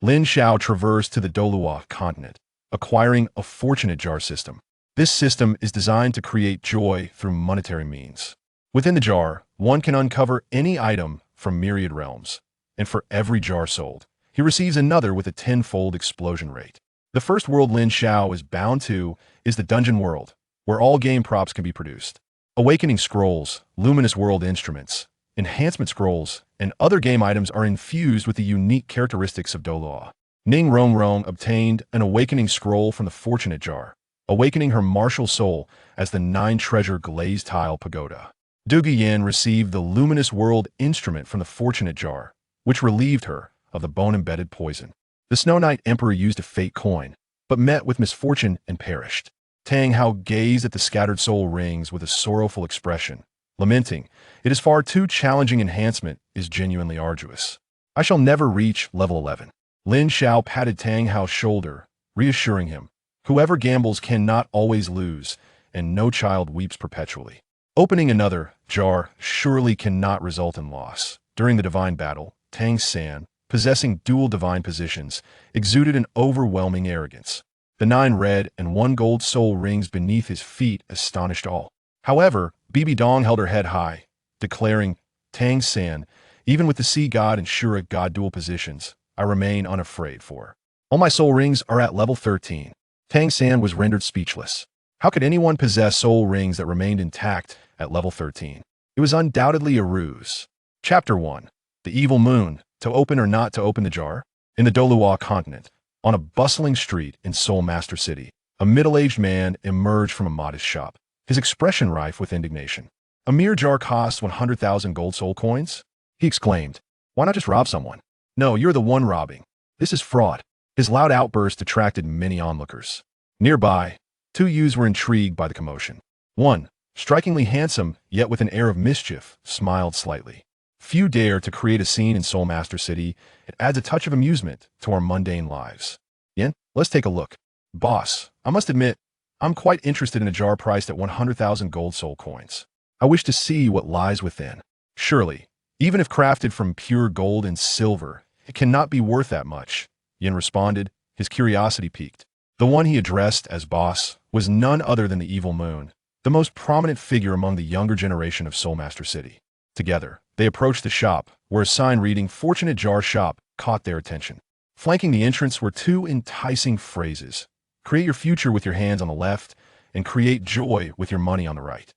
Lin Xiao traversed to the Douluo continent, acquiring a fortunate jar system. This system is designed to create joy through monetary means. Within the jar, one can uncover any item from myriad realms, and for every jar sold, he receives another with a tenfold explosion rate. The first world Lin Xiao is bound to is the dungeon world, where all game props can be produced. Awakening scrolls, luminous world instruments, enhancement scrolls, and other game items are infused with the unique characteristics of Douluo. Ning Rongrong obtained an awakening scroll from the fortunate jar, awakening her martial soul as the Nine-Treasure Glazed Pagoda. Guyan received the luminous world instrument from the fortunate jar, which relieved her of the bone-embedded poison. The Snow Knight Emperor used a fate coin, but met with misfortune and perished. Tang Hao gazed at the scattered soul rings with a sorrowful expression, lamenting, "It is far too challenging. Enhancement is genuinely arduous. I shall never reach level 11. Lin Xiao patted Tang Hao's shoulder, reassuring him, "Whoever gambles cannot always lose, and no child weeps perpetually." Opening another jar surely cannot result in loss. During the divine battle, Tang San, possessing dual divine positions, exuded an overwhelming arrogance. The 9 red and 1 gold soul rings beneath his feet astonished all. However, Bibi Dong held her head high, declaring, "Tang San, even with the sea god and Shura god dual positions, I remain unafraid for. All my soul rings are at level 13. Tang San was rendered speechless. How could anyone possess soul rings that remained intact at level 13? It was undoubtedly a ruse. Chapter 1. The Evil Moon, to open or not to open the jar? In the Douluo continent, on a bustling street in Soul Master City, a middle-aged man emerged from a modest shop, his expression rife with indignation. "A mere jar costs 100,000 gold soul coins?" he exclaimed. "Why not just rob someone?" "No, you're the one robbing. This is fraud." His loud outburst attracted many onlookers. Nearby, 2 youths were intrigued by the commotion. One, strikingly handsome, yet with an air of mischief, smiled slightly. "Few dare to create a scene in Soul Master City. It adds a touch of amusement to our mundane lives. Yen, let's take a look." "Boss, I must admit, I'm quite interested in a jar priced at 100,000 gold soul coins. I wish to see what lies within." "Surely, even if crafted from pure gold and silver, it cannot be worth that much," Yen responded, his curiosity piqued. The one he addressed as boss was none other than the Evil Moon, the most prominent figure among the younger generation of Soul Master City. Together, they approached the shop, where a sign reading "Fortunate Jar Shop" caught their attention. Flanking the entrance were 2 enticing phrases: "Create your future with your hands on the left," and "Create joy with your money on the right."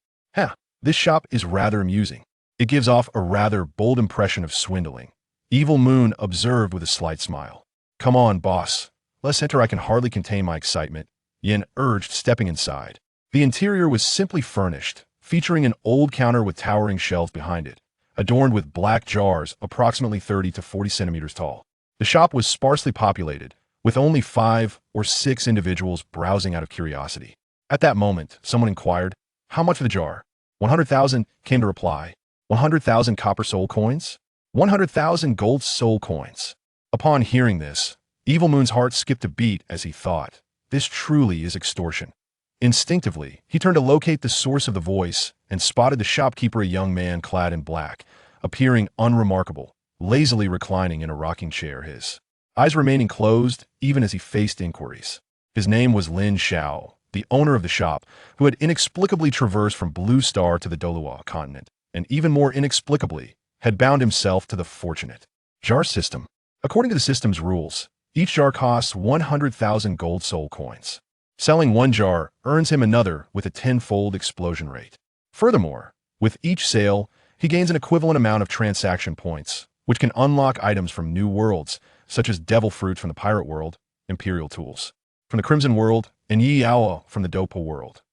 This shop is rather amusing. It gives off a rather bold impression of swindling, Evil Moon observed with a slight smile. "Come on, boss. Let's enter. I can hardly contain my excitement," Yen urged, stepping inside. The interior was simply furnished, featuring an old counter with towering shelves behind it, adorned with black jars approximately 30 to 40 centimeters tall. The shop was sparsely populated, with only 5 or 6 individuals browsing out of curiosity. At that moment, someone inquired, "How much for the jar?" 100,000 came to reply. 100,000 copper soul coins? 100,000 gold soul coins. Upon hearing this, Evil Moon's heart skipped a beat as he thought, "This truly is extortion." Instinctively, he turned to locate the source of the voice and spotted the shopkeeper, a young man clad in black, appearing unremarkable, lazily reclining in a rocking chair, his eyes remaining closed even as he faced inquiries. His name was Lin Xiao, the owner of the shop, who had inexplicably traversed from Blue Star to the Douluo continent, and even more inexplicably, had bound himself to the fortunate jar system. According to the system's rules, each jar costs 100,000 gold soul coins. Selling one jar earns him another with a tenfold explosion rate. Furthermore, with each sale, he gains an equivalent amount of transaction points, which can unlock items from new worlds, such as Devil Fruit from the Pirate World, Imperial Tools from the Crimson World, and Yi Yao from the Dopa World.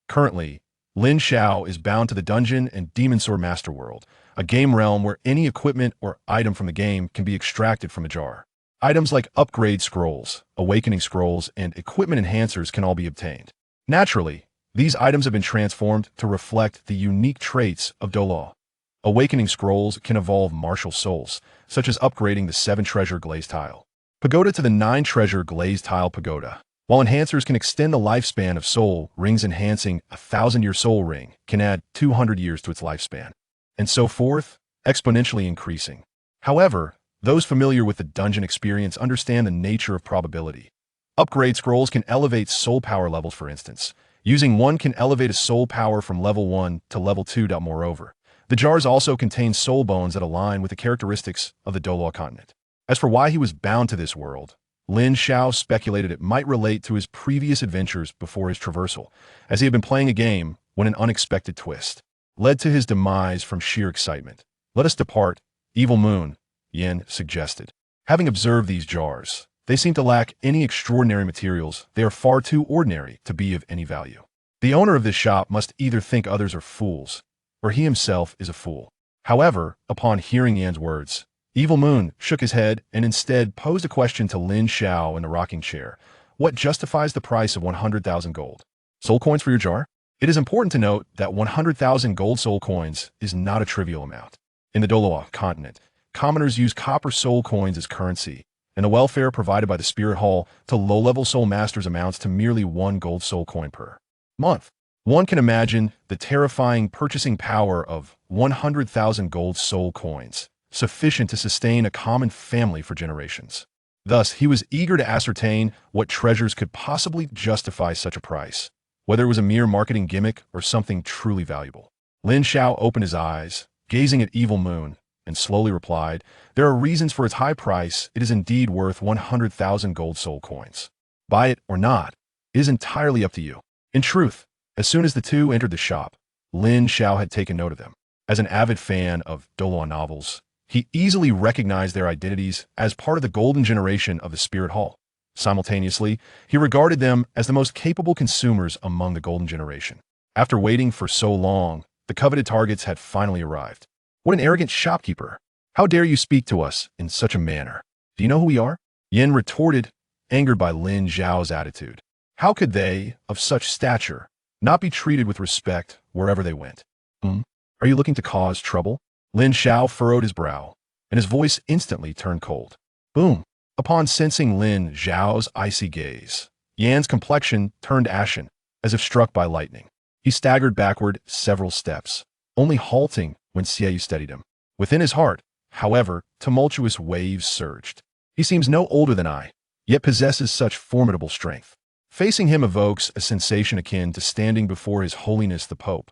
Currently, Lin Xiao is bound to the Dungeon and Demon Sword Master World, a game realm where any equipment or item from the game can be extracted from a jar. Items like upgrade scrolls, awakening scrolls, and equipment enhancers can all be obtained. Naturally, these items have been transformed to reflect the unique traits of Douluo. Awakening scrolls can evolve martial souls, such as upgrading the 7-Treasure Glazed Pagoda to the 9-Treasure Glazed Pagoda, while enhancers can extend the lifespan of soul rings. Enhancing a 1,000-year soul ring can add 200 years to its lifespan, and so forth, exponentially increasing. However, Those familiar with the dungeon experience understand the nature of probability. Upgrade scrolls can elevate soul power levels, for instance. Using one can elevate a soul power from level 1 to level 2. Moreover, the jars also contain soul bones that align with the characteristics of the Douluo continent. As for why he was bound to this world, Lin Xiao speculated it might relate to his previous adventures before his traversal, as he had been playing a game when an unexpected twist led to his demise from sheer excitement. "Let us depart, evil moon," Yin suggested. Having observed these jars, they seem to lack any extraordinary materials. They are far too ordinary to be of any value. The owner of this shop must either think others are fools, or he himself is a fool. However, upon hearing Yan's words, Evil Moon shook his head and instead posed a question to Lin Xiao in the rocking chair. "What justifies the price of 100,000 gold soul coins for your jar?" It is important to note that 100,000 gold soul coins is not a trivial amount. In the Douluo continent, commoners use copper soul coins as currency, and the welfare provided by the Spirit Hall to low-level soul masters amounts to merely 1 gold soul coin per month. One can imagine the terrifying purchasing power of 100,000 gold soul coins, sufficient to sustain a common family for generations. Thus, he was eager to ascertain what treasures could possibly justify such a price, whether it was a mere marketing gimmick or something truly valuable. Lin Xiao opened his eyes, gazing at Evil Moon, and slowly replied, "There are reasons for its high price. It is indeed worth 100,000 gold soul coins. Buy it or not, it is entirely up to you." In truth, as soon as the two entered the shop, Lin Xiao had taken note of them. As an avid fan of Douluo novels, he easily recognized their identities as part of the golden generation of the Spirit Hall. Simultaneously, he regarded them as the most capable consumers among the golden generation. After waiting for so long, the coveted targets had finally arrived. "What an arrogant shopkeeper! How dare you speak to us in such a manner? Do you know who we are?" Yin retorted, angered by Lin Xiao's attitude. How could they, of such stature, not be treated with respect wherever they went? Are you looking to cause trouble?" Lin Xiao furrowed his brow, and his voice instantly turned cold. Boom! Upon sensing Lin Xiao's icy gaze, Yan's complexion turned ashen, as if struck by lightning. He staggered backward several steps, only halting when Xue Ye steadied him. Within his heart, however, tumultuous waves surged. "He seems no older than I, yet possesses such formidable strength." Facing him evokes a sensation akin to standing before His Holiness the Pope.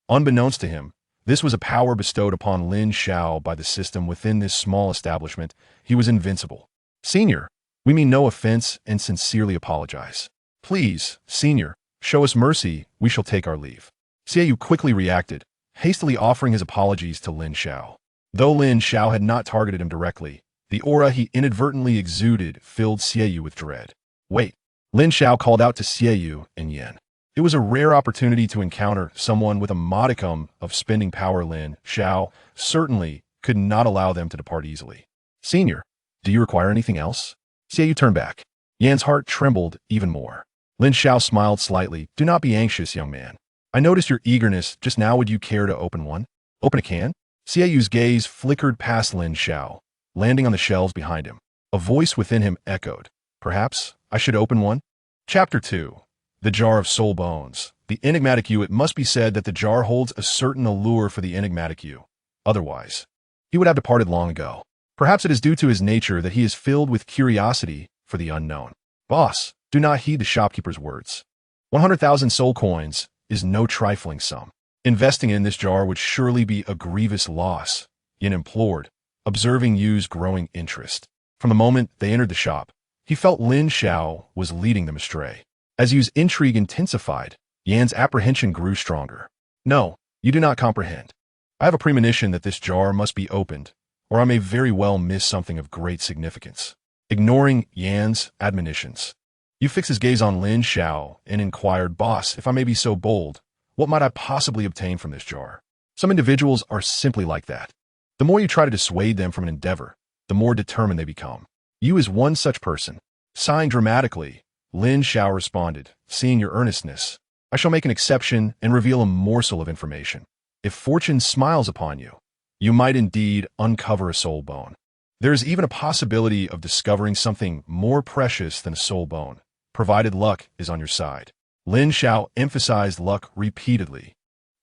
Unbeknownst to him, this was a power bestowed upon Lin Xiao by the system within this small establishment. He was invincible. "Senior, we mean no offense and sincerely apologize. Please, Senior, show us mercy, we shall take our leave." Xue Ye quickly reacted, hastily offering his apologies to Lin Xiao. Though Lin Xiao had not targeted him directly, the aura he inadvertently exuded filled Xue Ye with dread. "Wait!" Lin Xiao called out to Xue Ye and Yin. It was a rare opportunity to encounter someone with a modicum of spending power. Lin Xiao certainly could not allow them to depart easily. "Senior, do you require anything else?" Xue Ye turned back. Yan's heart trembled even more. Lin Xiao smiled slightly. "Do not be anxious, young man. I noticed your eagerness just now. Would you care to open one? Open a can?" Xue Ye's gaze flickered past Lin Xiao, landing on the shelves behind him. A voice within him echoed, "Perhaps I should open one?" Chapter 2. The Jar of Soul Bones. The enigmatic you. It must be said that the jar holds a certain allure for the enigmatic you. Otherwise, he would have departed long ago. Perhaps it is due to his nature that he is filled with curiosity for the unknown. "Boss, do not heed the shopkeeper's words. 100,000 soul coins is no trifling sum. Investing in this jar would surely be a grievous loss," Yin implored, observing Yu's growing interest. From the moment they entered the shop, he felt Lin Xiao was leading them astray. As Yu's intrigue intensified, Yan's apprehension grew stronger. "No, you do not comprehend. I have a premonition that this jar must be opened, or I may very well miss something of great significance." Ignoring Yan's admonitions, Yu fixed his gaze on Lin Xiao and inquired, "Boss, if I may be so bold, what might I possibly obtain from this jar?" Some individuals are simply like that. The more you try to dissuade them from an endeavor, the more determined they become. Yu is one such person. Sighing dramatically, Lin Xiao responded, "Seeing your earnestness, I shall make an exception and reveal a morsel of information. If fortune smiles upon you, you might indeed uncover a soul bone. There is even a possibility of discovering something more precious than a soul bone, provided luck is on your side." Lin Xiao emphasized luck repeatedly,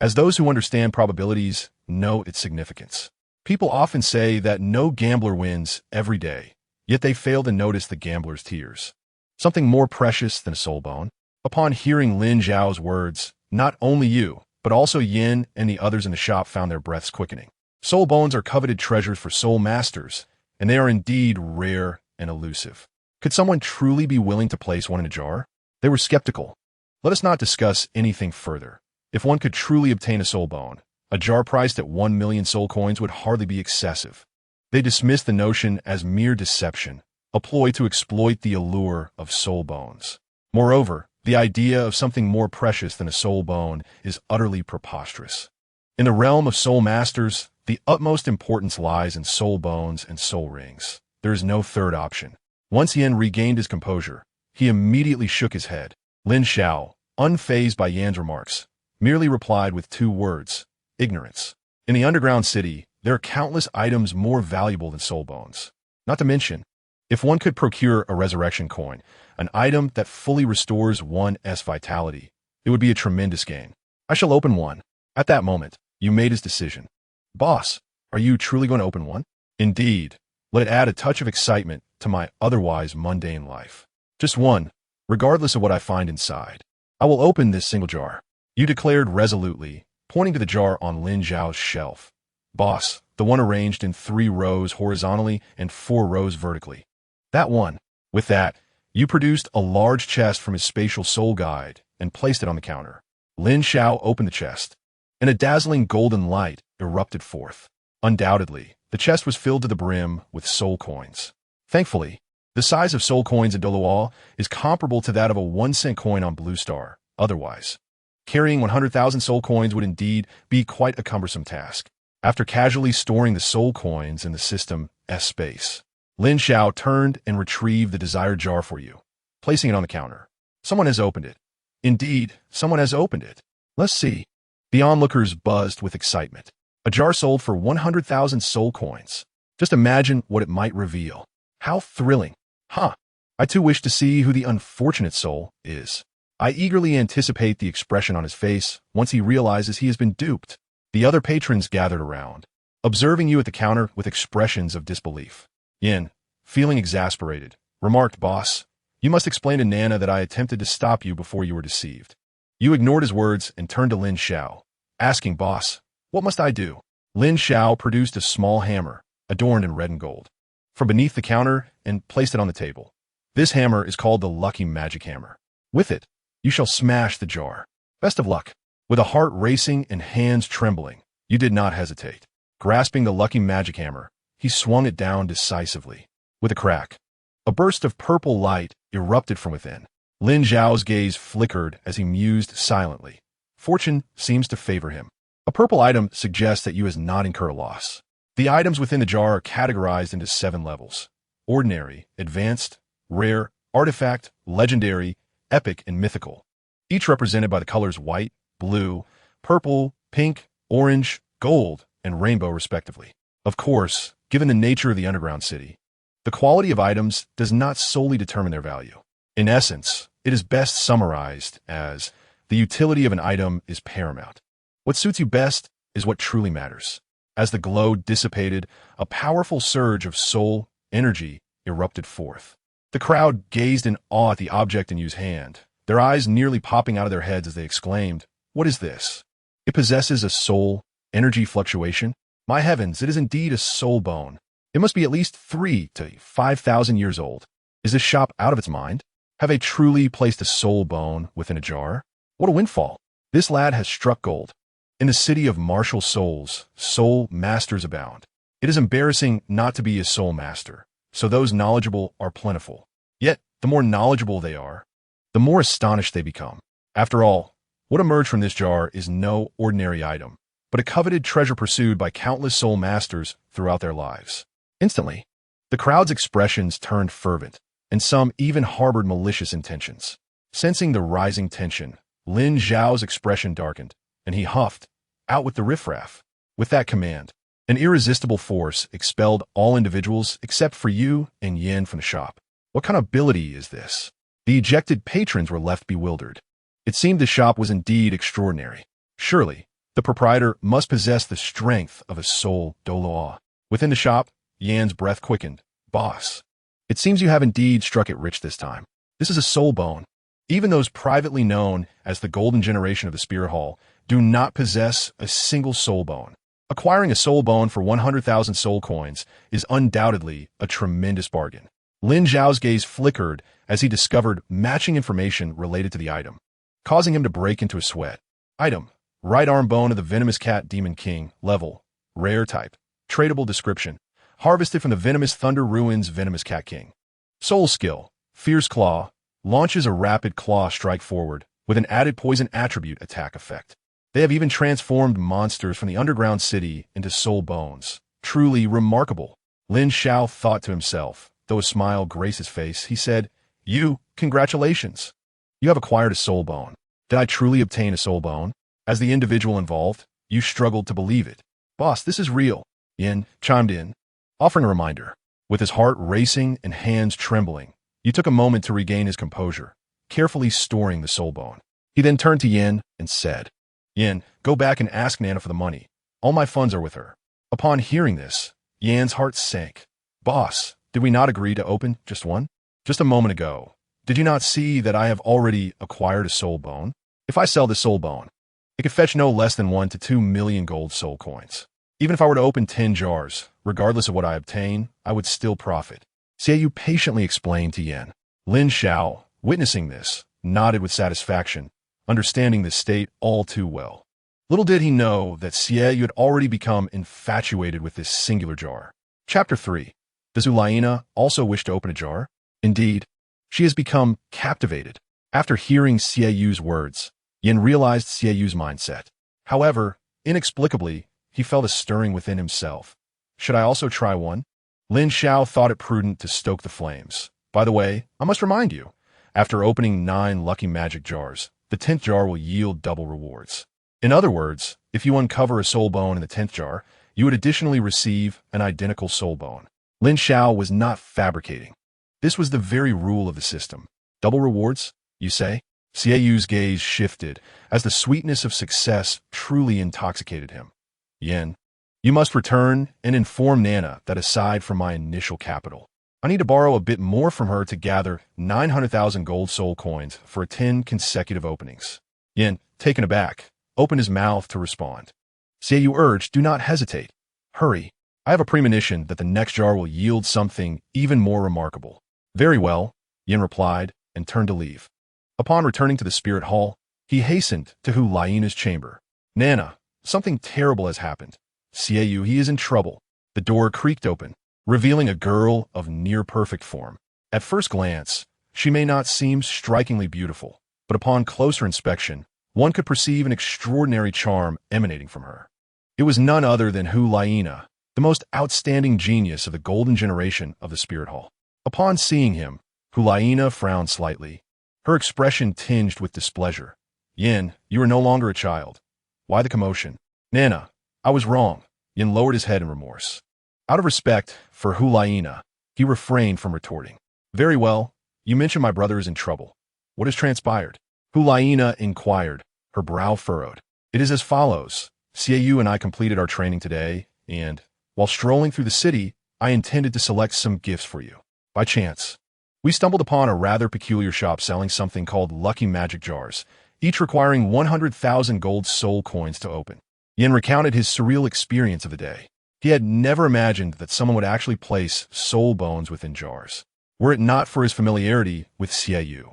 as those who understand probabilities know its significance. People often say that no gambler wins every day, yet they fail to notice the gambler's tears. Something more precious than a soul bone? Upon hearing Lin Xiao's words, not only you, but also Yin and the others in the shop found their breaths quickening. Soul bones are coveted treasures for soul masters, and they are indeed rare and elusive. Could someone truly be willing to place one in a jar? They were skeptical. Let us not discuss anything further. If one could truly obtain a soul bone, a jar priced at 1 million soul coins would hardly be excessive. They dismissed the notion as mere deception, a ploy to exploit the allure of soul bones. Moreover, the idea of something more precious than a soul bone is utterly preposterous. In the realm of soul masters, the utmost importance lies in soul bones and soul rings. There is no third option. Once Yan regained his composure, he immediately shook his head. Lin Xiao, unfazed by Yan's remarks, merely replied with 2 words, ignorance. In the underground city, there are countless items more valuable than soul bones. Not to mention, if one could procure a resurrection coin, an item that fully restores one's vitality, it would be a tremendous gain. I shall open one. At that moment, Yu made his decision. Boss, are you truly going to open one? Indeed. Let it add a touch of excitement to my otherwise mundane life. Just one, regardless of what I find inside. I will open this single jar. Yu declared resolutely, pointing to the jar on Lin Xiao's shelf. Boss, the one arranged in 3 rows horizontally and 4 rows vertically. That one. With that, Yu produced a large chest from his spatial soul guide and placed it on the counter. Lin Xiao opened the chest, and a dazzling golden light erupted forth. Undoubtedly, the chest was filled to the brim with soul coins. Thankfully, the size of soul coins in Douluo is comparable to that of a 1-cent coin on Blue Star. Otherwise, carrying 100,000 soul coins would indeed be quite a cumbersome task. After casually storing the soul coins in the system's space, Lin Xiao turned and retrieved the desired jar for you, placing it on the counter. Someone has opened it. Indeed, someone has opened it. Let's see. The onlookers buzzed with excitement. A jar sold for 100,000 soul coins. Just imagine what it might reveal. How thrilling. Huh. I too wish to see who the unfortunate soul is. I eagerly anticipate the expression on his face once he realizes he has been duped. The other patrons gathered around, observing you at the counter with expressions of disbelief. Yin, feeling exasperated, remarked, Boss, you must explain to Nana that I attempted to stop you before you were deceived. You ignored his words and turned to Lin Xiao, asking, Boss, what must I do? Lin Xiao produced a small hammer, adorned in red and gold, from beneath the counter and placed it on the table. This hammer is called the Lucky Magic Hammer. With it, you shall smash the jar. Best of luck. With a heart racing and hands trembling, you did not hesitate. Grasping the Lucky Magic Hammer, he swung it down decisively. With a crack, a burst of purple light erupted from within. Lin Xiao's gaze flickered as he mused silently. Fortune seems to favor him. A purple item suggests that you has not incurred a loss. The items within the jar are categorized into 7 levels: ordinary, advanced, rare, artifact, legendary, epic, and mythical, each represented by the colors white, blue, purple, pink, orange, gold, and rainbow respectively. Of course, given the nature of the underground city, the quality of items does not solely determine their value. In essence, it is best summarized as the utility of an item is paramount. What suits you best is what truly matters. As the glow dissipated, a powerful surge of soul energy erupted forth. The crowd gazed in awe at the object in Yu's hand, their eyes nearly popping out of their heads as they exclaimed, What is this? It possesses a soul energy fluctuation? My heavens, it is indeed a soul bone. It must be at least 3,000 to 5,000 years old. Is this shop out of its mind? Have they truly placed a soul bone within a jar? What a windfall. This lad has struck gold. In the city of martial souls, soul masters abound. It is embarrassing not to be a soul master, so those knowledgeable are plentiful. Yet, the more knowledgeable they are, the more astonished they become. After all, what emerged from this jar is no ordinary item, but a coveted treasure pursued by countless soul masters throughout their lives. Instantly, the crowd's expressions turned fervent, and some even harbored malicious intentions. Sensing the rising tension, Lin Xiao's expression darkened, and he huffed, Out with the riffraff. With that command, an irresistible force expelled all individuals except for you and Yin from the shop. What kind of ability is this? The ejected patrons were left bewildered. It seemed the shop was indeed extraordinary. Surely, The proprietor must possess the strength of a soul Douluo. Within the shop, Yan's breath quickened. Boss, it seems you have indeed struck it rich this time. This is a soul bone. Even those privately known as the golden generation of the Spirit Hall do not possess a single soul bone. Acquiring a soul bone for 100,000 soul coins is undoubtedly a tremendous bargain. Lin Xiao's gaze flickered as he discovered matching information related to the item, causing him to break into a sweat. Item: right arm bone of the venomous cat demon king, level, rare type, tradable description, harvested from the venomous thunder ruins venomous cat king. Soul skill: fierce claw, launches a rapid claw strike forward with an added poison attribute attack effect. They have even transformed monsters from the underground city into soul bones. Truly remarkable. Lin Xiao thought to himself. Though a smile graced his face, he said, Congratulations. You have acquired a soul bone. Did I truly obtain a soul bone? As the individual involved, you struggled to believe it. Boss, this is real. Yin chimed in, offering a reminder. With his heart racing and hands trembling, he took a moment to regain his composure, carefully storing the soul bone. He then turned to Yin and said, Yin, go back and ask Nana for the money. All my funds are with her. Upon hearing this, Yan's heart sank. Boss, did we not agree to open just one? Just a moment ago, did you not see that I have already acquired a soul bone? If I sell this soul bone, it could fetch no less than 1 to 2 million gold soul coins. Even if I were to open 10 jars, regardless of what I obtain, I would still profit. Xue Ye patiently explained to Yan. Lin Xiao, witnessing this, nodded with satisfaction, understanding the state all too well. Little did he know that Xue Ye had already become infatuated with this singular jar. Chapter 3. Does Ulaina also wish to open a jar? Indeed, she has become captivated. After hearing Xue Ye's words, Yin realized Xue Ye's mindset. However, inexplicably, he felt a stirring within himself. Should I also try one? Lin Xiao thought it prudent to stoke the flames. By the way, I must remind you, after opening 9 lucky magic jars, the 10th jar will yield double rewards. In other words, if you uncover a soul bone in the 10th jar, you would additionally receive an identical soul bone. Lin Xiao was not fabricating. This was the very rule of the system. Double rewards, you say? Xue Ye's gaze shifted as the sweetness of success truly intoxicated him. Yin, you must return and inform Nana that aside from my initial capital, I need to borrow a bit more from her to gather 900,000 gold soul coins for 10 consecutive openings. Yin, taken aback, opened his mouth to respond. Xue Ye urged, do not hesitate. Hurry. I have a premonition that the next jar will yield something even more remarkable. Very well, Yin replied and turned to leave. Upon returning to the Spirit Hall, he hastened to Ulaina's chamber. Nana, something terrible has happened. Xue Ye, he is in trouble. The door creaked open, revealing a girl of near-perfect form. At first glance, she may not seem strikingly beautiful, but upon closer inspection, one could perceive an extraordinary charm emanating from her. It was none other than Ulaina, the most outstanding genius of the golden generation of the Spirit Hall. Upon seeing him, Ulaina frowned slightly, her expression tinged with displeasure. Yin, you are no longer a child. Why the commotion? Nana, I was wrong. Yin lowered his head in remorse. Out of respect for Ulaina, he refrained from retorting. Very well, you mentioned my brother is in trouble. What has transpired? Ulaina inquired, her brow furrowed. It is as follows. Xue Ye and I completed our training today, and, while strolling through the city, I intended to select some gifts for you. By chance, we stumbled upon a rather peculiar shop selling something called lucky magic jars, each requiring 100,000 gold soul coins to open. Yin recounted his surreal experience of the day. He had never imagined that someone would actually place soul bones within jars. Were it not for his familiarity with Xue Ye,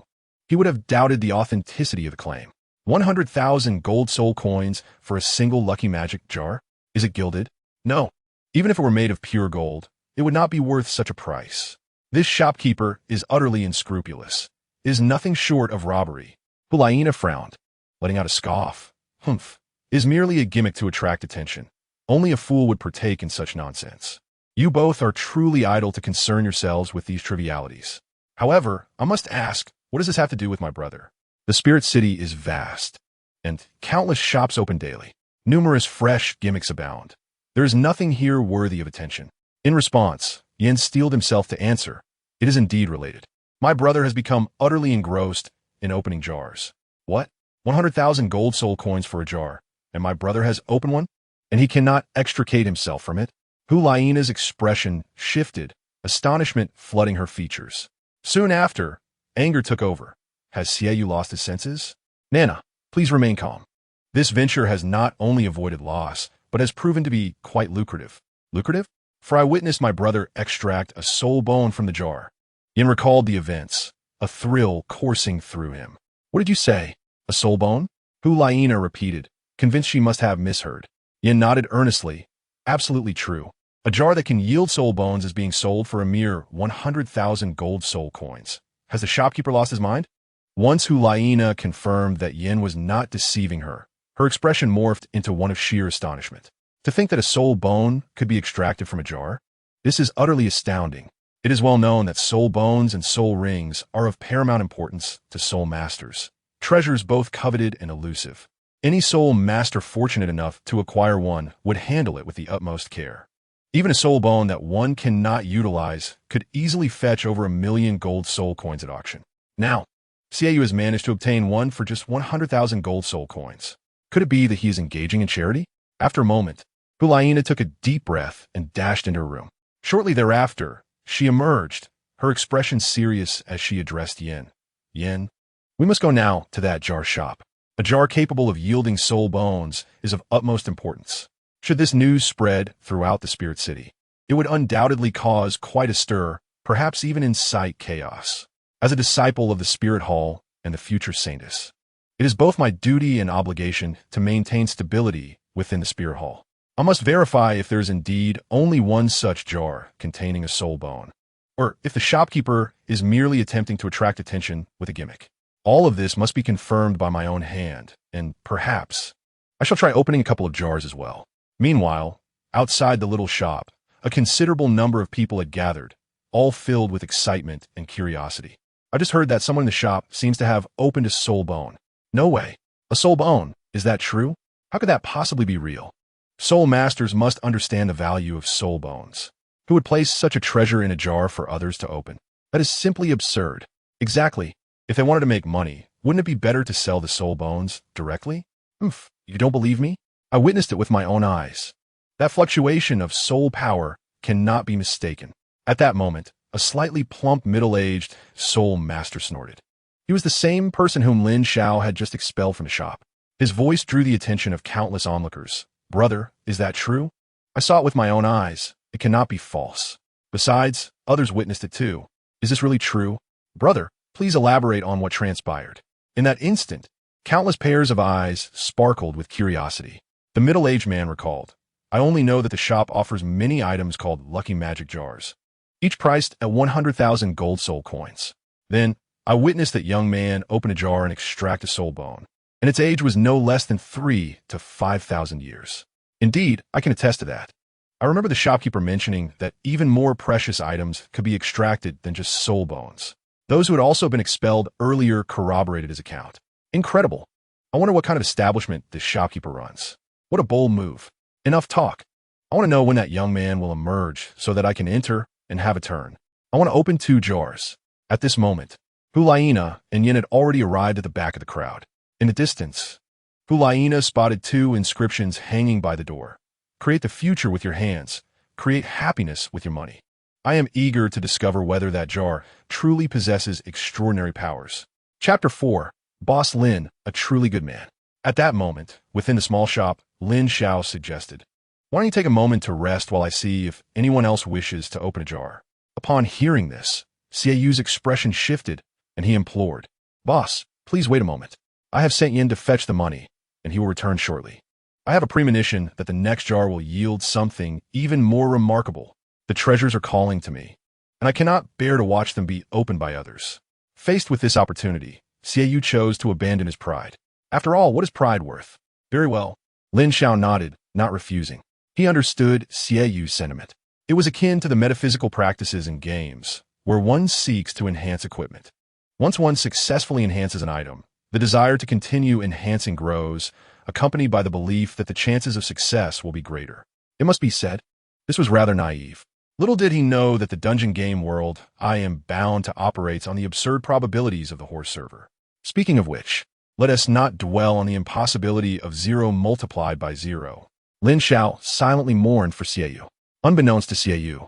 he would have doubted the authenticity of the claim. 100,000 gold soul coins for a single lucky magic jar? Is it gilded? No. Even if it were made of pure gold, it would not be worth such a price. This shopkeeper is utterly unscrupulous. It is nothing short of robbery. Ulaina frowned, letting out a scoff. Humph. It is merely a gimmick to attract attention. Only a fool would partake in such nonsense. You both are truly idle to concern yourselves with these trivialities. However, I must ask, what does this have to do with my brother? The Spirit City is vast, and countless shops open daily. Numerous fresh gimmicks abound. There is nothing here worthy of attention. In response, Yin steeled himself to answer. It is indeed related. My brother has become utterly engrossed in opening jars. What? 100,000 gold soul coins for a jar, and my brother has opened one, and he cannot extricate himself from it. Hulayina's expression shifted, astonishment flooding her features. Soon after, anger took over. Has Xue Ye lost his senses? Nana, please remain calm. This venture has not only avoided loss, but has proven to be quite lucrative. Lucrative? For I witnessed my brother extract a soul bone from the jar. Yin recalled the events, a thrill coursing through him. What did you say? A soul bone? Hulayina repeated, convinced she must have misheard. Yin nodded earnestly. Absolutely true. A jar that can yield soul bones is being sold for a mere 100,000 gold soul coins. Has the shopkeeper lost his mind? Once Hulayina confirmed that Yin was not deceiving her, her expression morphed into one of sheer astonishment. To think that a soul bone could be extracted from a jar? This is utterly astounding. It is well known that soul bones and soul rings are of paramount importance to soul masters, treasures both coveted and elusive. Any soul master fortunate enough to acquire one would handle it with the utmost care. Even a soul bone that one cannot utilize could easily fetch over 1 million gold soul coins at auction. Now, Xue Ye has managed to obtain one for just 100,000 gold soul coins. Could it be that he is engaging in charity? After a moment, Hulayina took a deep breath and dashed into her room. Shortly thereafter, she emerged, her expression serious as she addressed Yin. Yin, we must go now to that jar shop. A jar capable of yielding soul bones is of utmost importance. Should this news spread throughout the Spirit City, it would undoubtedly cause quite a stir, perhaps even incite chaos. As a disciple of the Spirit Hall and the future Saintess, it is both my duty and obligation to maintain stability within the Spirit Hall. I must verify if there is indeed only one such jar containing a soul bone, or if the shopkeeper is merely attempting to attract attention with a gimmick. All of this must be confirmed by my own hand, and perhaps I shall try opening a couple of jars as well. Meanwhile, outside the little shop, a considerable number of people had gathered, all filled with excitement and curiosity. I just heard that someone in the shop seems to have opened a soul bone. No way. A soul bone? Is that true? How could that possibly be real? Soul masters must understand the value of soul bones. Who would place such a treasure in a jar for others to open? That is simply absurd. Exactly. If they wanted to make money, wouldn't it be better to sell the soul bones directly? You don't believe me? I witnessed it with my own eyes. That fluctuation of soul power cannot be mistaken. At that moment, a slightly plump, middle-aged soul master snorted. He was the same person whom Lin Xiao had just expelled from the shop. His voice drew the attention of countless onlookers. Brother, is that true? I saw it with my own eyes. It cannot be false. Besides, others witnessed it too. Is this really true? Brother, please elaborate on what transpired. In that instant, countless pairs of eyes sparkled with curiosity. The middle-aged man recalled, I only know that the shop offers many items called lucky magic jars, each priced at 100,000 gold soul coins. Then, I witnessed that young man open a jar and extract a soul bone, and its age was no less than 3,000 to 5,000 years. Indeed, I can attest to that. I remember the shopkeeper mentioning that even more precious items could be extracted than just soul bones. Those who had also been expelled earlier corroborated his account. Incredible. I wonder what kind of establishment this shopkeeper runs. What a bold move. Enough talk. I want to know when that young man will emerge so that I can enter and have a turn. I want to open 2 jars. At this moment, Hulayina and Yin had already arrived at the back of the crowd. In the distance, Hulayina spotted 2 inscriptions hanging by the door. Create the future with your hands. Create happiness with your money. I am eager to discover whether that jar truly possesses extraordinary powers. Chapter 4. Boss Lin, a truly good man. At that moment, within the small shop, Lin Xiao suggested, why don't you take a moment to rest while I see if anyone else wishes to open a jar? Upon hearing this, Xue Ye's expression shifted, and he implored, Boss, please wait a moment. I have sent Yin to fetch the money, and he will return shortly. I have a premonition that the next jar will yield something even more remarkable. The treasures are calling to me, and I cannot bear to watch them be opened by others. Faced with this opportunity, Xue Ye chose to abandon his pride. After all, what is pride worth? Very well. Lin Xiao nodded, not refusing. He understood Xue Ye's sentiment. It was akin to the metaphysical practices in games, where one seeks to enhance equipment. Once one successfully enhances an item, the desire to continue enhancing grows, accompanied by the belief that the chances of success will be greater. It must be said, this was rather naive. Little did he know that the dungeon game world I am bound to operates on the absurd probabilities of the horse server. Speaking of which, Let us not dwell on the impossibility of 0 multiplied by 0. Lin Xiao silently mourned for Xue Ye. Unbeknownst to Xue Ye,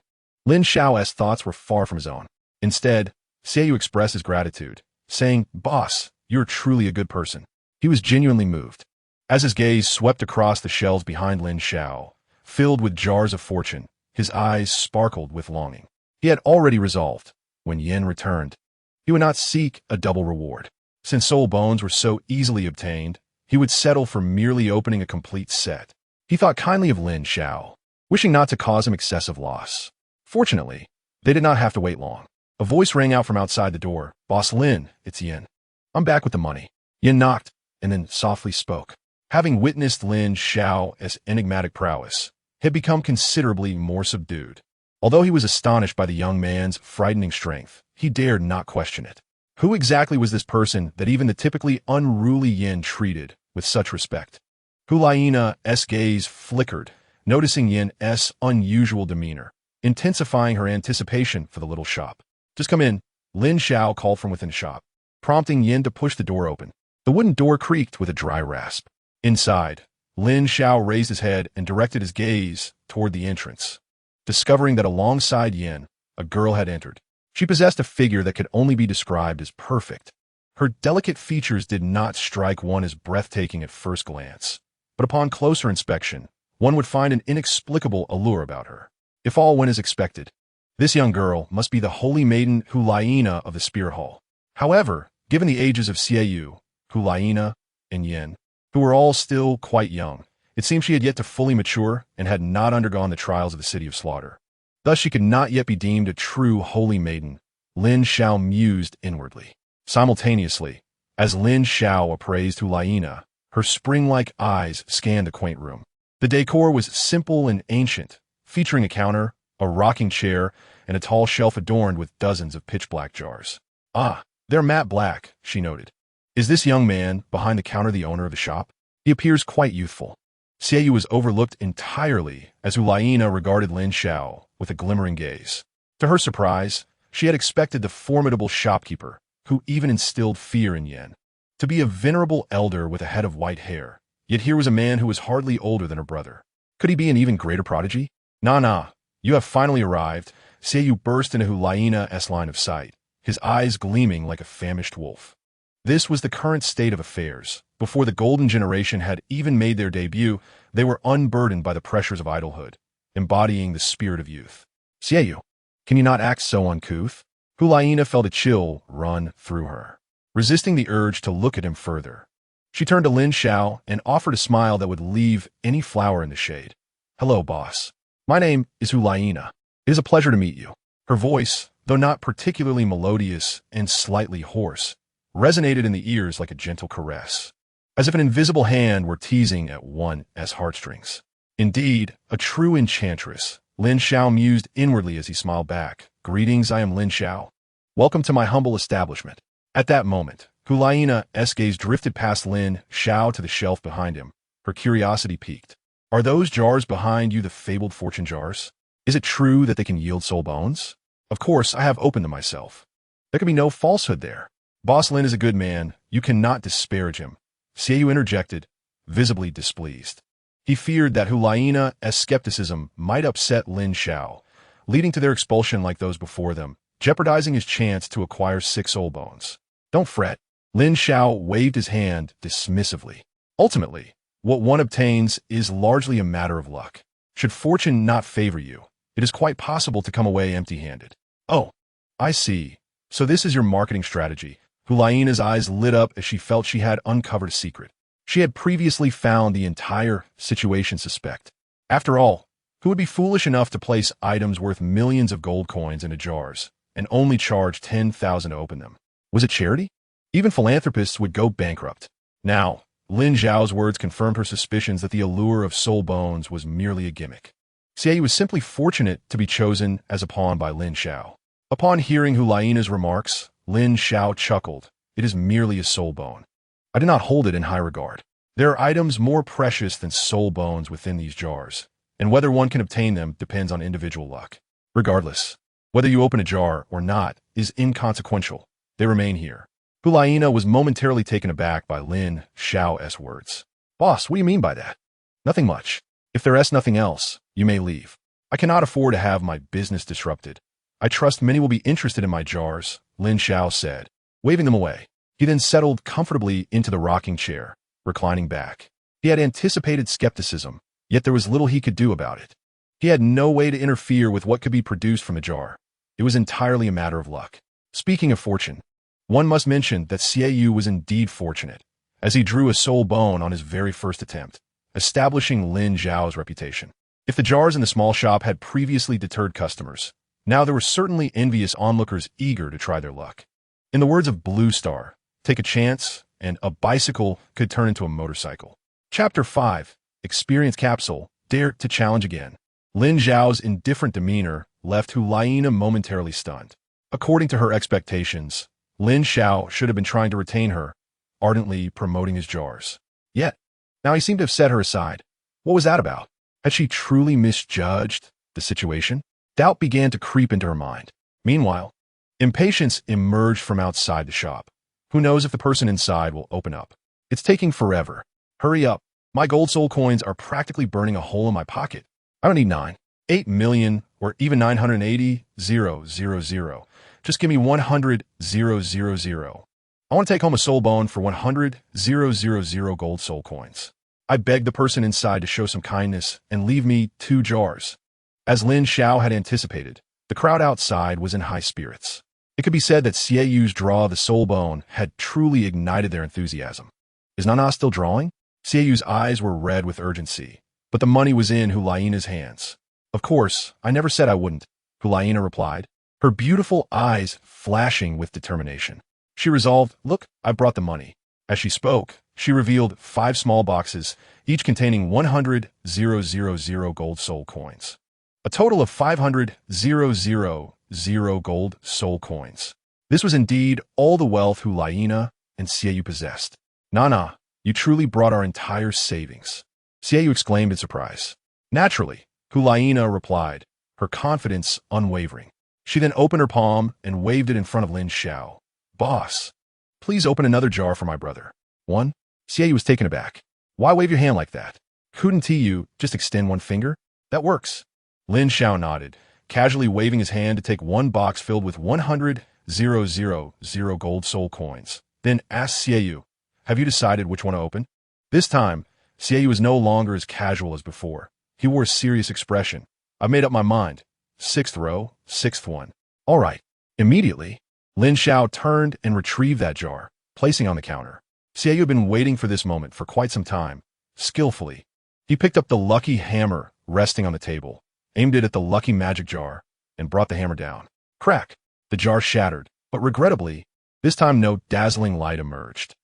Lin Xiao's thoughts were far from his own. Instead, Xue Ye expressed his gratitude, saying, "Boss, you're truly a good person." He was genuinely moved. As his gaze swept across the shelves behind Lin Xiao, filled with jars of fortune, his eyes sparkled with longing. He had already resolved, when Yin returned, he would not seek a double reward. Since soul bones were so easily obtained, he would settle for merely opening a complete set. He thought kindly of Lin Xiao, wishing not to cause him excessive loss. Fortunately, they did not have to wait long. A voice rang out from outside the door. "Boss Lin, it's Yin. I'm back with the money." Yin knocked, and then softly spoke. Having witnessed Lin Xiao's enigmatic prowess, he had become considerably more subdued. Although he was astonished by the young man's frightening strength, he dared not question it. Who exactly was this person that even the typically unruly Yin treated with such respect? Hulayina's gaze flickered, noticing Yin's unusual demeanor, intensifying her anticipation for the little shop. "Just come in," Lin Xiao called from within the shop, prompting Yin to push the door open. The wooden door creaked with a dry rasp. Inside, Lin Xiao raised his head and directed his gaze toward the entrance, discovering that alongside Yin, a girl had entered. She possessed a figure that could only be described as perfect. Her delicate features did not strike one as breathtaking at first glance, but upon closer inspection, one would find an inexplicable allure about her. If all went as expected, this young girl must be the holy maiden Hulayina of the Spear Hall. However, given the ages of Xue Ye, Hulayina, and Yin, who were all still quite young, it seemed she had yet to fully mature and had not undergone the trials of the City of Slaughter. Thus she could not yet be deemed a true holy maiden, Lin Xiao mused inwardly. Simultaneously, as Lin Xiao appraised Hulayina, her spring-like eyes scanned the quaint room. The decor was simple and ancient, featuring a counter, a rocking chair, and a tall shelf adorned with dozens of pitch-black jars. "Ah, they're matte black," she noted. "Is this young man behind the counter the owner of the shop? He appears quite youthful." Xue Ye was overlooked entirely as Hulayina regarded Lin Xiao with a glimmering gaze. To her surprise, she had expected the formidable shopkeeper, who even instilled fear in Yin, to be a venerable elder with a head of white hair. Yet here was a man who was hardly older than her brother. Could he be an even greater prodigy? "Nah, you have finally arrived." Xue Ye burst into Hulayina's line of sight, his eyes gleaming like a famished wolf. This was the current state of affairs. Before the golden generation had even made their debut, they were unburdened by the pressures of idlehood, embodying the spirit of youth. "Xue Ye, can you not act so uncouth?" Hulayina felt a chill run through her, resisting the urge to look at him further. She turned to Lin Xiao and offered a smile that would leave any flower in the shade. "Hello, boss. My name is Hulayina. It is a pleasure to meet you." Her voice, though not particularly melodious and slightly hoarse, resonated in the ears like a gentle caress, as if an invisible hand were teasing at one's heartstrings. Indeed, a true enchantress, Lin Xiao mused inwardly as he smiled back. "Greetings, I am Lin Xiao. Welcome to my humble establishment." At that moment, Hulayina's gaze drifted past Lin Xiao to the shelf behind him, her curiosity piqued. "Are those jars behind you the fabled fortune jars? Is it true that they can yield soul bones?" "Of course, I have opened them myself. There can be no falsehood there." "Boss Lin is a good man. You cannot disparage him," Xue Ye interjected, visibly displeased. He feared that Hulayina's skepticism might upset Lin Xiao, leading to their expulsion like those before them, jeopardizing his chance to acquire 6 soul bones. "Don't fret." Lin Xiao waved his hand dismissively. "Ultimately, what one obtains is largely a matter of luck. Should fortune not favor you, it is quite possible to come away empty-handed." "Oh, I see. So this is your marketing strategy." Hulayina's eyes lit up as she felt she had uncovered a secret. She had previously found the entire situation suspect. After all, who would be foolish enough to place items worth millions of gold coins into jars and only charge 10,000 to open them? Was it charity? Even philanthropists would go bankrupt. Now, Lin Xiao's words confirmed her suspicions that the allure of soul bones was merely a gimmick. Xue Ye was simply fortunate to be chosen as a pawn by Lin Xiao. Upon hearing Hulayina's remarks, Lin Xiao chuckled. "It is merely a soul bone. I do not hold it in high regard. There are items more precious than soul bones within these jars, and whether one can obtain them depends on individual luck. Regardless, whether you open a jar or not is inconsequential. They remain here." Hulayina was momentarily taken aback by Lin Xiao's words. Boss, what do you mean by that? Nothing much. If there's nothing else, you may leave. I cannot afford to have my business disrupted. I trust many will be interested in my jars, Lin Xiao said, waving them away. He then settled comfortably into the rocking chair, reclining back. He had anticipated skepticism, yet there was little he could do about it. He had no way to interfere with what could be produced from the jar. It was entirely a matter of luck. Speaking of fortune, one must mention that Xue Ye was indeed fortunate, as he drew a soul bone on his very first attempt, establishing Lin Xiao's reputation. If the jars in the small shop had previously deterred customers, now there were certainly envious onlookers eager to try their luck. In the words of Blue Star, take a chance, and a bicycle could turn into a motorcycle. Chapter 5, Experience Capsule, Dare to Challenge Again. Lin Xiao's indifferent demeanor left Hulayina momentarily stunned. According to her expectations, Lin Xiao should have been trying to retain her, ardently promoting his jars. Yet, now he seemed to have set her aside. What was that about? Had she truly misjudged the situation? Doubt began to creep into her mind. Meanwhile, impatience emerged from outside the shop. Who knows if the person inside will open up? It's taking forever. Hurry up. My gold soul coins are practically burning a hole in my pocket. I don't need 8 million, or even 980,000. Just give me 100,000. I want to take home a soul bone for 100,000 gold soul coins. I begged the person inside to show some kindness and leave me 2 jars. As Lin Xiao had anticipated, the crowd outside was in high spirits. It could be said that Xue Ye's draw of the soul bone had truly ignited their enthusiasm. Is Nana still drawing? Xue Ye's eyes were red with urgency, but the money was in Hulayina's hands. Of course, I never said I wouldn't, Hulayina replied, her beautiful eyes flashing with determination. She resolved, look, I brought the money. As she spoke, she revealed 5 small boxes, each containing 100,000 gold soul coins. A total of 500,000 gold soul coins. This was indeed all the wealth Hulayina and Xue Ye possessed. Nana, you truly brought our entire savings, Xue Ye exclaimed in surprise. Naturally, Hulayina replied, her confidence unwavering. She then opened her palm and waved it in front of Lin Xiao. Boss, please open another jar for my brother. 1. Xue Ye was taken aback. Why wave your hand like that? Couldn't you just extend one finger? That works. Lin Xiao nodded, casually waving his hand to take 1 box filled with 100,000 gold soul coins. Then asked Xue Ye, have you decided which one to open? This time, Xue Ye was no longer as casual as before. He wore a serious expression. I've made up my mind. 6th row, 6th one. All right. Immediately, Lin Xiao turned and retrieved that jar, placing on the counter. Xue Ye had been waiting for this moment for quite some time. Skillfully, he picked up the lucky hammer resting on the table, aimed it at the lucky magic jar, and brought the hammer down. Crack! The jar shattered, but regrettably, this time no dazzling light emerged.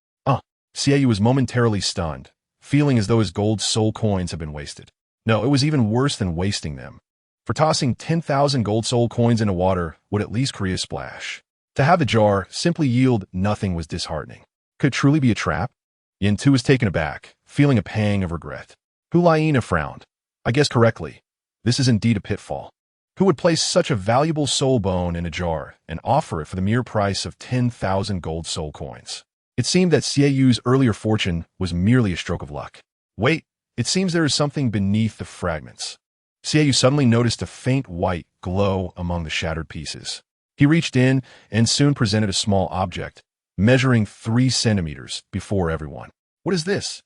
Xue Ye was momentarily stunned, feeling as though his gold soul coins had been wasted. No, it was even worse than wasting them. For tossing 10,000 gold soul coins into water would at least create a splash. To have the jar simply yield nothing was disheartening. Could it truly be a trap? Yin too was taken aback, feeling a pang of regret. Hulayina frowned. I guessed correctly. This is indeed a pitfall. Who would place such a valuable soul bone in a jar and offer it for the mere price of 10,000 gold soul coins? It seemed that Xue Ye's earlier fortune was merely a stroke of luck. Wait, it seems there is something beneath the fragments. Xue Ye suddenly noticed a faint white glow among the shattered pieces. He reached in and soon presented a small object, measuring 3 centimeters before everyone. What is this?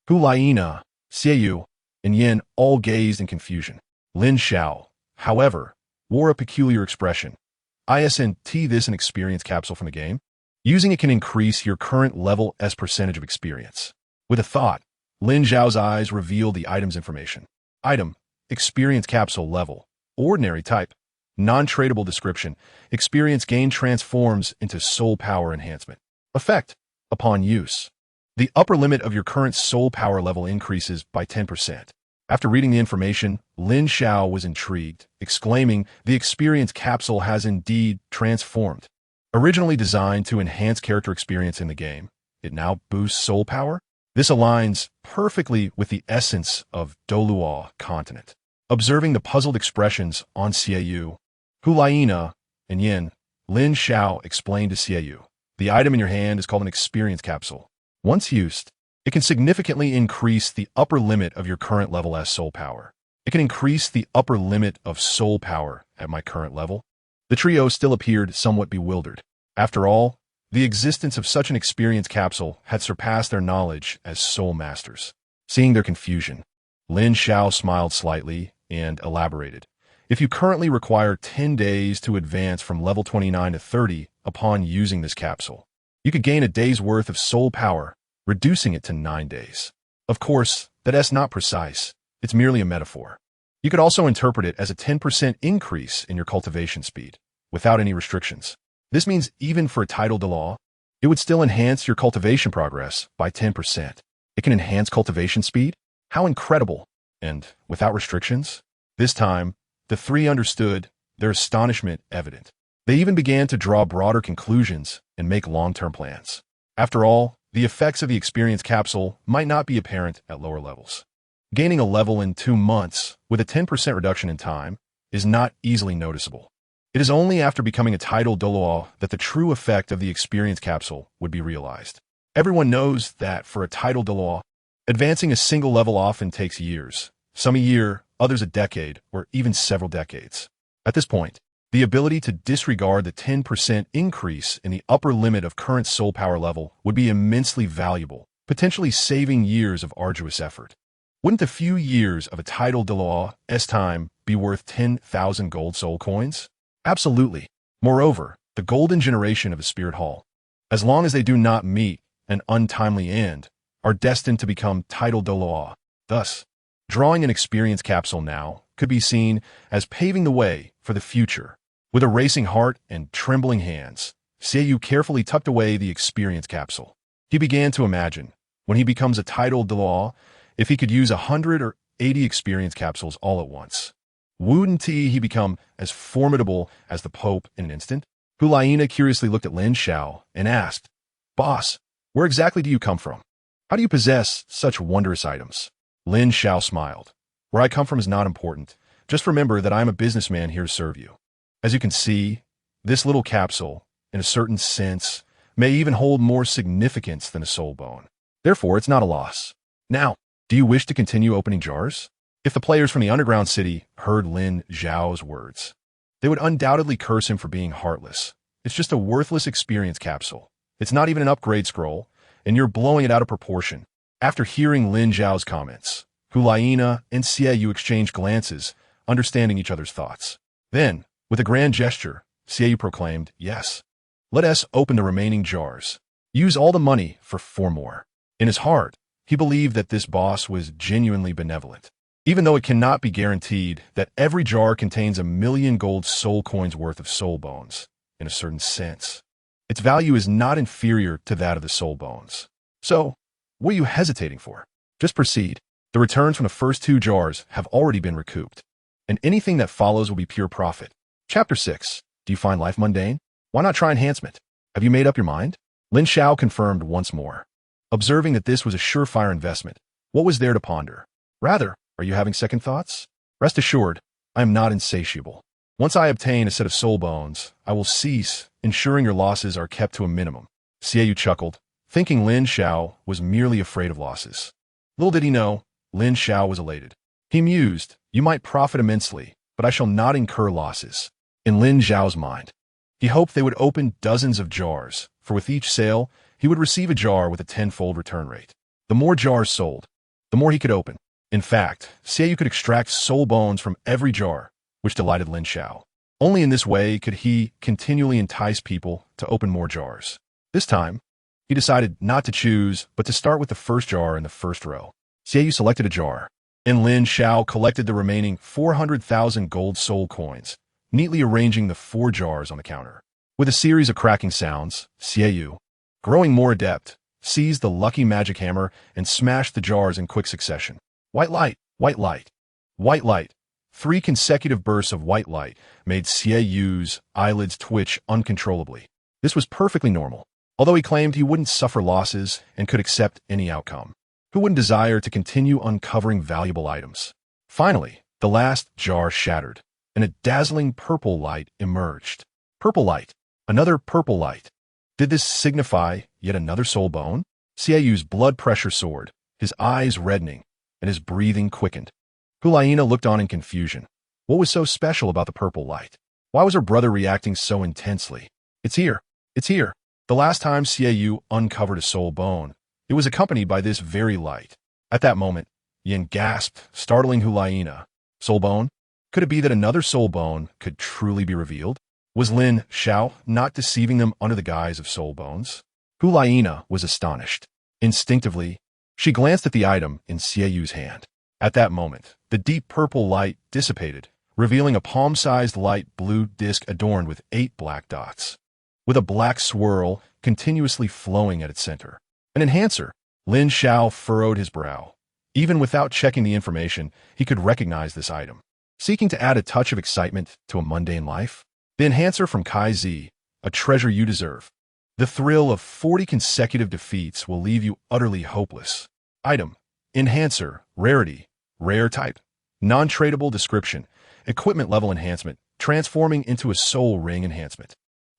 Hulayina, Xue Ye, and Yin all gazed in confusion. Lin Xiao, however, wore a peculiar expression. Isn't this an experience capsule from the game? Using it can increase your current level S percentage of experience. With a thought, Lin Xiao's eyes revealed the item's information. Item, experience capsule level, ordinary type, non-tradable description, experience gain transforms into soul power enhancement. Effect, upon use. The upper limit of your current soul power level increases by 10%. After reading the information, Lin Xiao was intrigued, exclaiming, the experience capsule has indeed transformed. Originally designed to enhance character experience in the game, it now boosts soul power? This aligns perfectly with the essence of Douluo continent. Observing the puzzled expressions on Xue Ye, Hulayina, and Yin, Lin Xiao explained to Xue Ye, The item in your hand is called an experience capsule. Once used, it can significantly increase the upper limit of your current level as soul power. It can increase the upper limit of soul power at my current level. The trio still appeared somewhat bewildered. After all, the existence of such an experience capsule had surpassed their knowledge as soul masters. Seeing their confusion, Lin Xiao smiled slightly and elaborated. If you currently require 10 days to advance from level 29 to 30 upon using this capsule, you could gain a day's worth of soul power, reducing it to 9 days. Of course, that's not precise. It's merely a metaphor. You could also interpret it as a 10% increase in your cultivation speed, without any restrictions. This means even for a title Douluo, it would still enhance your cultivation progress by 10%. It can enhance cultivation speed? How incredible! And without restrictions? This time, the three understood, their astonishment evident. They even began to draw broader conclusions and make long-term plans. After all, the effects of the experience capsule might not be apparent at lower levels. Gaining a level in 2 months with a 10% reduction in time is not easily noticeable. It is only after becoming a title Douluo that the true effect of the experience capsule would be realized. Everyone knows that for a title Douluo, advancing a single level often takes years, some a year, others a decade, or even several decades. At this point, the ability to disregard the 10% increase in the upper limit of current soul power level would be immensely valuable, potentially saving years of arduous effort. Wouldn't the few years of a title Douluo's time be worth 10,000 gold soul coins? Absolutely. Moreover, the golden generation of a spirit hall, as long as they do not meet an untimely end, are destined to become title Douluo. Thus, drawing an experience capsule now could be seen as paving the way for the future. With a racing heart and trembling hands, Xue Ye carefully tucked away the experience capsule. He began to imagine, when he becomes a title Douluo, if he could use 100 or 80 experience capsules all at once. Wouldn't he become as formidable as the Pope in an instant? Hulayina curiously looked at Lin Xiao and asked, "Boss, where exactly do you come from? How do you possess such wondrous items?" Lin Xiao smiled. "Where I come from is not important. Just remember that I am a businessman here to serve you. As you can see, this little capsule, in a certain sense, may even hold more significance than a soul bone. Therefore, it's not a loss. Now, do you wish to continue opening jars?" If the players from the underground city heard Lin Xiao's words, they would undoubtedly curse him for being heartless. It's just a worthless experience capsule. It's not even an upgrade scroll, and you're blowing it out of proportion. After hearing Lin Xiao's comments, Hulayina and Xue Ye exchanged glances, understanding each other's thoughts. Then, with a grand gesture, Xue Ye proclaimed, "Yes. Let us open the remaining jars. Use all the money for 4 more. In his heart, he believed that this boss was genuinely benevolent. Even though it cannot be guaranteed that every jar contains 1,000,000 gold soul coins worth of soul bones, in a certain sense, its value is not inferior to that of the soul bones. So, what are you hesitating for? Just proceed. The returns from the first 2 jars have already been recouped, and anything that follows will be pure profit." Chapter 6. Do you find life mundane? Why not try enhancement? Have you made up your mind? Lin Xiao confirmed once more. Observing that this was a surefire investment, what was there to ponder? Rather, are you having second thoughts? Rest assured, I am not insatiable. Once I obtain a set of soul bones, I will cease, ensuring your losses are kept to a minimum. Xue Ye chuckled, thinking Lin Xiao was merely afraid of losses. Little did he know, Lin Xiao was elated. He mused, "You might profit immensely, but I shall not incur losses." In Lin Xiao's mind, he hoped they would open dozens of jars, for with each sale, he would receive a jar with a 10-fold return rate. The more jars sold, the more he could open. In fact, Xue Ye could extract soul bones from every jar, which delighted Lin Xiao. Only in this way could he continually entice people to open more jars. This time, he decided not to choose, but to start with the first jar in the first row. Xue Ye selected a jar, and Lin Xiao collected the remaining 400,000 gold soul coins, neatly arranging the 4 jars on the counter. With a series of cracking sounds, Xue Ye, growing more adept, seized the lucky magic hammer and smashed the jars in quick succession. White light, white light, white light. 3 consecutive bursts of white light made Xue Ye's eyelids twitch uncontrollably. This was perfectly normal, although he claimed he wouldn't suffer losses and could accept any outcome. Who wouldn't desire to continue uncovering valuable items? Finally, the last jar shattered, and a dazzling purple light emerged. Purple light, another purple light. Did this signify yet another soul bone? Xue Ye's blood pressure soared, his eyes reddening, and his breathing quickened. Hulayina looked on in confusion. What was so special about the purple light? Why was her brother reacting so intensely? It's here. It's here. The last time Xue Ye uncovered a soul bone, it was accompanied by this very light. At that moment, Yin gasped, startling Hulayina. Soul bone? Could it be that another soul bone could truly be revealed? Was Lin Xiao not deceiving them under the guise of soul bones? Hulayina was astonished. Instinctively, she glanced at the item in Xue Ye's hand. At that moment, the deep purple light dissipated, revealing a palm-sized light blue disc adorned with 8 black dots, with a black swirl continuously flowing at its center. An enhancer. Lin Xiao furrowed his brow. Even without checking the information, he could recognize this item. Seeking to add a touch of excitement to a mundane life? The enhancer from Kai Zi, a treasure you deserve. The thrill of 40 consecutive defeats will leave you utterly hopeless. Item. Enhancer. Rarity. Rare type. Non-tradable description. Equipment level enhancement, transforming into a soul ring enhancement.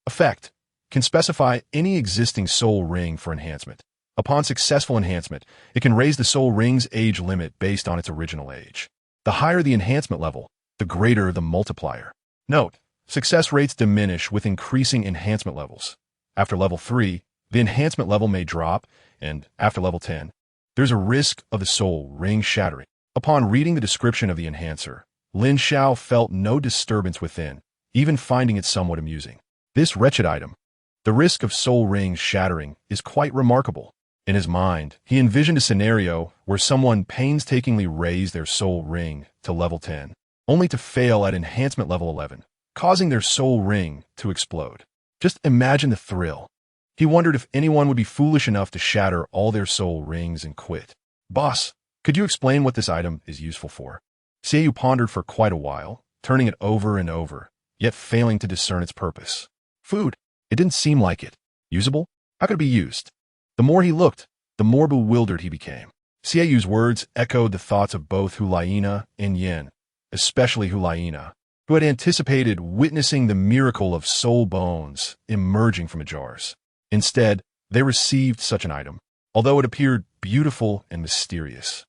Effect. Can specify any existing soul ring for enhancement. Upon successful enhancement, it can raise the soul ring's age limit based on its original age. The higher the enhancement level, the greater the multiplier. Note, success rates diminish with increasing enhancement levels. After level 3, the enhancement level may drop, and after level 10, there's a risk of the soul ring shattering. Upon reading the description of the enhancer, Lin Xiao felt no disturbance within, even finding it somewhat amusing. This wretched item, the risk of soul rings shattering, is quite remarkable. In his mind, he envisioned a scenario where someone painstakingly raised their soul ring to level 10, only to fail at enhancement level 11, causing their soul ring to explode. Just imagine the thrill. He wondered if anyone would be foolish enough to shatter all their soul rings and quit. Boss, could you explain what this item is useful for? Xue Ye pondered for quite a while, turning it over and over, yet failing to discern its purpose. Food. It didn't seem like it. Usable? How could it be used? The more he looked, the more bewildered he became. Xue Ye's words echoed the thoughts of both Hulayina and Yin, especially Hulayina, who had anticipated witnessing the miracle of soul bones emerging from the jars. Instead, they received such an item, although it appeared beautiful and mysterious.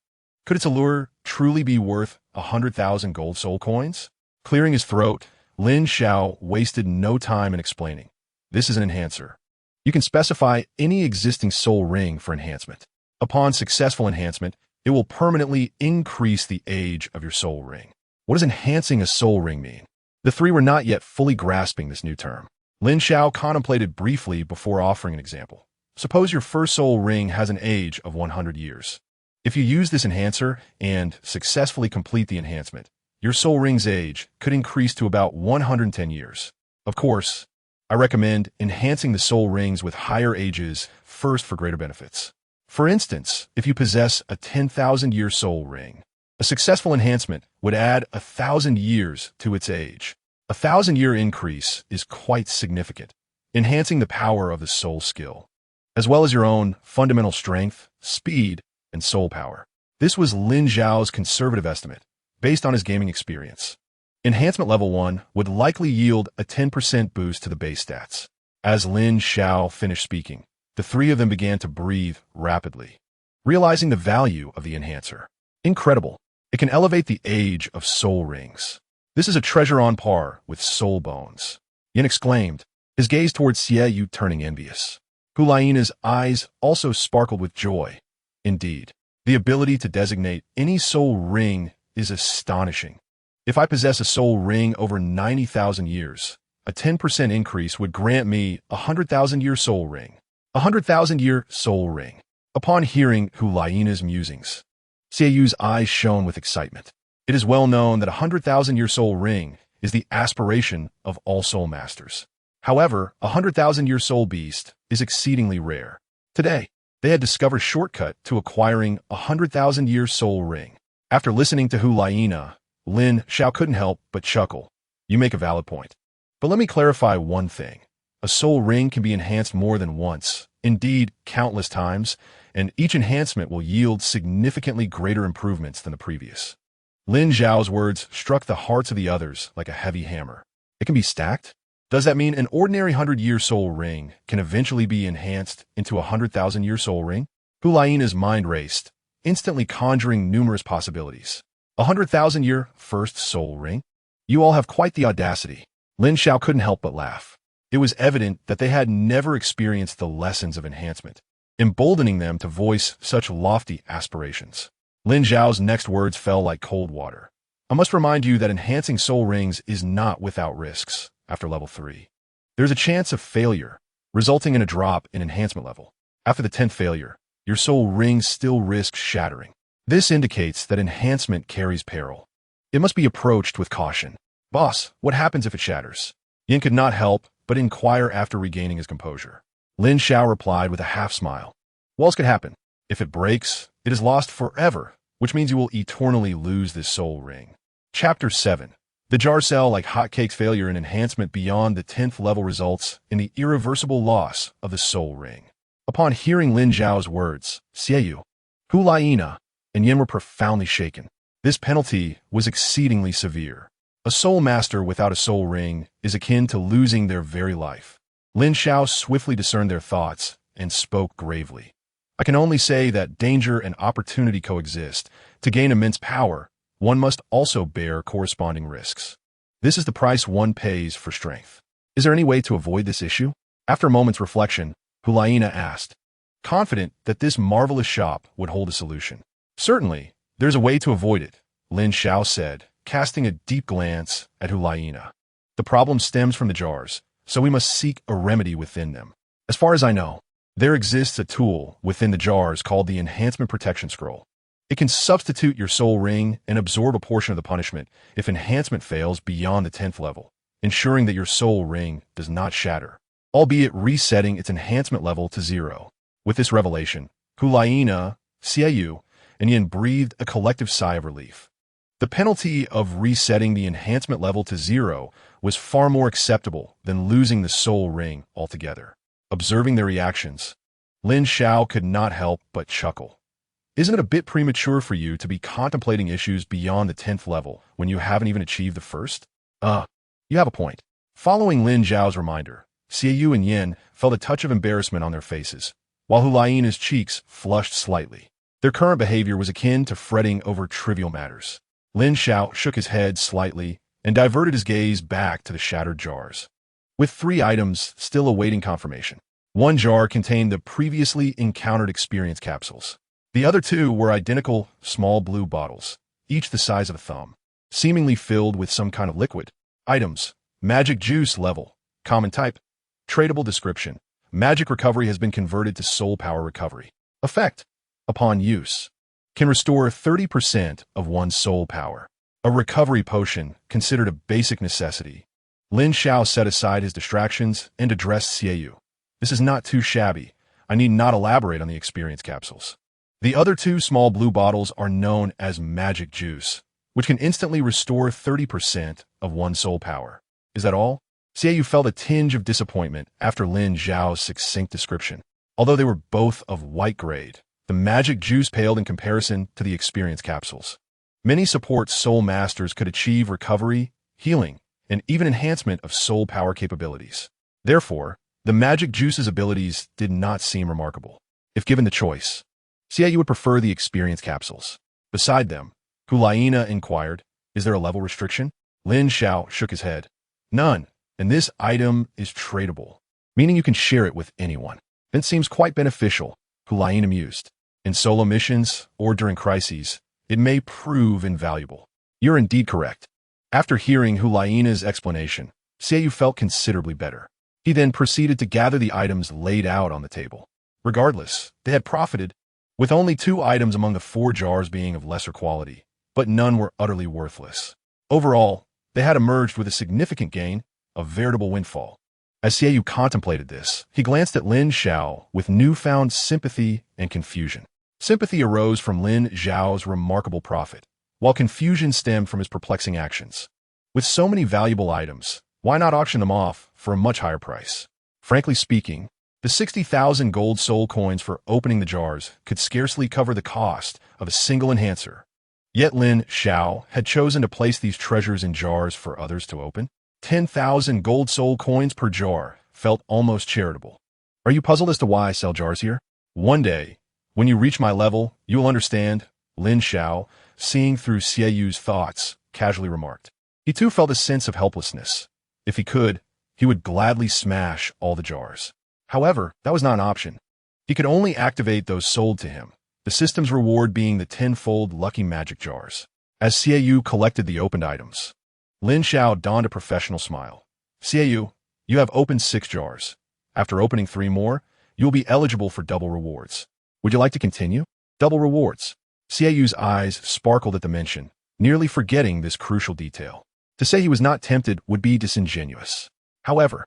Could its allure truly be worth 100,000 gold soul coins? Clearing his throat, Lin Xiao wasted no time in explaining. This is an enhancer. You can specify any existing soul ring for enhancement. Upon successful enhancement, it will permanently increase the age of your soul ring. What does enhancing a soul ring mean? The three were not yet fully grasping this new term. Lin Xiao contemplated briefly before offering an example. Suppose your first soul ring has an age of 100 years. If you use this enhancer and successfully complete the enhancement, your soul ring's age could increase to about 110 years. Of course, I recommend enhancing the soul rings with higher ages first for greater benefits. For instance, if you possess a 10,000-year soul ring, a successful enhancement would add 1,000 years to its age. A 1,000-year increase is quite significant, enhancing the power of the soul skill, as well as your own fundamental strength, speed, and soul power. This was Lin Xiao's conservative estimate, based on his gaming experience. Enhancement level 1 would likely yield a 10% boost to the base stats. As Lin Xiao finished speaking, the three of them began to breathe rapidly, realizing the value of the enhancer. Incredible. It can elevate the age of soul rings. This is a treasure on par with soul bones. Yin exclaimed, his gaze towards Xue Ye turning envious. Hulayina's eyes also sparkled with joy. Indeed, the ability to designate any soul ring is astonishing. If I possess a soul ring over 90,000 years, a 10% increase would grant me a 100,000-year soul ring. A 100,000-year soul ring. Upon hearing Hulayina's musings, Xue Ye's eyes shone with excitement. It is well known that a 100,000-year soul ring is the aspiration of all soul masters. However, a 100,000-year soul beast is exceedingly rare. Today, they had discovered a shortcut to acquiring a 100,000-year soul ring. After listening to Hulayina, Lin Xiao couldn't help but chuckle. You make a valid point. But let me clarify one thing. A soul ring can be enhanced more than once, indeed countless times, and each enhancement will yield significantly greater improvements than the previous. Lin Xiao's words struck the hearts of the others like a heavy hammer. It can be stacked? Does that mean an ordinary 100-year soul ring can eventually be enhanced into a 100,000-year soul ring? Huaina's mind raced, instantly conjuring numerous possibilities. A 100,000-year first soul ring? You all have quite the audacity. Lin Xiao couldn't help but laugh. It was evident that they had never experienced the lessons of enhancement, emboldening them to voice such lofty aspirations. Lin Xiao's next words fell like cold water. I must remind you that enhancing soul rings is not without risks after level 3. There's a chance of failure, resulting in a drop in enhancement level. After the 10th failure, your soul ring still risks shattering. This indicates that enhancement carries peril. It must be approached with caution. Boss, what happens if it shatters? Yin could not help but inquire after regaining his composure. Lin Xiao replied with a half-smile. What else could happen? If it breaks, it is lost forever, which means you will eternally lose this soul ring. Chapter 7. The jar sell like hotcakes. Failure in enhancement beyond the 10th level results in the irreversible loss of the soul ring. Upon hearing Lin Xiao's words, Xue Ye, Huaina, and Yin were profoundly shaken. This penalty was exceedingly severe. A soul master without a soul ring is akin to losing their very life. Lin Xiao swiftly discerned their thoughts and spoke gravely. I can only say that danger and opportunity coexist. To gain immense power, one must also bear corresponding risks. This is the price one pays for strength. Is there any way to avoid this issue? After a moment's reflection, Huaina asked, confident that this marvelous shop would hold a solution. Certainly, there's a way to avoid it, Lin Xiao said, casting a deep glance at Huaina. The problem stems from the jars, so we must seek a remedy within them. As far as I know, there exists a tool within the jars called the Enhancement Protection Scroll. It can substitute your soul ring and absorb a portion of the punishment if enhancement fails beyond the 10th level, ensuring that your soul ring does not shatter, albeit resetting its enhancement level to 0. With this revelation, Huaina, Xue Ye, and Yin breathed a collective sigh of relief. The penalty of resetting the enhancement level to 0 was far more acceptable than losing the soul ring altogether. Observing their reactions, Lin Xiao could not help but chuckle. Isn't it a bit premature for you to be contemplating issues beyond the 10th level when you haven't even achieved the first? You have a point. Following Lin Xiao's reminder, Xue Ye and Yin felt a touch of embarrassment on their faces, while Huaina's cheeks flushed slightly. Their current behavior was akin to fretting over trivial matters. Lin Xiao shook his head slightly and diverted his gaze back to the shattered jars. With 3 items still awaiting confirmation. 1 jar contained the previously encountered experience capsules. The other 2 were identical small blue bottles, each the size of a thumb, seemingly filled with some kind of liquid. Items: magic juice level, common type, tradable description. Magic recovery has been converted to soul power recovery. Effect: upon use, can restore 30% of one's soul power. A recovery potion considered a basic necessity. Lin Xiao set aside his distractions and addressed Xue Ye. This is not too shabby. I need not elaborate on the experience capsules. The other 2 small blue bottles are known as magic juice, which can instantly restore 30% of one's soul power. Is that all? Xue Ye felt a tinge of disappointment after Lin Xiao's succinct description. Although they were both of white grade, the magic juice paled in comparison to the experience capsules. Many support soul masters could achieve recovery, healing, and even enhancement of soul power capabilities. Therefore, the magic juice's abilities did not seem remarkable. If given the choice, Xue Ye would prefer the experience capsules. Beside them, Huaina inquired, is there a level restriction? Lin Xiao shook his head. None, and this item is tradable, meaning you can share it with anyone. That seems quite beneficial, Huaina mused. In solo missions or during crises, it may prove invaluable. You're indeed correct. After hearing Huaina's explanation, Xue Ye felt considerably better. He then proceeded to gather the items laid out on the table. Regardless, they had profited, with only 2 items among the 4 jars being of lesser quality, but none were utterly worthless. Overall, they had emerged with a significant gain, a veritable windfall. As Xue Ye contemplated this, he glanced at Lin Xiao with newfound sympathy and confusion. Sympathy arose from Lin Xiao's remarkable profit, while confusion stemmed from his perplexing actions. With so many valuable items, why not auction them off for a much higher price? Frankly speaking, the 60,000 gold soul coins for opening the jars could scarcely cover the cost of a single enhancer. Yet Lin Xiao had chosen to place these treasures in jars for others to open. 10,000 gold soul coins per jar felt almost charitable. Are you puzzled as to why I sell jars here? One day, when you reach my level, you will understand, Lin Xiao, seeing through Xue Ye's thoughts, casually remarked. He too felt a sense of helplessness. If he could, he would gladly smash all the jars. However, that was not an option. He could only activate those sold to him, the system's reward being the tenfold lucky magic jars. As Xue Ye collected the opened items, Lin Xiao donned a professional smile. Xue Ye, you have opened 6 jars. After opening 3 more, you will be eligible for double rewards. Would you like to continue? Double rewards. Xue Ye's eyes sparkled at the mention, nearly forgetting this crucial detail. To say he was not tempted would be disingenuous. However,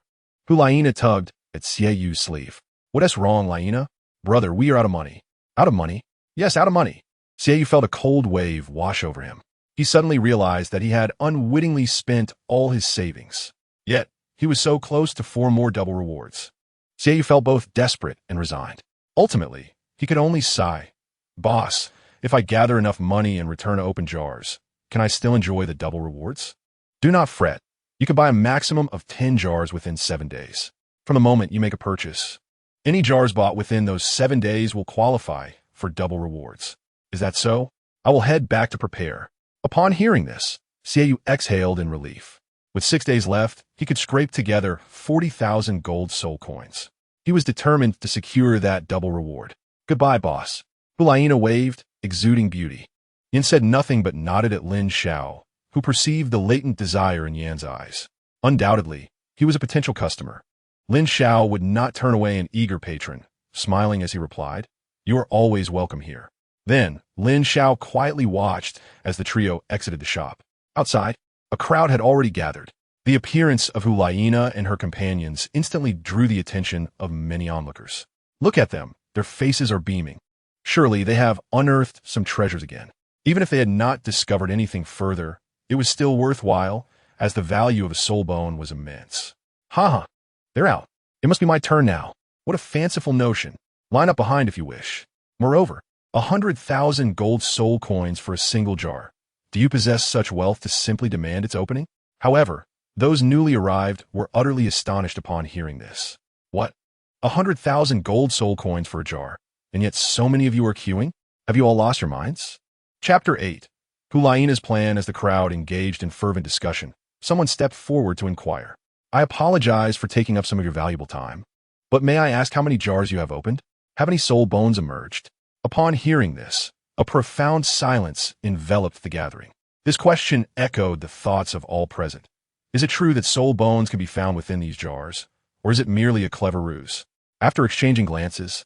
Laina tugged at Xue Ye's sleeve. What's wrong, Laina? Brother, we are out of money. Out of money? Yes, out of money. Xue Ye felt a cold wave wash over him. He suddenly realized that he had unwittingly spent all his savings. Yet, he was so close to 4 more double rewards. Xue Ye felt both desperate and resigned. Ultimately, he could only sigh. Boss, if I gather enough money and return to open jars, can I still enjoy the double rewards? Do not fret. You can buy a maximum of 10 jars within 7 days. From the moment you make a purchase, any jars bought within those 7 days will qualify for double rewards. Is that so? I will head back to prepare. Upon hearing this, Xue Ye exhaled in relief. With 6 days left, he could scrape together 40,000 gold soul coins. He was determined to secure that double reward. Goodbye, boss. Laina waved, exuding beauty. Yan said nothing but nodded at Lin Xiao, who perceived the latent desire in Yan's eyes. Undoubtedly, he was a potential customer. Lin Xiao would not turn away an eager patron, smiling as he replied, "You are always welcome here." Then, Lin Xiao quietly watched as the trio exited the shop. Outside, a crowd had already gathered. The appearance of Laina and her companions instantly drew the attention of many onlookers. Look at them, their faces are beaming. Surely they have unearthed some treasures again. Even if they had not discovered anything further, it was still worthwhile, as the value of a soul bone was immense. Haha, they're out. It must be my turn now. What a fanciful notion. Line up behind if you wish. Moreover, 100,000 gold soul coins for a single jar. Do you possess such wealth to simply demand its opening? However, those newly arrived were utterly astonished upon hearing this. What? 100,000 gold soul coins for a jar, and yet so many of you are queuing? Have you all lost your minds? Chapter 8. Laina's plan. As the crowd engaged in fervent discussion, someone stepped forward to inquire. I apologize for taking up some of your valuable time, but may I ask how many jars you have opened? Have any soul bones emerged? Upon hearing this, a profound silence enveloped the gathering. This question echoed the thoughts of all present. Is it true that soul bones can be found within these jars, or is it merely a clever ruse? After exchanging glances,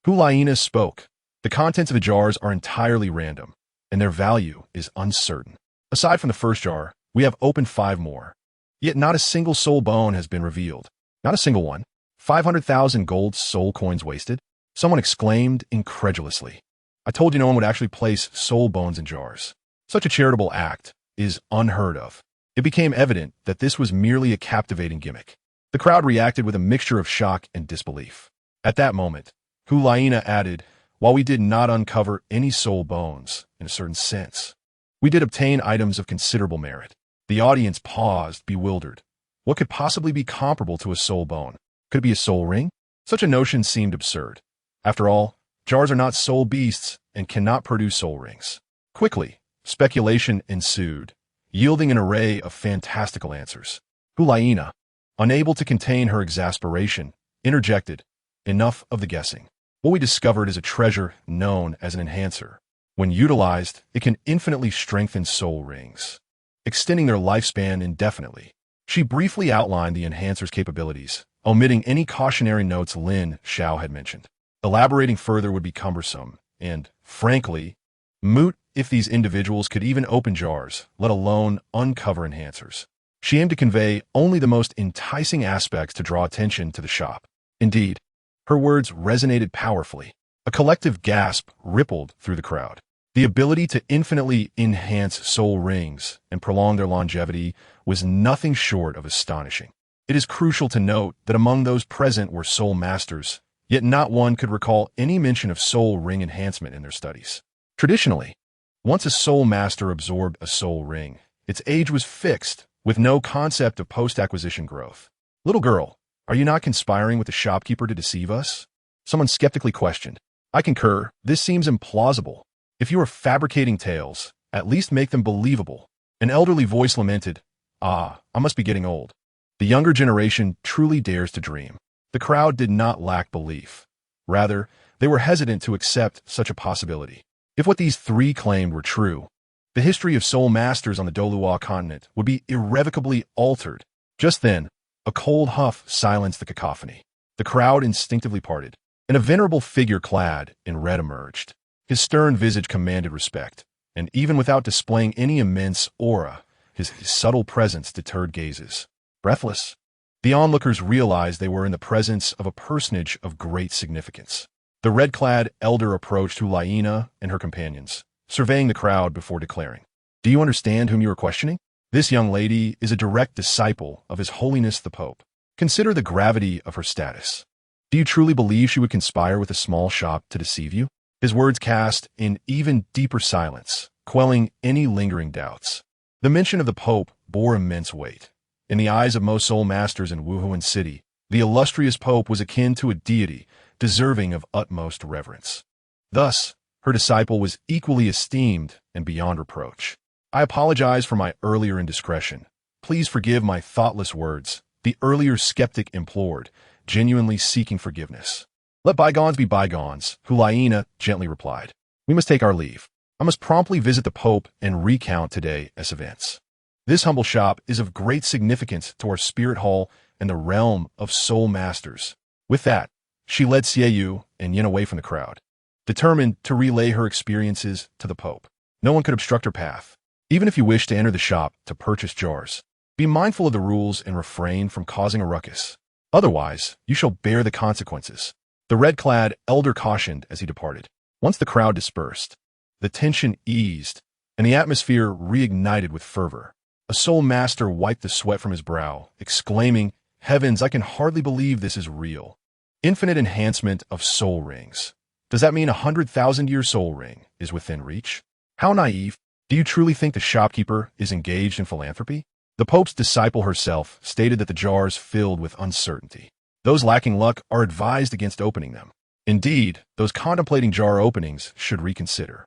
Laina spoke. The contents of the jars are entirely random, and their value is uncertain. Aside from the first jar, we have opened 5 more. Yet not a single soul bone has been revealed. Not a single one. 500,000 gold soul coins wasted? Someone exclaimed incredulously. I told you no one would actually place soul bones in jars. Such a charitable act is unheard of. It became evident that this was merely a captivating gimmick. The crowd reacted with a mixture of shock and disbelief. At that moment, Laina added, while we did not uncover any soul bones, in a certain sense, we did obtain items of considerable merit. The audience paused, bewildered. What could possibly be comparable to a soul bone? Could it be a soul ring? Such a notion seemed absurd. After all, jars are not soul beasts and cannot produce soul rings. Quickly, speculation ensued, yielding an array of fantastical answers. Laina, unable to contain her exasperation, interjected, enough of the guessing. What we discovered is a treasure known as an enhancer. When utilized, it can infinitely strengthen soul rings, extending their lifespan indefinitely. She briefly outlined the enhancer's capabilities, omitting any cautionary notes Lin Xiao had mentioned. Elaborating further would be cumbersome and, frankly, moot if these individuals could even open jars, let alone uncover enhancers. She aimed to convey only the most enticing aspects to draw attention to the shop. Indeed, her words resonated powerfully. A collective gasp rippled through the crowd. The ability to infinitely enhance soul rings and prolong their longevity was nothing short of astonishing. It is crucial to note that among those present were soul masters, yet not one could recall any mention of soul ring enhancement in their studies. Traditionally, once a soul master absorbed a soul ring, its age was fixed with no concept of post-acquisition growth. Little girl, are you not conspiring with the shopkeeper to deceive us? Someone skeptically questioned. I concur, this seems implausible. If you are fabricating tales, at least make them believable. An elderly voice lamented, I must be getting old. The younger generation truly dares to dream. The crowd did not lack belief. Rather, they were hesitant to accept such a possibility. If what these three claimed were true, the history of soul masters on the Douluo continent would be irrevocably altered. Just then, a cold huff silenced the cacophony. The crowd instinctively parted, and a venerable figure clad in red emerged. His stern visage commanded respect, and even without displaying any immense aura, his subtle presence deterred gazes. Breathless, the onlookers realized they were in the presence of a personage of great significance. The red-clad elder approached Hulayina and her companions, surveying the crowd before declaring, Do you understand whom you are questioning? This young lady is a direct disciple of His Holiness the Pope. Consider the gravity of her status. Do you truly believe she would conspire with a small shop to deceive you? His words cast an even deeper silence, quelling any lingering doubts. The mention of the Pope bore immense weight. In the eyes of most soul masters in Wuhuan City, the illustrious Pope was akin to a deity, deserving of utmost reverence. Thus, her disciple was equally esteemed and beyond reproach. I apologize for my earlier indiscretion. Please forgive my thoughtless words, the earlier skeptic implored, genuinely seeking forgiveness. Let bygones be bygones, Hulayina gently replied. We must take our leave. I must promptly visit the Pope and recount today's events. This humble shop is of great significance to our spirit hall and the realm of soul masters. With that, she led Xue Ye and Yin away from the crowd, determined to relay her experiences to the Pope. No one could obstruct her path. Even if you wish to enter the shop to purchase jars, be mindful of the rules and refrain from causing a ruckus. Otherwise, you shall bear the consequences. The red-clad elder cautioned as he departed. Once the crowd dispersed, the tension eased, and the atmosphere reignited with fervor. A soul master wiped the sweat from his brow, exclaiming, Heavens, I can hardly believe this is real. Infinite enhancement of soul rings. Does that mean 100,000-year soul ring is within reach? How naive. Do you truly think the shopkeeper is engaged in philanthropy? The Pope's disciple herself stated that the jars filled with uncertainty. Those lacking luck are advised against opening them. Indeed, those contemplating jar openings should reconsider.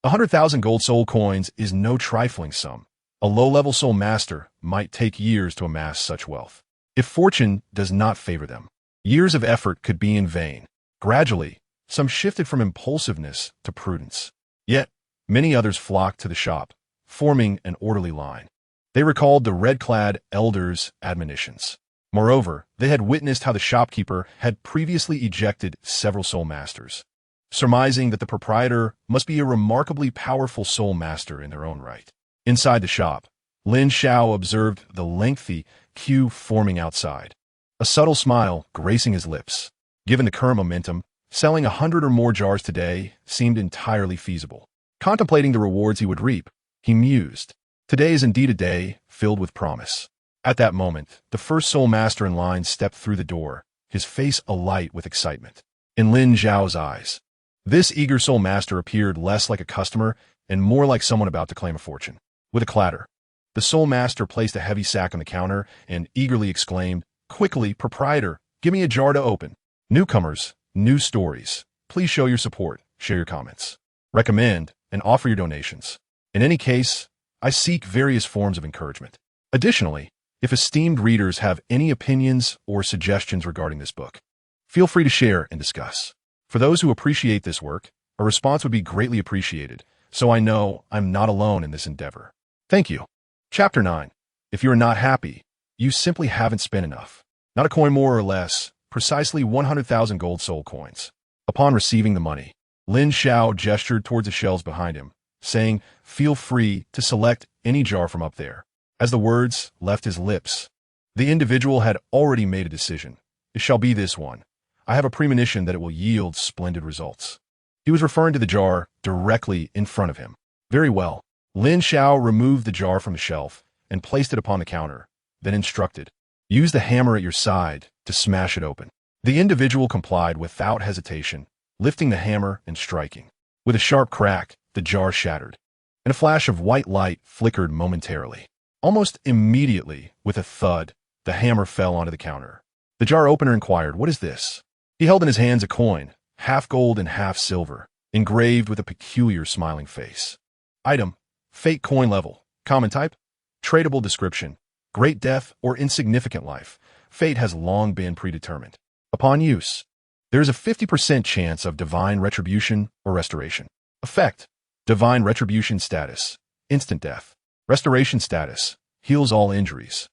100,000 gold soul coins is no trifling sum. A low-level soul master might take years to amass such wealth. If fortune does not favor them, years of effort could be in vain. Gradually, some shifted from impulsiveness to prudence. Yet, many others flocked to the shop, forming an orderly line. They recalled the red-clad elder's admonitions. Moreover, they had witnessed how the shopkeeper had previously ejected several soul masters, surmising that the proprietor must be a remarkably powerful soul master in their own right. Inside the shop, Lin Xiao observed the lengthy queue forming outside, a subtle smile gracing his lips. Given the current momentum, selling 100 or more jars today seemed entirely feasible. Contemplating the rewards he would reap, he mused. Today is indeed a day filled with promise. At that moment, the first soul master in line stepped through the door, his face alight with excitement. In Lin Xiao's eyes, this eager soul master appeared less like a customer and more like someone about to claim a fortune. With a clatter, the soul master placed a heavy sack on the counter and eagerly exclaimed, Quickly, proprietor, give me a jar to open. Newcomers, new stories. Please show your support, share your comments, recommend, and offer your donations. In any case, I seek various forms of encouragement. Additionally, if esteemed readers have any opinions or suggestions regarding this book, feel free to share and discuss. For those who appreciate this work, a response would be greatly appreciated, so I know I'm not alone in this endeavor. Thank you. Chapter 9. If you are not happy, you simply haven't spent enough. Not a coin more or less, precisely 100,000 gold soul coins. Upon receiving the money, Lin Xiao gestured towards the shelves behind him, saying, Feel free to select any jar from up there. As the words left his lips, the individual had already made a decision. It shall be this one. I have a premonition that it will yield splendid results. He was referring to the jar directly in front of him. Very well. Lin Xiao removed the jar from the shelf and placed it upon the counter, then instructed, Use the hammer at your side to smash it open. The individual complied without hesitation, lifting the hammer and striking. With a sharp crack, the jar shattered, and a flash of white light flickered momentarily. Almost immediately, with a thud, the hammer fell onto the counter. The jar opener inquired, "What is this?" He held in his hands a coin, half gold and half silver, engraved with a peculiar smiling face. Item: fake coin level. Common type: tradable. Description: great death or insignificant life. Fate has long been predetermined. Upon use, there is a 50% chance of divine retribution or restoration. Effect: divine retribution status: instant death. Restoration status: heals all injuries.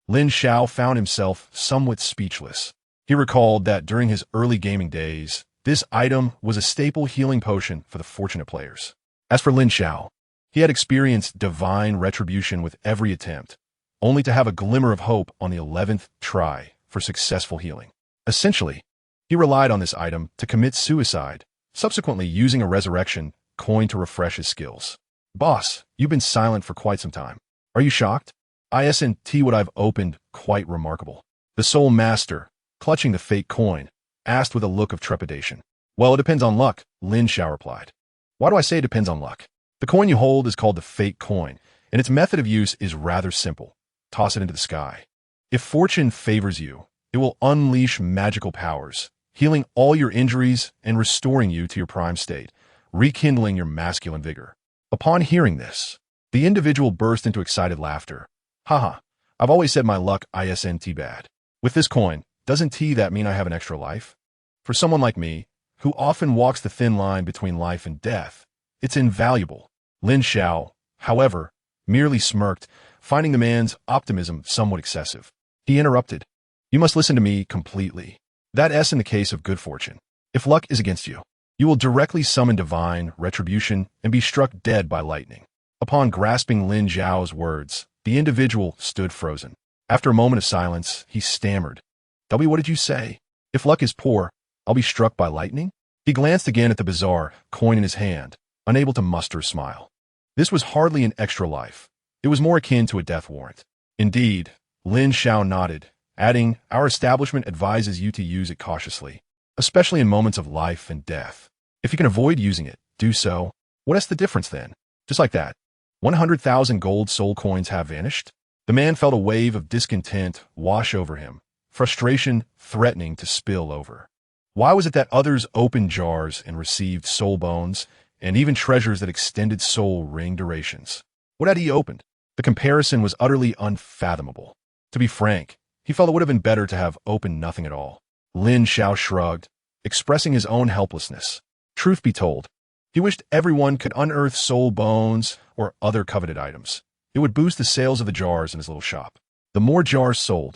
Lin Xiao found himself somewhat speechless. He recalled that during his early gaming days, this item was a staple healing potion for the fortunate players. As for Lin Xiao, he had experienced divine retribution with every attempt, only to have a glimmer of hope on the 11th try for successful healing. Essentially, he relied on this item to commit suicide, subsequently using a resurrection coin to refresh his skills. "Boss, you've been silent for quite some time. Are you shocked? Isn't what I've opened quite remarkable?" The Soul Master, clutching the fake coin, asked with a look of trepidation. "Well, it depends on luck," Lin Xiao replied. "Why do I say it depends on luck? The coin you hold is called the fake coin, and its method of use is rather simple. Toss it into the sky. If fortune favors you, it will unleash magical powers, healing all your injuries and restoring you to your prime state, rekindling your masculine vigor." Upon hearing this, the individual burst into excited laughter. "Haha, I've always said my luck isn't bad. With this coin, doesn't that mean I have an extra life? For someone like me, who often walks the thin line between life and death, it's invaluable." Lin Xiao, however, merely smirked, finding the man's optimism somewhat excessive. He interrupted. "You must listen to me completely. That's in the case of good fortune. If luck is against you, you will directly summon divine retribution and be struck dead by lightning." Upon grasping Lin Xiao's words, the individual stood frozen. After a moment of silence, he stammered, What did you say? If luck is poor, I'll be struck by lightning?" He glanced again at the bizarre coin in his hand, unable to muster a smile. This was hardly an extra life. It was more akin to a death warrant. "Indeed," Lin Xiao nodded, adding, "Our establishment advises you to use it cautiously, especially in moments of life and death. If you can avoid using it, do so." "What is the difference then?" Just like that, 100,000 gold soul coins have vanished. The man felt a wave of discontent wash over him, frustration threatening to spill over. Why was it that others opened jars and received soul bones, and even treasures that extended soul ring durations? What had he opened? The comparison was utterly unfathomable. To be frank, he felt it would have been better to have opened nothing at all. Lin Xiao shrugged, expressing his own helplessness. Truth be told, he wished everyone could unearth soul bones or other coveted items. It would boost the sales of the jars in his little shop. The more jars sold,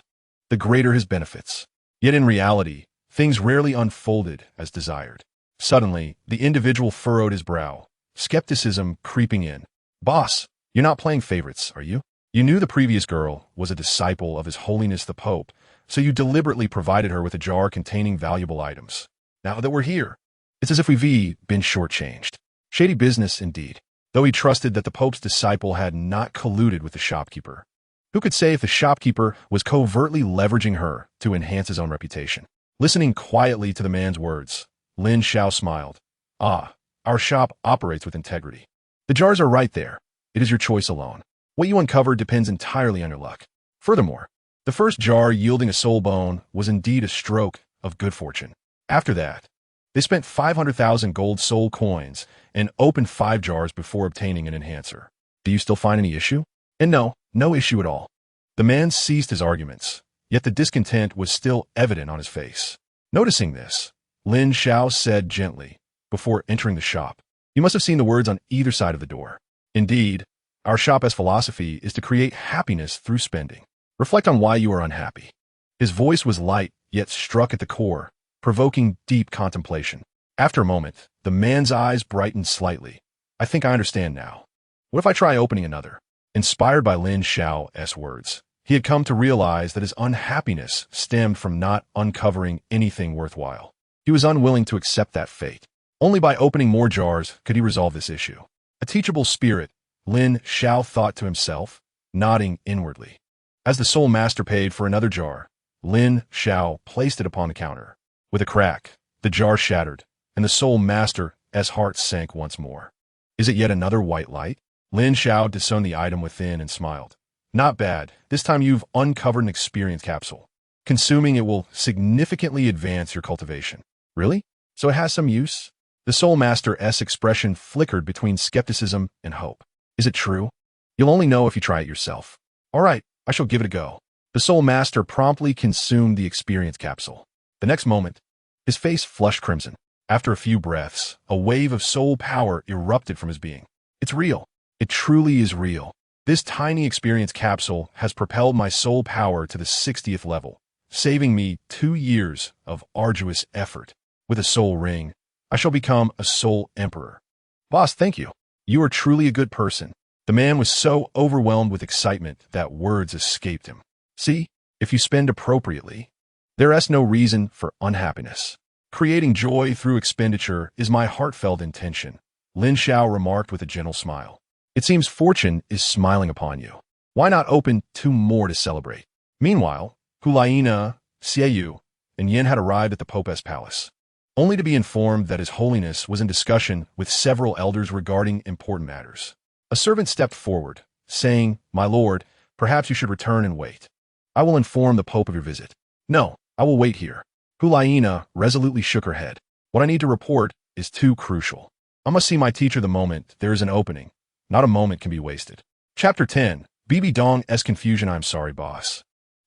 the greater his benefits. Yet in reality, things rarely unfolded as desired. Suddenly, the individual furrowed his brow, skepticism creeping in. "Boss, you're not playing favorites, are you? You knew the previous girl was a disciple of His Holiness the Pope, so you deliberately provided her with a jar containing valuable items. Now that we're here, it's as if we've been shortchanged." Shady business indeed, though he trusted that the Pope's disciple had not colluded with the shopkeeper. Who could say if the shopkeeper was covertly leveraging her to enhance his own reputation? Listening quietly to the man's words, Lin Xiao smiled. "Ah, our shop operates with integrity. The jars are right there. It is your choice alone. What you uncover depends entirely on your luck. Furthermore, the first jar yielding a soul bone was indeed a stroke of good fortune. After that, they spent 500,000 gold soul coins and opened 5 jars before obtaining an enhancer. Do you still find any issue?" And no issue at all. The man ceased his arguments, yet the discontent was still evident on his face. Noticing this, Lin Xiao said gently, before entering the shop, "You must have seen the words on either side of the door. Indeed, our shop's philosophy is to create happiness through spending. Reflect on why you are unhappy." His voice was light, yet struck at the core, provoking deep contemplation. After a moment, the man's eyes brightened slightly. "I think I understand now. What if I try opening another?" Inspired by Lin Xiao's words, he had come to realize that his unhappiness stemmed from not uncovering anything worthwhile. He was unwilling to accept that fate. Only by opening more jars could he resolve this issue. A teachable spirit, Lin Xiao thought to himself, nodding inwardly. As the Soul Master paid for another jar, Lin Xiao placed it upon the counter. With a crack, the jar shattered, and the Soul Master's heart sank once more. "Is it yet another white light?" Lin Xiao discerned the item within and smiled. Not bad. This time you've uncovered an experience capsule. Consuming it will significantly advance your cultivation. Really? So it has some use? The Soul Master's expression flickered between skepticism and hope. Is it true? You'll only know if you try it yourself. All right, I shall give it a go. The Soul Master promptly consumed the experience capsule. The next moment, his face flushed crimson. After a few breaths, a wave of soul power erupted from his being. It's real. It truly is real. This tiny experience capsule has propelled my soul power to the 60th level, saving me 2 years of arduous effort. With a soul ring, I shall become a soul emperor. Boss, thank you. You are truly a good person. The man was so overwhelmed with excitement that words escaped him. See, if you spend appropriately, there is no reason for unhappiness. Creating joy through expenditure is my heartfelt intention, Lin Xiao remarked with a gentle smile. It seems fortune is smiling upon you. Why not open 2 more to celebrate? Meanwhile, Hulayina, Xue Ye, and Yin had arrived at the Pope's palace, only to be informed that His Holiness was in discussion with several elders regarding important matters. A servant stepped forward, saying, "My lord, perhaps you should return and wait. I will inform the Pope of your visit." "No, I will wait here." Hulayina resolutely shook her head. "What I need to report is too crucial. I must see my teacher the moment there is an opening. Not a moment can be wasted." Chapter 10. Bibi Dong's confusion. I'm sorry, boss.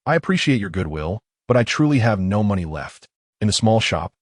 I appreciate your goodwill, but I truly have no money left. In the small shop,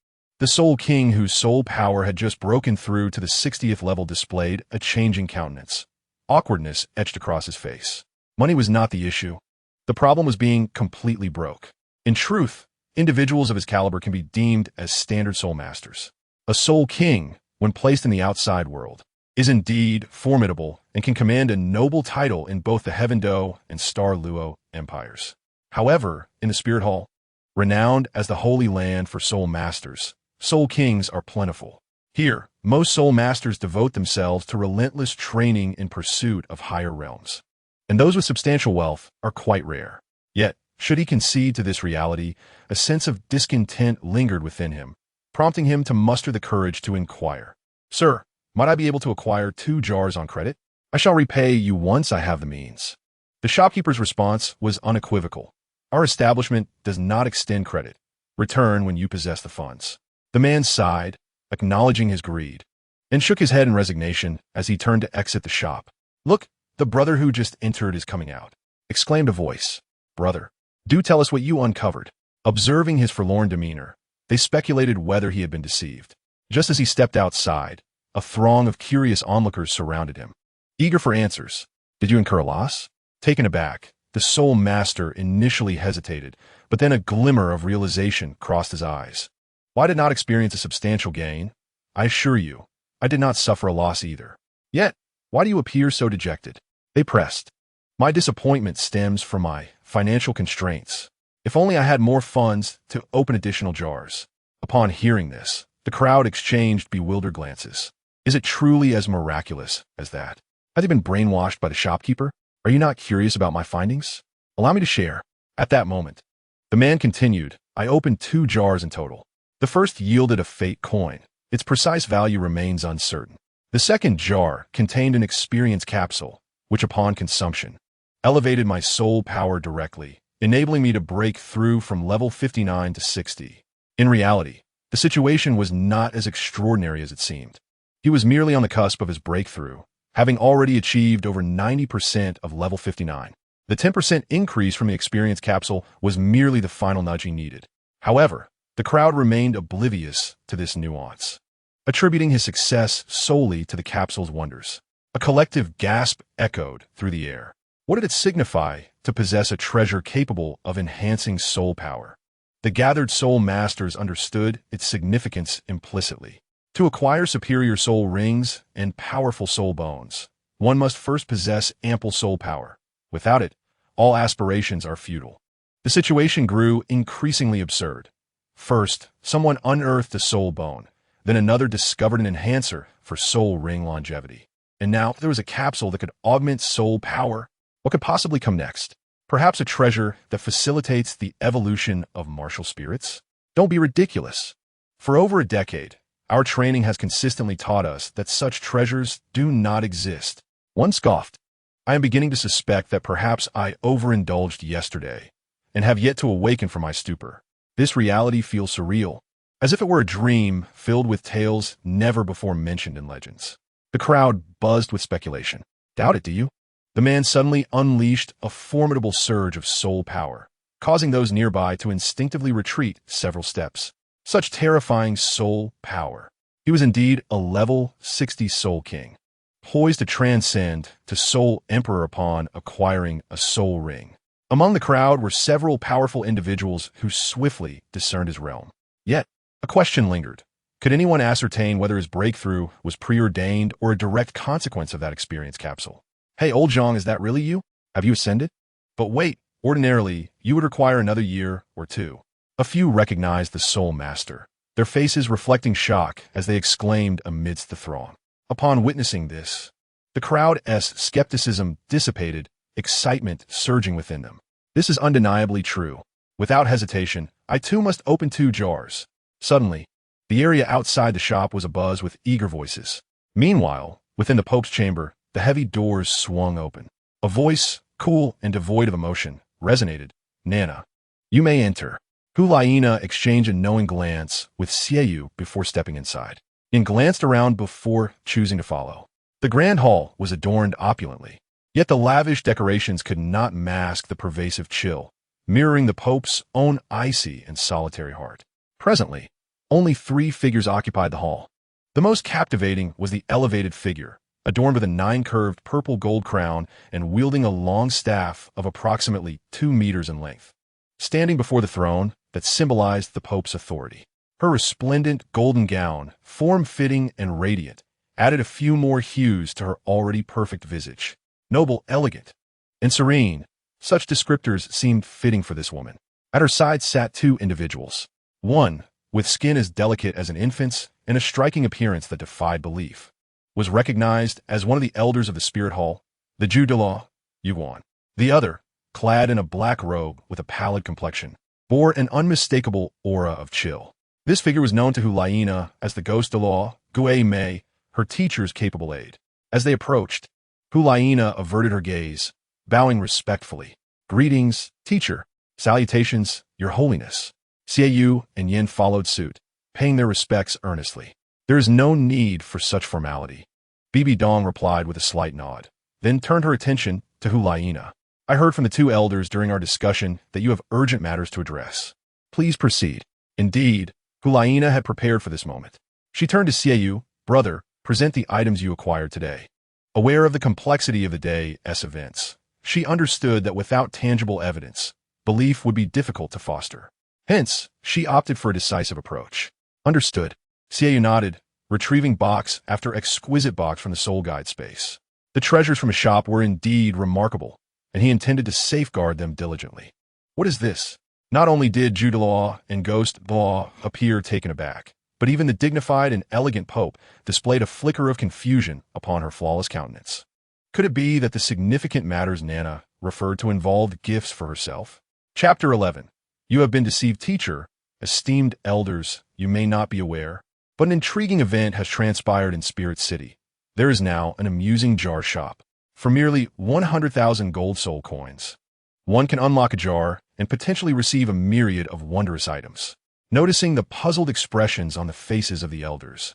the Soul King, whose soul power had just broken through to the 60th level, displayed a changing countenance. Awkwardness etched across his face. Money was not the issue. The problem was being completely broke. In truth, individuals of his caliber can be deemed as standard soul masters. A Soul King, when placed in the outside world, is indeed formidable and can command a noble title in both the Heaven Do and Star Luo empires. However, in the Spirit Hall, renowned as the Holy Land for soul masters, soul kings are plentiful. Here, most soul masters devote themselves to relentless training in pursuit of higher realms, and those with substantial wealth are quite rare. Yet, should he concede to this reality, a sense of discontent lingered within him, prompting him to muster the courage to inquire. "Sir, might I be able to acquire 2 jars on credit? I shall repay you once I have the means." The shopkeeper's response was unequivocal. "Our establishment does not extend credit. Return when you possess the funds." The man sighed, acknowledging his greed, and shook his head in resignation as he turned to exit the shop. "Look, the brother who just entered is coming out," exclaimed a voice. "Brother, do tell us what you uncovered." Observing his forlorn demeanor, they speculated whether he had been deceived. Just as he stepped outside, a throng of curious onlookers surrounded him, eager for answers. "Did you incur a loss?" Taken aback, the Soul Master initially hesitated, but then a glimmer of realization crossed his eyes. "Why did not experience a substantial gain? I assure you, I did not suffer a loss either. Yet, why do you appear so dejected?" They pressed. "My disappointment stems from my financial constraints. If only I had more funds to open additional jars." Upon hearing this, the crowd exchanged bewildered glances. Is it truly as miraculous as that? Had they been brainwashed by the shopkeeper? Are you not curious about my findings? Allow me to share. At that moment, the man continued, "I opened 2 jars in total. The first yielded a fate coin. Its precise value remains uncertain. The second jar contained an experience capsule, which upon consumption, elevated my soul power directly, enabling me to break through from level 59 to 60. In reality, the situation was not as extraordinary as it seemed. He was merely on the cusp of his breakthrough, having already achieved over 90% of level 59. The 10% increase from the experience capsule was merely the final nudge he needed. However, the crowd remained oblivious to this nuance, attributing his success solely to the capsule's wonders. A collective gasp echoed through the air. What did it signify to possess a treasure capable of enhancing soul power? The gathered soul masters understood its significance implicitly. To acquire superior soul rings and powerful soul bones, one must first possess ample soul power. Without it, all aspirations are futile. The situation grew increasingly absurd. First, someone unearthed a soul bone, then another discovered an enhancer for soul ring longevity. And now there was a capsule that could augment soul power. What could possibly come next? Perhaps a treasure that facilitates the evolution of martial spirits? Don't be ridiculous. For over a decade, our training has consistently taught us that such treasures do not exist. One scoffed. I am beginning to suspect that perhaps I overindulged yesterday and have yet to awaken from my stupor. This reality feels surreal, as if it were a dream filled with tales never before mentioned in legends. The crowd buzzed with speculation. Doubt it, do you? The man suddenly unleashed a formidable surge of soul power, causing those nearby to instinctively retreat several steps. Such terrifying soul power. He was indeed a level 60 soul king, poised to transcend to soul emperor upon acquiring a soul ring. Among the crowd were several powerful individuals who swiftly discerned his realm. Yet, a question lingered. Could anyone ascertain whether his breakthrough was preordained or a direct consequence of that experience capsule? Hey, old Zhang, is that really you? Have you ascended? But wait, ordinarily, you would require another year or two. A few recognized the soul master, their faces reflecting shock as they exclaimed amidst the throng. Upon witnessing this, the crowd's skepticism dissipated, excitement surging within them. This is undeniably true. Without hesitation, I too must open 2 jars. Suddenly, the area outside the shop was abuzz with eager voices. Meanwhile, within the Pope's chamber, the heavy doors swung open. A voice, cool and devoid of emotion, resonated. Nana, you may enter. Hulayina exchanged a knowing glance with Xue Ye before stepping inside, and glanced around before choosing to follow. The grand hall was adorned opulently, yet the lavish decorations could not mask the pervasive chill, mirroring the Pope's own icy and solitary heart. Presently, only 3 figures occupied the hall. The most captivating was the elevated figure, adorned with a 9-curved purple gold crown and wielding a long staff of approximately 2 meters in length. Standing before the throne that symbolized the Pope's authority, her resplendent golden gown, form-fitting and radiant, added a few more hues to her already perfect visage. Noble, elegant, and serene, such descriptors seemed fitting for this woman. At her side sat 2 individuals. One, with skin as delicate as an infant's and a striking appearance that defied belief, was recognized as one of the elders of the Spirit Hall, the Douluo, Yuan. The other, clad in a black robe with a pallid complexion, bore an unmistakable aura of chill. This figure was known to Hulayina as the Ghost Douluo, Xue Ye, her teacher's capable aide. As they approached, Hulayina averted her gaze, bowing respectfully. Greetings, teacher. Salutations, your holiness. Xue Ye and Yin followed suit, paying their respects earnestly. There is no need for such formality. Bibi Dong replied with a slight nod, then turned her attention to Hulayina. I heard from the 2 elders during our discussion that you have urgent matters to address. Please proceed. Indeed, Hulayina had prepared for this moment. She turned to Xue Ye. Brother, present the items you acquired today. Aware of the complexity of the day's events, she understood that without tangible evidence, belief would be difficult to foster. Hence, she opted for a decisive approach. Understood. Xue Ye nodded, retrieving box after exquisite box from the soul guide space. The treasures from his shop were indeed remarkable, and he intended to safeguard them diligently. What is this? Not only did Douluo and Ghost Douluo appear taken aback, but even the dignified and elegant Pope displayed a flicker of confusion upon her flawless countenance. Could it be that the significant matters Nana referred to involved gifts for herself? Chapter 11. You have been deceived, teacher. Esteemed elders, you may not be aware, but an intriguing event has transpired in Spirit City. There is now an amusing jar shop. For merely 100,000 gold soul coins, one can unlock a jar and potentially receive a myriad of wondrous items. Noticing the puzzled expressions on the faces of the elders,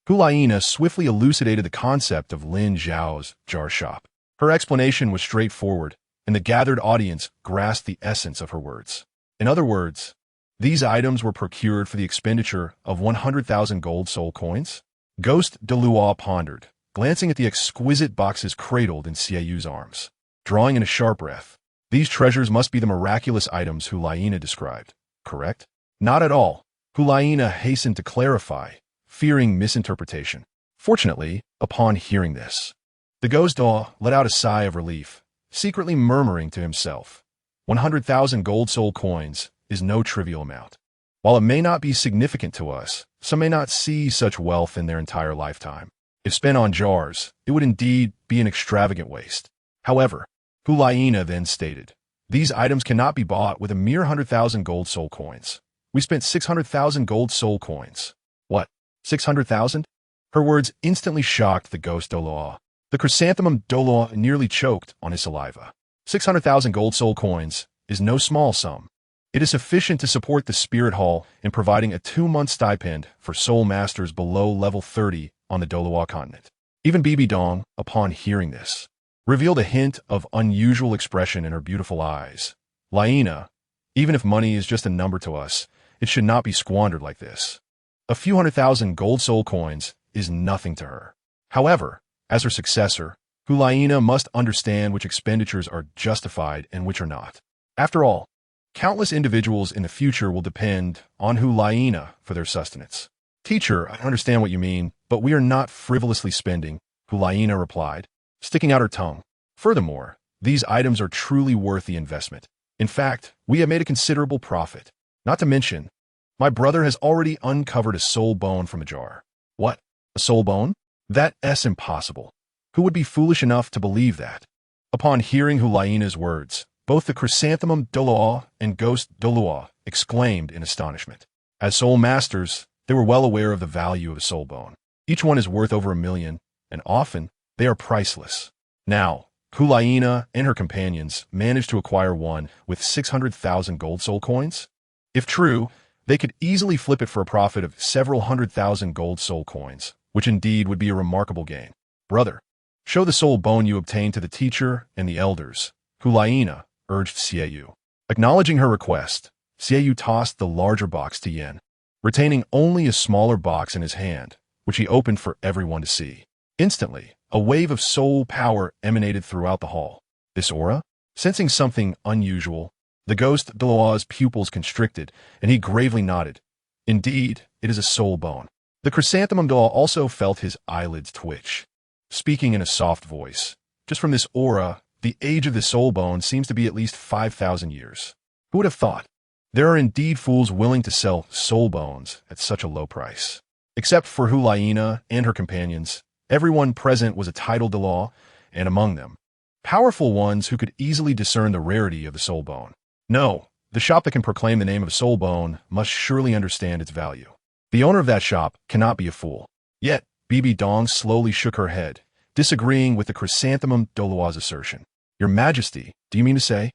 Hulayina swiftly elucidated the concept of Lin Xiao's jar shop. Her explanation was straightforward, and the gathered audience grasped the essence of her words. In other words, these items were procured for the expenditure of 100,000 gold soul coins? Ghost Douluo pondered, glancing at the exquisite boxes cradled in Xue Ye's arms. Drawing in a sharp breath, these treasures must be the miraculous items Hulayina described, correct? Not at all. Hulayina hastened to clarify, fearing misinterpretation. Fortunately, upon hearing this, the Ghost Douluo let out a sigh of relief, secretly murmuring to himself, 100,000 gold soul coins is no trivial amount. While it may not be significant to us, some may not see such wealth in their entire lifetime. If spent on jars, it would indeed be an extravagant waste. However, Hulayina then stated, these items cannot be bought with a mere 100,000 gold soul coins. We spent 600,000 gold soul coins. What? 600,000? Her words instantly shocked the Ghost Douluo. The chrysanthemum Douluo nearly choked on his saliva. 600,000 gold soul coins is no small sum. It is sufficient to support the Spirit Hall in providing a 2-month stipend for soul masters below level 30 on the Douluo continent. Even Bibi Dong, upon hearing this, revealed a hint of unusual expression in her beautiful eyes. Laina, even if money is just a number to us, it should not be squandered like this. A few 100,000 gold soul coins is nothing to her. However, as her successor, Laina must understand which expenditures are justified and which are not. After all, countless individuals in the future will depend on Laina for their sustenance. Teacher, I understand what you mean, but we are not frivolously spending, Laina replied, sticking out her tongue. Furthermore, these items are truly worth the investment. In fact, we have made a considerable profit. Not to mention, my brother has already uncovered a soul bone from a jar. What? A soul bone? That's impossible. Who would be foolish enough to believe that? Upon hearing Laina's words, both the chrysanthemum Douluo and ghost Douluo exclaimed in astonishment. As soul masters, they were well aware of the value of a soul bone. Each one is worth over 1 million, and often they are priceless. Now, Laina and her companions managed to acquire one with 600,000 gold soul coins. If true, they could easily flip it for a profit of several 100,000 gold soul coins, which indeed would be a remarkable gain. Brother, show the soul bone you obtained to the teacher and the elders, Laina urged Xue Ye. Acknowledging her request, Xue Ye tossed the larger box to Yen, retaining only a smaller box in his hand, which he opened for everyone to see. Instantly, a wave of soul power emanated throughout the hall. This aura? Sensing something unusual, the ghost Douluo's pupils constricted, and he gravely nodded. Indeed, it is a soul bone. The chrysanthemum Douluo also felt his eyelids twitch. Speaking in a soft voice, just from this aura, the age of the soul bone seems to be at least 5,000 years. Who would have thought? There are indeed fools willing to sell soul bones at such a low price. Except for Laina and her companions, everyone present was a titled Douluo, and among them, powerful ones who could easily discern the rarity of the soul bone. No, the shop that can proclaim the name of soul bone must surely understand its value. The owner of that shop cannot be a fool. Yet, Bibi Dong slowly shook her head, disagreeing with the chrysanthemum Douluo's assertion. Your Majesty, do you mean to say?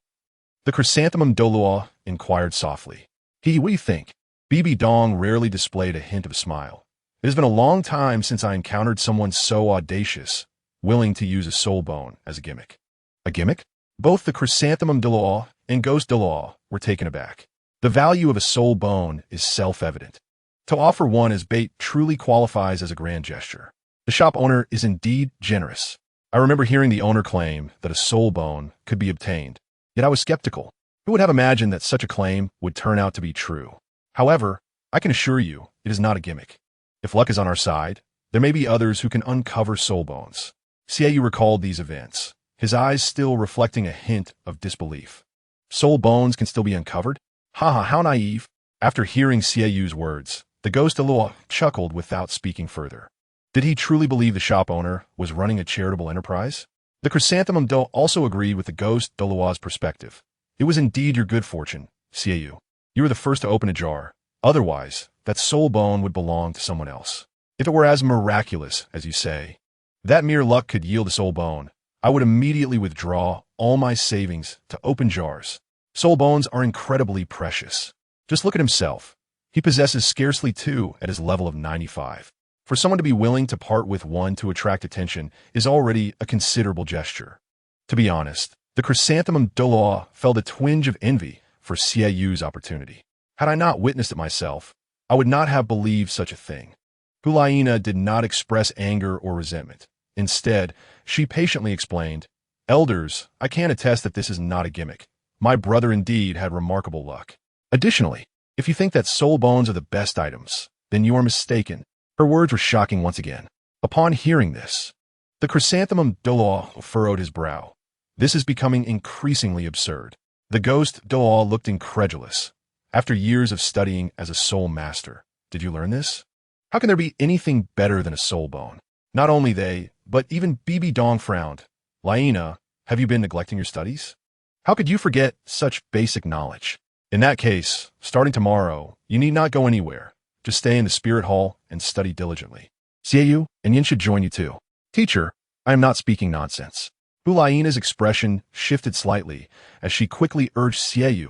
The chrysanthemum Douluo inquired softly. What do you think? Bibi Dong rarely displayed a hint of a smile. It has been a long time since I encountered someone so audacious, willing to use a soul bone as a gimmick. A gimmick? Both the chrysanthemum Douluo and ghost Douluo were taken aback. The value of a soul bone is self-evident. To offer one as bait truly qualifies as a grand gesture. The shop owner is indeed generous. I remember hearing the owner claim that a soul bone could be obtained, yet I was skeptical. Who would have imagined that such a claim would turn out to be true? However, I can assure you it is not a gimmick. If luck is on our side, there may be others who can uncover soul bones. Xue Ye recalled these events, his eyes still reflecting a hint of disbelief. Soul bones can still be uncovered? Haha, how naive. After hearing Xue Ye's words, the ghost Douluo chuckled without speaking further. Did he truly believe the shop owner was running a charitable enterprise? The chrysanthemum Douluo also agreed with the ghost Douluo's perspective. It was indeed your good fortune, Xue Ye. You were the first to open a jar. Otherwise, that soul bone would belong to someone else. If it were as miraculous as you say, that mere luck could yield a soul bone, I would immediately withdraw all my savings to open jars. Soul bones are incredibly precious. Just look at himself. He possesses scarcely 2 at his level of 95. For someone to be willing to part with one to attract attention is already a considerable gesture. To be honest, the chrysanthemum Douluo felt a twinge of envy for Xue Ye's opportunity. Had I not witnessed it myself, I would not have believed such a thing. Laina did not express anger or resentment. Instead, she patiently explained, Elders, I can attest that this is not a gimmick. My brother indeed had remarkable luck. Additionally, if you think that soul bones are the best items, then you are mistaken. Her words were shocking once again. Upon hearing this, the chrysanthemum Douluo furrowed his brow. This is becoming increasingly absurd. The ghost Douluo looked incredulous. After years of studying as a soul master, did you learn this? How can there be anything better than a soul bone? Not only they, but even Bibi Dong frowned. Laina, have you been neglecting your studies? How could you forget such basic knowledge? In that case, starting tomorrow, you need not go anywhere. Just stay in the Spirit Hall and study diligently. Xue Ye and Yin should join you too. Teacher, I am not speaking nonsense. Hulayina's expression shifted slightly as she quickly urged Xue Ye,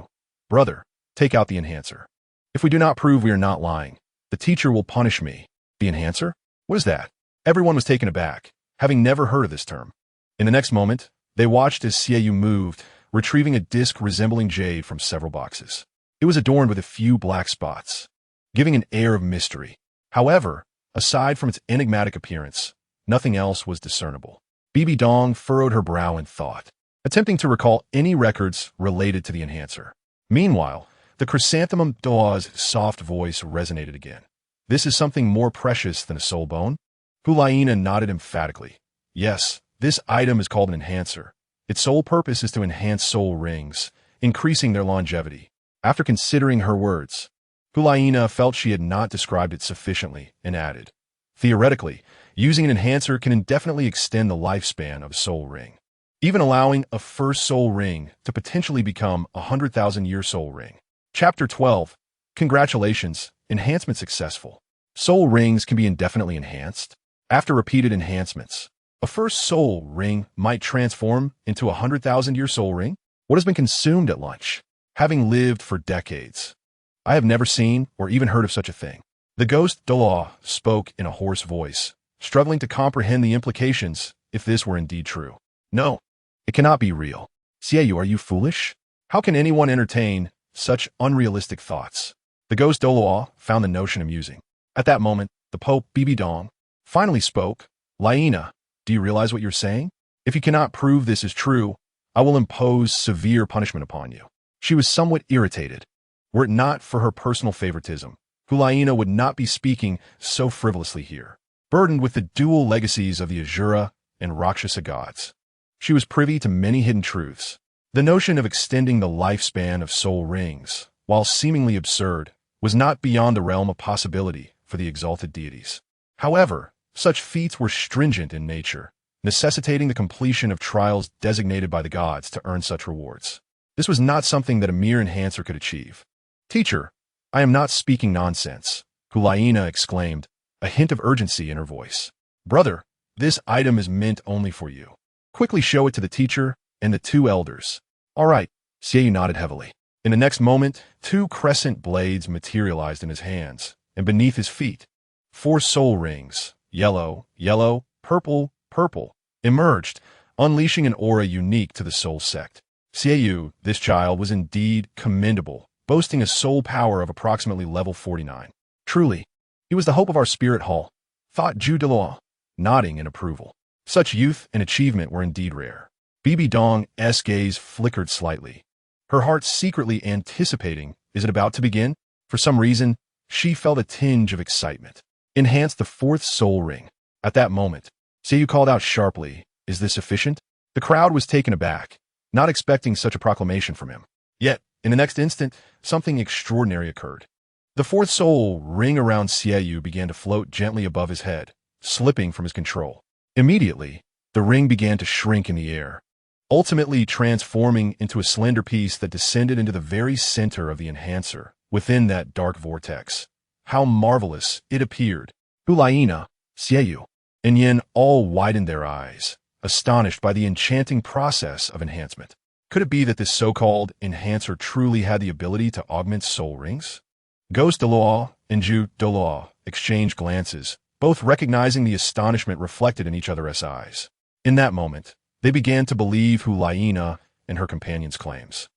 brother, take out the enhancer. If we do not prove we are not lying, the teacher will punish me. The enhancer? What is that? Everyone was taken aback, having never heard of this term. In the next moment, they watched as Xue Ye moved, retrieving a disc resembling jade from several boxes. It was adorned with a few black spots, giving an air of mystery. However, aside from its enigmatic appearance, nothing else was discernible. Bibi Dong furrowed her brow in thought, attempting to recall any records related to the enhancer. Meanwhile, the chrysanthemum Douluo's soft voice resonated again. This is something more precious than a soul bone? Hulayina nodded emphatically. Yes, this item is called an enhancer. Its sole purpose is to enhance soul rings, increasing their longevity. After considering her words, Hulayina felt she had not described it sufficiently and added, theoretically, using an enhancer can indefinitely extend the lifespan of a soul ring, even allowing a first soul ring to potentially become a 100,000-year soul ring. Chapter 12. Congratulations, enhancement successful. Soul rings can be indefinitely enhanced. After repeated enhancements, a first soul ring might transform into a 100,000-year soul ring. What has been consumed at lunch? Having lived for decades, I have never seen or even heard of such a thing. The ghost Douluo spoke in a hoarse voice, struggling to comprehend the implications if this were indeed true. No, it cannot be real. Xue Ye, are you foolish? How can anyone entertain such unrealistic thoughts? The ghost Douluo found the notion amusing. At that moment, the Pope Bibi Dong finally spoke. Laina, do you realize what you're saying? If you cannot prove this is true, I will impose severe punishment upon you. She was somewhat irritated. Were it not for her personal favoritism, Hulayina would not be speaking so frivolously here. Burdened with the dual legacies of the Asura and Rakshasa gods, she was privy to many hidden truths. The notion of extending the lifespan of soul rings, while seemingly absurd, was not beyond the realm of possibility for the exalted deities. However, such feats were stringent in nature, necessitating the completion of trials designated by the gods to earn such rewards. This was not something that a mere enhancer could achieve. Teacher, I am not speaking nonsense, Hulayina exclaimed, a hint of urgency in her voice. Brother, this item is meant only for you. Quickly show it to the teacher and the two elders. All right, Xue Ye nodded heavily. In the next moment, two crescent blades materialized in his hands, and beneath his feet, 4 soul rings, yellow, yellow, purple, purple, emerged, unleashing an aura unique to the soul sect. Xue Ye, this child, was indeed commendable, boasting a soul power of approximately level 49. Truly, he was the hope of our spirit hall, thought Xue Douluo, nodding in approval. Such youth and achievement were indeed rare. Bibi Dong's gaze flickered slightly, her heart secretly anticipating, is it about to begin? For some reason, she felt a tinge of excitement. Enhance the 4th soul ring. At that moment, Xue Ye called out sharply, is this sufficient? The crowd was taken aback, not expecting such a proclamation from him. Yet, in the next instant, something extraordinary occurred. The 4th soul ring around Xue Ye began to float gently above his head, slipping from his control. Immediately, the ring began to shrink in the air, ultimately transforming into a slender piece that descended into the very center of the enhancer, within that dark vortex. How marvelous it appeared! Hulayina, Xue Ye, and Yin all widened their eyes, astonished by the enchanting process of enhancement. Could it be that this so-called enhancer truly had the ability to augment soul rings? Ghost Douluo and Xue Douluo exchanged glances, both recognizing the astonishment reflected in each other's eyes. In that moment, they began to believe Hulayina and her companion's claims.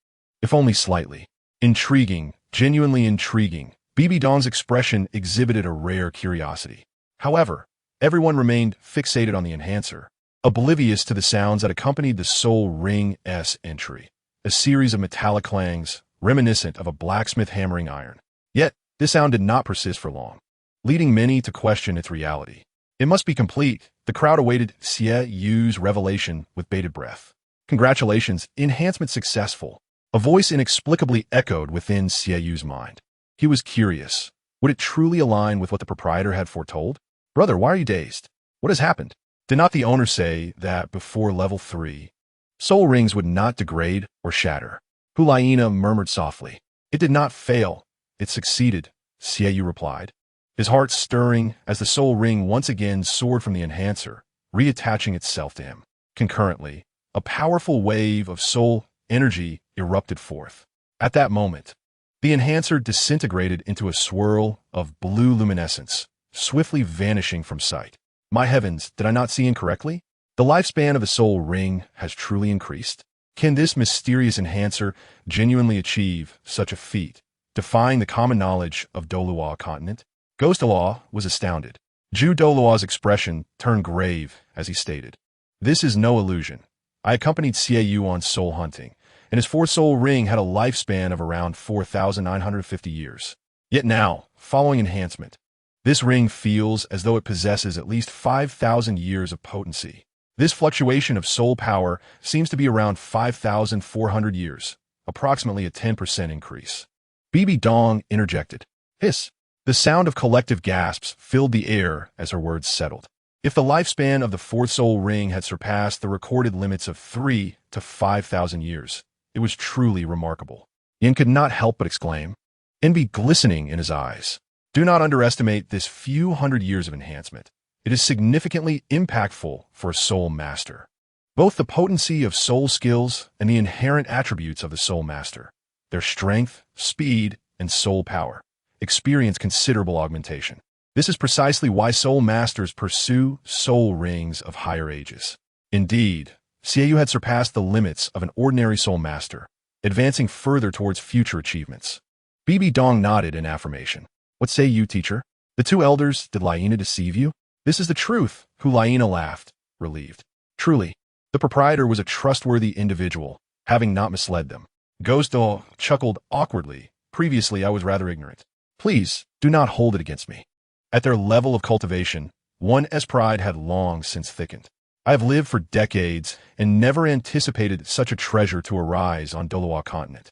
If only slightly. Intriguing, genuinely intriguing, Bibi Dong's expression exhibited a rare curiosity. However, everyone remained fixated on the enhancer, oblivious to the sounds that accompanied the soul ring's entry, a series of metallic clangs reminiscent of a blacksmith hammering iron. Yet, this sound did not persist for long, leading many to question its reality. It must be complete. The crowd awaited Xue Ye's revelation with bated breath. Congratulations, enhancement successful. A voice inexplicably echoed within Xue Ye's mind. He was curious. Would it truly align with what the proprietor had foretold? Brother, why are you dazed? What has happened? Did not the owner say that before level 3, soul rings would not degrade or shatter? Hulayina murmured softly. It did not fail. It succeeded, Xue Ye replied, his heart stirring as the soul ring once again soared from the enhancer, reattaching itself to him. Concurrently, a powerful wave of soul energy erupted forth. At that moment, the enhancer disintegrated into a swirl of blue luminescence, swiftly vanishing from sight. My heavens, did I not see incorrectly? The lifespan of a soul ring has truly increased. Can this mysterious enhancer genuinely achieve such a feat, defying the common knowledge of Douluo continent? Ghost Douluo was astounded. Zhu Douluo's expression turned grave as he stated, "This is no illusion. I accompanied Xue Ye on soul hunting, and his four-soul ring had a lifespan of around 4,950 years. Yet now, following enhancement, this ring feels as though it possesses at least 5,000 years of potency. This fluctuation of soul power seems to be around 5,400 years, approximately a 10% increase." Bibi Dong interjected. Hiss. The sound of collective gasps filled the air as her words settled. If the lifespan of the fourth soul ring had surpassed the recorded limits of 3 to 5,000 years, it was truly remarkable. Yin could not help but exclaim, envy glistening in his eyes. Do not underestimate this few hundred years of enhancement. It is significantly impactful for a soul master. Both the potency of soul skills and the inherent attributes of the soul master, their strength, speed, and soul power, experience considerable augmentation. This is precisely why soul masters pursue soul rings of higher ages. Indeed, Xue Ye had surpassed the limits of an ordinary soul master, advancing further towards future achievements. Bibi Dong nodded in affirmation. What say you, teacher? The two elders, did Laina deceive you? This is the truth, Laina laughed, relieved. Truly, the proprietor was a trustworthy individual, having not misled them. Ghost Douluo chuckled awkwardly. Previously, I was rather ignorant. Please, do not hold it against me. At their level of cultivation, one's pride had long since thickened. I have lived for decades and never anticipated such a treasure to arise on Douluo continent.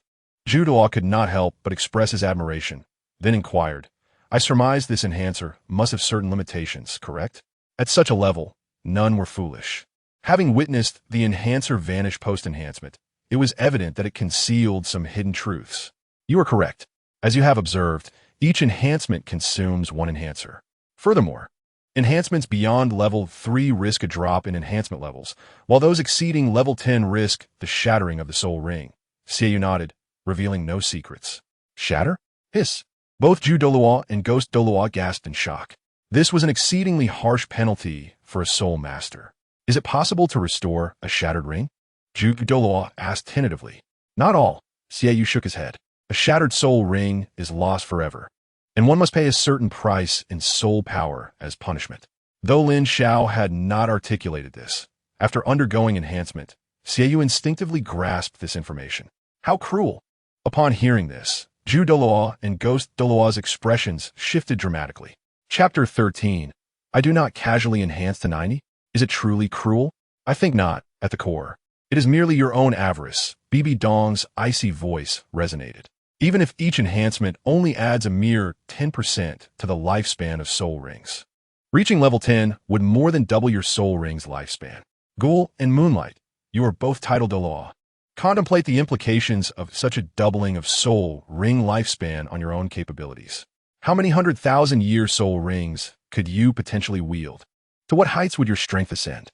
Zhu Douluo could not help but express his admiration, then inquired, I surmise this enhancer must have certain limitations, correct? At such a level, none were foolish. Having witnessed the enhancer vanish post-enhancement, it was evident that it concealed some hidden truths. You are correct. As you have observed, each enhancement consumes one enhancer. Furthermore, enhancements beyond level 3 risk a drop in enhancement levels, while those exceeding level 10 risk the shattering of the soul ring. Xue Ye nodded, revealing no secrets. Shatter? Hiss. Both Zhu Douluo and Ghost Douluo gasped in shock. This was an exceedingly harsh penalty for a soul master. Is it possible to restore a shattered ring? Zhu Douluo asked tentatively. Not all. Xue Ye shook his head. A shattered soul ring is lost forever, and one must pay a certain price in soul power as punishment. Though Lin Xiao had not articulated this, after undergoing enhancement, Xue Ye instinctively grasped this information. How cruel! Upon hearing this, Zhu Douluo and Ghost Douluo's expressions shifted dramatically. Chapter 13. I do not casually enhance to 90? Is it truly cruel? I think not, at the core. It is merely your own avarice. Bibi Dong's icy voice resonated. Even if each enhancement only adds a mere 10% to the lifespan of soul rings. Reaching level 10 would more than double your soul ring's lifespan. Ghoul and Moonlight, you are both titled Douluo. Contemplate the implications of such a doubling of soul ring lifespan on your own capabilities. How many 100,000-year soul rings could you potentially wield? To what heights would your strength ascend?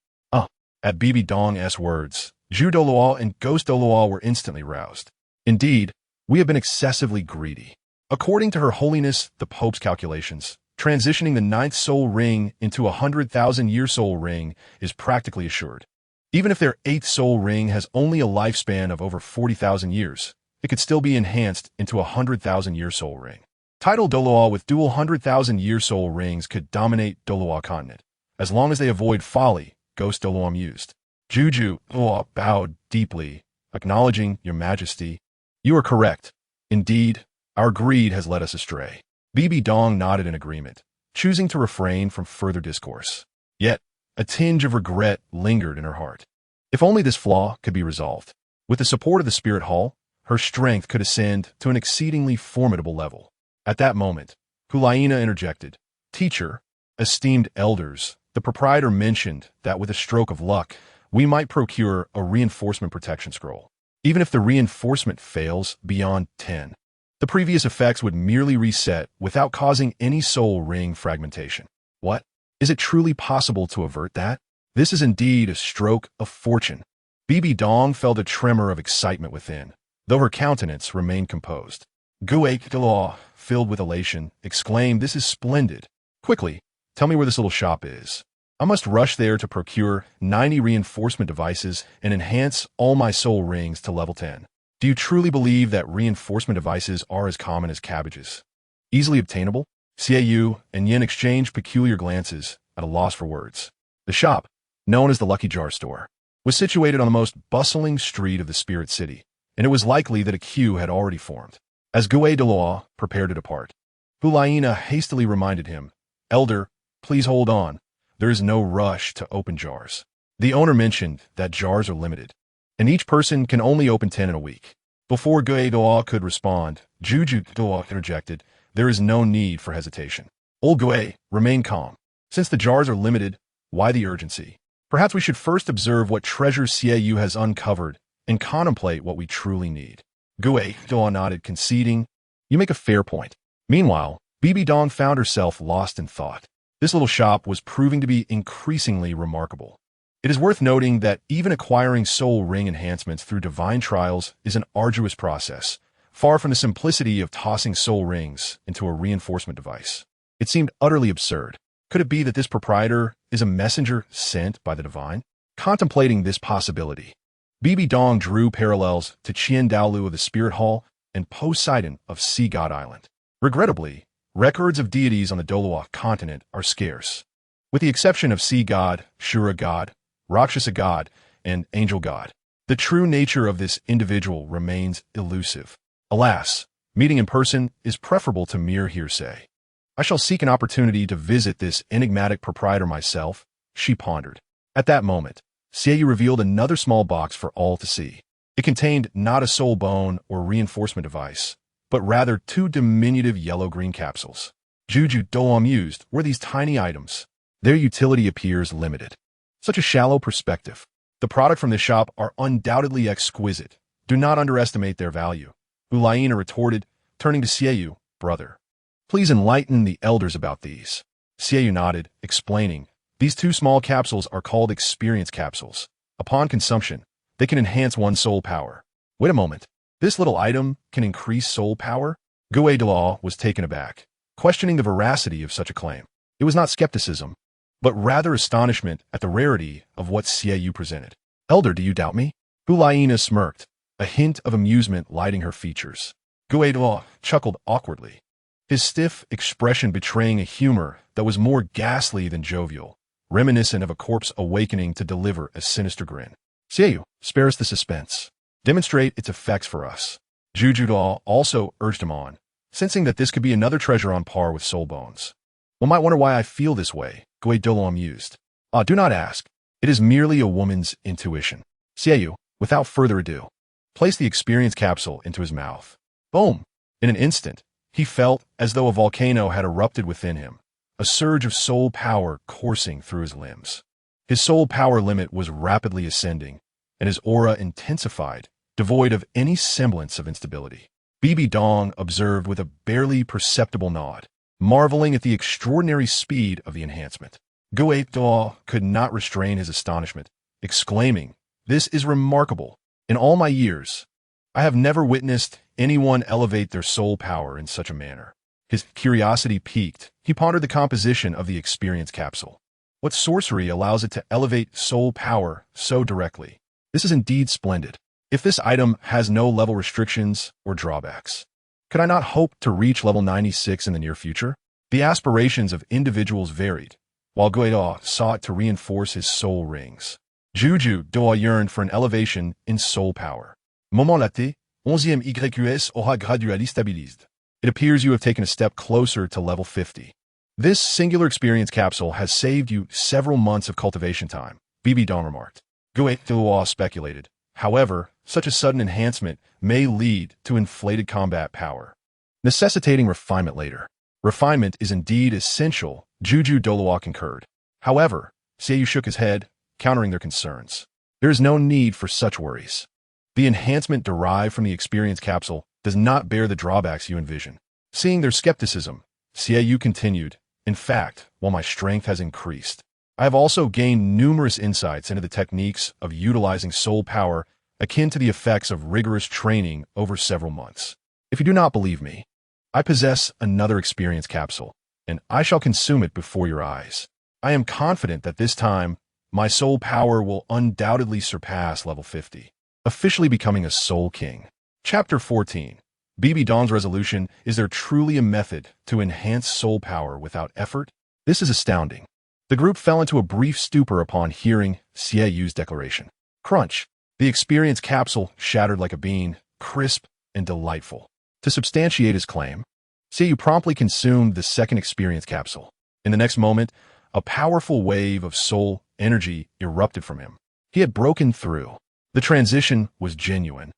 At Bibi Dong's words, Zhu Douluo and Ghost Douluo were instantly roused. Indeed, we have been excessively greedy. According to Her Holiness the Pope's calculations, transitioning the 9th soul ring into a 100,000-year soul ring is practically assured. Even if their 8th soul ring has only a lifespan of over 40,000 years, it could still be enhanced into a 100,000-year soul ring. Title Douluo with dual 100,000-year soul rings could dominate Douluo continent, as long as they avoid folly, Ghost Douluo mused. Zhu Douluo bowed deeply, acknowledging your majesty. You are correct. Indeed, our greed has led us astray. Bibi Dong nodded in agreement, choosing to refrain from further discourse. Yet, a tinge of regret lingered in her heart. If only this flaw could be resolved. With the support of the Spirit Hall, her strength could ascend to an exceedingly formidable level. At that moment, Laina interjected. Teacher, esteemed elders, the proprietor mentioned that with a stroke of luck, we might procure a reinforcement protection scroll. Even if the reinforcement fails beyond 10, the previous effects would merely reset without causing any soul ring fragmentation. What? Is it truly possible to avert that? This is indeed a stroke of fortune. Bibi Dong felt a tremor of excitement within, though her countenance remained composed. Guyan, filled with elation, exclaimed, "This is splendid. Quickly, tell me where this little shop is. I must rush there to procure 90 reinforcement devices and enhance all my soul rings to level 10. Do you truly believe that reinforcement devices are as common as cabbages? Easily obtainable?" Xue Ye and Yin exchanged peculiar glances, at a loss for words. The shop, known as the Lucky Jar Store, was situated on the most bustling street of the Spirit City, and it was likely that a queue had already formed. As Douluo prepared to depart, Hulayina hastily reminded him, "Elder, please hold on. There is no rush to open jars." The owner mentioned that jars are limited, and each person can only open 10 in a week. Before Douluo could respond, Douluo interjected, "There is no need for hesitation. Old Xue, remain calm. Since the jars are limited, why the urgency? Perhaps we should first observe what treasures Xue Ye has uncovered and contemplate what we truly need." Douluo nodded, conceding, "You make a fair point." Meanwhile, Bibi Dong found herself lost in thought. This little shop was proving to be increasingly remarkable. It is worth noting that even acquiring soul ring enhancements through divine trials is an arduous process, far from the simplicity of tossing soul rings into a reinforcement device. It seemed utterly absurd. Could it be that this proprietor is a messenger sent by the divine? Contemplating this possibility, Bibi Dong drew parallels to Douluo of the Spirit Hall and Poseidon of Sea God Island. Regrettably, records of deities on the Douluo continent are scarce. With the exception of Sea God, Shura God, Rakshasa God, and Angel God, the true nature of this individual remains elusive. Alas, meeting in person is preferable to mere hearsay. "I shall seek an opportunity to visit this enigmatic proprietor myself," she pondered. At that moment, Xue Ye revealed another small box for all to see. It contained not a soul bone or reinforcement device, but rather 2 diminutive yellow-green capsules. Douluo mused, were these tiny items? Their utility appears limited. Such a shallow perspective. The products from this shop are undoubtedly exquisite. Do not underestimate their value. Hulayina retorted, turning to Xue Ye, "Brother, please enlighten the elders about these." Xue Ye nodded, explaining, "These 2 small capsules are called experience capsules. Upon consumption, they can enhance one's soul power." Wait a moment. This little item can increase soul power? Douluo was taken aback, questioning the veracity of such a claim. It was not skepticism, but rather astonishment at the rarity of what Xue Ye presented. "Elder, do you doubt me?" Hulayina smirked, a hint of amusement lighting her features. Douluo chuckled awkwardly, his stiff expression betraying a humor that was more ghastly than jovial, reminiscent of a corpse awakening to deliver a sinister grin. "Xue Ye, spare us the suspense. Demonstrate its effects for us." Douluo also urged him on, sensing that this could be another treasure on par with soul bones. "One might wonder why I feel this way," Douluo mused. "Ah, do not ask. It is merely a woman's intuition." Xue Ye, without further ado, placed the experience capsule into his mouth. Boom! In an instant, he felt as though a volcano had erupted within him, a surge of soul power coursing through his limbs. His soul power limit was rapidly ascending, and his aura intensified, devoid of any semblance of instability. Bibi Dong observed with a barely perceptible nod, marveling at the extraordinary speed of the enhancement. Douluo could not restrain his astonishment, exclaiming, "This is remarkable. In all my years, I have never witnessed anyone elevate their soul power in such a manner." His curiosity piqued. He pondered the composition of the experience capsule. What sorcery allows it to elevate soul power so directly? This is indeed splendid. If this item has no level restrictions or drawbacks, could I not hope to reach level 96 in the near future? The aspirations of individuals varied, while Guyan sought to reinforce his soul rings. Douluo yearned for an elevation in soul power. Moment laté, 11e YQS aura gradually stabilised. It appears you have taken a step closer to level 50. This singular experience capsule has saved you several months of cultivation time, Bibi Dong remarked. Douluo speculated. However, such a sudden enhancement may lead to inflated combat power, necessitating refinement later. Refinement is indeed essential, Douluo concurred. However, Xue Ye shook his head, countering their concerns. There is no need for such worries. The enhancement derived from the experience capsule does not bear the drawbacks you envision. Seeing their skepticism, Xue Ye continued, "In fact, while my strength has increased, I have also gained numerous insights into the techniques of utilizing soul power akin to the effects of rigorous training over several months. If you do not believe me, I possess another experience capsule, and I shall consume it before your eyes. I am confident that this time, my soul power will undoubtedly surpass level 50, officially becoming a soul king. Chapter 14. Bibi Dong's resolution. Is there truly a method to enhance soul power without effort? This is astounding. The group fell into a brief stupor upon hearing Xue Ye's declaration. Crunch. The experience capsule shattered like a bean, crisp and delightful. To substantiate his claim, Xue Ye promptly consumed the second experience capsule. In the next moment, a powerful wave of soul energy erupted from him. He had broken through. The transition was genuine,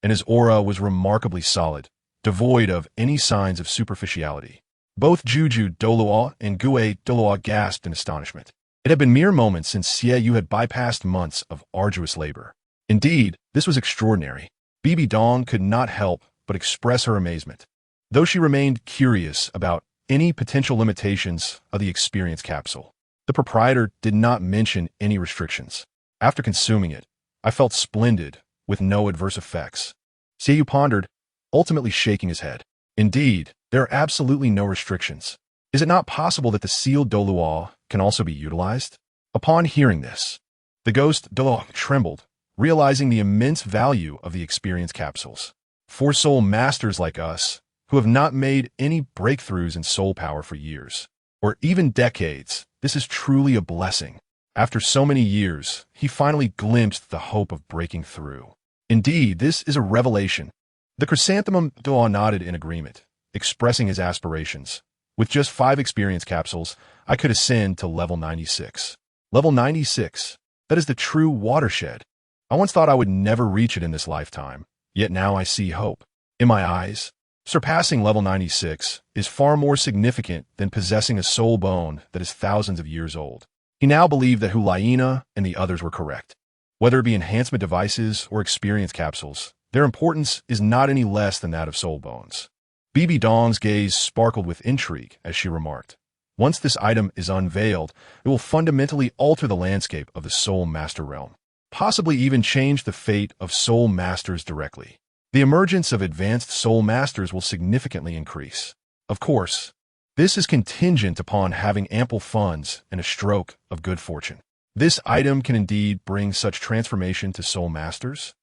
and his aura was remarkably solid, devoid of any signs of superficiality. Both Juju Douluo and Xue Ye gasped in astonishment. It had been mere moments since Xue Ye had bypassed months of arduous labor. Indeed, this was extraordinary. Bibi Dong could not help but express her amazement, though she remained curious about any potential limitations of the experience capsule. The proprietor did not mention any restrictions. After consuming it, I felt splendid, with no adverse effects. Xue Ye pondered, ultimately shaking his head. Indeed, there are absolutely no restrictions. Is it not possible that the sealed Douluo can also be utilized? Upon hearing this, the ghost Douluo trembled, realizing the immense value of the experience capsules. For soul masters like us, who have not made any breakthroughs in soul power for years, or even decades, this is truly a blessing. After so many years, he finally glimpsed the hope of breaking through. Indeed, this is a revelation. The chrysanthemum Douluo nodded in agreement, expressing his aspirations. With just 5 experience capsules, I could ascend to level 96. Level 96. That is the true watershed. I once thought I would never reach it in this lifetime, yet now I see hope. In my eyes, surpassing level 96 is far more significant than possessing a soul bone that is thousands of years old. He now believed that Xue Ye and the others were correct. Whether it be enhancement devices or experience capsules, their importance is not any less than that of soul bones. Bibi Dong's gaze sparkled with intrigue as she remarked, once this item is unveiled, it will fundamentally alter the landscape of the soul master realm, possibly even change the fate of soul masters directly. The emergence of advanced soul masters will significantly increase. Of course, this is contingent upon having ample funds and a stroke of good fortune. This item can indeed bring such transformation to soul masters.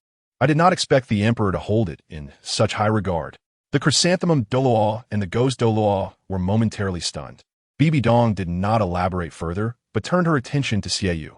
I did not expect the Emperor to hold it in such high regard. The chrysanthemum Douluo and the ghost Douluo were momentarily stunned. Bibi Dong did not elaborate further, but turned her attention to Xue Ye.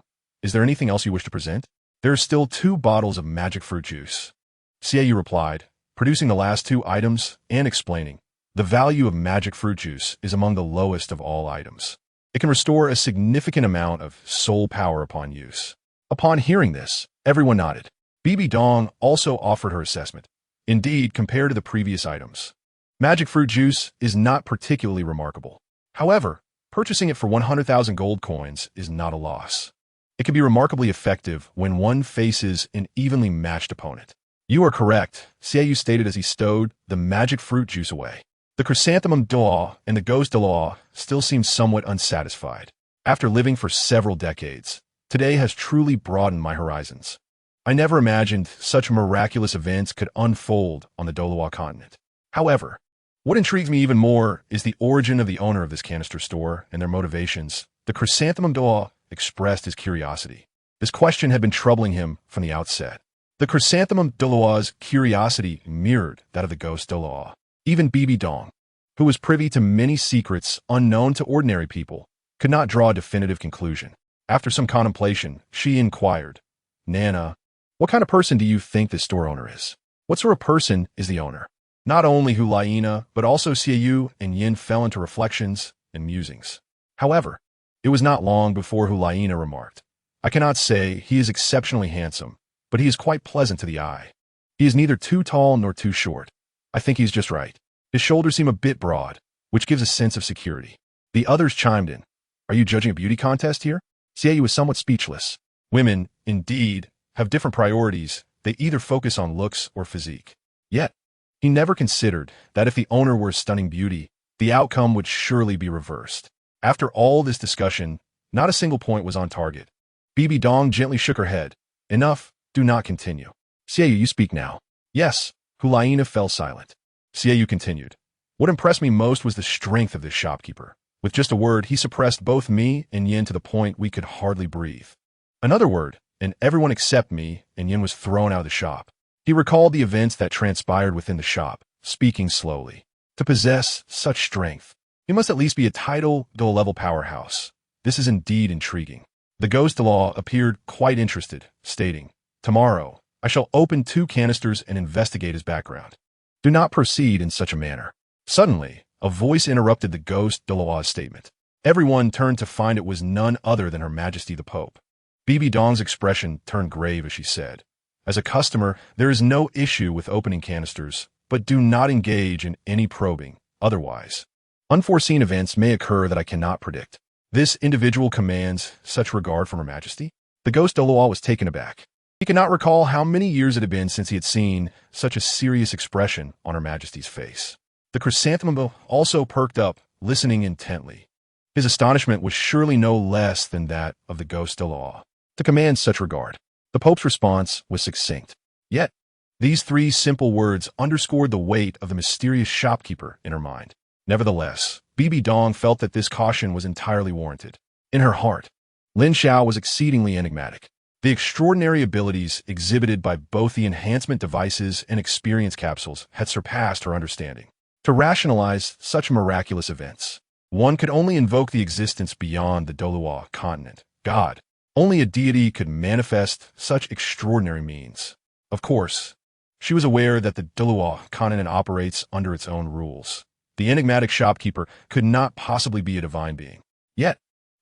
Is there anything else you wish to present? There are still 2 bottles of magic fruit juice. Xue Ye replied, producing the last 2 items and explaining, the value of magic fruit juice is among the lowest of all items. It can restore a significant amount of soul power upon use. Upon hearing this, everyone nodded. Bibi Dong also offered her assessment. Indeed, compared to the previous items, magic fruit juice is not particularly remarkable. However, purchasing it for 100,000 gold coins is not a loss. It can be remarkably effective when one faces an evenly matched opponent. You are correct, Xue Ye stated as he stowed the magic fruit juice away. The chrysanthemum Douluo and the ghost Douluo still seem somewhat unsatisfied. After living for several decades, today has truly broadened my horizons. I never imagined such miraculous events could unfold on the Douluo continent. However, what intrigues me even more is the origin of the owner of this canister store and their motivations. The chrysanthemum Douluo expressed his curiosity. This question had been troubling him from the outset. The chrysanthemum Douluo's curiosity mirrored that of the ghost Douluo. Even Bibi Dong, who was privy to many secrets unknown to ordinary people, could not draw a definitive conclusion. After some contemplation, she inquired, Nana, what kind of person do you think this store owner is? What sort of person is the owner? Not only Xue Ye, but also Xue Ye and Yin fell into reflections and musings. However, it was not long before Xue Ye remarked, I cannot say he is exceptionally handsome, but he is quite pleasant to the eye. He is neither too tall nor too short. I think he's just right. His shoulders seem a bit broad, which gives a sense of security. The others chimed in. Are you judging a beauty contest here? Xue Ye was somewhat speechless. Women, indeed, have different priorities. They either focus on looks or physique. Yet, he never considered that if the owner were a stunning beauty, the outcome would surely be reversed. After all this discussion, Not a single point was on target. Bibi Dong gently shook her head. Enough, do not continue. Xue Ye, you speak now. Yes, Hulayina fell silent. Xue Ye continued. What impressed me most was the strength of this shopkeeper. With just a word, he suppressed both me and Yin to the point we could hardly breathe. Another word, and everyone except me and Yin was thrown out of the shop. He recalled the events that transpired within the shop, speaking slowly. To possess such strength, he must at least be a title-level powerhouse. This is indeed intriguing. The ghost Douluo appeared quite interested, stating, Tomorrow, I shall open 2 canisters and investigate his background. Do not proceed in such a manner. Suddenly, a voice interrupted the ghost Douluo's statement. Everyone turned to find it was none other than Her Majesty the Pope. Bibi Dong's expression turned grave as she said, As a customer, there is no issue with opening canisters, but do not engage in any probing, otherwise. Unforeseen events may occur that I cannot predict. This individual commands such regard from Her Majesty? The ghost Douluo was taken aback. He could not recall how many years it had been since he had seen such a serious expression on Her Majesty's face. The chrysanthemum also perked up, listening intently. His astonishment was surely no less than that of the ghost Douluo. To command such regard. The Pope's response was succinct. Yet, these 3 simple words underscored the weight of the mysterious shopkeeper in her mind. Nevertheless, Bibi Dong felt that this caution was entirely warranted. In her heart, Lin Xiao was exceedingly enigmatic. The extraordinary abilities exhibited by both the enhancement devices and experience capsules had surpassed her understanding. To rationalize such miraculous events, one could only invoke the existence beyond the Douluo continent, God. Only a deity could manifest such extraordinary means. Of course, she was aware that the Douluo continent operates under its own rules. The enigmatic shopkeeper could not possibly be a divine being. Yet,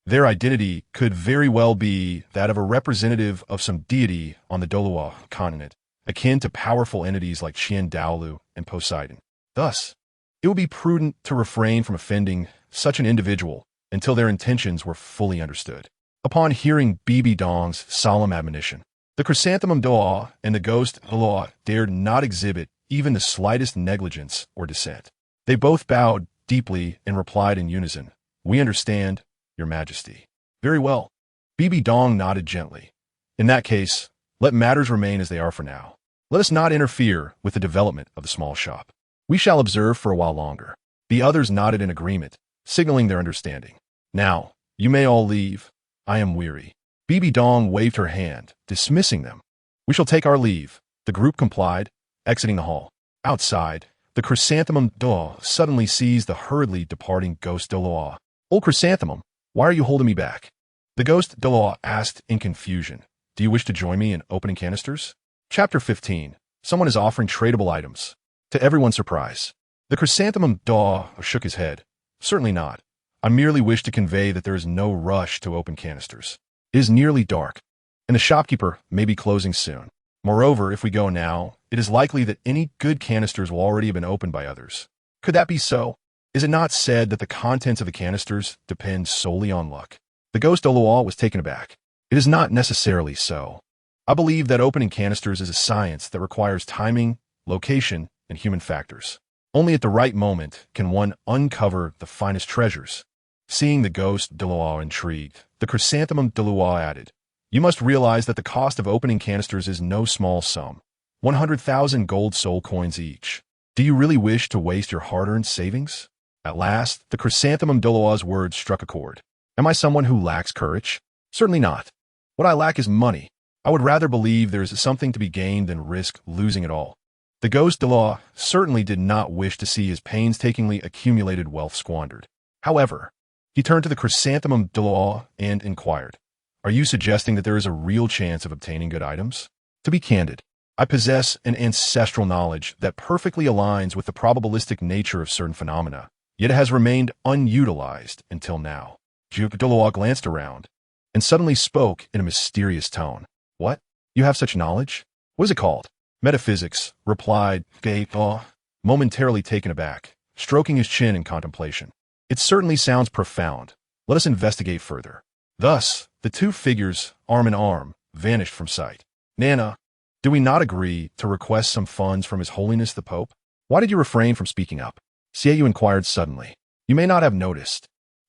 their identity could very well be that of a representative of some deity on the Douluo continent, akin to powerful entities like Qian Douluo and Poseidon. Thus, it would be prudent to refrain from offending such an individual until their intentions were fully understood. Upon hearing Bibi Dong's solemn admonition, the chrysanthemum Douluo and the ghost Douluo dared not exhibit even the slightest negligence or dissent. They both bowed deeply and replied in unison, We understand, Your Majesty. Very well. Bibi Dong nodded gently. In that case, let matters remain as they are for now. Let us not interfere with the development of the small shop. We shall observe for a while longer. The others nodded in agreement, signaling their understanding. Now, you may all leave. I am weary. Bibi Dong waved her hand, dismissing them. We shall take our leave. The group complied, exiting the hall. Outside, the chrysanthemum Douluo suddenly seized the hurriedly departing ghost Douluo. Old chrysanthemum, why are you holding me back? The ghost Douluo asked in confusion. Do you wish to join me in opening canisters? Chapter 15. Someone is offering tradable items. To everyone's surprise, the chrysanthemum Douluo shook his head. Certainly not. I merely wish to convey that there is no rush to open canisters. It is nearly dark, and the shopkeeper may be closing soon. Moreover, if we go now, it is likely that any good canisters will already have been opened by others. Could that be so? Is it not said that the contents of the canisters depend solely on luck? The ghost Douluo was taken aback. It is not necessarily so. I believe that opening canisters is a science that requires timing, location, and human factors. Only at the right moment can one uncover the finest treasures. Seeing the ghost Douluo intrigued, the chrysanthemum Douluo added, You must realize that the cost of opening canisters is no small sum. 100,000 gold soul coins each. Do you really wish to waste your hard-earned savings? At last, the chrysanthemum Douluo's words struck a chord. Am I someone who lacks courage? Certainly not. What I lack is money. I would rather believe there is something to be gained than risk losing it all. The ghost Douluo certainly did not wish to see his painstakingly accumulated wealth squandered. However, he turned to the chrysanthemum Douluo and inquired, Are you suggesting that there is a real chance of obtaining good items? To be candid, I possess an ancestral knowledge that perfectly aligns with the probabilistic nature of certain phenomena, yet it has remained unutilized until now. Douluo glanced around and suddenly spoke in a mysterious tone. What? You have such knowledge? What is it called? Metaphysics, replied Douluo, momentarily taken aback, stroking his chin in contemplation. It certainly sounds profound. Let us investigate further. Thus, the 2 figures, arm in arm, vanished from sight. Nana, do we not agree to request some funds from His Holiness the Pope? Why did you refrain from speaking up? Xue Ye inquired suddenly. You may not have noticed,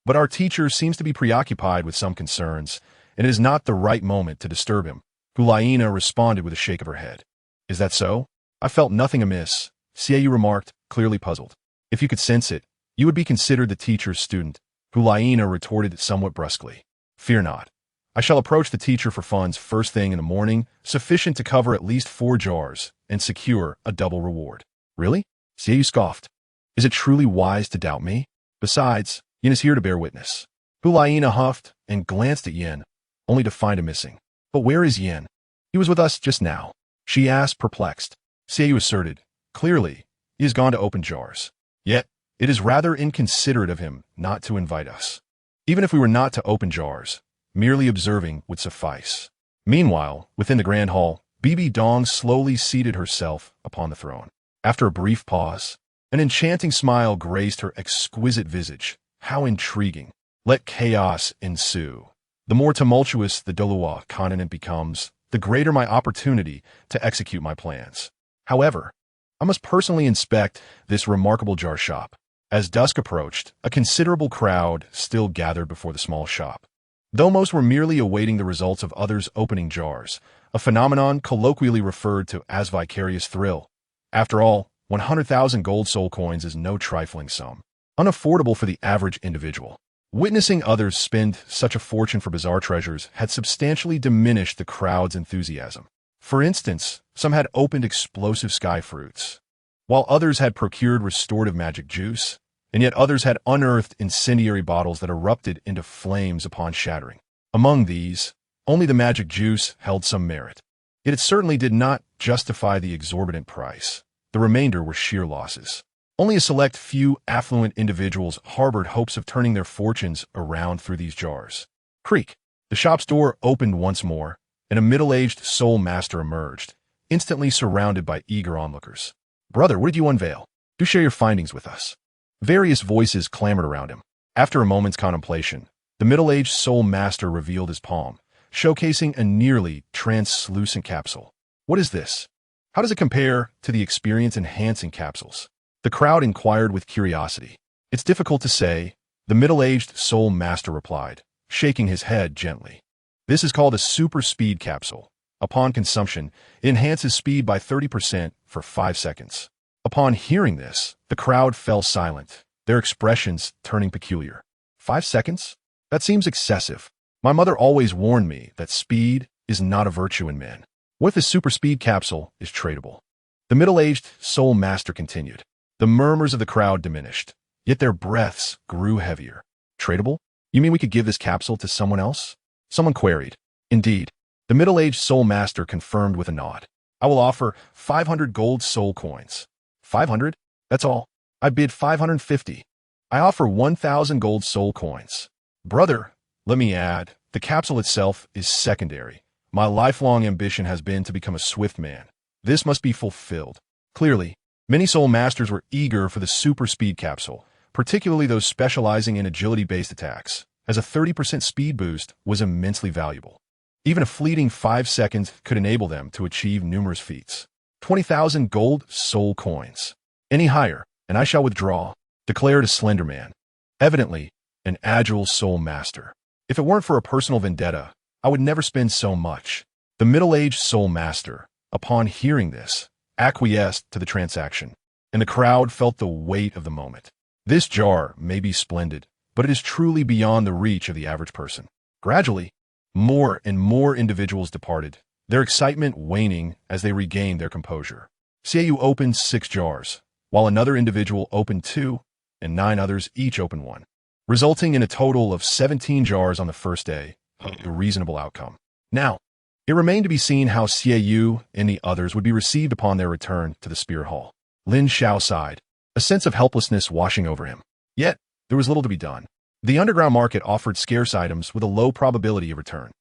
But our teacher seems to be preoccupied with some concerns, and it is not the right moment to disturb him. Hulayina responded with a shake of her head. Is that so? I felt nothing amiss, Xue Ye remarked, clearly puzzled. If you could sense it, you would be considered the teacher's student, Hulayina retorted somewhat brusquely. Fear not. I shall approach the teacher for funds first thing in the morning, sufficient to cover at least 4 jars, and secure a double reward. Really? Xue Ye scoffed. Is it truly wise to doubt me? Besides, Yin is here to bear witness. Hulayina huffed and glanced at Yin, only to find him missing. But where is Yin? He was with us just now, she asked, perplexed. Xue Ye asserted. Clearly, he has gone to open jars. Yet, it is rather inconsiderate of him not to invite us. Even if we were not to open jars, merely observing would suffice. Meanwhile, within the grand hall, Bibi Dong slowly seated herself upon the throne. After a brief pause, an enchanting smile graced her exquisite visage. How intriguing. Let chaos ensue. The more tumultuous the Douluo continent becomes, the greater my opportunity to execute my plans. However, I must personally inspect this remarkable jar shop. As dusk approached, a considerable crowd still gathered before the small shop. Though most were merely awaiting the results of others opening jars, a phenomenon colloquially referred to as vicarious thrill. After all, 100,000 gold soul coins is no trifling sum, unaffordable for the average individual. Witnessing others spend such a fortune for bizarre treasures had substantially diminished the crowd's enthusiasm. For instance, some had opened explosive sky fruits, while others had procured restorative magic juice, and yet others had unearthed incendiary bottles that erupted into flames upon shattering. Among these, only the magic juice held some merit. Yet it certainly did not justify the exorbitant price. The remainder were sheer losses. Only a select few affluent individuals harbored hopes of turning their fortunes around through these jars. Creak. The shop's door opened once more, and a middle-aged soul master emerged, instantly surrounded by eager onlookers. Brother, what did you unveil? Do share your findings with us. Various voices clamored around him. After a moment's contemplation, the middle-aged soul master revealed his palm, showcasing a nearly translucent capsule. What is this? How does it compare to the experience-enhancing capsules? The crowd inquired with curiosity. It's difficult to say, the middle-aged soul master replied, shaking his head gently. This is called a super speed capsule. Upon consumption, it enhances speed by 30% for 5 seconds. Upon hearing this, the crowd fell silent, their expressions turning peculiar. 5 seconds? That seems excessive. My mother always warned me that speed is not a virtue in men. What if this super speed capsule is tradable? The middle-aged soul master continued. The murmurs of the crowd diminished, yet their breaths grew heavier. Tradable? You mean we could give this capsule to someone else? Someone queried. Indeed. The middle-aged soul master confirmed with a nod. I will offer 500 gold soul coins. 500? That's all. I bid 550. I offer 1,000 gold soul coins. Brother, let me add, the capsule itself is secondary. My lifelong ambition has been to become a swift man. This must be fulfilled. Clearly, many soul masters were eager for the super speed capsule, particularly those specializing in agility-based attacks, as a 30% speed boost was immensely valuable. Even a fleeting 5 seconds could enable them to achieve numerous feats. 20,000 gold soul coins. Any higher, and I shall withdraw, declared a slender man, evidently an agile soul master. If it weren't for a personal vendetta, I would never spend so much. The middle-aged soul master, upon hearing this, acquiesced to the transaction, and the crowd felt the weight of the moment. This jar may be splendid, but it is truly beyond the reach of the average person. Gradually, more and more individuals departed, their excitement waning as they regained their composure. Xue Ye opened 6 jars, while another individual opened 2, and 9 others each opened 1, resulting in a total of 17 jars on the first day, a reasonable outcome. Now, it remained to be seen how Xue Ye and the others would be received upon their return to the Spirit Hall. Lin Xiao sighed, a sense of helplessness washing over him. Yet, there was little to be done. The underground market offered scarce items with a low probability of return.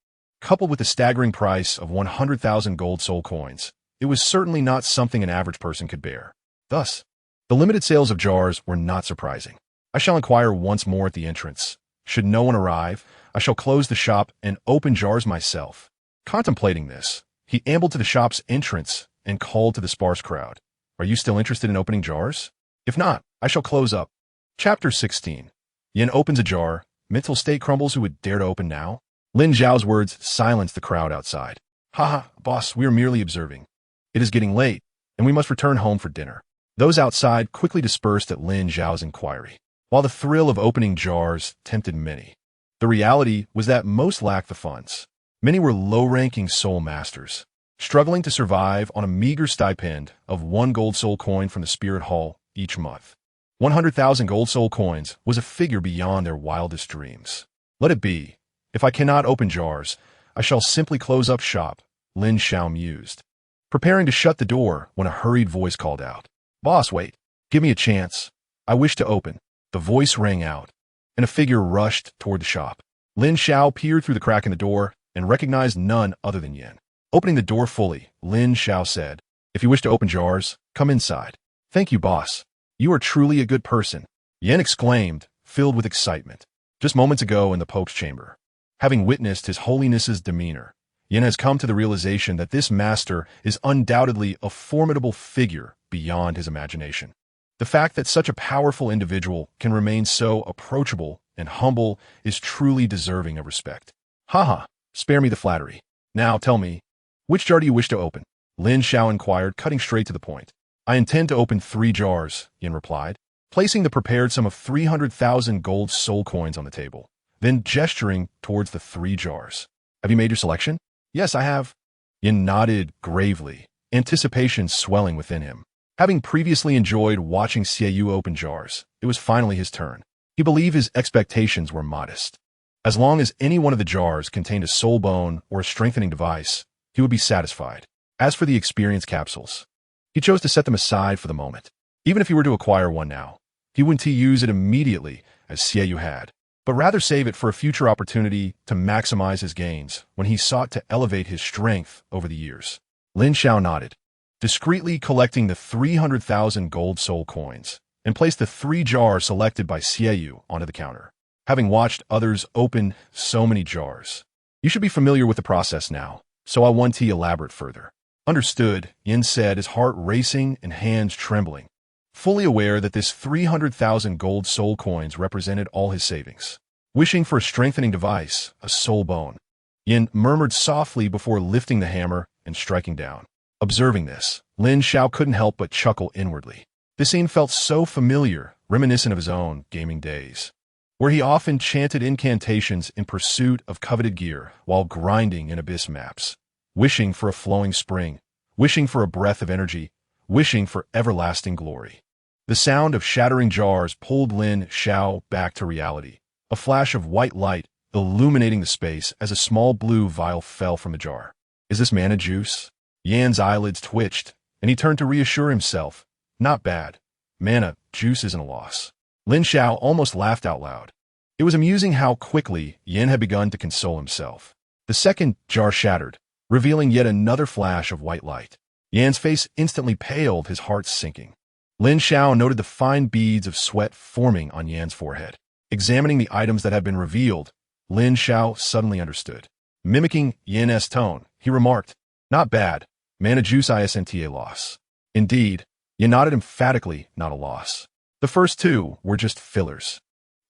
Coupled with the staggering price of 100,000 gold soul coins, it was certainly not something an average person could bear. Thus, the limited sales of jars were not surprising. I shall inquire once more at the entrance. Should no one arrive, I shall close the shop and open jars myself. Contemplating this, he ambled to the shop's entrance and called to the sparse crowd. Are you still interested in opening jars? If not, I shall close up. Chapter 16. Yin opens a jar, mental state crumbles who would dare to open now? Lin Xiao's words silenced the crowd outside. Haha, boss, we are merely observing. It is getting late, and we must return home for dinner. Those outside quickly dispersed at Lin Xiao's inquiry. While the thrill of opening jars tempted many, the reality was that most lacked the funds. Many were low-ranking soul masters, struggling to survive on a meager stipend of 1 gold soul coin from the Spirit Hall each month. 100,000 gold soul coins was a figure beyond their wildest dreams. Let it be. If I cannot open jars, I shall simply close up shop, Lin Xiao mused, preparing to shut the door when a hurried voice called out. Boss, wait. Give me a chance. I wish to open. The voice rang out, and a figure rushed toward the shop. Lin Xiao peered through the crack in the door and recognized none other than Yin. Opening the door fully, Lin Xiao said, If you wish to open jars, come inside. Thank you, boss. You are truly a good person, Yin exclaimed, filled with excitement. Just moments ago in the Pope's chamber, having witnessed His Holiness's demeanor, Yin has come to the realization that this master is undoubtedly a formidable figure beyond his imagination. The fact that such a powerful individual can remain so approachable and humble is truly deserving of respect. Haha, spare me the flattery. Now tell me, which jar do you wish to open? Lin Xiao inquired, cutting straight to the point. I intend to open 3 jars, Yin replied, placing the prepared sum of 300,000 gold soul coins on the table, then gesturing towards the 3 jars. Have you made your selection? Yes, I have. Yin nodded gravely, anticipation swelling within him. Having previously enjoyed watching Xue Ye open jars, it was finally his turn. He believed his expectations were modest. As long as any one of the jars contained a soul bone or a strengthening device, he would be satisfied. As for the experience capsules, he chose to set them aside for the moment. Even if he were to acquire one now, he wouldn't use it immediately as Xue Ye had, but rather save it for a future opportunity to maximize his gains when he sought to elevate his strength over the years. Lin Xiao nodded, discreetly collecting the 300,000 gold soul coins, and placed the 3 jars selected by Xue Ye onto the counter. Having watched others open so many jars, you should be familiar with the process now, so I won't elaborate further. Understood, Yin said, his heart racing and hands trembling, fully aware that this 300,000 gold soul coins represented all his savings. Wishing for a strengthening device, a soul bone, Yin murmured softly before lifting the hammer and striking down. Observing this, Lin Xiao couldn't help but chuckle inwardly. The scene felt so familiar, reminiscent of his own gaming days, where he often chanted incantations in pursuit of coveted gear while grinding in abyss maps, wishing for a flowing spring, wishing for a breath of energy, wishing for everlasting glory. The sound of shattering jars pulled Lin Xiao back to reality, a flash of white light illuminating the space as a small blue vial fell from the jar. Is this mana juice? Yan's eyelids twitched, and he turned to reassure himself. Not bad. Mana juice isn't a loss. Lin Xiao almost laughed out loud. It was amusing how quickly Yin had begun to console himself. The second jar shattered, revealing yet another flash of white light. Yan's face instantly paled, his heart sinking. Lin Xiao noted the fine beads of sweat forming on Yan's forehead. Examining the items that had been revealed, Lin Xiao suddenly understood. Mimicking Yin's tone, he remarked, Not bad. Mana juice isn't a loss. Indeed, Yin nodded emphatically, not a loss. The first 2 were just fillers.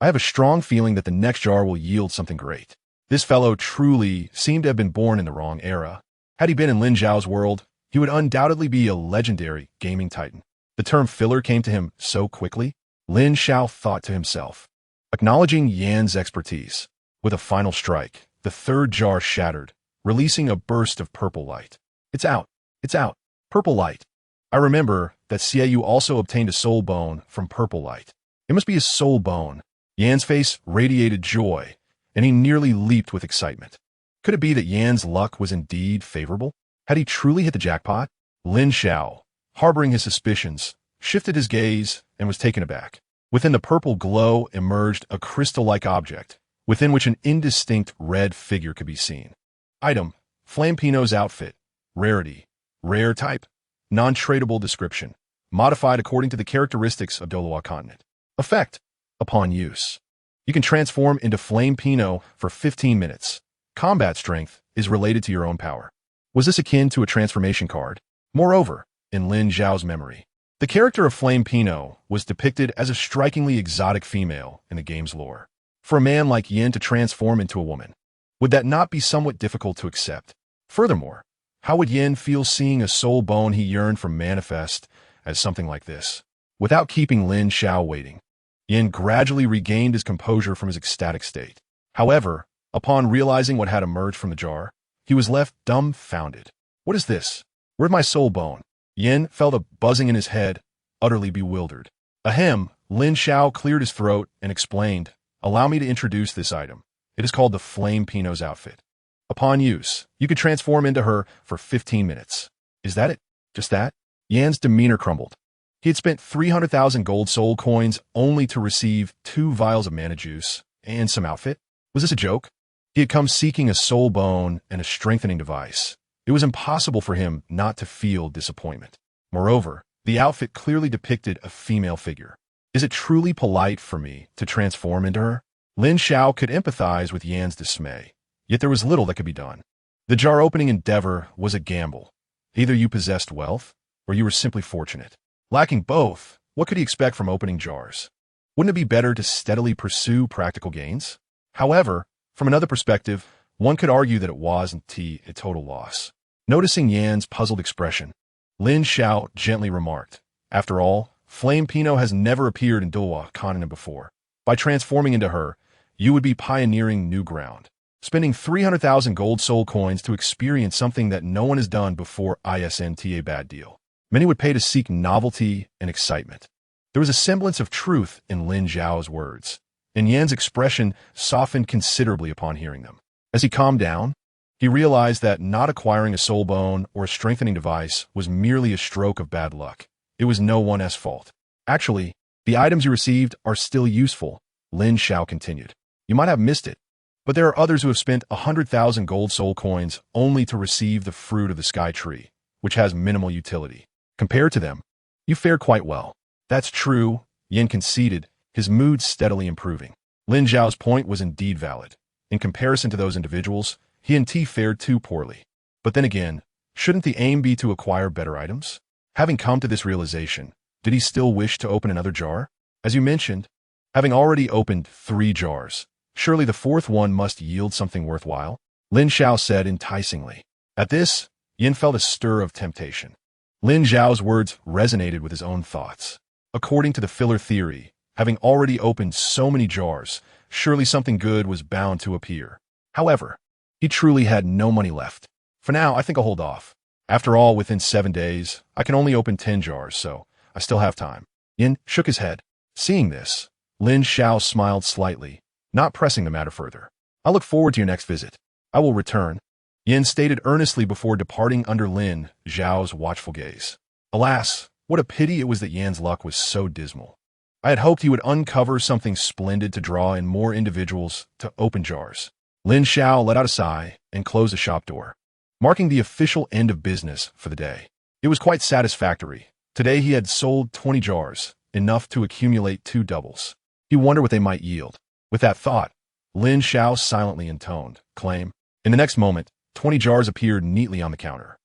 I have a strong feeling that the next jar will yield something great. This fellow truly seemed to have been born in the wrong era. Had he been in Lin Xiao's world, he would undoubtedly be a legendary gaming titan. The term filler came to him so quickly, Lin Xiao thought to himself. Acknowledging Yan's expertise, with a final strike, the 3rd jar shattered, releasing a burst of purple light. It's out. It's out. Purple light. I remember that Xue Ye also obtained a soul bone from purple light. It must be a soul bone. Yan's face radiated joy, and he nearly leaped with excitement. Could it be that Yan's luck was indeed favorable? Had he truly hit the jackpot? Lin Xiao, harboring his suspicions, shifted his gaze and was taken aback. Within the purple glow emerged a crystal-like object, within which an indistinct red figure could be seen. Item: Flame Pinot's outfit. Rarity: rare type. Non-tradable description. Modified according to the characteristics of Douluo continent. Effect: upon use, you can transform into Flame Pinot for 15 minutes. Combat strength is related to your own power. Was this akin to a transformation card? Moreover, in Lin Xiao's memory, the character of Flame Pinot was depicted as a strikingly exotic female in the game's lore. for a man like Yin to transform into a woman? Would that not be somewhat difficult to accept? Furthermore, how would Yin feel seeing a soul bone he yearned for manifest as something like this? Without keeping Lin Xiao waiting, Yin gradually regained his composure from his ecstatic state. However, upon realizing what had emerged from the jar, he was left dumbfounded. What is this? Where'd my soul bone? Yin felt a buzzing in his head, utterly bewildered. Ahem, Lin Xiao cleared his throat and explained, "Allow me to introduce this item. It is called the Flame Pinot's outfit. Upon use, you could transform into her for 15 minutes. Is that it? Just that?" Yan's demeanor crumbled. He had spent 300,000 gold soul coins only to receive 2 vials of mana juice and some outfit. Was this a joke? He had come seeking a soul bone and a strengthening device. It was impossible for him not to feel disappointment. Moreover, the outfit clearly depicted a female figure. Is it truly polite for me to transform into her? Lin Xiao could empathize with Yan's dismay, yet there was little that could be done. The jar opening endeavor was a gamble. Either you possessed wealth, or you were simply fortunate. Lacking both, what could he expect from opening jars? Wouldn't it be better to steadily pursue practical gains? However, from another perspective, one could argue that it wasn't a total loss. Noticing Yan's puzzled expression, Lin Xiao gently remarked, "After all, Flame Pinot has never appeared in Douluo continent before. By transforming into her, you would be pioneering new ground. Spending 300,000 gold soul coins to experience something that no one has done before isn't a bad deal. Many would pay to seek novelty and excitement." There was a semblance of truth in Lin Xiao's words, and Yan's expression softened considerably upon hearing them. As he calmed down, he realized that not acquiring a soul bone or a strengthening device was merely a stroke of bad luck. It was no one's fault. Actually, the items you received are still useful, Lin Xiao continued. You might have missed it, but there are others who have spent 100,000 gold soul coins only to receive the fruit of the sky tree, which has minimal utility. Compared to them, you fare quite well. That's true, Yin conceded, his mood steadily improving. Lin Xiao's point was indeed valid. In comparison to those individuals, he and T fared too poorly. But then again, shouldn't the aim be to acquire better items? Having come to this realization, did he still wish to open another jar? As you mentioned, having already opened 3 jars, surely the 4th one must yield something worthwhile, Lin Xiao said enticingly. At this, Yin felt a stir of temptation. Lin Xiao's words resonated with his own thoughts. According to the filler theory, having already opened so many jars, surely something good was bound to appear. However, he truly had no money left. For now, I think I'll hold off. After all, within 7 days, I can only open 10 jars, so I still have time. Yin shook his head. Seeing this, Lin Xiao smiled slightly, not pressing the matter further. "I look forward to your next visit. I will return," Yin stated earnestly before departing under Lin Xiao's watchful gaze. Alas, what a pity it was that Yan's luck was so dismal. I had hoped he would uncover something splendid to draw in more individuals to open jars. Lin Xiao let out a sigh and closed the shop door, marking the official end of business for the day. It was quite satisfactory. Today he had sold 20 jars, enough to accumulate 2 doubles. He wondered what they might yield. With that thought, Lin Xiao silently intoned, "Claim." In the next moment, 20 jars appeared neatly on the counter.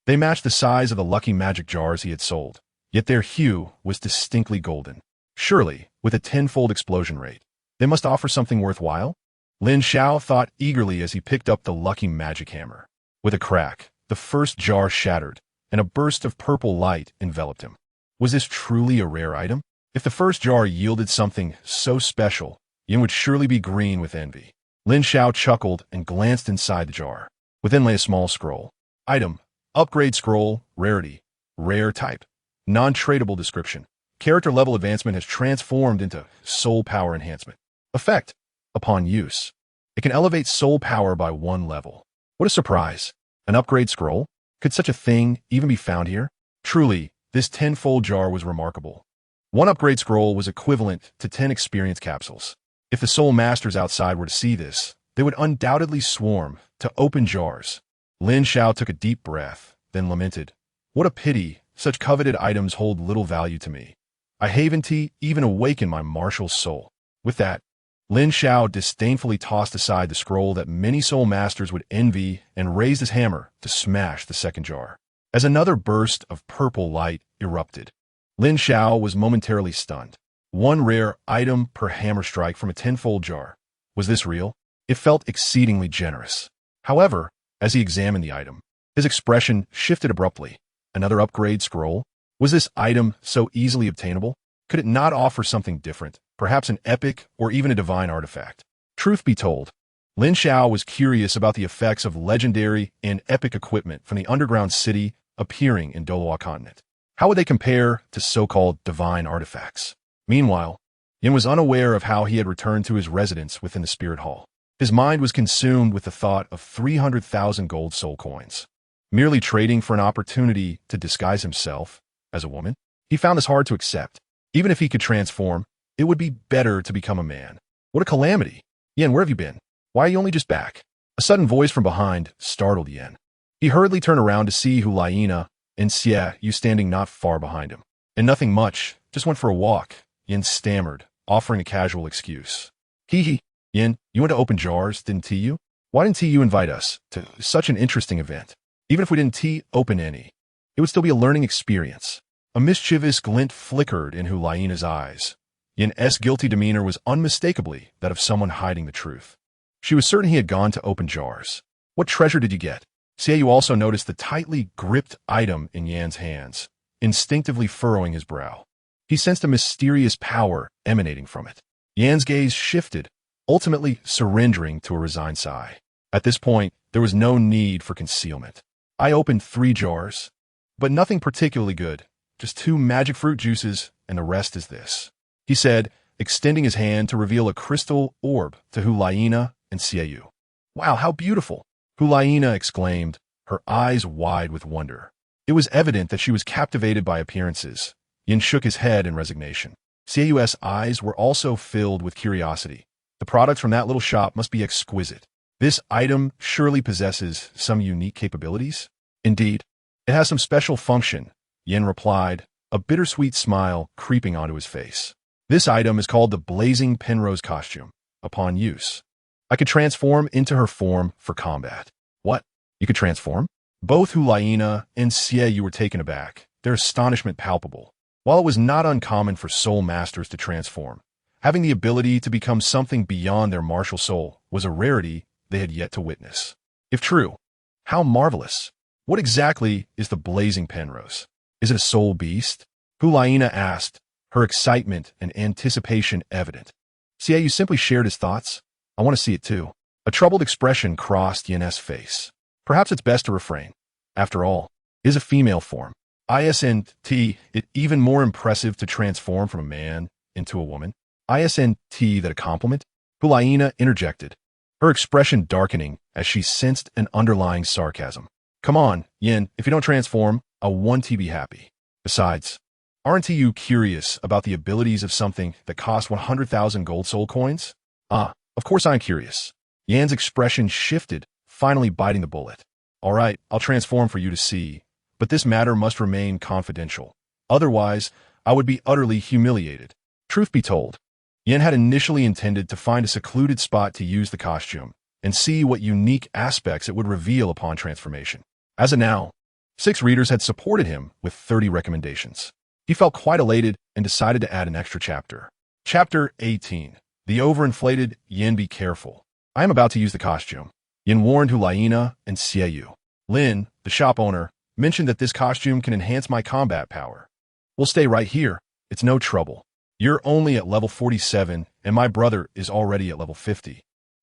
They matched the size of the lucky magic jars he had sold, yet their hue was distinctly golden. Surely, with a 10-fold explosion rate, they must offer something worthwhile? Lin Xiao thought eagerly as he picked up the lucky magic hammer. With a crack, the first jar shattered, and a burst of purple light enveloped him. Was this truly a rare item? If the first jar yielded something so special, Yin would surely be green with envy. Lin Xiao chuckled and glanced inside the jar. Within lay a small scroll. Item, upgrade scroll, rarity, rare type, non-tradable description. Character level advancement has transformed into soul power enhancement. Effect, upon use, it can elevate soul power by 1 level. What a surprise. An upgrade scroll? Could such a thing even be found here? Truly, this 10-fold jar was remarkable. 1 upgrade scroll was equivalent to 10 experience capsules. If the soul masters outside were to see this, they would undoubtedly swarm to open jars. Lin Xiao took a deep breath, then lamented, "What a pity, such coveted items hold little value to me. I haven't even awakened my martial soul." With that, Lin Xiao disdainfully tossed aside the scroll that many soul masters would envy and raised his hammer to smash the 2nd jar. As another burst of purple light erupted, Lin Xiao was momentarily stunned. 1 rare item per hammer strike from a 10-fold jar. Was this real? It felt exceedingly generous. However, as he examined the item, his expression shifted abruptly. Another upgrade scroll? Was this item so easily obtainable? Could it not offer something different, perhaps an epic or even a divine artifact? Truth be told, Lin Xiao was curious about the effects of legendary and epic equipment from the underground city appearing in Douluo continent. How would they compare to so-called divine artifacts? Meanwhile, Yin was unaware of how he had returned to his residence within the spirit hall. His mind was consumed with the thought of 300,000 gold soul coins. Merely trading for an opportunity to disguise himself as a woman? He found this hard to accept. Even if he could transform, it would be better to become a man. What a calamity! Yin, where have you been? Why are you only just back? A sudden voice from behind startled Yin. He hurriedly turned around to see Xue Ye and Xue Ye standing not far behind him. And nothing much, just went for a walk, Yin stammered, offering a casual excuse. Hee. Yin, you went to open jars, didn't you? Why didn't you invite us to such an interesting event? Even if we didn't open any, it would still be a learning experience. A mischievous glint flickered in Xue Ye's eyes. Yin's guilty demeanor was unmistakably that of someone hiding the truth. She was certain he had gone to open jars. What treasure did you get? Xue Ye also noticed the tightly gripped item in Yan's hands, instinctively furrowing his brow. He sensed a mysterious power emanating from it. Yan's gaze shifted, ultimately surrendering to a resigned sigh. At this point, there was no need for concealment. I opened 3 jars, but nothing particularly good, just 2 magic fruit juices, and the rest is this, he said, extending his hand to reveal a crystal orb to Xue Ye and Xue Ye. Wow, how beautiful! Xue Ye exclaimed, her eyes wide with wonder. It was evident that she was captivated by appearances. Yin shook his head in resignation. Xue Ye's eyes were also filled with curiosity. The products from that little shop must be exquisite. This item surely possesses some unique capabilities? Indeed, it has some special function, Yin replied, a bittersweet smile creeping onto his face. This item is called the Blazing Penrose Costume. Upon use, I could transform into her form for combat. What? You could transform? Both Xue Ye and Xue Ye were taken aback, their astonishment palpable. While it was not uncommon for soul masters to transform, having the ability to become something beyond their martial soul was a rarity they had yet to witness. If true, how marvelous! What exactly is the Blazing Penrose? Is it a soul beast? Xue Ye asked, her excitement and anticipation evident. Xue Ye simply shared his thoughts. I want to see it too. A troubled expression crossed Yin's face. Perhaps it's best to refrain. After all, it is a female form. Isn't it even more impressive to transform from a man into a woman? Isn't that a compliment? Xue Ye interjected, her expression darkening as she sensed an underlying sarcasm. Come on, Yin, if you don't transform, I want to be happy. Besides, aren't you curious about the abilities of something that costs 100,000 gold soul coins? Of course I'm curious. Yan's expression shifted, finally biting the bullet. All right, I'll transform for you to see, but this matter must remain confidential. Otherwise, I would be utterly humiliated. Truth be told, Yin had initially intended to find a secluded spot to use the costume and see what unique aspects it would reveal upon transformation. As of now, 6 readers had supported him with 30 recommendations. He felt quite elated and decided to add an extra chapter. Chapter 18. The overinflated Yin, be careful. I am about to use the costume. Yin warned Xue Ye and Xue Ye. Lin, the shop owner, mentioned that this costume can enhance my combat power. We'll stay right here. It's no trouble. You're only at level 47, and my brother is already at level 50.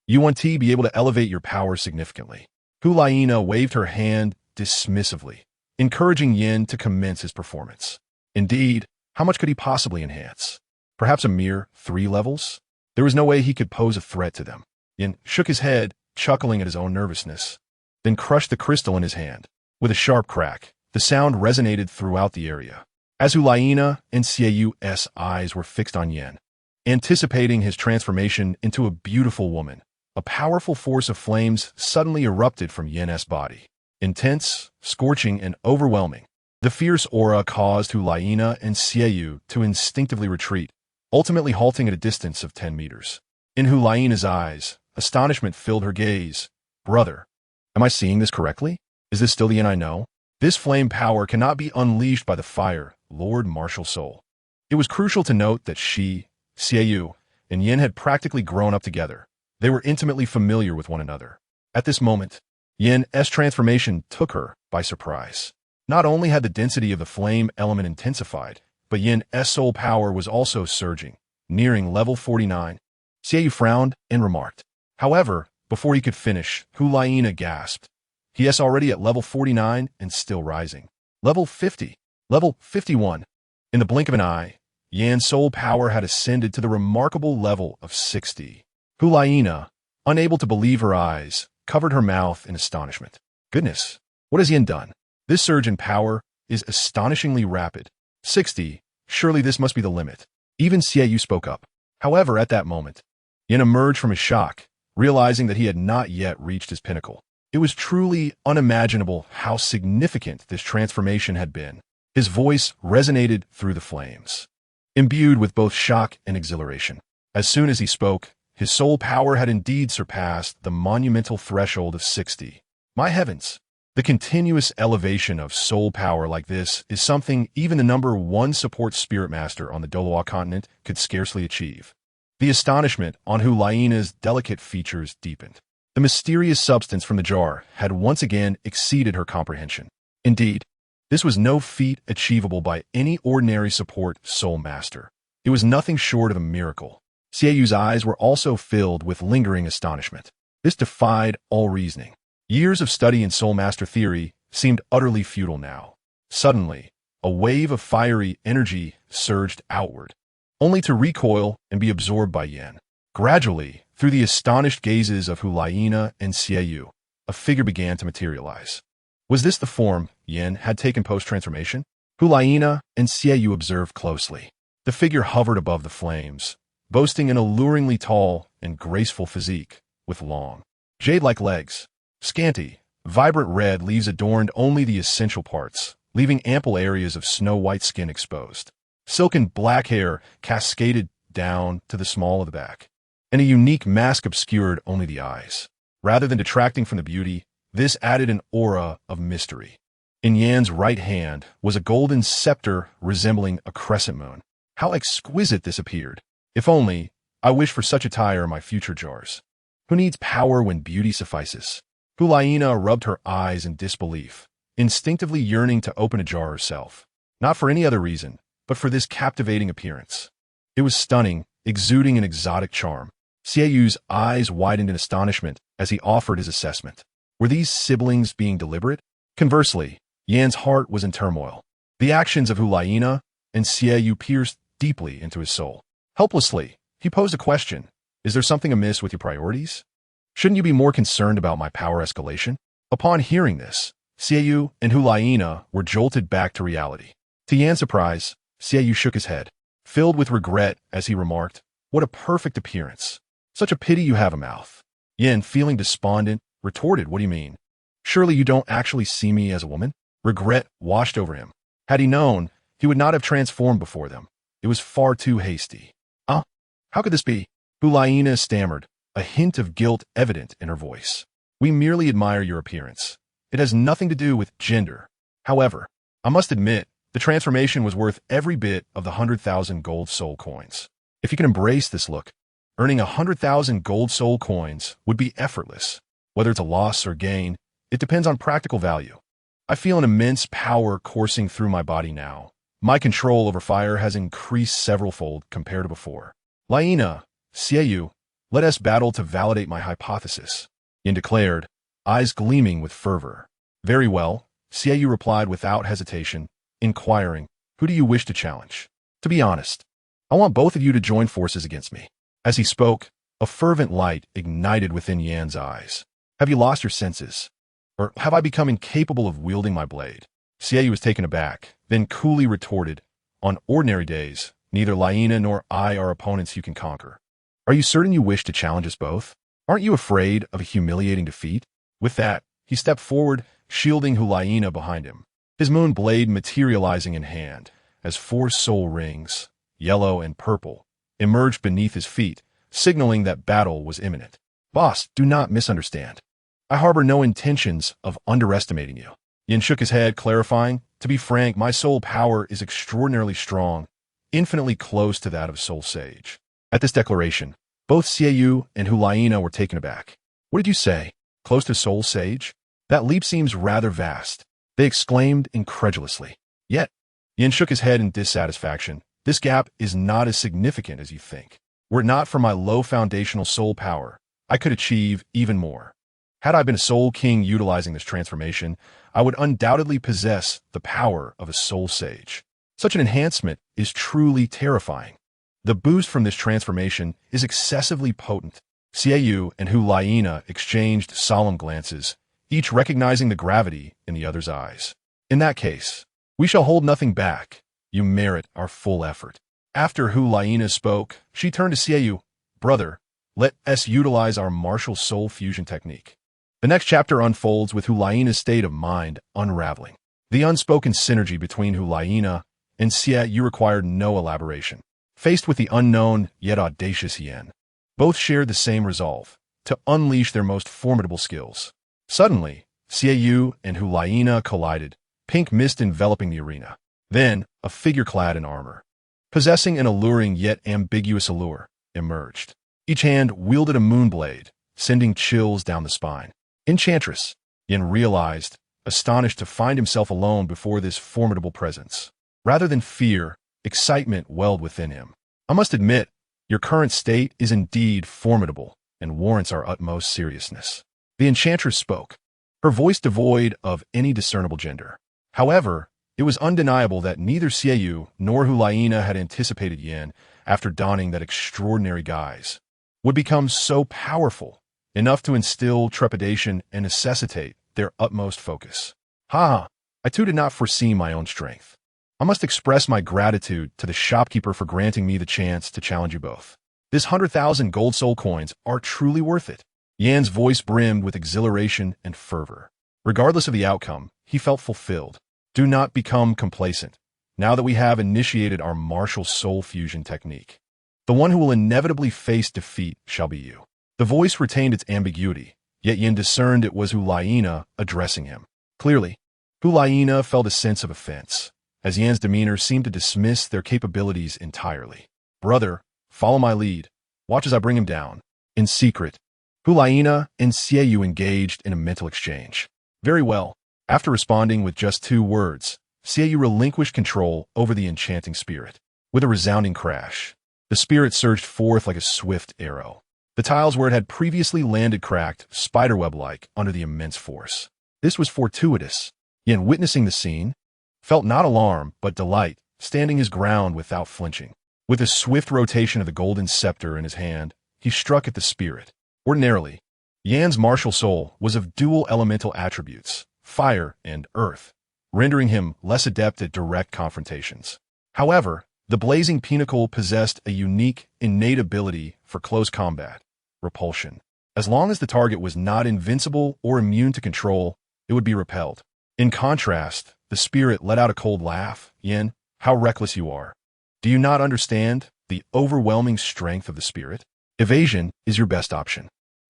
You want to be able to elevate your power significantly. Xue Ye waved her hand dismissively, encouraging Yin to commence his performance. Indeed, how much could he possibly enhance? Perhaps a mere 3 levels? There was no way he could pose a threat to them. Yin shook his head, chuckling at his own nervousness, then crushed the crystal in his hand. With a sharp crack, the sound resonated throughout the area. As Xue Ye and Xue Ye's eyes were fixed on Yin, anticipating his transformation into a beautiful woman, a powerful force of flames suddenly erupted from Yin's body. Intense, scorching, and overwhelming. The fierce aura caused Xue Ye and Xue Ye to instinctively retreat, ultimately halting at a distance of 10 meters. In Xue Ye's eyes, astonishment filled her gaze. Brother, am I seeing this correctly? Is this still the Yin I know? This flame power cannot be unleashed by the fire, Lord Martial Soul. It was crucial to note that she, Xue Ye, and Yin had practically grown up together. They were intimately familiar with one another. At this moment, Yan's transformation took her by surprise. Not only had the density of the flame element intensified, but Yan's soul power was also surging, nearing level 49. Xue Ye frowned and remarked. However, before he could finish, Hu gasped. He is already at level 49 and still rising. Level 50. Level 51. In the blink of an eye, Yan's soul power had ascended to the remarkable level of 60. Hu, unable to believe her eyes, covered her mouth in astonishment. Goodness, what has Yan done? This surge in power is astonishingly rapid. 60, surely this must be the limit. Even Xue Ye spoke up. However, at that moment, Yan emerged from his shock, realizing that he had not yet reached his pinnacle. It was truly unimaginable how significant this transformation had been. His voice resonated through the flames, imbued with both shock and exhilaration. As soon as he spoke, his soul power had indeed surpassed the monumental threshold of 60. My heavens! The continuous elevation of soul power like this is something even the number 1 support spirit master on the Douluo continent could scarcely achieve. The astonishment on Hu delicate features deepened. The mysterious substance from the jar had once again exceeded her comprehension. Indeed, this was no feat achievable by any ordinary support soul master. It was nothing short of a miracle. Xue Ye's eyes were also filled with lingering astonishment. This defied all reasoning. Years of study in soul master theory seemed utterly futile now. Suddenly, a wave of fiery energy surged outward, only to recoil and be absorbed by Yan. Gradually, through the astonished gazes of Hu and Xue Ye, a figure began to materialize. Was this the form Yan had taken post-transformation? Hu and Xue Ye observed closely. The figure hovered above the flames, boasting an alluringly tall and graceful physique, with long, jade-like legs. Scanty, vibrant red leaves adorned only the essential parts, leaving ample areas of snow-white skin exposed. Silken black hair cascaded down to the small of the back, and a unique mask obscured only the eyes. Rather than detracting from the beauty, this added an aura of mystery. In Yan's right hand was a golden scepter resembling a crescent moon. How exquisite this appeared! If only I wish for such attire in my future jars. Who needs power when beauty suffices? Hu rubbed her eyes in disbelief, instinctively yearning to open a jar herself. Not for any other reason, but for this captivating appearance. It was stunning, exuding an exotic charm. Xue Ye's eyes widened in astonishment as he offered his assessment. Were these siblings being deliberate? Conversely, Yan's heart was in turmoil. The actions of Hu and Xue Ye pierced deeply into his soul. Helplessly, he posed a question. Is there something amiss with your priorities? Shouldn't you be more concerned about my power escalation? Upon hearing this, Xue Ye and Hu were jolted back to reality. To Yan's surprise, Xue Ye shook his head, filled with regret as he remarked, "What a perfect appearance. Such a pity you have a mouth." Yan, feeling despondent, retorted, "What do you mean? Surely you don't actually see me as a woman?" Regret washed over him. Had he known, he would not have transformed before them. It was far too hasty. How could this be?" Hu stammered, a hint of guilt evident in her voice. "We merely admire your appearance. It has nothing to do with gender. However, I must admit, the transformation was worth every bit of the 100,000 gold soul coins. If you can embrace this look, earning 100,000 gold soul coins would be effortless. Whether it's a loss or gain, it depends on practical value. I feel an immense power coursing through my body now. My control over fire has increased severalfold compared to before. Xue Ye, let us battle to validate my hypothesis," Yin declared, eyes gleaming with fervor. "Very well," Xue Ye replied without hesitation, inquiring, "Who do you wish to challenge? To be honest, I want both of you to join forces against me." As he spoke, a fervent light ignited within Yan's eyes. "Have you lost your senses? Or have I become incapable of wielding my blade?" Xue Ye was taken aback, then coolly retorted, "On ordinary days, neither Lina nor I are opponents you can conquer. Are you certain you wish to challenge us both? Aren't you afraid of a humiliating defeat?" With that, he stepped forward, shielding Hu behind him, his moon blade materializing in hand, as 4 soul rings, yellow and purple, emerged beneath his feet, signaling that battle was imminent. "Boss, do not misunderstand. I harbor no intentions of underestimating you." Yin shook his head, clarifying, "To be frank, my soul power is extraordinarily strong, infinitely close to that of Soul Sage." At this declaration, Both Xue Ye and Hulaina were taken aback. What did you say? Close to Soul Sage? That leap seems rather vast. They exclaimed incredulously. Yet, Yin shook his head in dissatisfaction. This gap is not as significant as you think. Were it not for my low foundational soul power, I could achieve even more. Had I been a soul king utilizing this transformation, I would undoubtedly possess the power of a soul sage. Such an enhancement is truly terrifying. The boost from this transformation is excessively potent. Xue Ye and Hulaina exchanged solemn glances, each recognizing the gravity in the other's eyes. In that case, we shall hold nothing back. You merit our full effort. After Hulaina spoke, she turned to Xue Ye. Brother, let us utilize our martial soul fusion technique. The next chapter unfolds with Hulaina's state of mind unraveling. The unspoken synergy between Hulaina and Xue Ye required no elaboration. Faced with the unknown yet audacious Yin, both shared the same resolve, to unleash their most formidable skills. Suddenly, Xue Ye and Hulaina collided, pink mist enveloping the arena. Then, a figure clad in armor, possessing an alluring yet ambiguous allure, emerged. Each hand wielded a moonblade, sending chills down the spine. Enchantress, Yin realized, astonished to find himself alone before this formidable presence. Rather than fear, excitement welled within him. I must admit, your current state is indeed formidable and warrants our utmost seriousness. The enchantress spoke, her voice devoid of any discernible gender. However, it was undeniable that neither Xue Ye nor Hulaina had anticipated Yin, after donning that extraordinary guise, would become so powerful, enough to instill trepidation and necessitate their utmost focus. I too did not foresee my own strength. I must express my gratitude to the shopkeeper for granting me the chance to challenge you both. This 100,000 gold soul coins are truly worth it. Yan's voice brimmed with exhilaration and fervor. Regardless of the outcome, he felt fulfilled. Do not become complacent, now that we have initiated our martial soul fusion technique. The one who will inevitably face defeat shall be you. The voice retained its ambiguity, yet Yin discerned it was Hulaina addressing him. Clearly, Hulaina felt a sense of offense, as Yan's demeanor seemed to dismiss their capabilities entirely. Brother, follow my lead. Watch as I bring him down. In secret, Hulaina and Xue Ye engaged in a mental exchange. Very well. After responding with just 2 words, Xue Ye relinquished control over the enchanting spirit. With a resounding crash, the spirit surged forth like a swift arrow. The tiles where it had previously landed cracked, spiderweb-like, under the immense force. This was fortuitous. Yin, witnessing the scene, felt not alarm, but delight, standing his ground without flinching. With a swift rotation of the golden scepter in his hand, he struck at the spirit. Ordinarily, Yan's martial soul was of dual elemental attributes, fire and earth, rendering him less adept at direct confrontations. However, the blazing pinnacle possessed a unique, innate ability for close combat, repulsion. As long as the target was not invincible or immune to control, it would be repelled. In contrast, the spirit let out a cold laugh. Yin, how reckless you are. Do you not understand the overwhelming strength of the spirit? Evasion is your best option.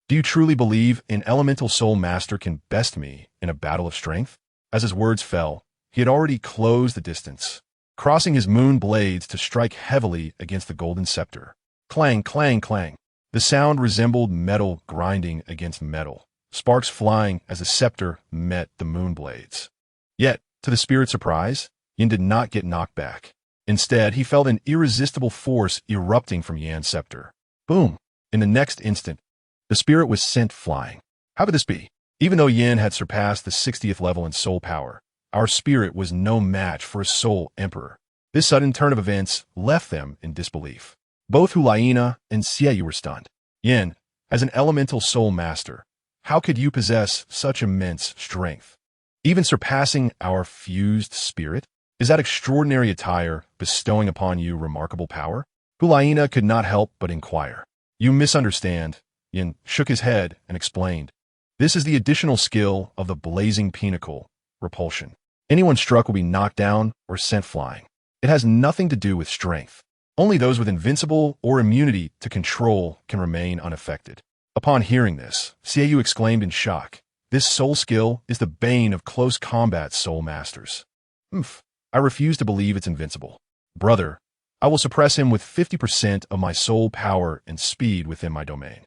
Do you truly believe an elemental soul master can best me in a battle of strength? As his words fell, he had already closed the distance, crossing his moon blades to strike heavily against the golden scepter. Clang, clang, clang. The sound resembled metal grinding against metal, sparks flying as the scepter met the moon blades. Yet, to the spirit's surprise, Yin did not get knocked back. Instead, he felt an irresistible force erupting from Yan's scepter. Boom! In the next instant, the spirit was sent flying. How could this be? Even though Yin had surpassed the 60th level in soul power, our spirit was no match for a soul emperor. This sudden turn of events left them in disbelief. Both Hulaina and Xue Ye were stunned. Yin, as an elemental soul master, how could you possess such immense strength, even surpassing our fused spirit? Is that extraordinary attire bestowing upon you remarkable power? Hulaina could not help but inquire. You misunderstand. Yin shook his head and explained. This is the additional skill of the blazing pinnacle, repulsion. Anyone struck will be knocked down or sent flying. It has nothing to do with strength. Only those with invincible or immunity to control can remain unaffected. Upon hearing this, Xue Ye exclaimed in shock. This soul skill is the bane of close combat soul masters. I refuse to believe it's invincible. Brother, I will suppress him with 50% of my soul power and speed within my domain.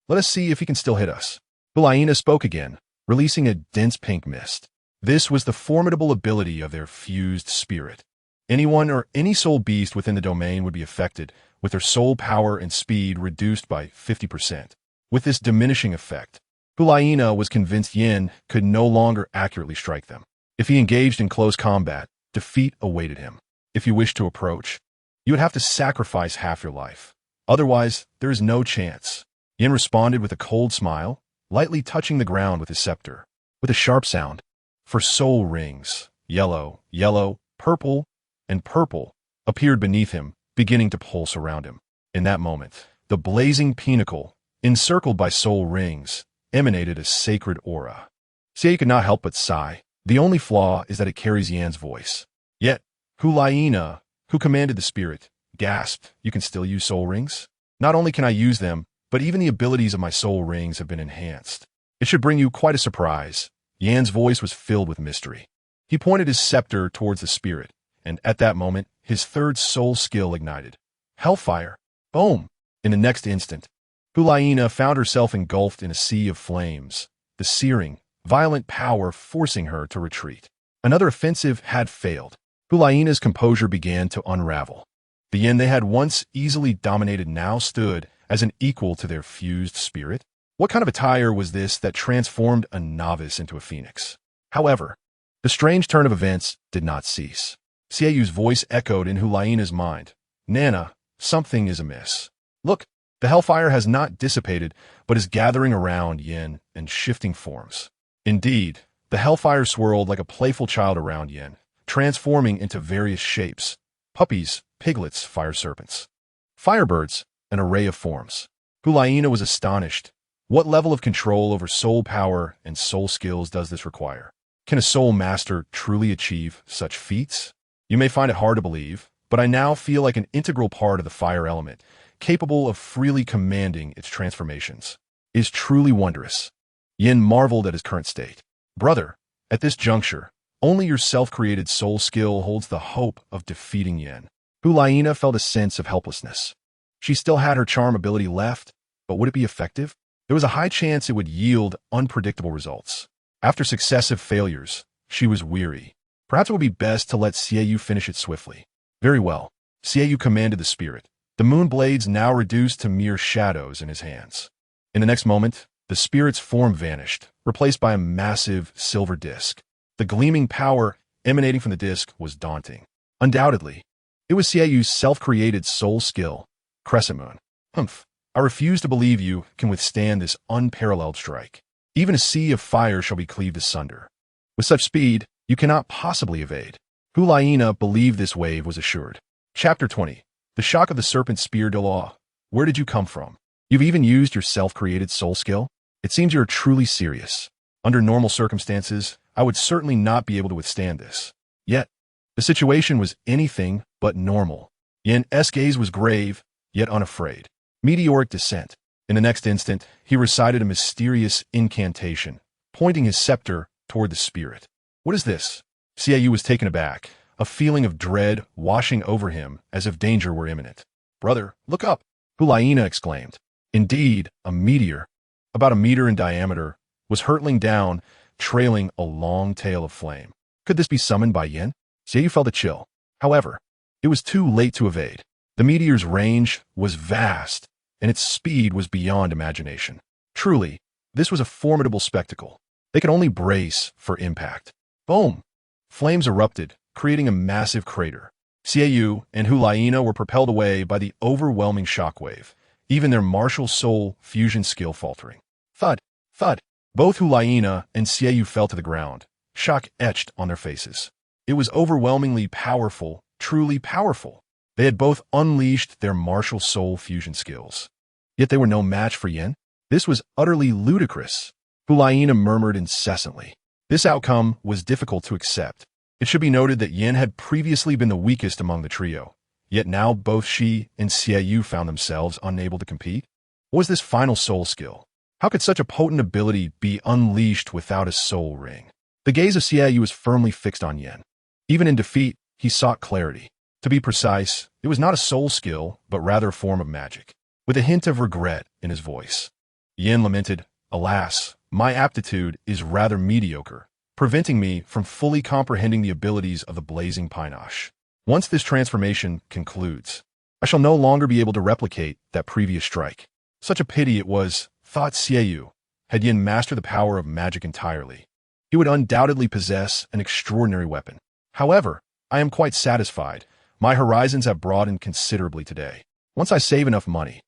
Let us see if he can still hit us. Guyan spoke again, releasing a dense pink mist. This was the formidable ability of their fused spirit. Anyone or any soul beast within the domain would be affected, with their soul power and speed reduced by 50%. With this diminishing effect, Guyan was convinced Yin could no longer accurately strike them. If he engaged in close combat, defeat awaited him. If you wished to approach, you would have to sacrifice half your life. Otherwise, there is no chance. Yin responded with a cold smile, lightly touching the ground with his scepter. With a sharp sound, for soul rings, yellow, yellow, purple, and purple, appeared beneath him, beginning to pulse around him. In that moment, the blazing pinnacle, encircled by soul rings, emanated a sacred aura. Xue Ye could not help but sigh. The only flaw is that it carries Yan's voice. Yet, Guyan, who commanded the spirit, gasped, "You can still use soul rings? Not only can I use them, but even the abilities of my soul rings have been enhanced. It should bring you quite a surprise." Yan's voice was filled with mystery. He pointed his scepter towards the spirit, and at that moment, his third soul skill ignited. Hellfire. Boom! In the next instant, Guyan found herself engulfed in a sea of flames, the searing, violent power forcing her to retreat. Another offensive had failed. Guyan's composure began to unravel. The Yin they had once easily dominated now stood as an equal to their fused spirit. What kind of attire was this that transformed a novice into a phoenix? However, the strange turn of events did not cease. Xue Ye's voice echoed in Guyan's mind. "Nana, something is amiss. Look, the hellfire has not dissipated, but is gathering around Yin in shifting forms." Indeed, the hellfire swirled like a playful child around Yin, transforming into various shapes: puppies, piglets, fire serpents, firebirds, an array of forms. Guyan was astonished. What level of control over soul power and soul skills does this require? Can a soul master truly achieve such feats? You may find it hard to believe, but I now feel like an integral part of the fire element, capable of freely commanding its transformations. It is truly wondrous. Yin marveled at his current state. Brother, at this juncture, only your self-created soul skill holds the hope of defeating Yin. Guyan felt a sense of helplessness. She still had her charm ability left, but would it be effective? There was a high chance it would yield unpredictable results. After successive failures, she was weary. Perhaps it would be best to let Xue Ye finish it swiftly. Very well. Xue Ye commanded the spirit. The moon blades now reduced to mere shadows in his hands. In the next moment, the spirit's form vanished, replaced by a massive silver disc. The gleaming power emanating from the disc was daunting. Undoubtedly, it was Xue Ye's self-created soul skill, Crescent Moon. Humph. I refuse to believe you can withstand this unparalleled strike. Even a sea of fire shall be cleaved asunder. With such speed, you cannot possibly evade. Guyan believed this wave was assured. Chapter 20. The Shock of the Serpent Spear Douluo. Where did you come from? You've even used your self-created soul skill? It seems you're truly serious. Under normal circumstances, I would certainly not be able to withstand this. Yet, the situation was anything but normal. Yin's gaze was grave, yet unafraid. Meteoric descent. In the next instant, he recited a mysterious incantation, pointing his scepter toward the spirit. What is this? Xue Ye was taken aback, a feeling of dread washing over him as if danger were imminent. Brother, look up! Guyan exclaimed. Indeed, a meteor, about a meter in diameter, was hurtling down, trailing a long tail of flame. Could this be summoned by Yin? Xue Ye felt a chill. However, it was too late to evade. The meteor's range was vast, and its speed was beyond imagination. Truly, this was a formidable spectacle. They could only brace for impact. Boom! Flames erupted, creating a massive crater. Xue Ye and Guyan were propelled away by the overwhelming shockwave, even their martial soul fusion skill faltering. Thud! Thud! Both Guyan and Xue Ye fell to the ground, shock etched on their faces. It was overwhelmingly powerful, truly powerful. They had both unleashed their martial soul fusion skills. Yet they were no match for Yin. This was utterly ludicrous. Guyan murmured incessantly. This outcome was difficult to accept. It should be noted that Yin had previously been the weakest among the trio, yet now both she and Xue Ye found themselves unable to compete. What was this final soul skill? How could such a potent ability be unleashed without a soul ring? The gaze of Xue Ye was firmly fixed on Yin. Even in defeat, he sought clarity. To be precise, it was not a soul skill, but rather a form of magic. With a hint of regret in his voice, Yin lamented, "Alas, my aptitude is rather mediocre, preventing me from fully comprehending the abilities of the blazing panache. Once this transformation concludes, I shall no longer be able to replicate that previous strike." Such a pity it was, thought Xue Ye. Had Yin mastered the power of magic entirely, he would undoubtedly possess an extraordinary weapon. However, I am quite satisfied. My horizons have broadened considerably today. Once I save enough money,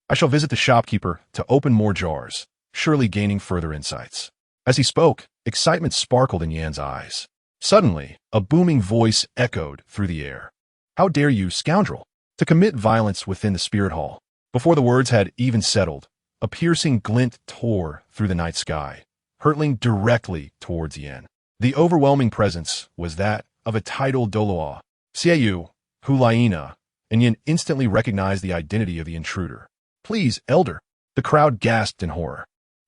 I shall visit the shopkeeper to open more jars, surely gaining further insights. As he spoke, excitement sparkled in Yan's eyes. Suddenly, a booming voice echoed through the air. "How dare you, scoundrel, to commit violence within the spirit hall?" Before the words had even settled, a piercing glint tore through the night sky, hurtling directly towards Yan. The overwhelming presence was that of a titled Douluo, Xue Ye, Hulaina, and Yin instantly recognized the identity of the intruder. "Please, elder," the crowd gasped in horror.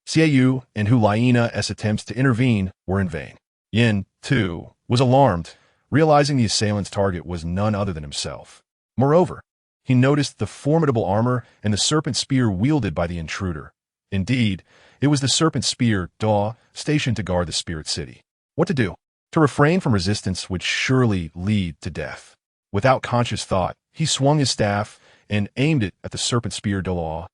Xue Ye and Hulaina's attempts to intervene were in vain. Yin, too, was alarmed, realizing the assailant's target was none other than himself. Moreover, he noticed the formidable armor and the serpent spear wielded by the intruder. Indeed, it was the serpent spear, Da, stationed to guard the spirit city. What to do? To refrain from resistance would surely lead to death. Without conscious thought, he swung his staff and aimed it at the serpent spear Douluo.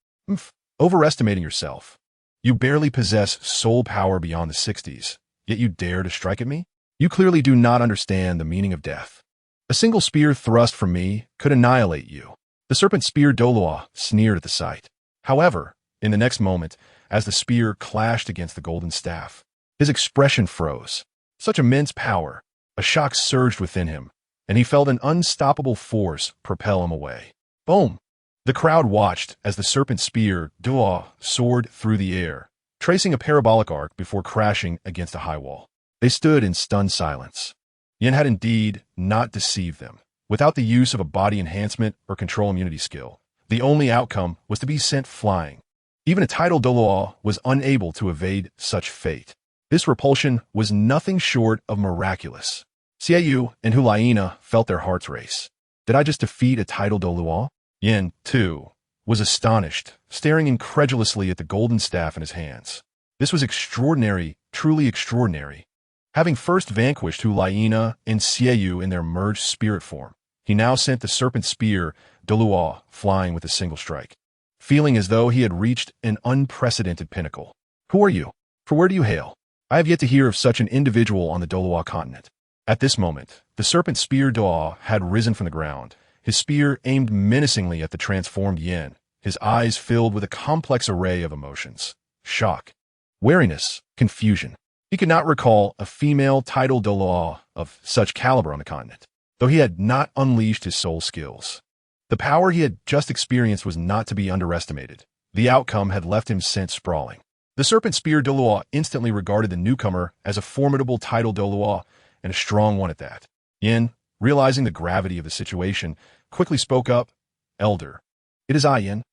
Overestimating yourself. You barely possess soul power beyond the 60s, yet you dare to strike at me? You clearly do not understand the meaning of death. A single spear thrust from me could annihilate you. The serpent spear Douluo sneered at the sight. However, in the next moment, as the spear clashed against the golden staff, his expression froze. Such immense power, a shock surged within him, and he felt an unstoppable force propel him away. Boom! The crowd watched as the serpent spear Douluo soared through the air, tracing a parabolic arc before crashing against a high wall. They stood in stunned silence. Yin had indeed not deceived them. Without the use of a body enhancement or control immunity skill, the only outcome was to be sent flying. Even a titled Douluo was unable to evade such fate. This repulsion was nothing short of miraculous. Xue Ye and Hulaina felt their hearts race. Did I just defeat a titled Douluo? Yin, too, was astonished, staring incredulously at the golden staff in his hands. This was extraordinary, truly extraordinary. Having first vanquished Hulaina and Xue Ye in their merged spirit form, he now sent the serpent spear Douluo flying with a single strike, feeling as though he had reached an unprecedented pinnacle. Who are you? For where do you hail? I have yet to hear of such an individual on the Douluo continent. At this moment, the serpent spear Douluo had risen from the ground, his spear aimed menacingly at the transformed Yin, his eyes filled with a complex array of emotions. Shock, wariness, confusion. He could not recall a female titled Douluo of such caliber on the continent, though he had not unleashed his soul skills. The power he had just experienced was not to be underestimated. The outcome had left him sent sprawling. The serpent spear Douluo instantly regarded the newcomer as a formidable titled Douluo, and a strong one at that. Yin, realizing the gravity of the situation, quickly spoke up, "Elder, it is I, Yin.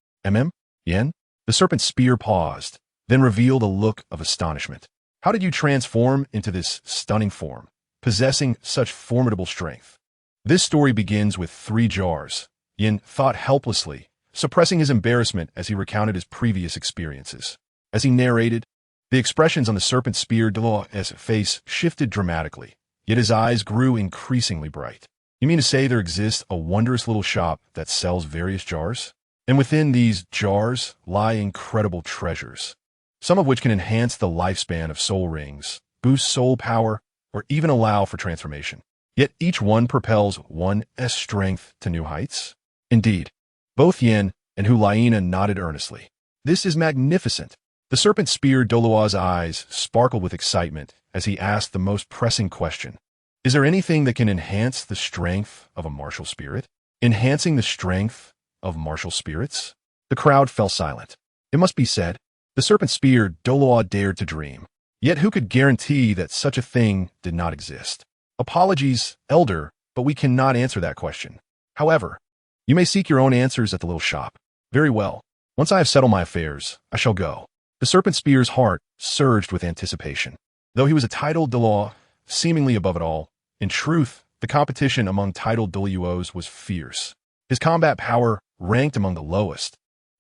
Yin?" The serpent spear paused, then revealed a look of astonishment. "How did you transform into this stunning form, possessing such formidable strength?" This story begins with 3 jars. Yin thought helplessly, suppressing his embarrassment as he recounted his previous experiences. As he narrated, the expressions on the serpent spear Douluo's face shifted dramatically, yet his eyes grew increasingly bright. "You mean to say there exists a wondrous little shop that sells various jars? And within these jars lie incredible treasures, some of which can enhance the lifespan of soul rings, boost soul power, or even allow for transformation. Yet each one propels one's strength to new heights?" Indeed, both Yin and Hulaina nodded earnestly. "This is magnificent." The serpent spear Douluo's eyes sparkled with excitement as he asked the most pressing question. "Is there anything that can enhance the strength of a martial spirit?" Enhancing the strength of martial spirits? The crowd fell silent. It must be said, the serpent spear Douluo dared to dream. Yet who could guarantee that such a thing did not exist? "Apologies, elder, but we cannot answer that question. However, you may seek your own answers at the little shop." "Very well. Once I have settled my affairs, I shall go." The serpent spear's heart surged with anticipation. Though he was a titled Douluo, seemingly above it all, in truth, the competition among titled Douluos was fierce. His combat power ranked among the lowest,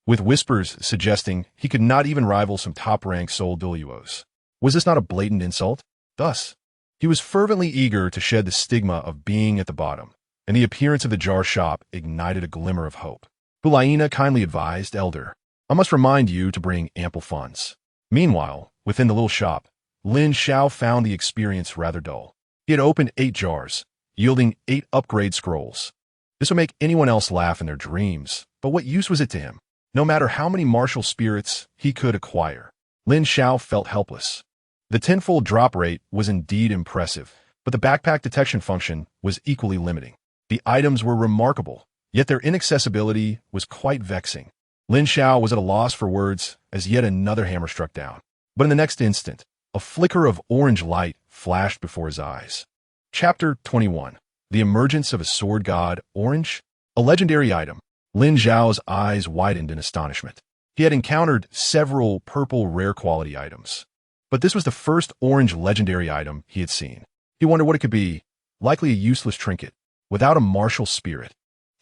with whispers suggesting he could not even rival some top-ranked Seoul Douluos. Was this not a blatant insult? Thus, he was fervently eager to shed the stigma of being at the bottom, and the appearance of the jar shop ignited a glimmer of hope. Bulaina kindly advised, Elder, I must remind you to bring ample funds. Meanwhile, within the little shop, Lin Xiao found the experience rather dull. He had opened 8 jars, yielding 8 upgrade scrolls. This would make anyone else laugh in their dreams, but what use was it to him? No matter how many martial spirits he could acquire, Lin Xiao felt helpless. The tenfold drop rate was indeed impressive, but the backpack detection function was equally limiting. The items were remarkable, yet their inaccessibility was quite vexing. Lin Xiao was at a loss for words as yet another hammer struck down. But in the next instant, a flicker of orange light flashed before his eyes. Chapter 21. The Emergence of a Sword God, Orange? A legendary item. Lin Xiao's eyes widened in astonishment. He had encountered several purple rare quality items, but this was the first orange legendary item he had seen. He wondered what it could be, likely a useless trinket, without a martial spirit.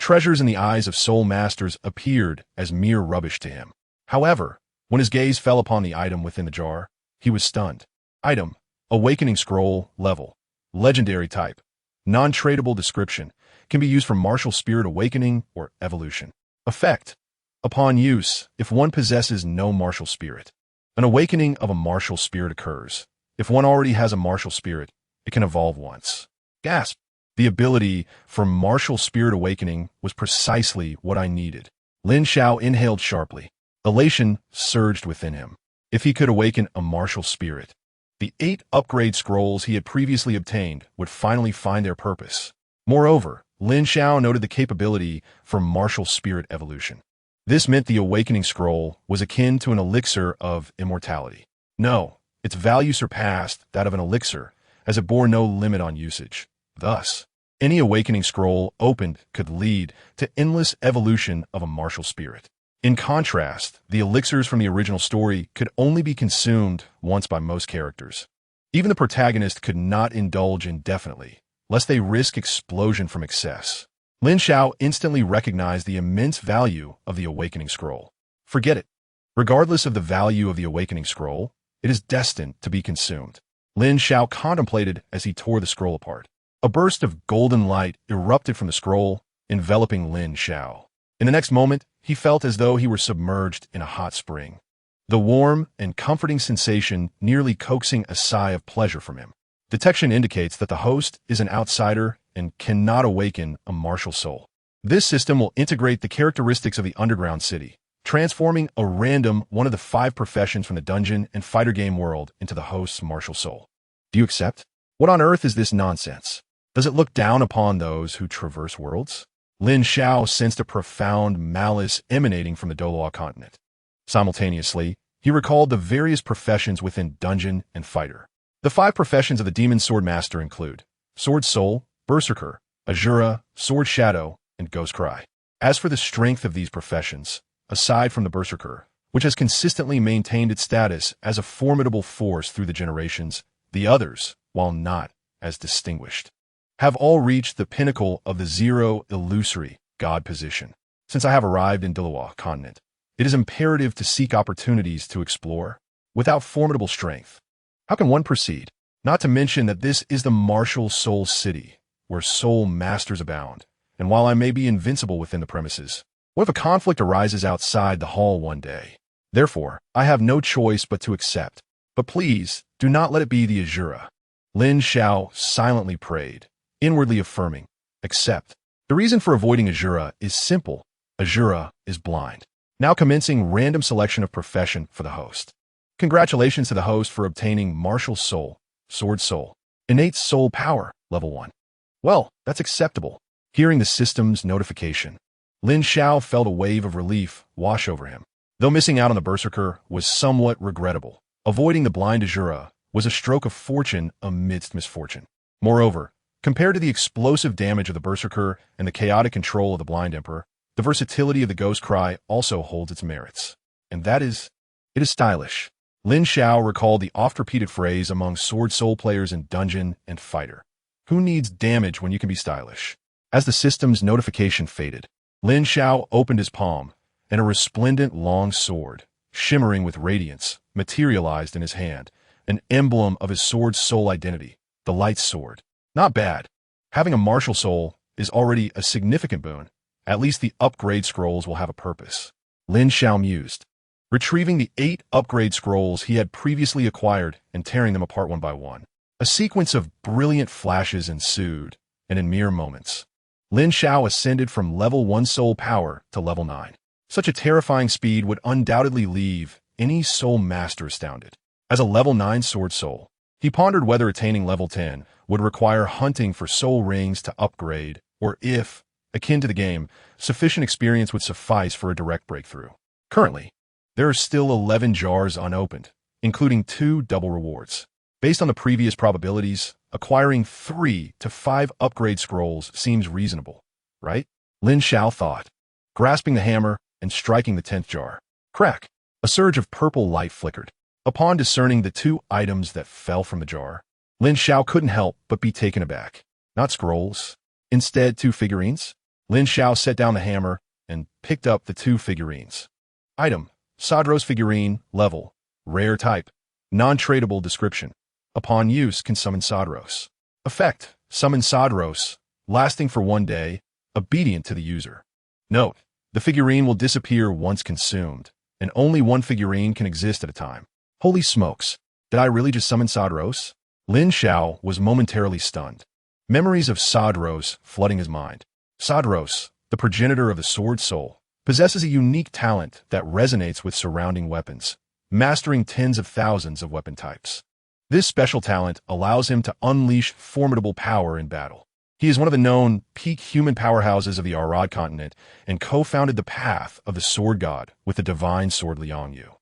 Treasures in the eyes of soul masters appeared as mere rubbish to him. However, when his gaze fell upon the item within the jar, he was stunned. Item: Awakening Scroll, Level, Legendary Type, Non-Tradable Description, can be used for martial spirit awakening or evolution. Effect: Upon use, if one possesses no martial spirit, an awakening of a martial spirit occurs. If one already has a martial spirit, it can evolve once. Gasp! The ability for martial spirit awakening was precisely what I needed. Lin Xiao inhaled sharply. Elation surged within him. If he could awaken a martial spirit, the 8 upgrade scrolls he had previously obtained would finally find their purpose. Moreover, Lin Xiao noted the capability for martial spirit evolution. This meant the awakening scroll was akin to an elixir of immortality. No, its value surpassed that of an elixir, as it bore no limit on usage. Thus, any awakening scroll opened could lead to endless evolution of a martial spirit. In contrast, the elixirs from the original story could only be consumed once by most characters. Even the protagonist could not indulge indefinitely, lest they risk explosion from excess. Lin Xiao instantly recognized the immense value of the awakening scroll. Forget it. Regardless of the value of the awakening scroll, it is destined to be consumed. Lin Xiao contemplated as he tore the scroll apart. A burst of golden light erupted from the scroll, enveloping Lin Xiao. In the next moment, he felt as though he were submerged in a hot spring. The warm and comforting sensation nearly coaxing a sigh of pleasure from him. Detection indicates that the host is an outsider and cannot awaken a martial soul. This system will integrate the characteristics of the underground city, transforming a random one of the 5 professions from the dungeon and fighter game world into the host's martial soul. Do you accept? What on earth is this nonsense? Does it look down upon those who traverse worlds? Lin Xiao sensed a profound malice emanating from the Douluo continent. Simultaneously, he recalled the various professions within dungeon and fighter. The 5 professions of the Demon Sword Master include Sword Soul, Berserker, Azura, Sword Shadow, and Ghost Cry. As for the strength of these professions, aside from the Berserker, which has consistently maintained its status as a formidable force through the generations, the others, while not as distinguished, have all reached the pinnacle of the zero illusory god position. Since I have arrived in Douluo continent, it is imperative to seek opportunities to explore. Without formidable strength, how can one proceed? Not to mention that this is the martial soul city, where soul masters abound, and while I may be invincible within the premises, what if a conflict arises outside the hall one day? Therefore, I have no choice but to accept. But please, do not let it be the Azura. Lin Xiao silently prayed, inwardly affirming, accept. The reason for avoiding Azura is simple. Azura is blind. Now commencing random selection of profession for the host. Congratulations to the host for obtaining Martial Soul, Sword Soul, Innate Soul Power, Level 1. Well, that's acceptable. Hearing the system's notification, Lin Xiao felt a wave of relief wash over him. Though missing out on the Berserker was somewhat regrettable, avoiding the blind Azura was a stroke of fortune amidst misfortune. Moreover, compared to the explosive damage of the Berserker and the chaotic control of the Blind Emperor, the versatility of the Ghost Cry also holds its merits. And that is, it is stylish. Lin Xiao recalled the oft-repeated phrase among Sword Soul players in Dungeon and Fighter. Who needs damage when you can be stylish? As the system's notification faded, Lin Xiao opened his palm, and a resplendent long sword, shimmering with radiance, materialized in his hand, an emblem of his sword's sole identity, the light sword. Not bad. Having a martial soul is already a significant boon. At least the upgrade scrolls will have a purpose. Lin Xiao mused, retrieving the 8 upgrade scrolls he had previously acquired and tearing them apart one by one. A sequence of brilliant flashes ensued, and in mere moments, Lin Xiao ascended from level 1 soul power to level 9. Such a terrifying speed would undoubtedly leave any soul master astounded. As a level 9 sword soul, he pondered whether attaining level 10 would require hunting for soul rings to upgrade, or if, akin to the game, sufficient experience would suffice for a direct breakthrough. Currently, there are still 11 jars unopened, including 2 double rewards. Based on the previous probabilities, acquiring 3 to 5 upgrade scrolls seems reasonable, right? Lin Xiao thought, grasping the hammer and striking the 10th jar. Crack! A surge of purple light flickered. Upon discerning the 2 items that fell from the jar, Lin Xiao couldn't help but be taken aback. Not scrolls. Instead, 2 figurines. Lin Xiao set down the hammer and picked up the 2 figurines. Item: Sadros figurine, level, rare type, non-tradable description. Upon use, can summon Sadros. Effect: summon Sadros, lasting for 1 day, obedient to the user. Note: the figurine will disappear once consumed, and only 1 figurine can exist at a time. Holy smokes, did I really just summon Sadros? Lin Xiao was momentarily stunned. Memories of Sadros flooding his mind. Sadros, the progenitor of the Sword Soul, possesses a unique talent that resonates with surrounding weapons, mastering tens of thousands of weapon types. This special talent allows him to unleash formidable power in battle. He is one of the known peak human powerhouses of the Arad continent and co-founded the path of the Sword God with the divine sword Liangyu.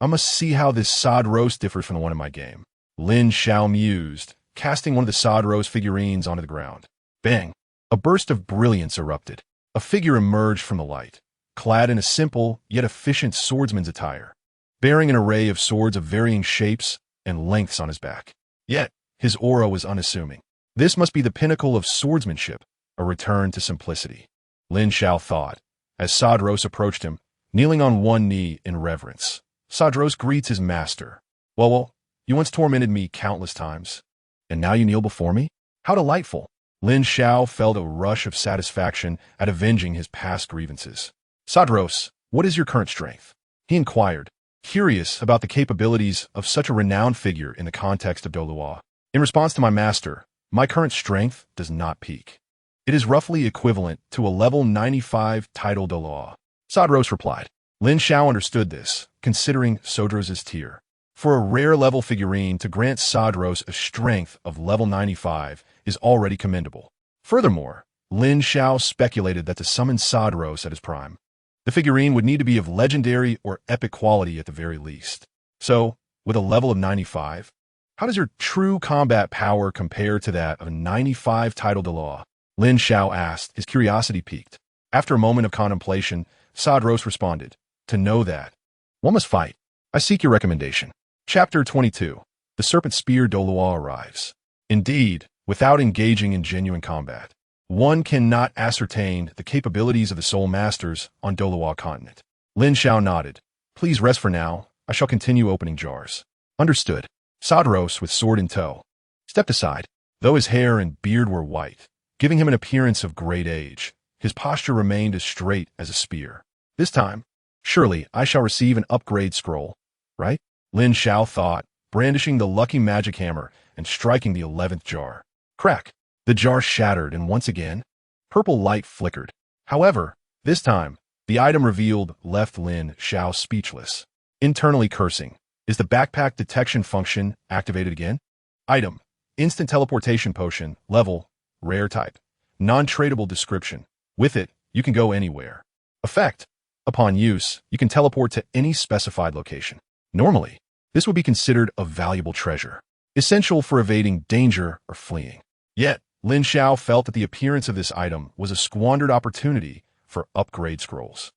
I must see how this Sadros differs from the one in my game. Lin Xiao mused, casting one of the Sadros figurines onto the ground. Bang! A burst of brilliance erupted. A figure emerged from the light, clad in a simple yet efficient swordsman's attire, bearing an array of swords of varying shapes and lengths on his back. Yet, his aura was unassuming. This must be the pinnacle of swordsmanship, a return to simplicity. Lin Xiao thought, as Sadros approached him, kneeling on one knee in reverence. Sadros greets his master. Well, you once tormented me countless times, and now you kneel before me? How delightful! Lin Xiao felt a rush of satisfaction at avenging his past grievances. Sadros, what is your current strength? He inquired, curious about the capabilities of such a renowned figure in the context of Douluo. In response to my master, my current strength does not peak. It is roughly equivalent to a level 95 title Douluo. Sadros replied. Lin Xiao understood this, considering Sadros' tier. For a rare level figurine to grant Sadros a strength of level 95 is already commendable. Furthermore, Lin Xiao speculated that to summon Sadros at his prime, the figurine would need to be of legendary or epic quality at the very least. So, with a level of 95, how does your true combat power compare to that of a 95 title Douluo? Lin Xiao asked, his curiosity piqued. After a moment of contemplation, Sadros responded, to know that, one must fight. I seek your recommendation. Chapter 22. The Serpent Spear Douluo arrives. Indeed, without engaging in genuine combat, one cannot ascertain the capabilities of the Soul Masters on Douluo continent. Lin Xiao nodded. Please rest for now. I shall continue opening jars. Understood. Sadros, with sword in tow, stepped aside. Though his hair and beard were white, giving him an appearance of great age, his posture remained as straight as a spear. This time, surely I shall receive an upgrade scroll, right? Lin Xiao thought, brandishing the lucky magic hammer and striking the 11th jar. Crack! The jar shattered, and once again, purple light flickered. However, this time, the item revealed left Lin Xiao speechless. Internally cursing, is the backpack detection function activated again? Item: instant teleportation potion, level, rare type, non-tradable description. With it, you can go anywhere. Effect: upon use, you can teleport to any specified location. Normally, this would be considered a valuable treasure, essential for evading danger or fleeing. Yet, Lin Xiao felt that the appearance of this item was a squandered opportunity for upgrade scrolls.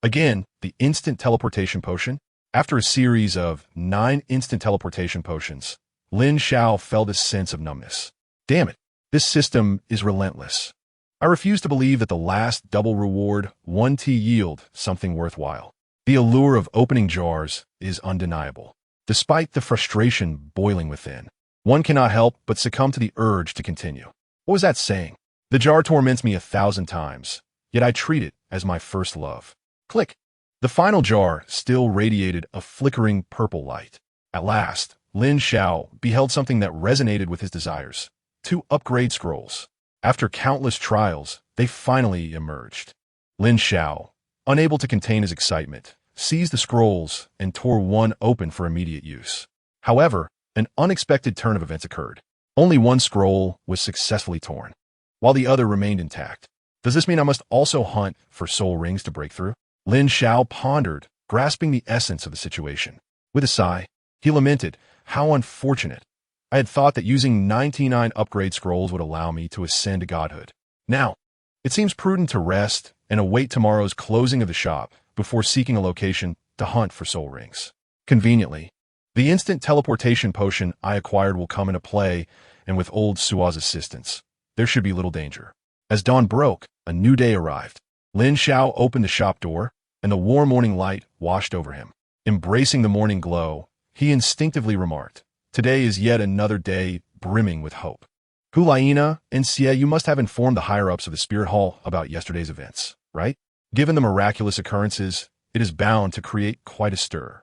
Again, the instant teleportation potion. After a series of 9 instant teleportation potions, Lin Xiao felt a sense of numbness. Damn it, This system is relentless. I refuse to believe that the last double reward 1T yield something worthwhile. The allure of opening jars is undeniable. Despite the frustration boiling within, one cannot help but succumb to the urge to continue. What was that saying? The jar torments me 1,000 times, yet I treat it as my first love. Click. The final jar still radiated a flickering purple light. At last, Lin Xiao beheld something that resonated with his desires. 2 upgrade scrolls. After countless trials, they finally emerged. Lin Xiao, unable to contain his excitement, seized the scrolls and tore one open for immediate use. However, an unexpected turn of events occurred. Only one scroll was successfully torn, while the other remained intact. Does this mean I must also hunt for soul rings to break through? Lin Xiao pondered, grasping the essence of the situation. With a sigh, he lamented, how unfortunate. I had thought that using 99 upgrade scrolls would allow me to ascend to godhood. Now, it seems prudent to rest and await tomorrow's closing of the shop before seeking a location to hunt for soul rings. Conveniently, the instant teleportation potion I acquired will come into play, and with old Sua's assistance, there should be little danger. As dawn broke, a new day arrived. Lin Xiao opened the shop door, and the warm morning light washed over him. Embracing the morning glow, he instinctively remarked, today is yet another day brimming with hope. Hulayina and Xue, you must have informed the higher-ups of the Spirit Hall about yesterday's events, right? Given the miraculous occurrences, it is bound to create quite a stir.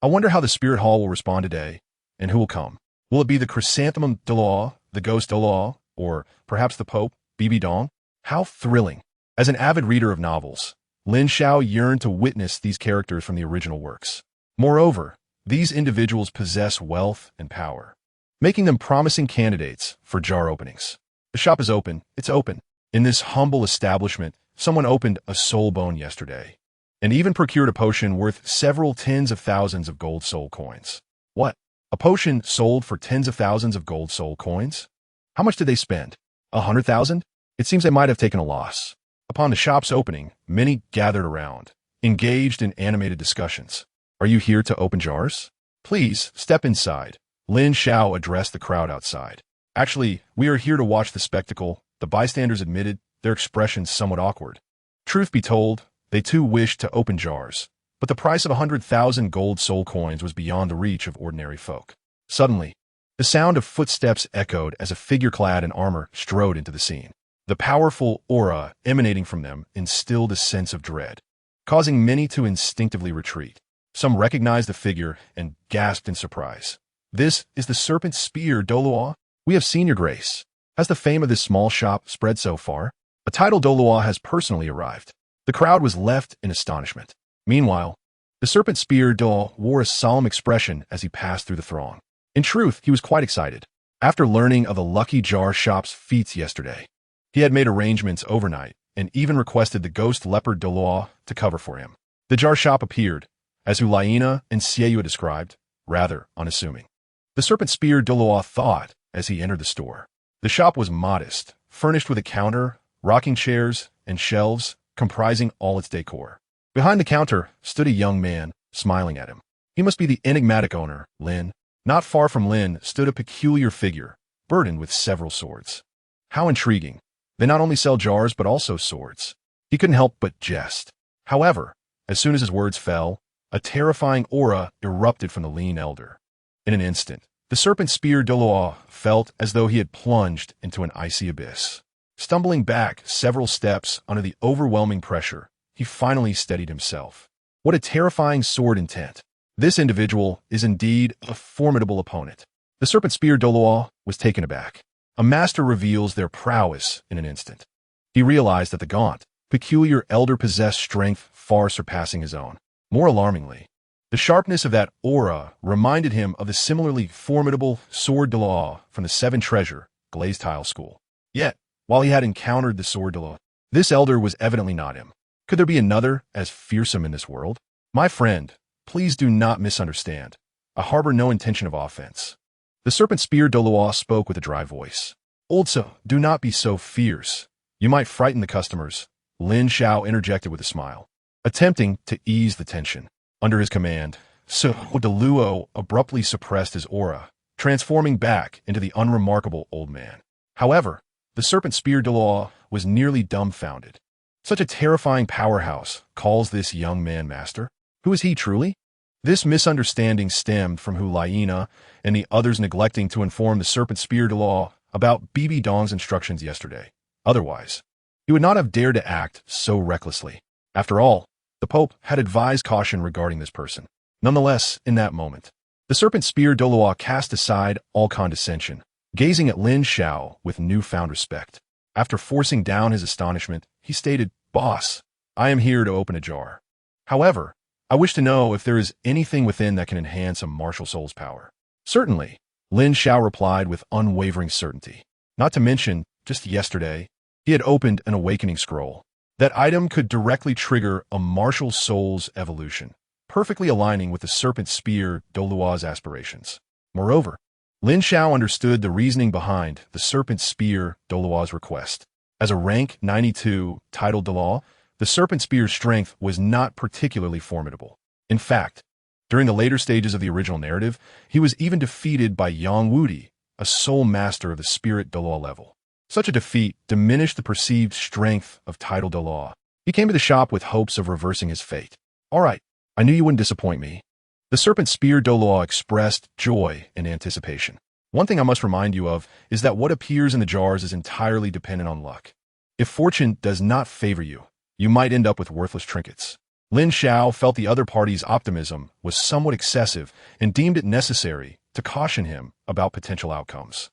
I wonder how the Spirit Hall will respond today, and who will come. Will it be the chrysanthemum Douluo, the ghost Douluo, or perhaps the Pope, Bibi Dong? How thrilling! As an avid reader of novels, Lin Xiao yearned to witness these characters from the original works. Moreover, these individuals possess wealth and power, making them promising candidates for jar openings. The shop is open. It's open. In this humble establishment, someone opened a soul bone yesterday, and even procured a potion worth several tens of thousands of gold soul coins. What? A potion sold for tens of thousands of gold soul coins? How much did they spend? 100,000? It seems they might have taken a loss. Upon the shop's opening, many gathered around, engaged in animated discussions. Are you here to open jars? Please, step inside. Lin Xiao addressed the crowd outside. Actually, we are here to watch the spectacle, the bystanders admitted, their expressions somewhat awkward. Truth be told, they too wished to open jars, but the price of 100,000 gold soul coins was beyond the reach of ordinary folk. Suddenly, the sound of footsteps echoed as a figure clad in armor strode into the scene. The powerful aura emanating from them instilled a sense of dread, causing many to instinctively retreat. Some recognized the figure and gasped in surprise. This is the serpent spear, Douluo. We have seen your grace. Has the fame of this small shop spread so far? A title Douluo has personally arrived. The crowd was left in astonishment. Meanwhile, the serpent spear Douluo wore a solemn expression as he passed through the throng. In truth, he was quite excited. After learning of the Lucky Jar shop's feats yesterday, he had made arrangements overnight and even requested the ghost leopard Douluo to cover for him. The jar shop appeared, as Hulayina and Xue Ye described, rather unassuming. The serpent spear Douluo thought as he entered the store. The shop was modest, furnished with a counter, rocking chairs, and shelves comprising all its decor. Behind the counter stood a young man, smiling at him. He must be the enigmatic owner, Lin. Not far from Lin stood a peculiar figure, burdened with several swords. How intriguing. They not only sell jars but also swords. He couldn't help but jest. However, as soon as his words fell, a terrifying aura erupted from the lean elder. In an instant, the serpent spear Douluo felt as though he had plunged into an icy abyss. Stumbling back several steps under the overwhelming pressure, he finally steadied himself. What a terrifying sword intent. This individual is indeed a formidable opponent. The serpent spear Douluo was taken aback. A master reveals their prowess in an instant. He realized that the gaunt, peculiar elder possessed strength far surpassing his own. More alarmingly, the sharpness of that aura reminded him of the similarly formidable sword Douluo from the Nine-Treasure Glazed Tile School. Yet, while he had encountered the sword Douluo, this elder was evidently not him. Could there be another as fearsome in this world? My friend, please do not misunderstand. I harbor no intention of offense. The serpent spear Douluo spoke with a dry voice. Also, do not be so fierce. You might frighten the customers. Lin Xiao interjected with a smile, attempting to ease the tension. Under his command, Douluo abruptly suppressed his aura, transforming back into the unremarkable old man. However, The serpent spear Douluo was nearly dumbfounded. Such a terrifying powerhouse calls this young man master? Who is he truly? This misunderstanding stemmed from Hulayina and the others neglecting to inform the serpent spear Douluo about Bibi Dong's instructions yesterday. Otherwise, he would not have dared to act so recklessly. After all, the Pope had advised caution regarding this person. Nonetheless, in that moment, the serpent spear Douluo cast aside all condescension, gazing at Lin Xiao with newfound respect. After forcing down his astonishment, he stated, "Boss, I am here to open a jar. However, I wish to know if there is anything within that can enhance a martial soul's power." "Certainly," Lin Xiao replied with unwavering certainty. Not to mention, just yesterday, he had opened an awakening scroll. That item could directly trigger a martial soul's evolution, perfectly aligning with the serpent spear Douluo's aspirations. Moreover, Lin Xiao understood the reasoning behind the serpent spear Douluo's request. As a rank 92 titled Douluo, the serpent spear's strength was not particularly formidable. In fact, during the later stages of the original narrative, he was even defeated by Yang Wudi, a soul master of the spirit Douluo level. Such a defeat diminished the perceived strength of title Douluo. He came to the shop with hopes of reversing his fate. "All right, I knew you wouldn't disappoint me." The serpent spear Douluo expressed joy and anticipation. "One thing I must remind you of is that what appears in the jars is entirely dependent on luck. If fortune does not favor you, you might end up with worthless trinkets." Lin Xiao felt the other party's optimism was somewhat excessive and deemed it necessary to caution him about potential outcomes.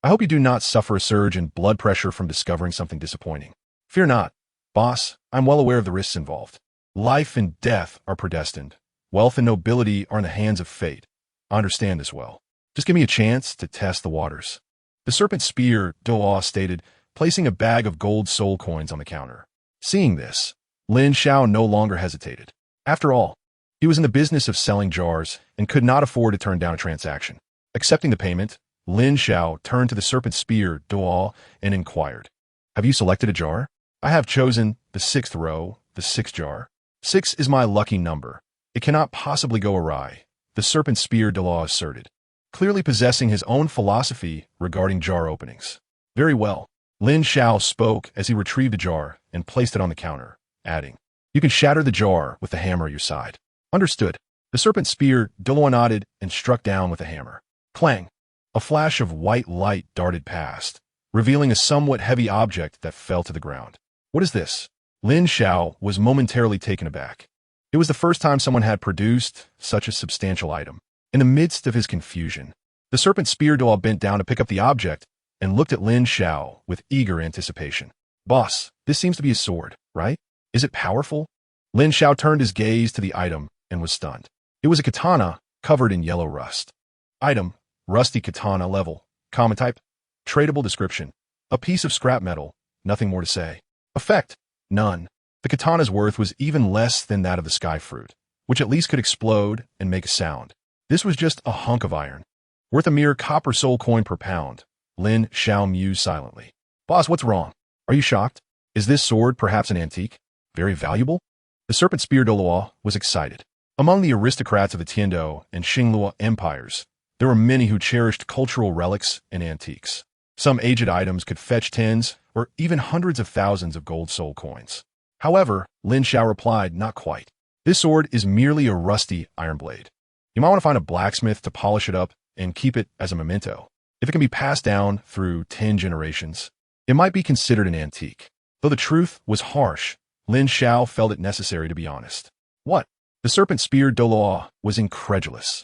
"I hope you do not suffer a surge in blood pressure from discovering something disappointing." "Fear not, boss. I'm well aware of the risks involved. Life and death are predestined. Wealth and nobility are in the hands of fate. I understand this well. Just give me a chance to test the waters." The serpent spear Douluo stated, placing a bag of gold soul coins on the counter. Seeing this, Lin Xiao no longer hesitated. After all, he was in the business of selling jars and could not afford to turn down a transaction. Accepting the payment, Lin Xiao turned to the serpent spear Douluo and inquired, "Have you selected a jar?" "I have chosen the 6th row, the 6th jar. 6 is my lucky number. It cannot possibly go awry," the serpent spear Douluo asserted, clearly possessing his own philosophy regarding jar openings. "Very well," Lin Xiao spoke as he retrieved the jar and placed it on the counter, adding, "You can shatter the jar with the hammer at your side." "Understood." The serpent spear Douluo nodded and struck down with a hammer. Clang! A flash of white light darted past, revealing a somewhat heavy object that fell to the ground. "What is this?" Lin Xiao was momentarily taken aback. It was the first time someone had produced such a substantial item. In the midst of his confusion, the serpent spear Douluo bent down to pick up the object and looked at Lin Xiao with eager anticipation. "Boss, this seems to be a sword, right? Is it powerful?" Lin Xiao turned his gaze to the item and was stunned. It was a katana covered in yellow rust. Item: rusty katana level. Common type. Tradable description: a piece of scrap metal. Nothing more to say. Effect: none. The katana's worth was even less than that of the sky fruit, which at least could explode and make a sound. This was just a hunk of iron, worth a mere copper soul coin per pound. Lin Xiao mused silently. "Boss, what's wrong? Are you shocked? Is this sword perhaps an antique? Very valuable?" The serpent spear Douluo was excited. Among the aristocrats of the Tiando and Xingluo empires, there were many who cherished cultural relics and antiques. Some aged items could fetch tens or even hundreds of thousands of gold soul coins. However, Lin Xiao replied, "Not quite. This sword is merely a rusty iron blade. You might want to find a blacksmith to polish it up and keep it as a memento. If it can be passed down through 10 generations, it might be considered an antique." Though the truth was harsh, Lin Xiao felt it necessary to be honest. "What?" The serpent spear Douluo was incredulous,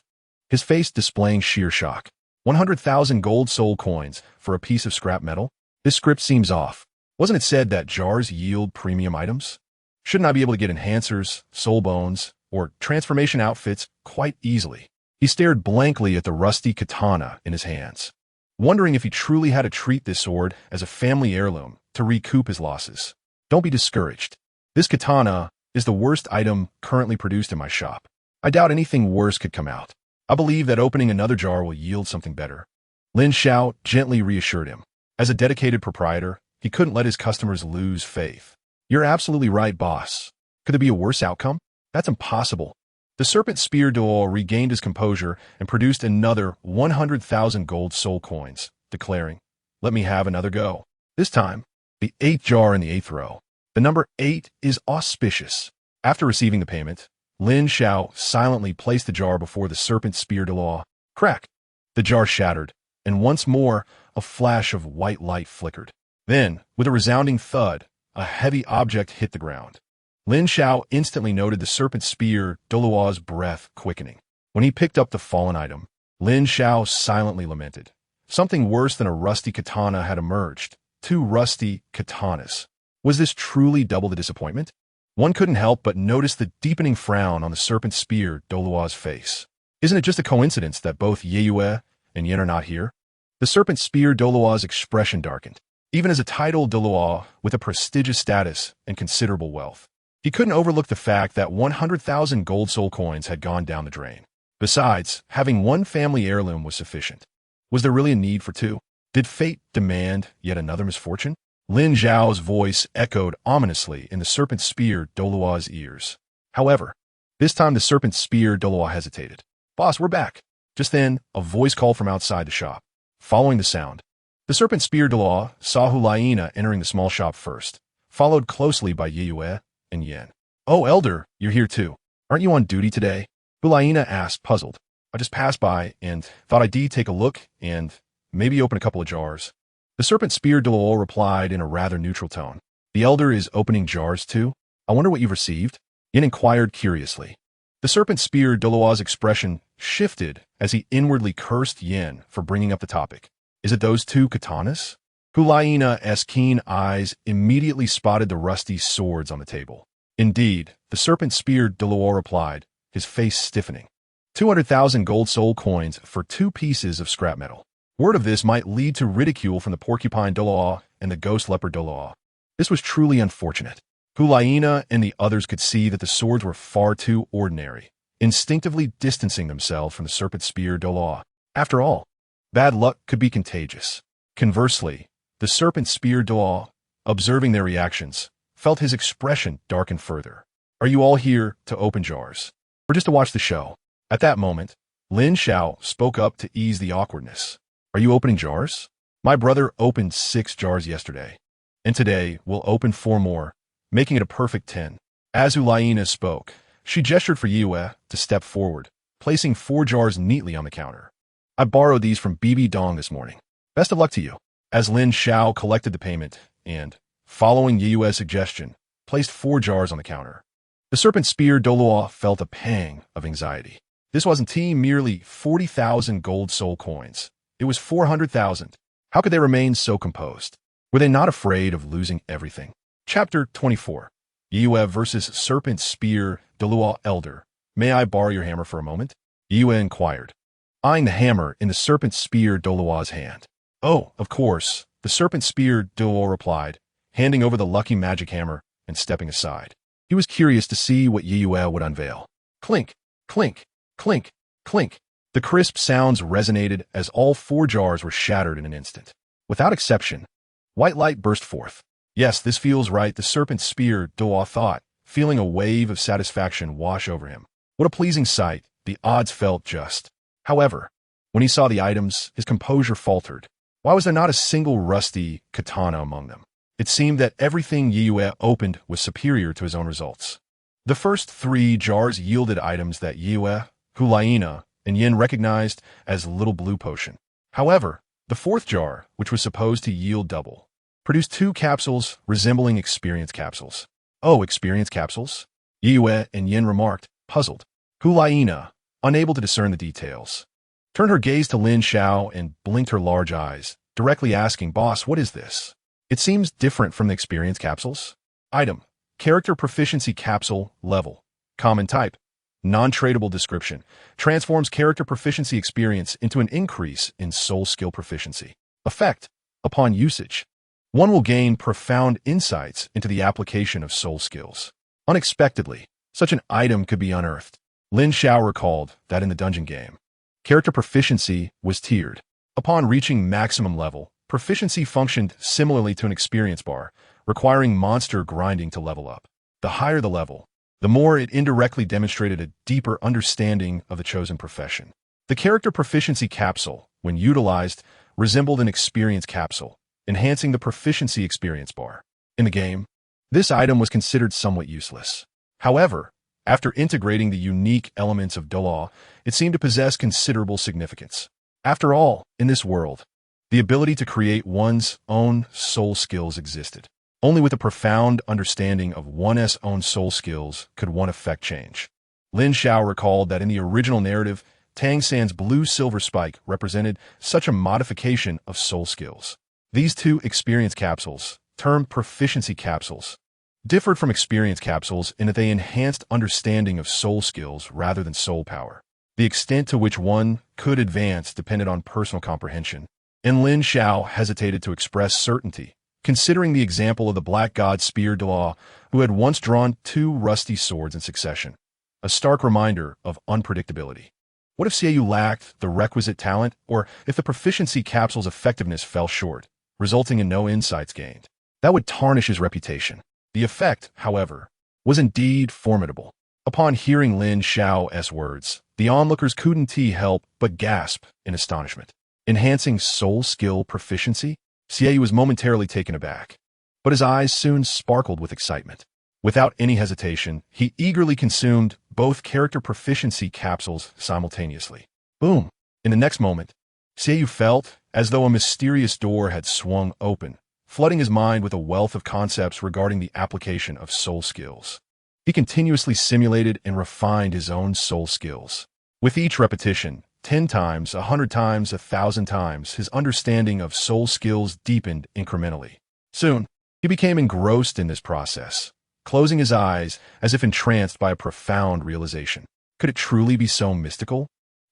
his face displaying sheer shock. 100,000 gold soul coins for a piece of scrap metal? This script seems off. Wasn't it said that jars yield premium items? Shouldn't I be able to get enhancers, soul bones, or transformation outfits quite easily? He stared blankly at the rusty katana in his hands, wondering if he truly had to treat this sword as a family heirloom to recoup his losses. "Don't be discouraged. This katana is the worst item currently produced in my shop. I doubt anything worse could come out. I believe that opening another jar will yield something better." Lin Xiao gently reassured him. As a dedicated proprietor, he couldn't let his customers lose faith. "You're absolutely right, boss. Could there be a worse outcome?" "That's impossible." The serpent spear Douluo regained his composure and produced another 100,000 gold soul coins, declaring, "Let me have another go." This time, the 8th jar in the 8th row. The number 8 is auspicious. After receiving the payment, Lin Xiao silently placed the jar before the serpent spear Douluo. Crack! The jar shattered, and once more, a flash of white light flickered. Then, with a resounding thud, a heavy object hit the ground. Lin Xiao instantly noted the serpent spear Douluo's breath quickening. When he picked up the fallen item, Lin Xiao silently lamented. Something worse than a rusty katana had emerged. 2 rusty katanas. Was this truly double the disappointment? One couldn't help but notice the deepening frown on the serpent spear Douluo's face. Isn't it just a coincidence that both Yue and Yin are not here? The serpent spear Douluo's expression darkened. Even as a titled Douluo with a prestigious status and considerable wealth, he couldn't overlook the fact that 100,000 gold soul coins had gone down the drain. Besides, having 1 family heirloom was sufficient. Was there really a need for 2? Did fate demand yet another misfortune? Lin Xiao's voice echoed ominously in the serpent spear Douluo's ears. However, this time the serpent spear Douluo hesitated. "Boss, we're back." Just then, a voice called from outside the shop. Following the sound, the serpent spear Douluo saw Hulaina entering the small shop first, followed closely by Yue and Yin. "Oh, Elder, you're here too. Aren't you on duty today?" Hulaina asked, puzzled. "I just passed by and thought I'd take a look and maybe open a couple of jars." The serpent spear Douluo replied in a rather neutral tone. "The Elder is opening jars too? I wonder what you've received?" Yin inquired curiously. The serpent spear Douluo's expression shifted as he inwardly cursed Yin for bringing up the topic. "Is it those 2 katanas?" Hulaina's keen eyes immediately spotted the rusty swords on the table. "Indeed," the serpent spear Douluo replied, his face stiffening. 200,000 gold soul coins for 2 pieces of scrap metal. Word of this might lead to ridicule from the porcupine Douluo and the ghost leopard Douluo. This was truly unfortunate. Hulaina and the others could see that the swords were far too ordinary, instinctively distancing themselves from the serpent spear Douluo. After all, bad luck could be contagious. Conversely, the serpent spear Douluo, observing their reactions, felt his expression darken further. "Are you all here to open jars, or just to watch the show?" At that moment, Lin Xiao spoke up to ease the awkwardness. "Are you opening jars? My brother opened 6 jars yesterday, and today we'll open 4 more, making it a perfect 10. As Hulaina spoke, she gestured for Yue to step forward, placing 4 jars neatly on the counter. "I borrowed these from Bibi Dong this morning. Best of luck to you." As Lin Xiao collected the payment and, following Yue's suggestion, placed 4 jars on the counter, the serpent spear Douluo felt a pang of anxiety. This wasn't merely 40,000 gold soul coins. It was 400,000. How could they remain so composed? Were they not afraid of losing everything? Chapter 24. Yue versus Serpent Spear Douluo Elder. "May I borrow your hammer for a moment?" Yue inquired, eyeing the hammer in the serpent spear Douluo's hand. "Oh, of course," the serpent spear Douluo replied, handing over the lucky magic hammer and stepping aside. He was curious to see what Yue would unveil. Clink, clink, clink, clink. The crisp sounds resonated as all 4 jars were shattered in an instant. Without exception, white light burst forth. "Yes, this feels right," the serpent spear Douluo thought, feeling a wave of satisfaction wash over him. What a pleasing sight, the odds felt just. However, when he saw the items, his composure faltered. Why was there not a single rusty katana among them? It seemed that everything Yue opened was superior to his own results. The first 3 jars yielded items that Yue, Hulaina, and Yin recognized as Little Blue Potion. However, the 4th jar, which was supposed to yield double, produced 2 capsules resembling experience capsules. "Oh, experience capsules?" Yue and Yin remarked, puzzled. Hulaina, unable to discern the details, turned her gaze to Lin Xiao and blinked her large eyes, directly asking, "Boss, what is this? It seems different from the experience capsules." Item: Character Proficiency Capsule Level. Common Type: Non-tradable description. Transforms character proficiency experience into an increase in soul skill proficiency. Effect: Upon usage, one will gain profound insights into the application of soul skills. Unexpectedly, such an item could be unearthed. Lin Xiao recalled that in the dungeon game, character proficiency was tiered. Upon reaching maximum level, proficiency functioned similarly to an experience bar, requiring monster grinding to level up. The higher the level, the more it indirectly demonstrated a deeper understanding of the chosen profession. The character proficiency capsule, when utilized, resembled an experience capsule, enhancing the proficiency experience bar. In the game, this item was considered somewhat useless. However, after integrating the unique elements of Douluo, it seemed to possess considerable significance. After all, in this world, the ability to create one's own soul skills existed. Only with a profound understanding of one's own soul skills could one effect change. Lin Xiao recalled that in the original narrative, Tang San's blue-silver spike represented such a modification of soul skills. These two experience capsules, termed proficiency capsules, differed from experience capsules in that they enhanced understanding of soul skills rather than soul power. The extent to which one could advance depended on personal comprehension, and Lin Xiao hesitated to express certainty, considering the example of the Black God Spear Douluo, who had once drawn 2 rusty swords in succession, a stark reminder of unpredictability. What if Xue Ye lacked the requisite talent, or if the proficiency capsule's effectiveness fell short, resulting in no insights gained? That would tarnish his reputation. The effect, however, was indeed formidable. Upon hearing Lin Xiao's words, the onlookers couldn't help but gasp in astonishment. Enhancing soul skill proficiency? Xue Ye was momentarily taken aback, but his eyes soon sparkled with excitement. Without any hesitation, he eagerly consumed both character proficiency capsules simultaneously. Boom! In the next moment, Xue Ye felt as though a mysterious door had swung open, flooding his mind with a wealth of concepts regarding the application of soul skills. He continuously simulated and refined his own soul skills. With each repetition, 10 times, 100 times, 1,000 times, his understanding of soul skills deepened incrementally. Soon, he became engrossed in this process, closing his eyes as if entranced by a profound realization. Could it truly be so mystical?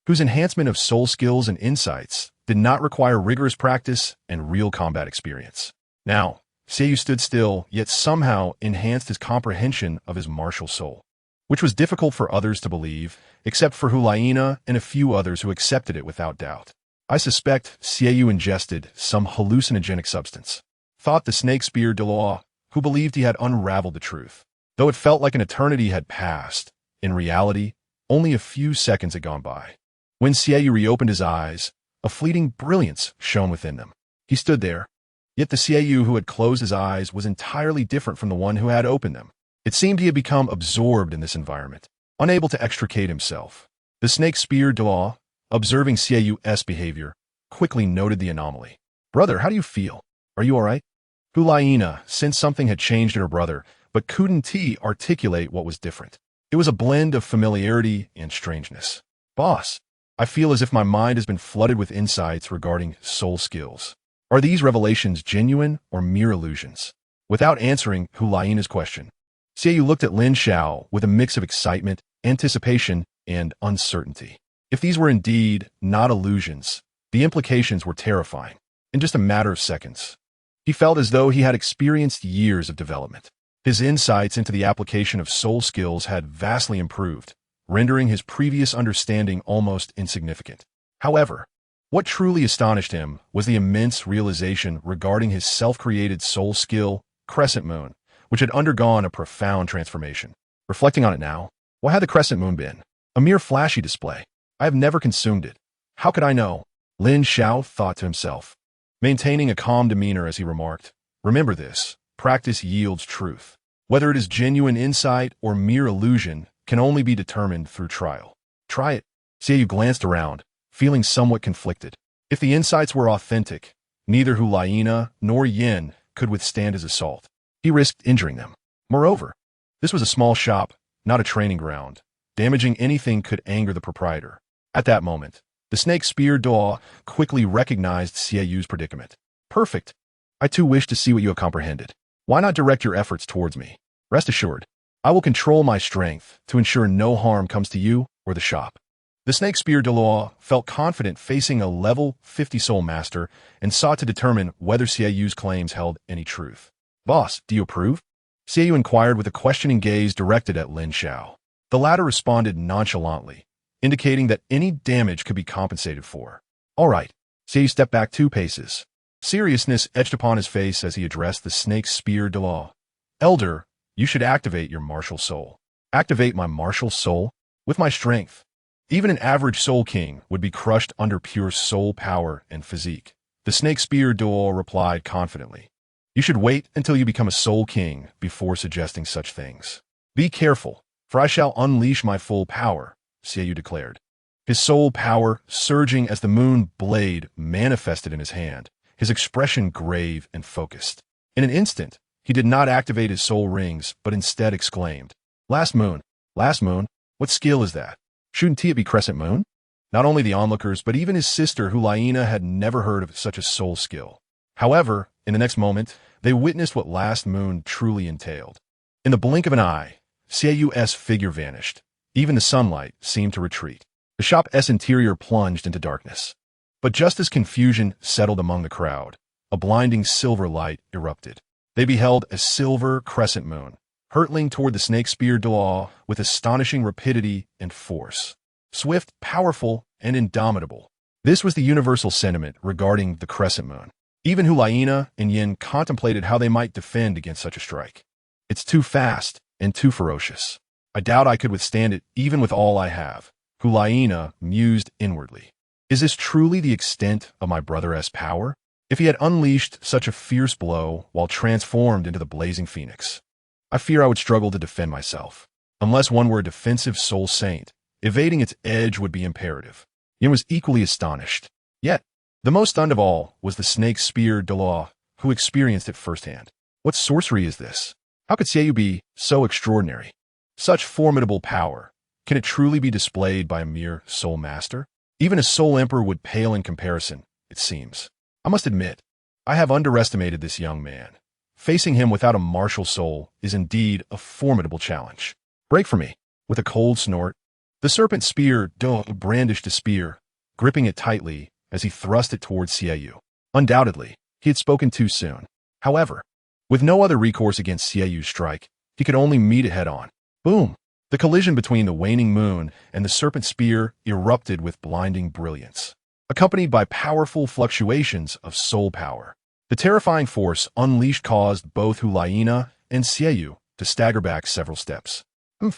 Whose enhancement of soul skills and insights did not require rigorous practice and real combat experience. Now, Xue Ye stood still, yet somehow enhanced his comprehension of his martial soul, which was difficult for others to believe, except for Hulayina and a few others who accepted it without doubt. I suspect Xue Ye ingested some hallucinogenic substance, thought the snake spear Douluo, who believed he had unraveled the truth. Though it felt like an eternity had passed, in reality, only a few seconds had gone by. When Xue Ye reopened his eyes, a fleeting brilliance shone within them. He stood there, yet the Xue Ye who had closed his eyes was entirely different from the one who had opened them. It seemed he had become absorbed in this environment, unable to extricate himself. The snake spear Douluo, observing Xue Ye's behavior, quickly noted the anomaly. "Brother, how do you feel? Are you all right?" Hulayina sensed something had changed in her brother, but couldn't articulate what was different. It was a blend of familiarity and strangeness. "Boss, I feel as if my mind has been flooded with insights regarding soul skills. Are these revelations genuine or mere illusions?" Without answering Hulayina's question, Xue Ye looked at Lin Xiao with a mix of excitement, anticipation, and uncertainty. If these were indeed not illusions, the implications were terrifying. In just a matter of seconds, he felt as though he had experienced years of development. His insights into the application of soul skills had vastly improved, rendering his previous understanding almost insignificant. However, what truly astonished him was the immense realization regarding his self-created soul skill, Crescent Moon, which had undergone a profound transformation. Reflecting on it now, what had the Crescent Moon been? A mere flashy display. I have never consumed it. How could I know? Lin Xiao thought to himself, maintaining a calm demeanor as he remarked, "Remember this, practice yields truth. Whether it is genuine insight or mere illusion can only be determined through trial. Try it." Xue Ye glanced around, feeling somewhat conflicted. If the insights were authentic, neither Hulayina nor Yin could withstand his assault. He risked injuring them. Moreover, this was a small shop, not a training ground. Damaging anything could anger the proprietor. At that moment, the snake spear Douluo quickly recognized Xue Ye's predicament. "Perfect. I too wish to see what you have comprehended. Why not direct your efforts towards me? Rest assured, I will control my strength to ensure no harm comes to you or the shop." The snake spear Douluo felt confident facing a level 50 soul master and sought to determine whether Xue Ye's claims held any truth. "Boss, do you approve?" Xue Ye inquired with a questioning gaze directed at Lin Xiao. The latter responded nonchalantly, indicating that any damage could be compensated for. "All right." Xue Ye stepped back 2 paces. Seriousness etched upon his face as he addressed the snake spear Douluo. "Elder, you should activate your martial soul." "Activate my martial soul? With my strength? Even an average soul king would be crushed under pure soul power and physique. The snake spear Duo replied confidently. You should wait until you become a soul king before suggesting such things. Be careful, for I shall unleash my full power, Xue Ye declared. His soul power surging as the moon blade manifested in his hand, his expression grave and focused. In an instant, he did not activate his soul rings, but instead exclaimed, Last moon, what skill is that? Shouldn't it be crescent moon? Not only the onlookers, but even his sister Hulaina had never heard of such a soul skill. However, in the next moment, they witnessed what last moon truly entailed. In the blink of an eye, Xue Yu's figure vanished. Even the sunlight seemed to retreat. The shop's interior plunged into darkness. But just as confusion settled among the crowd, a blinding silver light erupted. They beheld a silver crescent moon, hurtling toward the snake spear Douluo with astonishing rapidity and force. Swift, powerful, and indomitable. This was the universal sentiment regarding the crescent moon. Even Hulaina and Yin contemplated how they might defend against such a strike. It's too fast and too ferocious. I doubt I could withstand it even with all I have, Hulaina mused inwardly. Is this truly the extent of my brother's power? If he had unleashed such a fierce blow while transformed into the blazing phoenix, I fear I would struggle to defend myself. Unless one were a defensive soul saint, evading its edge would be imperative. Yin was equally astonished. Yet, the most stunned of all was the snake spear Douluo, who experienced it firsthand. What sorcery is this? How could Xue Ye be so extraordinary? Such formidable power, can it truly be displayed by a mere soul master? Even a soul emperor would pale in comparison, it seems. I must admit, I have underestimated this young man. Facing him without a martial soul is indeed a formidable challenge. Break for me. With a cold snort, the serpent spear Douluo brandished a spear, gripping it tightly as he thrust it towards Xue Ye. Undoubtedly, he had spoken too soon. However, with no other recourse against Xue Ye's strike, he could only meet it head-on. Boom! The collision between the waning moon and the serpent spear erupted with blinding brilliance, accompanied by powerful fluctuations of soul power. The terrifying force unleashed caused both Hulaina and Xue Ye to stagger back several steps.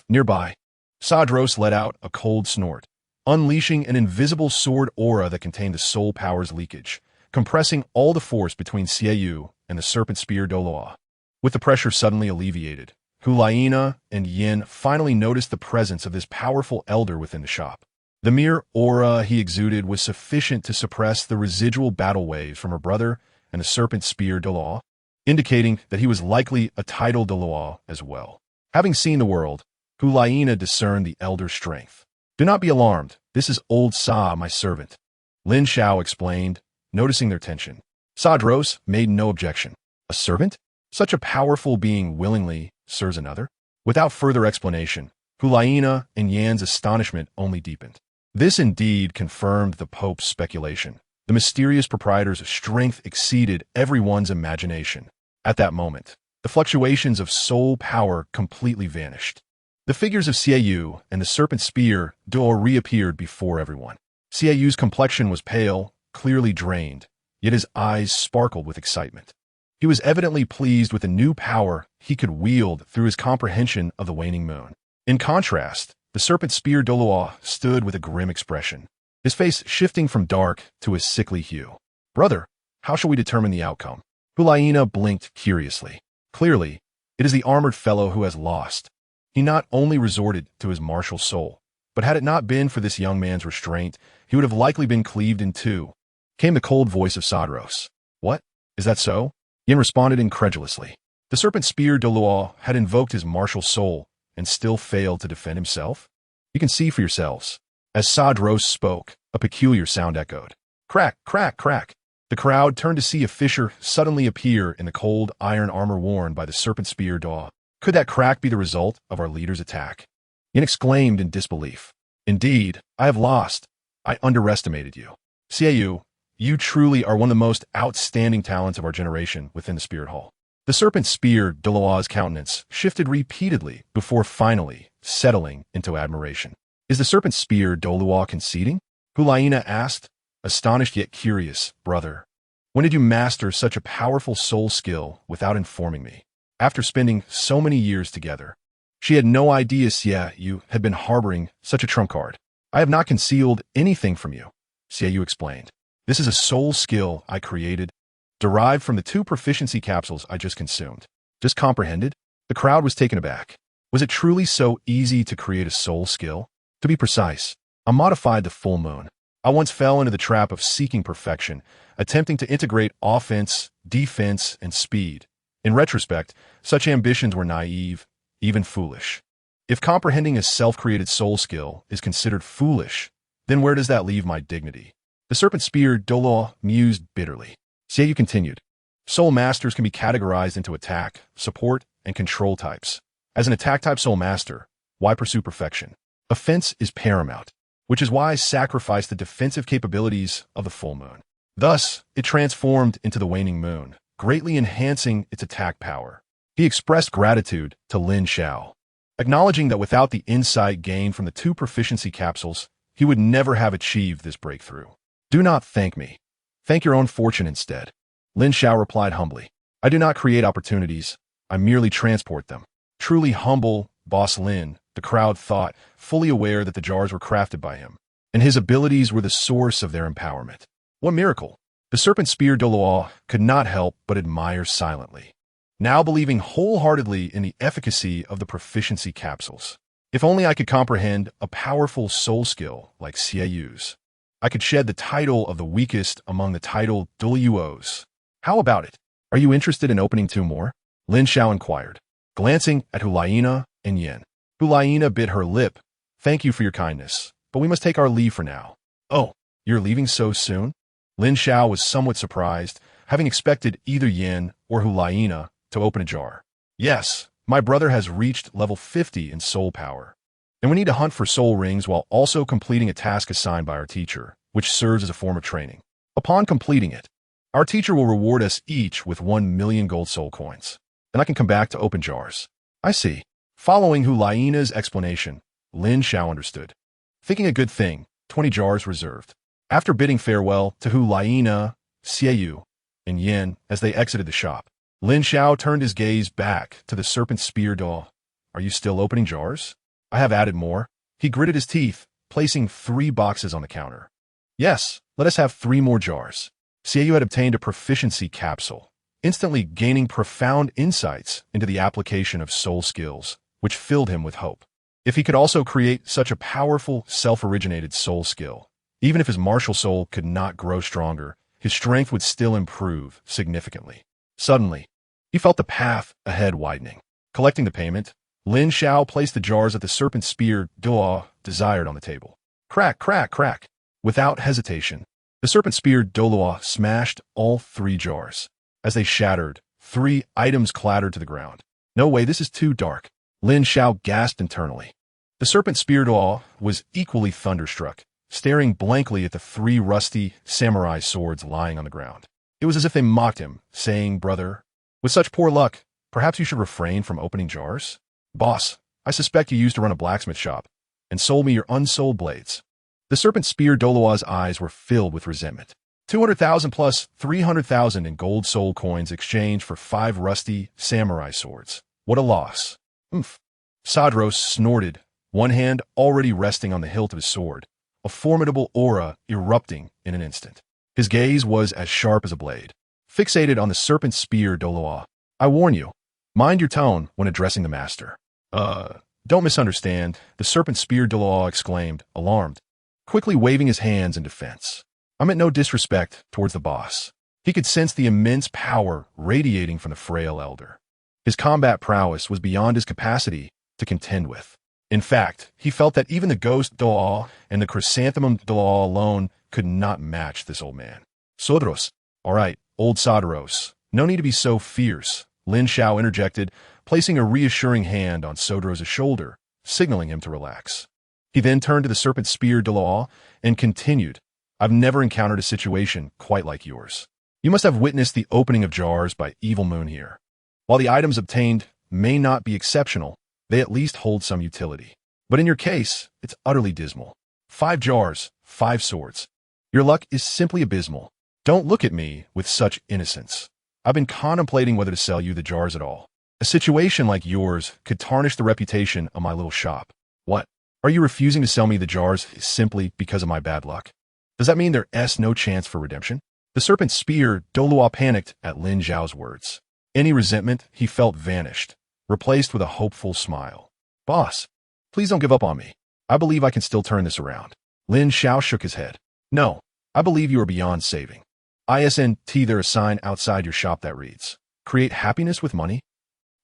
Nearby, Sadros let out a cold snort, unleashing an invisible sword aura that contained the soul power's leakage, compressing all the force between Xue Ye and the serpent spear Douluo. With the pressure suddenly alleviated, Hulaina and Yin finally noticed the presence of this powerful elder within the shop. The mere aura he exuded was sufficient to suppress the residual battle waves from her brother and the serpent spear Douluo, indicating that he was likely a titled Douluo as well. Having seen the world, Hulaina discerned the elder's strength. Do not be alarmed, this is old Sa, my servant, Lin Xiao explained, noticing their tension. Sadros made no objection. A servant? Such a powerful being willingly serves another? Without further explanation, Hulaina and Yan's astonishment only deepened. This indeed confirmed the Pope's speculation. The mysterious proprietor's strength exceeded everyone's imagination. At that moment, the fluctuations of soul power completely vanished. The figures of Xue Ye and the serpent spear Douluo reappeared before everyone. Xue Ye's complexion was pale, clearly drained, yet his eyes sparkled with excitement. He was evidently pleased with the new power he could wield through his comprehension of the waning moon. In contrast, the serpent spear Douluo stood with a grim expression, his face shifting from dark to a sickly hue. Brother, how shall we determine the outcome? Hulaina blinked curiously. Clearly, it is the armored fellow who has lost. He not only resorted to his martial soul, but had it not been for this young man's restraint, he would have likely been cleaved in two. Came the cold voice of Sadros. What? Is that so? Yin responded incredulously. The serpent spear Douluo had invoked his martial soul and still failed to defend himself? You can see for yourselves. As Sadros spoke, a peculiar sound echoed. Crack, crack, crack. The crowd turned to see a fissure suddenly appear in the cold iron armor worn by the serpent spear Douluo. Could that crack be the result of our leader's attack? Yin exclaimed in disbelief. Indeed, I have lost. I underestimated you. Xue Ye, you truly are one of the most outstanding talents of our generation within the Spirit Hall. The serpent spear Douluo's countenance shifted repeatedly before finally settling into admiration. Is the serpent spear Douluo conceding? Hulaina asked, astonished yet curious. Brother, when did you master such a powerful soul skill without informing me? After spending so many years together, she had no idea Xue Ye had been harboring such a trump card. I have not concealed anything from you, Xue Ye explained. This is a soul skill I created, derived from the 2 proficiency capsules I just consumed. Just comprehended? The crowd was taken aback. Was it truly so easy to create a soul skill? To be precise, I modified the full moon. I once fell into the trap of seeking perfection, attempting to integrate offense, defense, and speed. In retrospect, such ambitions were naive, even foolish. If comprehending a self-created soul skill is considered foolish, then where does that leave my dignity? The serpent spear Douluo mused bitterly. Xue Ye continued. Soul masters can be categorized into attack, support, and control types. As an attack-type soul master, why pursue perfection? Offense is paramount, which is why I sacrificed the defensive capabilities of the full moon. Thus, it transformed into the waning moon, greatly enhancing its attack power. He expressed gratitude to Lin Xiao, acknowledging that without the insight gained from the 2 proficiency capsules, he would never have achieved this breakthrough. Do not thank me. Thank your own fortune instead. Lin Xiao replied humbly. I do not create opportunities, I merely transport them. Truly humble, Boss Lin, the crowd thought, fully aware that the jars were crafted by him, and his abilities were the source of their empowerment. What miracle! The serpent spear Douluo could not help but admire silently, now believing wholeheartedly in the efficacy of the proficiency capsules. If only I could comprehend a powerful soul skill like Xue Ye's, I could shed the title of the weakest among the titled Douluos. How about it? Are you interested in opening 2 more? Lin Xiao inquired, glancing at Hulaina and Yin. Hulaina bit her lip. Thank you for your kindness, but we must take our leave for now. Oh, you're leaving so soon? Lin Xiao was somewhat surprised, having expected either Yin or Hulaina to open a jar. Yes, my brother has reached level 50 in soul power, and we need to hunt for soul rings while also completing a task assigned by our teacher, which serves as a form of training. Upon completing it, our teacher will reward us each with 1 million gold soul coins. Then I can come back to open jars. I see. Following Hulaina's explanation, Lin Xiao understood. Thinking a good thing, 20 jars reserved. After bidding farewell to Hulaina, Xue Ye, and Yin as they exited the shop, Lin Xiao turned his gaze back to the serpent spear Douluo. Are you still opening jars? I have added more. He gritted his teeth, placing 3 boxes on the counter. Yes, let us have 3 more jars. Xue Ye had obtained a proficiency capsule, instantly gaining profound insights into the application of soul skills, which filled him with hope. If he could also create such a powerful, self-originated soul skill, even if his martial soul could not grow stronger, his strength would still improve significantly. Suddenly, he felt the path ahead widening. Collecting the payment, Lin Xiao placed the jars that the serpent spear Douluo desired on the table. Crack, crack, crack. Without hesitation, the serpent spear Douluo smashed all 3 jars. As they shattered, 3 items clattered to the ground. No way, this is too dark. Lin Xiao gasped internally. The serpent spear Douluo was equally thunderstruck, staring blankly at the 3 rusty samurai swords lying on the ground. It was as if they mocked him, saying, Brother, with such poor luck, perhaps you should refrain from opening jars? Boss, I suspect you used to run a blacksmith shop, and sold me your unsold blades. The serpent spear Douluo's eyes were filled with resentment. 200,000 plus 300,000 in gold soul coins exchanged for 5 rusty samurai swords. What a loss. Sadros snorted, one hand already resting on the hilt of his sword, a formidable aura erupting in an instant. His gaze was as sharp as a blade, fixated on the serpent spear Douluo. I warn you, mind your tone when addressing the master. Don't misunderstand, the serpent spear Douluo exclaimed, alarmed, quickly waving his hands in defense. I meant no disrespect towards the boss. He could sense the immense power radiating from the frail elder. His combat prowess was beyond his capacity to contend with. In fact, he felt that even the ghost Douluo and the chrysanthemum Douluo alone could not match this old man. Sodros. All right, old Sodros. No need to be so fierce, Lin Xiao interjected, placing a reassuring hand on Sodros' shoulder, signaling him to relax. He then turned to the serpent spear Douluo and continued, I've never encountered a situation quite like yours. You must have witnessed the opening of jars by Evil Moon here. While the items obtained may not be exceptional, they at least hold some utility. But in your case, it's utterly dismal. 5 jars, 5 swords. Your luck is simply abysmal. Don't look at me with such innocence. I've been contemplating whether to sell you the jars at all. A situation like yours could tarnish the reputation of my little shop. What? Are you refusing to sell me the jars simply because of my bad luck? Does that mean there's no chance for redemption? The serpent spear, Douluo panicked at Lin Xiao's words. Any resentment he felt vanished, replaced with a hopeful smile. Boss, please don't give up on me. I believe I can still turn this around. Lin Xiao shook his head. No, I believe you are beyond saving. ISNT, there's a sign outside your shop that reads, create happiness with money?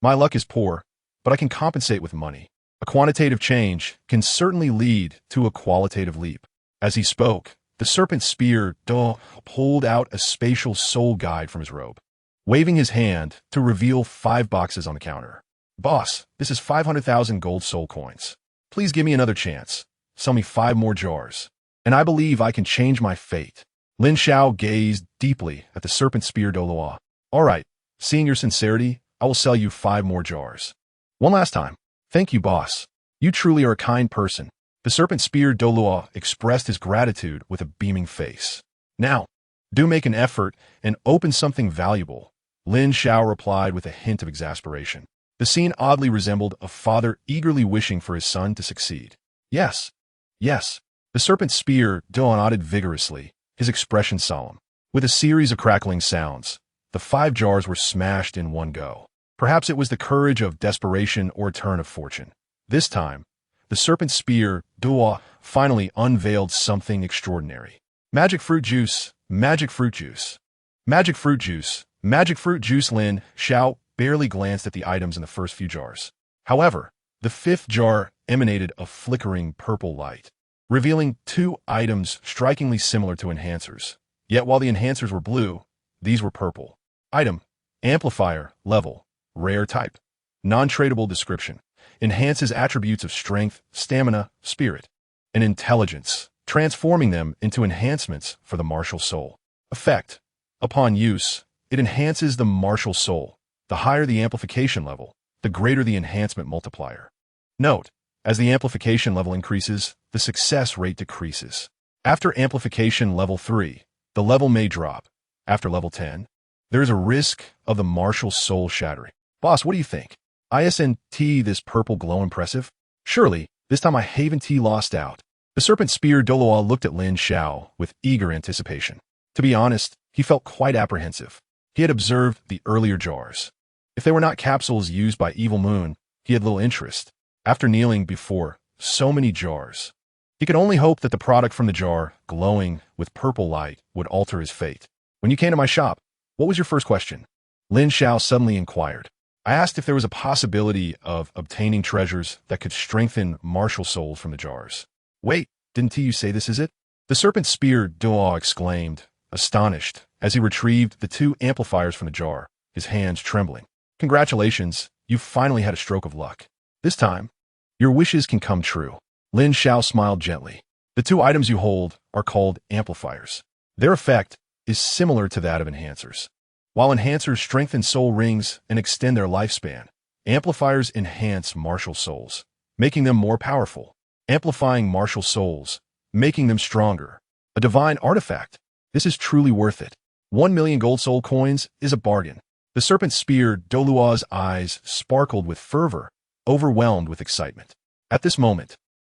My luck is poor, but I can compensate with money. A quantitative change can certainly lead to a qualitative leap. As he spoke, the serpent spear Douluo pulled out a spatial soul guide from his robe, waving his hand to reveal 5 boxes on the counter. Boss, this is 500,000 gold soul coins. Please give me another chance. Sell me 5 more jars, and I believe I can change my fate. Lin Xiao gazed deeply at the serpent spear Douluo. All right, seeing your sincerity, I will sell you 5 more jars. One last time. Thank you, boss. You truly are a kind person. The serpent spear Douluo expressed his gratitude with a beaming face. Now, do make an effort and open something valuable. Lin Xiao replied with a hint of exasperation. The scene oddly resembled a father eagerly wishing for his son to succeed. Yes, yes. The serpent spear Douluo nodded vigorously, his expression solemn. With a series of crackling sounds, the 5 jars were smashed in one go. Perhaps it was the courage of desperation or a turn of fortune. This time, the serpent spear Douluo finally unveiled something extraordinary. Magic fruit juice, magic fruit juice, magic fruit juice, magic fruit juice. Lin Xiao barely glanced at the items in the first few jars. However, the 5th jar emanated a flickering purple light, revealing 2 items strikingly similar to enhancers. Yet while the enhancers were blue, these were purple. Item, amplifier, level, rare type, non-tradable description, enhances attributes of strength, stamina, spirit, and intelligence, transforming them into enhancements for the martial soul. Effect, upon use, it enhances the martial soul. The higher the amplification level, the greater the enhancement multiplier. Note, as the amplification level increases, the success rate decreases. After amplification level 3, the level may drop. After level 10, there is a risk of the martial soul shattering. Boss, what do you think? ISNT, this purple glow impressive? Surely, this time I haven't lost out. The serpent spear Douluo looked at Lin Xiao with eager anticipation. To be honest, he felt quite apprehensive. He had observed the earlier jars. If they were not capsules used by Evil Moon, he had little interest. After kneeling before so many jars, he could only hope that the product from the jar, glowing with purple light, would alter his fate. When you came to my shop, what was your first question? Lin Xiao suddenly inquired. I asked if there was a possibility of obtaining treasures that could strengthen martial souls from the jars. Wait, didn't you say this is it? The serpent spear Douluo exclaimed, astonished, as he retrieved the 2 amplifiers from the jar, his hands trembling. Congratulations, you've finally had a stroke of luck. This time, your wishes can come true. Lin Xiao smiled gently. The 2 items you hold are called amplifiers. Their effect is similar to that of enhancers. While enhancers strengthen soul rings and extend their lifespan, amplifiers enhance martial souls, making them more powerful, amplifying martial souls, making them stronger. A divine artifact. This is truly worth it. 1 million gold soul coins is a bargain. The serpent spear Douluo's eyes sparkled with fervor, overwhelmed with excitement. At this moment,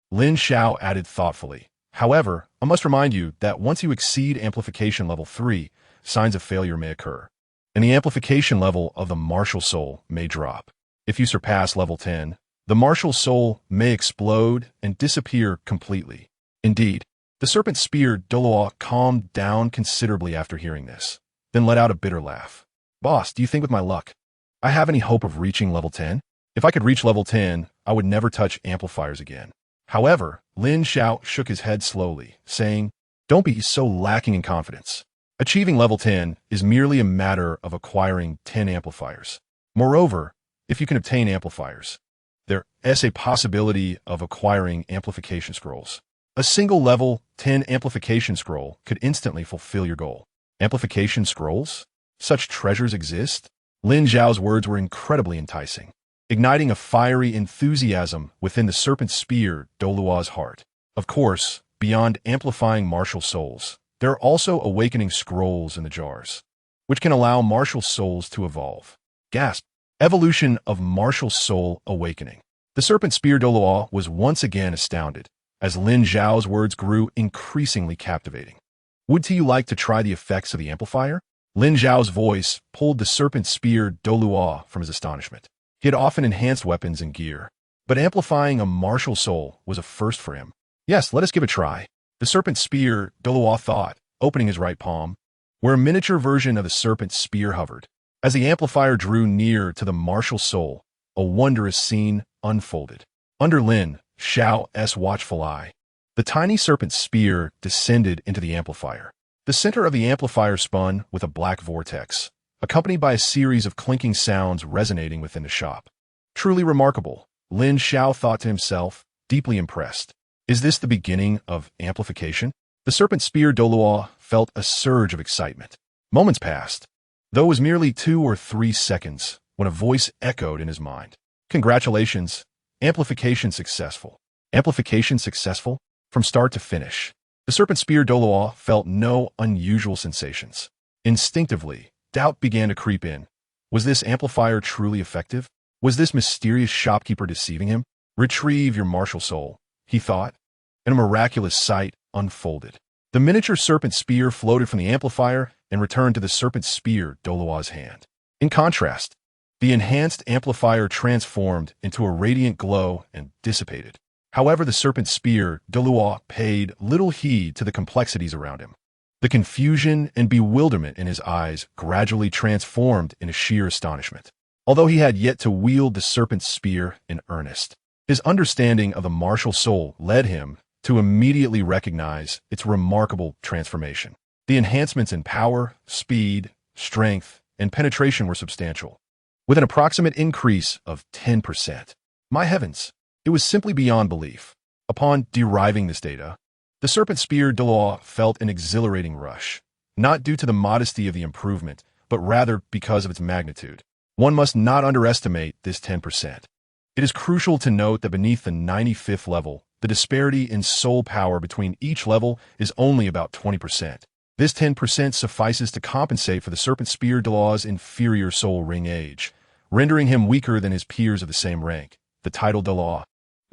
Lin Xiao added thoughtfully, however, I must remind you that once you exceed amplification level 3, signs of failure may occur, and the amplification level of the martial soul may drop. If you surpass level 10, the martial soul may explode and disappear completely. Indeed, the serpent spear Douluo calmed down considerably after hearing this, then let out a bitter laugh. Boss, do you think with my luck, I have any hope of reaching level 10? If I could reach level 10, I would never touch amplifiers again. However, Lin Xiao shook his head slowly, saying, don't be so lacking in confidence. Achieving level 10 is merely a matter of acquiring 10 amplifiers. Moreover, if you can obtain amplifiers, there is a possibility of acquiring amplification scrolls. A single level 10 amplification scroll could instantly fulfill your goal. Amplification scrolls? Such treasures exist? Lin Xiao's words were incredibly enticing, igniting a fiery enthusiasm within the serpent spear Douluo's heart. Of course, beyond amplifying martial souls, there are also awakening scrolls in the jars, which can allow martial souls to evolve. Gasp! Evolution of martial soul awakening. The serpent spear Douluo was once again astounded, as Lin Xiao's words grew increasingly captivating. Would you like to try the effects of the amplifier? Lin Xiao's voice pulled the serpent spear Douluo from his astonishment. He had often enhanced weapons and gear, but amplifying a martial soul was a first for him. Yes, let us give it a try. The serpent spear Douluo thought, opening his right palm, where a miniature version of the serpent spear hovered. As the amplifier drew near to the martial soul, a wondrous scene unfolded. Under Lin Xiao's watchful eye, the tiny serpent spear descended into the amplifier. The center of the amplifier spun with a black vortex, accompanied by a series of clinking sounds resonating within the shop. Truly remarkable, Lin Xiao thought to himself, deeply impressed. Is this the beginning of amplification? The serpent spear Douluo felt a surge of excitement. Moments passed, though it was merely 2 or 3 seconds, when a voice echoed in his mind. Congratulations, amplification successful. Amplification successful? From start to finish. The serpent spear Douluo felt no unusual sensations. Instinctively, doubt began to creep in. Was this amplifier truly effective? Was this mysterious shopkeeper deceiving him? Retrieve your martial soul, he thought, and a miraculous sight unfolded. The miniature serpent spear floated from the amplifier and returned to the serpent spear Douluo's hand. In contrast, the enhanced amplifier transformed into a radiant glow and dissipated. However, the serpent spear Douluo paid little heed to the complexities around him. The confusion and bewilderment in his eyes gradually transformed into sheer astonishment. Although he had yet to wield the serpent spear in earnest, his understanding of the martial soul led him to immediately recognize its remarkable transformation. The enhancements in power, speed, strength, and penetration were substantial, with an approximate increase of 10%. My heavens! It was simply beyond belief. Upon deriving this data, the serpent spear Douluo felt an exhilarating rush, not due to the modesty of the improvement, but rather because of its magnitude. One must not underestimate this 10%. It is crucial to note that beneath the 95th level, the disparity in soul power between each level is only about 20%. This 10% suffices to compensate for the serpent spear Douluo's inferior soul ring age, rendering him weaker than his peers of the same rank, the title Douluo.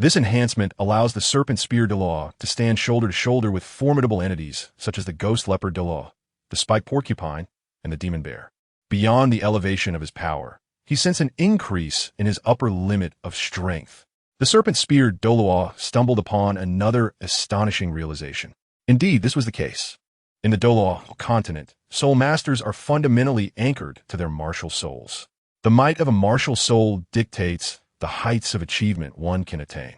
This enhancement allows the serpent spear Douluo to stand shoulder to shoulder with formidable entities such as the ghost leopard Douluo, the spiked porcupine, and the demon bear. Beyond the elevation of his power, he sensed an increase in his upper limit of strength. The serpent spear Douluo stumbled upon another astonishing realization. Indeed, this was the case. In the Douluo continent, soul masters are fundamentally anchored to their martial souls. The might of a martial soul dictates the heights of achievement one can attain.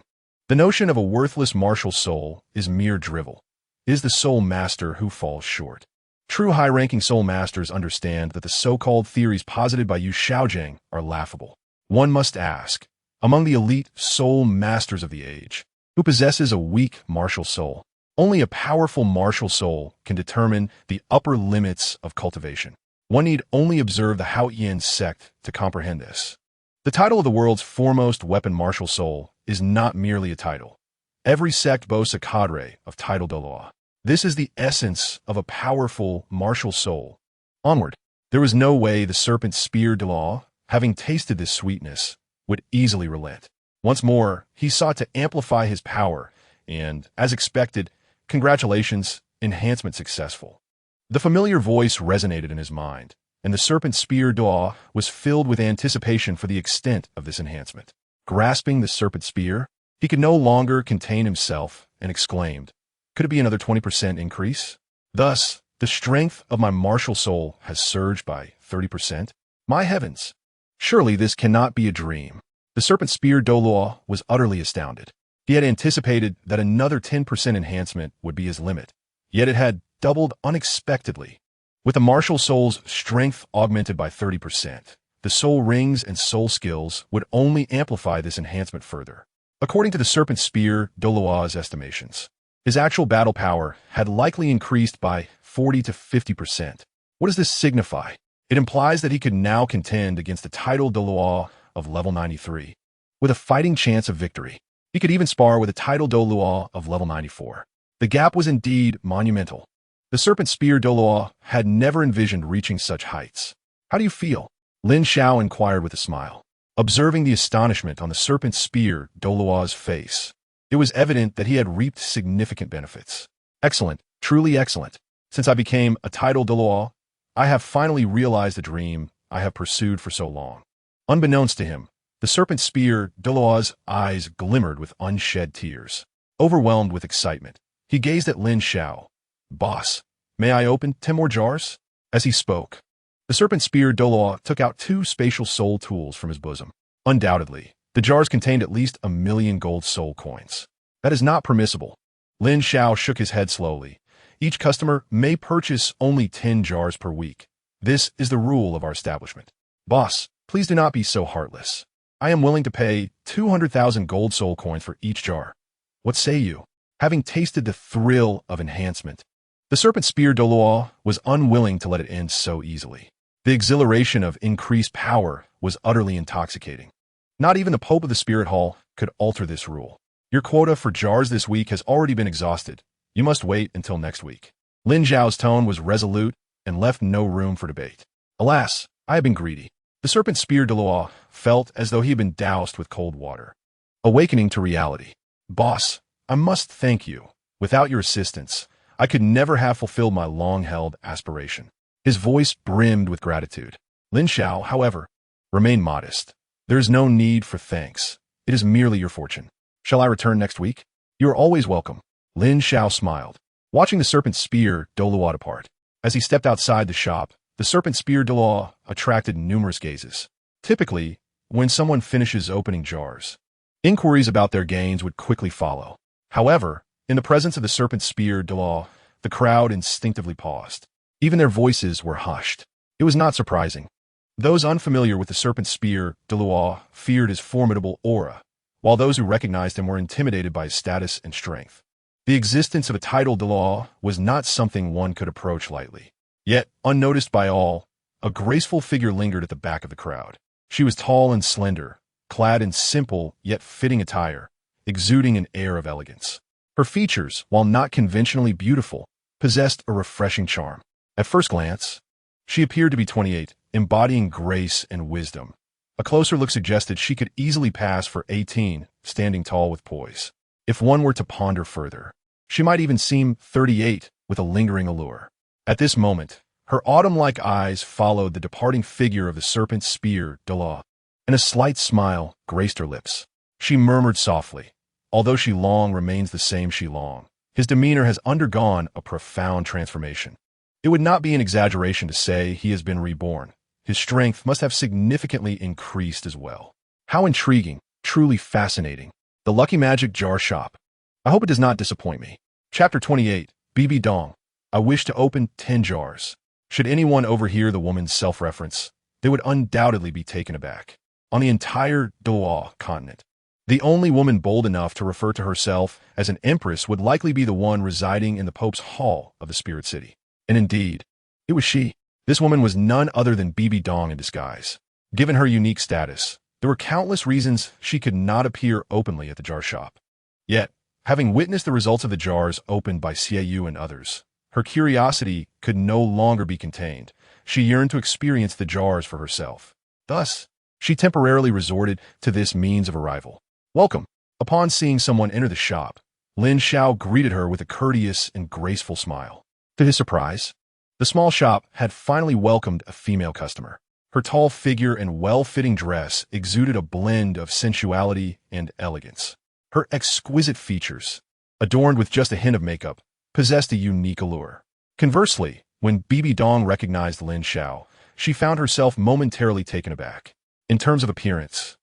The notion of a worthless martial soul is mere drivel. It is the soul master who falls short. True high-ranking soul masters understand that the so-called theories posited by Yu Xiaojing are laughable. One must ask, among the elite soul masters of the age, who possesses a weak martial soul? Only a powerful martial soul can determine the upper limits of cultivation. One need only observe the Haoyan sect to comprehend this. The title of the world's foremost weapon martial soul is not merely a title. Every sect boasts a cadre of title Douluo. This is the essence of a powerful martial soul. Onward. There was no way the serpent spear Douluo, having tasted this sweetness, would easily relent. Once more, he sought to amplify his power, and, as expected, congratulations, enhancement successful. The familiar voice resonated in his mind, and the serpent spear Douluo was filled with anticipation for the extent of this enhancement. Grasping the serpent spear, he could no longer contain himself and exclaimed, "Could it be another 20% increase? Thus, the strength of my martial soul has surged by 30%? My heavens! Surely this cannot be a dream." The serpent spear Douluo was utterly astounded. He had anticipated that another 10% enhancement would be his limit, yet it had doubled unexpectedly. With the martial soul's strength augmented by 30%, the soul rings and soul skills would only amplify this enhancement further. According to the serpent spear Douluo's estimations, his actual battle power had likely increased by 40 to 50%. What does this signify? It implies that he could now contend against the title Douluo of level 93, with a fighting chance of victory. He could even spar with a title Douluo of level 94. The gap was indeed monumental. The serpent spear Douluo had never envisioned reaching such heights. "How do you feel?" Lin Xiao inquired with a smile. Observing the astonishment on the serpent spear Douluo's face, it was evident that he had reaped significant benefits. "Excellent, truly excellent. Since I became a titled Douluo, I have finally realized the dream I have pursued for so long. Unbeknownst to him, the serpent spear Douluo's eyes glimmered with unshed tears. Overwhelmed with excitement, he gazed at Lin Xiao. "Boss, may I open 10 more jars?" As he spoke, the serpent spear Douluo took out 2 spatial soul tools from his bosom. Undoubtedly, the jars contained at least 1,000,000 gold soul coins. That is not permissible. Lin Xiao shook his head slowly. Each customer may purchase only 10 jars per week. This is the rule of our establishment. Boss, please do not be so heartless. I am willing to pay 200,000 gold soul coins for each jar. What say you? Having tasted the thrill of enhancement, the serpent spear Douluo was unwilling to let it end so easily. The exhilaration of increased power was utterly intoxicating. Not even the Pope of the Spirit Hall could alter this rule. Your quota for jars this week has already been exhausted. You must wait until next week. Lin Xiao's tone was resolute and left no room for debate. Alas, I have been greedy. The serpent spear Douluo felt as though he had been doused with cold water. Awakening to reality. Boss, I must thank you. Without your assistance, I could never have fulfilled my long-held aspiration. His voice brimmed with gratitude. Lin Xiao, however, remained modest. There is no need for thanks. It is merely your fortune. Shall I return next week? You are always welcome. Lin Xiao smiled, watching the serpent spear Douluo depart. As he stepped outside the shop, the serpent spear Douluo attracted numerous gazes. Typically, when someone finishes opening jars, inquiries about their gains would quickly follow. However, in the presence of the serpent spear Douluo, the crowd instinctively paused. Even their voices were hushed. It was not surprising. Those unfamiliar with the serpent spear Douluo feared his formidable aura, while those who recognized him were intimidated by his status and strength. The existence of a titled Douluo was not something one could approach lightly. Yet, unnoticed by all, a graceful figure lingered at the back of the crowd. She was tall and slender, clad in simple yet fitting attire, exuding an air of elegance. Her features, while not conventionally beautiful, possessed a refreshing charm. At first glance, she appeared to be 28, embodying grace and wisdom. A closer look suggested she could easily pass for 18, standing tall with poise. If one were to ponder further, she might even seem 38 with a lingering allure. At this moment, her autumn-like eyes followed the departing figure of the serpent spear Douluo, and a slight smile graced her lips. She murmured softly, "Although Shilong remains the same Shilong, his demeanor has undergone a profound transformation. It would not be an exaggeration to say he has been reborn. His strength must have significantly increased as well." How intriguing, truly fascinating. The Lucky Magic Jar Shop. I hope it does not disappoint me. Chapter 28, Bibi Dong. I wish to open 10 jars. Should anyone overhear the woman's self-reference, they would undoubtedly be taken aback. On the entire Douluo continent, the only woman bold enough to refer to herself as an empress would likely be the one residing in the Pope's Hall of the Spirit City. And indeed, it was she. This woman was none other than Bibi Dong in disguise. Given her unique status, there were countless reasons she could not appear openly at the jar shop. Yet, having witnessed the results of the jars opened by Xue Ye and others, her curiosity could no longer be contained. She yearned to experience the jars for herself. Thus, she temporarily resorted to this means of arrival. Welcome. Upon seeing someone enter the shop, Lin Xiao greeted her with a courteous and graceful smile. To his surprise, the small shop had finally welcomed a female customer. Her tall figure and well-fitting dress exuded a blend of sensuality and elegance. Her exquisite features, adorned with just a hint of makeup, possessed a unique allure. Conversely, when Bibi Dong recognized Lin Xiao, she found herself momentarily taken aback. In terms of appearance,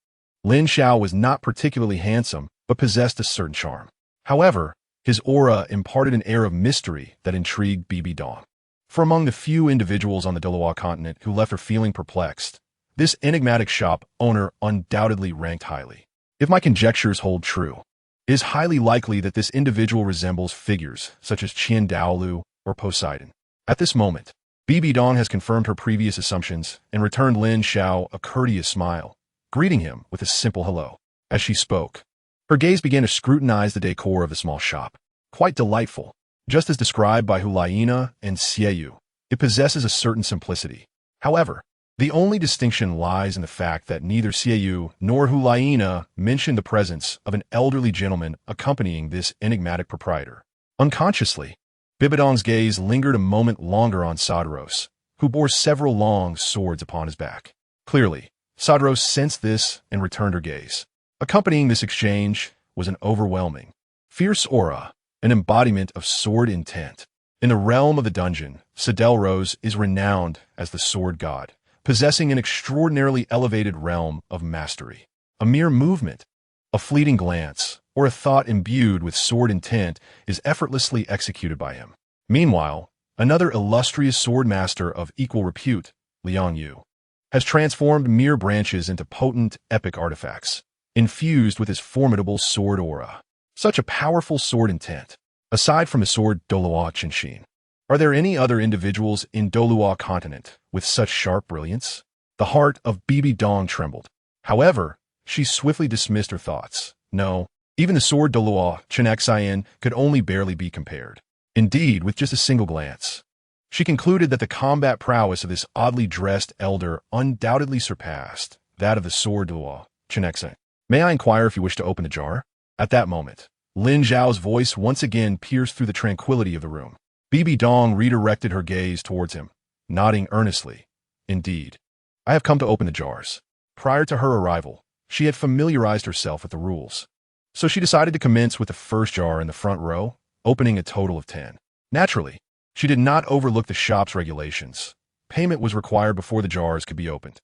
Lin Xiao was not particularly handsome, but possessed a certain charm. However, his aura imparted an air of mystery that intrigued Bibi Dong. For among the few individuals on the Douluo continent who left her feeling perplexed, this enigmatic shop owner undoubtedly ranked highly. If my conjectures hold true, it is highly likely that this individual resembles figures such as Qian Daolu or Poseidon. At this moment, Bibi Dong has confirmed her previous assumptions and returned Lin Xiao a courteous smile, greeting him with a simple hello. As she spoke, her gaze began to scrutinize the decor of the small shop. Quite delightful. Just as described by Hulaina and Xue Ye, it possesses a certain simplicity. However, the only distinction lies in the fact that neither Xue Ye nor Hulaina mentioned the presence of an elderly gentleman accompanying this enigmatic proprietor. Unconsciously, Bibi Dong's gaze lingered a moment longer on Sadros, who bore several long swords upon his back. Clearly, Sadros sensed this and returned her gaze. Accompanying this exchange was an overwhelming, fierce aura, an embodiment of sword intent. In the realm of the dungeon, Sadros is renowned as the sword god, possessing an extraordinarily elevated realm of mastery. A mere movement, a fleeting glance, or a thought imbued with sword intent is effortlessly executed by him. Meanwhile, another illustrious sword master of equal repute, Liang Yu, has transformed mere branches into potent, epic artifacts, infused with his formidable sword aura. Such a powerful sword intent. Aside from his sword Douluo Qinshin, are there any other individuals in Douluo continent with such sharp brilliance? The heart of Bibi Dong trembled. However, she swiftly dismissed her thoughts. No, even the sword Douluo Qinshin could only barely be compared. Indeed, with just a single glance, she concluded that the combat prowess of this oddly dressed elder undoubtedly surpassed that of the sword Douluo Qinshin. May I inquire if you wish to open the jar? At that moment, Lin Xiao's voice once again pierced through the tranquility of the room. Bibi Dong redirected her gaze towards him, nodding earnestly. Indeed, I have come to open the jars. Prior to her arrival, she had familiarized herself with the rules. So she decided to commence with the first jar in the front row, opening a total of 10. Naturally, she did not overlook the shop's regulations. Payment was required before the jars could be opened.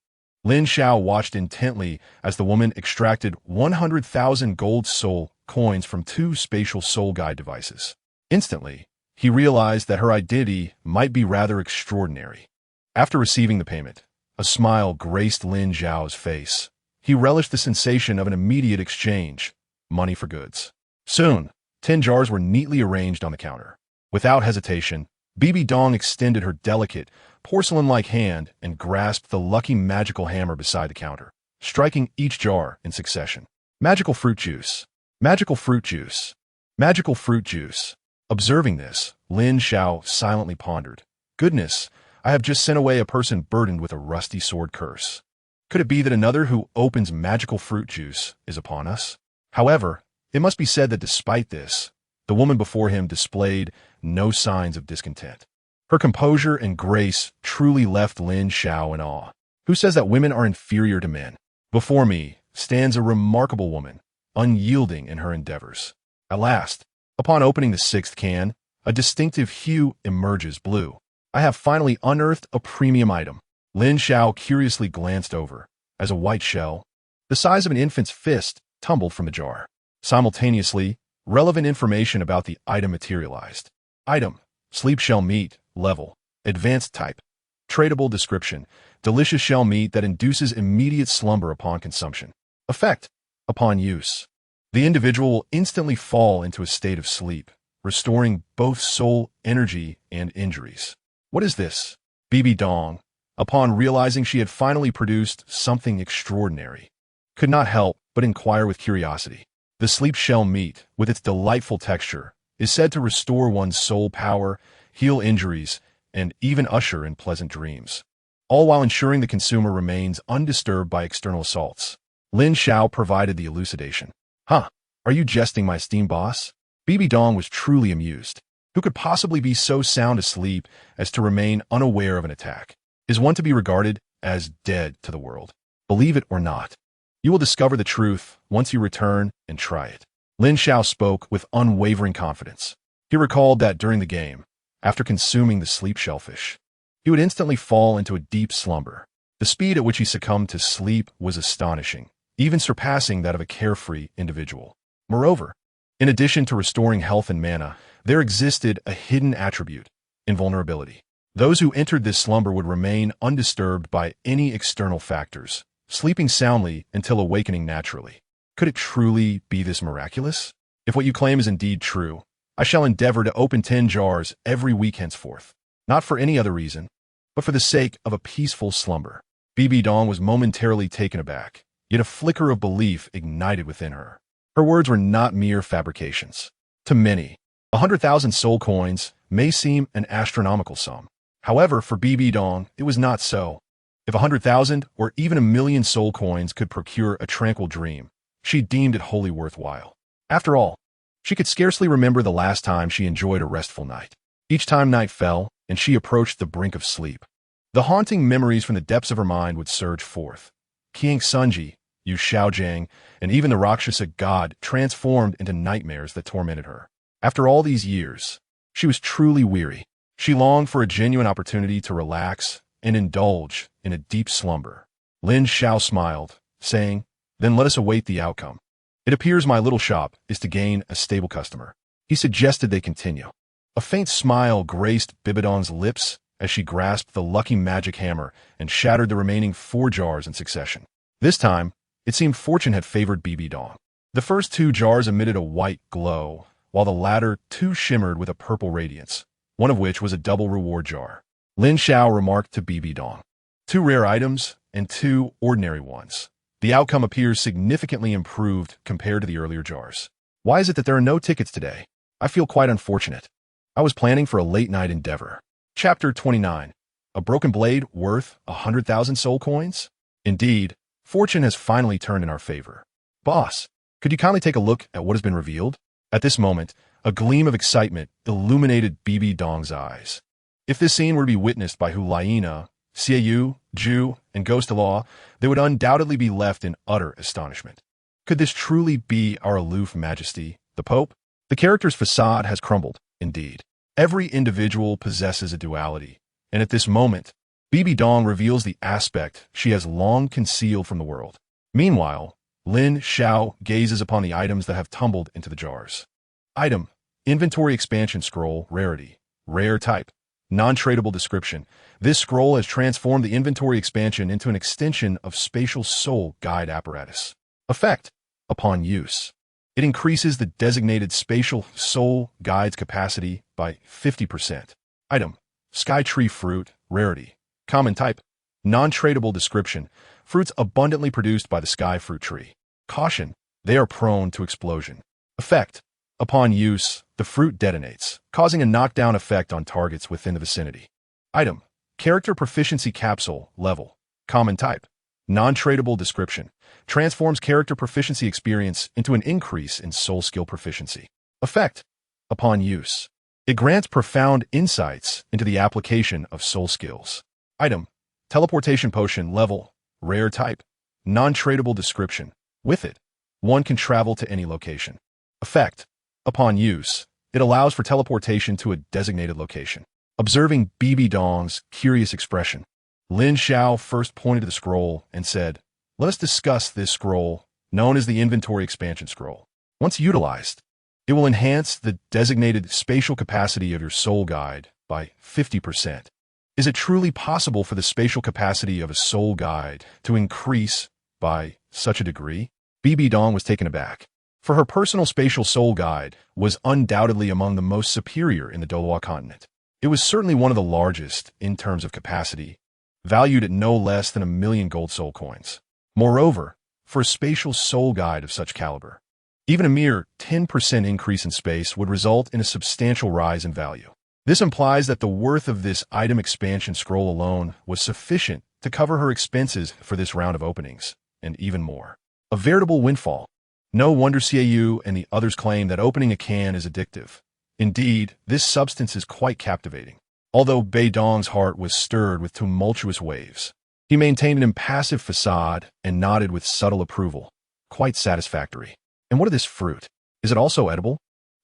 Lin Xiao watched intently as the woman extracted 100,000 gold soul coins from 2 spatial soul guide devices. Instantly, he realized that her identity might be rather extraordinary. After receiving the payment, a smile graced Lin Xiao's face. He relished the sensation of an immediate exchange, money for goods. Soon, 10 jars were neatly arranged on the counter. Without hesitation, Bibi Dong extended her delicate, porcelain-like hand and grasped the lucky magical hammer beside the counter, striking each jar in succession. Magical fruit juice. Magical fruit juice. Magical fruit juice. Observing this, Lin Xiao silently pondered. Goodness, I have just sent away a person burdened with a rusty sword curse. Could it be that another who opens magical fruit juice is upon us? However, it must be said that despite this, the woman before him displayed no signs of discontent. Her composure and grace truly left Lin Xiao in awe. Who says that women are inferior to men? Before me stands a remarkable woman, unyielding in her endeavors. At last, upon opening the 6th can, a distinctive hue emerges blue. I have finally unearthed a premium item. Lin Xiao curiously glanced over, as a white shell, the size of an infant's fist, tumbled from the jar. Simultaneously, relevant information about the item materialized. Item: sleep shell meat, level, advanced type. Tradable description: delicious shell meat that induces immediate slumber upon consumption. Effect: upon use, the individual will instantly fall into a state of sleep, restoring both soul, energy, and injuries. What is this? Bibi Dong, upon realizing she had finally produced something extraordinary, could not help but inquire with curiosity. The sleep shell meat, with its delightful texture, is said to restore one's soul power, heal injuries, and even usher in pleasant dreams, all while ensuring the consumer remains undisturbed by external assaults. Lin Xiao provided the elucidation. Huh, are you jesting, my esteemed boss? Bibi Dong was truly amused. Who could possibly be so sound asleep as to remain unaware of an attack? Is one to be regarded as dead to the world? Believe it or not, you will discover the truth once you return and try it. Lin Xiao spoke with unwavering confidence. He recalled that during the game, after consuming the sleep shellfish, he would instantly fall into a deep slumber. The speed at which he succumbed to sleep was astonishing, even surpassing that of a carefree individual. Moreover, in addition to restoring health and mana, there existed a hidden attribute: invulnerability. Those who entered this slumber would remain undisturbed by any external factors, sleeping soundly until awakening naturally. Could it truly be this miraculous? If what you claim is indeed true, I shall endeavor to open 10 jars every week henceforth, not for any other reason, but for the sake of a peaceful slumber. Bibi Dong was momentarily taken aback, yet a flicker of belief ignited within her. Her words were not mere fabrications. To many, 100,000 soul coins may seem an astronomical sum. However, for Bibi Dong, it was not so. If 100,000 or even 1,000,000 soul coins could procure a tranquil dream, she deemed it wholly worthwhile. After all, she could scarcely remember the last time she enjoyed a restful night. Each time night fell, and she approached the brink of sleep, the haunting memories from the depths of her mind would surge forth. King Sunji, Yu Xiaojiang, and even the Rakshasa god transformed into nightmares that tormented her. After all these years, she was truly weary. She longed for a genuine opportunity to relax and indulge in a deep slumber. Lin Xiao smiled, saying, "Then let us await the outcome. It appears my little shop is to gain a stable customer." He suggested they continue. A faint smile graced Bibi Dong's lips as she grasped the lucky magic hammer and shattered the remaining 4 jars in succession. This time, it seemed fortune had favored Bibi Dong. The first 2 jars emitted a white glow, while the latter 2 shimmered with a purple radiance, one of which was a double reward jar. Lin Xiao remarked to Bibi Dong, 2 rare items and 2 ordinary ones. The outcome appears significantly improved compared to the earlier jars. Why is it that there are no tickets today? I feel quite unfortunate. I was planning for a late-night endeavor. Chapter 29. A broken blade worth 100,000 soul coins? Indeed, fortune has finally turned in our favor. Boss, could you kindly take a look at what has been revealed? At this moment, a gleam of excitement illuminated Bibi Dong's eyes. If this scene were to be witnessed by Hulayina, Xue Ye, Zhu, and Ghost Law, they would undoubtedly be left in utter astonishment. Could this truly be our aloof majesty, the Pope? The character's facade has crumbled, indeed. Every individual possesses a duality, and at this moment, Bibi Dong reveals the aspect she has long concealed from the world. Meanwhile, Lin Xiao gazes upon the items that have tumbled into the jars. Item: Inventory Expansion Scroll, Rarity, Rare Type, Non-Tradable Description. This scroll has transformed the inventory expansion into an extension of Spatial Soul Guide Apparatus. Effect: Upon use, it increases the designated Spatial Soul Guide's capacity by 50%. Item: Sky Tree Fruit, Rarity, Common Type, Non-Tradable Description. Fruits abundantly produced by the sky fruit tree. Caution: They are prone to explosion. Effect: Upon use, the fruit detonates, causing a knockdown effect on targets within the vicinity. Item: Character Proficiency Capsule, Level, Common Type, Non-Tradable Description. Transforms character proficiency experience into an increase in soul skill proficiency. Effect: Upon use, it grants profound insights into the application of soul skills. Item: Teleportation Potion, Level, Rare Type, Non-Tradable Description. With it, one can travel to any location. Effect: Upon use, it allows for teleportation to a designated location. Observing Bibi Dong's curious expression, Lin Xiao first pointed to the scroll and said, "Let us discuss this scroll, known as the Inventory Expansion Scroll. Once utilized, it will enhance the designated spatial capacity of your soul guide by 50%. Is it truly possible for the spatial capacity of a soul guide to increase by such a degree?" Bibi Dong was taken aback, for her personal spatial soul guide was undoubtedly among the most superior in the Douluo continent. It was certainly one of the largest in terms of capacity, valued at no less than 1,000,000 gold soul coins. Moreover, for a spatial soul guide of such caliber, even a mere 10% increase in space would result in a substantial rise in value. This implies that the worth of this item expansion scroll alone was sufficient to cover her expenses for this round of openings, and even more. A veritable windfall. No wonder Xue Ye and the others claim that opening a can is addictive. Indeed, this substance is quite captivating. Although Bibi Dong's heart was stirred with tumultuous waves, he maintained an impassive facade and nodded with subtle approval. Quite satisfactory. And what of this fruit? Is it also edible?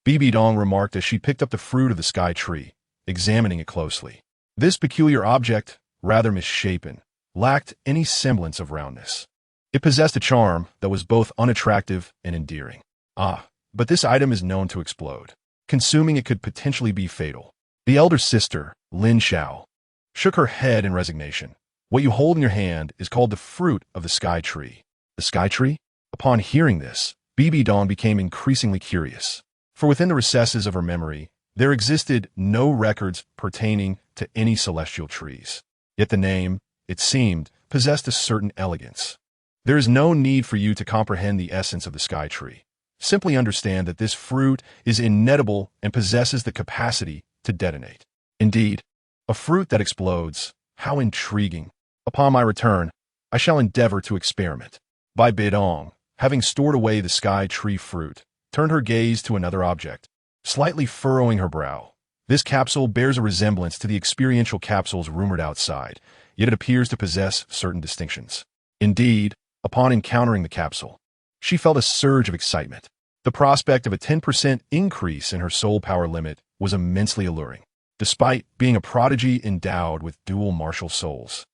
Bibi Dong remarked as she picked up the fruit of the sky tree, examining it closely. This peculiar object, rather misshapen, lacked any semblance of roundness. It possessed a charm that was both unattractive and endearing. But this item is known to explode. Consuming it could potentially be fatal. The elder sister, Lin Xiao, shook her head in resignation. What you hold in your hand is called the fruit of the sky tree. The sky tree? Upon hearing this, Bibi Dong became increasingly curious. For within the recesses of her memory, there existed no records pertaining to any celestial trees. Yet the name, it seemed, possessed a certain elegance. There is no need for you to comprehend the essence of the sky tree. Simply understand that this fruit is inedible and possesses the capacity to detonate. Indeed, a fruit that explodes. How intriguing. Upon my return, I shall endeavor to experiment. Bibi Dong, having stored away the sky tree fruit, turned her gaze to another object. Slightly furrowing her brow, This capsule bears a resemblance to the experiential capsules rumored outside, yet it appears to possess certain distinctions. Indeed, upon encountering the capsule, she felt a surge of excitement. The prospect of a 10% increase in her soul power limit was immensely alluring, despite being a prodigy endowed with dual martial souls.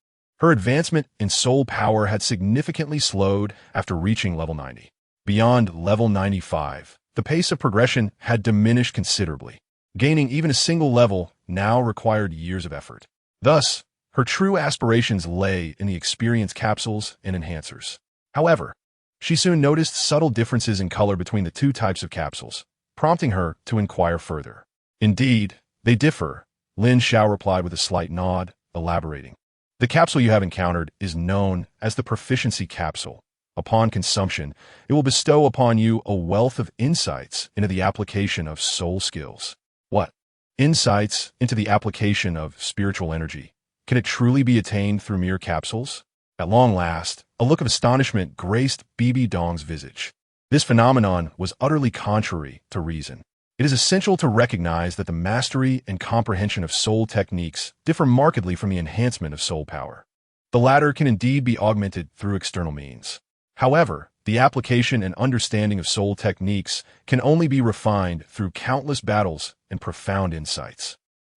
Her advancement in soul power had significantly slowed after reaching level 90. Beyond level 95, the pace of progression had diminished considerably. Gaining even a single level now required years of effort. Thus, her true aspirations lay in the experience capsules and enhancers. However, she soon noticed subtle differences in color between the two types of capsules, prompting her to inquire further. Indeed, they differ, Lin Xiao replied with a slight nod, elaborating. The capsule you have encountered is known as the Proficiency Capsule. Upon consumption, it will bestow upon you a wealth of insights into the application of soul skills. What? Insights into the application of spiritual energy. Can it truly be attained through mere capsules? At long last, a look of astonishment graced Bibi Dong's visage. This phenomenon was utterly contrary to reason. It is essential to recognize that the mastery and comprehension of soul techniques differ markedly from the enhancement of soul power. The latter can indeed be augmented through external means. However, the application and understanding of soul techniques can only be refined through countless battles and profound insights.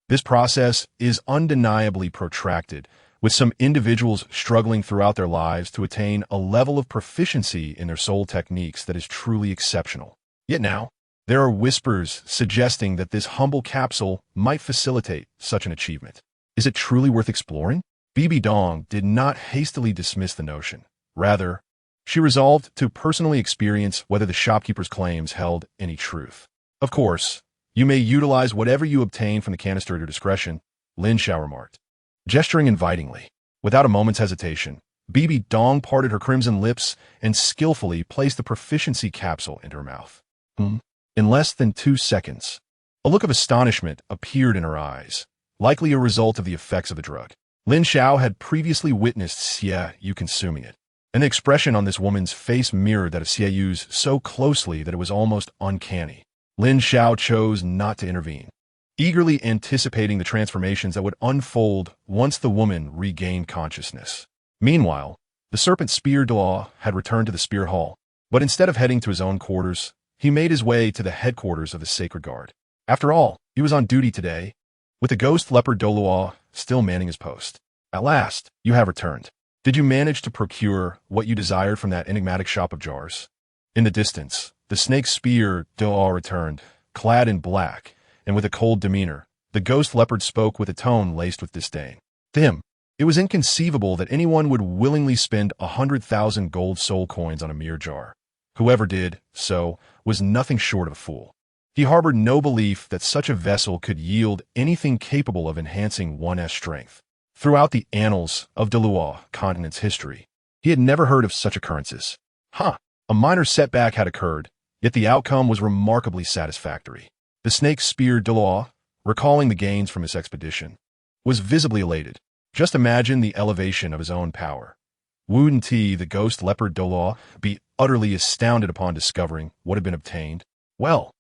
This process is undeniably protracted, with some individuals struggling throughout their lives to attain a level of proficiency in their soul techniques that is truly exceptional. Yet now, there are whispers suggesting that this humble capsule might facilitate such an achievement. Is it truly worth exploring? Bibi Dong did not hastily dismiss the notion. Rather, she resolved to personally experience whether the shopkeeper's claims held any truth. Of course, you may utilize whatever you obtain from the canister at your discretion, Lin Xiao remarked. Gesturing invitingly, without a moment's hesitation, Bibi Dong parted her crimson lips and skillfully placed the proficiency capsule into her mouth. In less than 2 seconds, a look of astonishment appeared in her eyes, likely a result of the effects of the drug. Lin Xiao had previously witnessed Xue Ye consuming it, and the expression on this woman's face mirrored that of Xue Ye's so closely that it was almost uncanny. Lin Xiao chose not to intervene, eagerly anticipating the transformations that would unfold once the woman regained consciousness. Meanwhile, the serpent spear Douluo had returned to the spear hall, but instead of heading to his own quarters, he made his way to the headquarters of the Sacred Guard. After all, he was on duty today, with the ghost leopard Douluo still manning his post. At last, you have returned. Did you manage to procure what you desired from that enigmatic shop of jars? In the distance, the snake spear Douluo returned, clad in black, and with a cold demeanor. The ghost leopard spoke with a tone laced with disdain. To him, it was inconceivable that anyone would willingly spend 100,000 gold soul coins on a mere jar. Whoever did so was nothing short of a fool. He harbored no belief that such a vessel could yield anything capable of enhancing one's strength. Throughout the annals of Douluo continent's history, he had never heard of such occurrences. A minor setback had occurred, yet the outcome was remarkably satisfactory. The snake spear Douluo, recalling the gains from his expedition, was visibly elated. Just imagine the elevation of his own power. Wouldn't he, the ghost leopard Douluo, be utterly astounded upon discovering what had been obtained? Well,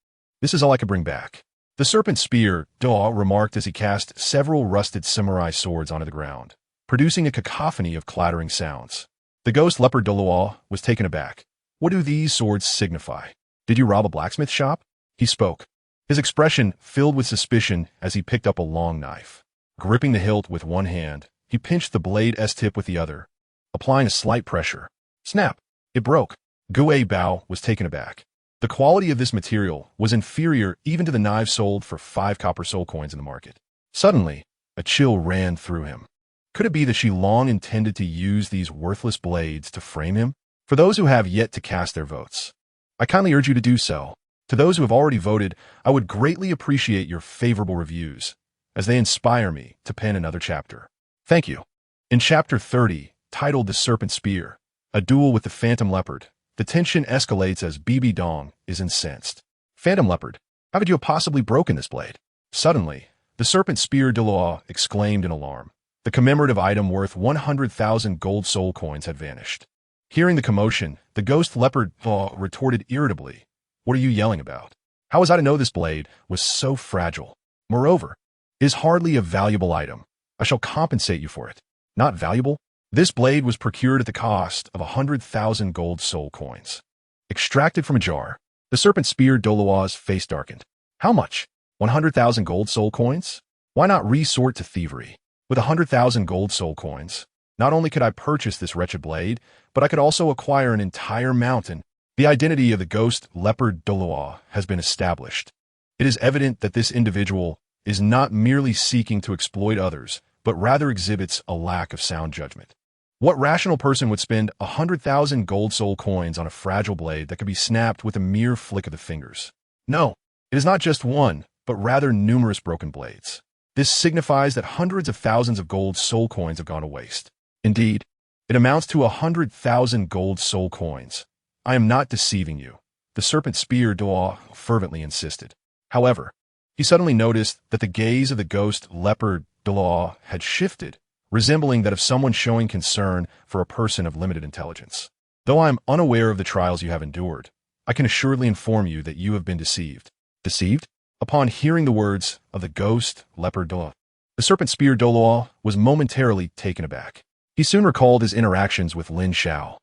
this is all I could bring back. The serpent spear Douluo remarked as he cast several rusted samurai swords onto the ground, producing a cacophony of clattering sounds. The ghost leopard Douluo was taken aback. What do these swords signify? Did you rob a blacksmith shop? He spoke, his expression filled with suspicion as he picked up a long knife. Gripping the hilt with one hand, he pinched the blade's tip with the other, applying a slight pressure. Snap! It broke. Xue Ye was taken aback. The quality of this material was inferior even to the knives sold for 5 copper soul coins in the market. Suddenly, a chill ran through him. Could it be that she long intended to use these worthless blades to frame him? For those who have yet to cast their votes, I kindly urge you to do so. To those who have already voted, I would greatly appreciate your favorable reviews, as they inspire me to pen another chapter. Thank you. In Chapter 30, titled The Serpent Spear, A Duel with the Phantom Leopard, the tension escalates as Bibi Dong is incensed. Phantom Leopard, how could you have possibly broken this blade? Suddenly, the serpent spear Douluo exclaimed in alarm. The commemorative item worth 100,000 gold soul coins had vanished. Hearing the commotion, the ghost leopard retorted irritably, "What are you yelling about? How was I to know this blade was so fragile?" Moreover, it is hardly a valuable item. I shall compensate you for it. Not valuable? This blade was procured at the cost of 100,000 gold soul coins. Extracted from a jar, the serpent spear Douluo's face darkened. How much? 100,000 gold soul coins? Why not resort to thievery? With 100,000 gold soul coins, not only could I purchase this wretched blade, but I could also acquire an entire mountain. The identity of the ghost leopard Douluo has been established. It is evident that this individual is not merely seeking to exploit others, but rather exhibits a lack of sound judgment. What rational person would spend 100,000 gold soul coins on a fragile blade that could be snapped with a mere flick of the fingers? No, it is not just one, but rather numerous broken blades. This signifies that hundreds of thousands of gold soul coins have gone to waste. Indeed, it amounts to 100,000 gold soul coins. I am not deceiving you, the serpent spear Douluo fervently insisted. However, he suddenly noticed that the gaze of the ghost leopard Douluo had shifted, resembling that of someone showing concern for a person of limited intelligence. Though I am unaware of the trials you have endured, I can assuredly inform you that you have been deceived. Deceived? Upon hearing the words of the ghost leopard Douluo, the serpent spear Douluo was momentarily taken aback. He soon recalled his interactions with Lin Xiao.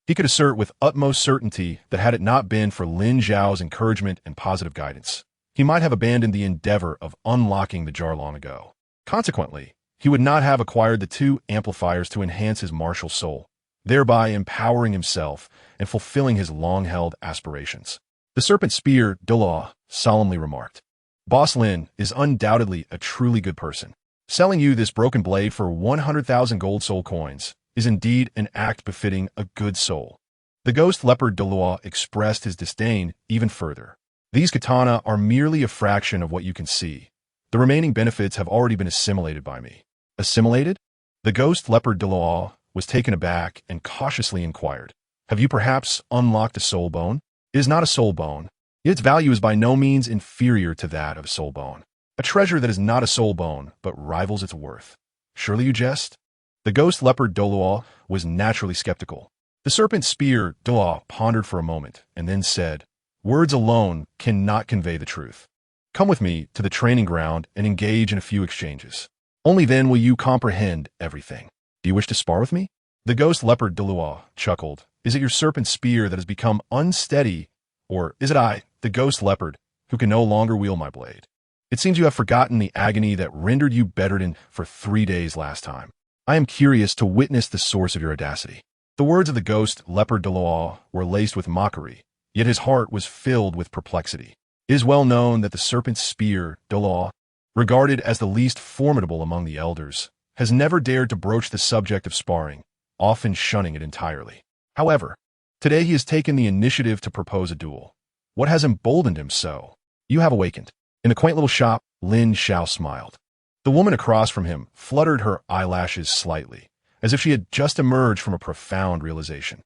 He could assert with utmost certainty that had it not been for Lin Xiao's encouragement and positive guidance, he might have abandoned the endeavor of unlocking the jar long ago. Consequently, he would not have acquired the 2 amplifiers to enhance his martial soul, thereby empowering himself and fulfilling his long-held aspirations. The serpent spear Douluo solemnly remarked, "Boss Lin is undoubtedly a truly good person. Selling you this broken blade for 100,000 gold soul coins is indeed an act befitting a good soul." The ghost leopard Douluo expressed his disdain even further. "These katana are merely a fraction of what you can see. The remaining benefits have already been assimilated by me." Assimilated? The ghost leopard Douluo was taken aback and cautiously inquired, "Have you perhaps unlocked a soul bone?" "It is not a soul bone, yet its value is by no means inferior to that of a soul bone. A treasure that is not a soul bone, but rivals its worth. Surely you jest?" The ghost leopard Douluo was naturally skeptical. The serpent spear Douluo pondered for a moment and then said, "Words alone cannot convey the truth. Come with me to the training ground and engage in a few exchanges. Only then will you comprehend everything. Do you wish to spar with me?" The ghost leopard Douluo chuckled. "Is it your serpent spear that has become unsteady, or is it I, the ghost leopard, who can no longer wield my blade? It seems you have forgotten the agony that rendered you bedridden for 3 days last time. I am curious to witness the source of your audacity." The words of the ghost leopard Douluo were laced with mockery, yet his heart was filled with perplexity. It is well known that the serpent spear Douluo, regarded as the least formidable among the elders, has never dared to broach the subject of sparring, often shunning it entirely. However, today he has taken the initiative to propose a duel. What has emboldened him so? You have awakened. In the quaint little shop, Lin Xiao smiled. The woman across from him fluttered her eyelashes slightly, as if she had just emerged from a profound realization.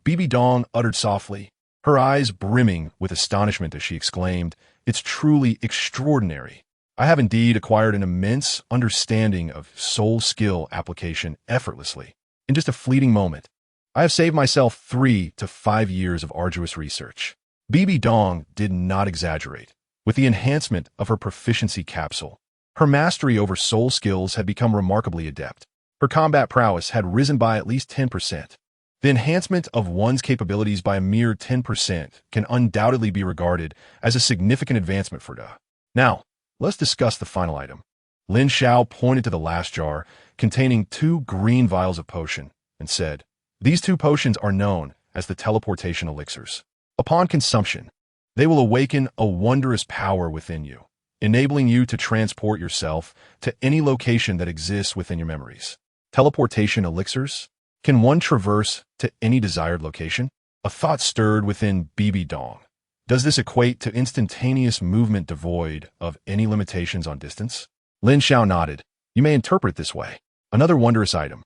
Bibi Dong uttered softly, her eyes brimming with astonishment as she exclaimed, "It's truly extraordinary. I have indeed acquired an immense understanding of soul skill application effortlessly. In just a fleeting moment, I have saved myself 3 to 5 years of arduous research." Bibi Dong did not exaggerate. With the enhancement of her proficiency capsule, her mastery over soul skills had become remarkably adept. Her combat prowess had risen by at least 10%. The enhancement of one's capabilities by a mere 10% can undoubtedly be regarded as a significant advancement for Da. Now, let's discuss the final item. Lin Xiao pointed to the last jar, containing 2 green vials of potion, and said, "These 2 potions are known as the teleportation elixirs. Upon consumption, they will awaken a wondrous power within you, enabling you to transport yourself to any location that exists within your memories." Teleportation elixirs? Can one traverse to any desired location? A thought stirred within Bibi Dong. Does this equate to instantaneous movement devoid of any limitations on distance? Lin Xiao nodded. "You may interpret it this way. Another wondrous item."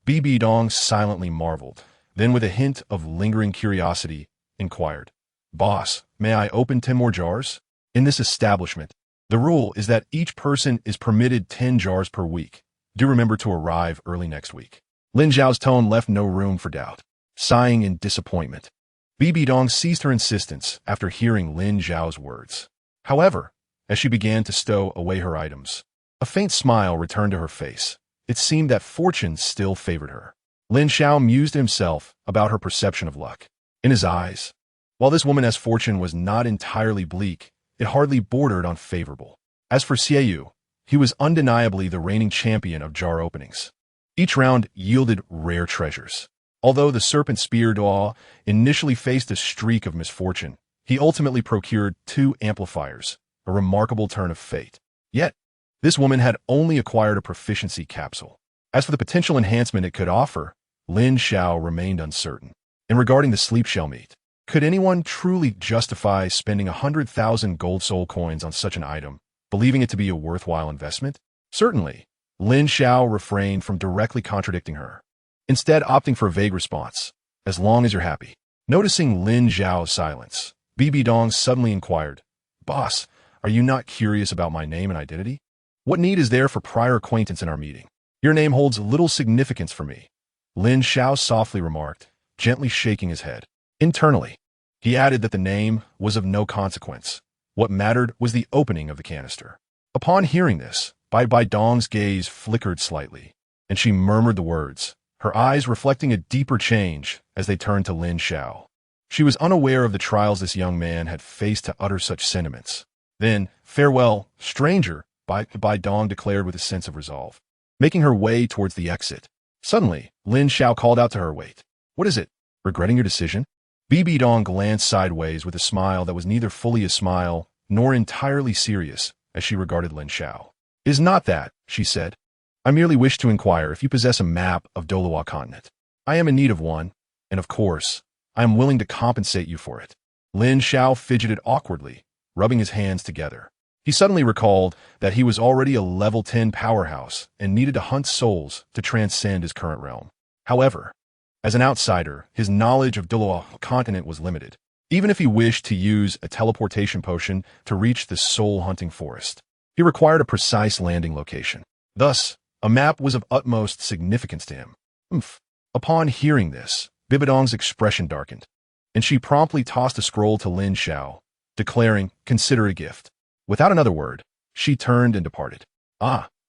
Bibi Dong silently marveled, then with a hint of lingering curiosity, inquired, "Boss, may I open 10 more jars?" In this establishment, the rule is that each person is permitted 10 jars per week. Do remember to arrive early next week. Lin Xiao's tone left no room for doubt. Sighing in disappointment, Bibi Dong ceased her insistence after hearing Lin Xiao's words. However, as she began to stow away her items. A faint smile returned to her face. It seemed that fortune still favored her. Lin Xiao mused to himself about her perception of luck. In his eyes, while this woman's fortune was not entirely bleak, it hardly bordered on favorable. As for Xue Ye, he was undeniably the reigning champion of jar openings. Each round yielded rare treasures. Although the serpent spear Douluo initially faced a streak of misfortune, he ultimately procured 2 amplifiers, a remarkable turn of fate. Yet, this woman had only acquired a proficiency capsule. As for the potential enhancement it could offer, Lin Xiao remained uncertain. And regarding the sleep shell meat, could anyone truly justify spending 100,000 gold soul coins on such an item, believing it to be a worthwhile investment? Certainly, Lin Xiao refrained from directly contradicting her, instead opting for a vague response, as long as you're happy. Noticing Lin Xiao's silence, Bibi Dong suddenly inquired, "Boss, are you not curious about my name and identity? What need is there for prior acquaintance in our meeting? Your name holds little significance for me," Lin Xiao softly remarked, gently shaking his head. Internally, he added that the name was of no consequence. What mattered was the opening of the canister. Upon hearing this, Bibi Dong's gaze flickered slightly, and she murmured the words, her eyes reflecting a deeper change as they turned to Lin Xiao. She was unaware of the trials this young man had faced to utter such sentiments. Then, "Farewell, stranger," Bibi Dong declared with a sense of resolve, making her way towards the exit. Suddenly, Lin Xiao called out to her, "Wait, what is it? Regretting your decision?" Bibi Dong glanced sideways with a smile that was neither fully a smile nor entirely serious as she regarded Lin Xiao. "It is not that," she said. "I merely wish to inquire if you possess a map of Douluo continent. I am in need of one, and of course, I am willing to compensate you for it." Lin Xiao fidgeted awkwardly, rubbing his hands together. He suddenly recalled that he was already a level 10 powerhouse and needed to hunt souls to transcend his current realm. However, as an outsider, his knowledge of Douluo continent was limited, even if he wished to use a teleportation potion to reach the soul-hunting forest. He required a precise landing location. Thus, a map was of utmost significance to him. Upon hearing this, Bibi Dong's expression darkened, and she promptly tossed a scroll to Lin Xiao, declaring, "Consider a gift." Without another word, she turned and departed.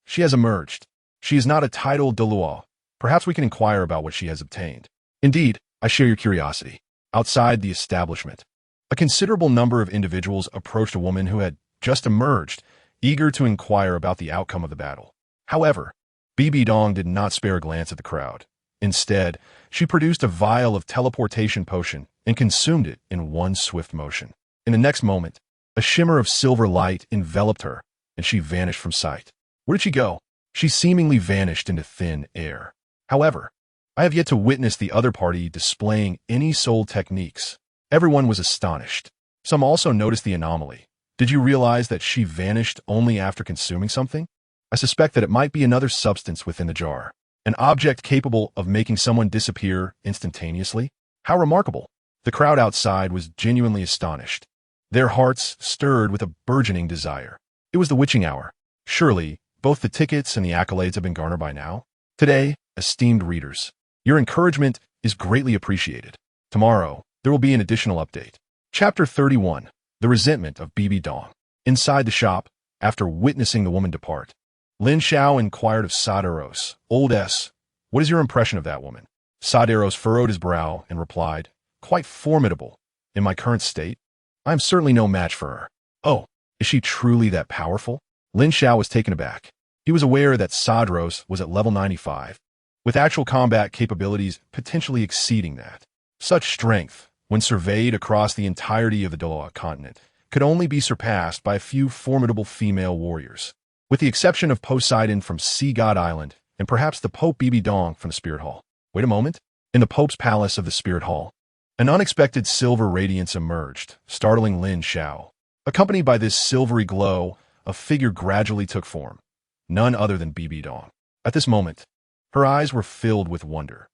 She has emerged. She is not a titled Douluo. Perhaps we can inquire about what she has obtained. Indeed, I share your curiosity. Outside the establishment, a considerable number of individuals approached a woman who had just emerged, eager to inquire about the outcome of the battle. However, Bibi Dong did not spare a glance at the crowd. Instead, she produced a vial of teleportation potion and consumed it in one swift motion. In the next moment, a shimmer of silver light enveloped her, and she vanished from sight. Where did she go? She seemingly vanished into thin air. However, I have yet to witness the other party displaying any soul techniques. Everyone was astonished. Some also noticed the anomaly. Did you realize that she vanished only after consuming something? I suspect that it might be another substance within the jar. An object capable of making someone disappear instantaneously? How remarkable! The crowd outside was genuinely astonished. Their hearts stirred with a burgeoning desire. It was the witching hour. Surely, both the tickets and the accolades have been garnered by now. Today, esteemed readers, your encouragement is greatly appreciated. Tomorrow, there will be an additional update. Chapter 31, The Resentment of Bibi Dong. Inside the shop, after witnessing the woman depart, Lin Xiao inquired of Saderos, "Old S, what is your impression of that woman?" Saderos furrowed his brow and replied, "Quite formidable. In my current state, I am certainly no match for her." "Oh, is she truly that powerful?" Lin Xiao was taken aback. He was aware that Saderos was at level 95, with actual combat capabilities potentially exceeding that. Such strength, when surveyed across the entirety of the Douluo continent, could only be surpassed by a few formidable female warriors, with the exception of Poseidon from Sea God Island and perhaps the Pope Bibi Dong from the Spirit Hall. Wait a moment. In the Pope's palace of the Spirit Hall, an unexpected silver radiance emerged, startling Lin Xiao. Accompanied by this silvery glow, a figure gradually took form, none other than Bibi Dong. At this moment, her eyes were filled with wonder.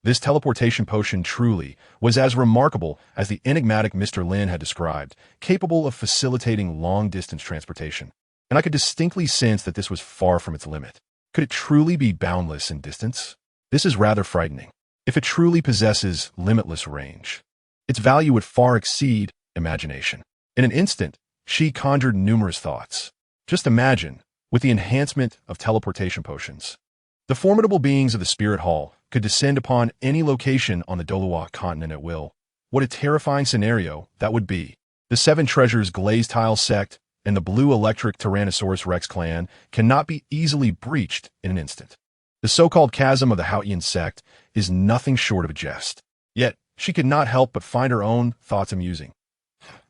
This teleportation potion truly was as remarkable as the enigmatic Mr. Lin had described, capable of facilitating long-distance transportation. And I could distinctly sense that this was far from its limit. Could it truly be boundless in distance? This is rather frightening. If it truly possesses limitless range, its value would far exceed imagination. In an instant, She conjured numerous thoughts. Just imagine, with the enhancement of teleportation potions, the formidable beings of the Spirit Hall could descend upon any location on the Douluo continent at will. What a terrifying scenario that would be. The Seven Treasures Glazed Tile sect and the Blue Electric Tyrannosaurus Rex clan cannot be easily breached in an instant. The so-called chasm of the Haoyan sect is nothing short of a jest. Yet, she could not help but find her own thoughts amusing.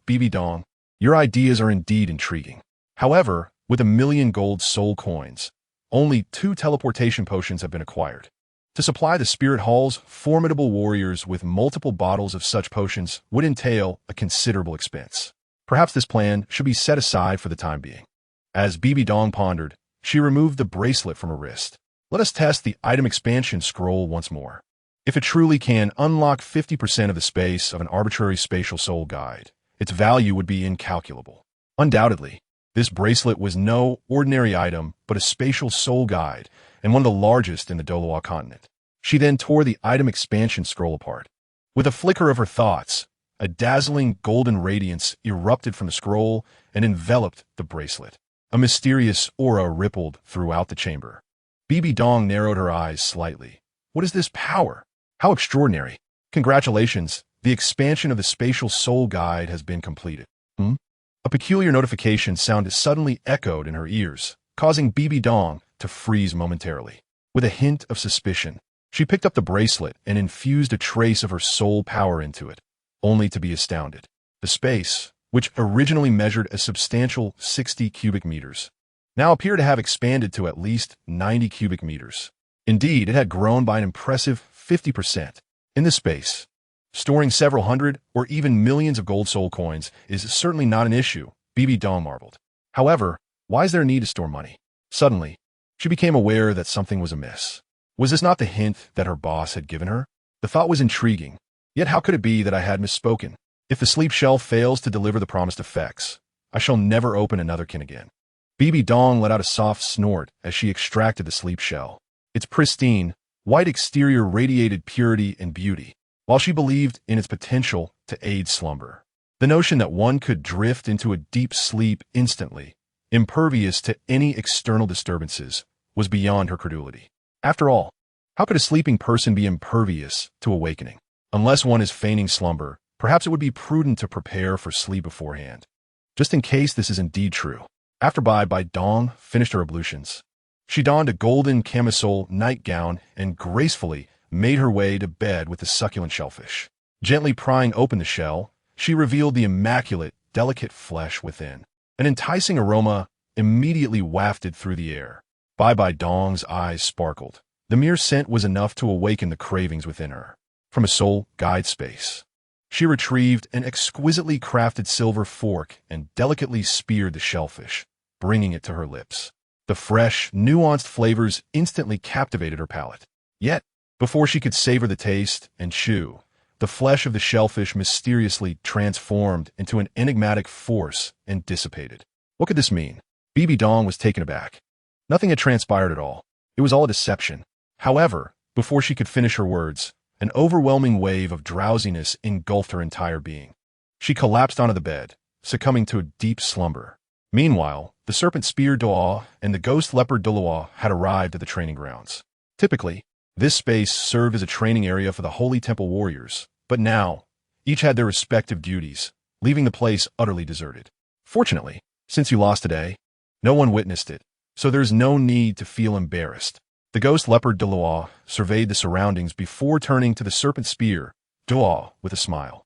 Bibi Dong, your ideas are indeed intriguing. However, with 1,000,000 gold soul coins, only 2 teleportation potions have been acquired. To supply the Spirit Hall's formidable warriors with multiple bottles of such potions would entail a considerable expense. Perhaps this plan should be set aside for the time being. As Bibi Dong pondered, she removed the bracelet from her wrist. Let us test the item expansion scroll once more. If it truly can unlock 50% of the space of an arbitrary spatial soul guide, its value would be incalculable. Undoubtedly, this bracelet was no ordinary item, but a spatial soul guide, and one of the largest in the Douluo continent. She then tore the item expansion scroll apart. With a flicker of her thoughts, a dazzling golden radiance erupted from the scroll and enveloped the bracelet. A mysterious aura rippled throughout the chamber. Bibi Dong narrowed her eyes slightly. What is this power? How extraordinary. Congratulations, the expansion of the spatial soul guide has been completed. A peculiar notification sound suddenly echoed in her ears, causing Bibi Dong to freeze momentarily. With a hint of suspicion, she picked up the bracelet and infused a trace of her soul power into it, only to be astounded. The space, which originally measured a substantial 60 cubic meters, now appeared to have expanded to at least 90 cubic meters. Indeed, it had grown by an impressive 50%. In this space, storing several hundred or even millions of gold soul coins is certainly not an issue, Bibi Dong marveled. However, why is there a need to store money? Suddenly, she became aware that something was amiss. Was this not the hint that her boss had given her? The thought was intriguing. Yet how could it be that I had misspoken? If the sleep shell fails to deliver the promised effects, I shall never open another can again. Bibi Dong let out a soft snort as she extracted the sleep shell. Its pristine, white exterior radiated purity and beauty, while she believed in its potential to aid slumber. The notion that one could drift into a deep sleep instantly, impervious to any external disturbances, was beyond her credulity. After all, how could a sleeping person be impervious to awakening? Unless one is feigning slumber, perhaps it would be prudent to prepare for sleep beforehand. Just in case this is indeed true. After Bibi Dong finished her ablutions, she donned a golden camisole nightgown and gracefully made her way to bed with the succulent shellfish. Gently prying open the shell, she revealed the immaculate, delicate flesh within. An enticing aroma immediately wafted through the air. Bibi Dong's eyes sparkled. The mere scent was enough to awaken the cravings within her. From a soul guide space, she retrieved an exquisitely crafted silver fork and delicately speared the shellfish, bringing it to her lips. The fresh, nuanced flavors instantly captivated her palate. Yet, before she could savor the taste and chew, the flesh of the shellfish mysteriously transformed into an enigmatic force and dissipated. What could this mean? Bibi Dong was taken aback. Nothing had transpired at all. It was all a deception. However, before she could finish her words, an overwhelming wave of drowsiness engulfed her entire being. She collapsed onto the bed, succumbing to a deep slumber. Meanwhile, the serpent spear Douluo and the ghost leopard Douluo had arrived at the training grounds. Typically, this space served as a training area for the Holy Temple warriors, but now, each had their respective duties, leaving the place utterly deserted. Fortunately, since you lost today, no one witnessed it, so there's no need to feel embarrassed. The ghost leopard Douluo surveyed the surroundings before turning to the serpent spear Douluo with a smile.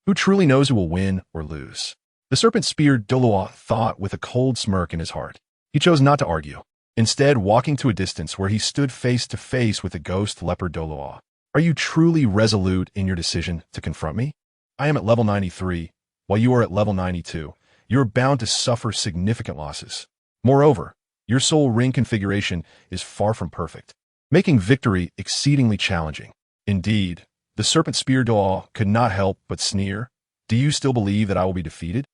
Who truly knows who will win or lose? The serpent spear Douluo thought with a cold smirk in his heart. He chose not to argue, instead walking to a distance where he stood face to face with the ghost leopard Douluo. Are you truly resolute in your decision to confront me? I am at level 93, while you are at level 92. You are bound to suffer significant losses. Moreover, your soul ring configuration is far from perfect, making victory exceedingly challenging. Indeed, the serpent spear Douluo could not help but sneer. Do you still believe that I will be defeated?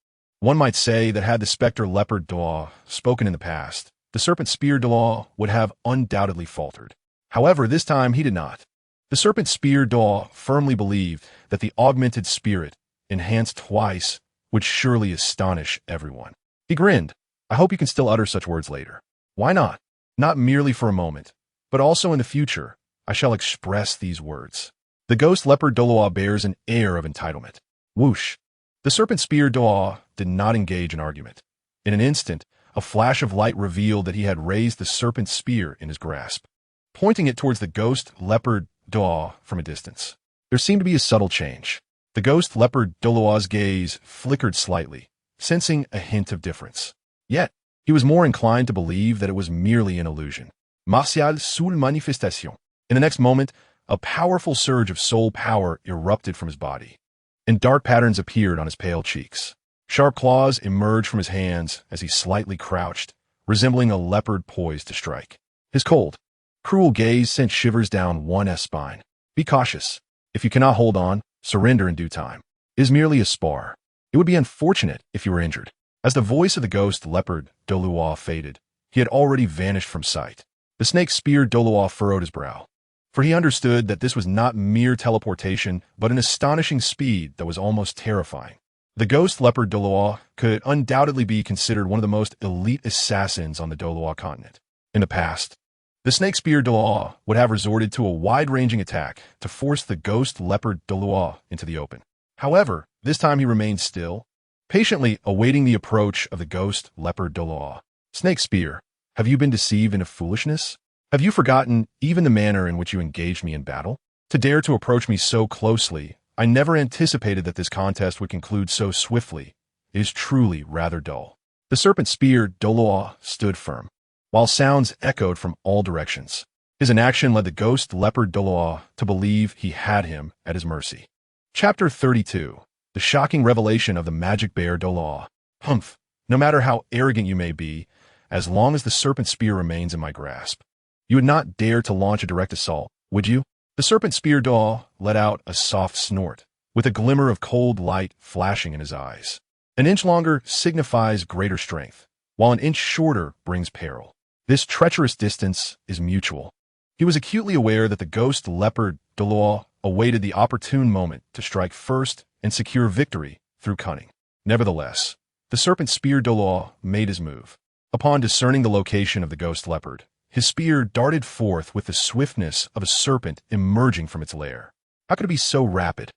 One might say that had the specter leopard Douluo spoken in the past, the serpent spear Douluo would have undoubtedly faltered. However, this time he did not. The serpent spear Douluo firmly believed that the augmented spirit, enhanced twice, would surely astonish everyone. He grinned. I hope you can still utter such words later. Why not? Not merely for a moment, but also in the future, I shall express these words. The ghost leopard Douluo bears an air of entitlement. Whoosh! The serpent spear Douluo did not engage in argument. In an instant, a flash of light revealed that he had raised the serpent spear in his grasp, pointing it towards the ghost leopard Douluo from a distance. There seemed to be a subtle change. The ghost leopard Douluo's gaze flickered slightly, sensing a hint of difference. Yet, he was more inclined to believe that it was merely an illusion. Martial soul manifestation. In the next moment, a powerful surge of soul power erupted from his body, and dark patterns appeared on his pale cheeks. Sharp claws emerged from his hands as he slightly crouched, resembling a leopard poised to strike. His cold, cruel gaze sent shivers down one's spine. Be cautious. If you cannot hold on, surrender in due time. It is merely a spar. It would be unfortunate if you were injured. As the voice of the ghost leopard Douluo faded, he had already vanished from sight. The snake spear Douluo furrowed his brow, for he understood that this was not mere teleportation, but an astonishing speed that was almost terrifying. The ghost leopard Douluo could undoubtedly be considered one of the most elite assassins on the Douluo continent. In the past, the snake spear Douluo would have resorted to a wide-ranging attack to force the ghost leopard Douluo into the open. However, this time he remained still, patiently awaiting the approach of the ghost leopard Douluo. Snake spear, have you been deceived into foolishness? Have you forgotten even the manner in which you engaged me in battle? To dare to approach me so closely, I never anticipated that this contest would conclude so swiftly. It is truly rather dull. The serpent spear Douluo stood firm, while sounds echoed from all directions. His inaction led the ghost leopard Douluo to believe he had him at his mercy. Chapter 32. The shocking revelation of the magic bear Douluo. Humph! No matter how arrogant you may be, as long as the serpent spear remains in my grasp, you would not dare to launch a direct assault, would you? The serpent spear Douluo let out a soft snort, with a glimmer of cold light flashing in his eyes. An inch longer signifies greater strength, while an inch shorter brings peril. This treacherous distance is mutual. He was acutely aware that the ghost leopard Douluo awaited the opportune moment to strike first and secure victory through cunning. Nevertheless, the serpent spear Douluo made his move. Upon discerning the location of the ghost leopard, his spear darted forth with the swiftness of a serpent emerging from its lair. How could it be so rapid?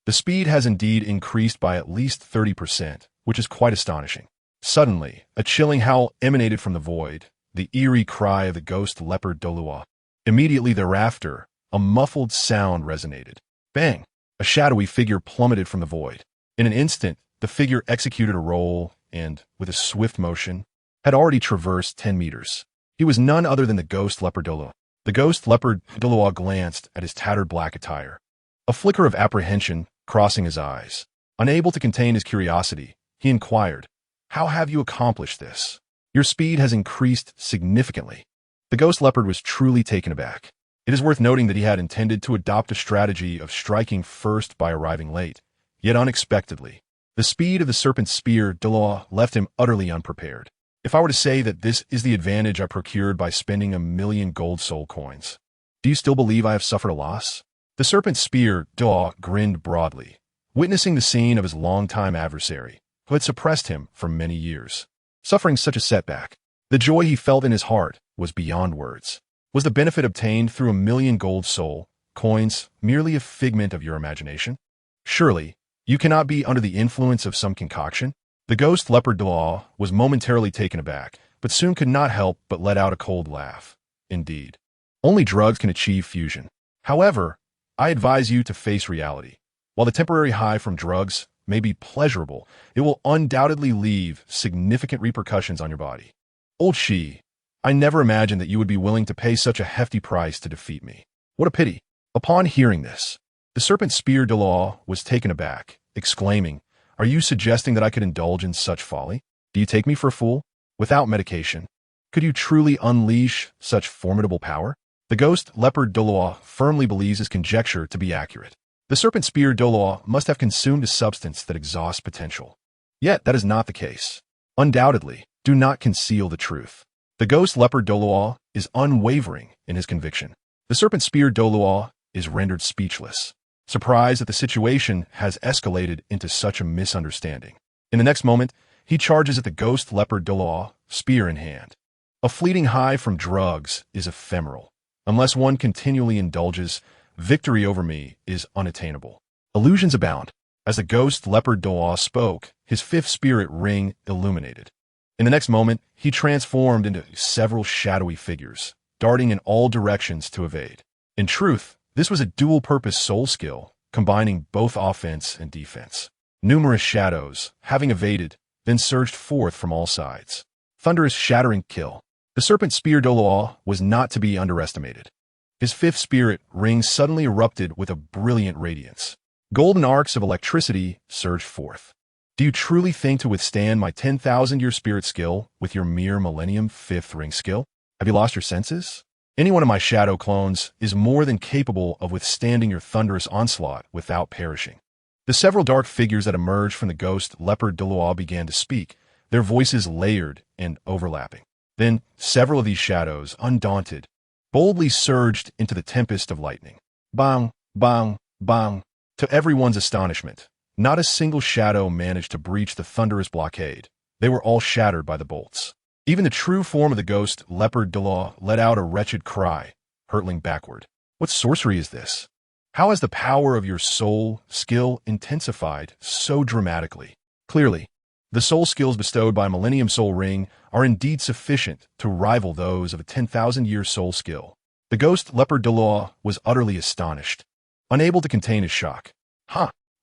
The speed has indeed increased by at least 30%, which is quite astonishing. Suddenly, a chilling howl emanated from the void, the eerie cry of the ghost leopard Douluo. Immediately thereafter, a muffled sound resonated. Bang! A shadowy figure plummeted from the void. In an instant, the figure executed a roll and, with a swift motion, had already traversed 10 meters. He was none other than the ghost leopard Douluo. The ghost leopard Douluo glanced at his tattered black attire, a flicker of apprehension crossing his eyes. Unable to contain his curiosity, he inquired, "How have you accomplished this? Your speed has increased significantly." The ghost leopard was truly taken aback. It is worth noting that he had intended to adopt a strategy of striking first by arriving late, yet unexpectedly. The speed of the serpent spear Douluo left him utterly unprepared. If I were to say that this is the advantage I procured by spending 1,000,000 gold soul coins, do you still believe I have suffered a loss? The serpent spear Douluo grinned broadly, witnessing the scene of his longtime adversary, who had suppressed him for many years, suffering such a setback. The joy he felt in his heart was beyond words. Was the benefit obtained through 1,000,000 gold soul coins merely a figment of your imagination? Surely, you cannot be under the influence of some concoction? The ghost leopard Douluo was momentarily taken aback, but soon could not help but let out a cold laugh. Indeed, only drugs can achieve fusion. However, I advise you to face reality. While the temporary high from drugs may be pleasurable, it will undoubtedly leave significant repercussions on your body. Old Xue, I never imagined that you would be willing to pay such a hefty price to defeat me. What a pity. Upon hearing this, the serpent spear Douluo was taken aback, exclaiming, "Are you suggesting that I could indulge in such folly? Do you take me for a fool? Without medication, could you truly unleash such formidable power?" The ghost leopard Douluo firmly believes his conjecture to be accurate. The serpent spear Douluo must have consumed a substance that exhausts potential. Yet that is not the case. Undoubtedly, do not conceal the truth. The ghost leopard Douluo is unwavering in his conviction. The serpent spear Douluo is rendered speechless, surprised that the situation has escalated into such a misunderstanding. In the next moment, he charges at the ghost leopard Douluo, spear in hand. A fleeting high from drugs is ephemeral. Unless one continually indulges, victory over me is unattainable. Illusions abound. As the ghost leopard Douluo spoke, his fifth spirit ring illuminated. In the next moment, he transformed into several shadowy figures, darting in all directions to evade. In truth, this was a dual-purpose soul skill, combining both offense and defense. Numerous shadows, having evaded, then surged forth from all sides. Thunderous shattering kill. The serpent spear Douluo was not to be underestimated. His fifth spirit ring suddenly erupted with a brilliant radiance. Golden arcs of electricity surged forth. Do you truly think to withstand my 10,000-year spirit skill with your mere millennium fifth ring skill? Have you lost your senses? Any one of my shadow clones is more than capable of withstanding your thunderous onslaught without perishing. The several dark figures that emerged from the ghost leopard Douluo began to speak, their voices layered and overlapping. Then, several of these shadows, undaunted, boldly surged into the tempest of lightning. Bang, bang, bang. To everyone's astonishment, not a single shadow managed to breach the thunderous blockade. They were all shattered by the bolts. Even the true form of the ghost leopard Douluo let out a wretched cry, hurtling backward. What sorcery is this? How has the power of your soul skill intensified so dramatically? Clearly, the soul skills bestowed by Millennium Soul Ring are indeed sufficient to rival those of a 10,000-year soul skill. The ghost leopard Douluo was utterly astonished, unable to contain his shock.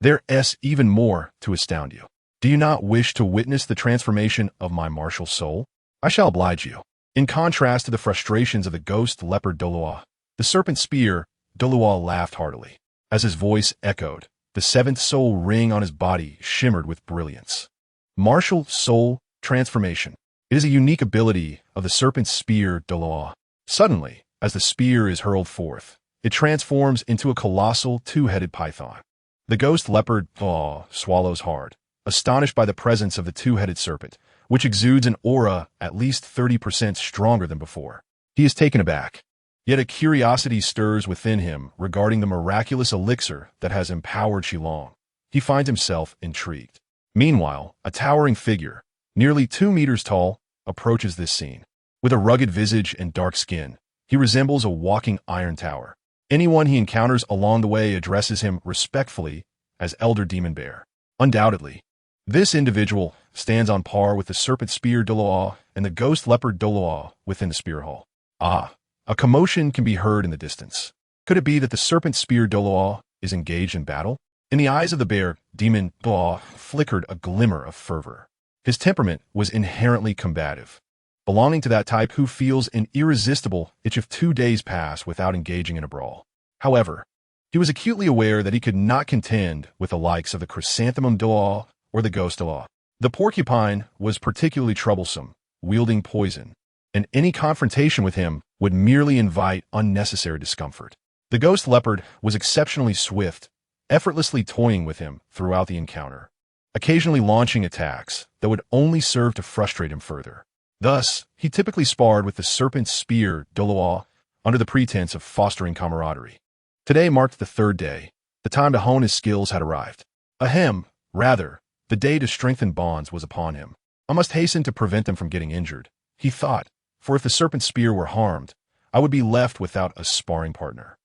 There's even more to astound you. Do you not wish to witness the transformation of my martial soul? I shall oblige you. In contrast to the frustrations of the ghost leopard Douluo, the serpent spear Douluo laughed heartily. As his voice echoed, the seventh soul ring on his body shimmered with brilliance. Martial soul transformation. It is a unique ability of the serpent spear Douluo. Suddenly, as the spear is hurled forth, it transforms into a colossal two-headed python. The ghost leopard swallows hard, astonished by the presence of the two-headed serpent, which exudes an aura at least 30% stronger than before. He is taken aback. Yet a curiosity stirs within him regarding the miraculous elixir that has empowered Shilong. He finds himself intrigued. Meanwhile, a towering figure, nearly 2 meters tall, approaches this scene. With a rugged visage and dark skin, he resembles a walking iron tower. Anyone he encounters along the way addresses him respectfully as Elder Demon Bear. Undoubtedly, this individual stands on par with the serpent spear Douluo and the ghost leopard Douluo within the spear hall. A commotion can be heard in the distance. Could it be that the serpent spear Douluo is engaged in battle? In the eyes of the bear, Demon Douluo flickered a glimmer of fervor. His temperament was inherently combative, belonging to that type who feels an irresistible itch if 2 days pass without engaging in a brawl. However, he was acutely aware that he could not contend with the likes of the chrysanthemum Douluo or the ghost Douluo. The porcupine was particularly troublesome, wielding poison, and any confrontation with him would merely invite unnecessary discomfort. The ghost leopard was exceptionally swift, effortlessly toying with him throughout the encounter, occasionally launching attacks that would only serve to frustrate him further. Thus, he typically sparred with the serpent spear Douluo under the pretense of fostering camaraderie. Today marked the 3rd day. The time to hone his skills had arrived. Rather, the day to strengthen bonds was upon him. I must hasten to prevent them from getting injured, he thought, for if the serpent spear were harmed, I would be left without a sparring partner.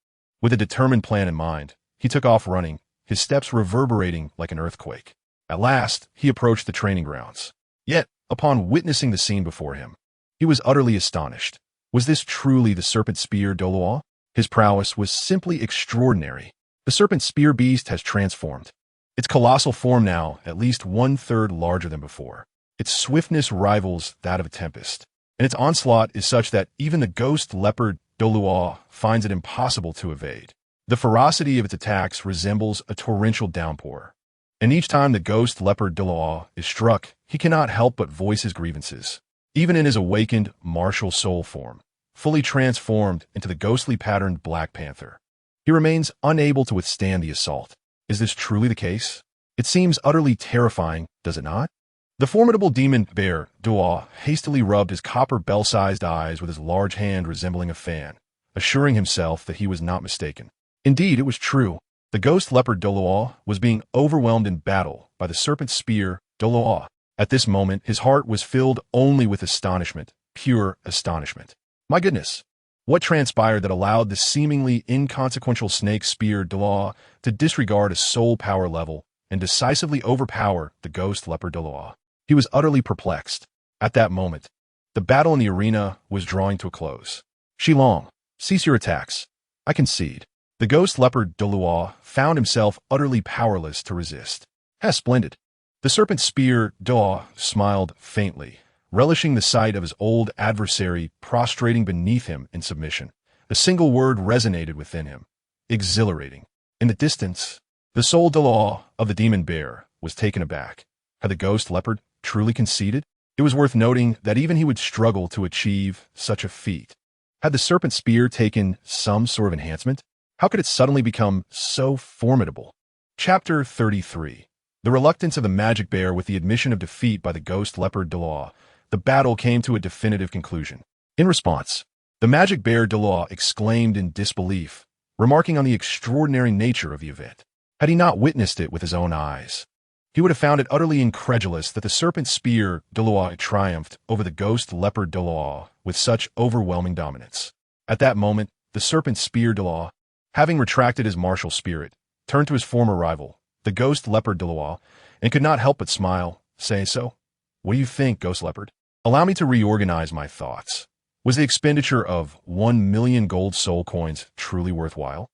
With a determined plan in mind, he took off running, his steps reverberating like an earthquake. At last, he approached the training grounds. Yet, upon witnessing the scene before him, he was utterly astonished. Was this truly the serpent spear Douluo? His prowess was simply extraordinary. The serpent spear beast has transformed. Its colossal form now at least 1/3 larger than before. Its swiftness rivals that of a tempest, and its onslaught is such that even the ghost leopard Douluo finds it impossible to evade. The ferocity of its attacks resembles a torrential downpour, and each time the ghost leopard Douluo is struck, he cannot help but voice his grievances. Even in his awakened martial soul form, fully transformed into the ghostly patterned Black Panther, he remains unable to withstand the assault. Is this truly the case? It seems utterly terrifying, does it not? The formidable demon bear, Douluo, hastily rubbed his copper bell-sized eyes with his large hand resembling a fan, assuring himself that he was not mistaken. Indeed, it was true. The ghost leopard Douluo was being overwhelmed in battle by the serpent spear Douluo. At this moment, his heart was filled only with astonishment, pure astonishment. My goodness! What transpired that allowed the seemingly inconsequential snake spear Douluo to disregard a soul power level and decisively overpower the ghost leopard Douluo? He was utterly perplexed. At that moment, the battle in the arena was drawing to a close. Shilong, cease your attacks. I concede. The ghost leopard Douluo found himself utterly powerless to resist. Splendid. The serpent spear Douluo smiled faintly, relishing the sight of his old adversary prostrating beneath him in submission. A single word resonated within him. Exhilarating. In the distance, the soul Douluo of the demon bear was taken aback. Had the ghost leopard truly conceded? It was worth noting that even he would struggle to achieve such a feat. Had the serpent spear taken some sort of enhancement? How could it suddenly become so formidable? Chapter 33. The reluctance of the magic bear with the admission of defeat by the ghost leopard Douluo. The battle came to a definitive conclusion. In response, the magic bear Douluo exclaimed in disbelief, remarking on the extraordinary nature of the event. Had he not witnessed it with his own eyes, he would have found it utterly incredulous that the serpent spear Douluo triumphed over the ghost leopard Douluo with such overwhelming dominance. At that moment, the serpent spear Douluo, having retracted his martial spirit, turned to his former rival, the ghost leopard Douluo, and could not help but smile. Say so? What do you think, ghost leopard? Allow me to reorganize my thoughts. Was the expenditure of 1 million gold soul coins truly worthwhile?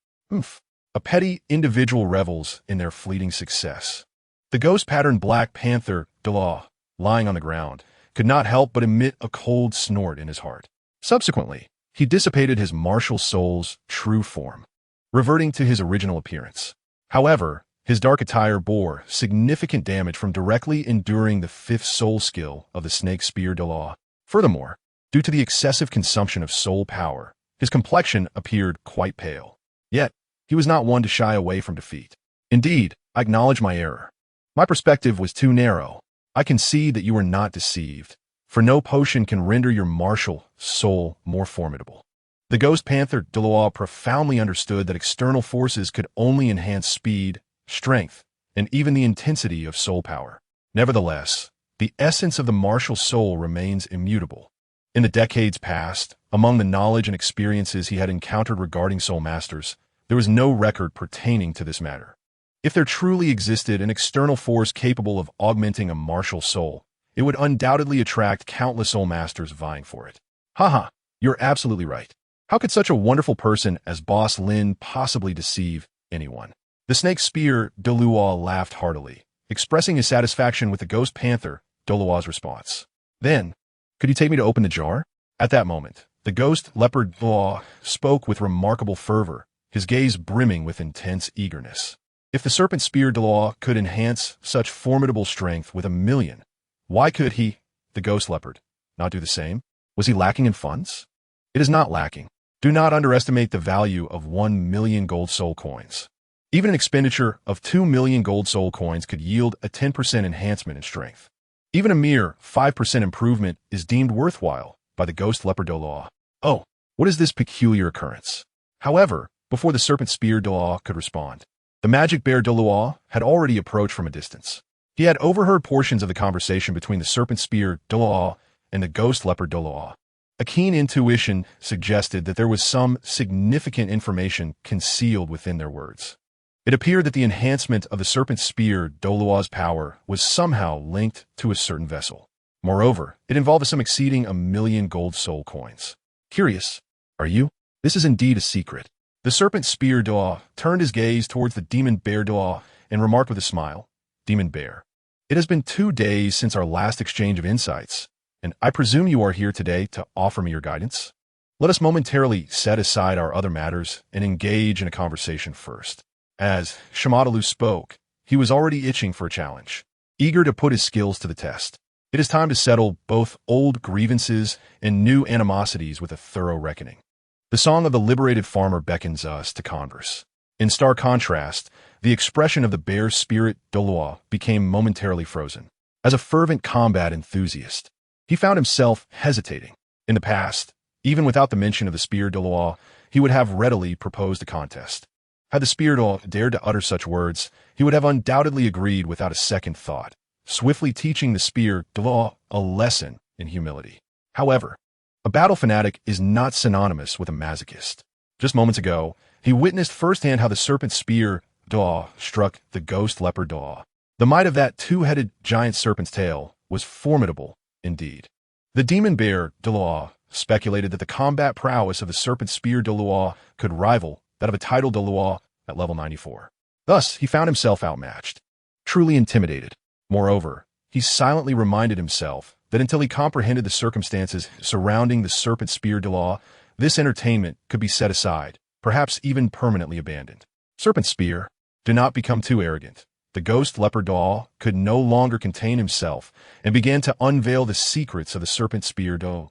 A petty individual revels in their fleeting success. The ghost-patterned black panther, Douluo, lying on the ground, could not help but emit a cold snort in his heart. Subsequently, he dissipated his martial soul's true form, reverting to his original appearance. However, his dark attire bore significant damage from directly enduring the fifth soul skill of the snake spear Douluo. Furthermore, due to the excessive consumption of soul power, his complexion appeared quite pale. Yet, he was not one to shy away from defeat. Indeed, I acknowledge my error. My perspective was too narrow. I concede that you were not deceived, for no potion can render your martial soul more formidable. The ghost panther Douluo profoundly understood that external forces could only enhance speed, strength, and even the intensity of soul power. Nevertheless, the essence of the martial soul remains immutable. In the decades past, among the knowledge and experiences he had encountered regarding soul masters, there was no record pertaining to this matter. If there truly existed an external force capable of augmenting a martial soul, it would undoubtedly attract countless soul masters vying for it. Haha, you're absolutely right. How could such a wonderful person as Boss Lin possibly deceive anyone? The snake spear Douluo laughed heartily, expressing his satisfaction with the ghost panther Douluo's response. Then, could you take me to open the jar? At that moment, the ghost leopard Douluo spoke with remarkable fervor, his gaze brimming with intense eagerness. If the serpent spear Douluo could enhance such formidable strength with 1 million, why could he, the ghost leopard, not do the same? Was he lacking in funds? It is not lacking. Do not underestimate the value of 1 million gold soul coins. Even an expenditure of 2 million gold soul coins could yield a 10% enhancement in strength. Even a mere 5% improvement is deemed worthwhile by the ghost leopard Douluo. Oh, what is this peculiar occurrence? However, before the serpent spear Douluo could respond, the magic bear Douluo had already approached from a distance. He had overheard portions of the conversation between the serpent spear Douluo and the ghost leopard Douluo. A keen intuition suggested that there was some significant information concealed within their words. It appeared that the enhancement of the serpent spear Douluo's power was somehow linked to a certain vessel. Moreover, it involved a sum exceeding 1 million gold soul coins. Curious, are you? This is indeed a secret. The serpent spear Douluo turned his gaze towards the demon bear Douluo and remarked with a smile, Demon bear, it has been 2 days since our last exchange of insights, and I presume you are here today to offer me your guidance? Let us momentarily set aside our other matters and engage in a conversation first. As Shimadalu spoke, he was already itching for a challenge, eager to put his skills to the test. It is time to settle both old grievances and new animosities with a thorough reckoning. The song of the liberated farmer beckons us to converse. In stark contrast, the expression of the bear spirit Douluo became momentarily frozen. As a fervent combat enthusiast, he found himself hesitating. In the past, even without the mention of the spear Douluo, he would have readily proposed a contest. Had the spear Douluo dared to utter such words, he would have undoubtedly agreed without a second thought. swiftly teaching the spear Douluo a lesson in humility. However, a battle fanatic is not synonymous with a masochist. Just moments ago, he witnessed firsthand how the serpent spear Douluo struck the ghost leopard Douluo. The might of that two-headed giant serpent's tail was formidable indeed. The demon bear Douluo speculated that the combat prowess of the serpent spear Douluo could rival that of a tidal Douluo at level 94. Thus, he found himself outmatched, truly intimidated. Moreover, he silently reminded himself that until he comprehended the circumstances surrounding the serpent spear Douluo, this entertainment could be set aside, perhaps even permanently abandoned. Serpent spear, do not become too arrogant. The ghost leopard Douluo could no longer contain himself and began to unveil the secrets of the serpent spear Douluo.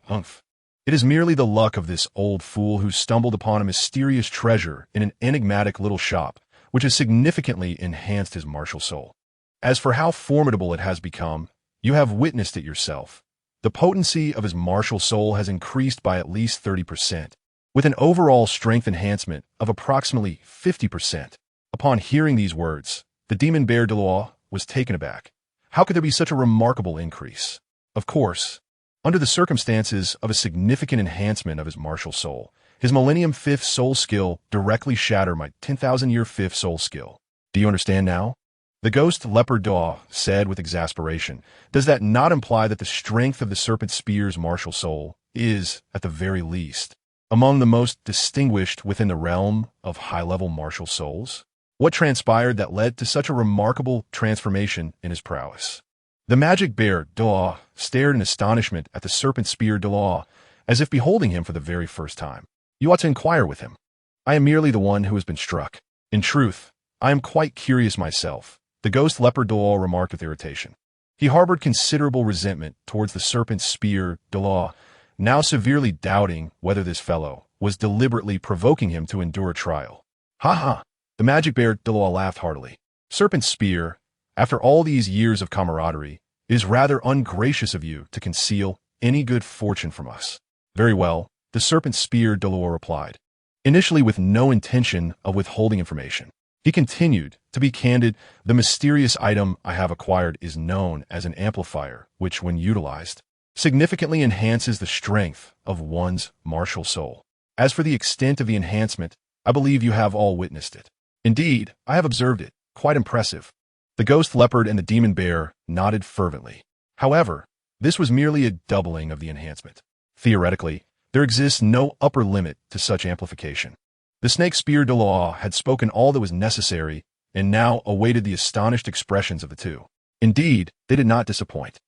Humph. It is merely the luck of this old fool who stumbled upon a mysterious treasure in an enigmatic little shop, which has significantly enhanced his martial soul. As for how formidable it has become, you have witnessed it yourself. The potency of his martial soul has increased by at least 30%, with an overall strength enhancement of approximately 50%. Upon hearing these words, the demon bear Douluo was taken aback. How could there be such a remarkable increase? Of course, under the circumstances of a significant enhancement of his martial soul, his Millennium 5th soul skill directly shattered my 10,000-year 5th soul skill. Do you understand now? The ghost leopard Douluo said with exasperation. Does that not imply that the strength of the serpent spear's martial soul is, at the very least, among the most distinguished within the realm of high-level martial souls? What transpired that led to such a remarkable transformation in his prowess? The magic bear Douluo stared in astonishment at the serpent spear Douluo, as if beholding him for the very first time. You ought to inquire with him. I am merely the one who has been struck. In truth, I am quite curious myself, the ghost leopard Douluo remarked with irritation. He harbored considerable resentment towards the serpent spear Douluo, now severely doubting whether this fellow was deliberately provoking him to endure a trial. Ha ha! The magic bear Douluo laughed heartily. Serpent spear, after all these years of camaraderie, it is rather ungracious of you to conceal any good fortune from us. Very well, the serpent spear Douluo replied, initially with no intention of withholding information. He continued, to be candid, the mysterious item I have acquired is known as an amplifier, which, when utilized, significantly enhances the strength of one's martial soul. As for the extent of the enhancement, I believe you have all witnessed it. Indeed, I have observed it. Quite impressive. The ghost leopard and the demon bear nodded fervently. However, this was merely a doubling of the enhancement. Theoretically, there exists no upper limit to such amplification. The snake spear Douluo had spoken all that was necessary and now awaited the astonished expressions of the two. Indeed, they did not disappoint.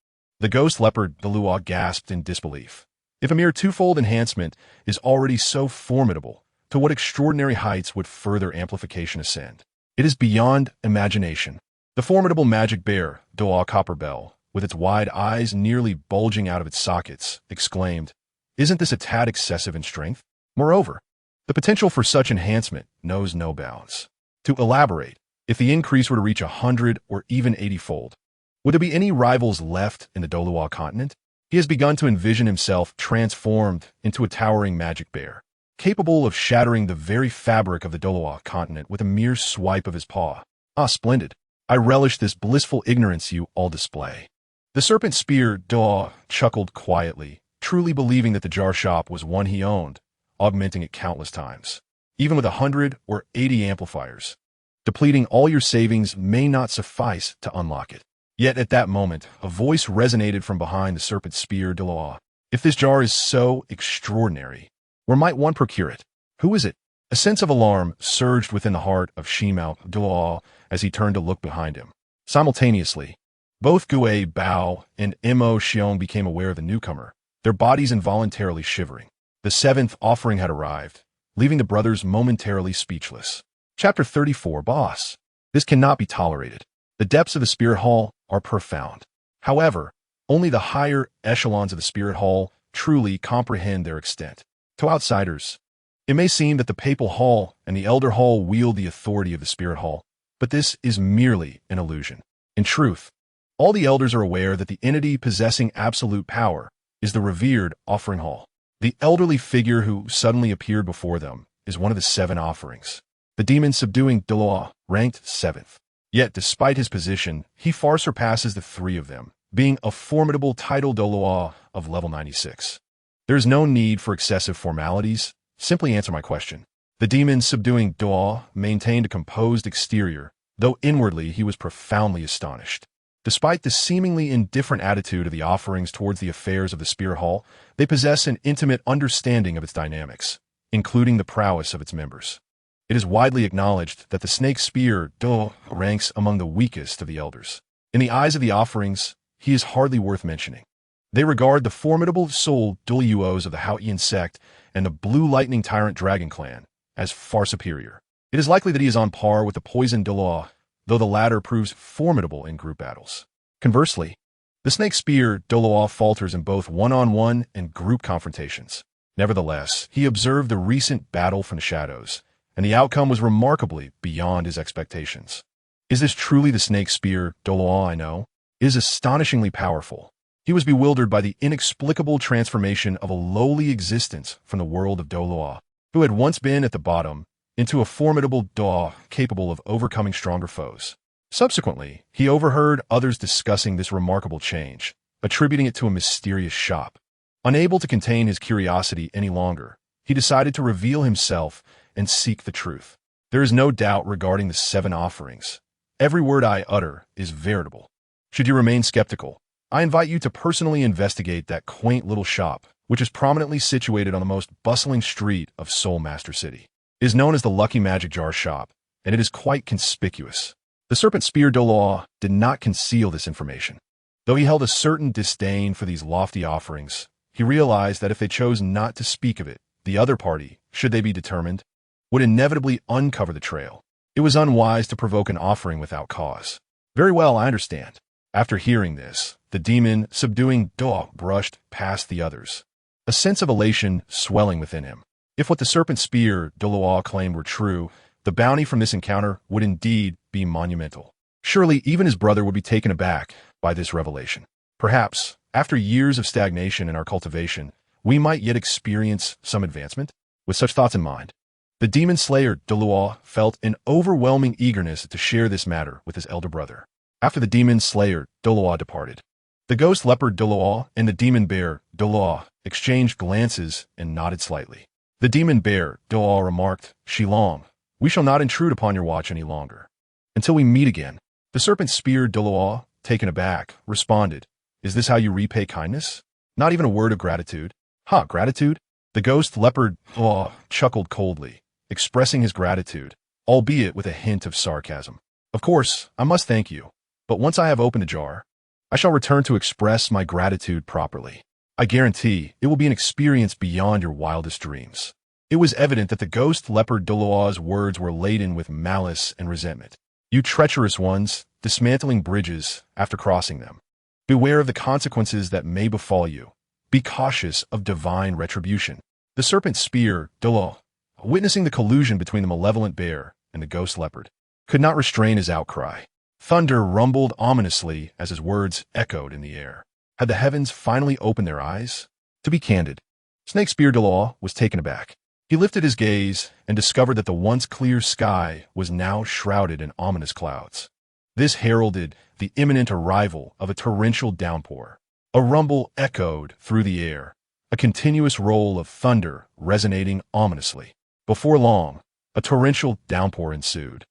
The ghost leopard Douluo gasped in disbelief. If a mere twofold enhancement is already so formidable, to what extraordinary heights would further amplification ascend? It is beyond imagination. The formidable magic bear, Douluo Copperbell, with its wide eyes nearly bulging out of its sockets, exclaimed, "Isn't this a tad excessive in strength? Moreover, the potential for such enhancement knows no bounds. To elaborate, if the increase were to reach 100 or even 80-fold, would there be any rivals left in the Douluo continent?" He has begun to envision himself transformed into a towering magic bear, capable of shattering the very fabric of the Douluo continent with a mere swipe of his paw. Ah, splendid. I relish this blissful ignorance you all display. The serpent spear Douluo chuckled quietly, truly believing that the jar shop was one he owned, augmenting it countless times. Even with 100 or 80 amplifiers, depleting all your savings may not suffice to unlock it. Yet at that moment, a voice resonated from behind the serpent spear Douluo. If this jar is so extraordinary, where might one procure it? Who is it? A sense of alarm surged within the heart of Shimao Douluo as he turned to look behind him. Simultaneously, both Xue Bao and Mo Xiong became aware of the newcomer, their bodies involuntarily shivering. The seventh offering had arrived, leaving the brothers momentarily speechless. Chapter 34, Boss. This cannot be tolerated. The depths of the Spirit Hall are profound. However, only the higher echelons of the Spirit Hall truly comprehend their extent. To outsiders, it may seem that the Papal Hall and the Elder Hall wield the authority of the Spirit Hall, but this is merely an illusion. In truth, all the elders are aware that the entity possessing absolute power is the revered Offering Hall. The elderly figure who suddenly appeared before them is one of the 7 offerings. The demon subduing Douluo ranked 7th. Yet, despite his position, he far surpasses the three of them, being a formidable title Douluo of level 96. There is no need for excessive formalities. Simply answer my question. The demon subduing Douluo maintained a composed exterior, though inwardly he was profoundly astonished. Despite the seemingly indifferent attitude of the offerings towards the affairs of the Spear Hall, they possess an intimate understanding of its dynamics, including the prowess of its members. It is widely acknowledged that the snake spear Douluo ranks among the weakest of the elders. In the eyes of the offerings, he is hardly worth mentioning. They regard the formidable soul Douluos of the Haoyan sect and the Blue Lightning Tyrant Dragon Clan as far superior. It is likely that he is on par with the poisoned Douluo, though the latter proves formidable in group battles. Conversely, the snake spear Douluo falters in both one-on-one and group confrontations. Nevertheless, he observed the recent battle from the shadows, and the outcome was remarkably beyond his expectations. Is this truly the snake spear Douluo I know? It is astonishingly powerful. He was bewildered by the inexplicable transformation of a lowly existence from the world of Douluo, who had once been at the bottom, into a formidable Douluo capable of overcoming stronger foes. Subsequently, he overheard others discussing this remarkable change, attributing it to a mysterious shop. Unable to contain his curiosity any longer, he decided to reveal himself and seek the truth. There is no doubt regarding the 7 offerings. Every word I utter is veritable. Should you remain skeptical, I invite you to personally investigate that quaint little shop, which is prominently situated on the most bustling street of Soul Master City. It is known as the Lucky Magic Jar Shop, and it is quite conspicuous. The Serpent Spear Douluo did not conceal this information. Though he held a certain disdain for these lofty offerings, he realized that if they chose not to speak of it, the other party, should they be determined, would inevitably uncover the trail. It was unwise to provoke an offering without cause. Very well, I understand. After hearing this, the demon subduing Douluo brushed past the others, a sense of elation swelling within him. If what the Serpent Spear Douluo claimed were true, the bounty from this encounter would indeed be monumental. Surely even his brother would be taken aback by this revelation. Perhaps, after years of stagnation in our cultivation, we might yet experience some advancement? With such thoughts in mind, the demon slayer Douluo felt an overwhelming eagerness to share this matter with his elder brother. After the demon slayer Douluo departed, the ghost leopard Douluo and the demon bear Douluo exchanged glances and nodded slightly. The demon bear Douluo remarked, "Shilong, we shall not intrude upon your watch any longer. Until we meet again." The serpent spear Douluo, taken aback, responded, "Is this how you repay kindness? Not even a word of gratitude?" "Ha, gratitude?" The ghost leopard Douluo chuckled coldly, expressing his gratitude, albeit with a hint of sarcasm. "Of course, I must thank you, but once I have opened the jar, I shall return to express my gratitude properly. I guarantee it will be an experience beyond your wildest dreams." It was evident that the ghost leopard Douluo's words were laden with malice and resentment. "You treacherous ones, dismantling bridges after crossing them. Beware of the consequences that may befall you. Be cautious of divine retribution." The serpent spear Douluo, witnessing the collusion between the malevolent bear and the ghost leopard, could not restrain his outcry. Thunder rumbled ominously as his words echoed in the air. Had the heavens finally opened their eyes? To be candid, Snake Spear Douluo was taken aback. He lifted his gaze and discovered that the once clear sky was now shrouded in ominous clouds. This heralded the imminent arrival of a torrential downpour. A rumble echoed through the air, a continuous roll of thunder resonating ominously. Before long, a torrential downpour ensued,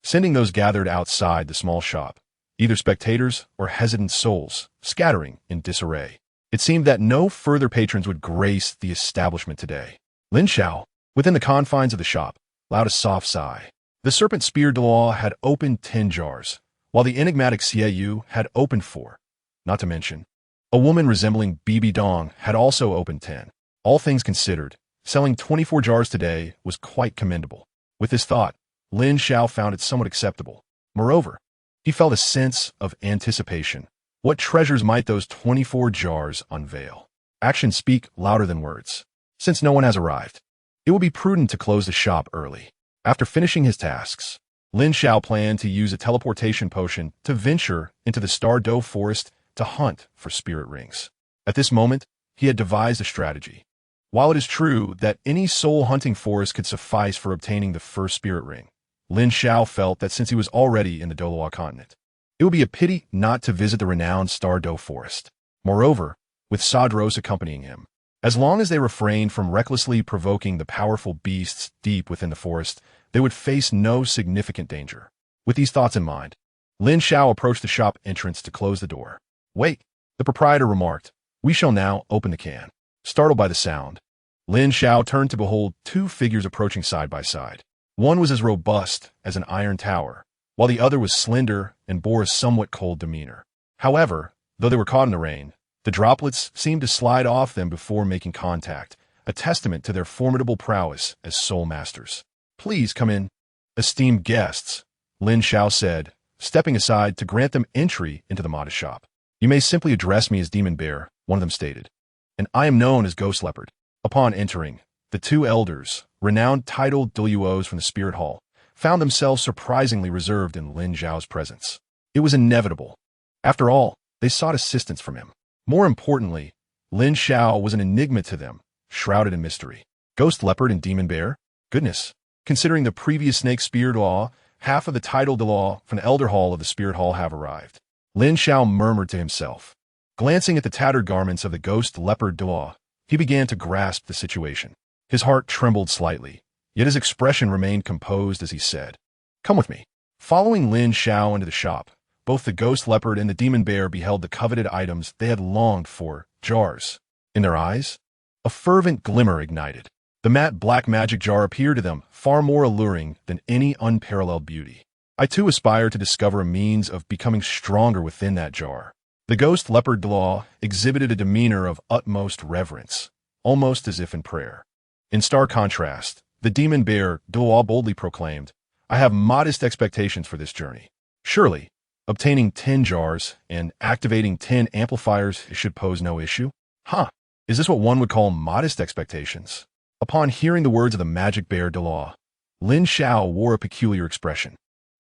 sending those gathered outside the small shop, either spectators or hesitant souls, scattering in disarray. It seemed that no further patrons would grace the establishment today. Lin Xiao, within the confines of the shop, allowed a soft sigh. The serpent spear Douluo had opened 10 jars, while the enigmatic Xue Ye had opened 4. Not to mention, a woman resembling Bibi Dong had also opened 10. All things considered, selling 24 jars today was quite commendable. With this thought, Lin Xiao found it somewhat acceptable. Moreover, he felt a sense of anticipation. What treasures might those 24 jars unveil? Actions speak louder than words. Since no one has arrived, it will be prudent to close the shop early. After finishing his tasks, Lin Xiao planned to use a teleportation potion to venture into the Star Doe forest to hunt for spirit rings. At this moment, he had devised a strategy. While it is true that any soul-hunting forest could suffice for obtaining the first spirit ring, Lin Xiao felt that since he was already in the Douluo continent, it would be a pity not to visit the renowned Star Do forest. Moreover, with Sadros accompanying him, as long as they refrained from recklessly provoking the powerful beasts deep within the forest, they would face no significant danger. With these thoughts in mind, Lin Xiao approached the shop entrance to close the door. "Wait," the proprietor remarked. "We shall now open the can." Startled by the sound, Lin Xiao turned to behold two figures approaching side by side. One was as robust as an iron tower, while the other was slender and bore a somewhat cold demeanor. However, though they were caught in the rain, the droplets seemed to slide off them before making contact, a testament to their formidable prowess as soul masters. "Please come in, esteemed guests," Lin Xiao said, stepping aside to grant them entry into the modest shop. "You may simply address me as Demon Bear," one of them stated, "and I am known as Ghost Leopard." Upon entering, the two elders, renowned titled Douluos from the Spirit Hall, found themselves surprisingly reserved in Lin Xiao's presence. It was inevitable. After all, they sought assistance from him. More importantly, Lin Xiao was an enigma to them, shrouded in mystery. Ghost Leopard and Demon Bear? Goodness. Considering the previous Snake Spirit Law, half of the title de law from the Elder Hall of the Spirit Hall have arrived. Lin Xiao murmured to himself. Glancing at the tattered garments of the Ghost Leopard de law, he began to grasp the situation. His heart trembled slightly, yet his expression remained composed as he said, "Come with me." Following Lin Xiao into the shop, both the Ghost Leopard and the Demon Bear beheld the coveted items they had longed for, jars. In their eyes, a fervent glimmer ignited. The matte black magic jar appeared to them far more alluring than any unparalleled beauty. "I too aspire to discover a means of becoming stronger within that jar." The Ghost Leopard Douluo exhibited a demeanor of utmost reverence, almost as if in prayer. In stark contrast, the Demon Bear Douluo boldly proclaimed, "I have modest expectations for this journey. Surely, obtaining 10 jars and activating 10 amplifiers should pose no issue." Huh, is this what one would call modest expectations? Upon hearing the words of the Magic Bear Douluo, Lin Xiao wore a peculiar expression.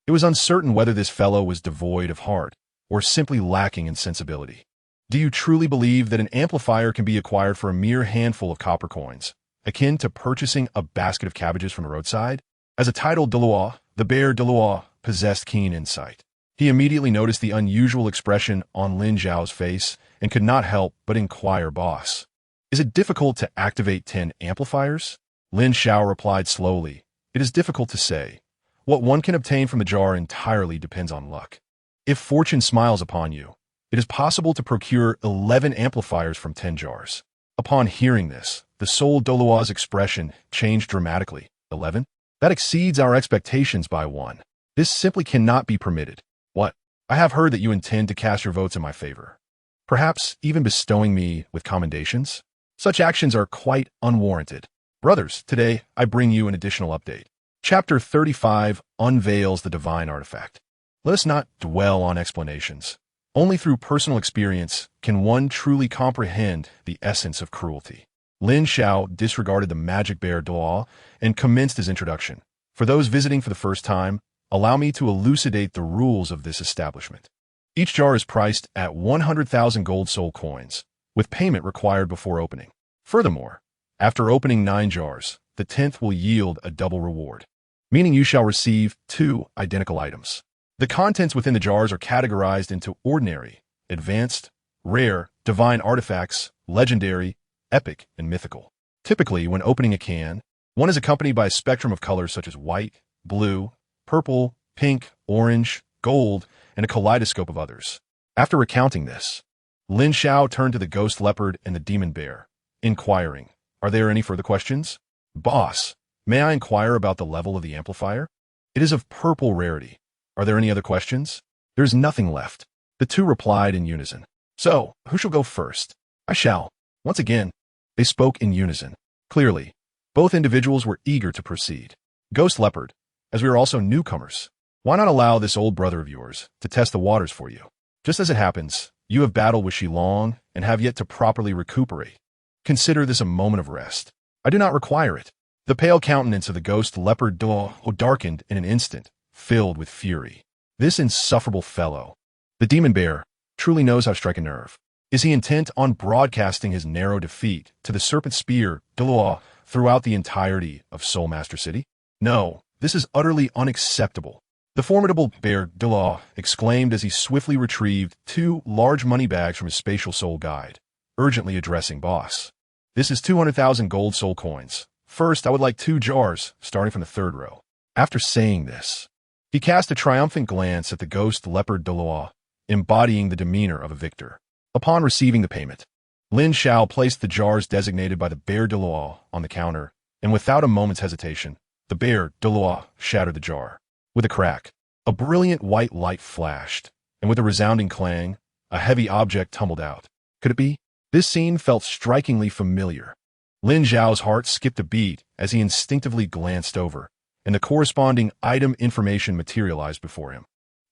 It was uncertain whether this fellow was devoid of heart, or simply lacking in sensibility. "Do you truly believe that an amplifier can be acquired for a mere handful of copper coins, akin to purchasing a basket of cabbages from the roadside?" As a titled Douluo, the Bear Douluo possessed keen insight. He immediately noticed the unusual expression on Lin Xiao's face and could not help but inquire, "Boss, is it difficult to activate 10 amplifiers?" Lin Xiao replied slowly, "It is difficult to say. What one can obtain from the jar entirely depends on luck. If fortune smiles upon you, it is possible to procure 11 amplifiers from 10 jars." Upon hearing this, the soul Douluo's expression changed dramatically. 11? That exceeds our expectations by 1. This simply cannot be permitted. "What? I have heard that you intend to cast your votes in my favor. Perhaps even bestowing me with commendations? Such actions are quite unwarranted. Brothers, today I bring you an additional update. Chapter 35 unveils the divine artifact. Let us not dwell on explanations. Only through personal experience can one truly comprehend the essence of cruelty. Lin Xiao disregarded the Magic Bear Douluo and commenced his introduction. For those visiting for the first time, allow me to elucidate the rules of this establishment. Each jar is priced at 100,000 gold soul coins, with payment required before opening. Furthermore, after opening 9 jars, the 10th will yield a double reward, meaning you shall receive 2 identical items. The contents within the jars are categorized into ordinary, advanced, rare, divine artifacts, legendary, epic, and mythical. Typically, when opening a can, one is accompanied by a spectrum of colors such as white, blue, purple, pink, orange, gold, and a kaleidoscope of others. After recounting this, Lin Xiao turned to the Ghost Leopard and the Demon Bear, inquiring, "Are there any further questions?" "Boss, may I inquire about the level of the amplifier? It is of purple rarity. Are there any other questions?" "There is nothing left," the two replied in unison. "So, who shall go first?" "I shall." Once again, they spoke in unison. Clearly, both individuals were eager to proceed. "Ghost Leopard, as we are also newcomers, why not allow this old brother of yours to test the waters for you? Just as it happens, you have battled with Shilong and have yet to properly recuperate. Consider this a moment of rest." "I do not require it." The pale countenance of the Ghost Leopard Douluo darkened in an instant, filled with fury. This insufferable fellow, the Demon Bear, truly knows how to strike a nerve. Is he intent on broadcasting his narrow defeat to the Serpent Spear Douluo throughout the entirety of Soul Master City? No, This is utterly unacceptable. The formidable bear Douluo exclaimed as he swiftly retrieved 2 large money bags from his spatial soul guide, urgently addressing boss. This is 200,000 gold soul coins. First, I would like 2 jars, starting from the 3rd row. After saying this, he cast a triumphant glance at the ghost leopard Douluo, embodying the demeanor of a victor. Upon receiving the payment, Lin Xiao placed the jars designated by the bear Douluo on the counter, and without a moment's hesitation, the bear Douluo shattered the jar. With a crack, a brilliant white light flashed, and with a resounding clang, a heavy object tumbled out. Could it be? This scene felt strikingly familiar. Lin Xiao's heart skipped a beat as he instinctively glanced over, and the corresponding item information materialized before him.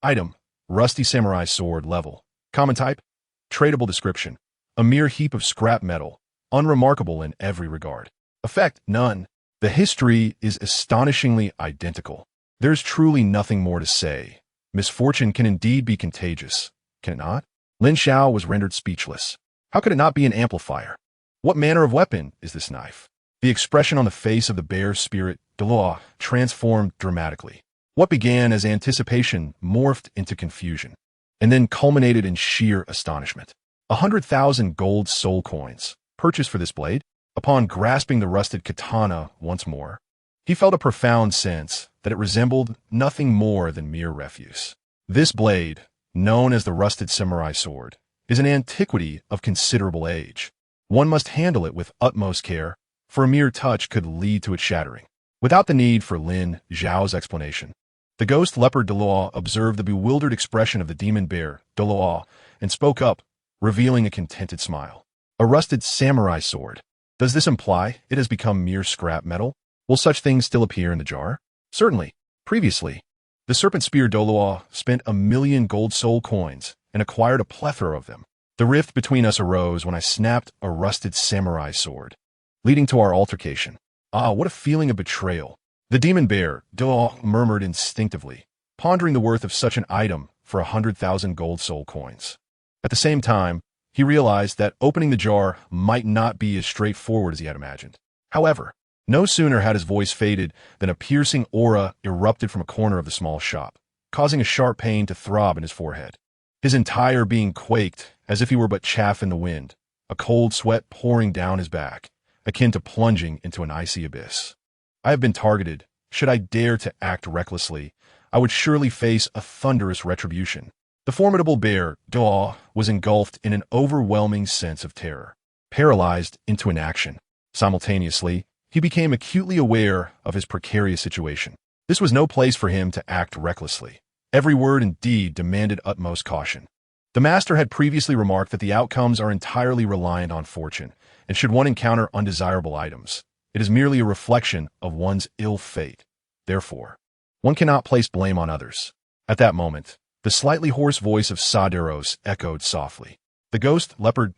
Item: rusty samurai sword level. Common type: tradable description. A mere heap of scrap metal, unremarkable in every regard. Effect: none. The history is astonishingly identical. There's truly nothing more to say. Misfortune can indeed be contagious, can it not? Lin Xiao was rendered speechless. How could it not be an amplifier? What manner of weapon is this knife? The expression on the face of the bear spirit Douluo transformed dramatically. What began as anticipation morphed into confusion, and then culminated in sheer astonishment. 100,000 gold soul coins, purchased for this blade? Upon grasping the rusted katana once more, he felt a profound sense that it resembled nothing more than mere refuse. This blade, known as the rusted samurai sword, is an antiquity of considerable age. One must handle it with utmost care, for a mere touch could lead to its shattering. Without the need for Lin Xiao's explanation, the ghost leopard Douluo observed the bewildered expression of the demon bear Douluo and spoke up, revealing a contented smile. A rusted samurai sword. Does this imply it has become mere scrap metal? Will such things still appear in the jar? Certainly. Previously, the serpent spear Douluo spent 1,000,000 gold soul coins and acquired a plethora of them. The rift between us arose when I snapped a rusted samurai sword, leading to our altercation. Ah, what a feeling of betrayal. The demon bear Douluo murmured instinctively, pondering the worth of such an item for 100,000 gold soul coins. At the same time, he realized that opening the jar might not be as straightforward as he had imagined. However, no sooner had his voice faded than a piercing aura erupted from a corner of the small shop, causing a sharp pain to throb in his forehead. His entire being quaked as if he were but chaff in the wind, a cold sweat pouring down his back, akin to plunging into an icy abyss. I have been targeted. Should I dare to act recklessly, I would surely face a thunderous retribution. The formidable bear, Douluo, was engulfed in an overwhelming sense of terror, paralyzed into inaction. Simultaneously, he became acutely aware of his precarious situation. This was no place for him to act recklessly. Every word and deed demanded utmost caution. The master had previously remarked that the outcomes are entirely reliant on fortune, and should one encounter undesirable items, it is merely a reflection of one's ill fate. Therefore, one cannot place blame on others. At that moment, the slightly hoarse voice of Saderos echoed softly. The ghost leopard,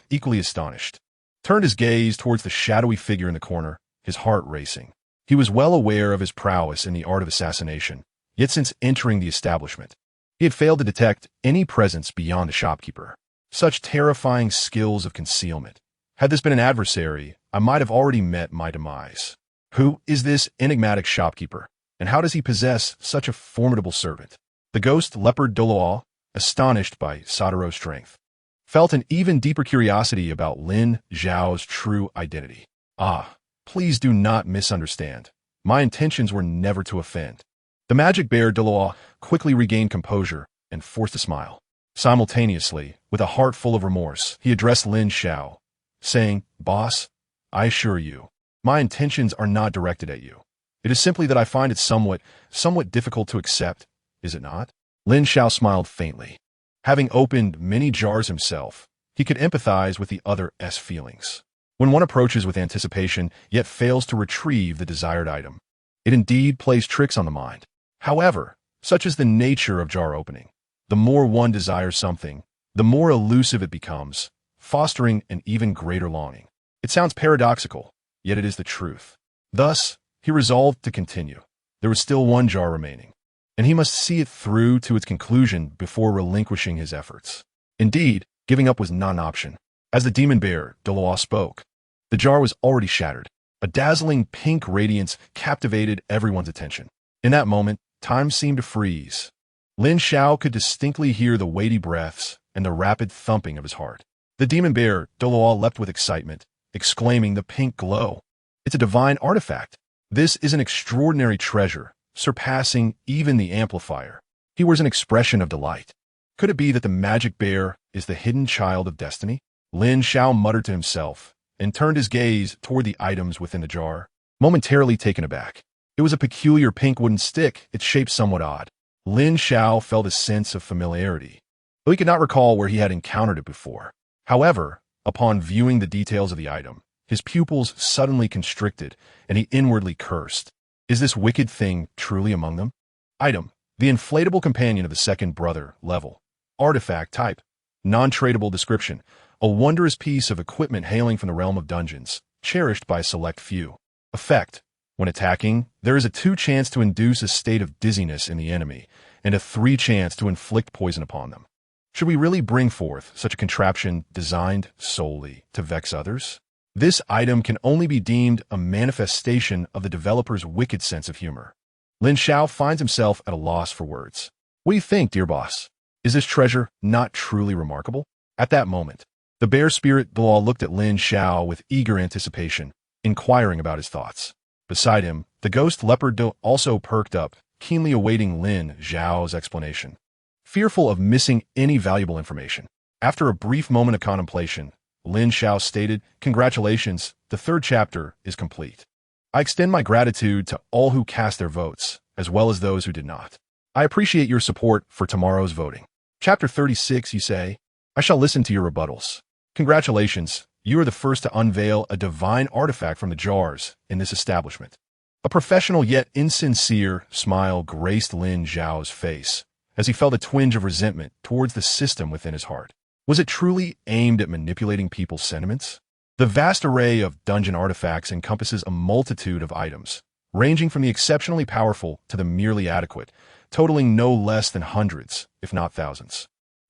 equally astonished, turned his gaze towards the shadowy figure in the corner, his heart racing. He was well aware of his prowess in the art of assassination, yet since entering the establishment, he had failed to detect any presence beyond the shopkeeper. Such terrifying skills of concealment. Had this been an adversary, I might have already met my demise. Who is this enigmatic shopkeeper, and how does he possess such a formidable servant? The ghost leopard Douluo, astonished by Sadero's strength, felt an even deeper curiosity about Lin Xiao's true identity. Ah, please do not misunderstand. My intentions were never to offend. The magic bear Douluo quickly regained composure and forced a smile. Simultaneously, with a heart full of remorse, he addressed Lin Xiao, saying, "Boss, I assure you, my intentions are not directed at you. It is simply that I find it somewhat difficult to accept, is it not?" Lin Xiao smiled faintly. Having opened many jars himself, he could empathize with the other's feelings. When one approaches with anticipation, yet fails to retrieve the desired item, it indeed plays tricks on the mind. However, such is the nature of jar opening. The more one desires something, the more elusive it becomes, fostering an even greater longing. It sounds paradoxical, yet it is the truth. Thus, he resolved to continue. There was still one jar remaining, and he must see it through to its conclusion before relinquishing his efforts. Indeed, giving up was not an option. As the demon bear, Douluo, spoke, the jar was already shattered. A dazzling pink radiance captivated everyone's attention. In that moment, time seemed to freeze. Lin Xiao could distinctly hear the weighty breaths and the rapid thumping of his heart. The demon bear, Douluo, leapt with excitement, exclaiming the pink glow. It's a divine artifact. This is an extraordinary treasure, surpassing even the amplifier. He wears an expression of delight. Could it be that the magic bear is the hidden child of destiny? Lin Xiao muttered to himself and turned his gaze toward the items within the jar, momentarily taken aback. It was a peculiar pink wooden stick, its shape somewhat odd. Lin Xiao felt a sense of familiarity, though he could not recall where he had encountered it before. However, upon viewing the details of the item, his pupils suddenly constricted, and he inwardly cursed. Is this wicked thing truly among them? Item: the inflatable companion of the second brother, level. Artifact type: non-tradable. Description: a wondrous piece of equipment hailing from the realm of dungeons, cherished by a select few. Effect: when attacking, there is a 2 chance to induce a state of dizziness in the enemy, and a 3 chance to inflict poison upon them. Should we really bring forth such a contraption designed solely to vex others? This item can only be deemed a manifestation of the developer's wicked sense of humor. Lin Xiao finds himself at a loss for words. What do you think, dear boss? Is this treasure not truly remarkable? At that moment, the bear spirit Douluo looked at Lin Xiao with eager anticipation, inquiring about his thoughts. Beside him, the ghost leopard Do also perked up, keenly awaiting Lin Xiao's explanation, fearful of missing any valuable information. After a brief moment of contemplation, Lin Xiao stated, "Congratulations, the 3rd chapter is complete. I extend my gratitude to all who cast their votes, as well as those who did not. I appreciate your support for tomorrow's voting. Chapter 36, you say? I shall listen to your rebuttals. Congratulations, you are the first to unveil a divine artifact from the jars in this establishment." A professional yet insincere smile graced Lin Xiao's face as he felt a twinge of resentment towards the system within his heart. Was it truly aimed at manipulating people's sentiments? The vast array of dungeon artifacts encompasses a multitude of items, ranging from the exceptionally powerful to the merely adequate, totaling no less than hundreds, if not thousands.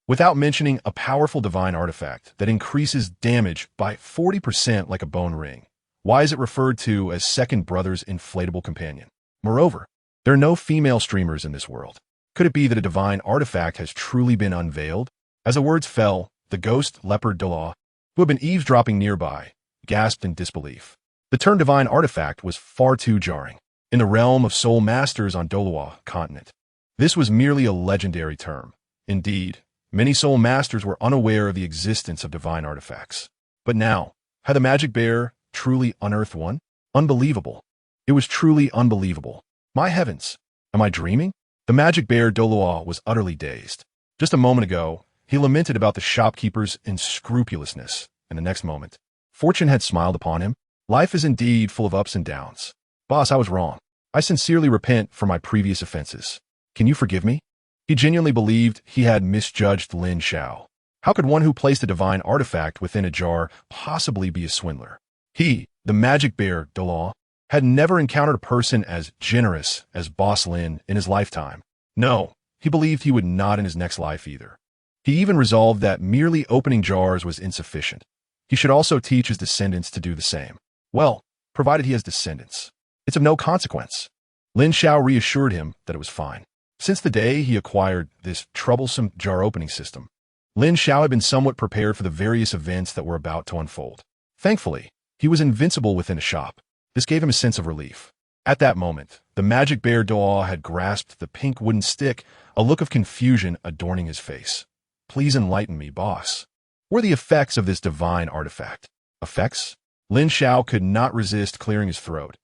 Without mentioning a powerful divine artifact that increases damage by 40% like a bone ring. Why is it referred to as second brother's inflatable companion? Moreover, there are no female streamers in this world. Could it be that a divine artifact has truly been unveiled? As the words fell, the ghost leopard Douluo, who had been eavesdropping nearby, gasped in disbelief. The term divine artifact was far too jarring. In the realm of soul masters on Douluo continent, this was merely a legendary term. Indeed, many soul masters were unaware of the existence of divine artifacts. But now, had the magic bear truly unearthed one? Unbelievable. It was truly unbelievable. My heavens, am I dreaming? The magic bear Douluo was utterly dazed. Just a moment ago, he lamented about the shopkeeper's unscrupulousness, and the next moment, fortune had smiled upon him. Life is indeed full of ups and downs. Boss, I was wrong. I sincerely repent for my previous offenses. Can you forgive me? He genuinely believed he had misjudged Lin Xiao. How could one who placed a divine artifact within a jar possibly be a swindler? He, the magic bear Douluo, had never encountered a person as generous as Boss Lin in his lifetime. No, he believed he would not in his next life either. He even resolved that merely opening jars was insufficient. He should also teach his descendants to do the same. Well, provided he has descendants. It's of no consequence. Lin Xiao reassured him that it was fine. Since the day he acquired this troublesome jar opening system, Lin Xiao had been somewhat prepared for the various events that were about to unfold. Thankfully, he was invincible within a shop. This gave him a sense of relief. At that moment, the magic bear Douluo had grasped the pink wooden stick, a look of confusion adorning his face. Please enlighten me, boss. What are the effects of this divine artifact? Effects? Lin Xiao could not resist clearing his throat.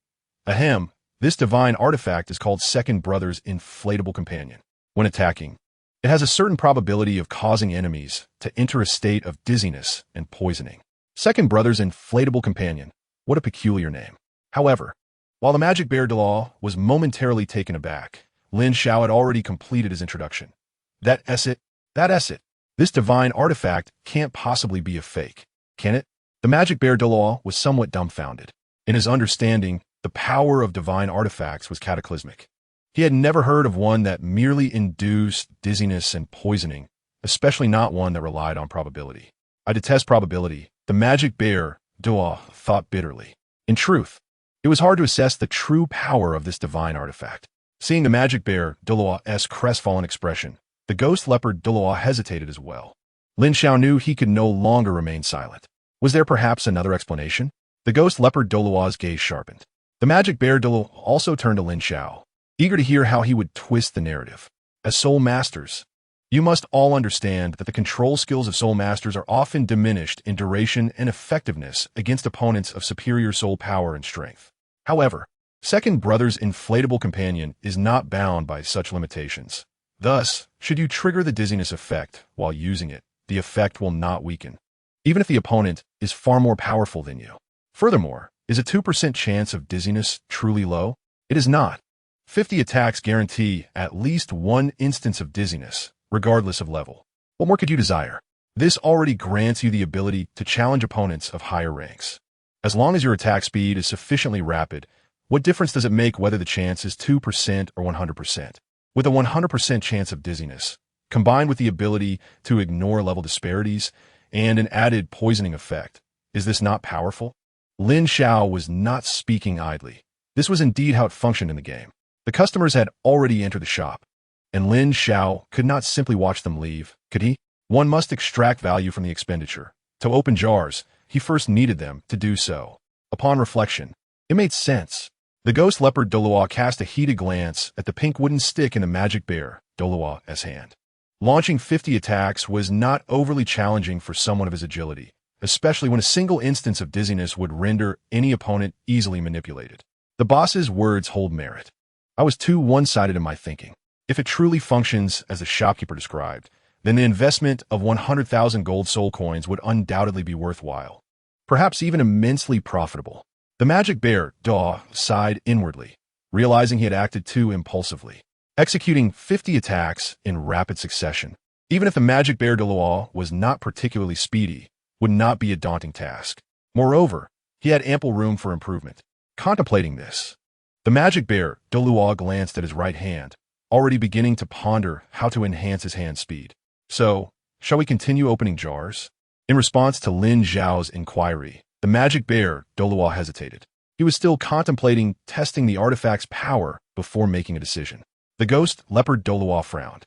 Ahem, this divine artifact is called Second Brother's Inflatable Companion. When attacking, it has a certain probability of causing enemies to enter a state of dizziness and poisoning. Second Brother's Inflatable Companion. What a peculiar name. However, while the magic bear Douluo was momentarily taken aback, Lin Xiao had already completed his introduction. That's it. This divine artifact can't possibly be a fake, can it? The magic bear Douluo was somewhat dumbfounded. In his understanding, the power of divine artifacts was cataclysmic. He had never heard of one that merely induced dizziness and poisoning, especially not one that relied on probability. I detest probability, the magic bear Douluo thought bitterly. In truth, it was hard to assess the true power of this divine artifact. Seeing the magic bear Douluo's crestfallen expression, the ghost leopard Douluo hesitated as well. Lin Xiao knew he could no longer remain silent. Was there perhaps another explanation? The ghost leopard Douluo's gaze sharpened. The magic bear Douluo also turned to Lin Xiao, eager to hear how he would twist the narrative. As soul masters, you must all understand that the control skills of soul masters are often diminished in duration and effectiveness against opponents of superior soul power and strength. However, Second Brother's inflatable companion is not bound by such limitations. Thus, should you trigger the dizziness effect while using it, the effect will not weaken, even if the opponent is far more powerful than you. Furthermore, is a 2% chance of dizziness truly low? It is not. 50 attacks guarantee at least one instance of dizziness, regardless of level. What more could you desire? This already grants you the ability to challenge opponents of higher ranks. As long as your attack speed is sufficiently rapid, what difference does it make whether the chance is 2% or 100%? With a 100% chance of dizziness, combined with the ability to ignore level disparities and an added poisoning effect, is this not powerful? Lin Xiao was not speaking idly. This was indeed how it functioned in the game. The customers had already entered the shop, and Lin Xiao could not simply watch them leave, could he? One must extract value from the expenditure. To open jars, he first needed them to do so. Upon reflection, it made sense. The ghost leopard Douluo cast a heated glance at the pink wooden stick in the magic bear Douluo's hand. Launching 50 attacks was not overly challenging for someone of his agility, especially when a single instance of dizziness would render any opponent easily manipulated. The boss's words hold merit. I was too one-sided in my thinking. If it truly functions as the shopkeeper described, then the investment of 100,000 gold soul coins would undoubtedly be worthwhile, perhaps even immensely profitable. The magic bear Douluo sighed inwardly, realizing he had acted too impulsively, executing 50 attacks in rapid succession. Even if the magic bear Douluo was not particularly speedy, would not be a daunting task. Moreover, he had ample room for improvement. Contemplating this, the magic bear Douluo glanced at his right hand, already beginning to ponder how to enhance his hand speed. So, shall we continue opening jars? In response to Lin Xiao's inquiry, the magic bear Douluo hesitated. He was still contemplating testing the artifact's power before making a decision. The ghost leopard Douluo frowned,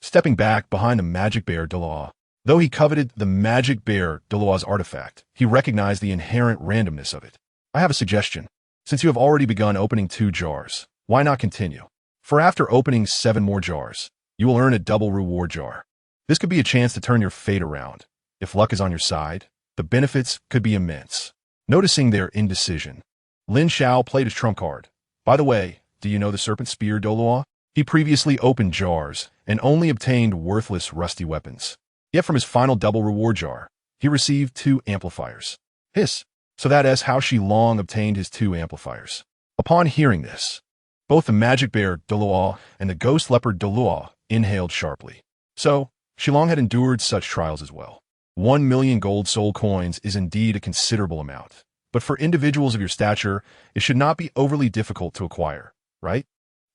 stepping back behind the magic bear Douluo. Though he coveted the magic bear Douluo's artifact, he recognized the inherent randomness of it. I have a suggestion. Since you have already begun opening 2 jars, why not continue? For after opening 7 more jars, you will earn a double reward jar. This could be a chance to turn your fate around. If luck is on your side, the benefits could be immense. Noticing their indecision, Lin Xiao played his trump card. By the way, do you know the serpent spear Douluo? He previously opened jars and only obtained worthless rusty weapons. Yet from his final double reward jar, he received 2 amplifiers. Hiss. So that is how Shilong obtained his 2 amplifiers. Upon hearing this, both the magic bear Douluo and the ghost leopard Douluo inhaled sharply. So, Shilong had endured such trials as well. 1 million gold soul coins is indeed a considerable amount, but for individuals of your stature, it should not be overly difficult to acquire, right?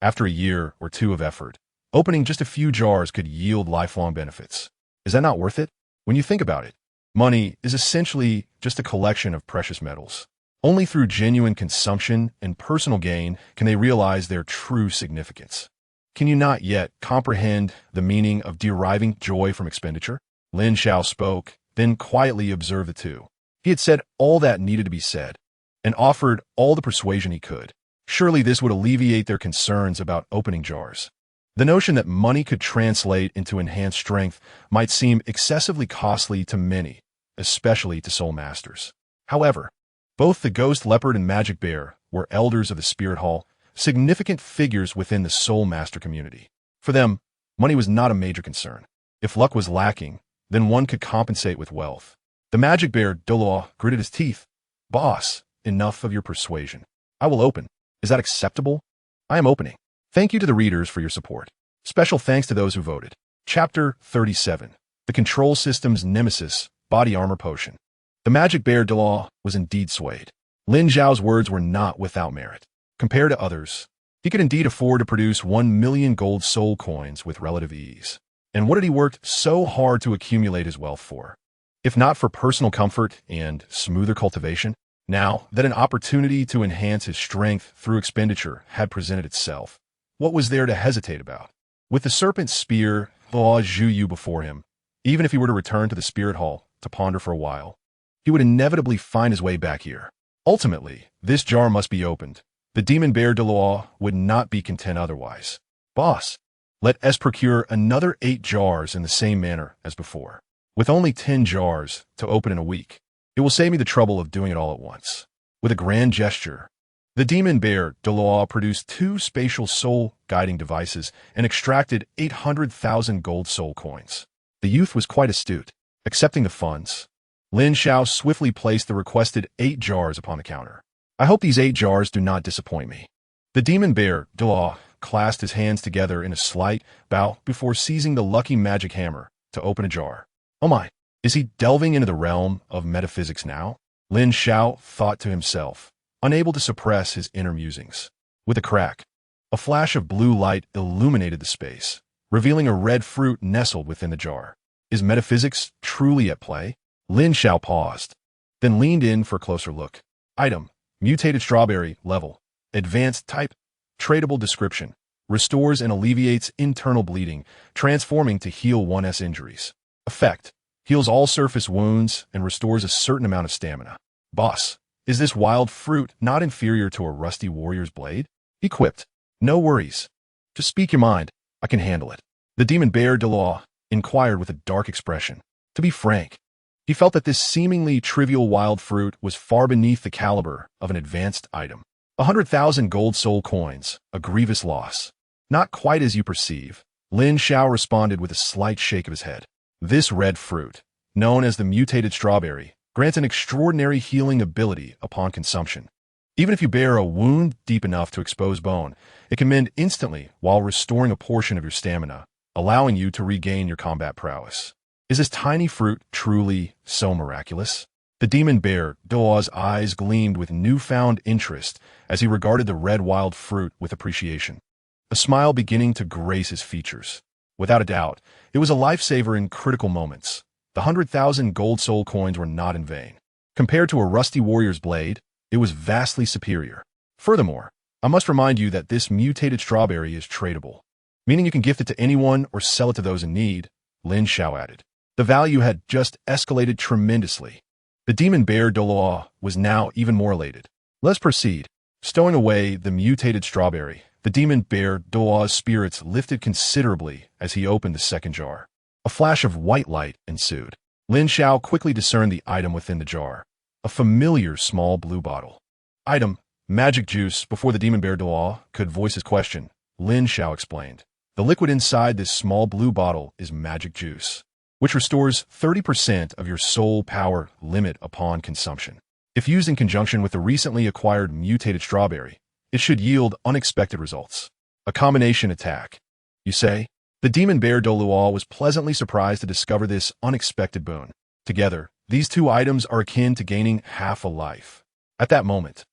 After a year or 2 of effort, opening just a few jars could yield lifelong benefits. Is that not worth it? When you think about it, money is essentially just a collection of precious metals. Only through genuine consumption and personal gain can they realize their true significance. Can you not yet comprehend the meaning of deriving joy from expenditure? Lin Xiao spoke, then quietly observed the 2. He had said all that needed to be said, and offered all the persuasion he could. Surely this would alleviate their concerns about opening jars. The notion that money could translate into enhanced strength might seem excessively costly to many, especially to soul masters. However, both the ghost leopard and magic bear were elders of the spirit hall, significant figures within the soul master community. For them, money was not a major concern. If luck was lacking, then one could compensate with wealth. The magic bear Douluo gritted his teeth. Boss, enough of your persuasion. I will open. Is that acceptable? I am opening. Thank you to the readers for your support. Special thanks to those who voted. Chapter 37. The Control System's Nemesis, Body Armor Potion. The magic bear Douluo was indeed swayed. Lin Xiao's words were not without merit. Compared to others, he could indeed afford to produce 1 million gold soul coins with relative ease. And what had he worked so hard to accumulate his wealth for? If not for personal comfort and smoother cultivation? Now that an opportunity to enhance his strength through expenditure had presented itself, What was there to hesitate about? With the serpent spear, Xue Ye before him, even if he were to return to the spirit hall to ponder for a while, he would inevitably find his way back here. Ultimately, this jar must be opened. The demon bear Douluo would not be content otherwise. Boss, let us procure another 8 jars in the same manner as before. With only 10 jars to open in a week, it will save me the trouble of doing it all at once. With a grand gesture, the demon bear Douluo produced 2 spatial soul guiding devices and extracted 800,000 gold soul coins. The youth was quite astute. Accepting the funds, Lin Xiao swiftly placed the requested 8 jars upon the counter. I hope these 8 jars do not disappoint me. The demon bear Douluo clasped his hands together in a slight bow before seizing the lucky magic hammer to open a jar. Oh my, is he delving into the realm of metaphysics now? Lin Xiao thought to himself, unable to suppress his inner musings. With a crack, a flash of blue light illuminated the space, revealing a red fruit nestled within the jar. Is metaphysics truly at play? Lin Xiao paused, then leaned in for a closer look. Item: mutated strawberry, level, advanced type, tradable description, restores and alleviates internal bleeding, transforming to heal 1's injuries. Effect: heals all surface wounds and restores a certain amount of stamina. Boss, is this wild fruit not inferior to a rusty warrior's blade? He quipped. No worries. Just speak your mind. I can handle it. The demon bear Douluo inquired with a dark expression. To be frank, he felt that this seemingly trivial wild fruit was far beneath the caliber of an advanced item. 100,000 gold soul coins, a grievous loss. Not quite as you perceive, Lin Xiao responded with a slight shake of his head. This red fruit, known as the mutated strawberry, grants an extraordinary healing ability upon consumption. Even if you bear a wound deep enough to expose bone, it can mend instantly while restoring a portion of your stamina, allowing you to regain your combat prowess. Is this tiny fruit truly so miraculous? The demon bear Douluo's eyes gleamed with newfound interest as he regarded the red wild fruit with appreciation, a smile beginning to grace his features. Without a doubt, it was a lifesaver in critical moments. The 100,000 gold soul coins were not in vain. Compared to a rusty warrior's blade, it was vastly superior. Furthermore, I must remind you that this mutated strawberry is tradable, meaning you can gift it to anyone or sell it to those in need, Lin Xiao added. The value had just escalated tremendously. The demon bear Douluo was now even more elated. Let's proceed. Stowing away the mutated strawberry, the demon bear Douluo's spirits lifted considerably as he opened the second jar. A flash of white light ensued. Lin Xiao quickly discerned the item within the jar. A familiar small blue bottle. Item: magic juice. Before the demon bear Douluo could voice his question, Lin Xiao explained. The liquid inside this small blue bottle is magic juice, which restores 30% of your soul power limit upon consumption. If used in conjunction with the recently acquired mutated strawberry, it should yield unexpected results. A combination attack, you say? The demon bear Douluo was pleasantly surprised to discover this unexpected boon. Together, these 2 items are akin to gaining half a life. At that moment,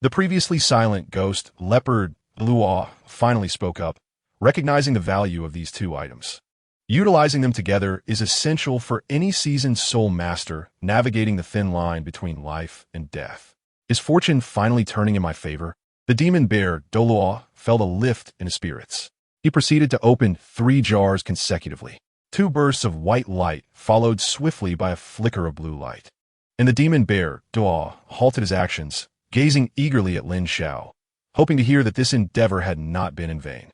the previously silent ghost leopard Douluo finally spoke up, recognizing the value of these 2 items. Utilizing them together is essential for any seasoned soul master navigating the thin line between life and death. Is fortune finally turning in my favor? The demon bear Douluo felt a lift in his spirits. He proceeded to open 3 jars consecutively. 2 bursts of white light followed swiftly by a flicker of blue light. And the demon bear Douluo halted his actions, gazing eagerly at Lin Xiao, hoping to hear that this endeavor had not been in vain.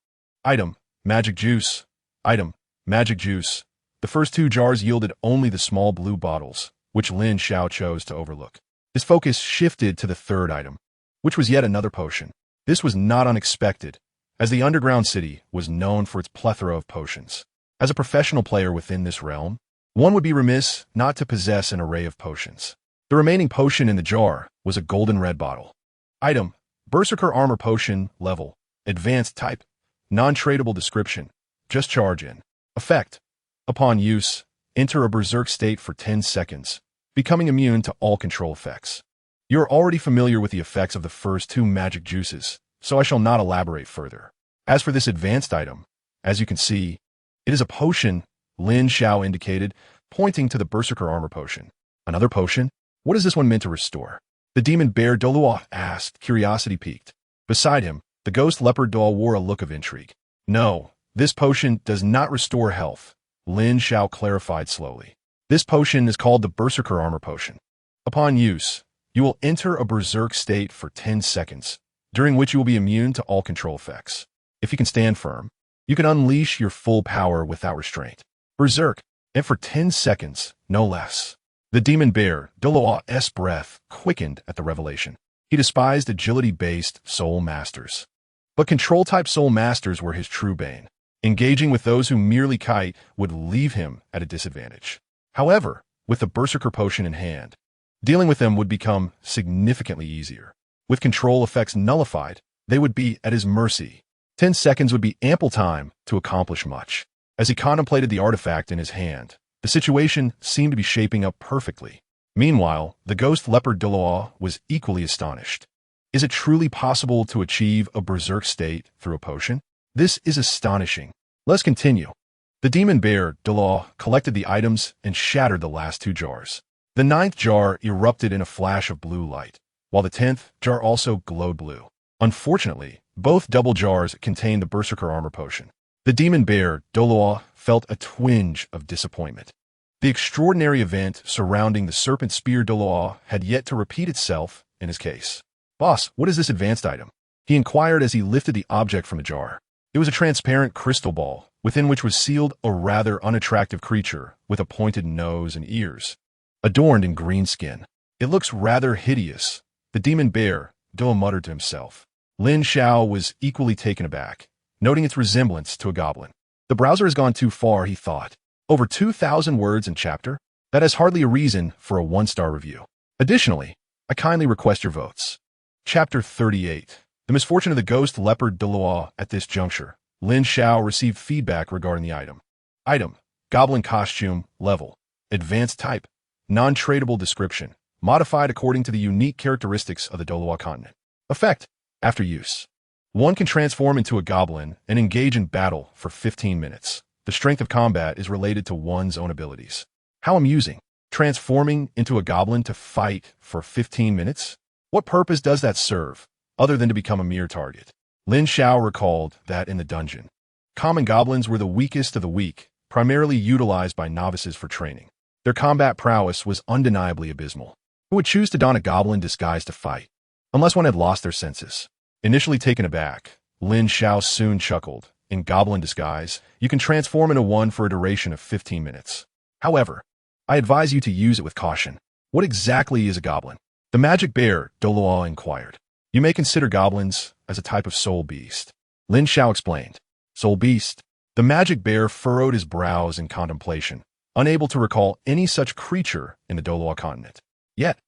Item: magic juice. Item: magic juice. The first 2 jars yielded only the small blue bottles, which Lin Xiao chose to overlook. His focus shifted to the third item, which was yet another potion. This was not unexpected, as the underground city was known for its plethora of potions. As a professional player within this realm, one would be remiss not to possess an array of potions. The remaining potion in the jar was a golden red bottle. Item: Berserker Armor Potion, level, advanced type, non-tradable description, just charge in. Effect: upon use, enter a berserk state for 10 seconds, becoming immune to all control effects. You're already familiar with the effects of the first 2 magic juices, so I shall not elaborate further. As for this advanced item, as you can see, it is a potion, Lin Xiao indicated, pointing to the Berserker Armor Potion. Another potion? What is this one meant to restore? The demon bear Douluo asked, curiosity piqued. Beside him, The ghost leopard doll wore a look of intrigue. No, this potion does not restore health, Lin Xiao clarified slowly. This potion is called the Berserker Armor Potion. Upon use, you will enter a berserk state for 10 seconds, during which you will be immune to all control effects. If you can stand firm, you can unleash your full power without restraint. Berserk, and for 10 seconds, no less. The demon bear, Douluo's breath, quickened at the revelation. He despised agility-based soul masters. But control-type soul masters were his true bane. Engaging with those who merely kite would leave him at a disadvantage. However, with the Berserker Potion in hand, dealing with them would become significantly easier. With control effects nullified, they would be at his mercy. 10 seconds would be ample time to accomplish much. As he contemplated the artifact in his hand, the situation seemed to be shaping up perfectly. Meanwhile, the ghost leopard Douluo was equally astonished. Is it truly possible to achieve a berserk state through a potion? This is astonishing. Let's continue. The demon bear, Douluo, collected the items and shattered the last 2 jars. The 9th jar erupted in a flash of blue light, while the 10th jar also glowed blue. Unfortunately, both double jars contained the Berserker Armor Potion. The demon bear, Douluo, felt a twinge of disappointment. The extraordinary event surrounding the serpent spear Douluo had yet to repeat itself in his case. Boss, what is this advanced item? He inquired as he lifted the object from the jar. It was a transparent crystal ball, within which was sealed a rather unattractive creature with a pointed nose and ears, adorned in green skin. It looks rather hideous, the demon bear, Douluo muttered to himself. Lin Xiao was equally taken aback, noting its resemblance to a goblin. The browser has gone too far, he thought. Over 2,000 words in chapter? That is hardly a reason for a 1-star review. Additionally, I kindly request your votes. Chapter 38. The misfortune of the ghost leopard Douluo. At this juncture, Lin Xiao received feedback regarding the item. Item: Goblin costume, level, advanced type, non-tradable description, modified according to the unique characteristics of the Douluo continent. Effect: after use, one can transform into a goblin and engage in battle for 15 minutes. The strength of combat is related to one's own abilities. How amusing. Transforming into a goblin to fight for 15 minutes? What purpose does that serve, other than to become a mere target? Lin Xiao recalled that in the dungeon, common goblins were the weakest of the weak, primarily utilized by novices for training. Their combat prowess was undeniably abysmal. Who would choose to don a goblin disguise to fight, unless one had lost their senses? Initially taken aback, Lin Xiao soon chuckled. In goblin disguise, you can transform into one for a duration of 15 minutes. However, I advise you to use it with caution. What exactly is a goblin? The magic bear, Douluo inquired. You may consider goblins as a type of soul beast. Lin Xiao explained. Soul beast? The magic bear furrowed his brows in contemplation, unable to recall any such creature in the Douluo continent. Yet,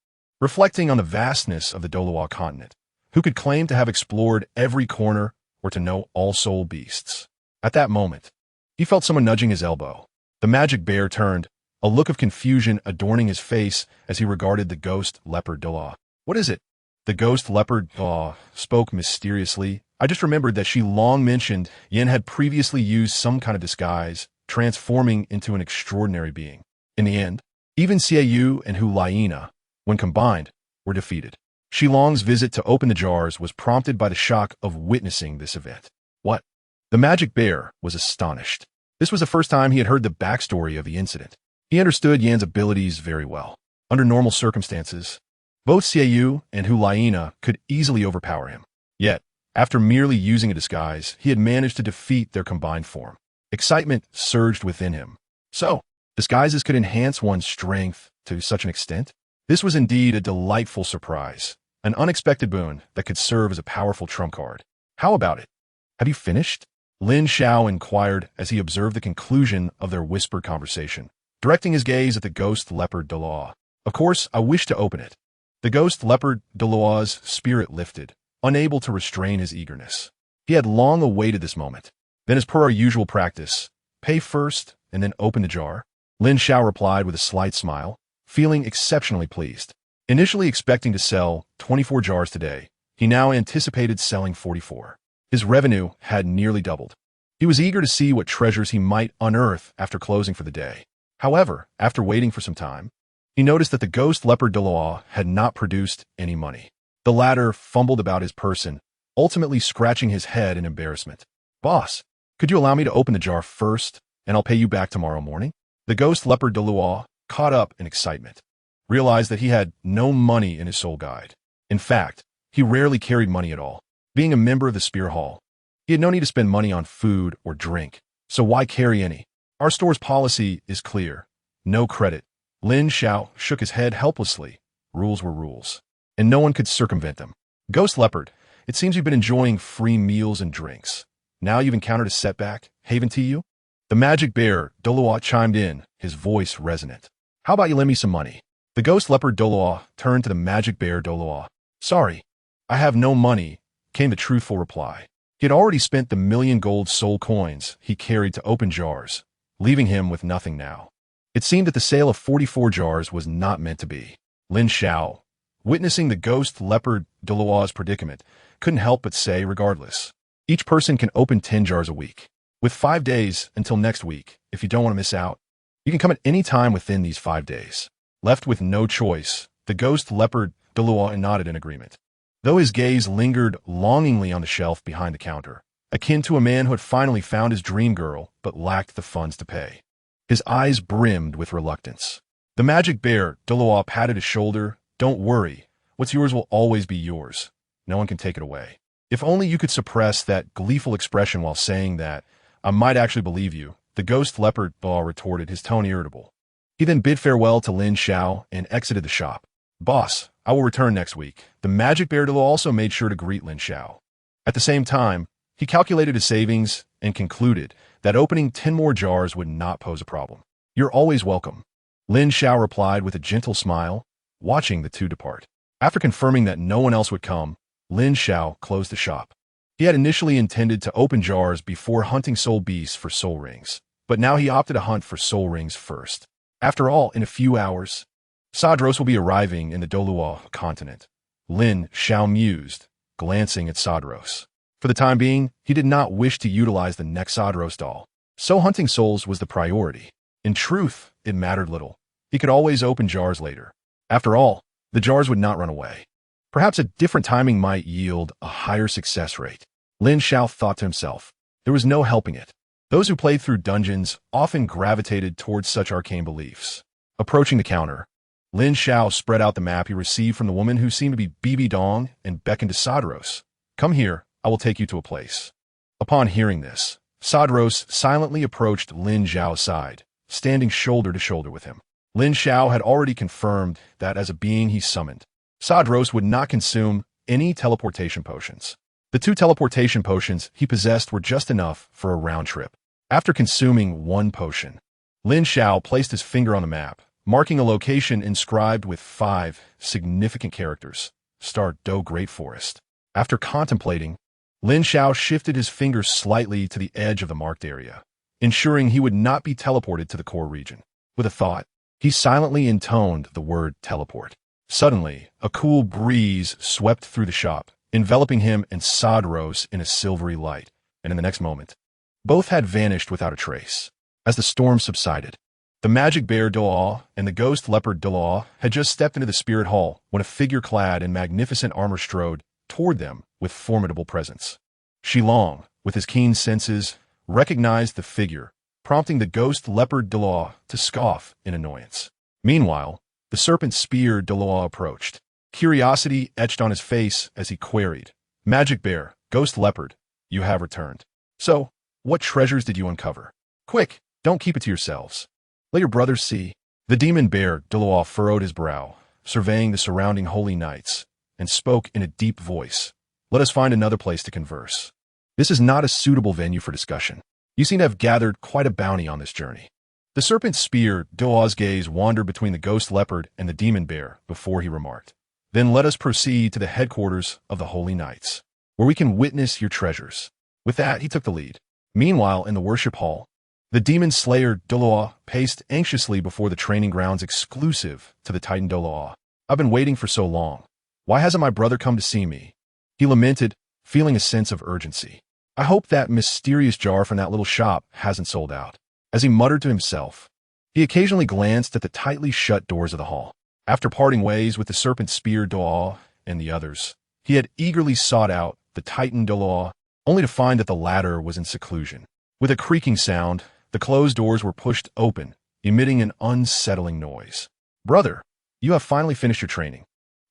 reflecting on the vastness of the Douluo continent, who could claim to have explored every corner or to know all soul beasts? At that moment, he felt someone nudging his elbow. The magic bear turned, a look of confusion adorning his face as he regarded the ghost leopard Douluo. What is it? The ghost leopard Douluo spoke mysteriously. I just remembered that she long mentioned Yen had previously used some kind of disguise, transforming into an extraordinary being. In the end, even Xue Ye and Xue Ye, when combined, were defeated. Shilong's visit to open the jars was prompted by the shock of witnessing this event. What? The magic bear was astonished. This was the first time he had heard the backstory of the incident. He understood Yan's abilities very well. Under normal circumstances, both Xue Ye and Xue Ye could easily overpower him. Yet, after merely using a disguise, he had managed to defeat their combined form. Excitement surged within him. So, disguises could enhance one's strength to such an extent? This was indeed a delightful surprise. An unexpected boon that could serve as a powerful trump card. How about it? Have you finished? Lin Xiao inquired as he observed the conclusion of their whispered conversation, directing his gaze at the ghost leopard Douluo. Of course, I wish to open it. The ghost leopard Douluo's spirit lifted, unable to restrain his eagerness. He had long awaited this moment. Then, as per our usual practice, pay first and then open the jar. Lin Xiao replied with a slight smile, feeling exceptionally pleased. Initially expecting to sell 24 jars today, he now anticipated selling 44. His revenue had nearly doubled. He was eager to see what treasures he might unearth after closing for the day. However, after waiting for some time, he noticed that the ghost leopard Douluo had not produced any money. The latter fumbled about his person, ultimately scratching his head in embarrassment. Boss, could you allow me to open the jar first, and I'll pay you back tomorrow morning? The ghost leopard Douluo, caught up in excitement, realized that he had no money in his soul guide. In fact, he rarely carried money at all. Being a member of the Spear Hall, he had no need to spend money on food or drink, so why carry any? Our store's policy is clear. No credit. Lin Xiao shook his head helplessly. Rules were rules, and no one could circumvent them. Ghost Leopard, it seems you've been enjoying free meals and drinks. Now you've encountered a setback. Haven to you? The magic bear, Douluo, chimed in, his voice resonant. How about you lend me some money? The ghost leopard Douluo turned to the magic bear Douluo. Sorry, I have no money, came the truthful reply. He had already spent the 1,000,000 gold soul coins he carried to open jars, leaving him with nothing now. It seemed that the sale of 44 jars was not meant to be. Lin Xiao, witnessing the ghost leopard Douluo's predicament, couldn't help but say regardless. Each person can open 10 jars a week. With 5 days until next week, if you don't want to miss out, you can come at any time within these 5 days. Left with no choice, the ghost leopard Douluo nodded in agreement, though his gaze lingered longingly on the shelf behind the counter, akin to a man who had finally found his dream girl but lacked the funds to pay. His eyes brimmed with reluctance. The magic bear, Douluo, patted his shoulder. Don't worry. What's yours will always be yours. No one can take it away. If only you could suppress that gleeful expression while saying that, I might actually believe you, the ghost leopard Douluo retorted, his tone irritable. He then bid farewell to Lin Xiao and exited the shop. Boss, I will return next week. The magic bear Douluo also made sure to greet Lin Xiao. At the same time, he calculated his savings and concluded that opening 10 more jars would not pose a problem. You're always welcome. Lin Xiao replied with a gentle smile, watching the two depart. After confirming that no one else would come, Lin Xiao closed the shop. He had initially intended to open jars before hunting soul beasts for soul rings, but now he opted to hunt for soul rings first. After all, in a few hours, Sadros will be arriving in the Douluo continent. Lin Xiao mused, glancing at Sadros. For the time being, he did not wish to utilize the next Sadros doll, so hunting souls was the priority. In truth, it mattered little. He could always open jars later. After all, the jars would not run away. Perhaps a different timing might yield a higher success rate. Lin Xiao thought to himself. There was no helping it. Those who played through dungeons often gravitated towards such arcane beliefs. Approaching the counter, Lin Xiao spread out the map he received from the woman who seemed to be Bibi Dong and beckoned to Sadros. Come here, I will take you to a place. Upon hearing this, Sadros silently approached Lin Xiao's side, standing shoulder to shoulder with him. Lin Xiao had already confirmed that as a being he summoned, Sadros would not consume any teleportation potions. The 2 teleportation potions he possessed were just enough for a round trip. After consuming 1 potion, Lin Xiao placed his finger on the map, marking a location inscribed with 5 significant characters. Star Do Great Forest. After contemplating, Lin Xiao shifted his finger slightly to the edge of the marked area, ensuring he would not be teleported to the core region. With a thought, he silently intoned the word teleport. Suddenly, a cool breeze swept through the shop, enveloping him and Sadros in a silvery light, and in the next moment, both had vanished without a trace. As the storm subsided, the magic bear Douluo and the ghost leopard Douluo had just stepped into the spirit hall when a figure clad in magnificent armor strode toward them with formidable presence. Shilong, with his keen senses, recognized the figure, prompting the ghost leopard Douluo to scoff in annoyance. Meanwhile, the serpent spear Douluo approached. Curiosity etched on his face as he queried, Magic bear, ghost leopard, you have returned. So, what treasures did you uncover? Quick, don't keep it to yourselves. Let your brothers see. The demon bear Douluo furrowed his brow, surveying the surrounding holy knights, and spoke in a deep voice. Let us find another place to converse. This is not a suitable venue for discussion. You seem to have gathered quite a bounty on this journey. The serpent spear Douluo's gaze wandered between the ghost leopard and the demon bear before he remarked, Then let us proceed to the headquarters of the holy knights, where we can witness your treasures. With that, he took the lead. Meanwhile, in the worship hall, the demon slayer Douluo paced anxiously before the training grounds exclusive to the Titan Douluo. I've been waiting for so long. Why hasn't my brother come to see me? He lamented, feeling a sense of urgency. I hope that mysterious jar from that little shop hasn't sold out. As he muttered to himself, he occasionally glanced at the tightly shut doors of the hall. After parting ways with the serpent spear Douluo and the others, he had eagerly sought out the Titan Douluo, only to find that the latter was in seclusion. With a creaking sound, the closed doors were pushed open, emitting an unsettling noise. "Brother, you have finally finished your training,"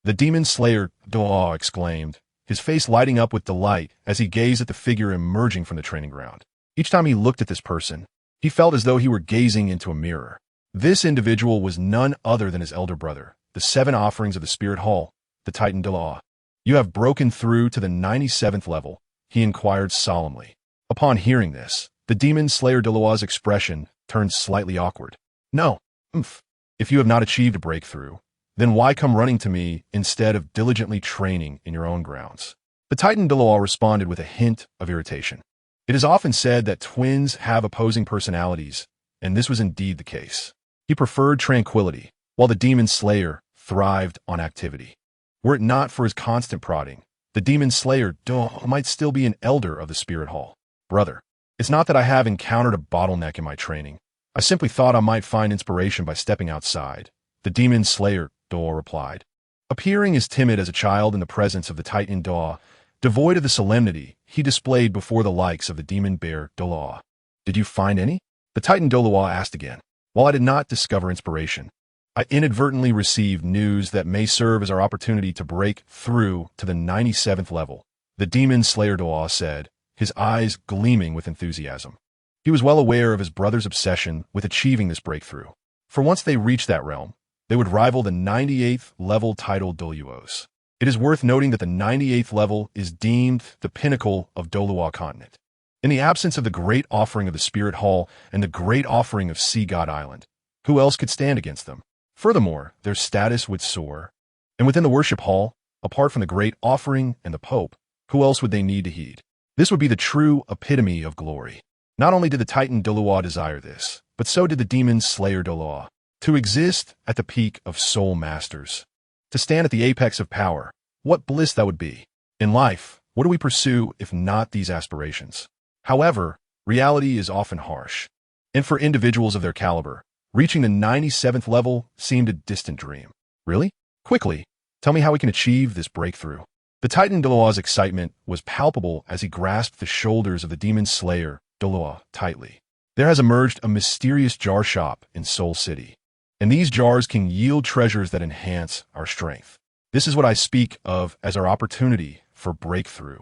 the demon slayer Douluo exclaimed, his face lighting up with delight as he gazed at the figure emerging from the training ground. Each time he looked at this person, he felt as though he were gazing into a mirror. This individual was none other than his elder brother, the 7 offerings of the Spirit Hall, the Titan Douluo. "You have broken through to the 97th level," he inquired solemnly. Upon hearing this, the demon slayer Douluo's expression turned slightly awkward. "No, if you have not achieved a breakthrough, then why come running to me instead of diligently training in your own grounds?" The Titan Douluo responded with a hint of irritation. It is often said that twins have opposing personalities, and this was indeed the case. He preferred tranquility, while the demon slayer thrived on activity. Were it not for his constant prodding, the demon slayer Douluo might still be an elder of the Spirit Hall. "Brother, it's not that I have encountered a bottleneck in my training. I simply thought I might find inspiration by stepping outside," the demon slayer Douluo replied. Appearing as timid as a child in the presence of the Titan Douluo, devoid of the solemnity he displayed before the likes of the demon bear Douluo. "Did you find any?" the Titan Douluo asked again. "While I did not discover inspiration, I inadvertently received news that may serve as our opportunity to break through to the 97th level," the demon slayer Douluo said, his eyes gleaming with enthusiasm. He was well aware of his brother's obsession with achieving this breakthrough, for once they reached that realm, they would rival the 98th level title Douluos. It is worth noting that the 98th level is deemed the pinnacle of Douluo continent. In the absence of the great offering of the Spirit Hall and the great offering of Sea God Island, who else could stand against them? Furthermore, their status would soar. And within the worship hall, apart from the great offering and the Pope, who else would they need to heed? This would be the true epitome of glory. Not only did the Titan Douluo desire this, but so did the demon slayer Douluo. To exist at the peak of soul masters, to stand at the apex of power, what bliss that would be. In life, what do we pursue if not these aspirations? However, reality is often harsh, and for individuals of their caliber, reaching the 97th level seemed a distant dream. "Really? Quickly, tell me how we can achieve this breakthrough." The Titan Douluo's excitement was palpable as he grasped the shoulders of the demon slayer Douluo tightly. "There has emerged a mysterious jar shop in Soul City, and these jars can yield treasures that enhance our strength. This is what I speak of as our opportunity for breakthrough,"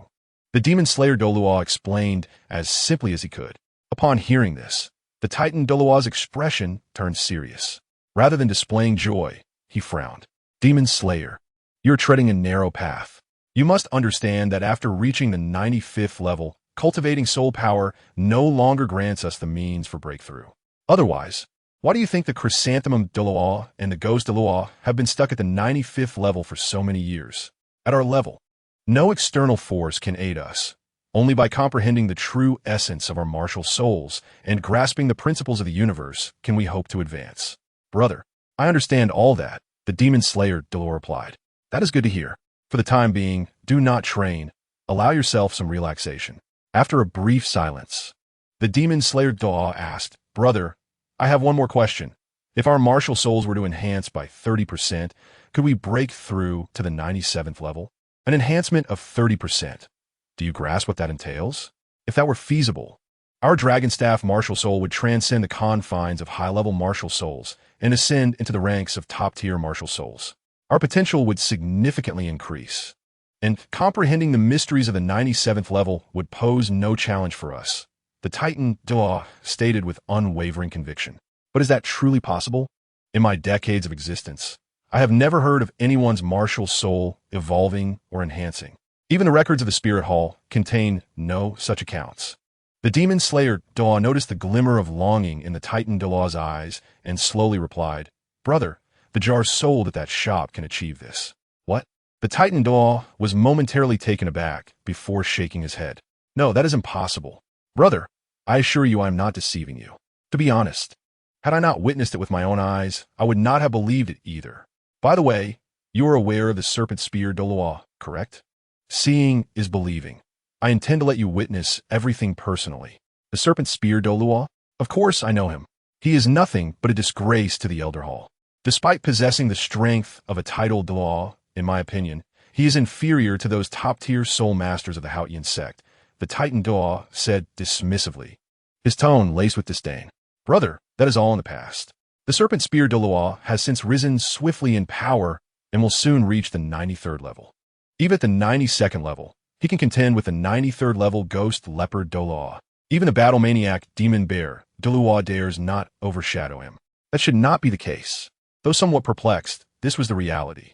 the demon slayer Douluo explained as simply as he could. Upon hearing this, the Titan Douluo's expression turned serious. Rather than displaying joy, he frowned. "Demon slayer, you're treading a narrow path. You must understand that after reaching the 95th level, cultivating soul power no longer grants us the means for breakthrough. Otherwise, why do you think the Chrysanthemum Douluo and the Ghost Douluo have been stuck at the 95th level for so many years? At our level, no external force can aid us. Only by comprehending the true essence of our martial souls and grasping the principles of the universe can we hope to advance." "Brother, I understand all that," the demon slayer Douluo replied. "That is good to hear. For the time being, do not train. Allow yourself some relaxation." After a brief silence, the demon slayer Douluo asked, "Brother, I have one more question. If our martial souls were to enhance by 30%, could we break through to the 97th level? An enhancement of 30%. Do you grasp what that entails? If that were feasible, our Dragonstaff martial soul would transcend the confines of high-level martial souls and ascend into the ranks of top-tier martial souls. Our potential would significantly increase, and comprehending the mysteries of the 97th level would pose no challenge for us," the Titan Douluo stated with unwavering conviction. "But is that truly possible? In my decades of existence, I have never heard of anyone's martial soul evolving or enhancing. Even the records of the Spirit Hall contain no such accounts." The demon slayer Douluo noticed the glimmer of longing in the Titan Douluo's eyes and slowly replied, "Brother, the jars sold at that shop can achieve this." "What?" The Titan Douluo was momentarily taken aback before shaking his head. "No, that is impossible. Brother, I assure you I am not deceiving you. To be honest, had I not witnessed it with my own eyes, I would not have believed it either. By the way, you are aware of the Serpent Spear Douluo, correct? Seeing is believing. I intend to let you witness everything personally." "The Serpent Spear Douluo? Of course I know him. He is nothing but a disgrace to the Elder Hall. Despite possessing the strength of a title Douluo, in my opinion, He is inferior to those top-tier soul masters of the Haotian sect, the Titan Douluo said dismissively, his tone laced with disdain. Brother, that is all in the past. The Serpent Spear Douluo has since risen swiftly in power and will soon reach the 93rd level. Even at the 92nd level, he can contend with the 93rd level Ghost Leopard Douluo. Even the battle maniac Demon Bear Douluo dares not overshadow him. That should not be the case. Though somewhat perplexed, this was the reality.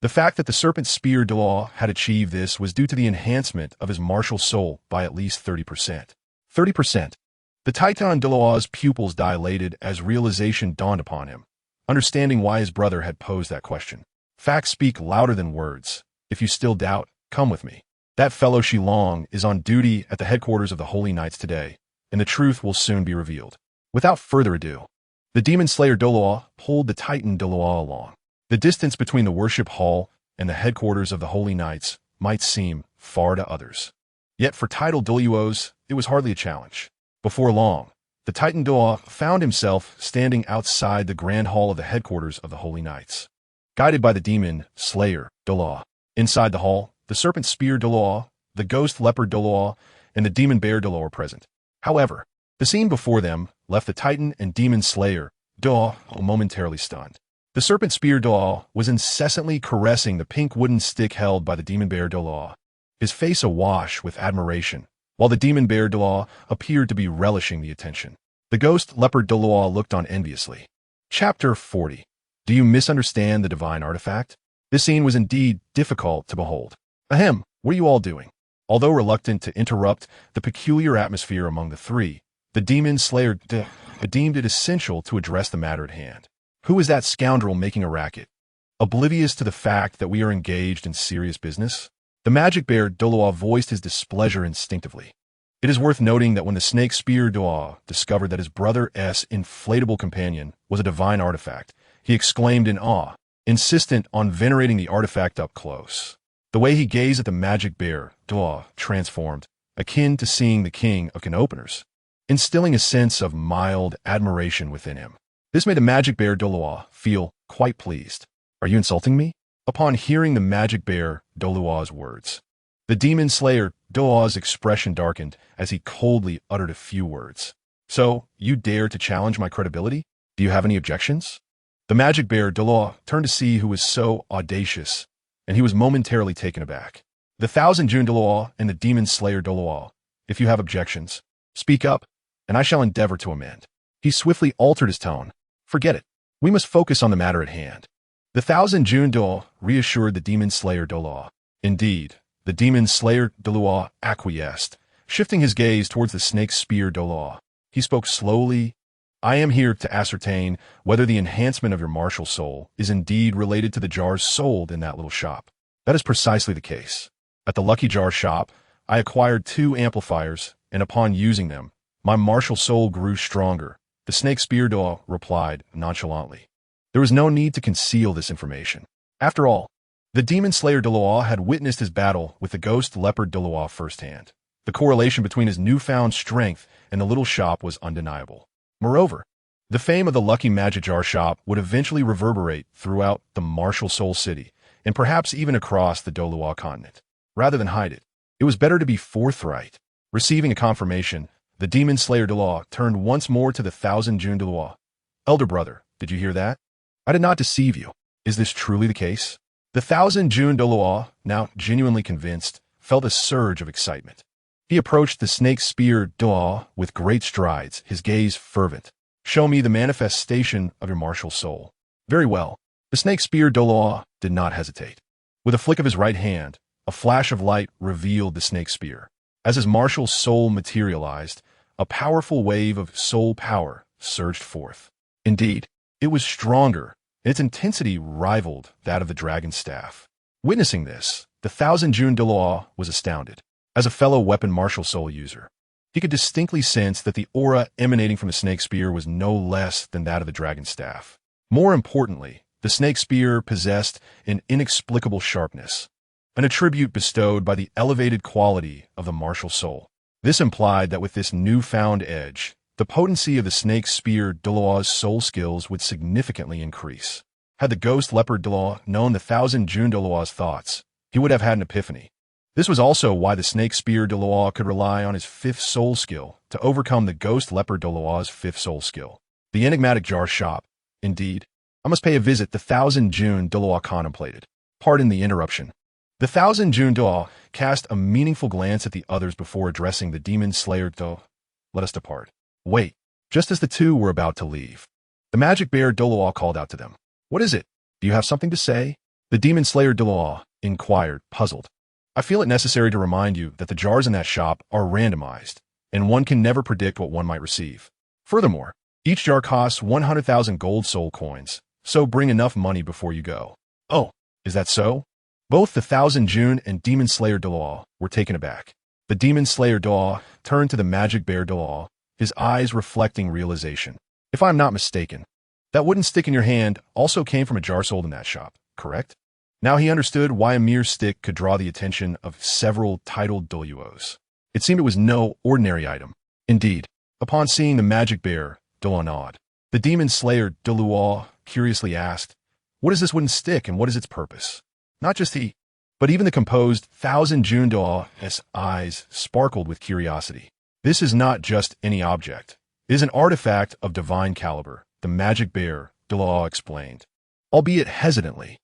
The fact that the Serpent Spear Douluo had achieved this was due to the enhancement of his martial soul by at least 30%. 30%. The Titan Douluo's pupils dilated as realization dawned upon him, understanding why his brother had posed that question. Facts speak louder than words. If you still doubt, come with me. That fellow Shilong is on duty at the headquarters of the Holy Knights today, and the truth will soon be revealed. Without further ado, the Demon Slayer Douluo pulled the Titan Douluo along. The distance between the worship hall and the headquarters of the Holy Knights might seem far to others. Yet for title Douluos, it was hardly a challenge. Before long, the Titan Douluo found himself standing outside the grand hall of the headquarters of the Holy Knights, guided by the Demon Slayer Douluo. Inside the hall, the Serpent Spear Douluo, the Ghost Leopard Douluo, and the Demon Bear Douluo were present. However, the scene before them left the Titan and Demon Slayer Douluo momentarily stunned. The Serpent Spear Douluo was incessantly caressing the pink wooden stick held by the Demon Bear Douluo, his face awash with admiration, while the Demon Bear Douluo appeared to be relishing the attention. The Ghost Leopard Douluo looked on enviously. Chapter 40. Do you misunderstand the divine artifact? This scene was indeed difficult to behold. Ahem, what are you all doing? Although reluctant to interrupt the peculiar atmosphere among the three, the Demon Slayer deemed it essential to address the matter at hand. Who is that scoundrel making a racket? Oblivious to the fact that we are engaged in serious business? The Magic Bear Douluo voiced his displeasure instinctively. It is worth noting that when the Snake Spear Douluo discovered that his brother's inflatable companion was a divine artifact, he exclaimed in awe, insistent on venerating the artifact up close. The way he gazed at the Magic Bear Douluo transformed, akin to seeing the king of can openers, instilling a sense of mild admiration within him. This made the Magic Bear Douluo feel quite pleased. Are you insulting me? Upon hearing the Magic Bear Douluo's words, the Demon Slayer Douluo's expression darkened as he coldly uttered a few words. So, you dare to challenge my credibility? Do you have any objections? The Magic Bear Douluo turned to see who was so audacious, and he was momentarily taken aback. The Thousand June Douluo and the Demon Slayer Douluo, if you have objections, speak up, and I shall endeavor to amend. He swiftly altered his tone. Forget it. We must focus on the matter at hand. The Thousand June Douluo reassured the Demon Slayer Douluo. Indeed, the Demon Slayer Douluo acquiesced, shifting his gaze towards the Snake Spear Douluo. He spoke slowly. I am here to ascertain whether the enhancement of your martial soul is indeed related to the jars sold in that little shop. That is precisely the case. At the Lucky Jar shop, I acquired 2 amplifiers, and upon using them, my martial soul grew stronger. The Snake Spear Douluo replied nonchalantly. There was no need to conceal this information. After all, the Demon Slayer Douluo had witnessed his battle with the Ghost Leopard Douluo firsthand. The correlation between his newfound strength and the little shop was undeniable. Moreover, the fame of the Lucky Magic Jar shop would eventually reverberate throughout the martial soul city, and perhaps even across the Douluo continent. Rather than hide it, it was better to be forthright. Receiving a confirmation, the Demon Slayer Douluo turned once more to the Thousand June Douluo. Elder brother, did you hear that? I did not deceive you. Is this truly the case? The Thousand June Douluo, now genuinely convinced, felt a surge of excitement. He approached the Snake Spear Douluo with great strides, his gaze fervent. Show me the manifestation of your martial soul. Very well. The Snake Spear Douluo did not hesitate. With a flick of his right hand, a flash of light revealed the Snake Spear. As his martial soul materialized, a powerful wave of soul power surged forth. Indeed, it was stronger, and its intensity rivaled that of the dragon staff. Witnessing this, the Thousand June Douluo was astounded. As a fellow weapon martial soul user, he could distinctly sense that the aura emanating from the Snake Spear was no less than that of the dragon staff. More importantly, the Snake Spear possessed an inexplicable sharpness, an attribute bestowed by the elevated quality of the martial soul. This implied that with this newfound edge, the potency of the Snake Spear Douluo's soul skills would significantly increase. Had the Ghost Leopard Douluo known the Thousand June Douluo's thoughts, he would have had an epiphany. This was also why the snake spear Douluo could rely on his 5th soul skill to overcome the ghost leopard Douluo's 5th soul skill. The enigmatic jar shop. Indeed, I must pay a visit the 1,000 June Douluo contemplated. Pardon the interruption. The 1,000 June Douluo cast a meaningful glance at the others before addressing the demon slayer Douluo. Let us depart. Wait. Just as the two were about to leave, the magic bear Douluo called out to them. What is it? Do you have something to say? The demon slayer Douluo inquired, puzzled. I feel it necessary to remind you that the jars in that shop are randomized, and one can never predict what one might receive. Furthermore, each jar costs 100,000 gold soul coins, so bring enough money before you go. Oh, is that so? Both the 1,000 June and demon slayer Douluo were taken aback. The demon slayer Douluo turned to the magic bear Douluo, his eyes reflecting realization. If I'm not mistaken, that wooden stick in your hand also came from a jar sold in that shop, correct? Now he understood why a mere stick could draw the attention of several titled Douluos. It seemed it was no ordinary item. Indeed, upon seeing the magic bear, Douluo nodded. The demon slayer Douluo curiously asked, what is this wooden stick and what is its purpose? Not just he, but even the composed 1,000 June Douluo's eyes sparkled with curiosity. This is not just any object. It is an artifact of divine caliber, the magic bear, Douluo explained, albeit hesitantly.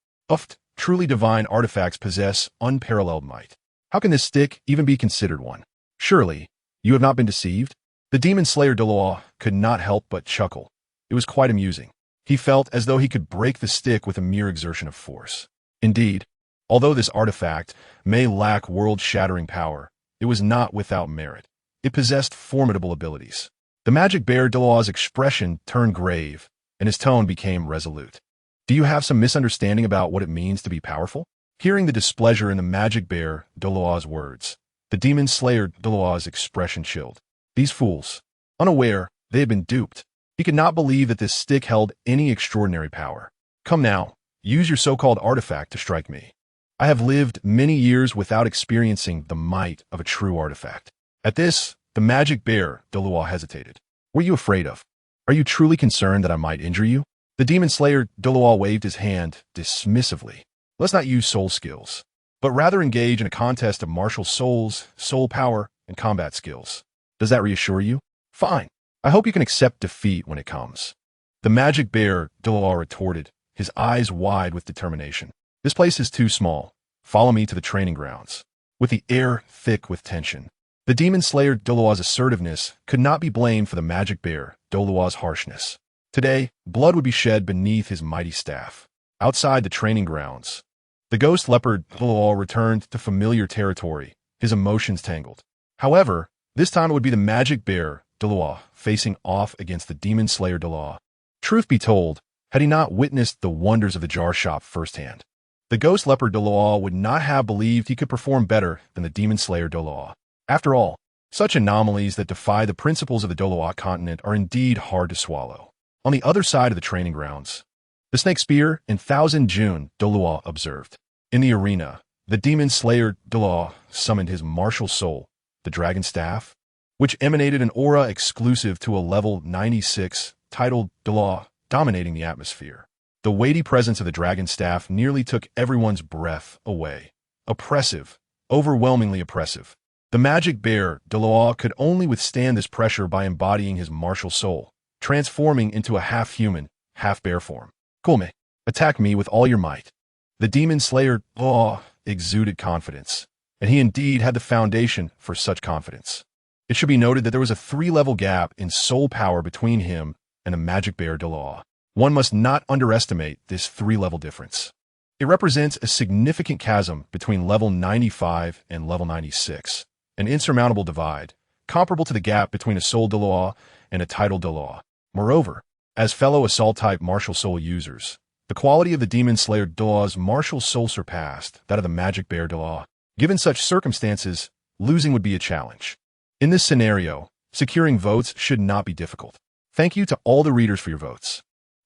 Truly divine artifacts possess unparalleled might. How can this stick even be considered one? Surely, you have not been deceived? The demon slayer Douluo could not help but chuckle. It was quite amusing. He felt as though he could break the stick with a mere exertion of force. Indeed, although this artifact may lack world-shattering power, it was not without merit. It possessed formidable abilities. The magic bear Douluo's expression turned grave, and his tone became resolute. Do you have some misunderstanding about what it means to be powerful? Hearing the displeasure in the magic bear Douluo's words, the demon slayer Douluo's expression chilled. These fools. Unaware, they had been duped. He could not believe that this stick held any extraordinary power. Come now, use your so-called artifact to strike me. I have lived many years without experiencing the might of a true artifact. At this, the magic bear Douluo hesitated. What are you afraid of? Are you truly concerned that I might injure you? The demon slayer Douluo waved his hand dismissively. Let's not use soul skills, but rather engage in a contest of martial souls, soul power, and combat skills. Does that reassure you? Fine. I hope you can accept defeat when it comes. The magic bear Douluo retorted, his eyes wide with determination. This place is too small. Follow me to the training grounds. With the air thick with tension, the demon slayer Douluo's assertiveness could not be blamed for the magic bear Douluo's harshness. Today, blood would be shed beneath his mighty staff. Outside the training grounds, the ghost leopard Douluo returned to familiar territory, his emotions tangled. However, this time it would be the magic bear Douluo facing off against the demon slayer Douluo. Truth be told, had he not witnessed the wonders of the jar shop firsthand, the ghost leopard Douluo would not have believed he could perform better than the demon slayer Douluo. After all, such anomalies that defy the principles of the Douluo continent are indeed hard to swallow. On the other side of the training grounds, the snake spear in 1,000 June Douluo observed. In the arena, the demon slayer Douluo summoned his martial soul, the dragon staff, which emanated an aura exclusive to a level 96, titled Douluo, dominating the atmosphere. The weighty presence of the dragon staff nearly took everyone's breath away. Oppressive, overwhelmingly oppressive. The magic bear Douluo could only withstand this pressure by embodying his martial soul, transforming into a half-human, half-bear form. Kulme, attack me with all your might. The demon slayer Douluo exuded confidence, and he indeed had the foundation for such confidence. It should be noted that there was a 3-level gap in soul power between him and the magic bear Douluo. One must not underestimate this 3-level difference. It represents a significant chasm between level 95 and level 96, an insurmountable divide, comparable to the gap between a soul Douluo and a title Douluo. Moreover, as fellow assault-type martial soul users, the quality of the demon slayer Douluo's martial soul surpassed that of the magic bear Douluo. Given such circumstances, losing would be a challenge. In this scenario, securing votes should not be difficult. Thank you to all the readers for your votes.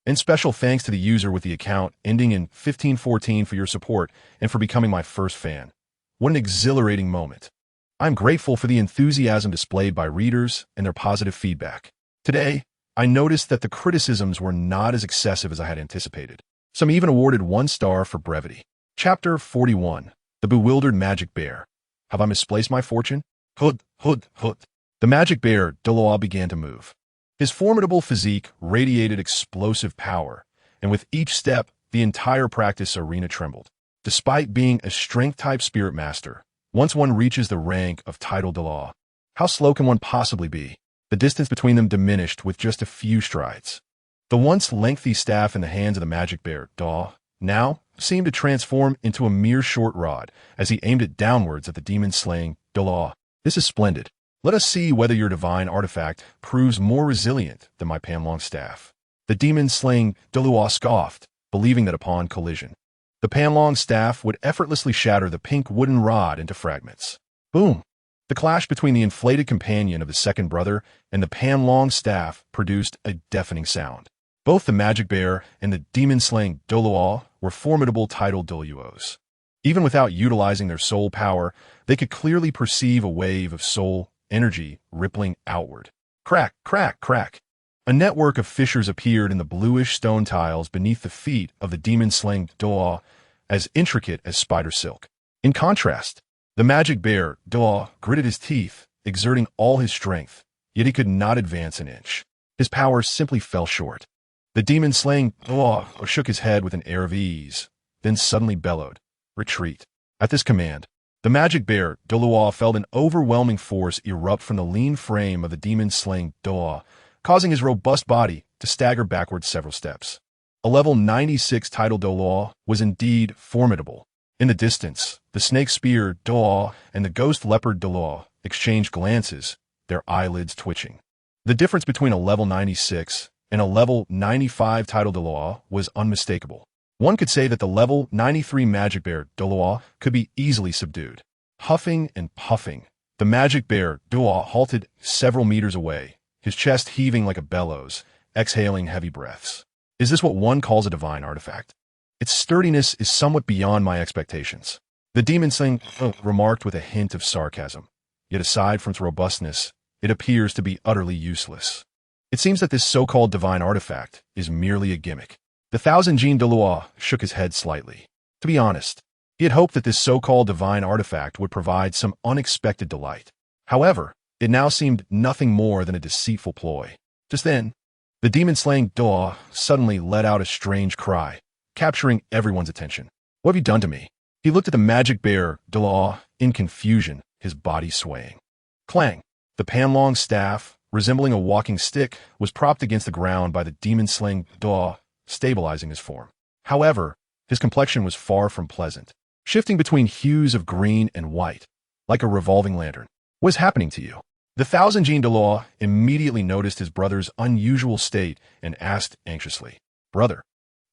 And special thanks to the user with the account ending in 1514 for your support and for becoming my first fan. What an exhilarating moment. I'm grateful for the enthusiasm displayed by readers and their positive feedback. Today, I noticed that the criticisms were not as excessive as I had anticipated. Some even awarded 1 star for brevity. Chapter 41. The bewildered magic bear. Have I misplaced my fortune? Hood, hood, hood. The magic bear, Douluo, began to move. His formidable physique radiated explosive power, and with each step, the entire practice arena trembled. Despite being a strength-type spirit master, once one reaches the rank of title Douluo, how slow can one possibly be? The distance between them diminished with just a few strides. The once lengthy staff in the hands of the magic bear, Douluo, now seemed to transform into a mere short rod as he aimed it downwards at the demon-slaying Douluo. This is splendid. Let us see whether your divine artifact proves more resilient than my Panlong staff. The demon-slaying Douluo scoffed, believing that upon collision, the Panlong staff would effortlessly shatter the pink wooden rod into fragments. Boom! The clash between the inflated companion of his second brother and the Panlong staff produced a deafening sound. Both the magic bear and the demon-slaying Douluo were formidable title Douluos. Even without utilizing their soul power, they could clearly perceive a wave of soul energy rippling outward. Crack, crack, crack. A network of fissures appeared in the bluish stone tiles beneath the feet of the demon-slaying Douluo, as intricate as spider silk. In contrast, the magic bear, Douluo, gritted his teeth, exerting all his strength, yet he could not advance an inch. His power simply fell short. The demon-slaying Douluo shook his head with an air of ease, then suddenly bellowed, "Retreat." At this command, the magic bear, Douluo, felt an overwhelming force erupt from the lean frame of the demon-slaying Douluo, causing his robust body to stagger backward several steps. A level 96 title Douluo was indeed formidable. In the distance, the snake spear Douluo and the ghost leopard Douluo exchanged glances, their eyelids twitching. The difference between a level 96 and a level 95 title Douluo was unmistakable. One could say that the level 93 magic bear Douluo could be easily subdued. Huffing and puffing, the magic bear Douluo halted several meters away, his chest heaving like a bellows, exhaling heavy breaths. Is this what one calls a divine artifact? Its sturdiness is somewhat beyond my expectations. The demon-slaying remarked with a hint of sarcasm. Yet aside from its robustness, it appears to be utterly useless. It seems that this so-called divine artifact is merely a gimmick. The thousand-gene Douluo shook his head slightly. To be honest, he had hoped that this so-called divine artifact would provide some unexpected delight. However, it now seemed nothing more than a deceitful ploy. Just then, the demon-slaying Douluo suddenly let out a strange cry, capturing everyone's attention. "What have you done to me?" He looked at the magic bear Douluo in confusion, his body swaying. Clang! The Panlong staff, resembling a walking stick, was propped against the ground by the demon-slaying Douluo, stabilizing his form. However, his complexion was far from pleasant, shifting between hues of green and white, like a revolving lantern. "What is happening to you?" The thousand-gene Douluo immediately noticed his brother's unusual state and asked anxiously, "Brother,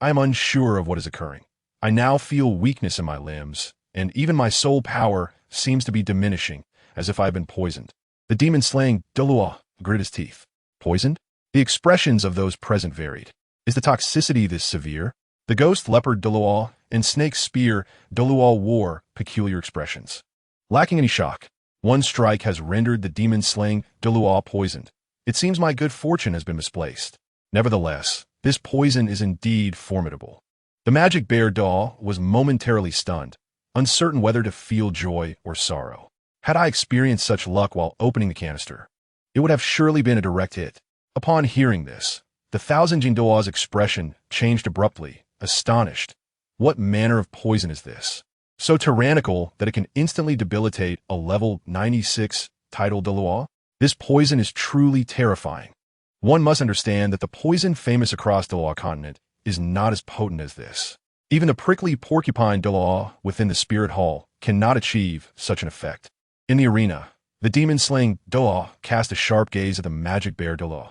I am unsure of what is occurring. I now feel weakness in my limbs, and even my soul power seems to be diminishing, as if I had been poisoned." The demon-slaying Douluo grit his teeth. Poisoned? The expressions of those present varied. Is the toxicity this severe? The ghost leopard Douluo and snake spear Douluo wore peculiar expressions. Lacking any shock, one strike has rendered the demon-slaying Douluo poisoned. It seems my good fortune has been misplaced. Nevertheless, this poison is indeed formidable. The magic bear Douluo was momentarily stunned, uncertain whether to feel joy or sorrow. Had I experienced such luck while opening the canister, it would have surely been a direct hit. Upon hearing this, the thousand-gene Douluo's expression changed abruptly, astonished. What manner of poison is this? So tyrannical that it can instantly debilitate a level 96 title Douluo? This poison is truly terrifying. One must understand that the poison famous across Douluo continent is not as potent as this. Even the prickly porcupine Douluo within the spirit hall cannot achieve such an effect. In the arena, the demon-slaying Douluo cast a sharp gaze at the magic bear Douluo.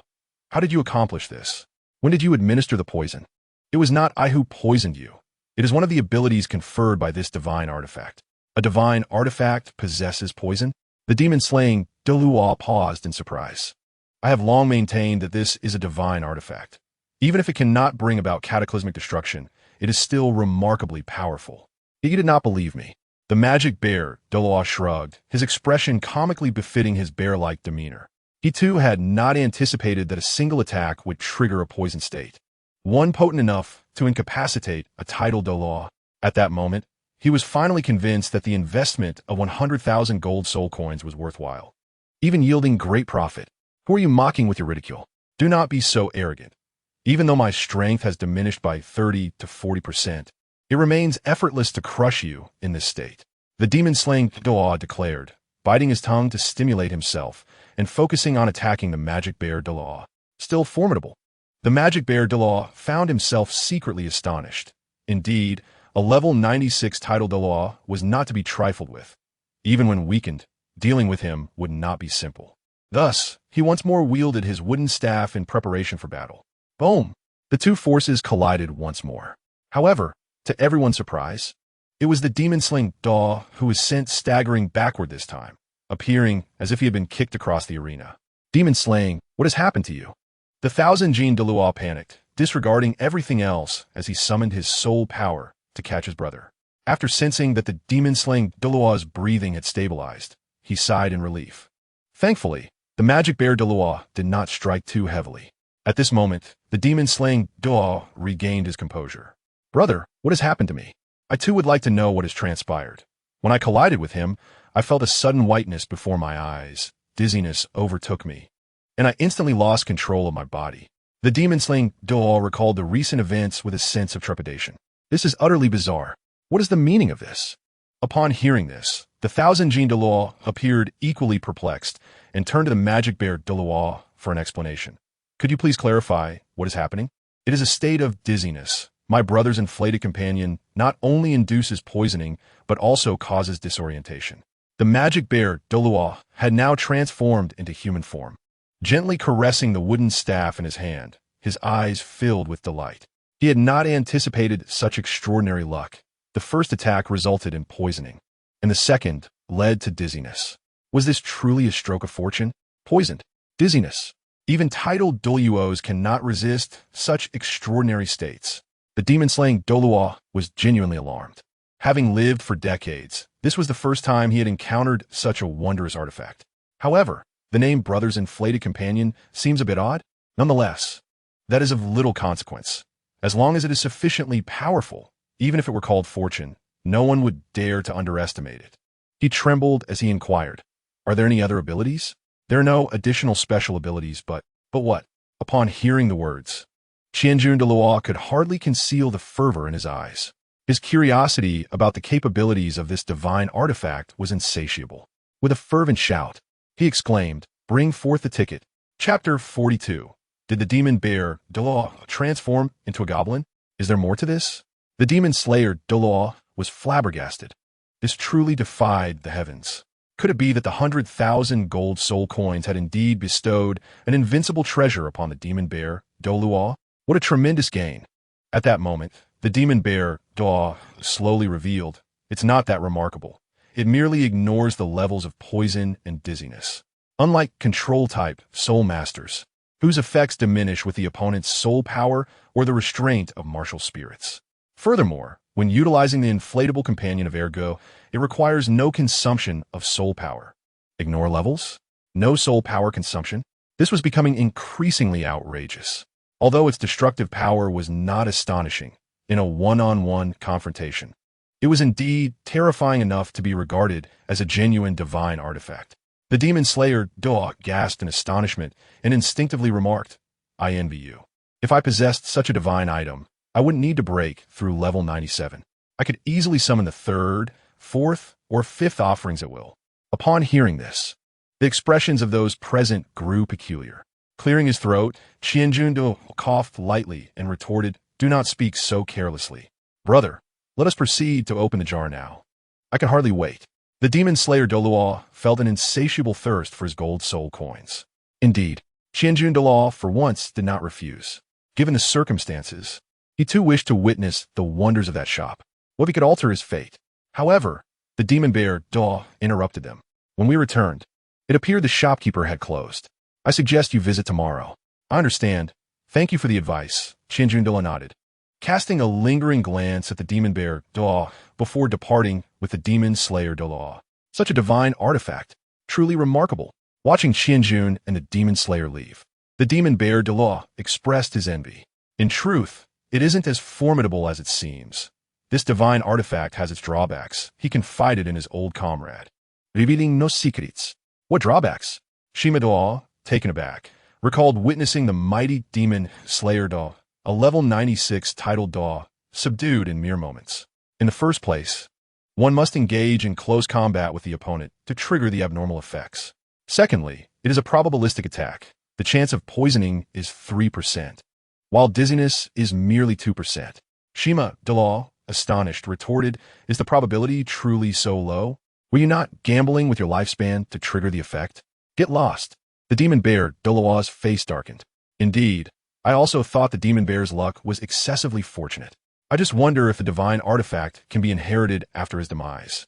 "How did you accomplish this? When did you administer the poison?" "It was not I who poisoned you. It is one of the abilities conferred by this divine artifact." "A divine artifact possesses poison?" The demon-slaying Douluo paused in surprise. "I have long maintained that this is a divine artifact. Even if it cannot bring about cataclysmic destruction, it is still remarkably powerful." "Yet you did not believe me." The magic bear Douluo shrugged, his expression comically befitting his bear-like demeanor. He too had not anticipated that a single attack would trigger a poison state, one potent enough to incapacitate a title Douluo. At that moment, he was finally convinced that the investment of 100,000 gold soul coins was worthwhile, even yielding great profit. Who are you mocking with your ridicule? Do not be so arrogant. Even though my strength has diminished by 30 to 40%, it remains effortless to crush you in this state. The demon-slaying Douluo declared, biting his tongue to stimulate himself and focusing on attacking the magic bear Douluo. Still formidable, the magic bear Douluo found himself secretly astonished. Indeed, a level 96 title Douluo was not to be trifled with. Even when weakened, dealing with him would not be simple. Thus, he once more wielded his wooden staff in preparation for battle. Boom! The two forces collided once more. However, to everyone's surprise, it was the demon-slaying Douluo who was sent staggering backward this time, appearing as if he had been kicked across the arena. Demon-slaying, what has happened to you? The thousand-gene Douluo panicked, disregarding everything else as he summoned his soul power to catch his brother. After sensing that the demon-slaying Douluo's breathing had stabilized, he sighed in relief. Thankfully, the magic bear Douluo did not strike too heavily. At this moment, the demon-slaying Douluo regained his composure. Brother, what has happened to me? I too would like to know what has transpired. When I collided with him, I felt a sudden whiteness before my eyes. Dizziness overtook me, and I instantly lost control of my body. The demon-slaying Douluo recalled the recent events with a sense of trepidation. This is utterly bizarre. What is the meaning of this? Upon hearing this, the thousand-gene Douluo appeared equally perplexed and turned to the magic bear Douluo for an explanation. Could you please clarify what is happening? It is a state of dizziness. My brother's inflated companion not only induces poisoning, but also causes disorientation. The magic bear Douluo had now transformed into human form. Gently caressing the wooden staff in his hand, his eyes filled with delight. He had not anticipated such extraordinary luck. The first attack resulted in poisoning, and the second led to dizziness. Was this truly a stroke of fortune? Poisoned, dizziness. Even titled Douluos cannot resist such extraordinary states. The demon-slaying Douluo was genuinely alarmed. Having lived for decades, this was the first time he had encountered such a wondrous artifact. However, the name brother's inflated companion seems a bit odd. Nonetheless, that is of little consequence. As long as it is sufficiently powerful, even if it were called fortune, no one would dare to underestimate it. He trembled as he inquired, "Are there any other abilities?" "There are no additional special abilities, but what?" Upon hearing the words, Qianjun Douluo could hardly conceal the fervor in his eyes. His curiosity about the capabilities of this divine artifact was insatiable. With a fervent shout, he exclaimed, "Bring forth the ticket." Chapter 42. Did the demon bear Douluo transform into a goblin? Is there more to this? The demon slayer Douluo was flabbergasted. This truly defied the heavens. Could it be that the 100,000 gold soul coins had indeed bestowed an invincible treasure upon the demon bear Douluo? What a tremendous gain! At that moment, the demon bear Douluo slowly revealed, "It's not that remarkable. It merely ignores the levels of poison and dizziness. Unlike control-type soul masters, whose effects diminish with the opponent's soul power or the restraint of martial spirits. Furthermore, when utilizing the inflatable companion of Ergo, it requires no consumption of soul power. Ignore levels? No soul power consumption? This was becoming increasingly outrageous. Although its destructive power was not astonishing in a one-on-one confrontation, it was indeed terrifying enough to be regarded as a genuine divine artifact. The demon slayer Douluo gasped in astonishment and instinctively remarked, "I envy you. If I possessed such a divine item, I wouldn't need to break through level 97. I could easily summon the third, fourth, or fifth offerings at will." Upon hearing this, the expressions of those present grew peculiar. Clearing his throat, Qianjun Douluo coughed lightly and retorted, "Do not speak so carelessly. Brother, let us proceed to open the jar now. I can hardly wait." The demon slayer Douluo felt an insatiable thirst for his gold soul coins. Indeed, Qianjun Douluo for once did not refuse. Given the circumstances, he too wished to witness the wonders of that shop. What if he could alter his fate? However, the demon bear Douluo interrupted them. When we returned, it appeared the shopkeeper had closed. "I suggest you visit tomorrow." "I understand. Thank you for the advice," Qianjun Douluo nodded, casting a lingering glance at the demon bear Douluo before departing with the demon slayer Douluo. Such a divine artifact, truly remarkable. Watching Qianjun and the demon slayer leave, the demon bear Douluo expressed his envy. "In truth, it isn't as formidable as it seems. This divine artifact has its drawbacks, he confided in his old comrade. Revealing no secrets. What drawbacks? Shima Douluo, taken aback, recalled witnessing the mighty demon Slayer Da, a level 96 titled Da, subdued in mere moments. In the first place, one must engage in close combat with the opponent to trigger the abnormal effects. Secondly, it is a probabilistic attack. The chance of poisoning is 3%, while dizziness is merely 2%. Shima Douluo, astonished, retorted, "Is the probability truly so low? Were you not gambling with your lifespan to trigger the effect? Get lost." The demon bear Douluo's face darkened. "Indeed, I also thought the demon bear's luck was excessively fortunate. I just wonder if the divine artifact can be inherited after his demise."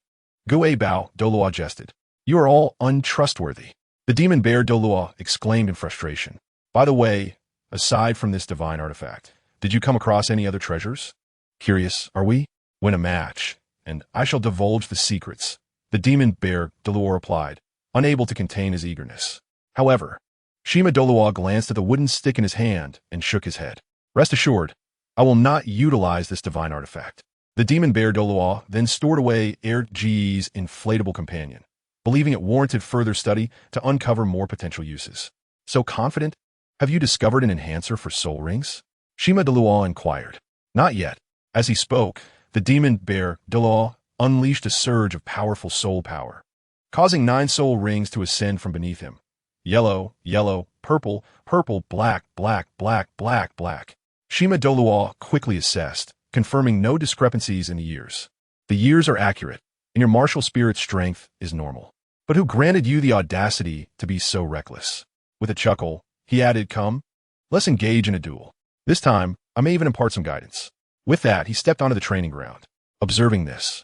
Xue Bao Douluo jested. "You are all untrustworthy." The demon bear Douluo exclaimed in frustration. "By the way, aside from this divine artifact, did you come across any other treasures? Curious, are we? Win a match, and I shall divulge the secrets." The demon bear Douluo replied, unable to contain his eagerness. However, Shima Douluo glanced at the wooden stick in his hand and shook his head. "Rest assured, I will not utilize this divine artifact." The demon bear Douluo then stored away Xue Ye's inflatable companion, believing it warranted further study to uncover more potential uses. "So confident? Have you discovered an enhancer for soul rings?" Shima Douluo inquired. "Not yet." As he spoke, the demon bear Douluo unleashed a surge of powerful soul power, causing 9 soul rings to ascend from beneath him. Yellow, yellow, purple, purple, black, black, black, black, black. Shima Douluo quickly assessed, confirming no discrepancies in the years. "The years are accurate, and your martial spirit strength is normal. But who granted you the audacity to be so reckless?" With a chuckle, he added, "Come, let's engage in a duel. This time, I may even impart some guidance." With that, he stepped onto the training ground. Observing this,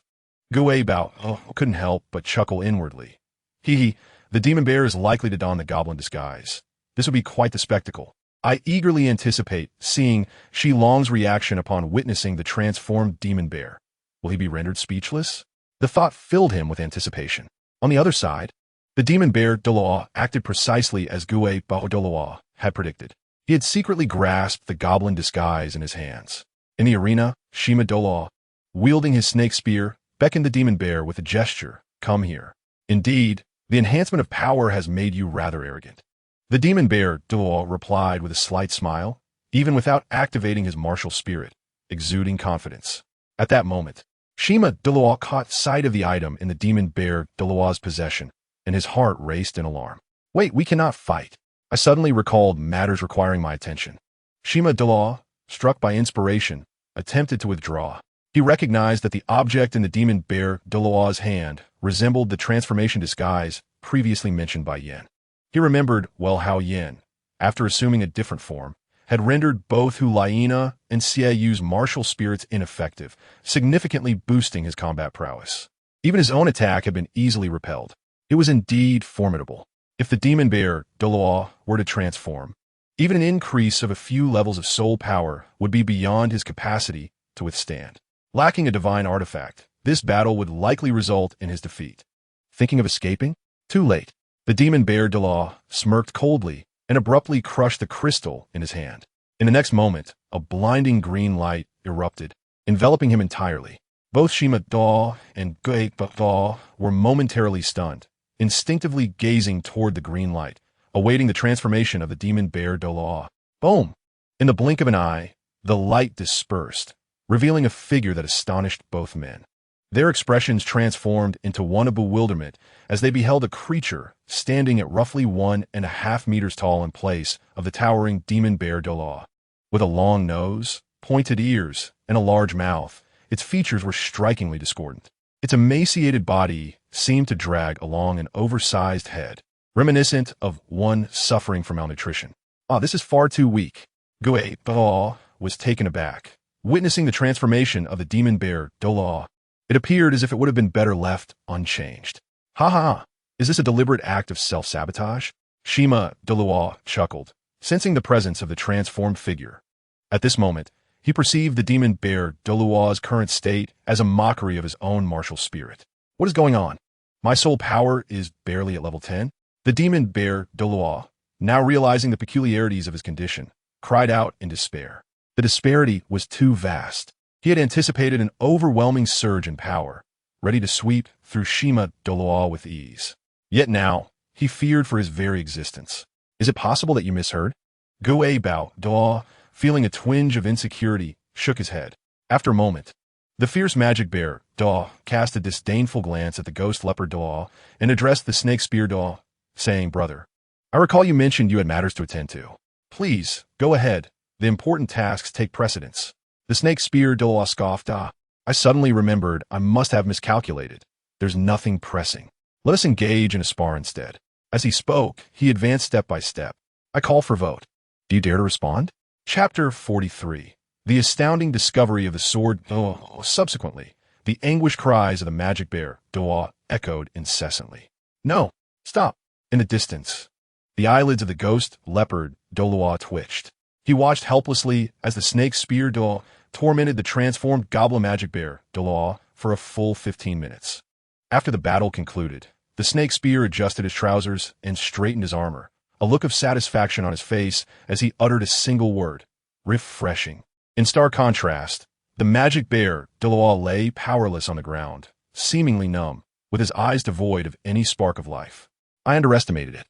Xue Bao couldn't help but chuckle inwardly. The demon bear is likely to don the goblin disguise. This would be quite the spectacle. I eagerly anticipate seeing Shi Long's reaction upon witnessing the transformed demon bear. Will he be rendered speechless? The thought filled him with anticipation. On the other side, the demon bear Douluo acted precisely as Xue Bao Douluo had predicted. He had secretly grasped the goblin disguise in his hands. In the arena, Shima Douluo, wielding his snake spear, beckoned the demon bear with a gesture, "Come here." "Indeed, the enhancement of power has made you rather arrogant." The demon bear Douluo replied with a slight smile, even without activating his martial spirit, exuding confidence. At that moment, Shima Douluo caught sight of the item in the demon bear Douluo's possession, and his heart raced in alarm. "Wait, we cannot fight." I suddenly recalled matters requiring my attention. Shima Douluo, struck by inspiration, attempted to withdraw. He recognized that the object in the demon bear Douluo's hand resembled the transformation disguise previously mentioned by Yen. He remembered well how Yen, after assuming a different form, had rendered both Hulayina and Xue Ye's martial spirits ineffective, significantly boosting his combat prowess. Even his own attack had been easily repelled. It was indeed formidable. If the demon bear Douluo were to transform, even an increase of a few levels of soul power would be beyond his capacity to withstand. Lacking a divine artifact, this battle would likely result in his defeat. Thinking of escaping? Too late. The demon bear Douluo smirked coldly and abruptly crushed the crystal in his hand. In the next moment, a blinding green light erupted, enveloping him entirely. Both Shima Douluo and Xue Bao were momentarily stunned, instinctively gazing toward the green light, awaiting the transformation of the demon bear Douluo. Boom! In the blink of an eye, the light dispersed, revealing a figure that astonished both men. Their expressions transformed into one of bewilderment as they beheld a creature standing at roughly 1.5 meters tall in place of the towering demon bear Douluo. With a long nose, pointed ears, and a large mouth, its features were strikingly discordant. Its emaciated body seemed to drag along an oversized head, reminiscent of one suffering from malnutrition. This is far too weak." Xue Bao was taken aback, witnessing the transformation of the demon bear Douluo. It appeared as if it would have been better left unchanged. "Ha ha! Is this a deliberate act of self-sabotage?" Shima Douluo chuckled, sensing the presence of the transformed figure. At this moment, he perceived the demon bear Douluo's current state as a mockery of his own martial spirit. "What is going on? My soul power is barely at level 10? The demon bear Douluo, now realizing the peculiarities of his condition, cried out in despair. The disparity was too vast. He had anticipated an overwhelming surge in power, ready to sweep through Shima Douluo with ease. Yet now, he feared for his very existence. Is it possible that you misheard? Xue Ye, feeling a twinge of insecurity, shook his head. After a moment, the fierce magic bear, cast a disdainful glance at the ghost leopard, and addressed the snake spear, saying, "Brother, I recall you mentioned you had matters to attend to. Please, go ahead. The important tasks take precedence." The snake spear, scoffed, I suddenly remembered I must have miscalculated. There's nothing pressing. Let us engage in a spar instead. As he spoke, he advanced step by step. I call for vote. Do you dare to respond? Chapter 43. The astounding discovery of the sword, subsequently, the anguished cries of the magic bear, echoed incessantly. No, stop. In the distance, the eyelids of the ghost leopard, Douluo, twitched. He watched helplessly as the snake spear, tormented the transformed goblin magic bear, Douluo, for a full 15 minutes. After the battle concluded, the snake spear adjusted his trousers and straightened his armor, a look of satisfaction on his face as he uttered a single word: refreshing. In stark contrast, the magic bear, Douluo, lay powerless on the ground, seemingly numb, with his eyes devoid of any spark of life. I underestimated it.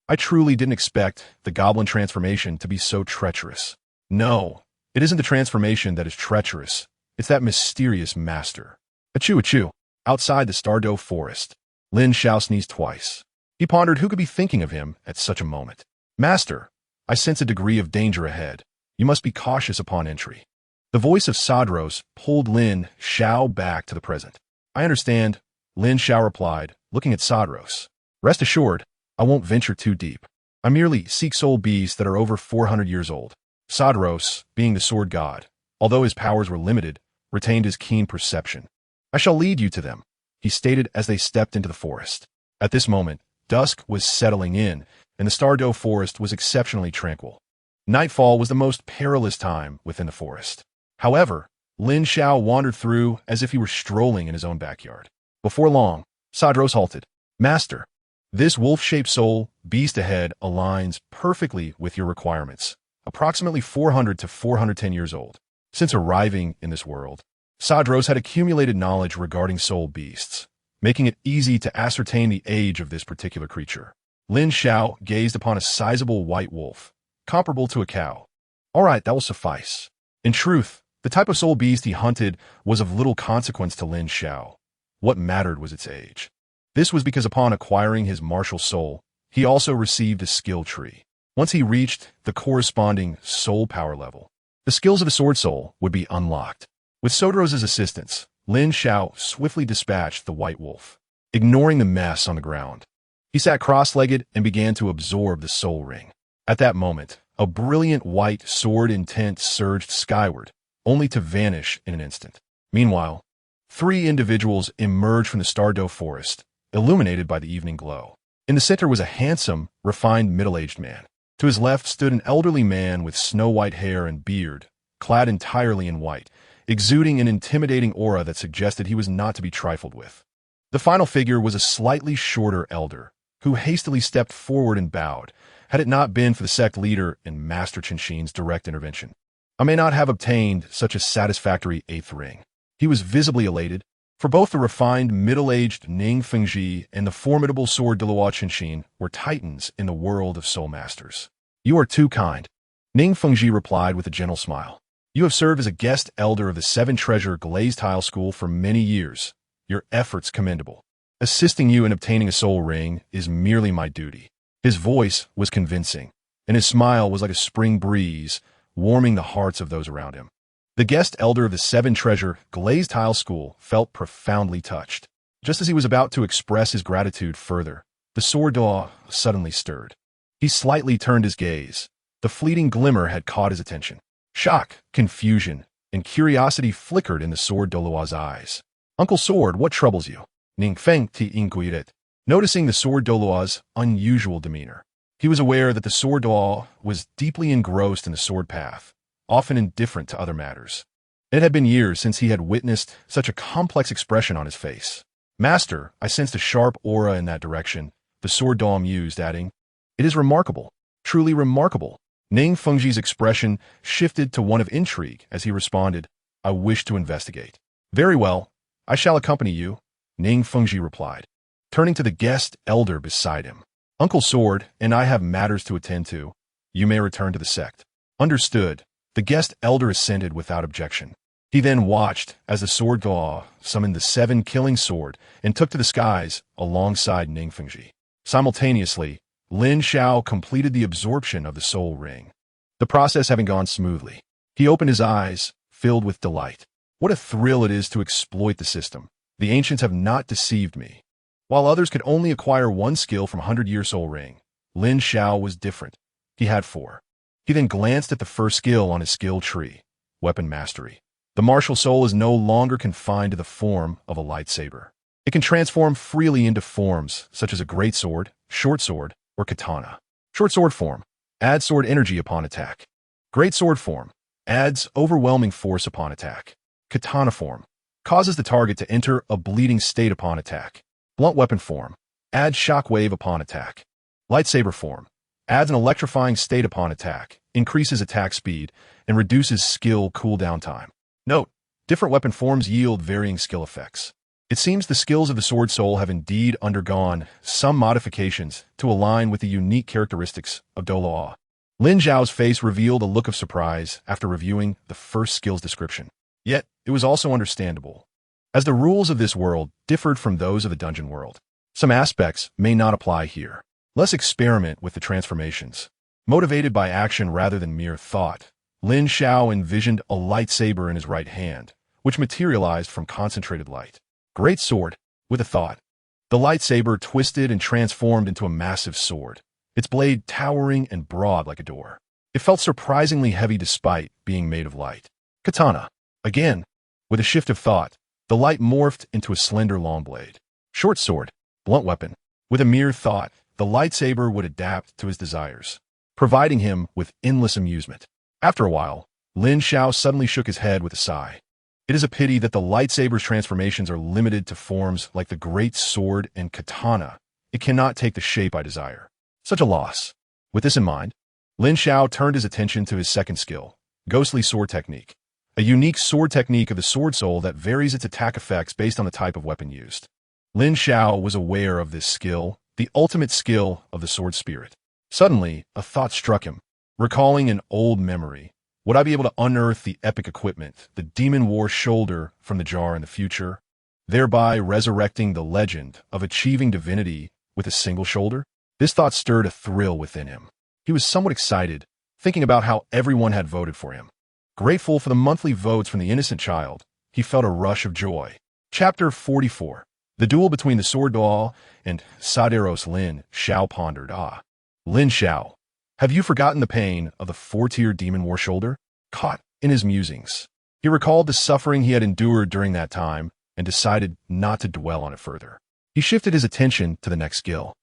I truly didn't expect the goblin transformation to be so treacherous. No, it isn't the transformation that is treacherous. It's that mysterious master. Achoo, achoo. Outside the Stardow forest, Lin Xiao sneezed twice. He pondered who could be thinking of him at such a moment. Master, I sense a degree of danger ahead. You must be cautious upon entry. The voice of Sadros pulled Lin Xiao back to the present. I understand, Lin Xiao replied, looking at Sadros. Rest assured, I won't venture too deep. I merely seek soul beasts that are over 400 years old. Sadros, being the sword god, although his powers were limited, retained his keen perception. I shall lead you to them, he stated as they stepped into the forest. At this moment, dusk was settling in, and the Stardow forest was exceptionally tranquil. Nightfall was the most perilous time within the forest. However, Lin Xiao wandered through as if he were strolling in his own backyard. Before long, Sadros halted. Master, this wolf-shaped soul beast ahead aligns perfectly with your requirements, approximately 400 to 410 years old. Since arriving in this world, Sadros had accumulated knowledge regarding soul beasts, making it easy to ascertain the age of this particular creature. Lin Xiao gazed upon a sizable white wolf, comparable to a cow. All right, that will suffice. In truth, the type of soul beast he hunted was of little consequence to Lin Xiao. What mattered was its age. This was because upon acquiring his martial soul, he also received a skill tree. Once he reached the corresponding soul power level, the skills of a sword soul would be unlocked. With Sadros' assistance, Lin Xiao swiftly dispatched the white wolf, ignoring the mess on the ground. He sat cross-legged and began to absorb the soul ring. At that moment, a brilliant white sword intent surged skyward, only to vanish in an instant. Meanwhile, 3 individuals emerged from the Stardow forest, illuminated by the evening glow. In the center was a handsome, refined middle-aged man. To his left stood an elderly man with snow-white hair and beard, clad entirely in white, exuding an intimidating aura that suggested he was not to be trifled with. The final figure was a slightly shorter elder, who hastily stepped forward and bowed, had it not been for the sect leader and Master Qinshin's direct intervention. I may not have obtained such a satisfactory 8th ring. He was visibly elated, for both the refined middle-aged Ning Fengji and the formidable sword Douluo Qinshin were titans in the world of soul masters. You are too kind, Ning Fengji replied with a gentle smile. You have served as a guest elder of the Nine-Treasure Glazed Tile School for many years. Your efforts commendable. Assisting you in obtaining a soul ring is merely my duty. His voice was convincing, and his smile was like a spring breeze, warming the hearts of those around him. The guest elder of the Nine-Treasure Glazed Tile School felt profoundly touched. Just as he was about to express his gratitude further, the sword Douluo suddenly stirred. He slightly turned his gaze. The fleeting glimmer had caught his attention. Shock, confusion, and curiosity flickered in the sword Douluo's eyes. Uncle Sword, what troubles you? Ning Feng ti inquired. Noticing the sword Douluo's unusual demeanor, he was aware that the sword Douluo was deeply engrossed in the sword path, often indifferent to other matters. It had been years since he had witnessed such a complex expression on his face. Master, I sensed a sharp aura in that direction, the sword Douluo mused, adding, It is remarkable, truly remarkable. Ning Fengji's expression shifted to one of intrigue as he responded, I wish to investigate. Very well, I shall accompany you, Ning Fengji replied, turning to the guest elder beside him. Uncle Sword and I have matters to attend to. You may return to the sect. Understood. The guest elder assented without objection. He then watched as the sword Douluo summoned the 7-killing sword and took to the skies alongside Ning Fengji. Simultaneously, Lin Xiao completed the absorption of the soul ring. The process having gone smoothly, he opened his eyes, filled with delight. What a thrill it is to exploit the system. The ancients have not deceived me. While others could only acquire one skill from 100-year soul ring, Lin Xiao was different. He had 4. He then glanced at the first skill on his skill tree, weapon mastery. The martial soul is no longer confined to the form of a lightsaber. It can transform freely into forms such as a great sword, short sword, or katana. Short sword form, adds sword energy upon attack. Great sword form, adds overwhelming force upon attack. Katana form, causes the target to enter a bleeding state upon attack. Blunt weapon form, adds shockwave upon attack. Lightsaber form, adds an electrifying state upon attack, increases attack speed, and reduces skill cooldown time. Note, different weapon forms yield varying skill effects. It seems the skills of the Sword Soul have indeed undergone some modifications to align with the unique characteristics of Douluo. Lin Xiao's face revealed a look of surprise after reviewing the first skill's description. Yet, it was also understandable, as the rules of this world differed from those of the dungeon world. Some aspects may not apply here. Let's experiment with the transformations. Motivated by action rather than mere thought, Lin Xiao envisioned a lightsaber in his right hand, which materialized from concentrated light. Great sword, with a thought. The lightsaber twisted and transformed into a massive sword, its blade towering and broad like a door. It felt surprisingly heavy despite being made of light. Katana. Again, with a shift of thought, the light morphed into a slender long blade. Short sword, blunt weapon. With a mere thought, the lightsaber would adapt to his desires, providing him with endless amusement. After a while, Lin Xiao suddenly shook his head with a sigh. It is a pity that the lightsaber's transformations are limited to forms like the great sword and katana. It cannot take the shape I desire. Such a loss. With this in mind, Lin Xiao turned his attention to his second skill, Ghostly Sword Technique, a unique sword technique of the Sword Soul that varies its attack effects based on the type of weapon used. Lin Xiao was aware of this skill, the ultimate skill of the Sword Spirit. Suddenly, a thought struck him, recalling an old memory. Would I be able to unearth the epic equipment, the Demon War shoulder, from the jar in the future, thereby resurrecting the legend of achieving divinity with a single shoulder? This thought stirred a thrill within him. He was somewhat excited, thinking about how everyone had voted for him. Grateful for the monthly votes from the innocent child, he felt a rush of joy. Chapter 44. The duel between the Sword Douluo and Saderos. Lin Xiao pondered. Lin Xiao, have you forgotten the pain of the 4-tier Demon War shoulder? Caught in his musings, he recalled the suffering he had endured during that time and decided not to dwell on it further. He shifted his attention to the next skill.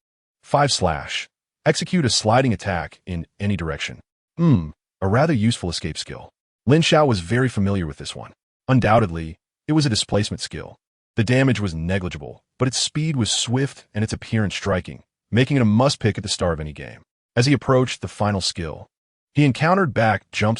5/. Execute a sliding attack in any direction. A rather useful escape skill. Lin Xiao was very familiar with this one. Undoubtedly, it was a displacement skill. The damage was negligible, but its speed was swift and its appearance striking, making it a must-pick at the start of any game. As he approached the final skill, he encountered back jump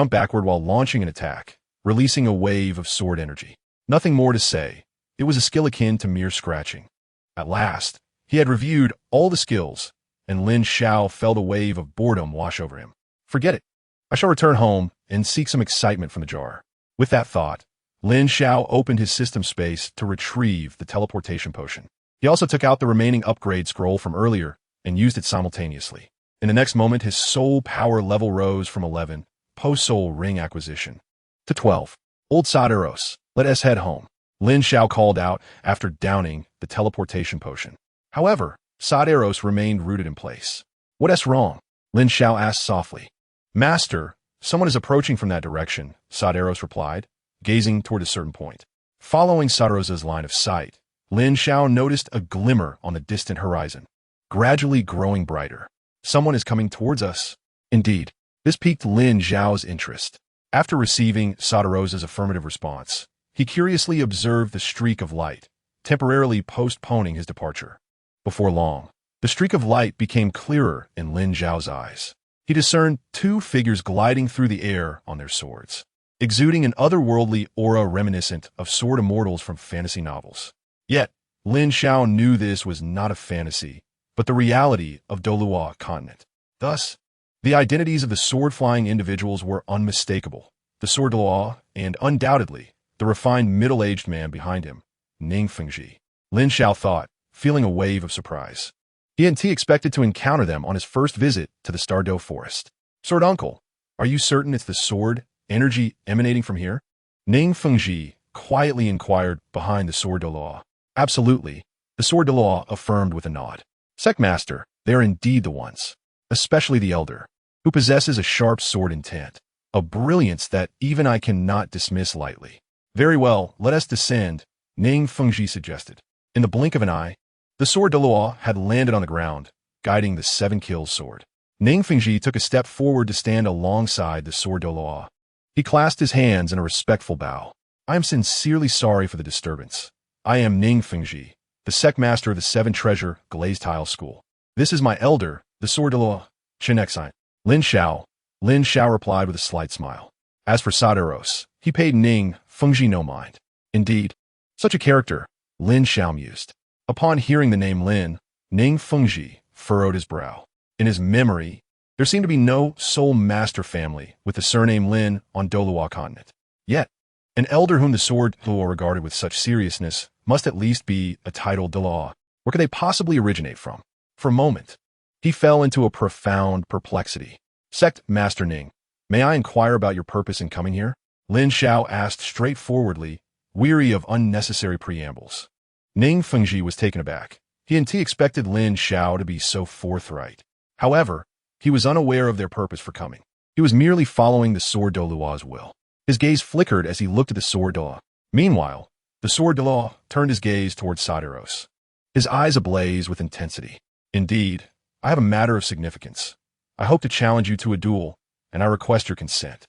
backward while launching an attack, releasing a wave of sword energy. Nothing more to say. It was a skill akin to mere scratching. At last, he had reviewed all the skills, and Lin Xiao felt a wave of boredom wash over him. Forget it. I shall return home and seek some excitement from the jar. With that thought, Lin Xiao opened his system space to retrieve the teleportation potion. He also took out the remaining upgrade scroll from earlier and used it simultaneously. In the next moment, his soul power level rose from 11, post-soul ring acquisition, to 12. Old Saderos, let us head home, Lin Xiao called out after downing the teleportation potion. However, Saderos remained rooted in place. What's wrong? Lin Xiao asked softly. Master, someone is approaching from that direction, Saderos replied, gazing toward a certain point. Following Saderos' line of sight, Lin Xiao noticed a glimmer on the distant horizon, gradually growing brighter. Someone is coming towards us. Indeed, this piqued Lin Xiao's interest. After receiving Saderos' affirmative response, he curiously observed the streak of light, temporarily postponing his departure. Before long, the streak of light became clearer in Lin Xiao's eyes. He discerned 2 figures gliding through the air on their swords. exuding an otherworldly aura reminiscent of sword immortals from fantasy novels. Yet, Lin Xiao knew this was not a fantasy, but the reality of Douluo continent. Thus, the identities of the sword-flying individuals were unmistakable. The sword Douluo, and undoubtedly, the refined middle-aged man behind him, Ning Fengji. Lin Xiao thought, feeling a wave of surprise. He expected to encounter them on his first visit to the Stardow Forest. Sword Uncle, are you certain it's the sword energy emanating from here? Ning Fengji quietly inquired behind the sword Douluo. Absolutely, the sword Douluo affirmed with a nod. Sectmaster, they are indeed the ones, especially the elder, who possesses a sharp sword intent, a brilliance that even I cannot dismiss lightly. Very well, let us descend, Ning Fengji suggested. In the blink of an eye, the sword Douluo had landed on the ground, guiding the 7 kills sword. Ning Fengji took a step forward to stand alongside the sword Douluo. He clasped his hands in a respectful bow. I am sincerely sorry for the disturbance. I am Ning Fengji, the sectmaster of the 7-Treasure Glazed School. This is my elder, the sword Douluo, Enhancement. Lin Xiao replied with a slight smile. As for Saderos, he paid Ning Fengji no mind. Indeed, such a character, Lin Xiao mused. Upon hearing the name Lin, Ning Fengji furrowed his brow. In his memory, there seemed to be no sole master family with the surname Lin on Douluo continent. Yet, an elder whom the sword Douluo regarded with such seriousness must at least be a title Douluo. Where could they possibly originate from? For a moment, he fell into a profound perplexity. Sect Master Ning, may I inquire about your purpose in coming here? Lin Xiao asked straightforwardly, weary of unnecessary preambles. Ning Fengji was taken aback. He expected Lin Xiao to be so forthright. However, he was unaware of their purpose for coming. He was merely following the sword Douluo's will. His gaze flickered as he looked at the sword Douluo. Meanwhile, the sword Douluo turned his gaze towards Saderos, his eyes ablaze with intensity. Indeed, I have a matter of significance. I hope to challenge you to a duel, and I request your consent.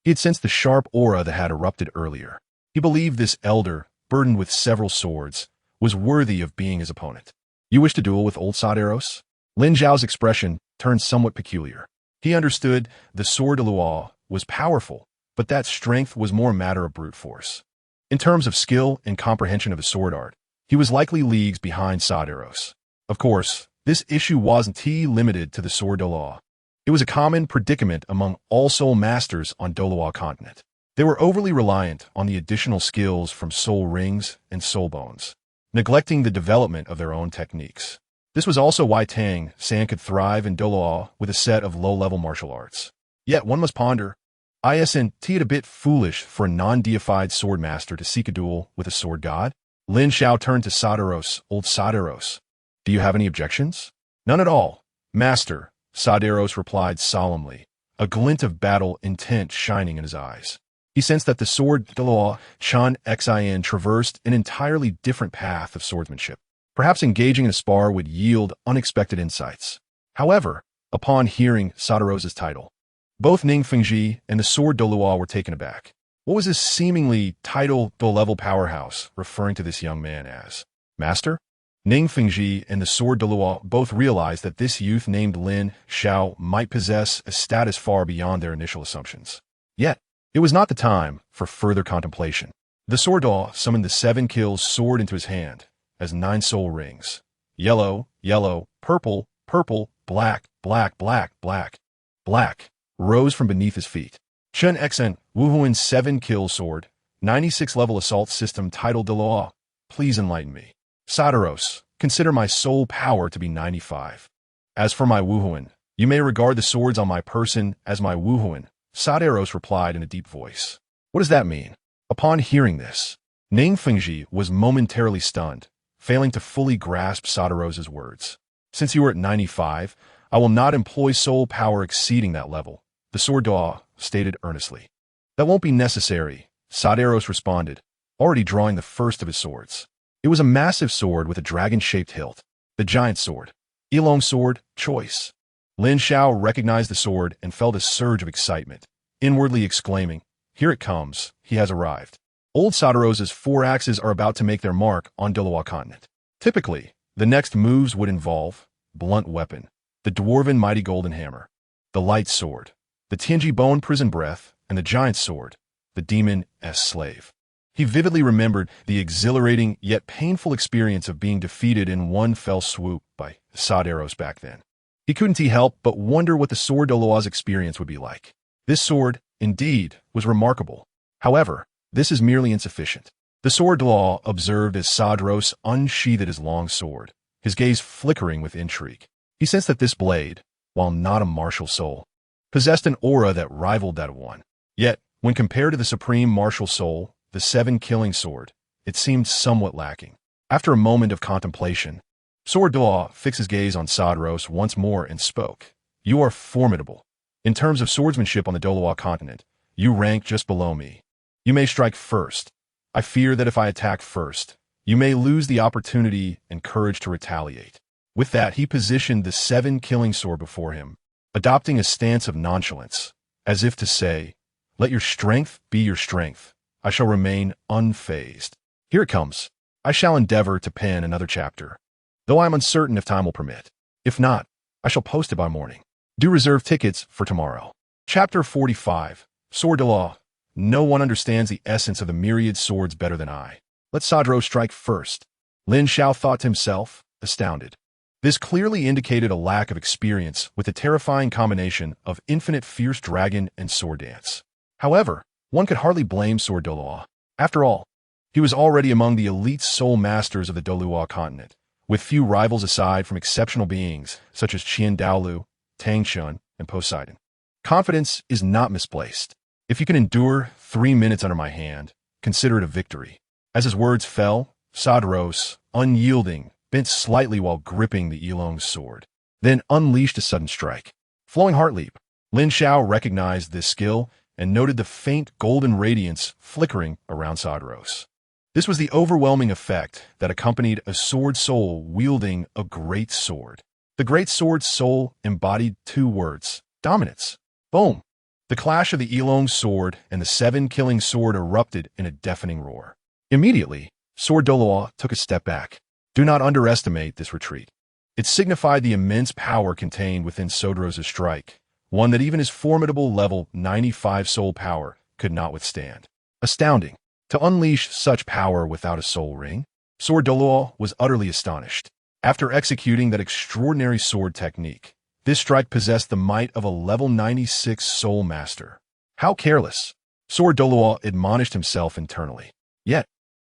He had sensed the sharp aura that had erupted earlier. He believed this elder, burdened with several swords, was worthy of being his opponent. You wish to duel with old Saderos? Lin Xiao's expression turned somewhat peculiar. He understood the sword Douluo was powerful, but that strength was more a matter of brute force. In terms of skill and comprehension of his sword art, he was likely leagues behind Saderos. Of course, this issue wasn't limited to the sword Douluo. It was a common predicament among all soul masters on Douluo continent. They were overly reliant on the additional skills from soul rings and soul bones, neglecting the development of their own techniques. This was also why Tang San could thrive in Douluo with a set of low-level martial arts. Yet one must ponder, isn't it a bit foolish for a non-deified sword master to seek a duel with a sword god? Lin Xiao turned to Saderos, old Saderos. Do you have any objections? None at all, master, Saderos replied solemnly, a glint of battle intent shining in his eyes. He sensed that the sword Douluo Chan Xin traversed an entirely different path of swordsmanship. Perhaps engaging in a spar would yield unexpected insights. However, upon hearing Saderos's title, both Ning Fengji and the sword Douluo were taken aback. What was this seemingly title-level powerhouse referring to this young man as? Master? Ning Fengji and the sword Douluo both realized that this youth named Lin Xiao might possess a status far beyond their initial assumptions. Yet, it was not the time for further contemplation. The sword Douluo summoned the 7 kills sword into his hand as 9 soul rings. Yellow, yellow, purple, purple, black, black, black, black, black, rose from beneath his feet. Chen Xen, Wuhuan's 7 kill sword, 96 level assault system titled Douluo. Please enlighten me. Saderos, consider my soul power to be 95. As for my Wuhuan, you may regard the swords on my person as my Wuhuan, Saderos replied in a deep voice. What does that mean? Upon hearing this, Ning Fengji was momentarily stunned, failing to fully grasp Saderos's words. Since you are at 95, I will not employ soul power exceeding that level, the sword Douluo stated earnestly. That won't be necessary, Saderos responded, already drawing the first of his swords. It was a massive sword with a dragon-shaped hilt, the giant sword. Ilong sword, choice. Lin Xiao recognized the sword and felt a surge of excitement, inwardly exclaiming, here it comes, he has arrived. Old Saderos's 4 axes are about to make their mark on Douluo continent. Typically, the next moves would involve blunt weapon, the dwarven mighty golden hammer, the light sword, the Tianji bone prison breath, and the giant sword, the demon's slave. He vividly remembered the exhilarating yet painful experience of being defeated in one fell swoop by Saderos back then. He couldn't help but wonder what the sword Douluo's experience would be like. This sword, indeed, was remarkable. However, this is merely insufficient. The sword Douluo observed as Saderos unsheathed his long sword, his gaze flickering with intrigue. He sensed that this blade, while not a martial soul, possessed an aura that rivaled that of one. Yet, when compared to the supreme martial soul, the seven-killing sword, it seemed somewhat lacking. After a moment of contemplation, Sword Douluo fixed his gaze on Saderos once more and spoke. You are formidable. In terms of swordsmanship on the Douluo continent, you rank just below me. You may strike first. I fear that if I attack first, you may lose the opportunity and courage to retaliate. With that, he positioned the seven-killing sword before him, adopting a stance of nonchalance, as if to say, let your strength be your strength. I shall remain unfazed. Here it comes. I shall endeavor to pen another chapter, though I am uncertain if time will permit. If not, I shall post it by morning. Do reserve tickets for tomorrow. Chapter 45. Sword Douluo. No one understands the essence of the myriad swords better than I. Let Saderos strike first. Lin Xiao thought to himself, astounded. This clearly indicated a lack of experience with the terrifying combination of infinite fierce dragon and sword dance. However, one could hardly blame Sword Douluo. After all, he was already among the elite soul masters of the Douluo continent, with few rivals aside from exceptional beings such as Qian Douluo, Tang San, and Poseidon. Confidence is not misplaced. If you can endure 3 minutes under my hand, consider it a victory. As his words fell, Saderos, unyielding, bent slightly while gripping the Yilong's sword, then unleashed a sudden strike. Flowing heart leap. Lin Xiao recognized this skill and noted the faint golden radiance flickering around Saderos. This was the overwhelming effect that accompanied a sword soul wielding a great sword. The great sword's soul embodied 2 words, dominance. Boom! The clash of the Yilong's sword and the seven-killing sword erupted in a deafening roar. Immediately, Sword Douluo took a step back. Do not underestimate this retreat. It signified the immense power contained within Saderos' strike, one that even his formidable level 95 soul power could not withstand. Astounding. To unleash such power without a soul ring? Sword Douluo was utterly astonished. After executing that extraordinary sword technique, this strike possessed the might of a level 96 soul master. How careless! Sword Douluo admonished himself internally. Yet,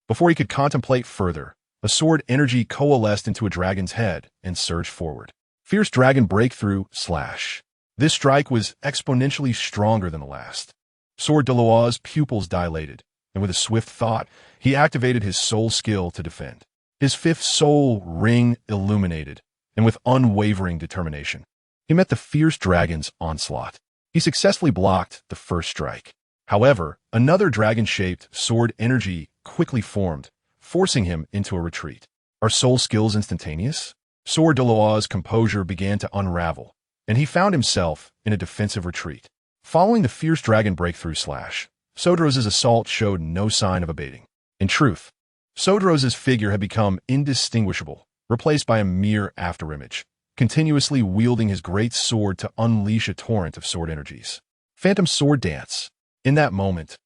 before he could contemplate further, a sword energy coalesced into a dragon's head and surged forward. Fierce dragon breakthrough slash. This strike was exponentially stronger than the last. Sword Douluo's pupils dilated, and with a swift thought, he activated his soul skill to defend. His 5th soul ring illuminated, and with unwavering determination, he met the fierce dragon's onslaught. He successfully blocked the first strike. However, another dragon-shaped sword energy quickly formed, forcing him into a retreat. Are soul skills instantaneous? Sword Douluo's composure began to unravel, and he found himself in a defensive retreat. Following the fierce dragon breakthrough slash, Saderos' assault showed no sign of abating. In truth, Saderos' figure had become indistinguishable, replaced by a mere afterimage, continuously wielding his great sword to unleash a torrent of sword energies. Phantom sword dance. In that moment,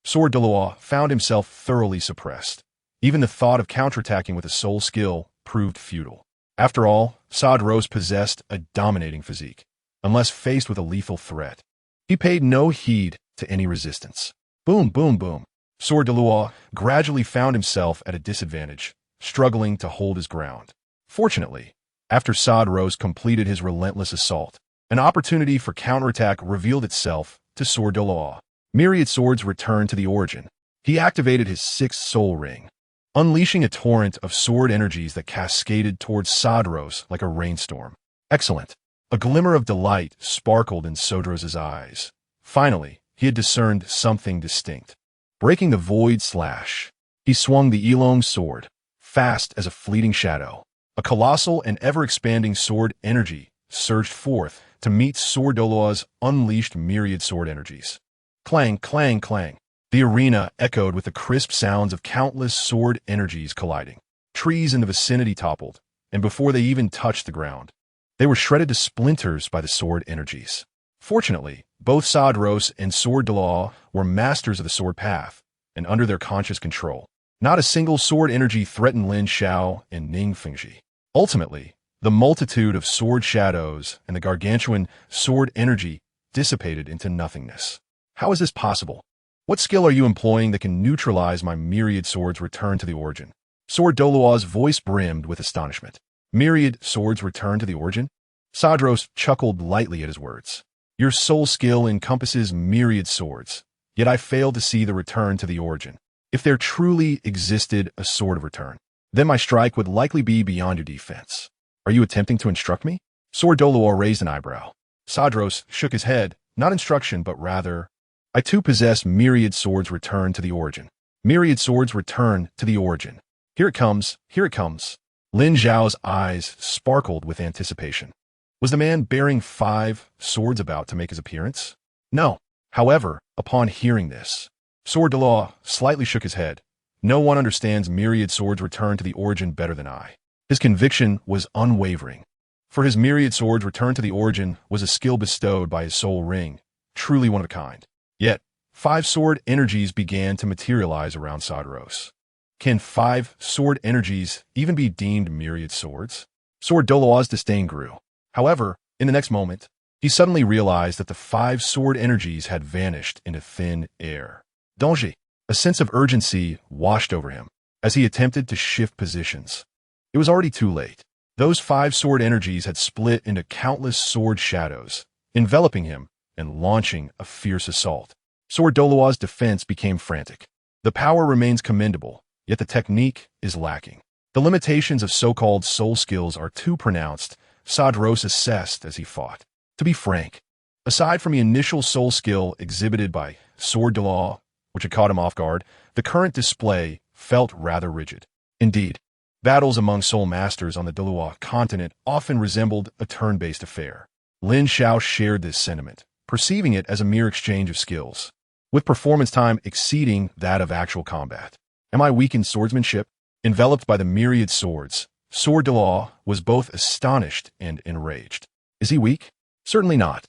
Sword Douluo found himself thoroughly suppressed. Even the thought of counterattacking with a soul skill proved futile. After all, Saderos possessed a dominating physique, unless faced with a lethal threat. He paid no heed to any resistance. Boom, boom, boom. Sword Douluo gradually found himself at a disadvantage, struggling to hold his ground. Fortunately, after Saderos completed his relentless assault, an opportunity for counterattack revealed itself to Sword Douluo. Myriad swords returned to the origin. He activated his 6th soul ring, unleashing a torrent of sword energies that cascaded towards Saderos like a rainstorm. Excellent. A glimmer of delight sparkled in Saderos' eyes. Finally, he had discerned something distinct. Breaking the void slash, he swung the Yilong sword, fast as a fleeting shadow. A colossal and ever-expanding sword energy surged forth to meet Sword Douluo's unleashed myriad sword energies. Clang, clang, clang. The arena echoed with the crisp sounds of countless sword energies colliding. Trees in the vicinity toppled, and before they even touched the ground, they were shredded to splinters by the sword energies. Fortunately, Both Sadros and Sword Douluo were masters of the sword path, and under their conscious control. Not a single sword energy threatened Lin Xiao and Ning Rongrong. Ultimately, the multitude of sword shadows and the gargantuan sword energy dissipated into nothingness. How is this possible? What skill are you employing that can neutralize my myriad swords return to the origin? Sword Douluo's voice brimmed with astonishment. Myriad swords return to the origin? Sadros chuckled lightly at his words. Your soul skill encompasses myriad swords, yet I fail to see the return to the origin. If there truly existed a sword of return, then my strike would likely be beyond your defense. Are you attempting to instruct me? Sword Douluo raised an eyebrow. Sadros shook his head, not instruction, but rather, I too possess myriad swords return to the origin. Myriad swords return to the origin. Here it comes, here it comes. Lin Xiao's eyes sparkled with anticipation. Was the man bearing 5 swords about to make his appearance? No. However, upon hearing this, Sword Douluo slightly shook his head. No one understands myriad swords return to the origin better than I. His conviction was unwavering. For his myriad swords return to the origin was a skill bestowed by his soul ring, truly one of a kind. Yet, 5 sword energies began to materialize around Sadros. Can 5 sword energies even be deemed myriad swords? Sword Douluo's disdain grew. However, in the next moment, he suddenly realized that the 5 sword energies had vanished into thin air. Dongji, a sense of urgency washed over him as he attempted to shift positions. It was already too late. Those 5 sword energies had split into countless sword shadows, enveloping him and launching a fierce assault. Sword Douluo's defense became frantic. The power remains commendable, yet the technique is lacking. The limitations of so-called soul skills are too pronounced, Sadros assessed as he fought. To be frank, aside from the initial soul skill exhibited by Sword Douluo, which had caught him off guard, the current display felt rather rigid. Indeed, battles among soul masters on the Douluo continent often resembled a turn-based affair. Lin Xiao shared this sentiment, perceiving it as a mere exchange of skills, with performance time exceeding that of actual combat. Am I weak in swordsmanship? Enveloped by the myriad swords, Sword Douluo was both astonished and enraged. Is he weak? Certainly not.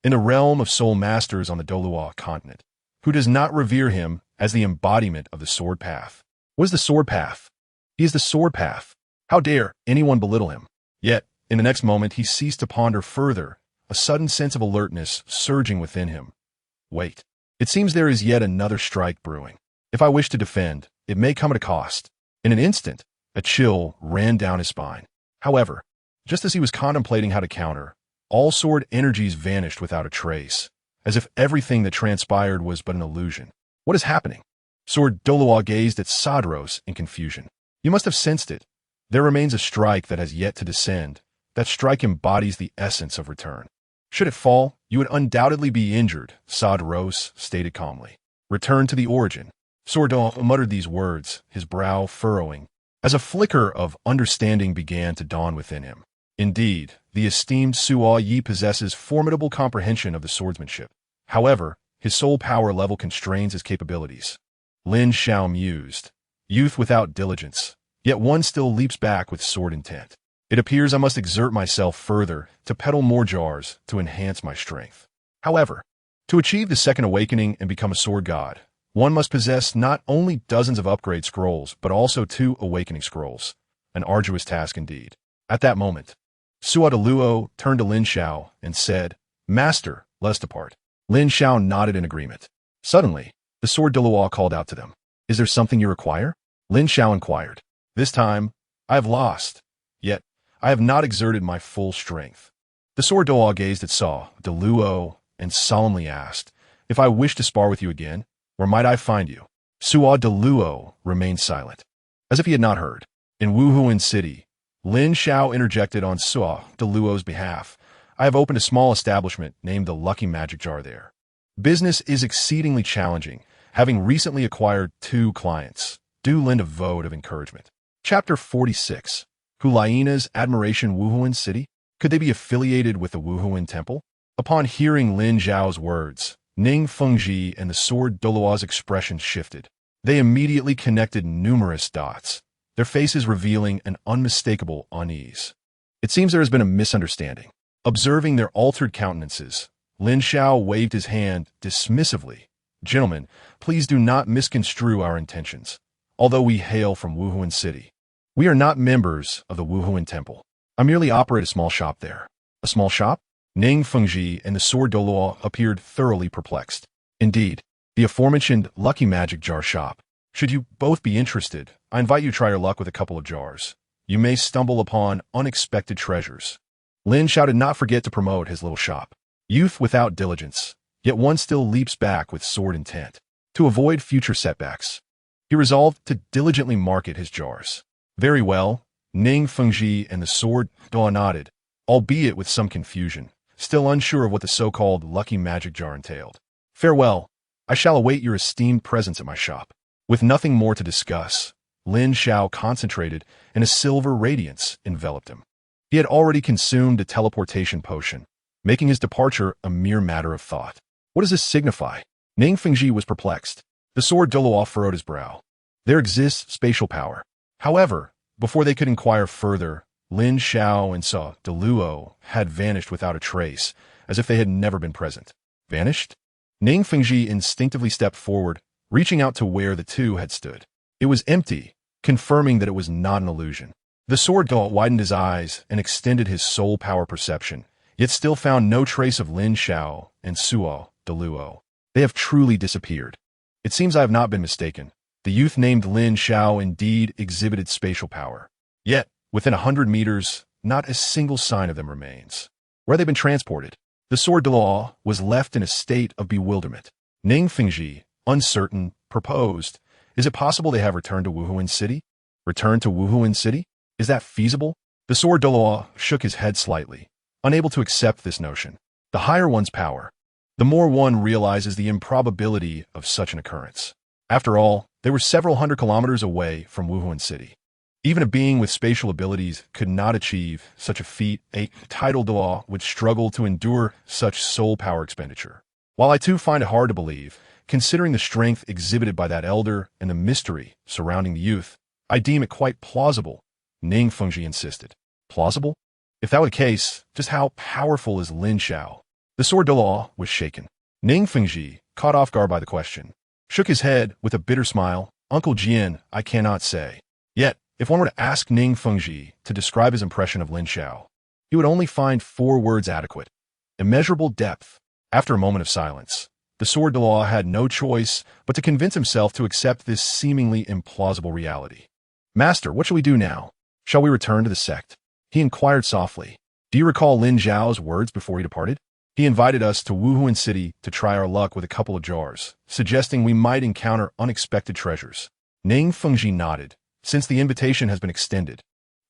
In the realm of soul masters on the Douluo continent, who does not revere him as the embodiment of the sword path? What is the sword path? He is the sword path. How dare anyone belittle him? Yet, in the next moment, he ceased to ponder further, a sudden sense of alertness surging within him. Wait. It seems there is yet another strike brewing. If I wish to defend, it may come at a cost. In an instant, a chill ran down his spine. However, just as he was contemplating how to counter, all sword energies vanished without a trace, as if everything that transpired was but an illusion. What is happening? Sword Douluo gazed at Sadros in confusion. You must have sensed it. There remains a strike that has yet to descend. That strike embodies the essence of return. Should it fall, you would undoubtedly be injured, Sadros stated calmly. Return to the origin. Sword Douluo muttered these words, his brow furrowing, as a flicker of understanding began to dawn within him. Indeed, the esteemed Xue Ye possesses formidable comprehension of the swordsmanship. However, his soul power level constrains his capabilities. Lin Xiao mused. Youth without diligence, yet one still leaps back with sword intent. It appears I must exert myself further to peddle more jars to enhance my strength. However, to achieve the second awakening and become a sword god, one must possess not only dozens of upgrade scrolls, but also 2 awakening scrolls. An arduous task indeed. At that moment, Douluo turned to Lin Xiao and said, Master, let us depart. Lin Xiao nodded in agreement. Suddenly, the Sword Douluo called out to them. Is there something you require? Lin Xiao inquired. This time, I have lost. Yet, I have not exerted my full strength. The Sword Douluo gazed at Douluo and solemnly asked, If I wish to spar with you again, where might I find you? Douluo remained silent, as if he had not heard. In Wuhuan City, Lin Xiao interjected on Douluo's behalf. I have opened a small establishment named the Lucky Magic Jar there. Business is exceedingly challenging, having recently acquired 2 clients. Do lend a vote of encouragement. Chapter 46. Hulaina's Admiration Wuhuan City? Could they be affiliated with the Wuhuan Temple? Upon hearing Lin Xiao's words, Ning Rongrong and the Sword Douluo's expression shifted. They immediately connected numerous dots, their faces revealing an unmistakable unease. It seems there has been a misunderstanding. Observing their altered countenances, Lin Xiao waved his hand dismissively. Gentlemen, please do not misconstrue our intentions. Although we hail from Wuhuan City, we are not members of the Wuhuan Temple. I merely operate a small shop there. A small shop? Ning Fengji and the sword Douluo appeared thoroughly perplexed. Indeed, the aforementioned Lucky Magic Jar shop. Should you both be interested, I invite you to try your luck with a couple of jars. You may stumble upon unexpected treasures. Lin Xiao did not forget to promote his little shop. Youth without diligence, yet one still leaps back with sword intent. To avoid future setbacks, he resolved to diligently market his jars. Very well, Ning Fengji and the sword Douluo nodded, albeit with some confusion, still unsure of what the so-called Lucky Magic Jar entailed. Farewell, I shall await your esteemed presence at my shop. With nothing more to discuss, Lin Xiao concentrated, and a silver radiance enveloped him. He had already consumed a teleportation potion, making his departure a mere matter of thought. What does this signify? Ning Fengji was perplexed. The sword Douluo furrowed his brow. There exists spatial power. However, before they could inquire further, Lin Xiao and Douluo had vanished without a trace, as if they had never been present. Vanished? Ning Fengji instinctively stepped forward, reaching out to where the two had stood. It was empty, confirming that it was not an illusion. The sword Douluo widened his eyes and extended his soul power perception, yet still found no trace of Lin Xiao and Douluo. They have truly disappeared. It seems I have not been mistaken. The youth named Lin Xiao indeed exhibited spatial power. Yet, within 100 meters, not a single sign of them remains. Where have they been transported? The sword Douluo was left in a state of bewilderment. Ning Fengji, uncertain, proposed, is it possible they have returned to Wuhuan City? Returned to Wuhuan City? Is that feasible? The sword Douluo shook his head slightly, unable to accept this notion. The higher one's power, the more one realizes the improbability of such an occurrence. After all, they were several hundred kilometers away from Wuhuan City. Even a being with spatial abilities could not achieve such a feat. A title Douluo would struggle to endure such soul power expenditure. While I too find it hard to believe, considering the strength exhibited by that elder and the mystery surrounding the youth, I deem it quite plausible, Ning Fengji insisted. Plausible? If that were the case, just how powerful is Lin Xiao? The sword Douluo was shaken. Ning Fengji, caught off guard by the question, shook his head with a bitter smile. Uncle Guyan, I cannot say. Yet, if one were to ask Ning Fengji to describe his impression of Lin Xiao, he would only find 4 words adequate. Immeasurable depth. After a moment of silence, the sword Douluo had no choice but to convince himself to accept this seemingly implausible reality. Master, what shall we do now? Shall we return to the sect? He inquired softly. Do you recall Lin Xiao's words before he departed? He invited us to Wuhuan City to try our luck with a couple of jars, suggesting we might encounter unexpected treasures. Ning Fengji nodded. Since the invitation has been extended,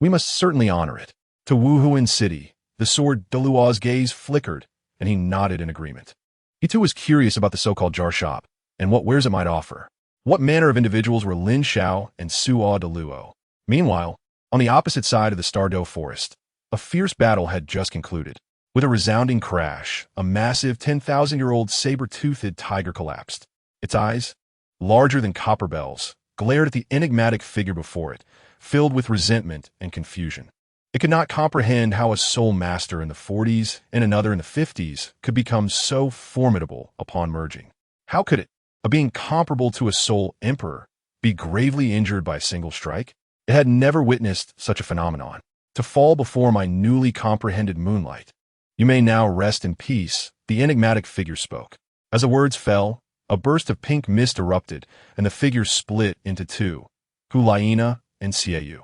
we must certainly honor it. To Wuhuan City, the sword Douluo's gaze flickered, and he nodded in agreement. He too was curious about the so-called jar shop, and what wares it might offer. What manner of individuals were Lin Xiao and Douluo? Meanwhile, on the opposite side of the Stardow Forest, a fierce battle had just concluded. With a resounding crash, a massive 10,000-year-old saber-toothed tiger collapsed. Its eyes, larger than copper bells, glared at the enigmatic figure before it, filled with resentment and confusion. It could not comprehend how a soul master in the 40s and another in the 50s could become so formidable upon merging. How could it, a being comparable to a soul emperor, be gravely injured by a single strike? It had never witnessed such a phenomenon. To fall before my newly comprehended moonlight. You may now rest in peace, the enigmatic figure spoke. As the words fell, a burst of pink mist erupted, and the figure split into 2, Hulaina and Xue Ye.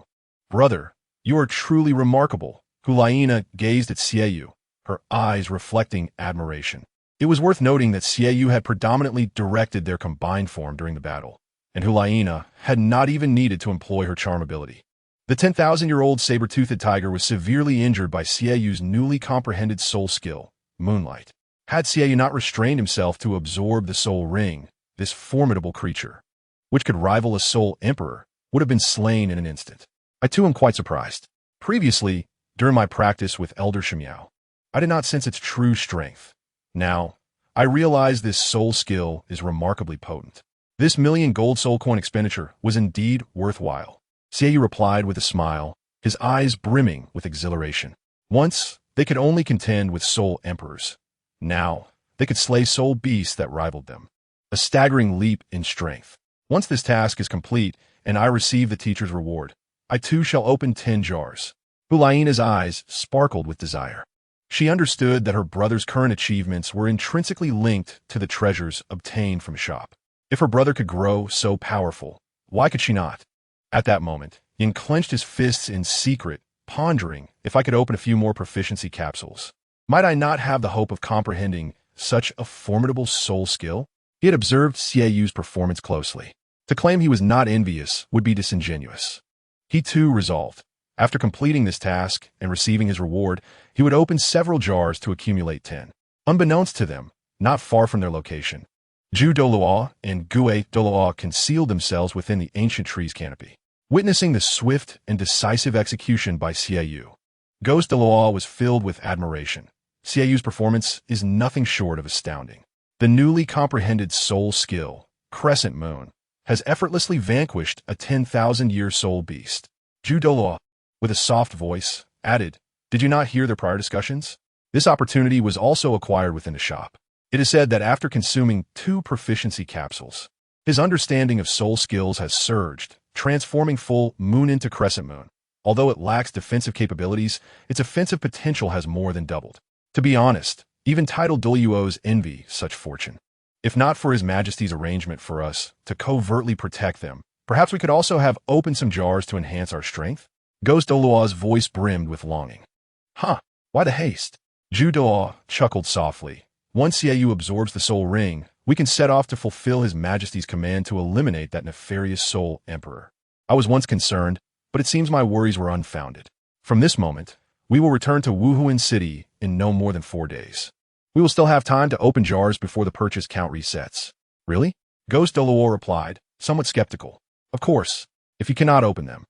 Brother, you are truly remarkable. Hulaina gazed at Xue Ye, her eyes reflecting admiration. It was worth noting that Xue Ye had predominantly directed their combined form during the battle, and Hulaina had not even needed to employ her charm ability. The 10,000-year-old saber-toothed tiger was severely injured by Xue Ye's newly comprehended soul skill, Moonlight. Had Xue Ye not restrained himself to absorb the soul ring, this formidable creature, which could rival a soul emperor, would have been slain in an instant. I too am quite surprised. Previously, during my practice with Elder Shimiao, I did not sense its true strength. Now, I realize this soul skill is remarkably potent. This 1,000,000 gold soul coin expenditure was indeed worthwhile. Xue Ye replied with a smile, his eyes brimming with exhilaration. Once, they could only contend with soul emperors. Now, They could slay soul beasts that rivaled them. A staggering leap in strength. Once this task is complete and I receive the teacher's reward, I too shall open 10 jars. Bulaina's eyes sparkled with desire. She understood that her brother's current achievements were intrinsically linked to the treasures obtained from shop. If her brother could grow so powerful, why could she not? At that moment, Yin clenched his fists in secret, pondering if I could open a few more proficiency capsules. Might I not have the hope of comprehending such a formidable soul skill? He had observed Xue Ye's performance closely. To claim he was not envious would be disingenuous. He too resolved. After completing this task and receiving his reward, he would open several jars to accumulate 10. Unbeknownst to them, not far from their location, Zhu Douluo and Xue Ye concealed themselves within the ancient tree's canopy. Witnessing the swift and decisive execution by Xue Ye, Ghost Douluo was filled with admiration. Xue Ye's performance is nothing short of astounding. The newly comprehended soul skill, Crescent Moon, has effortlessly vanquished a 10,000-year soul beast. Zhu Douluo, with a soft voice, added, "Did you not hear their prior discussions?" This opportunity was also acquired within the shop. It is said that after consuming 2 proficiency capsules, his understanding of soul skills has surged, transforming Full Moon into Crescent Moon. Although it lacks defensive capabilities, its offensive potential has more than doubled. To be honest, even titled Douluo's envy such fortune. If not for His Majesty's arrangement for us to covertly protect them, perhaps we could also have opened some jars to enhance our strength? Ghost Douluo's voice brimmed with longing. Huh, why the haste? Zhu Douluo chuckled softly. Once Xue Ye absorbs the soul ring, we can set off to fulfill His Majesty's command to eliminate that nefarious soul emperor. I was once concerned, but it seems my worries were unfounded. From this moment, we will return to Wuhuan City in no more than 4 days. We will still have time to open jars before the purchase count resets. Really? Ghost Douluo replied, somewhat skeptical. Of course, if you cannot open them,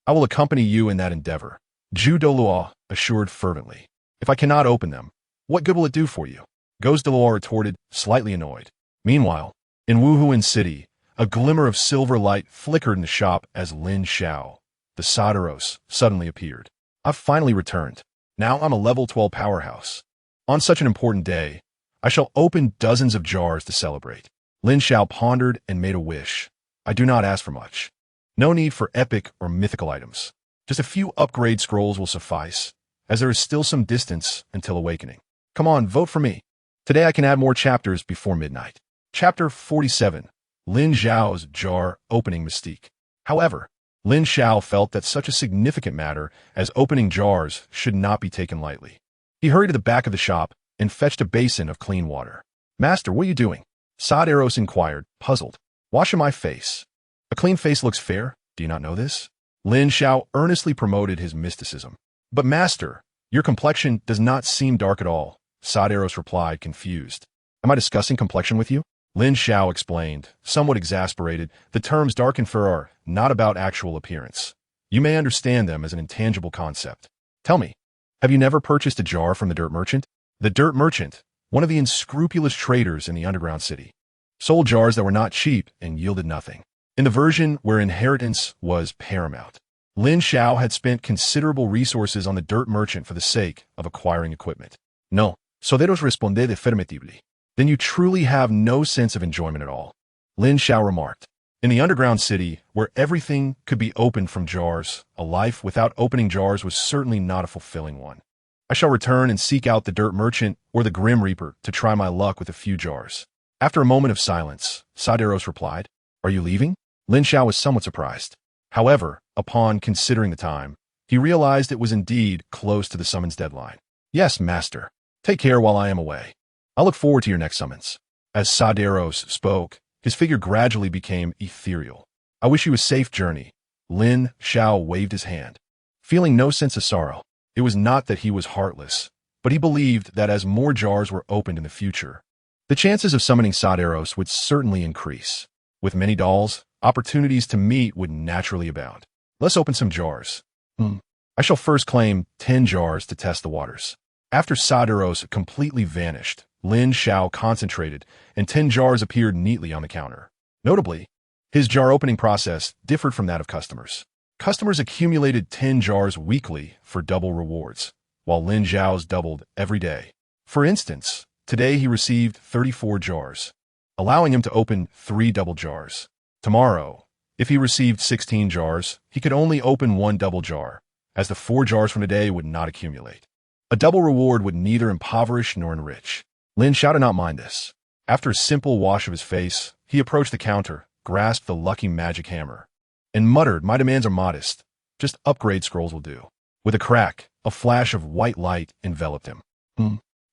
I will accompany you in that endeavor. Zhu Douluo assured fervently. If I cannot open them, what good will it do for you? Ghost Douluo retorted, slightly annoyed. Meanwhile, in Wuhuan City, a glimmer of silver light flickered in the shop as Lin Xiao, the Soderos, suddenly appeared. I've finally returned. Now I'm a level 12 powerhouse. On such an important day, I shall open dozens of jars to celebrate. Lin Xiao pondered and made a wish. I do not ask for much. No need for epic or mythical items. Just a few upgrade scrolls will suffice, as there is still some distance until awakening. Come on, vote for me. Today I can add more chapters before midnight. Chapter 47. Lin Xiao's Jar Opening Mystique. However, Lin Xiao felt that such a significant matter as opening jars should not be taken lightly. He hurried to the back of the shop and fetched a basin of clean water. Master, what are you doing? Soderos inquired, puzzled. Washing my face. A clean face looks fair. Do you not know this? Lin Xiao earnestly promoted his mysticism. But master, your complexion does not seem dark at all. Soderos replied, confused. Am I discussing complexion with you? Lin Xiao explained, somewhat exasperated, the terms dark and fair are not about actual appearance. You may understand them as an intangible concept. Tell me, have you never purchased a jar from the dirt merchant? The dirt merchant, one of the unscrupulous traders in the underground city, sold jars that were not cheap and yielded nothing. In the version where inheritance was paramount, Lin Xiao had spent considerable resources on the dirt merchant for the sake of acquiring equipment. No, Soderos responde affirmatively. Then you truly have no sense of enjoyment at all, Lin Xiao remarked. In the underground city, where everything could be opened from jars, a life without opening jars was certainly not a fulfilling one. I shall return and seek out the dirt merchant or the Grim Reaper to try my luck with a few jars. After a moment of silence, Soderos replied, Are you leaving? Lin Xiao was somewhat surprised. However, upon considering the time, he realized it was indeed close to the summons deadline. Yes, master. Take care while I am away. I look forward to your next summons. As Soderos spoke, his figure gradually became ethereal. I wish you a safe journey. Lin Xiao waved his hand. Feeling no sense of sorrow, it was not that he was heartless, but he believed that as more jars were opened in the future, the chances of summoning Soderos would certainly increase. With many dolls, opportunities to meet would naturally abound. Let's open some jars. I shall first claim 10 jars to test the waters. After Soderos completely vanished, Lin Xiao concentrated, and 10 jars appeared neatly on the counter. Notably, his jar opening process differed from that of customers. Customers accumulated 10 jars weekly for double rewards, while Lin Xiao's doubled every day. For instance, Today he received 34 jars, allowing him to open 3 double jars. Tomorrow, if he received 16 jars, he could only open 1 double jar, as the 4 jars from today would not accumulate. A double reward would neither impoverish nor enrich. Lin Xiao did not mind this. After a simple wash of his face, he approached the counter, grasped the lucky magic hammer, and muttered, "My demands are modest. Just upgrade scrolls will do." With a crack, a flash of white light enveloped him.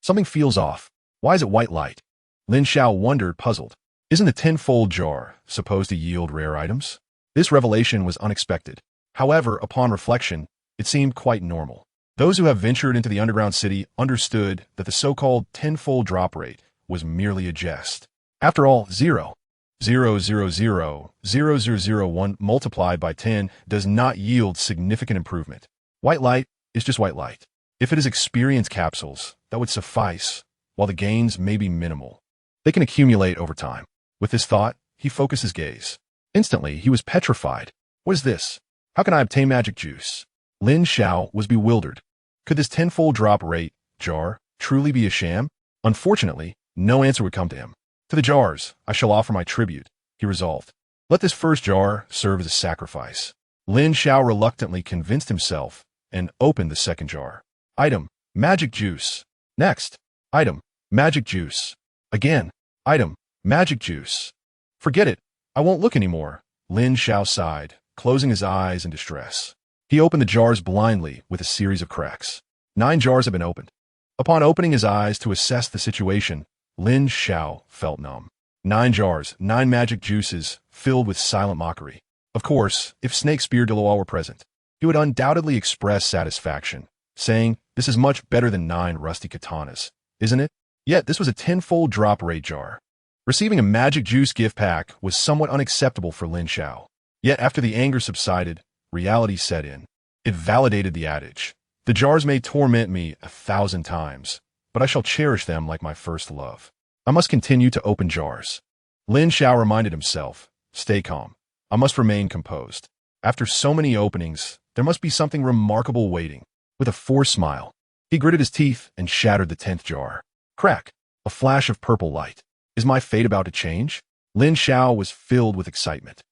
Something feels off. Why is it white light? Lin Xiao wondered, puzzled. Isn't a tenfold jar supposed to yield rare items? This revelation was unexpected. However, upon reflection, it seemed quite normal. Those who have ventured into the underground city understood that the so-called tenfold drop rate was merely a jest. After all, 0.0000001 multiplied by 10 does not yield significant improvement. White light is just white light. If it is experience capsules, that would suffice, while the gains may be minimal. They can accumulate over time. With this thought, he focused his gaze. Instantly, he was petrified. What is this? How can I obtain magic juice? Lin Xiao was bewildered. Could this tenfold drop rate jar truly be a sham? Unfortunately, no answer would come to him. To the jars, I shall offer my tribute, he resolved. Let this first jar serve as a sacrifice. Lin Xiao reluctantly convinced himself and opened the second jar. Item, magic juice. Next, item, magic juice. Again, item, magic juice. Forget it. I won't look anymore. Lin Xiao sighed, closing his eyes in distress. He opened the jars blindly with a series of cracks. 9 jars had been opened. Upon opening his eyes to assess the situation, Lin Xiao felt numb. 9 jars, 9 magic juices, filled with silent mockery. Of course, if Snake Spear Douluo were present, he would undoubtedly express satisfaction, saying, "This is much better than 9 rusty katanas, isn't it?" Yet this was a tenfold drop rate jar. Receiving a magic juice gift pack was somewhat unacceptable for Lin Xiao. Yet after the anger subsided, reality set in. It validated the adage. The jars may torment me 1,000 times, but I shall cherish them like my first love. I must continue to open jars. Lin Xiao reminded himself, stay calm. I must remain composed. After so many openings, there must be something remarkable waiting. With a forced smile, he gritted his teeth and shattered the 10th jar. Crack! A flash of purple light. Is my fate about to change? Lin Xiao was filled with excitement.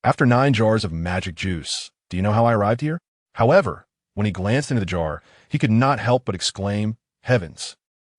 After 9 jars of magic juice, do you know how I arrived here? However, when he glanced into the jar, he could not help but exclaim, heavens!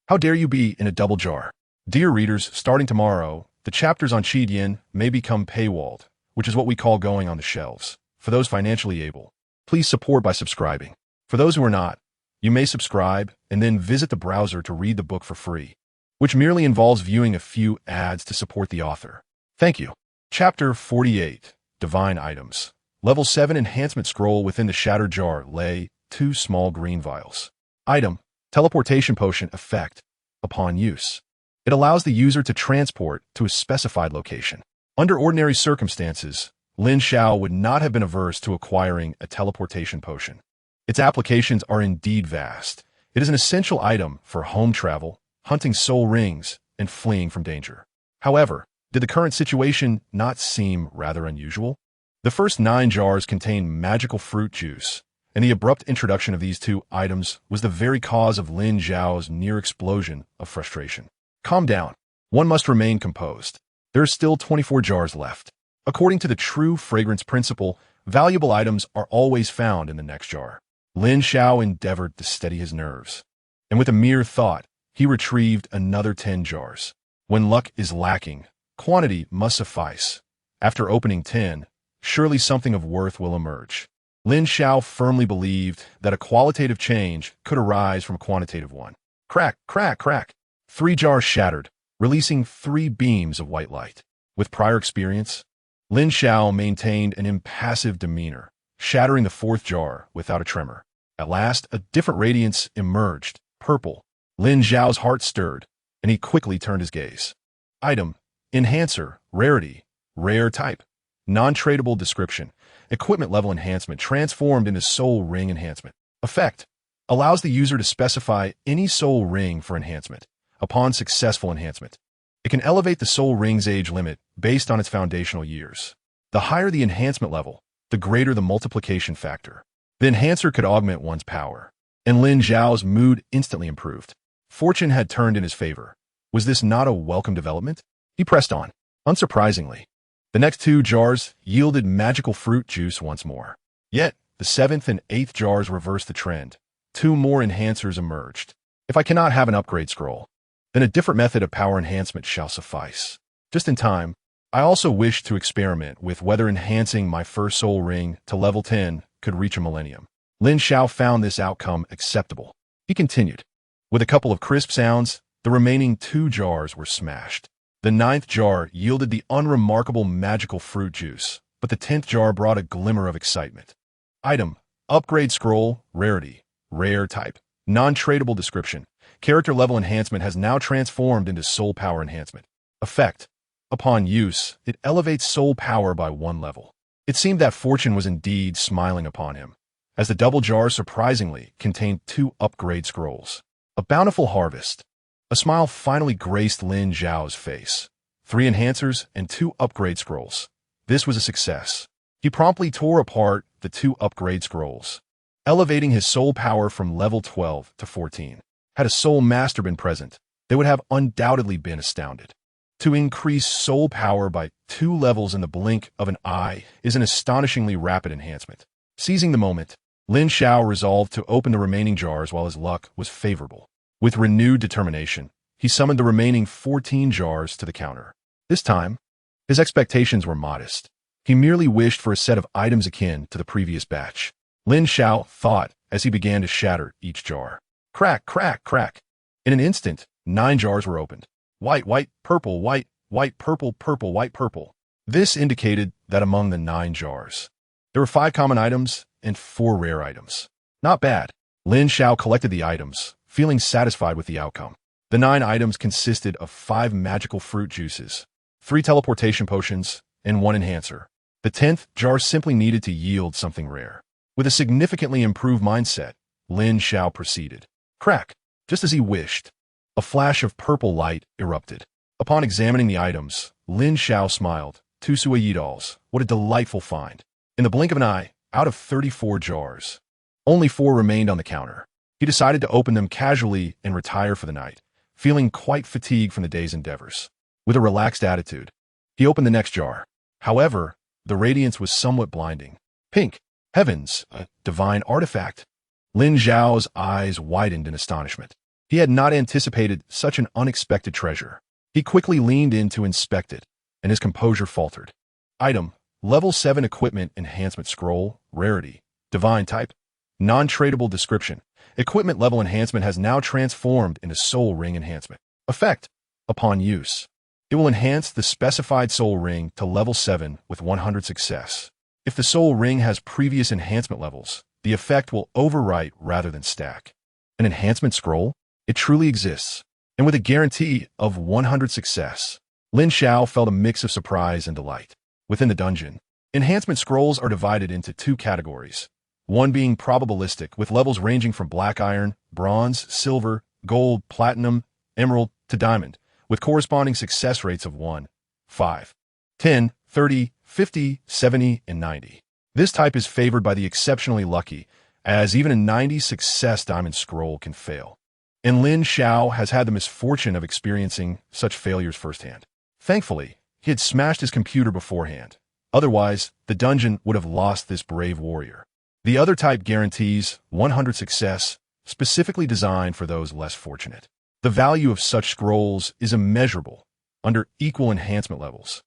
How dare you be in a double jar? Dear readers, starting tomorrow, the chapters on Yin may become paywalled, which is what we call going on the shelves. For those financially able, please support by subscribing. For those who are not, you may subscribe and then visit the browser to read the book for free, which merely involves viewing a few ads to support the author. Thank you. Chapter 48, Divine Items. Level 7 Enhancement Scroll. Within the shattered jar lay 2 small green vials. Item, Teleportation Potion Effect. Upon use, it allows the user to transport to a specified location. Under ordinary circumstances, Lin Xiao would not have been averse to acquiring a teleportation potion. Its applications are indeed vast. It is an essential item for home travel, hunting soul rings, and fleeing from danger. However, did the current situation not seem rather unusual? The first 9 jars contain magical fruit juice, and the abrupt introduction of these 2 items was the very cause of Lin Xiao's near explosion of frustration. Calm down. One must remain composed. There are still 24 jars left. According to the true fragrance principle, valuable items are always found in the next jar. Lin Xiao endeavored to steady his nerves, and with a mere thought, he retrieved another 10 jars. When luck is lacking, quantity must suffice. After opening 10, surely something of worth will emerge. Lin Xiao firmly believed that a qualitative change could arise from a quantitative one. Crack, crack, crack. 3 jars shattered, releasing 3 beams of white light. With prior experience, Lin Xiao maintained an impassive demeanor, shattering the 4th jar without a tremor. At last, a different radiance emerged, purple. Lin Xiao's heart stirred, and he quickly turned his gaze. Item, Enhancer, Rarity, Rare Type, Non-Tradable Description, Equipment Level Enhancement transformed into Soul Ring Enhancement. Effect, allows the user to specify any soul ring for enhancement. Upon successful enhancement, it can elevate the soul ring's age limit based on its foundational years. The higher the enhancement level, the greater the multiplication factor. The enhancer could augment one's power, and Lin Xiao's mood instantly improved. Fortune had turned in his favor. Was this not a welcome development? He pressed on. Unsurprisingly, the next 2 jars yielded magical fruit juice once more. Yet, the 7th and 8th jars reversed the trend. 2 more enhancers emerged. If I cannot have an upgrade scroll, then a different method of power enhancement shall suffice. Just in time, I also wished to experiment with whether enhancing my first soul ring to level 10 could reach a millennium. Lin Xiao found this outcome acceptable. He continued. With a couple of crisp sounds, the remaining 2 jars were smashed. The 9th jar yielded the unremarkable magical fruit juice, but the 10th jar brought a glimmer of excitement. Item: Upgrade Scroll, Rarity, Rare Type, Non-Tradable Description. Character level enhancement has now transformed into Soul Power Enhancement. Effect: Upon use, it elevates soul power by 1 level. It seemed that fortune was indeed smiling upon him, as the double jar surprisingly contained 2 upgrade scrolls. A bountiful harvest. A smile finally graced Lin Xiao's face. 3 enhancers and 2 upgrade scrolls. This was a success. He promptly tore apart the 2 upgrade scrolls, elevating his soul power from level 12 to 14. Had a soul master been present, they would have undoubtedly been astounded. To increase soul power by 2 levels in the blink of an eye is an astonishingly rapid enhancement. Seizing the moment, Lin Xiao resolved to open the remaining jars while his luck was favorable. With renewed determination, he summoned the remaining 14 jars to the counter. This time, his expectations were modest. He merely wished for a set of items akin to the previous batch. Lin Xiao thought as he began to shatter each jar. Crack, crack, crack. In an instant, 9 jars were opened. White, white, purple, white, white, purple, purple, white, purple. This indicated that among the 9 jars, there were 5 common items and 4 rare items. Not bad. Lin Xiao collected the items, feeling satisfied with the outcome. The 9 items consisted of 5 magical fruit juices, 3 teleportation potions, and 1 enhancer. The 10th jar simply needed to yield something rare. With a significantly improved mindset, Lin Xiao proceeded. Crack! Just as he wished, a flash of purple light erupted. Upon examining the items, Lin Xiao smiled. 2 Xue Ye dolls. What a delightful find. In the blink of an eye, out of 34 jars, only 4 remained on the counter. He decided to open them casually and retire for the night, feeling quite fatigued from the day's endeavors. With a relaxed attitude, he opened the next jar. However, the radiance was somewhat blinding. Pink. Heavens, a divine artifact. Lin Xiao's eyes widened in astonishment. He had not anticipated such an unexpected treasure. He quickly leaned in to inspect it, and his composure faltered. Item: Level 7 Equipment Enhancement Scroll, Rarity, Divine Type, Non-Tradable Description. Equipment level enhancement has now transformed into Soul Ring Enhancement. Effect: Upon use, it will enhance the specified Soul Ring to level 7 with 100 success. If the Soul Ring has previous enhancement levels, the effect will overwrite rather than stack. An enhancement scroll? It truly exists, and with a guarantee of 100 success. Lin Xiao felt a mix of surprise and delight. Within the dungeon, enhancement scrolls are divided into 2 categories. One being probabilistic, with levels ranging from black iron, bronze, silver, gold, platinum, emerald, to diamond, with corresponding success rates of 1, 5, 10, 30, 50, 70, and 90. This type is favored by the exceptionally lucky, as even a 90 success diamond scroll can fail. And Lin Xiao has had the misfortune of experiencing such failures firsthand. Thankfully, he had smashed his computer beforehand. Otherwise, the dungeon would have lost this brave warrior. The other type guarantees 100 success, specifically designed for those less fortunate. The value of such scrolls is immeasurable under equal enhancement levels.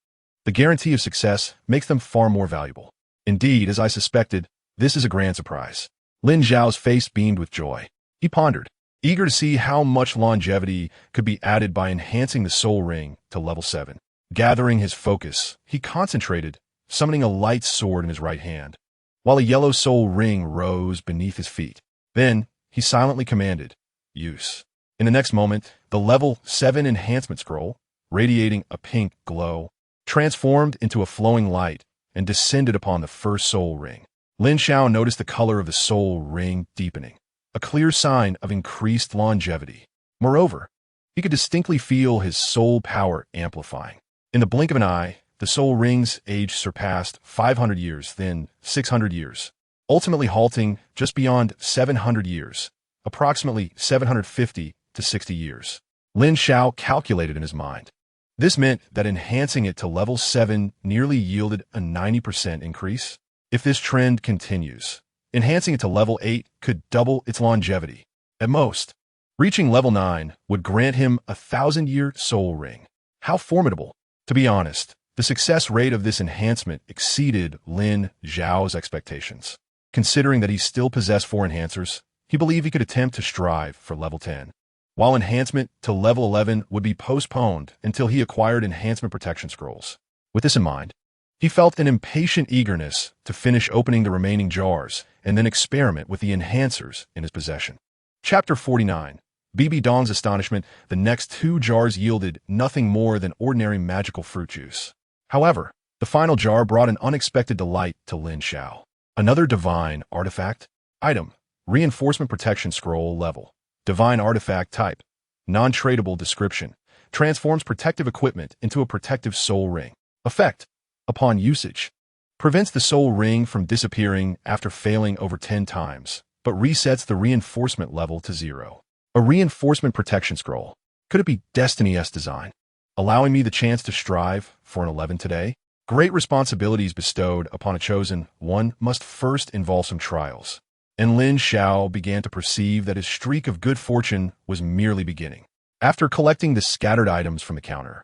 The guarantee of success makes them far more valuable. Indeed, as I suspected, this is a grand surprise. Lin Xiao's face beamed with joy. He pondered, eager to see how much longevity could be added by enhancing the soul ring to level 7. Gathering his focus, he concentrated, summoning a light sword in his right hand, while a yellow soul ring rose beneath his feet. Then, he silently commanded, use. In the next moment, the level 7 enhancement scroll, radiating a pink glow, transformed into a flowing light and descended upon the first soul ring. Lin Xiao noticed the color of the soul ring deepening, a clear sign of increased longevity. Moreover, he could distinctly feel his soul power amplifying. In the blink of an eye, the soul ring's age surpassed 500 years, then 600 years, ultimately halting just beyond 700 years, approximately 750 to 60 years. Lin Xiao calculated in his mind. This meant that enhancing it to level 7 nearly yielded a 90% increase. If this trend continues, enhancing it to level 8 could double its longevity. At most, reaching level 9 would grant him a 1,000-year soul ring. How formidable! To be honest, the success rate of this enhancement exceeded Lin Xiao's expectations. Considering that he still possessed 4 enhancers, he believed he could attempt to strive for level 10. While enhancement to level 11 would be postponed until he acquired enhancement protection scrolls. With this in mind, he felt an impatient eagerness to finish opening the remaining jars and then experiment with the enhancers in his possession. Chapter 49. Bibi Dong's astonishment, the next 2 jars yielded nothing more than ordinary magical fruit juice. However, the final jar brought an unexpected delight to Lin Xiao. Another divine artifact. Item. Reinforcement protection scroll level. Divine artifact type. Non-tradable description. Transforms protective equipment into a protective soul ring. Effect. Upon usage. Prevents the soul ring from disappearing after failing over 10 times, but resets the reinforcement level to 0. A reinforcement protection scroll. Could it be Destiny's design? Allowing me the chance to strive for an 11 today? Great responsibilities bestowed upon a chosen one must first involve some trials. And Lin Xiao began to perceive that his streak of good fortune was merely beginning. After collecting the scattered items from the counter,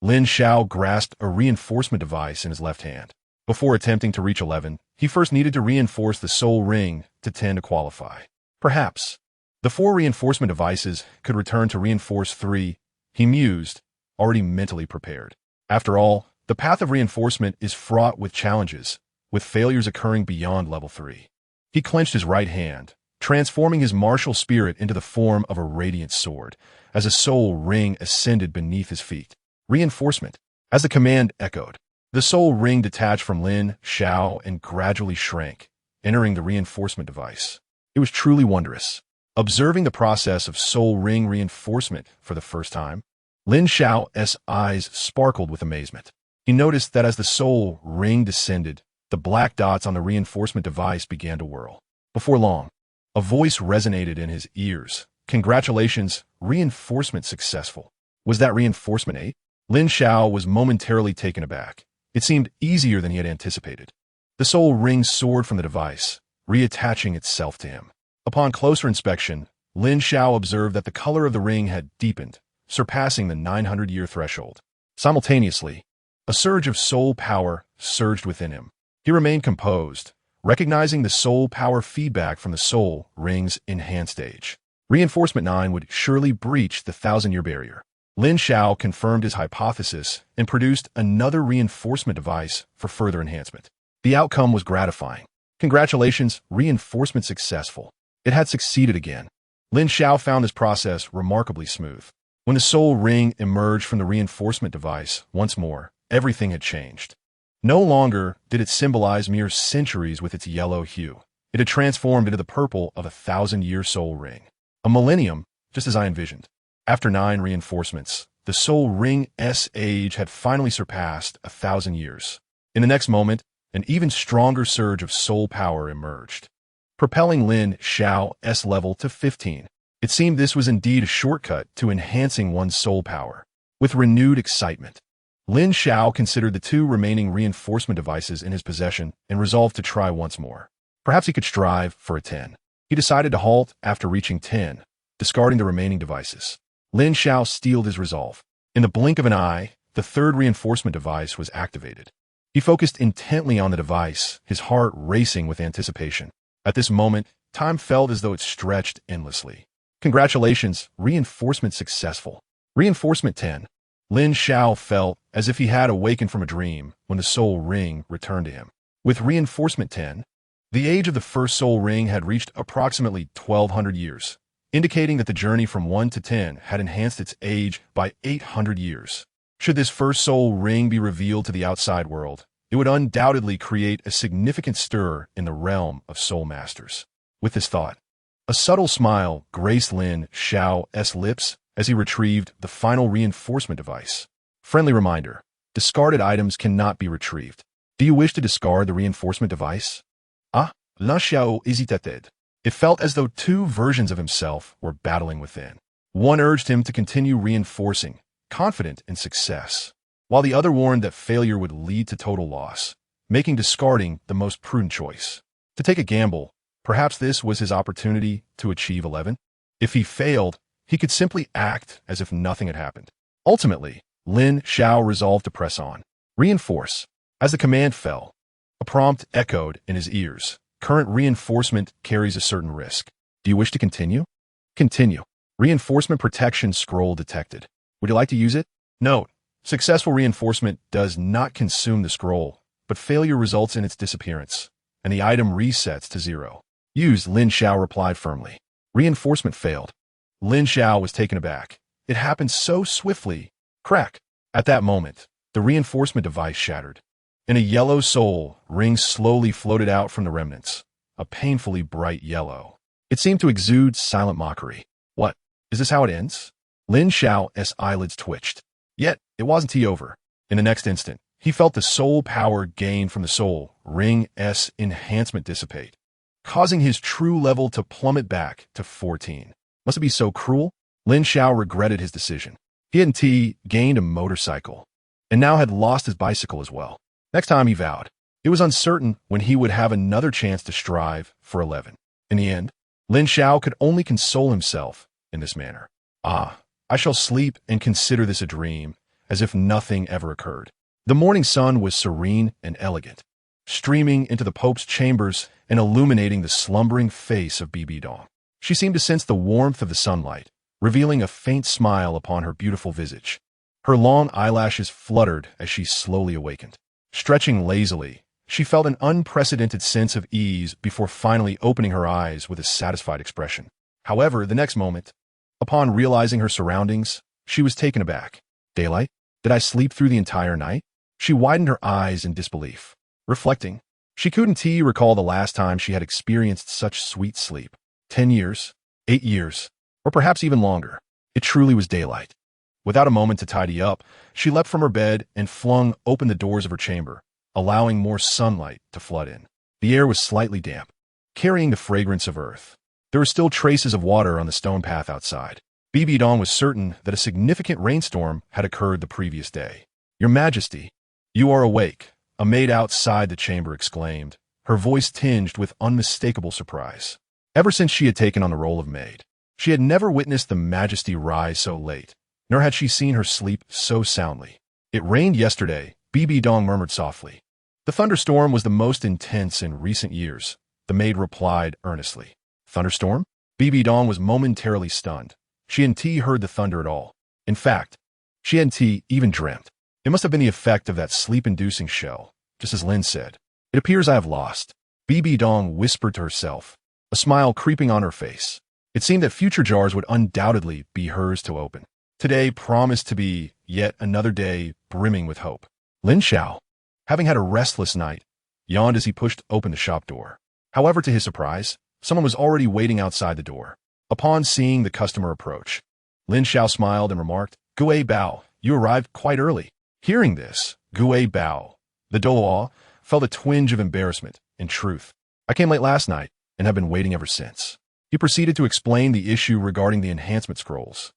Lin Xiao grasped a reinforcement device in his left hand. Before attempting to reach 11, he first needed to reinforce the soul ring to 10 to qualify. Perhaps the 4 reinforcement devices could return to reinforce 3, he mused, already mentally prepared. After all, the path of reinforcement is fraught with challenges, with failures occurring beyond level 3. He clenched his right hand, transforming his martial spirit into the form of a radiant sword, as a soul ring ascended beneath his feet. Reinforcement. As the command echoed, the soul ring detached from Lin Xiao and gradually shrank, entering the reinforcement device. It was truly wondrous. Observing the process of soul ring reinforcement for the first time, Lin Xiao's eyes sparkled with amazement. He noticed that as the soul ring descended, the black dots on the reinforcement device began to whirl. Before long, a voice resonated in his ears. Congratulations, reinforcement successful. Was that reinforcement 8? Lin Xiao was momentarily taken aback. It seemed easier than he had anticipated. The soul ring soared from the device, reattaching itself to him. Upon closer inspection, Lin Xiao observed that the color of the ring had deepened, surpassing the 900-year threshold. Simultaneously, a surge of soul power surged within him. He remained composed, recognizing the soul power feedback from the soul ring's enhanced age. Reinforcement 9 would surely breach the 1,000-year barrier. Lin Xiao confirmed his hypothesis and produced another reinforcement device for further enhancement. The outcome was gratifying. Congratulations, reinforcement successful. It had succeeded again. Lin Xiao found this process remarkably smooth. When the soul ring emerged from the reinforcement device, once more, everything had changed. No longer did it symbolize mere centuries with its yellow hue. It had transformed into the purple of a 1,000-year soul ring. A millennium, just as I envisioned. After 9 reinforcements, the soul ring's age had finally surpassed 1,000 years. In the next moment, an even stronger surge of soul power emerged, propelling Lin Xiao's level to 15. It seemed this was indeed a shortcut to enhancing one's soul power. With renewed excitement, Lin Xiao considered the 2 remaining reinforcement devices in his possession and resolved to try once more. Perhaps he could strive for a 10. He decided to halt after reaching 10, discarding the remaining devices. Lin Xiao steeled his resolve. In the blink of an eye, the 3rd reinforcement device was activated. He focused intently on the device, his heart racing with anticipation. At this moment, time felt as though it stretched endlessly. Congratulations, reinforcement successful. Reinforcement 10. Lin Xiao felt as if he had awakened from a dream when the soul ring returned to him. With reinforcement 10, the age of the first soul ring had reached approximately 1,200 years, indicating that the journey from 1 to 10 had enhanced its age by 800 years. Should this first soul ring be revealed to the outside world, it would undoubtedly create a significant stir in the realm of soul masters. With this thought, a subtle smile graced Lin Xiao's lips as he retrieved the final reinforcement device. Friendly reminder, discarded items cannot be retrieved. Do you wish to discard the reinforcement device? Lin Xiao hesitated. It felt as though 2 versions of himself were battling within. One urged him to continue reinforcing, confident in success, while the other warned that failure would lead to total loss, making discarding the most prudent choice. To take a gamble, perhaps this was his opportunity to achieve 11? If he failed, he could simply act as if nothing had happened. Ultimately, Lin Xiao resolved to press on. Reinforce. As the command fell, a prompt echoed in his ears. Current reinforcement carries a certain risk. Do you wish to continue? Continue. Reinforcement protection scroll detected. Would you like to use it? Note: successful reinforcement does not consume the scroll, but failure results in its disappearance, and the item resets to 0. Used, Lin Xiao replied firmly. Reinforcement failed. Lin Xiao was taken aback. It happened so swiftly. Crack. At that moment, the reinforcement device shattered. And a yellow soul ring slowly floated out from the remnants, a painfully bright yellow. It seemed to exude silent mockery. What? Is this how it ends? Lin Xiao's eyelids twitched. Yet, it wasn't over. In the next instant, he felt the soul power gained from the soul ring's enhancement dissipate, causing his true level to plummet back to 14. Must it be so cruel? Lin Xiao regretted his decision. He had gained a motorcycle, and now had lost his bicycle as well. Next time, he vowed, it was uncertain when he would have another chance to strive for 11. In the end, Lin Xiao could only console himself in this manner. I shall sleep and consider this a dream, as if nothing ever occurred. The morning sun was serene and elegant, streaming into the Pope's chambers and illuminating the slumbering face of Bibi Dong. She seemed to sense the warmth of the sunlight, revealing a faint smile upon her beautiful visage. Her long eyelashes fluttered as she slowly awakened. Stretching lazily, she felt an unprecedented sense of ease before finally opening her eyes with a satisfied expression. However, the next moment, upon realizing her surroundings, she was taken aback. Daylight? Did I sleep through the entire night? She widened her eyes in disbelief. Reflecting, she couldn't recall the last time she had experienced such sweet sleep. 10 years, 8 years, or perhaps even longer. It truly was daylight. Without a moment to tidy up, she leapt from her bed and flung open the doors of her chamber, allowing more sunlight to flood in. The air was slightly damp, carrying the fragrance of earth. There were still traces of water on the stone path outside. Bibi Dong was certain that a significant rainstorm had occurred the previous day. Your Majesty, you are awake, a maid outside the chamber exclaimed, her voice tinged with unmistakable surprise. Ever since she had taken on the role of maid, she had never witnessed the Majesty rise so late, nor had she seen her sleep so soundly. It rained yesterday, Bibi Dong murmured softly. The thunderstorm was the most intense in recent years, the maid replied earnestly. Thunderstorm? Bibi Dong was momentarily stunned. She hadn't heard the thunder at all. In fact, she hadn't even dreamt. It must have been the effect of that sleep-inducing shell, just as Lin said. It appears I have lost. Bibi Dong whispered to herself, a smile creeping on her face. It seemed that future jars would undoubtedly be hers to open. Today promised to be yet another day brimming with hope. Lin Xiao, having had a restless night, yawned as he pushed open the shop door. However, to his surprise, someone was already waiting outside the door. Upon seeing the customer approach, Lin Xiao smiled and remarked, Xue Bao, you arrived quite early. Hearing this, Xue Bao, the Douluo, felt a twinge of embarrassment. In truth, I came late last night and have been waiting ever since. He proceeded to explain the issue regarding the enhancement scrolls.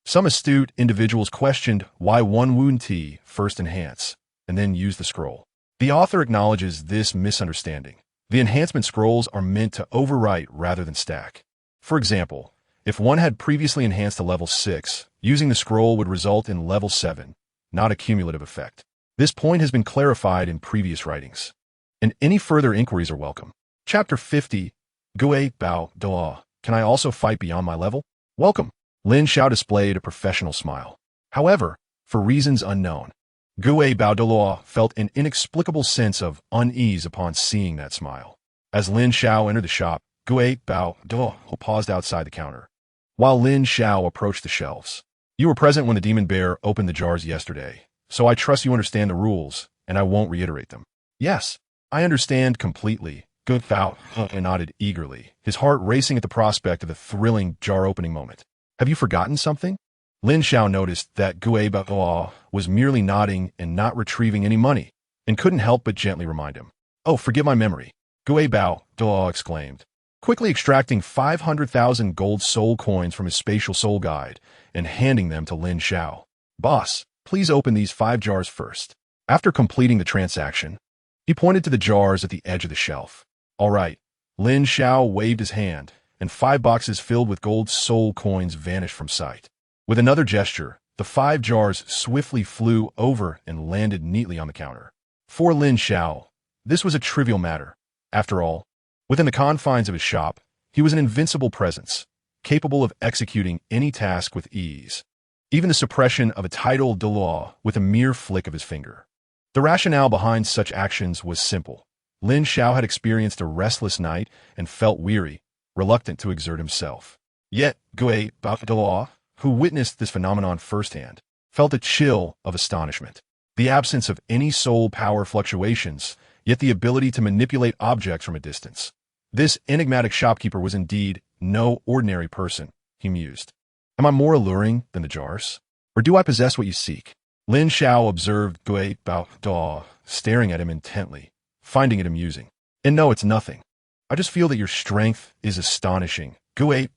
Some astute individuals questioned why one wouldn't first enhance and then use the scroll. The author acknowledges this misunderstanding. The enhancement scrolls are meant to overwrite rather than stack. For example, if one had previously enhanced to level 6, using the scroll would result in level 7, not a cumulative effect. This point has been clarified in previous writings, and any further inquiries are welcome. Chapter 50, Xue Bao Douluo. Can I also fight beyond my level? Welcome. Lin Xiao displayed a professional smile. However, for reasons unknown, Xue Bao Douluo felt an inexplicable sense of unease upon seeing that smile. As Lin Xiao entered the shop, Xue Bao Douluo paused outside the counter, while Lin Xiao approached the shelves. You were present when the demon bear opened the jars yesterday, so I trust you understand the rules, and I won't reiterate them. Yes, I understand completely. Xue Bao nodded eagerly, his heart racing at the prospect of the thrilling jar-opening moment. Have you forgotten something? Lin Xiao noticed that Xue Bao was merely nodding and not retrieving any money, and couldn't help but gently remind him. Oh, forgive my memory, Xue Bao exclaimed. quickly extracting 500,000 gold soul coins from his spatial soul guide and handing them to Lin Xiao. "Boss, please open these 5 jars first." After completing the transaction, he pointed to the jars at the edge of the shelf. "All right." Lin Xiao waved his hand, and 5 boxes filled with gold soul coins vanished from sight. With another gesture, the 5 jars swiftly flew over and landed neatly on the counter. For Lin Xiao, this was a trivial matter. After all, within the confines of his shop, he was an invincible presence, capable of executing any task with ease, even the suppression of a titled Douluo with a mere flick of his finger. The rationale behind such actions was simple. Lin Xiao had experienced a restless night and felt weary, reluctant to exert himself. Yet Xue Ye, who witnessed this phenomenon firsthand, felt a chill of astonishment. The absence of any soul power fluctuations, yet the ability to manipulate objects from a distance. This enigmatic shopkeeper was indeed no ordinary person, he mused. Am I more alluring than the jars? Or do I possess what you seek? Lin Xiao observed Xue Ye, staring at him intently, finding it amusing. And no, it's nothing. I just feel that your strength is astonishing, Xue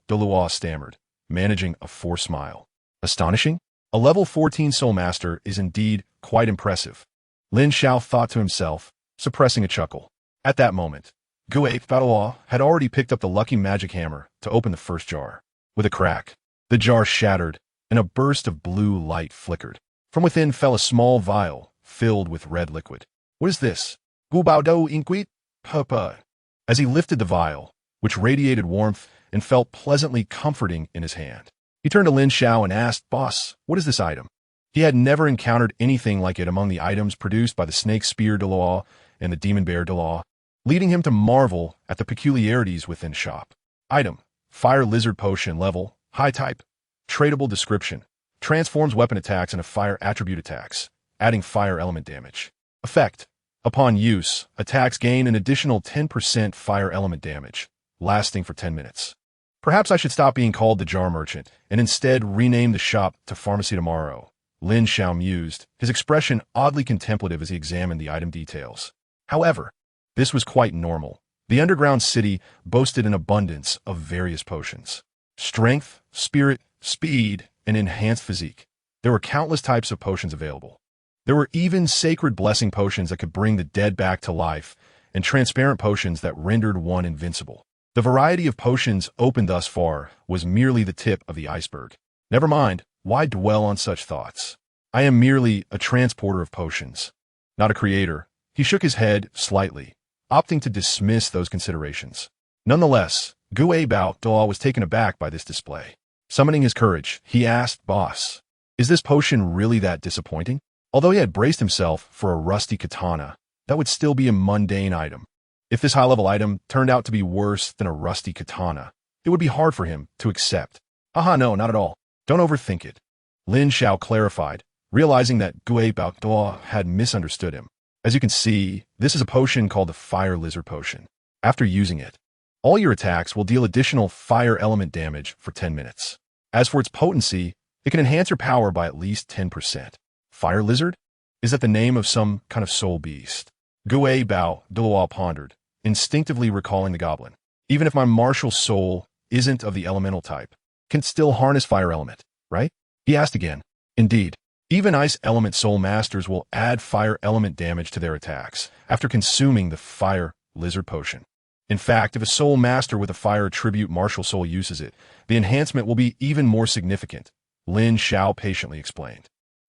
Ye stammered, managing a forced smile. Astonishing? A level 14 soul master is indeed quite impressive. Lin Xiao thought to himself, suppressing a chuckle. At that moment, Xue Ye had already picked up the lucky magic hammer to open the first jar. With a crack, the jar shattered, and a burst of blue light flickered. From within fell a small vial filled with red liquid. What is this? Gubao inquit? Papa. As he lifted the vial, which radiated warmth and felt pleasantly comforting in his hand, he turned to Lin Xiao and asked, "Boss, what is this item?" He had never encountered anything like it among the items produced by the Snake Spear Douluo and the Demon Bear Douluo, leading him to marvel at the peculiarities within shop. Item: Fire Lizard Potion. Level: High Type. Tradable description: transforms weapon attacks into fire attribute attacks, adding fire element damage. Effect: upon use, attacks gain an additional 10% fire element damage, lasting for 10 minutes. Perhaps I should stop being called the Jar Merchant and instead rename the shop to Pharmacy Tomorrow, Lin Xiao mused, his expression oddly contemplative as he examined the item details. However, this was quite normal. The underground city boasted an abundance of various potions. Strength, spirit, speed, and enhanced physique. There were countless types of potions available. There were even sacred blessing potions that could bring the dead back to life, and transparent potions that rendered one invincible. The variety of potions opened thus far was merely the tip of the iceberg. Never mind, why dwell on such thoughts? I am merely a transporter of potions, not a creator. He shook his head slightly, opting to dismiss those considerations. Nonetheless, Xue Ye was taken aback by this display. Summoning his courage, he asked, "Boss, is this potion really that disappointing?" Although he had braced himself for a rusty katana, that would still be a mundane item. If this high-level item turned out to be worse than a rusty katana, it would be hard for him to accept. No, not at all. Don't overthink it. Lin Xiao clarified, realizing that Xue Ye had misunderstood him. As you can see, this is a potion called the Fire Lizard Potion. After using it, all your attacks will deal additional fire element damage for 10 minutes. As for its potency, it can enhance your power by at least 10%. Fire Lizard? Is that the name of some kind of soul beast? Xue Ye pondered, instinctively recalling the goblin. Even if my martial soul isn't of the elemental type, can still harness fire element, right? He asked again. Indeed. Even ice element soul masters will add fire element damage to their attacks after consuming the Fire Lizard Potion. In fact, if a soul master with a fire attribute martial soul uses it, the enhancement will be even more significant, Lin Xiao patiently explained.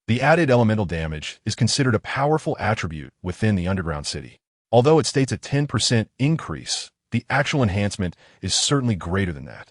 The added elemental damage is considered a powerful attribute within the underground city. Although it states a 10% increase, the actual enhancement is certainly greater than that.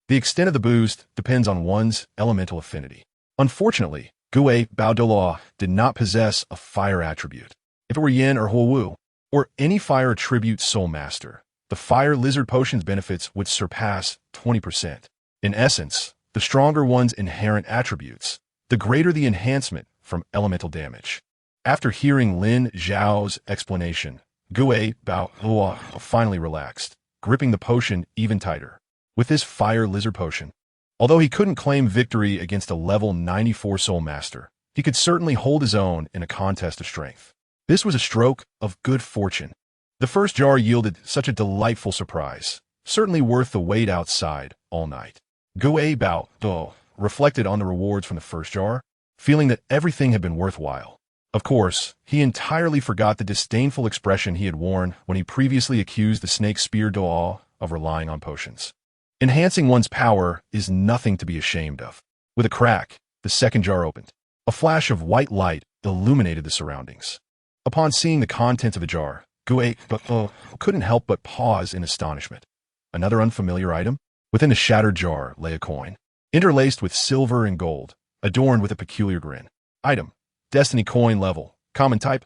The extent of the boost depends on one's elemental affinity. Unfortunately, Xue Ye did not possess a fire attribute. If it were Yin or Huowu, or any fire attribute soul master, the Fire Lizard Potion's benefits would surpass 20%. In essence, the stronger one's inherent attributes, the greater the enhancement from elemental damage. After hearing Lin Xiao's explanation, Xue Ye finally relaxed, gripping the potion even tighter. With this Fire Lizard Potion, although he couldn't claim victory against a level 94 soul master, he could certainly hold his own in a contest of strength. This was a stroke of good fortune. The first jar yielded such a delightful surprise, Certainly worth the wait outside all night. Xue Bao, though, reflected on the rewards from the first jar, feeling that everything had been worthwhile. Of course, he entirely forgot the disdainful expression he had worn when he previously accused the snake spear Douluo of relying on potions. Enhancing one's power is nothing to be ashamed of. With a crack, the second jar opened. A flash of white light illuminated the surroundings. Upon seeing the contents of the jar, Xue couldn't help but pause in astonishment. Another unfamiliar item? Within the shattered jar lay a coin, interlaced with silver and gold, adorned with a peculiar grin. Item: Destiny coin level, common type,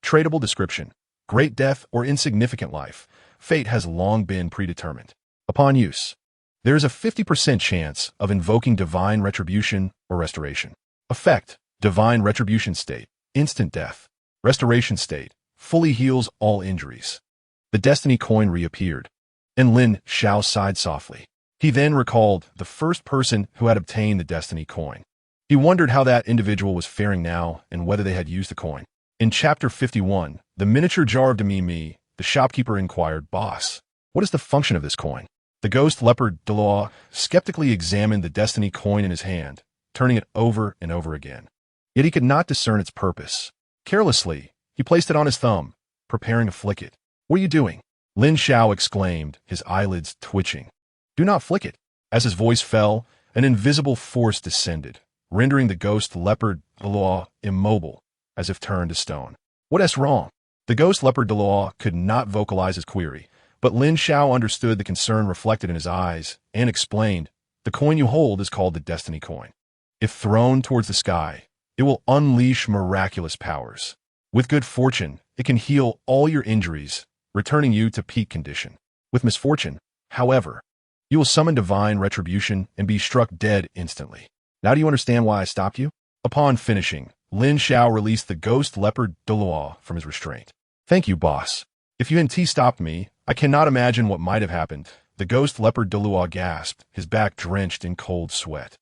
tradable description, great death or insignificant life. Fate has long been predetermined. Upon use, there is a 50% chance of invoking divine retribution or restoration. Effect: divine retribution state, instant death. Restoration state, fully heals all injuries. The destiny coin reappeared, and Lin Xiao sighed softly. He then recalled the first person who had obtained the destiny coin. He wondered how that individual was faring now and whether they had used the coin. In Chapter 51, the miniature jar of Demi, the shopkeeper inquired, "Boss, what is the function of this coin?" The ghost leopard Douluo skeptically examined the destiny coin in his hand, turning it over and over again. Yet he could not discern its purpose. Carelessly, he placed it on his thumb, preparing to flick it. "What are you doing?" Lin Xiao exclaimed, his eyelids twitching. "Do not flick it." As his voice fell, an invisible force descended, rendering the ghost leopard Douluo immobile, as if turned to stone. "What is wrong?" The ghost leopard Douluo could not vocalize his query, but Lin Xiao understood the concern reflected in his eyes and explained, "The coin you hold is called the destiny coin. If thrown towards the sky, it will unleash miraculous powers. With good fortune, it can heal all your injuries, returning you to peak condition. With misfortune, however, you will summon divine retribution and be struck dead instantly. Now do you understand why I stopped you?" Upon finishing, Lin Xiao released the ghost leopard Douluo from his restraint. "Thank you, boss. If you hadn't stopped me, I cannot imagine what might have happened." The ghost leopard Douluo gasped, his back drenched in cold sweat.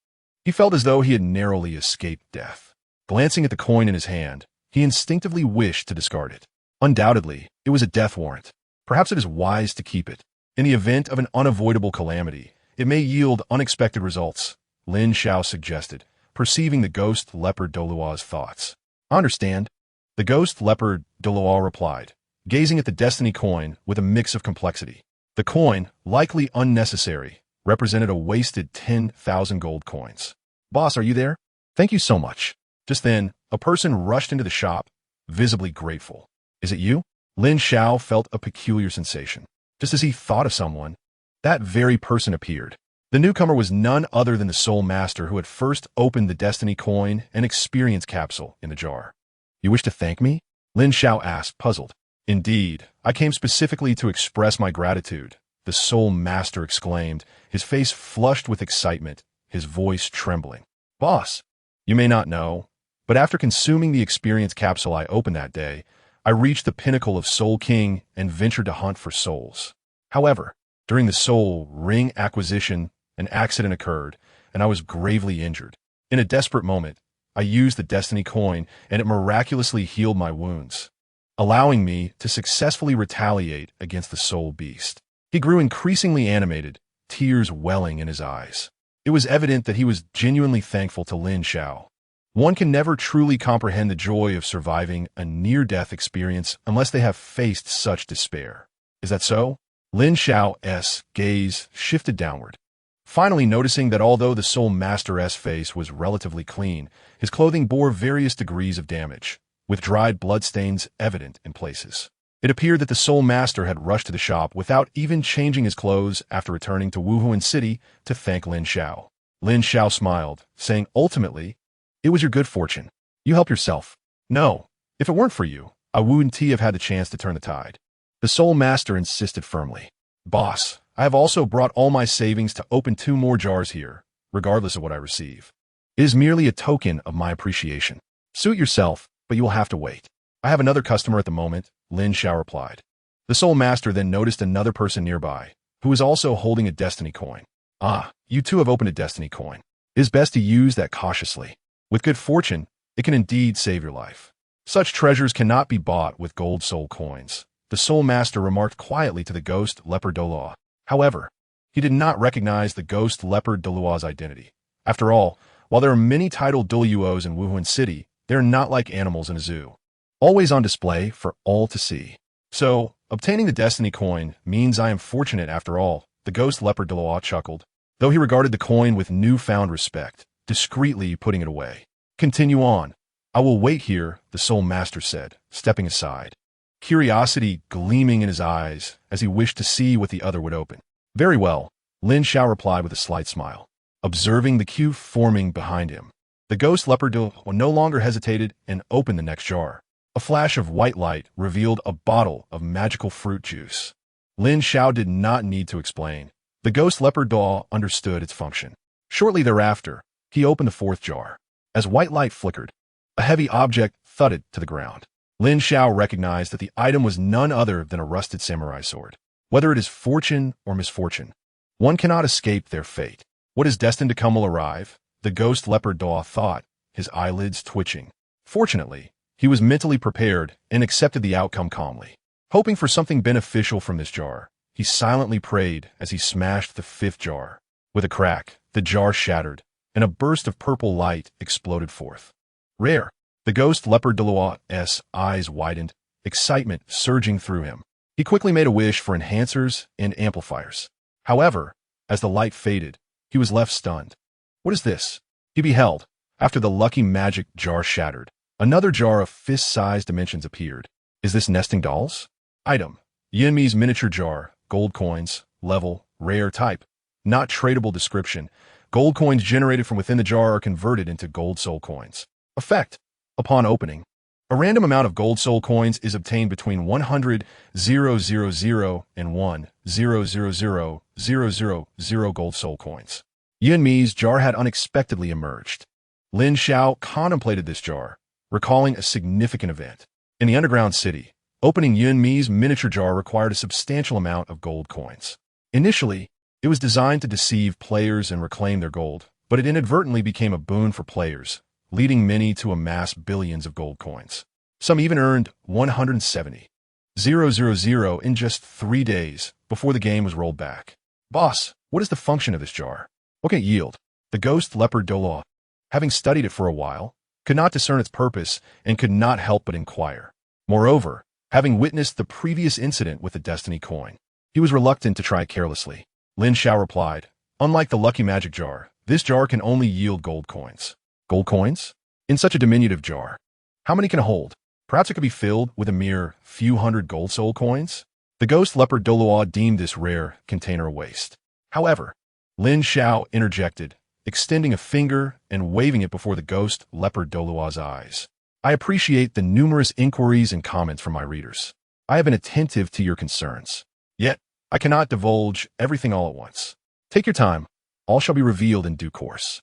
He felt as though he had narrowly escaped death. Glancing at the coin in his hand, he instinctively wished to discard it. Undoubtedly, it was a death warrant. Perhaps it is wise to keep it. In the event of an unavoidable calamity, it may yield unexpected results, Lin Xiao suggested, perceiving the ghost leopard Douluo's thoughts. "I understand." The ghost leopard Douluo replied, gazing at the destiny coin with a mix of complexity. The coin, likely unnecessary, represented a wasted 10,000 gold coins. "Boss, are you there? Thank you so much." Just then, a person rushed into the shop, visibly grateful. "Is it you?" Lin Xiao felt a peculiar sensation. Just as he thought of someone, that very person appeared. The newcomer was none other than the Soul Master who had first opened the Destiny coin and experience capsule in the jar. "You wish to thank me?" Lin Xiao asked, puzzled. "Indeed, I came specifically to express my gratitude," the Soul Master exclaimed, his face flushed with excitement, his voice trembling. "Boss, you may not know, but after consuming the experience capsule I opened that day, I reached the pinnacle of Soul King and ventured to hunt for souls. However, during the Soul Ring acquisition, an accident occurred, and I was gravely injured. In a desperate moment, I used the Destiny coin, and it miraculously healed my wounds, allowing me to successfully retaliate against the Soul Beast." He grew increasingly animated, tears welling in his eyes. It was evident that he was genuinely thankful to Lin Xiao. One can never truly comprehend the joy of surviving a near-death experience unless they have faced such despair. Is that so? Lin Xiao's gaze shifted downward, finally noticing that although the Soul Master's face was relatively clean, his clothing bore various degrees of damage, with dried bloodstains evident in places. It appeared that the Soul Master had rushed to the shop without even changing his clothes after returning to Wuhuan City to thank Lin Xiao. Lin Xiao smiled, saying, "Ultimately, it was your good fortune. You help yourself." "No, if it weren't for you, I wouldn't have had the chance to turn the tide." The Soul Master insisted firmly. "Boss, I have also brought all my savings to open 2 more jars here, regardless of what I receive. It is merely a token of my appreciation. Suit yourself, but you will have to wait." "I have another customer at the moment," Lin Xiao replied. The Soul Master then noticed another person nearby, who was also holding a Destiny coin. "Ah, you too have opened a Destiny coin. It is best to use that cautiously. With good fortune, it can indeed save your life. Such treasures cannot be bought with gold soul coins," the Soul Master remarked quietly to the ghost leopard Douluo. However, he did not recognize the ghost leopard Douluo's identity. After all, while there are many titled Douluos in Wuhan City, they are not like animals in a zoo, always on display for all to see. So, obtaining the destiny coin means I am fortunate after all, the ghost leopard Douluo chuckled, though he regarded the coin with newfound respect, discreetly putting it away. Continue on. I will wait here, the soul master said, stepping aside, curiosity gleaming in his eyes as he wished to see what the other would open. Very well, Lin Xiao replied with a slight smile, observing the queue forming behind him. The ghost leopard no longer hesitated and opened the next jar. A flash of white light revealed a bottle of magical fruit juice. Lin Xiao did not need to explain. The ghost leopard doll understood its function. Shortly thereafter, he opened the fourth jar. As white light flickered, a heavy object thudded to the ground. Lin Xiao recognized that the item was none other than a rusted samurai sword. Whether it is fortune or misfortune, one cannot escape their fate. What is destined to come will arrive, the ghost leopard doll thought, his eyelids twitching. Fortunately, he was mentally prepared and accepted the outcome calmly. Hoping for something beneficial from this jar, he silently prayed as he smashed the fifth jar. With a crack, the jar shattered, and a burst of purple light exploded forth. Rare. The ghost leopard Douluo's eyes widened, excitement surging through him. He quickly made a wish for enhancers and amplifiers. However, as the light faded, he was left stunned. What is this? He beheld, after the lucky magic jar shattered, another jar of fist-sized dimensions appeared. Is this nesting dolls? Item: Yinmi's miniature jar, gold coins, level, rare type, not tradable description. Gold coins generated from within the jar are converted into gold soul coins. Effect: upon opening, a random amount of gold soul coins is obtained between 100,000 and 1,000,000 gold soul coins. Yinmi's jar had unexpectedly emerged. Lin Xiao contemplated this jar, recalling a significant event. In the underground city, opening Yinmi's miniature jar required a substantial amount of gold coins. Initially, it was designed to deceive players and reclaim their gold, but it inadvertently became a boon for players, leading many to amass billions of gold coins. Some even earned 170,000 in just 3 days before the game was rolled back. Boss, what is the function of this jar? What can it yield? The ghost leopard Douluo, having studied it for a while, could not discern its purpose and could not help but inquire. Moreover, having witnessed the previous incident with the destiny coin, he was reluctant to try it carelessly. Lin Xiao replied, unlike the lucky magic jar, this jar can only yield gold coins. Gold coins? In such a diminutive jar, how many can it hold? Perhaps it could be filled with a mere few hundred gold soul coins? The ghost leopard Douluo deemed this rare container a waste. However, Lin Xiao interjected, extending a finger and waving it before the ghost leopard Douluo's eyes. I appreciate the numerous inquiries and comments from my readers. I have been attentive to your concerns. Yet, I cannot divulge everything all at once. Take your time. All shall be revealed in due course.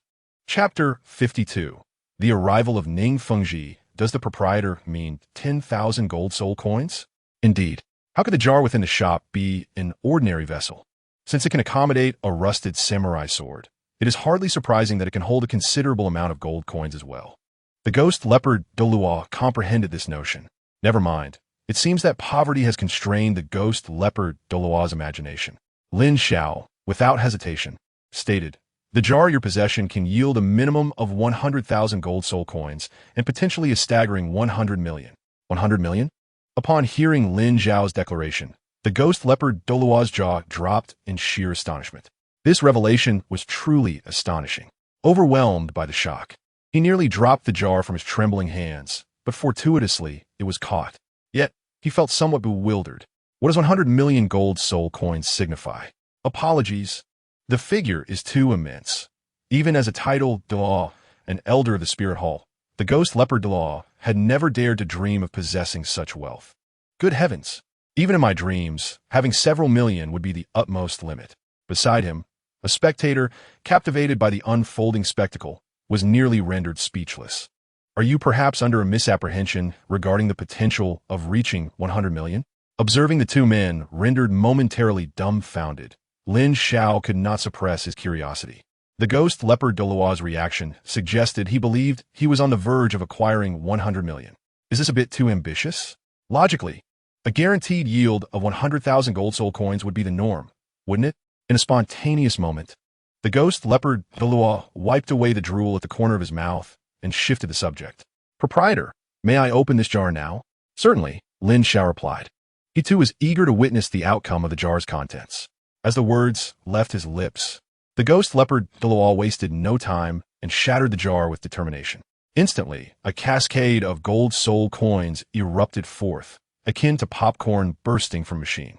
Chapter 52. The arrival of Ning Fengji. Does the proprietor mean 10,000 gold soul coins? Indeed. How could the jar within the shop be an ordinary vessel? Since it can accommodate a rusted samurai sword, it is hardly surprising that it can hold a considerable amount of gold coins as well. The ghost leopard Douluo comprehended this notion. Never mind. It seems that poverty has constrained the ghost leopard Douluo's imagination. Lin Xiao, without hesitation, stated, the jar your possession can yield a minimum of 100,000 gold soul coins and potentially a staggering 100 million. 100 million? Upon hearing Lin Xiao's declaration, the ghost leopard Douluo's jaw dropped in sheer astonishment. This revelation was truly astonishing. Overwhelmed by the shock, he nearly dropped the jar from his trembling hands, but fortuitously it was caught. Yet, he felt somewhat bewildered. What does 100 million gold soul coins signify? Apologies. The figure is too immense. Even as a titled Douluo, an elder of the spirit hall, the ghost leopard Douluo had never dared to dream of possessing such wealth. Good heavens! Even in my dreams, having several million would be the utmost limit. Beside him, a spectator, captivated by the unfolding spectacle, was nearly rendered speechless. Are you perhaps under a misapprehension regarding the potential of reaching 100 million? Observing the two men rendered momentarily dumbfounded, Lin Xiao could not suppress his curiosity. The ghost leopard Douluo's reaction suggested he believed he was on the verge of acquiring 100 million. Is this a bit too ambitious? Logically, a guaranteed yield of 100,000 gold soul coins would be the norm, wouldn't it? In a spontaneous moment, the ghost leopard Douluo wiped away the drool at the corner of his mouth and shifted the subject. Proprietor, may I open this jar now? Certainly, Lin Xiao replied. He too was eager to witness the outcome of the jar's contents. As the words left his lips, the ghost leopard Douluo wasted no time and shattered the jar with determination. Instantly, a cascade of gold soul coins erupted forth, akin to popcorn bursting from a machine.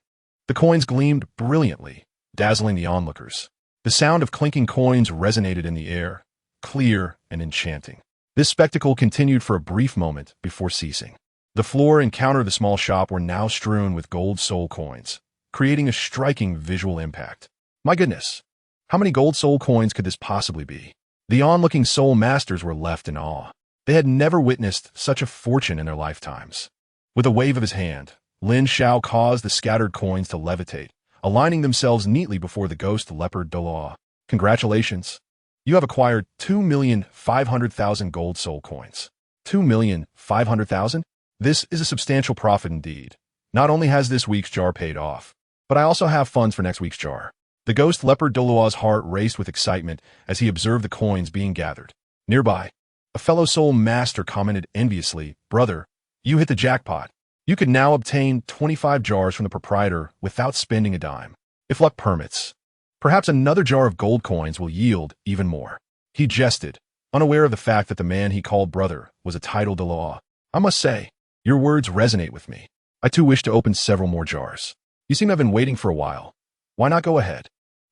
The coins gleamed brilliantly, dazzling the onlookers. The sound of clinking coins resonated in the air, clear and enchanting. This spectacle continued for a brief moment before ceasing. The floor and counter of the small shop were now strewn with gold soul coins, creating a striking visual impact. My goodness, how many gold soul coins could this possibly be? The onlooking soul masters were left in awe. They had never witnessed such a fortune in their lifetimes. With a wave of his hand, Lin Xiao caused the scattered coins to levitate, aligning themselves neatly before the ghost leopard Douluo. Congratulations! You have acquired 2,500,000 gold soul coins. 2,500,000? This is a substantial profit indeed. Not only has this week's jar paid off, but I also have funds for next week's jar. The ghost leopard Douluo's heart raced with excitement as he observed the coins being gathered. Nearby, a fellow soul master commented enviously, Brother, you hit the jackpot. You could now obtain 25 jars from the proprietor without spending a dime. If luck permits, perhaps another jar of gold coins will yield even more. He jested, unaware of the fact that the man he called brother was a titled Douluo. I must say, your words resonate with me. I too wish to open several more jars. You seem to have been waiting for a while. Why not go ahead?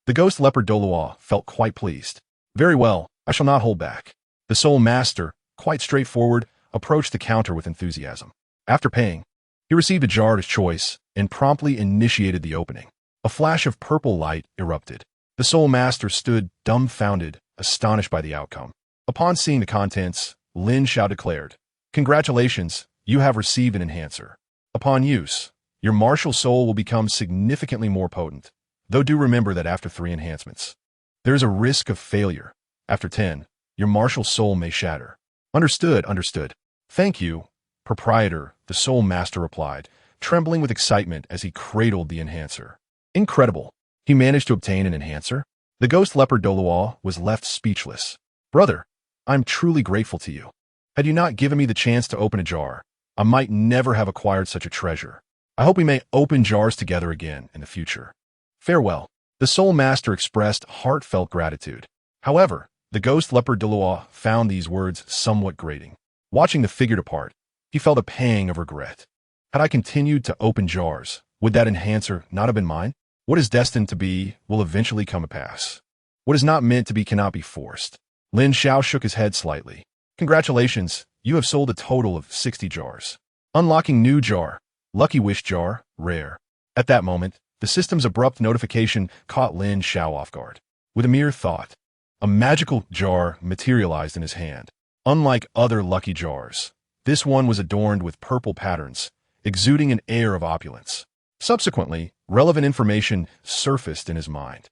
The ghost leopard Douluo felt quite pleased. Very well, I shall not hold back. The soul master, quite straightforward, approached the counter with enthusiasm. After paying, he received a jar of his choice and promptly initiated the opening. A flash of purple light erupted. The soul master stood dumbfounded, astonished by the outcome. Upon seeing the contents, Lin Xiao declared, Congratulations, you have received an enhancer. Upon use, your martial soul will become significantly more potent, though do remember that after 3 enhancements, there is a risk of failure. After 10, your martial soul may shatter. Understood, understood. Thank you, proprietor, the soul master replied, trembling with excitement as he cradled the enhancer. Incredible. He managed to obtain an enhancer? The ghost leopard Douluo was left speechless. Brother, I'm truly grateful to you. Had you not given me the chance to open a jar, I might never have acquired such a treasure. I hope we may open jars together again in the future. Farewell. The soul master expressed heartfelt gratitude. However, the ghost leopard Douluo found these words somewhat grating. Watching the figure depart, he felt a pang of regret. Had I continued to open jars, would that enhancer not have been mine? What is destined to be will eventually come to pass. What is not meant to be cannot be forced. Lin Xiao shook his head slightly. Congratulations, you have sold a total of 60 jars. Unlocking new jar. Lucky wish jar, rare. At that moment, the system's abrupt notification caught Lin Xiao off guard. With a mere thought, a magical jar materialized in his hand. Unlike other lucky jars, this one was adorned with purple patterns, exuding an air of opulence. Subsequently, relevant information surfaced in his mind.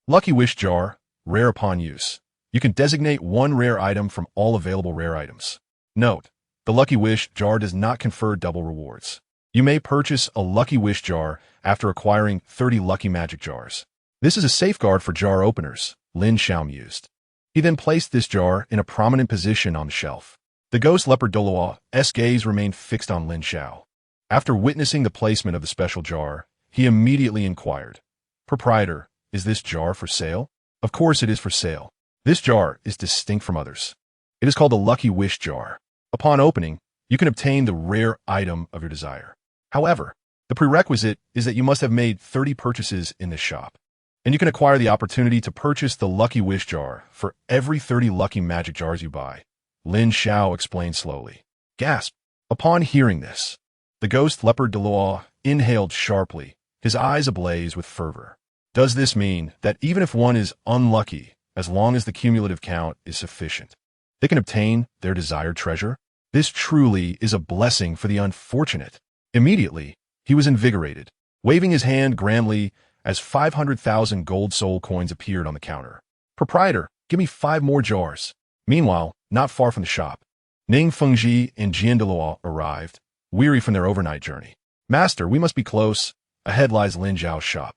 Lucky wish jar, rare upon use. You can designate one rare item from all available rare items. Note, the Lucky Wish jar does not confer double rewards. You may purchase a Lucky Wish jar after acquiring 30 Lucky Magic jars. This is a safeguard for jar openers, Lin Xiao mused. He then placed this jar in a prominent position on the shelf. The ghost leopard Douluo's gaze remained fixed on Lin Xiao. After witnessing the placement of the special jar, he immediately inquired, Proprietor, is this jar for sale? Of course it is for sale. This jar is distinct from others. It is called a Lucky Wish jar. Upon opening, you can obtain the rare item of your desire. However, the prerequisite is that you must have made 30 purchases in this shop. And you can acquire the opportunity to purchase the Lucky Wish jar for every 30 Lucky Magic jars you buy. Lin Xiao explained slowly. Gasp! Upon hearing this, the ghost leopard Douluo inhaled sharply, his eyes ablaze with fervor. Does this mean that even if one is unlucky, as long as the cumulative count is sufficient, they can obtain their desired treasure? This truly is a blessing for the unfortunate. Immediately, he was invigorated, waving his hand grandly as 500,000 gold soul coins appeared on the counter. Proprietor, give me 5 more jars. Meanwhile, not far from the shop, Ning Fengji and Jian Douluo arrived, weary from their overnight journey. Master, we must be close. Ahead lies Lin Zhao's shop.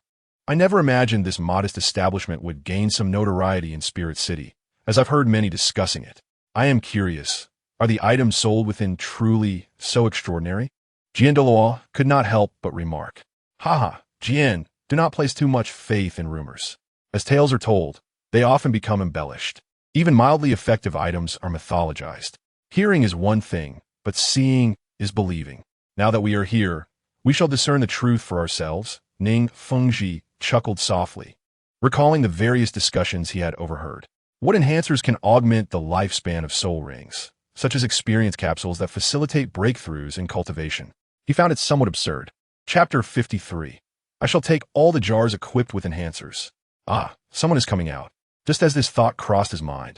I never imagined this modest establishment would gain some notoriety in Spirit City, as I've heard many discussing it. I am curious, are the items sold within truly so extraordinary? Douluo could not help but remark. Haha, Jian, do not place too much faith in rumors. As tales are told, they often become embellished. Even mildly effective items are mythologized. Hearing is one thing, but seeing is believing. Now that we are here, we shall discern the truth for ourselves. Ning Fengji chuckled softly, recalling the various discussions he had overheard. What enhancers can augment the lifespan of soul rings, such as experience capsules that facilitate breakthroughs in cultivation? He found it somewhat absurd. Chapter 53. I shall take all the jars equipped with enhancers. Ah, someone is coming out. Just as this thought crossed his mind,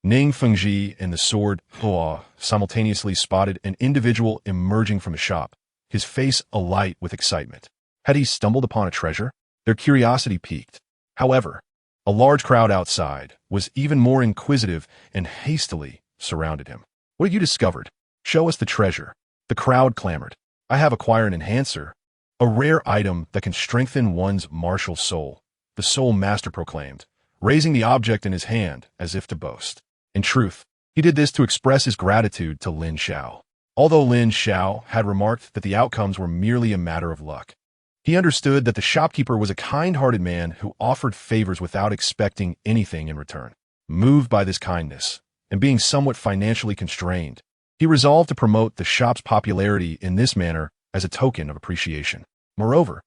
Ning Fengji and the sword Hua simultaneously spotted an individual emerging from the shop, his face alight with excitement. Had he stumbled upon a treasure? Their curiosity piqued. However, a large crowd outside was even more inquisitive and hastily surrounded him. What have you discovered? Show us the treasure. The crowd clamored. I have acquired an enhancer, a rare item that can strengthen one's martial soul, the soul master proclaimed, raising the object in his hand as if to boast. In truth, he did this to express his gratitude to Lin Xiao. Although Lin Xiao had remarked that the outcomes were merely a matter of luck, he understood that the shopkeeper was a kind-hearted man who offered favors without expecting anything in return. Moved by this kindness, and being somewhat financially constrained, he resolved to promote the shop's popularity in this manner as a token of appreciation. Moreover,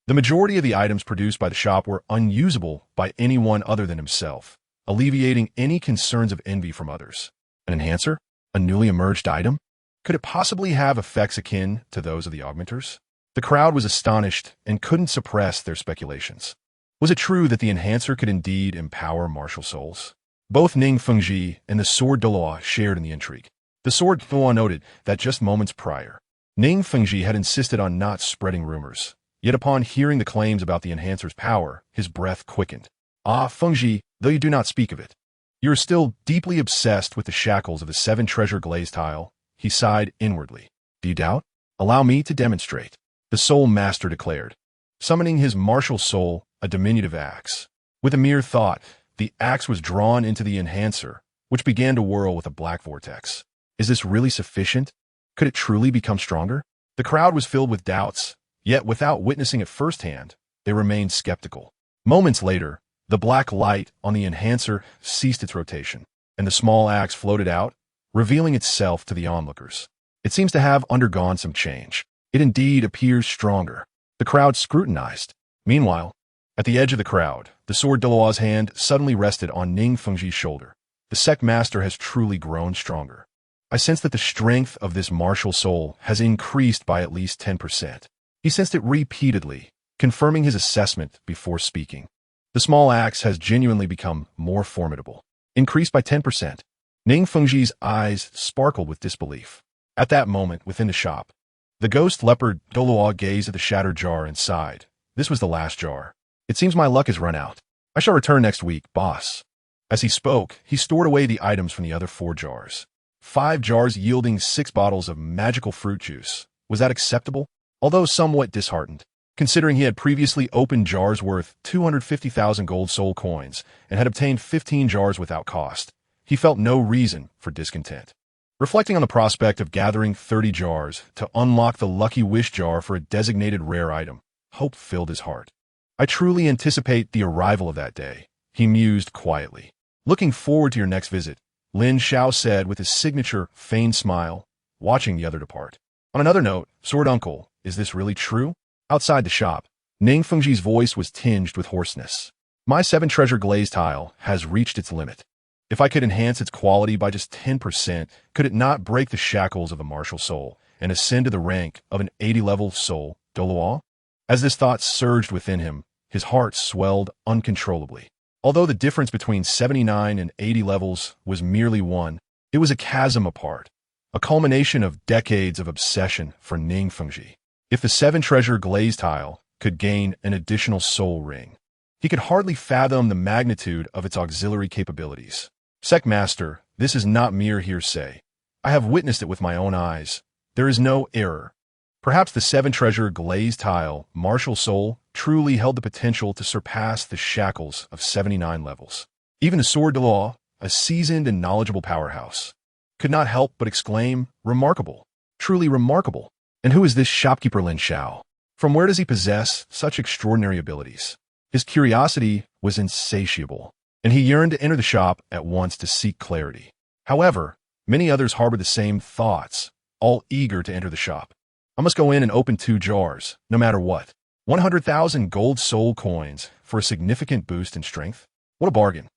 the majority of the items produced by the shop were unusable by anyone other than himself, alleviating any concerns of envy from others. An enhancer? A newly emerged item? Could it possibly have effects akin to those of the augmenters? The crowd was astonished and couldn't suppress their speculations. Was it true that the enhancer could indeed empower martial souls? Both Ning Fengji and the sword Douluo shared in the intrigue. The sword Douluo noted that just moments prior, Ning Fengji had insisted on not spreading rumors. Yet upon hearing the claims about the enhancer's power, his breath quickened. Ah, Fengji, though you do not speak of it, you are still deeply obsessed with the shackles of the 7-treasure glazed tile. He sighed inwardly. Do you doubt? Allow me to demonstrate. The soul master declared, summoning his martial soul, a diminutive axe. With a mere thought, the axe was drawn into the enhancer, which began to whirl with a black vortex. Is this really sufficient? Could it truly become stronger? The crowd was filled with doubts, yet without witnessing it firsthand, they remained skeptical. Moments later, the black light on the enhancer ceased its rotation, and the small axe floated out, revealing itself to the onlookers. It seems to have undergone some change. It indeed appears stronger. The crowd scrutinized. Meanwhile, at the edge of the crowd, the sword Douluo's hand suddenly rested on Ning Fengji's shoulder. The sect master has truly grown stronger. I sense that the strength of this martial soul has increased by at least 10%. He sensed it repeatedly, confirming his assessment before speaking. The small axe has genuinely become more formidable. Increased by 10%. Ning Fengji's eyes sparkled with disbelief. At that moment, within the shop, the ghost leopard Douluo gazed at the shattered jar and sighed. This was the last jar. It seems my luck has run out. I shall return next week, boss. As he spoke, he stored away the items from the other 4 jars. 5 jars yielding 6 bottles of magical fruit juice. Was that acceptable? Although somewhat disheartened, considering he had previously opened jars worth 250,000 gold soul coins and had obtained 15 jars without cost, he felt no reason for discontent. Reflecting on the prospect of gathering 30 jars to unlock the lucky wish jar for a designated rare item, hope filled his heart. I truly anticipate the arrival of that day, he mused quietly. Looking forward to your next visit, Lin Xiao said with his signature feigned smile, watching the other depart. On another note, Sword Uncle, is this really true? Outside the shop, Ning Fengji's voice was tinged with hoarseness. My 7-treasure glazed tile has reached its limit. If I could enhance its quality by just 10%, could it not break the shackles of the martial soul and ascend to the rank of an 80-level soul, Douluo? As this thought surged within him, his heart swelled uncontrollably. Although the difference between 79 and 80 levels was merely 1, it was a chasm apart, a culmination of decades of obsession for Ning Fengji. If the 7-treasure glazed tile could gain an additional soul ring, he could hardly fathom the magnitude of its auxiliary capabilities. Sect Master, this is not mere hearsay. I have witnessed it with my own eyes. There is no error. Perhaps the 7-treasure glazed tile, martial soul, truly held the potential to surpass the shackles of 79 levels. Even the sword Douluo, a seasoned and knowledgeable powerhouse, could not help but exclaim, "Remarkable! Truly remarkable! And who is this shopkeeper Lin Xiao? From where does he possess such extraordinary abilities?" His curiosity was insatiable, and he yearned to enter the shop at once to seek clarity. However, many others harbored the same thoughts, all eager to enter the shop. "I must go in and open 2 jars, no matter what. 100,000 gold soul coins for a significant boost in strength? What a bargain."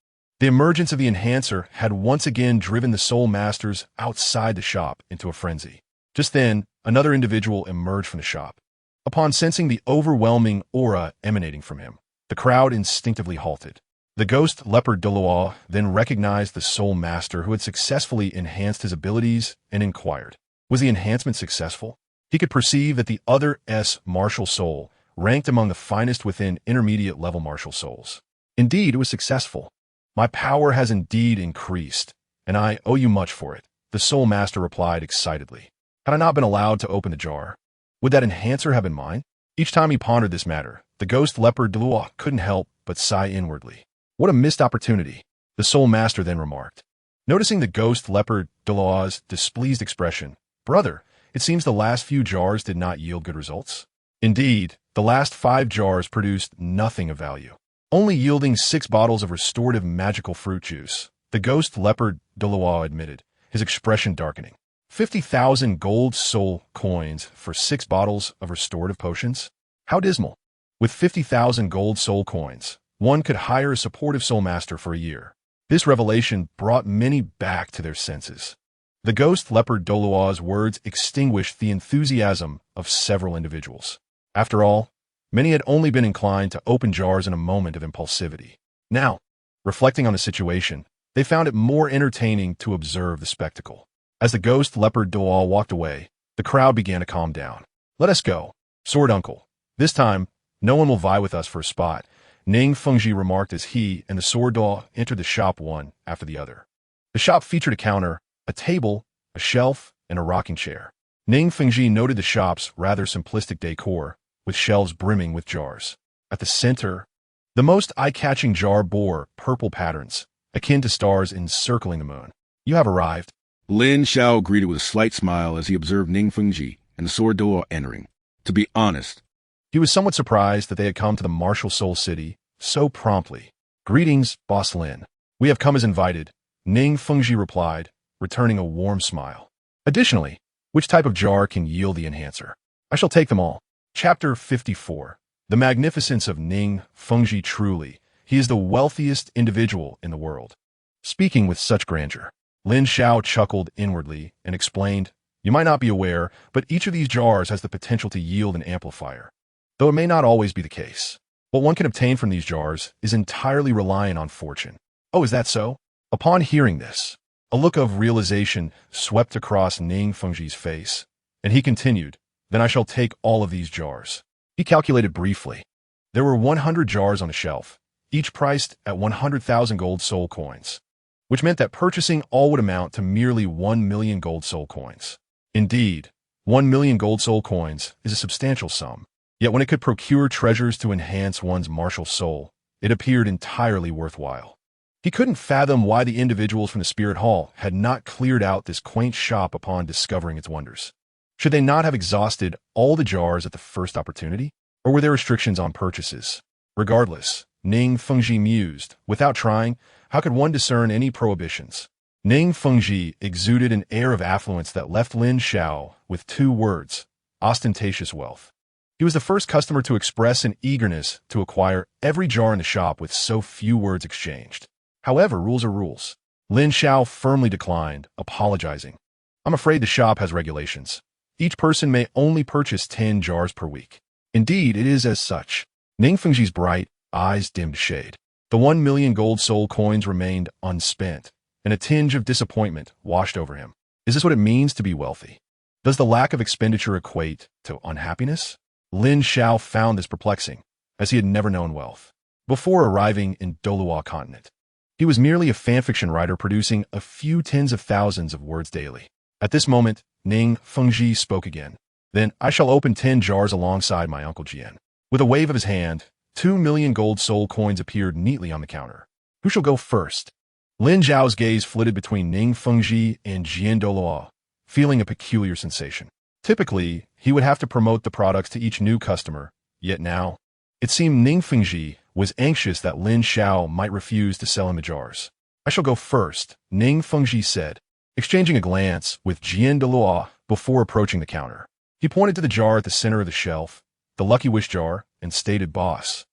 The emergence of the Enhancer had once again driven the Soul Masters outside the shop into a frenzy. Just then, another individual emerged from the shop. Upon sensing the overwhelming aura emanating from him, the crowd instinctively halted. The ghost leopard Douluo then recognized the Soul Master who had successfully enhanced his abilities and inquired, "Was the enhancement successful?" He could perceive that the other martial soul ranked among the finest within intermediate level martial souls. "Indeed, it was successful. My power has indeed increased, and I owe you much for it," the Soul Master replied excitedly. "Had I not been allowed to open the jar, would that enhancer have been mine?" Each time he pondered this matter, the ghost leopard Douluo couldn't help but sigh inwardly. "What a missed opportunity," the Soul Master then remarked. Noticing the ghost leopard Douluo's displeased expression, "Brother, it seems the last few jars did not yield good results." Indeed, the last 5 jars produced nothing of value, only yielding 6 bottles of restorative magical fruit juice, the ghost leopard Douluo admitted, his expression darkening. 50,000 gold soul coins for 6 bottles of restorative potions? How dismal. With 50,000 gold soul coins, one could hire a supportive soul master for a year. This revelation brought many back to their senses. The ghost leopard Douluo's words extinguished the enthusiasm of several individuals. After all, many had only been inclined to open jars in a moment of impulsivity. Now, reflecting on the situation, they found it more entertaining to observe the spectacle. As the ghost leopard Douluo walked away, the crowd began to calm down. "Let us go, sword uncle. This time, no one will vie with us for a spot," Ning Fengji remarked as he and the sword Douluo entered the shop one after the other. The shop featured a counter, a table, a shelf, and a rocking chair. Ning Fengji noted the shop's rather simplistic decor, with shelves brimming with jars. At the center, the most eye-catching jar bore purple patterns, akin to stars encircling the moon. "You have arrived." Lin Xiao greeted with a slight smile as he observed Ning Fengji and the sword Douluo entering. To be honest, He was somewhat surprised that they had come to the martial soul city so promptly. "Greetings, Boss Lin. We have come as invited," Ning Fengji replied, returning a warm smile. "Additionally, which type of jar can yield the enhancer?" "I shall take them all." Chapter 54. The magnificence of Ning Fengji. Truly, he is the wealthiest individual in the world. Speaking with such grandeur, Lin Xiao chuckled inwardly and explained, "You might not be aware, but each of these jars has the potential to yield an amplifier, though it may not always be the case. What one can obtain from these jars is entirely reliant on fortune." "Oh, is that so?" Upon hearing this, a look of realization swept across Ning Fengji's face, and he continued, "Then I shall take all of these jars." He calculated briefly. There were 100 jars on the shelf, each priced at 100,000 gold soul coins, which meant that purchasing all would amount to merely 1 million gold soul coins. Indeed, 1 million gold soul coins is a substantial sum. Yet when it could procure treasures to enhance one's martial soul, it appeared entirely worthwhile. He couldn't fathom why the individuals from the Spirit Hall had not cleared out this quaint shop upon discovering its wonders. Should they not have exhausted all the jars at the first opportunity? Or were there restrictions on purchases? Regardless, Ning Fengji mused, without trying, how could one discern any prohibitions? Ning Fengji exuded an air of affluence that left Lin Xiao with 2 words: ostentatious wealth. He was the first customer to express an eagerness to acquire every jar in the shop with so few words exchanged. However, rules are rules. Lin Xiao firmly declined, apologizing. "I'm afraid the shop has regulations. Each person may only purchase 10 jars per week." "Indeed, it is as such." Ning Fengji's bright eyes dimmed shade. The 1 million gold soul coins remained unspent, and a tinge of disappointment washed over him. Is this what it means to be wealthy? Does the lack of expenditure equate to unhappiness? Lin Xiao found this perplexing, as he had never known wealth before arriving in Douluo continent. He was merely a fanfiction writer producing a few tens of thousands of words daily. At this moment, Ning Fengji spoke again. "Then I shall open 10 jars alongside my Uncle Guyan." With a wave of his hand, 2 million gold soul coins appeared neatly on the counter. Who shall go first? Lin Xiao's gaze flitted between Ning Fengji and Douluo, feeling a peculiar sensation. Typically, he would have to promote the products to each new customer, yet now, it seemed Ning Fengji was anxious that Lin Xiao might refuse to sell him the jars. I shall go first, Ning Fengji said, exchanging a glance with Douluo before approaching the counter. He pointed to the jar at the center of the shelf, the Lucky Wish jar, and stated, "Boss,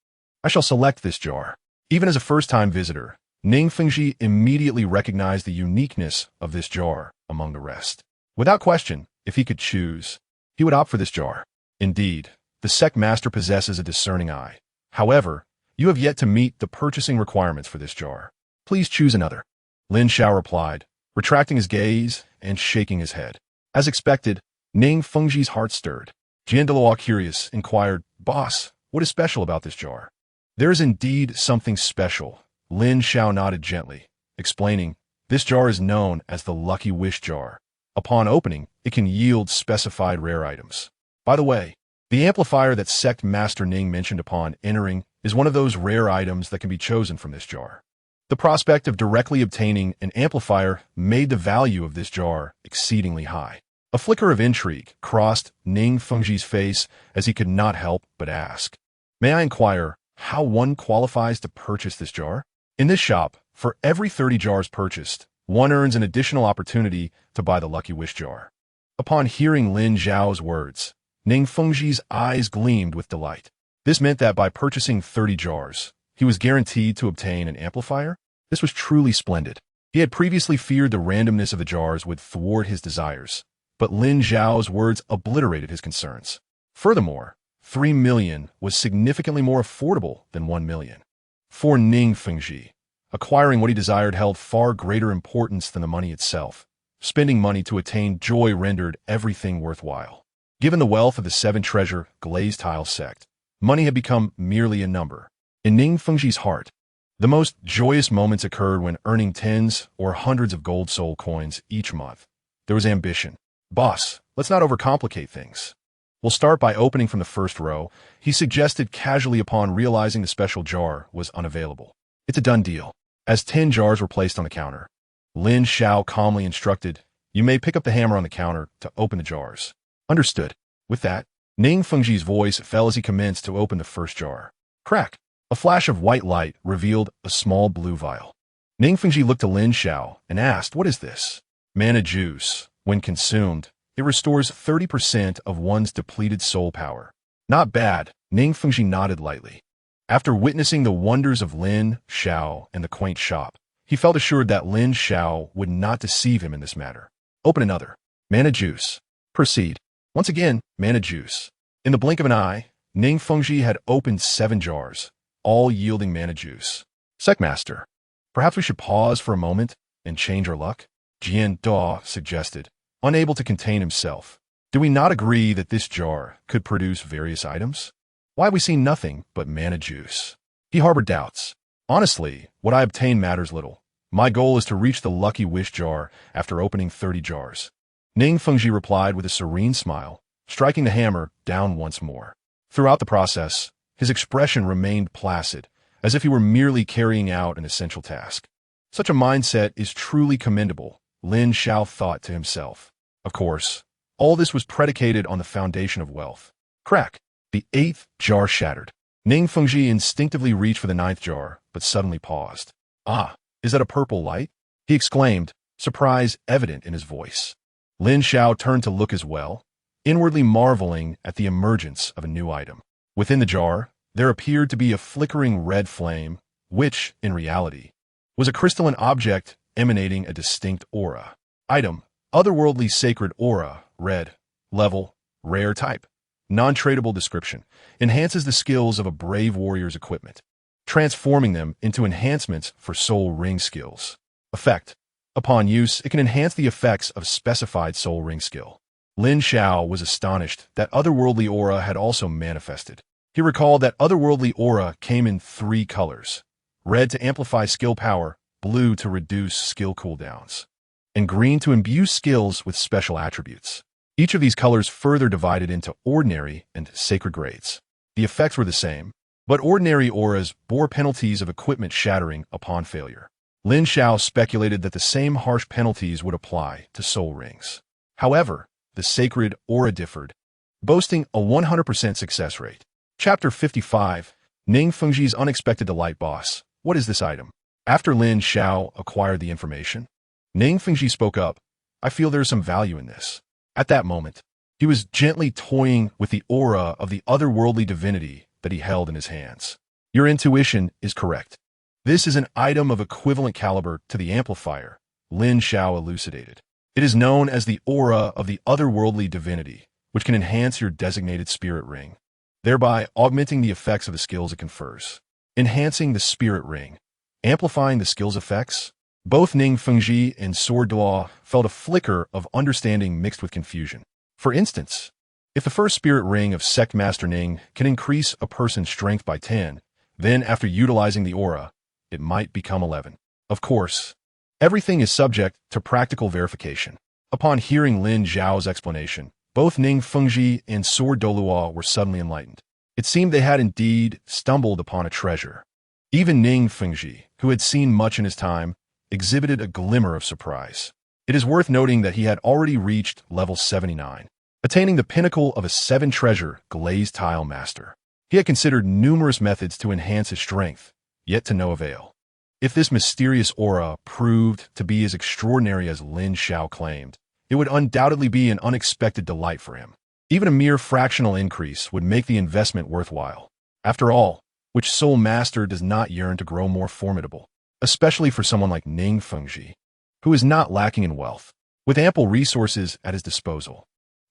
I shall select this jar." Even as a first-time visitor, Ning Fengji immediately recognized the uniqueness of this jar among the rest. Without question, if he could choose, he would opt for this jar. Indeed, the sect master possesses a discerning eye. However, you have yet to meet the purchasing requirements for this jar. Please choose another. Lin Xiao replied, retracting his gaze and shaking his head. As expected, Ning Fengji's heart stirred. Douluo, curious, inquired, "Boss, what is special about this jar?" "There is indeed something special," Lin Xiao nodded gently, explaining, "This jar is known as the Lucky Wish jar. Upon opening, it can yield specified rare items. By the way, the amplifier that Sect Master Ning mentioned upon entering is one of those rare items that can be chosen from this jar." The prospect of directly obtaining an amplifier made the value of this jar exceedingly high. A flicker of intrigue crossed Ning Fengji's face as he could not help but ask, "May I inquire how one qualifies to purchase this jar?" In this shop, for every 30 jars purchased, one earns an additional opportunity to buy the Lucky Wish jar. Upon hearing Lin Xiao's words, Ning Fengji's eyes gleamed with delight. This meant that by purchasing 30 jars, he was guaranteed to obtain an amplifier? This was truly splendid. He had previously feared the randomness of the jars would thwart his desires, but Lin Xiao's words obliterated his concerns. Furthermore, 3 million was significantly more affordable than 1 million. For Ning Fengji, acquiring what he desired held far greater importance than the money itself. Spending money to attain joy rendered everything worthwhile. Given the wealth of the 7-treasure glazed tile sect, money had become merely a number. In Ning Fengji's heart, the most joyous moments occurred when earning tens or hundreds of gold soul coins each month. There was ambition. "Boss, let's not overcomplicate things. We'll start by opening from the first row," he suggested casually upon realizing the special jar was unavailable. "It's a done deal." As 10 jars were placed on the counter, Lin Xiao calmly instructed, "You may pick up the hammer on the counter to open the jars." "Understood." With that, Ning Fengji's voice fell as he commenced to open the first jar. Crack! A flash of white light revealed a small blue vial. Ning Fengji looked to Lin Xiao and asked, "What is this?" "Mana juice. When consumed, it restores 30% of one's depleted soul power." "Not bad," Ning Fengji nodded lightly. After witnessing the wonders of Lin Xiao and the quaint shop, he felt assured that Lin Xiao would not deceive him in this matter. "Open another." "Mana juice." "Proceed." Once again, mana juice. In the blink of an eye, Ning Fengji had opened 7 jars, all yielding mana juice. "Sectmaster, perhaps we should pause for a moment and change our luck?" Douluo suggested, unable to contain himself. "Do we not agree that this jar could produce various items? Why have we seen nothing but mana juice?" He harbored doubts. "Honestly, what I obtain matters little. My goal is to reach the Lucky Wish jar after opening 30 jars." Ning Fengji replied with a serene smile, striking the hammer down once more. Throughout the process, his expression remained placid, as if he were merely carrying out an essential task. Such a mindset is truly commendable, Lin Xiao thought to himself. Of course, all this was predicated on the foundation of wealth. Crack! The 8th jar shattered. Ning Fengji instinctively reached for the 9th jar, but suddenly paused. "Ah, is that a purple light?" he exclaimed, surprise evident in his voice. Lin Xiao turned to look as well, inwardly marveling at the emergence of a new item. Within the jar, there appeared to be a flickering red flame, which, in reality, was a crystalline object emanating a distinct aura. Item: otherworldly sacred aura, red, level, rare type. Non-tradable description: enhances the skills of a brave warrior's equipment, transforming them into enhancements for soul ring skills. Effect: upon use, it can enhance the effects of specified soul ring skill. Lin Xiao was astonished that otherworldly aura had also manifested. He recalled that otherworldly aura came in 3 colors: red to amplify skill power, blue to reduce skill cooldowns, and green to imbue skills with special attributes. Each of these colors further divided into ordinary and sacred grades. The effects were the same, but ordinary auras bore penalties of equipment shattering upon failure. Lin Xiao speculated that the same harsh penalties would apply to soul rings. However, the sacred aura differed, boasting a 100% success rate. Chapter 55, Ning Fengji's Unexpected Delight Boss. What is this item? After Lin Xiao acquired the information, Ning Fengji spoke up. I feel there is some value in this. At that moment, he was gently toying with the aura of the otherworldly divinity that he held in his hands. Your intuition is correct. This is an item of equivalent caliber to the amplifier, Lin Xiao elucidated. It is known as the aura of the otherworldly divinity, which can enhance your designated spirit ring, thereby augmenting the effects of the skills it confers. Enhancing the spirit ring, amplifying the skill's effects. Both Ning Fengji and Douluo felt a flicker of understanding mixed with confusion. For instance, if the first spirit ring of Sect Master Ning can increase a person's strength by 10, then after utilizing the aura, it might become 11. Of course, everything is subject to practical verification. Upon hearing Lin Xiao's explanation, both Ning Fengji and Douluo were suddenly enlightened. It seemed they had indeed stumbled upon a treasure. Even Ning Fengji, who had seen much in his time, exhibited a glimmer of surprise. It is worth noting that he had already reached level 79, attaining the pinnacle of a 7-treasure glazed tile master. He had considered numerous methods to enhance his strength, yet to no avail. If this mysterious aura proved to be as extraordinary as Lin Xiao claimed, it would undoubtedly be an unexpected delight for him. Even a mere fractional increase would make the investment worthwhile. After all, which soul master does not yearn to grow more formidable, especially for someone like Ning Fengji, who is not lacking in wealth, with ample resources at his disposal.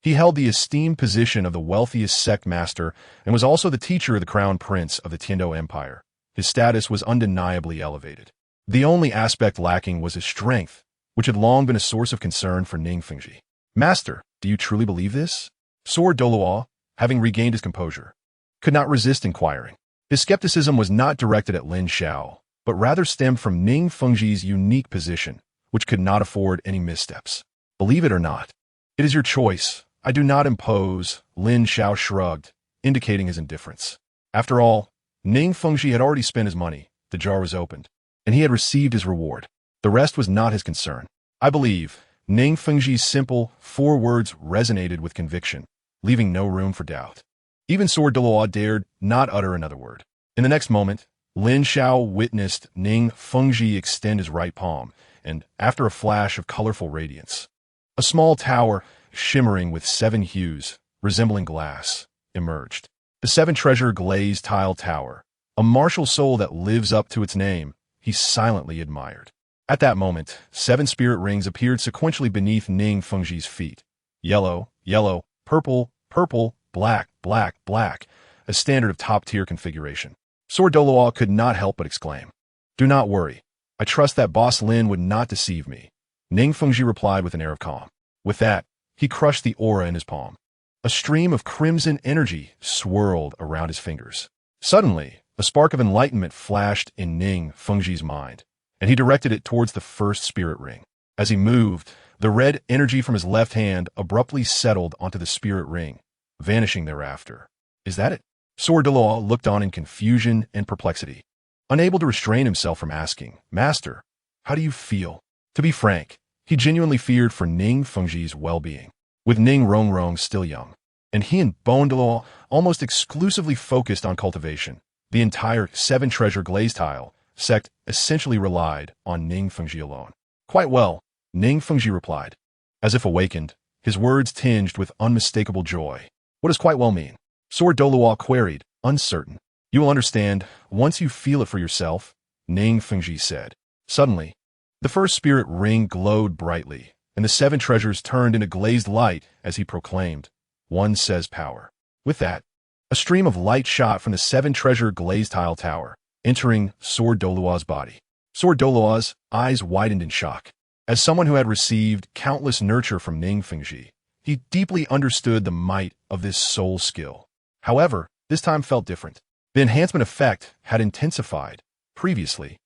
He held the esteemed position of the wealthiest sect master and was also the teacher of the crown prince of the Tiando Empire. His status was undeniably elevated. The only aspect lacking was his strength, which had long been a source of concern for Ning Fengji. Master, do you truly believe this? Douluo, having regained his composure, could not resist inquiring. His skepticism was not directed at Lin Xiao, but rather stemmed from Ning Fengji's unique position, which could not afford any missteps. Believe it or not, it is your choice. I do not impose, Lin Xiao shrugged, indicating his indifference. After all, Ning Fengji had already spent his money, the jar was opened, and he had received his reward. The rest was not his concern. I believe, Ning Fengji's simple 4 words resonated with conviction, leaving no room for doubt. Even Douluo dared not utter another word. In the next moment, Lin Xiao witnessed Ning Fengji extend his right palm, and, after a flash of colorful radiance, a small tower, shimmering with 7 hues, resembling glass, emerged. The 7-treasure glazed tile tower, a martial soul that lives up to its name, he silently admired. At that moment, 7 spirit rings appeared sequentially beneath Ning Fengji's feet. Yellow, yellow, purple, purple, black, black, black, a standard of top-tier configuration. Douluo could not help but exclaim, "Do not worry. I trust that Boss Lin would not deceive me." Ning Fengji replied with an air of calm. With that, he crushed the aura in his palm. A stream of crimson energy swirled around his fingers. Suddenly, a spark of enlightenment flashed in Ning Fengji's mind, and he directed it towards the first spirit ring. As he moved, the red energy from his left hand abruptly settled onto the spirit ring, vanishing thereafter. Is that it? Douluo looked on in confusion and perplexity, unable to restrain himself from asking, "Master, how do you feel?" To be frank, he genuinely feared for Ning Fengji's well-being. With Ning Rongrong still young, and he and Douluo almost exclusively focused on cultivation, the entire 7-treasure glazed tile sect essentially relied on Ning Fengji alone. "Quite well," Ning Fengji replied. As if awakened, his words tinged with unmistakable joy. "What does quite well mean?" Douluo queried, uncertain. "You will understand once you feel it for yourself," Ning Fengji said. Suddenly, the first spirit ring glowed brightly, and the 7 treasures turned into glazed light as he proclaimed, "One says power." With that, a stream of light shot from the 7-treasure glazed tile tower, entering Douluo's body. Douluo's eyes widened in shock. As someone who had received countless nurture from Ning Fengji, he deeply understood the might of this soul skill. However, this time felt different. The enhancement effect had intensified. Previously,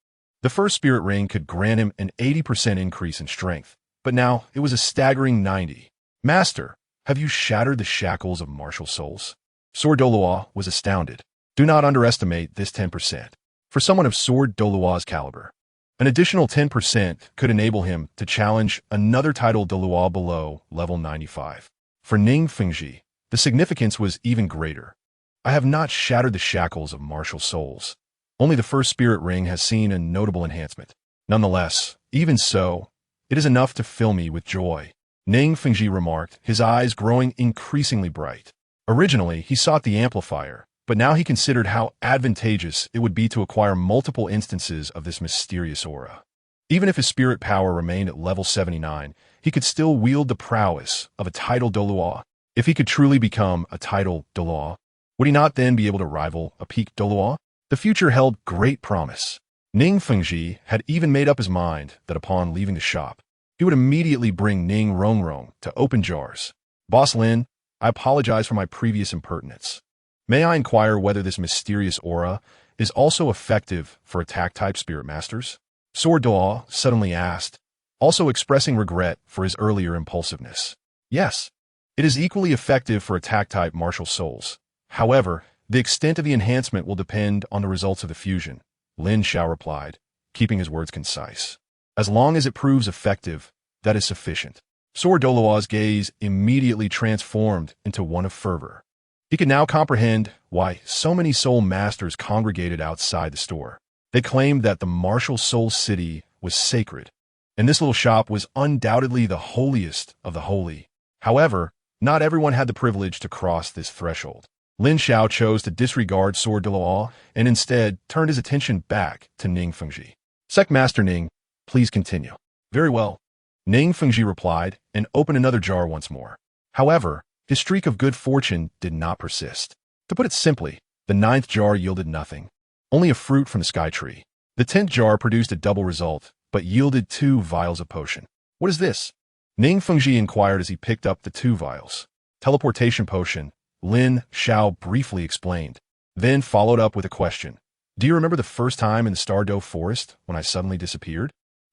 the first spirit ring could grant him an 80% increase in strength, but now it was a staggering 90. "Master, have you shattered the shackles of martial souls?" Sword Douluo was astounded. Do not underestimate this 10%. For someone of Sword Douluo's caliber, an additional 10% could enable him to challenge another title Douluo below level 95. For Ning Fengji, the significance was even greater. I have not shattered the shackles of martial souls. Only the first spirit ring has seen a notable enhancement. Nonetheless, even so, it is enough to fill me with joy. Ning Fengji remarked, his eyes growing increasingly bright. Originally, he sought the amplifier, but now he considered how advantageous it would be to acquire multiple instances of this mysterious aura. Even if his spirit power remained at level 79, he could still wield the prowess of a title Douluo. If he could truly become a title Douluo, would he not then be able to rival a peak Douluo? The future held great promise. Ning Fengji had even made up his mind that upon leaving the shop, he would immediately bring Ning Rongrong to open jars. Boss Lin, I apologize for my previous impertinence. May I inquire whether this mysterious aura is also effective for attack-type spirit masters? Sword Douluo suddenly asked, also expressing regret for his earlier impulsiveness. Yes, it is equally effective for attack-type martial souls. However, the extent of the enhancement will depend on the results of the fusion, Lin Xiao replied, keeping his words concise. As long as it proves effective, that is sufficient. Sword Douluo's gaze immediately transformed into one of fervor. He could now comprehend why so many soul masters congregated outside the store. They claimed that the martial soul city was sacred, and this little shop was undoubtedly the holiest of the holy. However, not everyone had the privilege to cross this threshold. Lin Xiao chose to disregard Sword Douluo and instead turned his attention back to Ning Fengji. Sect Master Ning, please continue. Very well. Ning Fengji replied and opened another jar once more. However, his streak of good fortune did not persist. To put it simply, the 9th jar yielded nothing, only a fruit from the sky tree. The 10th jar produced a double result, but yielded 2 vials of potion. What is this? Ning Fengji inquired as he picked up the 2 vials. Teleportation potion, Lin Xiao briefly explained, then followed up with a question. Do you remember the first time in the Stardow Forest when I suddenly disappeared?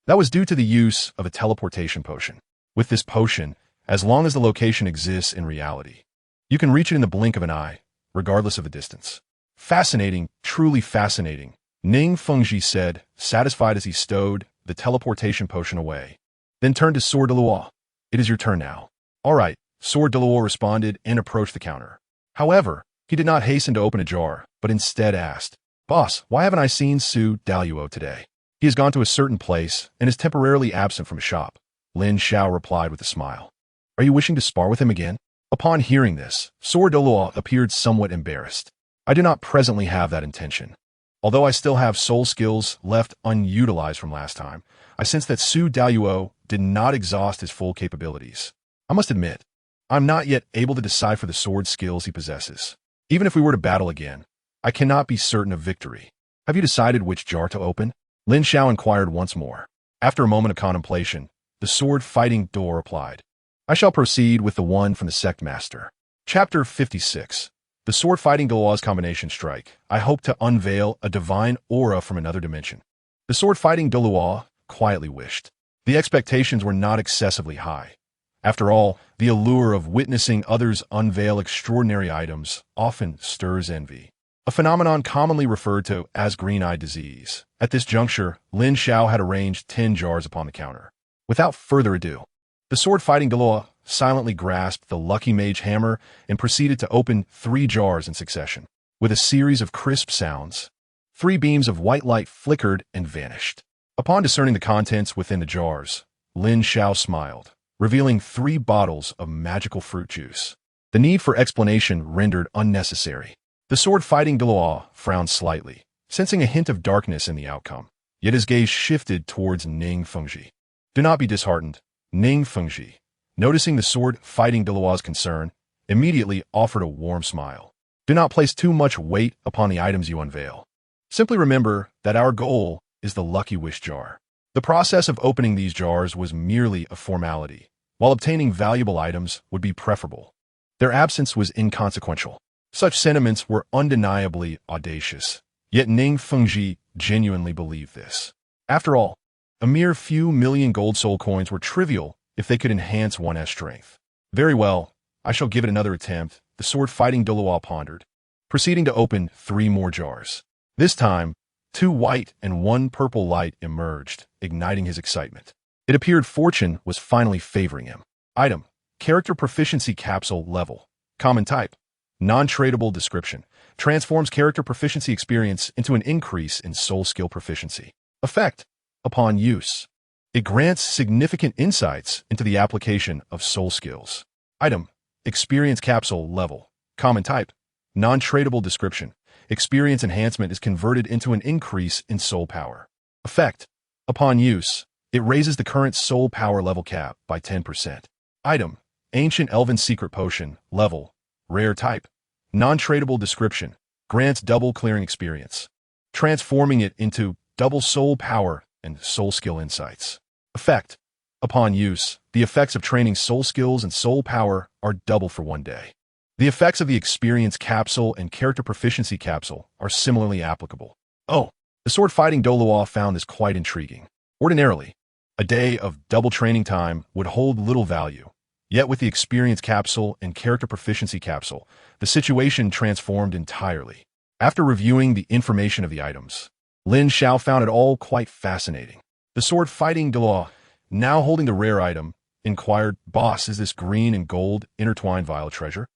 That was due to the use of a teleportation potion. With this potion, as long as the location exists in reality, you can reach it in the blink of an eye, regardless of the distance. Fascinating, truly fascinating, Ning Fengji said, satisfied as he stowed the teleportation potion away. Then turned to Sword Douluo. It is your turn now. All right, Sword Douluo responded and approached the counter. However, he did not hasten to open a jar, but instead asked, Boss, why haven't I seen Xue Ye today? He has gone to a certain place and is temporarily absent from his shop. Lin Xiao replied with a smile. Are you wishing to spar with him again? Upon hearing this, Sword Douluo appeared somewhat embarrassed. I do not presently have that intention. Although I still have soul skills left unutilized from last time, I sense that Xue Ye did not exhaust his full capabilities. I must admit, I'm not yet able to decipher the sword skills he possesses. Even if we were to battle again, I cannot be certain of victory. Have you decided which jar to open? Lin Xiao inquired once more. After a moment of contemplation, the sword-fighting door replied. I shall proceed with the one from the Sect Master. Chapter 56. The sword-fighting Douluo's combination strike. I hope to unveil a divine aura from another dimension. The sword-fighting Douluo quietly wished. The expectations were not excessively high. After all, the allure of witnessing others unveil extraordinary items often stirs envy, a phenomenon commonly referred to as green-eye disease. At this juncture, Lin Xiao had arranged 10 jars upon the counter. Without further ado, the sword-fighting Douluo silently grasped the Lucky Mage hammer and proceeded to open 3 jars in succession. With a series of crisp sounds, 3 beams of white light flickered and vanished. Upon discerning the contents within the jars, Lin Xiao smiled, revealing 3 bottles of magical fruit juice. The need for explanation rendered unnecessary. The sword-fighting Douluo frowned slightly, sensing a hint of darkness in the outcome. Yet his gaze shifted towards Ning Fengji. Do not be disheartened. Ning Fengji, noticing the sword-fighting Douluo's concern, immediately offered a warm smile. Do not place too much weight upon the items you unveil. Simply remember that our goal is the Lucky Wish jar. The process of opening these jars was merely a formality, while obtaining valuable items would be preferable. Their absence was inconsequential. Such sentiments were undeniably audacious, yet Ning Fengji genuinely believed this. After all, a mere few million gold soul coins were trivial if they could enhance one's strength. Very well, I shall give it another attempt, the sword-fighting Douluo pondered, proceeding to open 3 more jars. This time, 2 white and 1 purple light emerged, igniting his excitement. It appeared fortune was finally favoring him. Item: Character Proficiency Capsule Level. Common Type: Non-tradable. Description: Transforms character proficiency experience into an increase in soul skill proficiency. Effect: Upon use, it grants significant insights into the application of soul skills. Item: Experience Capsule Level. Common Type: Non-tradable. Description: Experience Enhancement is converted into an increase in soul power. Effect: Upon use, it raises the current soul power level cap by 10%. Item: Ancient Elven Secret Potion Level. Rare Type: Non-tradable. Description: Grants double clearing experience, transforming it into double soul power and soul skill insights. Effect: Upon use, the effects of training soul skills and soul power are double for 1 day. The effects of the Experience Capsule and Character Proficiency Capsule are similarly applicable. Oh, the sword-fighting Douluo found this quite intriguing. Ordinarily, a day of double training time would hold little value. Yet with the Experience Capsule and Character Proficiency Capsule, the situation transformed entirely. After reviewing the information of the items, Lin Xiao found it all quite fascinating. The sword-fighting Douluo, now holding the rare item, inquired, "Boss, is this green and gold intertwined violet treasure?"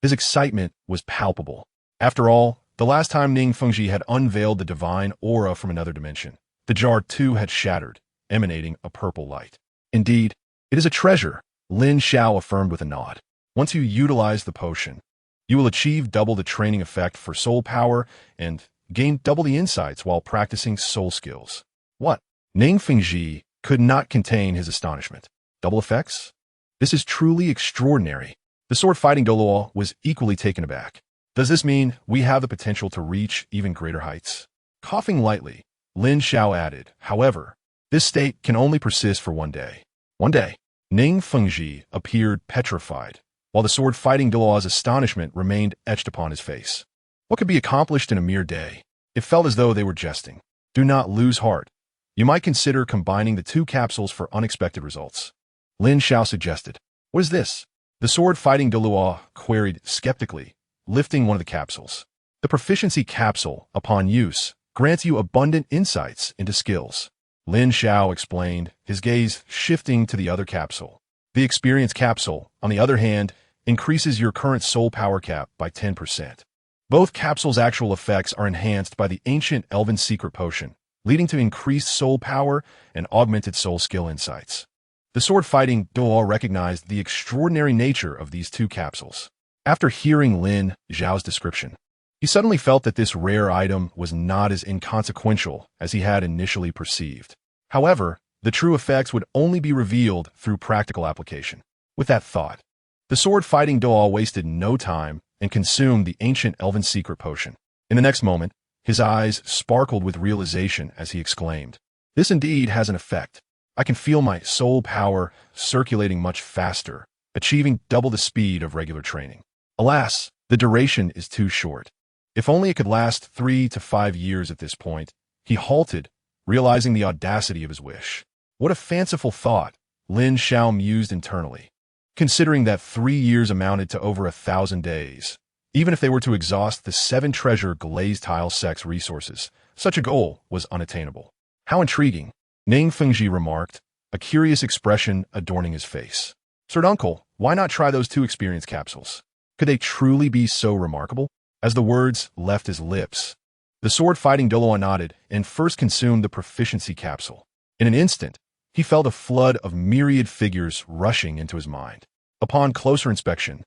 His excitement was palpable. After all, the last time Ning Rongrong had unveiled the divine aura from another dimension, the jar too had shattered, emanating a purple light. Indeed, it is a treasure, Lin Xiao affirmed with a nod. Once you utilize the potion, you will achieve double the training effect for soul power and gain double the insights while practicing soul skills. What? Ning Rongrong could not contain his astonishment. Double effects? This is truly extraordinary. The sword-fighting Douluo was equally taken aback. Does this mean we have the potential to reach even greater heights? Coughing lightly, Lin Xiao added, however, this state can only persist for 1 day. 1 day. Ning Rongrong appeared petrified, while the sword-fighting Douluo's astonishment remained etched upon his face. What could be accomplished in a mere day? It felt as though they were jesting. Do not lose heart. You might consider combining the 2 capsules for unexpected results. Lin Xiao suggested. What is this? The sword-fighting Douluo queried skeptically, lifting one of the capsules. The Proficiency Capsule, upon use, grants you abundant insights into skills. Lin Xiao explained, his gaze shifting to the other capsule. The Experience Capsule, on the other hand, increases your current soul power cap by 10%. Both capsules' actual effects are enhanced by the Ancient Elven Secret Potion, leading to increased soul power and augmented soul skill insights. The sword-fighting Douluo recognized the extraordinary nature of these 2 capsules. After hearing Lin Xiao's description, he suddenly felt that this rare item was not as inconsequential as he had initially perceived. However, the true effects would only be revealed through practical application. With that thought, the sword-fighting Douluo wasted no time and consumed the Ancient Elven Secret Potion. In the next moment, his eyes sparkled with realization as he exclaimed, "This indeed has an effect. I can feel my soul power circulating much faster, achieving double the speed of regular training. Alas, the duration is too short. If only it could last 3 to 5 years at this point." He halted, realizing the audacity of his wish. What a fanciful thought, Lin Xiao mused internally. Considering that 3 years amounted to over 1,000 days, even if they were to exhaust the 7-treasure glazed tile sex resources, such a goal was unattainable. How intriguing, Ning Rongrong remarked, a curious expression adorning his face. "Sir Uncle, why not try those 2 experience capsules? Could they truly be so remarkable?" As the words left his lips, the sword-fighting Douluo nodded and first consumed the Proficiency Capsule. In an instant, he felt a flood of myriad figures rushing into his mind. Upon closer inspection,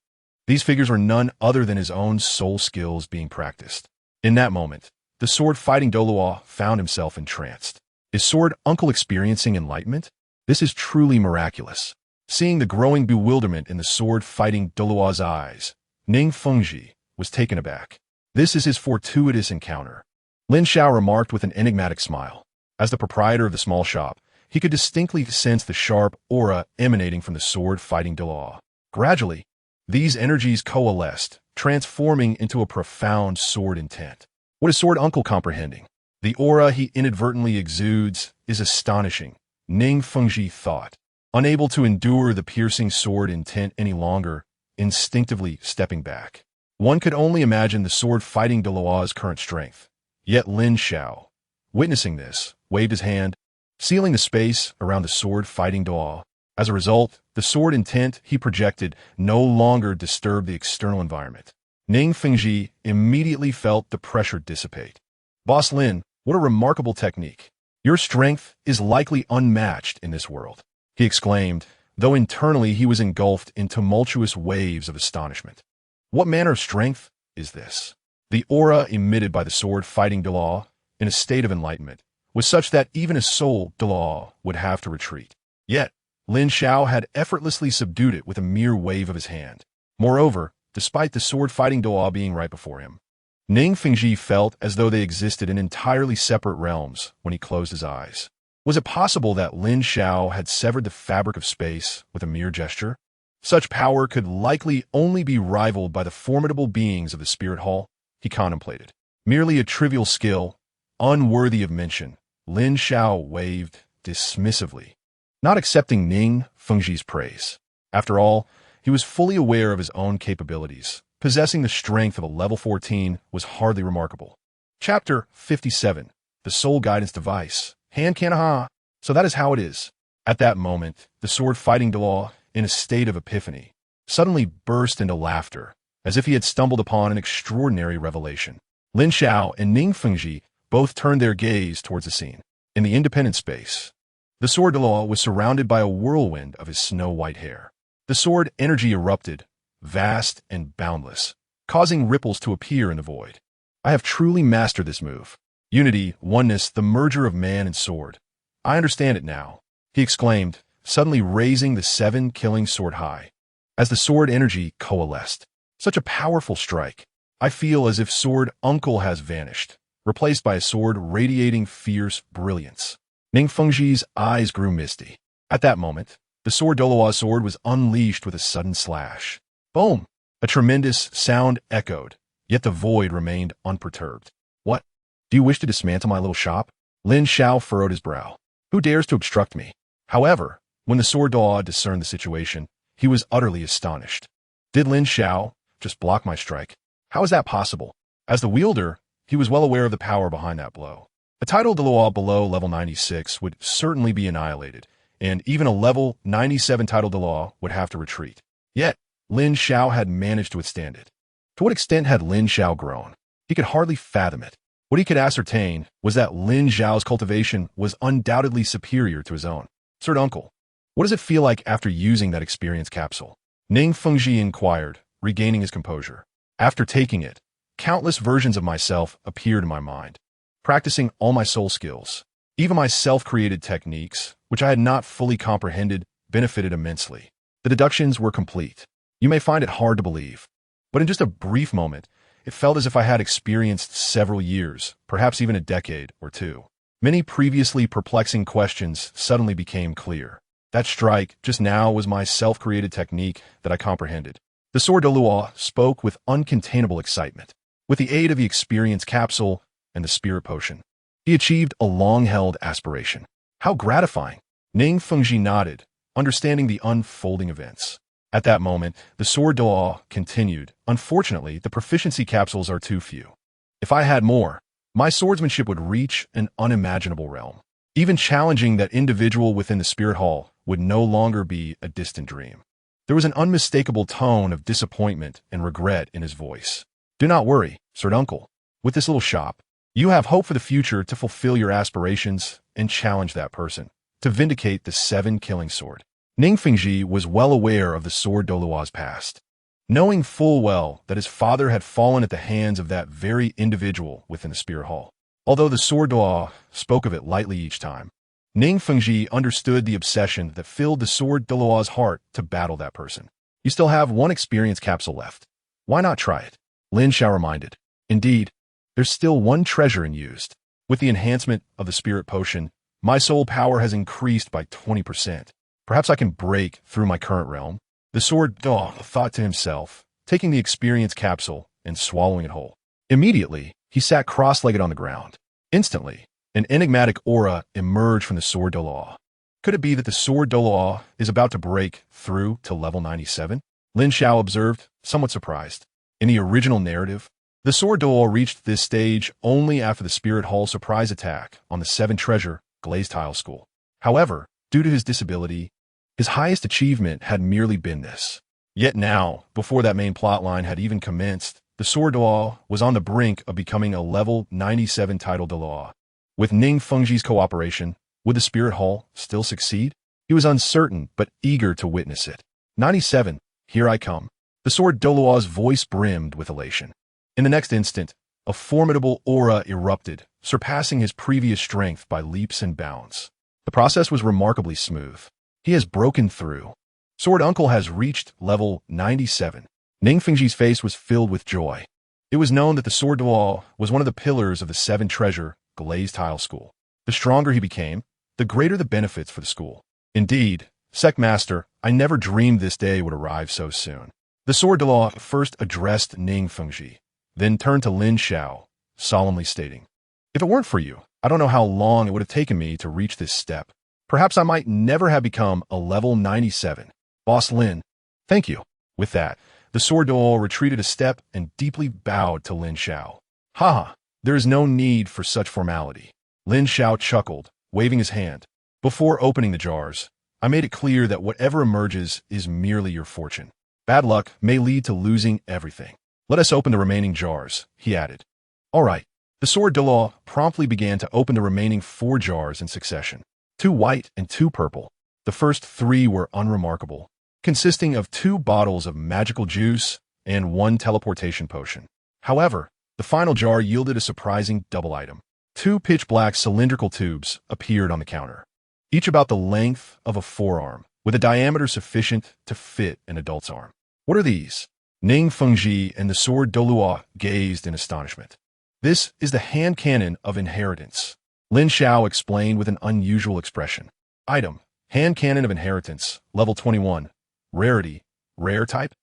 these figures were none other than his own soul skills being practiced. In that moment, the sword-fighting Douluo found himself entranced. Is Sword Uncle experiencing enlightenment? This is truly miraculous. Seeing the growing bewilderment in the sword-fighting Douluo's eyes, Ning Rongrong was taken aback. This is his fortuitous encounter, Lin Xiao remarked with an enigmatic smile. As the proprietor of the small shop, he could distinctly sense the sharp aura emanating from the sword-fighting Douluo. Gradually, these energies coalesced, transforming into a profound sword intent. What is Sword Uncle comprehending? The aura he inadvertently exudes is astonishing, Ning Rongrong thought. Unable to endure the piercing sword intent any longer, instinctively stepping back. One could only imagine the sword fighting Douluo's current strength. Yet Lin Xiao, witnessing this, waved his hand, sealing the space around the sword fighting Douluo. As a result, the sword intent he projected no longer disturbed the external environment. Ning Fengji immediately felt the pressure dissipate. Boss Lin, what a remarkable technique. Your strength is likely unmatched in this world, he exclaimed, though internally he was engulfed in tumultuous waves of astonishment. What manner of strength is this? The aura emitted by the sword fighting Douluo, in a state of enlightenment, was such that even a soul Douluo would have to retreat. Yet, Lin Xiao had effortlessly subdued it with a mere wave of his hand. Moreover, despite the sword fighting Douluo being right before him, Ning Fengji felt as though they existed in entirely separate realms when he closed his eyes. Was it possible that Lin Xiao had severed the fabric of space with a mere gesture? Such power could likely only be rivaled by the formidable beings of the Spirit Hall, he contemplated. Merely a trivial skill, unworthy of mention, Lin Xiao waved dismissively, not accepting Ning Fengji's praise. After all, he was fully aware of his own capabilities. Possessing the strength of a level 14 was hardly remarkable. Chapter 57. The Soul Guidance Device. Han Kanaha. So that is how it is. At that moment, the sword-fighting Douluo, in a state of epiphany, suddenly burst into laughter, as if he had stumbled upon an extraordinary revelation. Lin Xiao and Ning Fengji both turned their gaze towards the scene. In the independent space, the sword Douluo was surrounded by a whirlwind of his snow-white hair. The sword energy erupted, vast and boundless, causing ripples to appear in the void. I have truly mastered this move. Unity, oneness, the merger of man and sword. I understand it now, he exclaimed, suddenly raising the 7-killing sword high. As the sword energy coalesced, such a powerful strike. I feel as if sword uncle has vanished, replaced by a sword radiating fierce brilliance. Ning Fengji's eyes grew misty. At that moment, the sword Douluo's sword was unleashed with a sudden slash. Boom! A tremendous sound echoed, yet the void remained unperturbed. What? Do you wish to dismantle my little shop? Lin Xiao furrowed his brow. Who dares to obstruct me? However, when the sword Douluo discerned the situation, he was utterly astonished. Did Lin Xiao just block my strike? How is that possible? As the wielder, he was well aware of the power behind that blow. A title Douluo below level 96 would certainly be annihilated, and even a level 97 title Douluo would have to retreat. Yet, Lin Xiao had managed to withstand it. To what extent had Lin Xiao grown? He could hardly fathom it. What he could ascertain was that Lin Xiao's cultivation was undoubtedly superior to his own. Sir Uncle, what does it feel like after using that experience capsule? Ning Fengji inquired, regaining his composure. After taking it, countless versions of myself appeared in my mind, practicing all my soul skills. Even my self-created techniques, which I had not fully comprehended, benefited immensely. The deductions were complete. You may find it hard to believe, but in just a brief moment, it felt as if I had experienced several years, perhaps even a decade or two. Many previously perplexing questions suddenly became clear. That strike just now was my self-created technique that I comprehended. The sword Douluo spoke with uncontainable excitement. With the aid of the experience capsule and the spirit potion, he achieved a long-held aspiration. How gratifying! Ning Fengji nodded, understanding the unfolding events. At that moment, the sword Douluo continued. Unfortunately, the proficiency capsules are too few. If I had more, my swordsmanship would reach an unimaginable realm. Even challenging that individual within the Spirit Hall would no longer be a distant dream. There was an unmistakable tone of disappointment and regret in his voice. Do not worry, Sir Uncle. With this little shop, you have hope for the future to fulfill your aspirations and challenge that person, to vindicate the 7-killing sword. Ning Fengji was well aware of the sword Douluo's past, knowing full well that his father had fallen at the hands of that very individual within the Spirit Hall. Although the sword Douluo spoke of it lightly each time, Ning Fengji understood the obsession that filled the sword Douluo's heart to battle that person. You still have one experience capsule left. Why not try it? Lin Xiao reminded. Indeed, there's still one treasure unused. With the enhancement of the spirit potion, my soul power has increased by 20%. Perhaps I can break through my current realm. The sword Douluo thought to himself, taking the experience capsule and swallowing it whole. Immediately, he sat cross-legged on the ground. Instantly, an enigmatic aura emerged from the sword Douluo. Could it be that the sword Douluo is about to break through to level 97? Lin Xiao observed, somewhat surprised. In the original narrative, the sword Douluo reached this stage only after the Spirit Hall surprise attack on the Seven-Treasure Glazed Tile School. However, due to his disability, his highest achievement had merely been this. Yet now, before that main plotline had even commenced, the sword Douluo was on the brink of becoming a level 97 title Douluo. With Ning Fengji's cooperation, would the Spirit Hall still succeed? He was uncertain, but eager to witness it. 97, here I come. The sword Douluo's voice brimmed with elation. In the next instant, a formidable aura erupted, surpassing his previous strength by leaps and bounds. The process was remarkably smooth. He has broken through. Sword Uncle has reached level 97. Ning Fengji's face was filled with joy. It was known that the sword Douluo was one of the pillars of the Seven-Treasure Glazed Tile School. The stronger he became, the greater the benefits for the school. Indeed, Sect Master, I never dreamed this day would arrive so soon. The sword Douluo first addressed Ning Fengji, then turned to Lin Xiao, solemnly stating, "If it weren't for you, I don't know how long it would have taken me to reach this step. Perhaps I might never have become a level 97. Boss Lin, thank you." With that, the sword Douluo retreated a step and deeply bowed to Lin Xiao. "Haha, there is no need for such formality." Lin Xiao chuckled, waving his hand. "Before opening the jars, I made it clear that whatever emerges is merely your fortune. Bad luck may lead to losing everything. Let us open the remaining jars," he added. All right. The sword Douluo promptly began to open the remaining 4 jars in succession. 2 white and 2 purple. The first 3 were unremarkable, consisting of 2 bottles of magical juice and 1 teleportation potion. However, the final jar yielded a surprising double item. 2 pitch-black cylindrical tubes appeared on the counter, each about the length of a forearm, with a diameter sufficient to fit an adult's arm. What are these? Ning Fengji and the sword Douluo gazed in astonishment. This is the hand cannon of inheritance, Lin Xiao explained with an unusual expression. Item, hand cannon of inheritance, level 21. Rarity, rare type.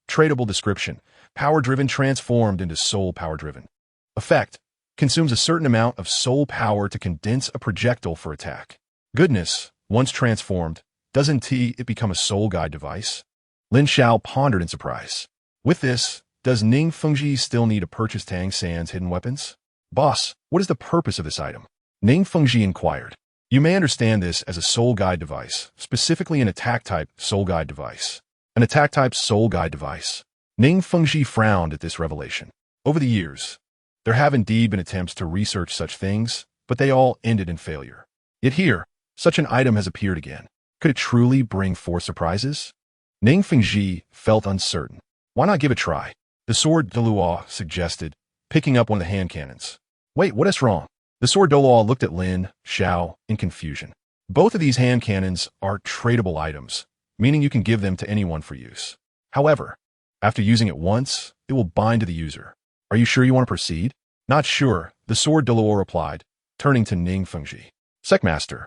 Tradable description, power-driven transformed into soul power-driven. Effect, consumes a certain amount of soul power to condense a projectile for attack. Goodness, once transformed, doesn't it become a soul guide device? Lin Xiao pondered in surprise. With this, does Ning Fengji still need to purchase Tang San's hidden weapons? Boss, what is the purpose of this item? Ning Fengji inquired. You may understand this as a soul guide device, specifically an attack-type soul guide device. An attack-type soul guide device. Ning Fengji frowned at this revelation. Over the years, there have indeed been attempts to research such things, but they all ended in failure. Yet here, such an item has appeared again. Could it truly bring forth surprises? Ning Fengji felt uncertain. Why not give it a try? The sword Douluo suggested, picking up one of the hand cannons. Wait, what is wrong? The sword Douluo looked at Lin Xiao in confusion. Both of these hand cannons are tradable items, meaning you can give them to anyone for use. However, after using it once, it will bind to the user. Are you sure you want to proceed? Not sure, the sword Douluo replied, turning to Ning Fengji. Secmaster,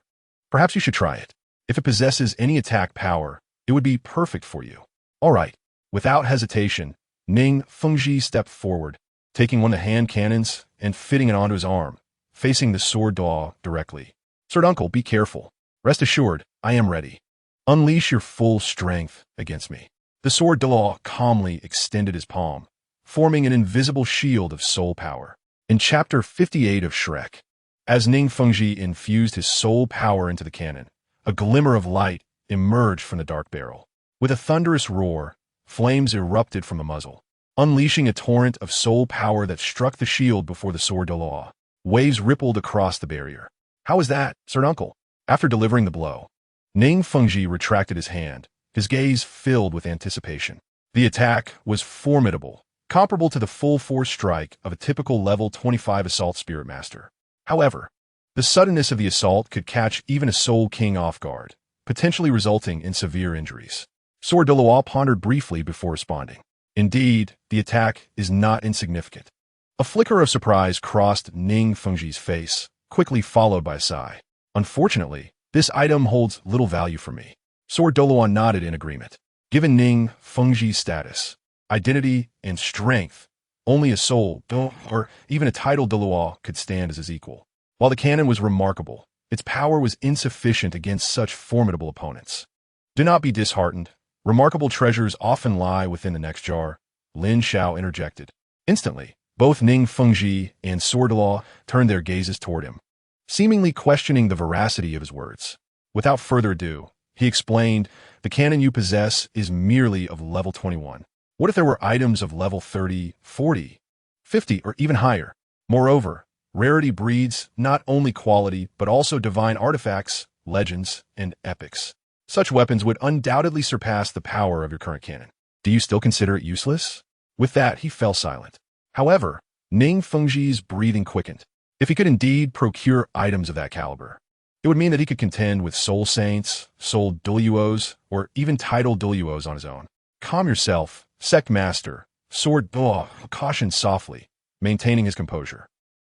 perhaps you should try it. If it possesses any attack power, it would be perfect for you. All right. Without hesitation, Ning Fengji stepped forward, taking one of the hand cannons and fitting it onto his arm, facing the sword Douluo directly. Sword Uncle, be careful. Rest assured, I am ready. Unleash your full strength against me. The sword Douluo calmly extended his palm, forming an invisible shield of soul power. In Chapter 58 of Shrek, as Ning Fengji infused his soul power into the cannon, a glimmer of light emerged from the dark barrel. With a thunderous roar, flames erupted from the muzzle, unleashing a torrent of soul power that struck the shield before the sword Douluo. Waves rippled across the barrier. How is that, Sword Uncle? After delivering the blow, Ning Fengji retracted his hand, his gaze filled with anticipation. The attack was formidable, comparable to the full-force strike of a typical level 25 assault spirit master. However, the suddenness of the assault could catch even a Soul King off guard, potentially resulting in severe injuries. Sword Douluo pondered briefly before responding. Indeed, the attack is not insignificant. A flicker of surprise crossed Ning Fengji's face, quickly followed by a sigh. Unfortunately, this item holds little value for me. Sword Douluo nodded in agreement. Given Ning Fengji's status, identity, and strength, only a soul, or even a title Douluo could stand as his equal. While the cannon was remarkable, its power was insufficient against such formidable opponents. Do not be disheartened. Remarkable treasures often lie within the next jar. Lin Xiao interjected. Instantly, both Ning Fengji and Douluo turned their gazes toward him, seemingly questioning the veracity of his words. Without further ado, he explained, the cannon you possess is merely of level 21. What if there were items of level 30, 40, 50, or even higher? Moreover, rarity breeds not only quality but also divine artifacts, legends, and epics. Such weapons would undoubtedly surpass the power of your current cannon. Do you still consider it useless? With that, he fell silent. However, Ning Fengji's breathing quickened. If he could indeed procure items of that caliber, it would mean that he could contend with soul saints, soul Douluos, or even title Douluos on his own. Calm yourself, sect master, sword cautioned softly, maintaining his composure.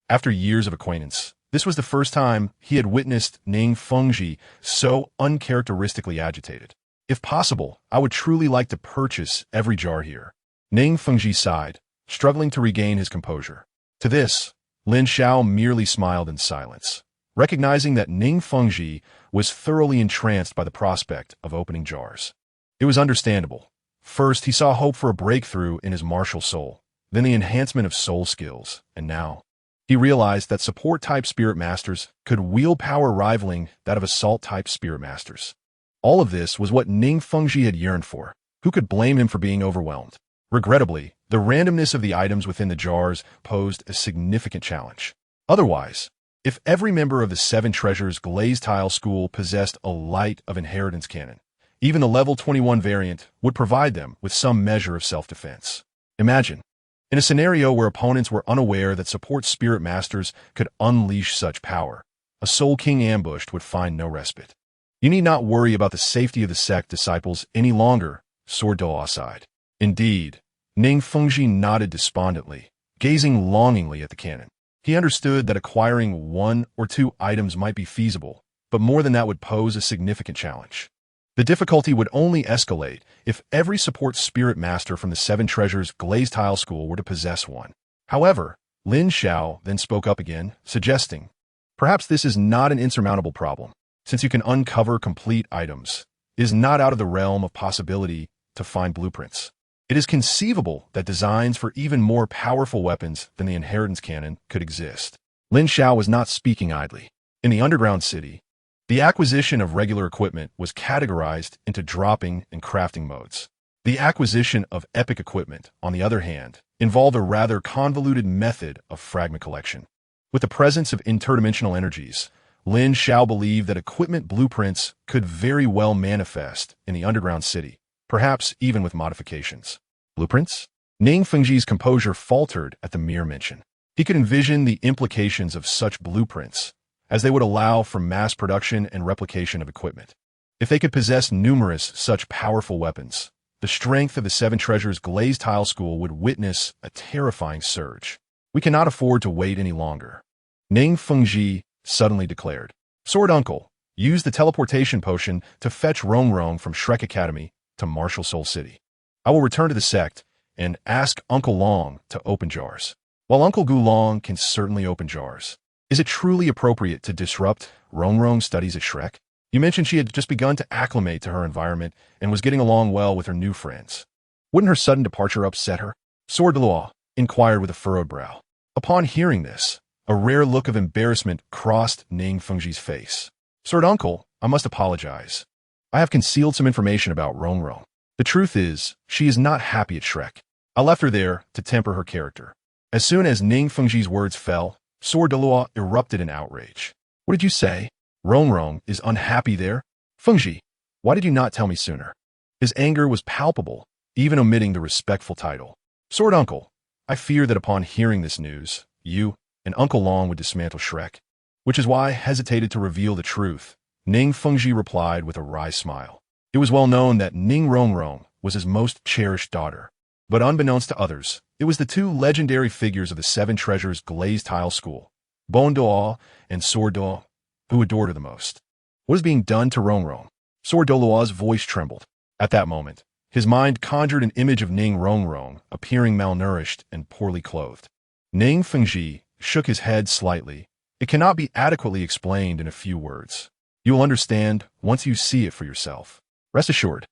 After years of acquaintance, this was the first time he had witnessed Ning Fengji so uncharacteristically agitated. If possible, I would truly like to purchase every jar here. Ning Fengji sighed, struggling to regain his composure. To this, Lin Xiao merely smiled in silence, recognizing that Ning Fengji was thoroughly entranced by the prospect of opening jars. It was understandable. First, he saw hope for a breakthrough in his martial soul, then the enhancement of soul skills, and now he realized that support-type spirit masters could wield power rivaling that of assault-type spirit masters. All of this was what Ning Fengji had yearned for. Who could blame him for being overwhelmed? Regrettably, the randomness of the items within the jars posed a significant challenge. Otherwise, if every member of the Seven Treasures Glazed Tile School possessed a light of inheritance cannon, even the level 21 variant would provide them with some measure of self-defense. Imagine, in a scenario where opponents were unaware that support spirit masters could unleash such power, a Soul King ambushed would find no respite. You need not worry about the safety of the sect disciples any longer, Douluo sighed. Indeed, Ning Fengji nodded despondently, gazing longingly at the cannon. He understood that acquiring 1 or 2 items might be feasible, but more than that would pose a significant challenge. The difficulty would only escalate if every support spirit master from the Seven Treasures Glazed Tile School were to possess one. However, Lin Xiao then spoke up again, suggesting, perhaps this is not an insurmountable problem. Since you can uncover complete items, it is not out of the realm of possibility to find blueprints. It is conceivable that designs for even more powerful weapons than the inheritance cannon could exist. Lin Xiao was not speaking idly. In the underground city, the acquisition of regular equipment was categorized into dropping and crafting modes. The acquisition of epic equipment, on the other hand, involved a rather convoluted method of fragment collection. With the presence of interdimensional energies, Lin Xiao believed that equipment blueprints could very well manifest in the underground city, perhaps even with modifications. Blueprints? Ning Fengji's composure faltered at the mere mention. He could envision the implications of such blueprints, as they would allow for mass production and replication of equipment. If they could possess numerous such powerful weapons, the strength of the Seven Treasures Glazed Tile School would witness a terrifying surge. We cannot afford to wait any longer. Ning Fengji suddenly declared, Sword Uncle, use the teleportation potion to fetch Rongrong from Shrek Academy to Martial Soul City. I will return to the sect and ask Uncle Long to open jars. While Uncle Gulong can certainly open jars, is it truly appropriate to disrupt Rongrong's studies at Shrek? You mentioned she had just begun to acclimate to her environment and was getting along well with her new friends. Wouldn't her sudden departure upset her? Douluo inquired with a furrowed brow. Upon hearing this, a rare look of embarrassment crossed Ning Fengji's face. Sword Uncle, I must apologize. I have concealed some information about Rongrong. The truth is, she is not happy at Shrek. I left her there to temper her character. As soon as Ning Fengji's words fell, Douluo erupted in outrage. What did you say? Rongrong is unhappy there? Fengji, why did you not tell me sooner? His anger was palpable, even omitting the respectful title. Sword Uncle, I fear that upon hearing this news, you and Uncle Long would dismantle Shrek, which is why I hesitated to reveal the truth. Ning Fengji replied with a wry smile. It was well known that Ning Rongrong was his most cherished daughter, but unbeknownst to others, it was the 2 legendary figures of the Seven Treasures Glazed Tile School, Douluo and Douluo, who adored her the most. What is being done to Rongrong? Douluo's voice trembled. At that moment, his mind conjured an image of Ning Rongrong appearing malnourished and poorly clothed. Ning Fengji shook his head slightly. It cannot be adequately explained in a few words. You will understand once you see it for yourself. Rest assured,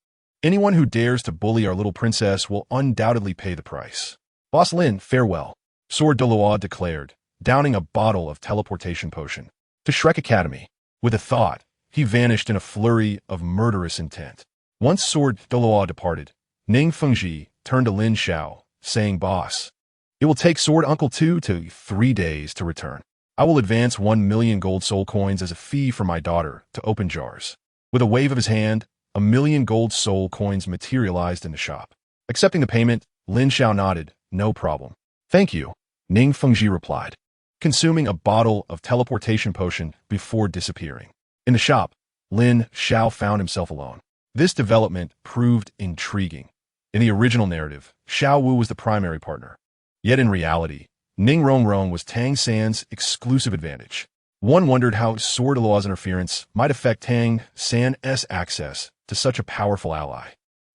Anyone who dares to bully our little princess will undoubtedly pay the price. Boss Lin, farewell, Sword Douluo declared, downing a bottle of teleportation potion. To Shrek Academy. With a thought, he vanished in a flurry of murderous intent. Once Sword Douluo departed, Ning Rongrong turned to Lin Xiao, saying, Boss, it will take Sword Uncle 2 to 3 days to return. I will advance 1 million gold soul coins as a fee for my daughter to open jars. With a wave of his hand, 1 million gold soul coins materialized in the shop. Accepting the payment, Lin Xiao nodded, no problem. Thank you, Ning Rongrong replied, consuming a bottle of teleportation potion before disappearing. In the shop, Lin Xiao found himself alone. This development proved intriguing. In the original narrative, Xiao Wu was the primary partner. Yet in reality, Ning Rongrong was Tang San's exclusive advantage. One wondered how Sword Douluo's interference might affect Tang San's access to such a powerful ally.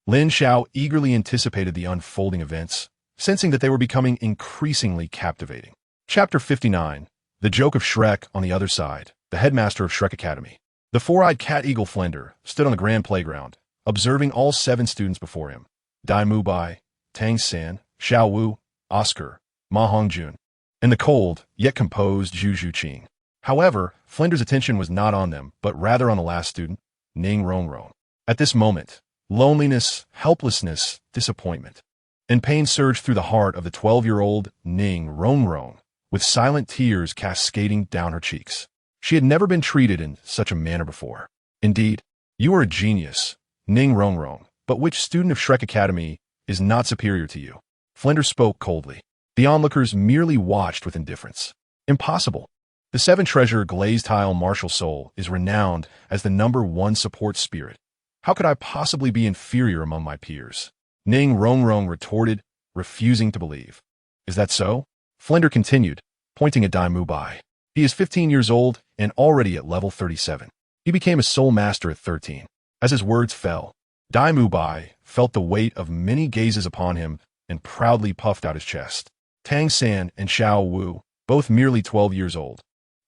Lin Xiao eagerly anticipated the unfolding events, sensing that they were becoming increasingly captivating. Chapter 59. The Joke of Shrek on the Other Side, the headmaster of Shrek Academy. The four-eyed cat-eagle Flender stood on the grand playground, observing all 7 students before him. Dai Mubai, Tang San, Xiao Wu, Oscar, Ma Hongjun, and the cold, yet composed Zhu Zhuqing. However, Flender's attention was not on them, but rather on the last student, Ning Rongrong. At this moment, loneliness, helplessness, disappointment, and pain surged through the heart of the 12-year-old Ning Rongrong, with silent tears cascading down her cheeks. She had never been treated in such a manner before. Indeed, you are a genius, Ning Rongrong, but which student of Shrek Academy is not superior to you? Flender spoke coldly. The onlookers merely watched with indifference. Impossible. The 7-Treasure Glazed Tile Martial Soul is renowned as the #1 support spirit. How could I possibly be inferior among my peers? Ning Rongrong retorted, refusing to believe. Is that so? Flender continued, pointing at Dai Mubai. He is 15 years old and already at level 37. He became a soul master at 13. As his words fell, Dai Mubai felt the weight of many gazes upon him and proudly puffed out his chest. Tang San and Xiao Wu, both merely 12 years old,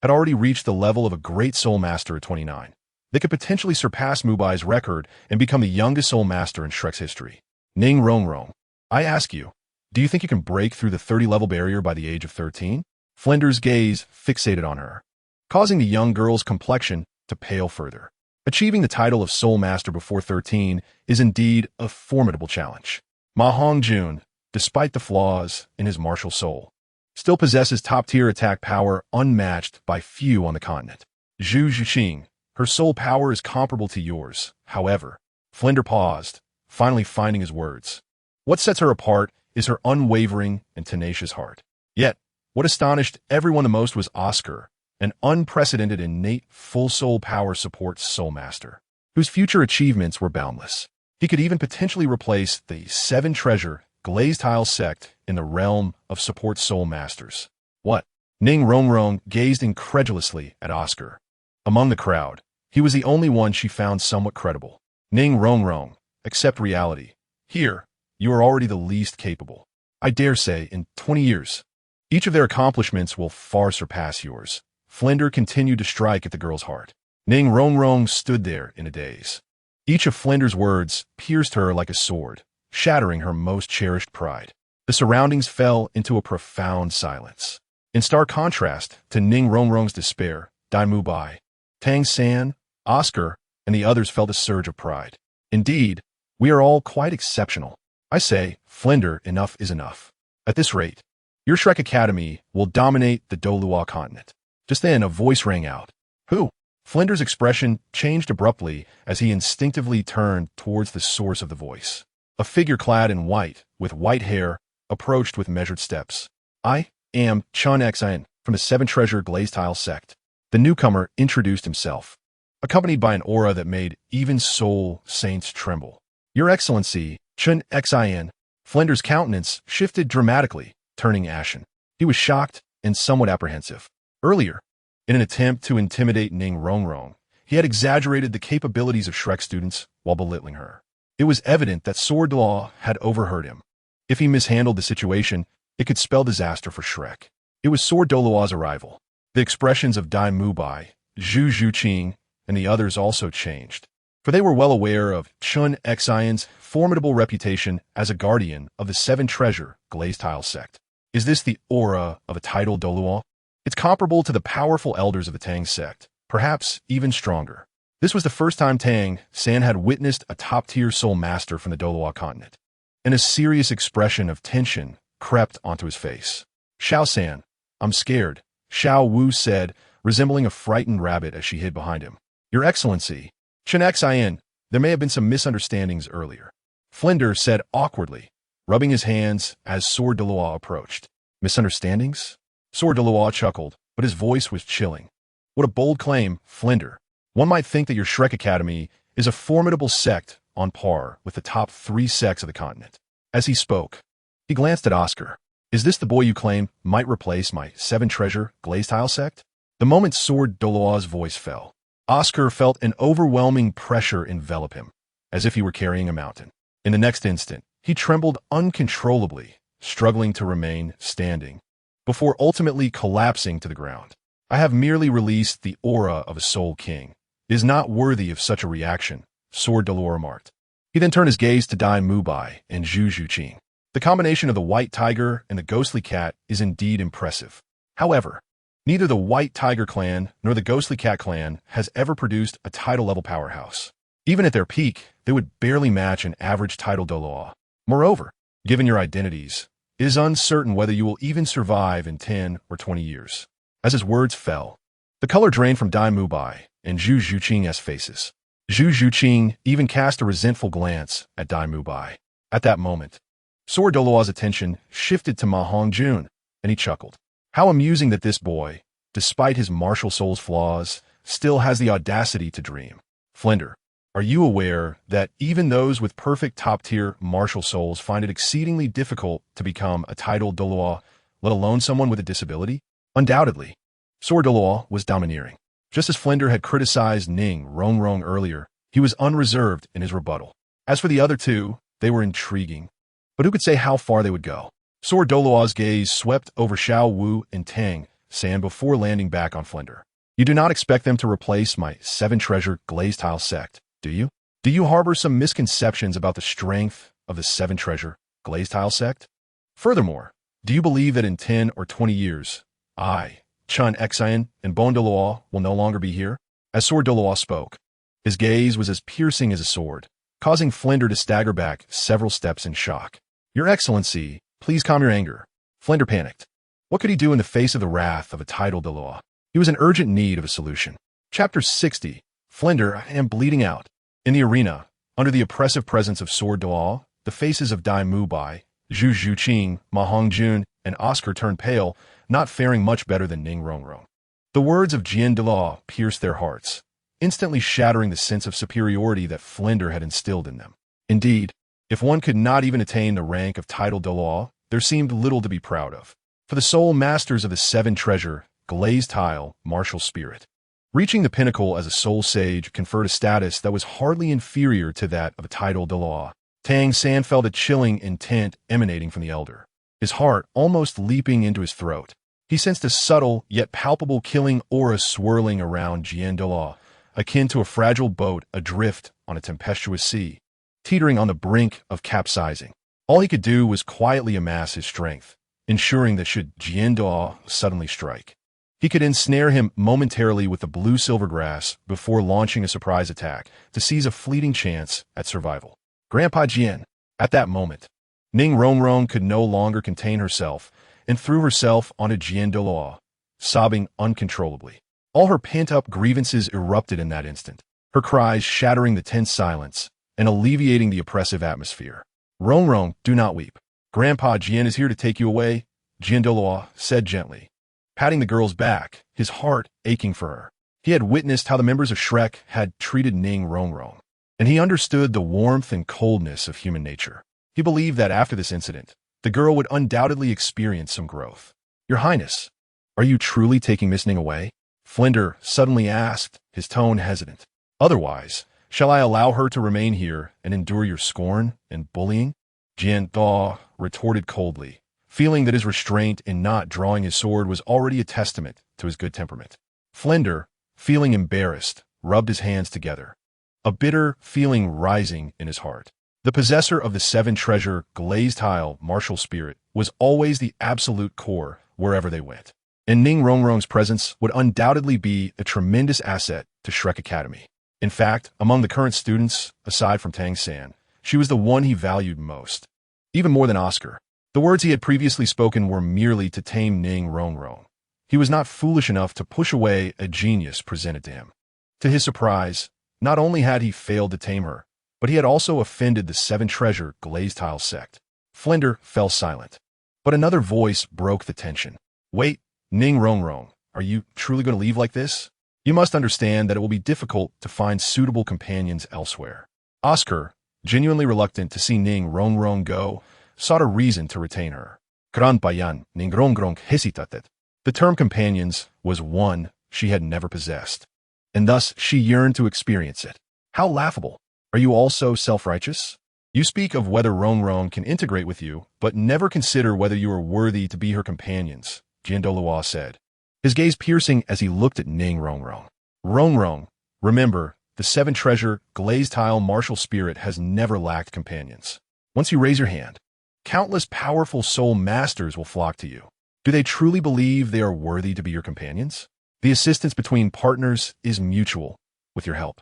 had already reached the level of a great soul master at 29. They could potentially surpass Mubai's record and become the youngest soul master in Shrek's history. Ning Rongrong, I ask you, do you think you can break through the 30-level barrier by the age of 13? Flender's gaze fixated on her, causing the young girl's complexion to pale further. Achieving the title of Soul Master before 13 is indeed a formidable challenge. Ma Hongjun, despite the flaws in his martial soul, still possesses top-tier attack power unmatched by few on the continent. Zhu Zhuqing, her soul power is comparable to yours. However, Flender paused, finally finding his words. What sets her apart is her unwavering and tenacious heart. Yet, what astonished everyone the most was Oscar, an unprecedented innate full soul power support soul master, whose future achievements were boundless. He could even potentially replace the 7-Treasure Glazed Tile sect in the realm of support soul masters. What? Ning Rongrong gazed incredulously at Oscar. Among the crowd, he was the only one she found somewhat credible. Ning Rongrong, accept reality. Here, you are already the least capable. I dare say, in 20 years, each of their accomplishments will far surpass yours. Flender continued to strike at the girl's heart. Ning Rongrong stood there in a daze. Each of Flender's words pierced her like a sword, shattering her most cherished pride. The surroundings fell into a profound silence. In stark contrast to Ning Rongrong's despair, Dai Mubai, Tang San, Oscar, and the others felt a surge of pride. Indeed, we are all quite exceptional. I say, Flender, enough is enough. At this rate, your Shrek Academy will dominate the Douluo continent. Just then, a voice rang out. Who? Flender's expression changed abruptly as he instinctively turned towards the source of the voice. A figure clad in white, with white hair, approached with measured steps. I am Chun Xin from the 7-Treasure Glazed Tile sect. The newcomer introduced himself, accompanied by an aura that made even soul saints tremble. Your Excellency, Chun Xin. Flender's countenance shifted dramatically, turning ashen. He was shocked and somewhat apprehensive. Earlier, in an attempt to intimidate Ning Rongrong, he had exaggerated the capabilities of Shrek students while belittling her. It was evident that Sword Douluo had overheard him. If he mishandled the situation, it could spell disaster for Shrek. It was Sword Douluo's arrival. The expressions of Dai Mubai, Zhu Zhuqing, and the others also changed. for they were well aware of Chun Xian's formidable reputation as a guardian of the Seven-Treasure Glazed Tile sect. Is this the aura of a titled Douluo? It's comparable to the powerful elders of the Tang sect, perhaps even stronger. This was the first time Tang San had witnessed a top-tier soul master from the Douluo continent, and a serious expression of tension crept onto his face. Xiao San, I'm scared, Xiao Wu said, resembling a frightened rabbit as she hid behind him. Your Excellency, Chun Xian, there may have been some misunderstandings earlier. Flinder said awkwardly, rubbing his hands as Sword Douluo approached. Misunderstandings? Sword Douluo chuckled, but his voice was chilling. What a bold claim, Flinder. One might think that your Shrek Academy is a formidable sect on par with the top 3 sects of the continent. As he spoke, he glanced at Oscar. Is this the boy you claim might replace my Seven-Treasure Glazed Tile sect? The moment Sword Douluo's voice fell, Oscar felt an overwhelming pressure envelop him, as if he were carrying a mountain. In the next instant, he trembled uncontrollably, struggling to remain standing, before ultimately collapsing to the ground. I have merely released the aura of a soul king. It is not worthy of such a reaction, Sword Douluo remarked. He then turned his gaze to Dai Mubai and Zhu Zhuqing. The combination of the white tiger and the ghostly cat is indeed impressive. However, neither the White Tiger clan nor the Ghostly Cat clan has ever produced a title-level powerhouse. Even at their peak, they would barely match an average title Douluo. Moreover, given your identities, it is uncertain whether you will even survive in 10 or 20 years. As his words fell, the color drained from Dai Mubai and Zhu Zhuqing's faces. Zhu Zhuqing even cast a resentful glance at Dai Mubai. At that moment, Sword Douluo's attention shifted to Ma Hongjun, and he chuckled. How amusing that this boy, despite his martial soul's flaws, still has the audacity to dream. Flinder, are you aware that even those with perfect top-tier martial souls find it exceedingly difficult to become a titled Douluo, let alone someone with a disability? Undoubtedly, Sword Douluo was domineering. Just as Flinder had criticized Ning Rongrong earlier, he was unreserved in his rebuttal. As for the other two, they were intriguing, but who could say how far they would go? Sword Douluo's gaze swept over Xiao Wu and Tang San before landing back on Flinder. You do not expect them to replace my Seven-Treasure Glazed Tile sect, do you? Do you harbor some misconceptions about the strength of the Seven-Treasure Glazed Tile sect? Furthermore, do you believe that in 10 or 20 years, I, Chun Xian, and Bon Douluo will no longer be here? As Sword Douluo spoke, his gaze was as piercing as a sword, causing Flinder to stagger back several steps in shock. Your Excellency, please calm your anger. Flinder panicked. What could he do in the face of the wrath of a titled Douluo? He was in urgent need of a solution. Chapter 60. Flinder, I am bleeding out. In the arena, under the oppressive presence of Sword Douluo, the faces of Dai Mubai, Zhu Zhuqing, Ma Hongjun, and Oscar turned pale, not faring much better than Ning Rongrong. The words of Jian Douluo pierced their hearts, instantly shattering the sense of superiority that Flinder had instilled in them. Indeed, if one could not even attain the rank of titled Douluo, there seemed little to be proud of. For the sole masters of the Seven-Treasure Glazed Tile martial spirit, reaching the pinnacle as a soul sage conferred a status that was hardly inferior to that of a titled Douluo. Tang San felt a chilling intent emanating from the elder, his heart almost leaping into his throat. He sensed a subtle yet palpable killing aura swirling around Jian Douluo, akin to a fragile boat adrift on a tempestuous sea, teetering on the brink of capsizing. All he could do was quietly amass his strength, ensuring that should Jian Douluo suddenly strike, he could ensnare him momentarily with the blue-silver grass before launching a surprise attack to seize a fleeting chance at survival. Grandpa Jian. At that moment, Ning Rongrong could no longer contain herself and threw herself onto Jian Douluo, sobbing uncontrollably. All her pent-up grievances erupted in that instant, her cries shattering the tense silence and alleviating the oppressive atmosphere. Rongrong, do not weep. Grandpa Jian is here to take you away, Jian Douluo said gently, patting the girl's back, his heart aching for her. He had witnessed how the members of Shrek had treated Ning Rongrong, and he understood the warmth and coldness of human nature. He believed that after this incident, the girl would undoubtedly experience some growth. Your Highness, are you truly taking Miss Ning away? Flinder suddenly asked, his tone hesitant. Otherwise, shall I allow her to remain here and endure your scorn and bullying? Jian Douluo retorted coldly, feeling that his restraint in not drawing his sword was already a testament to his good temperament. Flinder, feeling embarrassed, rubbed his hands together. a bitter feeling rising in his heart. The possessor of the seven-treasure glazed tile martial spirit was always the absolute core wherever they went. And Ning Rongrong's presence would undoubtedly be a tremendous asset to Shrek Academy. In fact, among the current students, aside from Tang San, she was the one he valued most. Even more than Oscar. The words he had previously spoken were merely to tame Ning Rongrong. He was not foolish enough to push away a genius presented to him. To his surprise, not only had he failed to tame her, but he had also offended the seven-treasure glazed tile sect. Flinder fell silent. But another voice broke the tension. Wait, Ning Rongrong, are you truly going to leave like this? You must understand that it will be difficult to find suitable companions elsewhere. Oscar, genuinely reluctant to see Ning Rongrong go, sought a reason to retain her. Bayan, Ning Rongrong hesitated. The term companions was one she had never possessed, and thus she yearned to experience it. How laughable! Are you also self-righteous? You speak of whether Rongrong can integrate with you, but never consider whether you are worthy to be her companions, Douluo said, his gaze piercing as he looked at Ning Rongrong. Rongrong, remember, the seven-treasure glazed tile martial spirit has never lacked companions. Once you raise your hand, countless powerful soul masters will flock to you. Do they truly believe they are worthy to be your companions? The assistance between partners is mutual, with your help.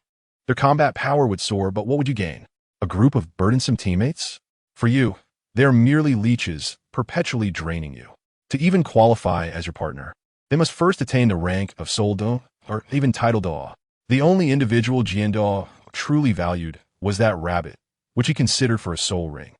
Their combat power would soar, but what would you gain? A group of burdensome teammates? For you, they are merely leeches, perpetually draining you. To even qualify as your partner, they must first attain the rank of Soul Do, or even Title Do. The only individual Jian truly valued was that rabbit, which he considered for a soul ring.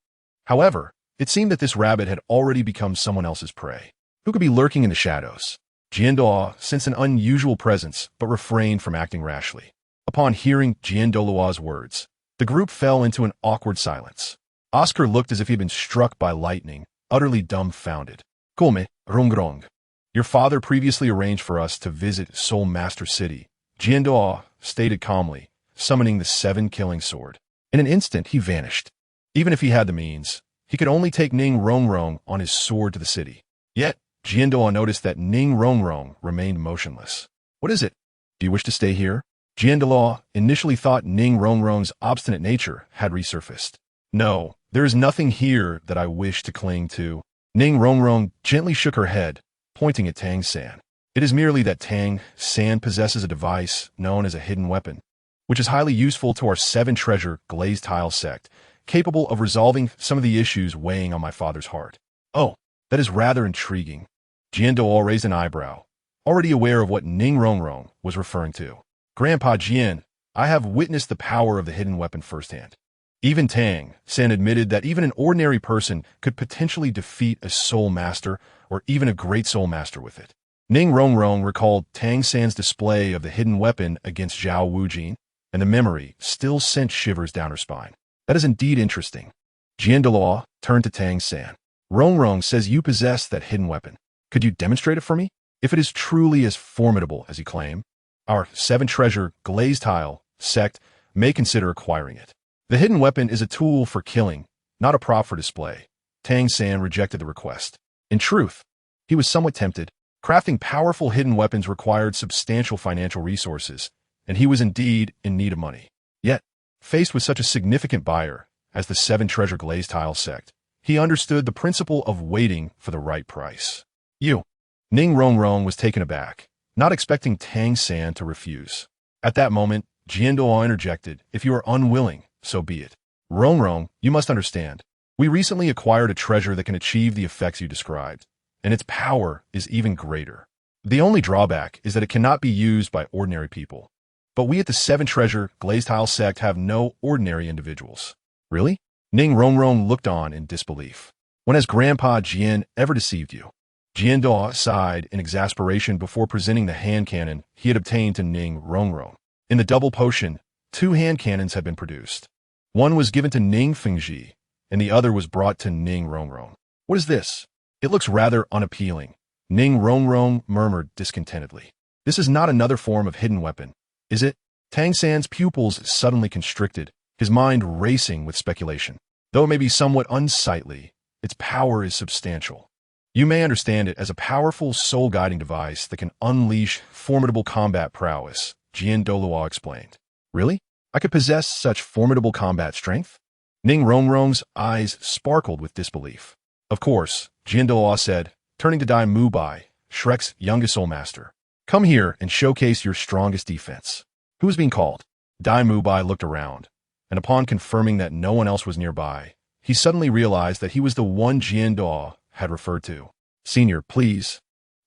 However, it seemed that this rabbit had already become someone else's prey, who could be lurking in the shadows. Jian sensed an unusual presence, but refrained from acting rashly. Upon hearing Douluo's words, the group fell into an awkward silence. Oscar looked as if he had been struck by lightning, utterly dumbfounded. Come, Rongrong. Your father previously arranged for us to visit Soul Master City, Jian stated calmly, summoning the seven-killing sword. In an instant, he vanished. Even if he had the means, he could only take Ning Rongrong on his sword to the city. Yet, Jian noticed that Ning Rongrong remained motionless. What is it? Do you wish to stay here? Jian initially thought Ning Rongrong's obstinate nature had resurfaced. No, there is nothing here that I wish to cling to. Ning Rongrong gently shook her head, pointing at Tang San. It is merely that Tang San possesses a device known as a hidden weapon, which is highly useful to our seven-treasure glazed tile sect, capable of resolving some of the issues weighing on my father's heart. Oh, that is rather intriguing. Jian raised an eyebrow, already aware of what Ning Rongrong was referring to. Grandpa Jian, I have witnessed the power of the hidden weapon firsthand. Even Tang San admitted that even an ordinary person could potentially defeat a soul master or even a great soul master with it. Ning Rongrong recalled Tang San's display of the hidden weapon against Zhao Wujin, and the memory still sent shivers down her spine. That is indeed interesting. Jian turned to Tang San. Rongrong says you possess that hidden weapon. Could you demonstrate it for me? If it is truly as formidable as you claim, our seven-treasure glazed tile sect may consider acquiring it. The hidden weapon is a tool for killing, not a prop for display. Tang San rejected the request. In truth, he was somewhat tempted. Crafting powerful hidden weapons required substantial financial resources, and he was indeed in need of money. Yet, faced with such a significant buyer as the seven-treasure glazed tile sect, he understood the principle of waiting for the right price. Ning Rongrong was taken aback, not expecting Tang San to refuse. At that moment, Jian interjected, if you are unwilling, so be it. Rongrong, you must understand. We recently acquired a treasure that can achieve the effects you described, and its power is even greater. The only drawback is that it cannot be used by ordinary people. But we at the seven-treasure glazed tile sect have no ordinary individuals. Really? Ning Rongrong looked on in disbelief. When has Grandpa Jian ever deceived you? Jian sighed in exasperation before presenting the hand cannon he had obtained to Ning Rongrong. In the double potion, 2 hand cannons had been produced. One was given to Ning Fengji, and the other was brought to Ning Rongrong. What is this? It looks rather unappealing. Ning Rongrong murmured discontentedly. This is not another form of hidden weapon, is it? Tang San's pupils suddenly constricted, his mind racing with speculation. Though it may be somewhat unsightly, its power is substantial. You may understand it as a powerful soul-guiding device that can unleash formidable combat prowess, Jian Douluo explained. Really? I I could possess such formidable combat strength? Ning Rongrong's eyes sparkled with disbelief. Of course, Douluo said, turning to Dai Mubai, Shrek's youngest soul master. Come here and showcase your strongest defense. Who is being called? Dai Mubai looked around, and upon confirming that no one else was nearby, he suddenly realized that he was the one Douluo had referred to. Senior, please.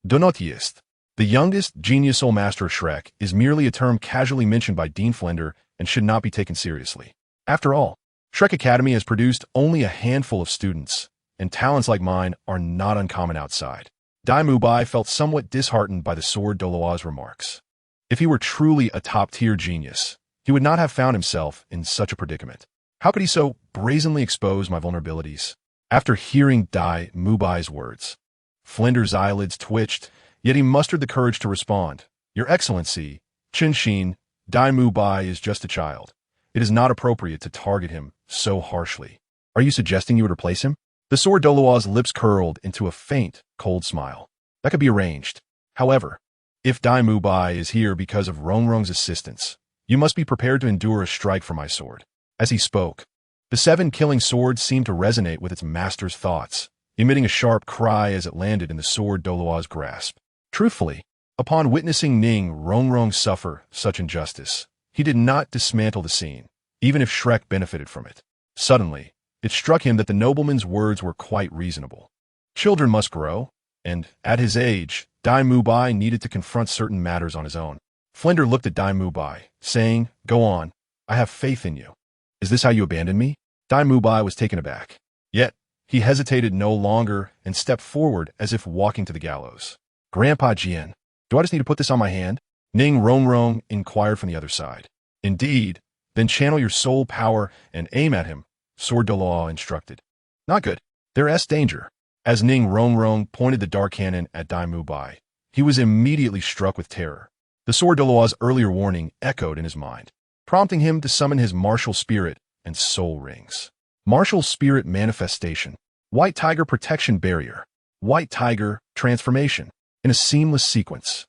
Donotist. The youngest genius soul master of Shrek is merely a term casually mentioned by Dean Flender and should not be taken seriously. After all, Shrek Academy has produced only a handful of students, and talents like mine are not uncommon outside. Dai Mubai felt somewhat disheartened by the sword Douluo's remarks. If he were truly a top-tier genius, he would not have found himself in such a predicament. How could he so brazenly expose my vulnerabilities? After hearing Dai Mubai's words, Flender's eyelids twitched, yet he mustered the courage to respond. Your Excellency, Qinshin, Dai Mubai is just a child. It is not appropriate to target him so harshly. Are you suggesting you would replace him? The sword Douluo's lips curled into a faint, cold smile. That could be arranged. However, if Dai Mubai is here because of Rongrong's assistance, you must be prepared to endure a strike for my sword. As he spoke, the 7-killing sword seemed to resonate with its master's thoughts, emitting a sharp cry as it landed in the sword Douluo's grasp. Truthfully, upon witnessing Ning Rongrong suffer such injustice, he did not dismantle the scene, even if Shrek benefited from it. Suddenly, it struck him that the nobleman's words were quite reasonable. Children must grow, and, at his age, Dai Mubai needed to confront certain matters on his own. Flender looked at Dai Mubai, saying, Go on, I have faith in you. Is this how you abandoned me? Dai Mubai was taken aback. Yet, he hesitated no longer and stepped forward as if walking to the gallows. Grandpa Jian, do I just need to put this on my hand? Ning Rongrong inquired from the other side. Indeed, then channel your soul power and aim at him, Sword Douluo instructed. Not good. There's danger. As Ning Rongrong pointed the dark cannon at Dai Mubai, he was immediately struck with terror. The sword Douluo's earlier warning echoed in his mind, prompting him to summon his martial spirit and soul rings. Martial spirit manifestation, white tiger protection barrier, white tiger transformation. In a seamless sequence,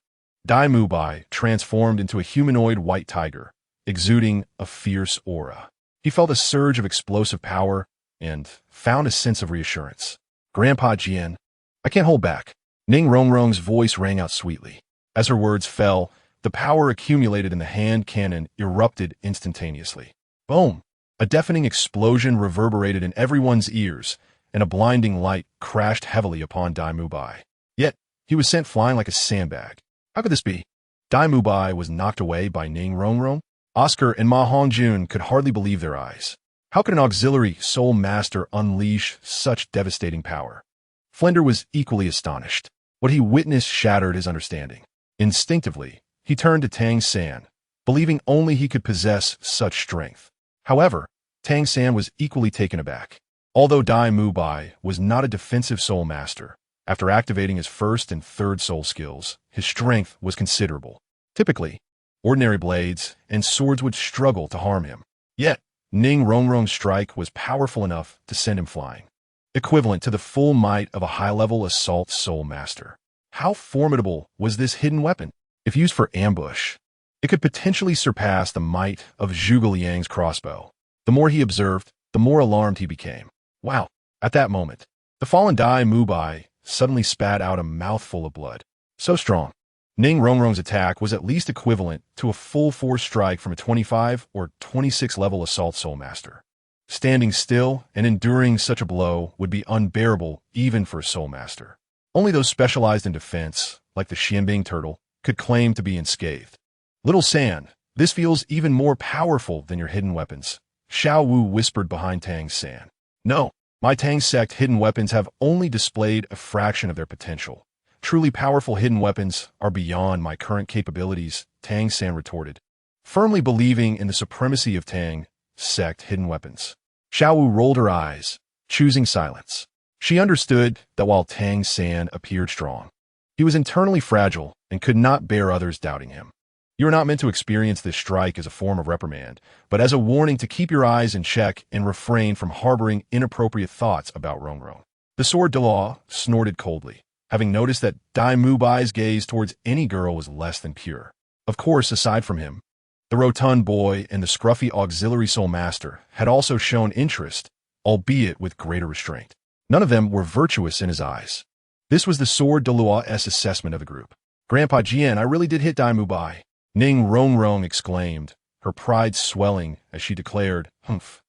Dai Mubai transformed into a humanoid white tiger, exuding a fierce aura. He felt a surge of explosive power and found a sense of reassurance. Grandpa Jian, I can't hold back. Ning Rongrong's voice rang out sweetly. As her words fell, the power accumulated in the hand cannon erupted instantaneously. Boom! A deafening explosion reverberated in everyone's ears, and a blinding light crashed heavily upon Dai Mubai. Yet, he was sent flying like a sandbag. How could this be? Dai Mubai was knocked away by Ning Rongrong? Oscar and Ma Hongjun could hardly believe their eyes. How could an auxiliary soul master unleash such devastating power? Flender was equally astonished. What he witnessed shattered his understanding. Instinctively, he turned to Tang San, believing only he could possess such strength. However, Tang San was equally taken aback. Although Dai Mubai was not a defensive soul master, after activating his first and third soul skills, his strength was considerable. Typically, ordinary blades and swords would struggle to harm him. Yet, Ning Rongrong's strike was powerful enough to send him flying, equivalent to the full might of a high-level assault soul master. How formidable was this hidden weapon? If used for ambush, it could potentially surpass the might of Zhuge Liang's crossbow. The more he observed, the more alarmed he became. Wow! At that moment, the fallen Dai Mubai suddenly spat out a mouthful of blood. So strong. Ning Rongrong's attack was at least equivalent to a full-force strike from a 25 or 26 level assault soul master. Standing still and enduring such a blow would be unbearable even for a soul master. Only those specialized in defense, like the Xianbing turtle, could claim to be unscathed. Little San, this feels even more powerful than your hidden weapons, Xiao Wu whispered behind Tang San. No, my Tang sect hidden weapons have only displayed a fraction of their potential. Truly powerful hidden weapons are beyond my current capabilities, Tang San retorted, firmly believing in the supremacy of Tang sect hidden weapons. Xiao Wu rolled her eyes, choosing silence. She understood that while Tang San appeared strong, he was internally fragile and could not bear others doubting him. You are not meant to experience this strike as a form of reprimand, but as a warning to keep your eyes in check and refrain from harboring inappropriate thoughts about Rongrong. The sword Douluo snorted coldly, having noticed that Dai Mubai's gaze towards any girl was less than pure. Of course, aside from him, The rotund boy and the scruffy auxiliary soul master had also shown interest, albeit with greater restraint. None of them were virtuous in his eyes. This was the sword Douluo's assessment of the group. Grandpa Guyan, I really did hit Dai Mubai. Ning Rongrong exclaimed, her pride swelling as she declared, humph.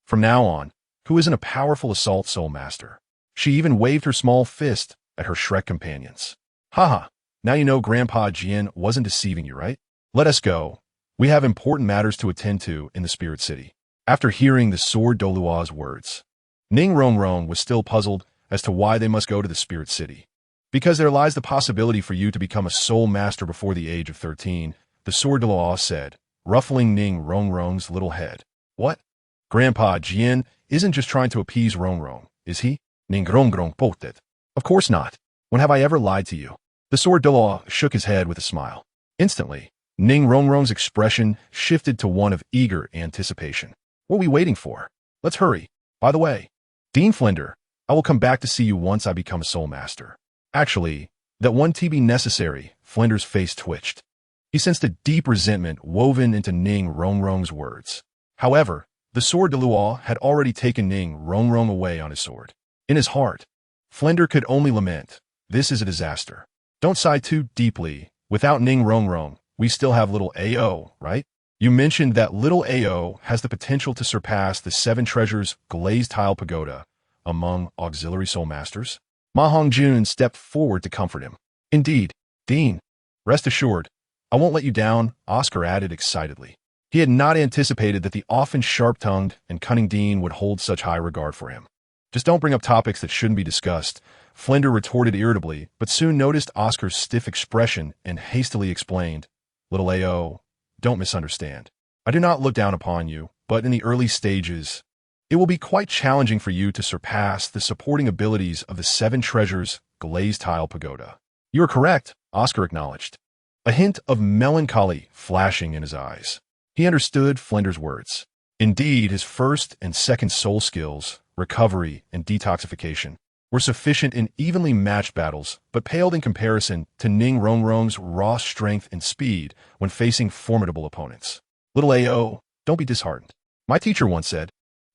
From now on, who isn't a powerful assault soul master? She even waved her small fist at her Shrek companions. Haha, now you know Grandpa Guyan wasn't deceiving you, right? Let us go. We have important matters to attend to in the Spirit City. After hearing the sword Douluo's words, Ning Rongrong was still puzzled as to why they must go to the Spirit City. Because there lies the possibility for you to become a soul master before the age of 13, the sword Douluo said, ruffling Ning Rongrong's little head. What? Grandpa Guyan isn't just trying to appease Rongrong, is he? Ning Rongrong bolted. Of course not. When have I ever lied to you? The sword Douluo shook his head with a smile. Instantly, Ning Rongrong's expression shifted to one of eager anticipation. What are we waiting for? Let's hurry. By the way, Dean Flinder, I will come back to see you once I become a soul master. Actually, that won't be necessary. Flinder's face twitched. He sensed a deep resentment woven into Ning Rongrong's words. However, the sword Douluo had already taken Ning Rongrong away on his sword. In his heart, Flinder could only lament, this is a disaster. Don't sigh too deeply. Without Ning Rongrong, we still have little Ao, right? You mentioned that little Ao has the potential to surpass the 7 Treasures Glazed Pagoda among auxiliary soul masters. Ma Hongjun stepped forward to comfort him. Indeed, Dean. Rest assured, I won't let you down, Oscar added excitedly. He had not anticipated that the often sharp-tongued and cunning Dean would hold such high regard for him. Just don't bring up topics that shouldn't be discussed, Flinder retorted irritably, but soon noticed Oscar's stiff expression and hastily explained, Little Ao, don't misunderstand. I do not look down upon you, but in the early stages, it will be quite challenging for you to surpass the supporting abilities of the 7 Treasures Glazed Pagoda. You are correct, Oscar acknowledged, a hint of melancholy flashing in his eyes. He understood Flinder's words. Indeed, his first and second soul skills, recovery and detoxification, were sufficient in evenly matched battles, but paled in comparison to Ning Rongrong's raw strength and speed when facing formidable opponents. Little Ao, don't be disheartened. My teacher once said,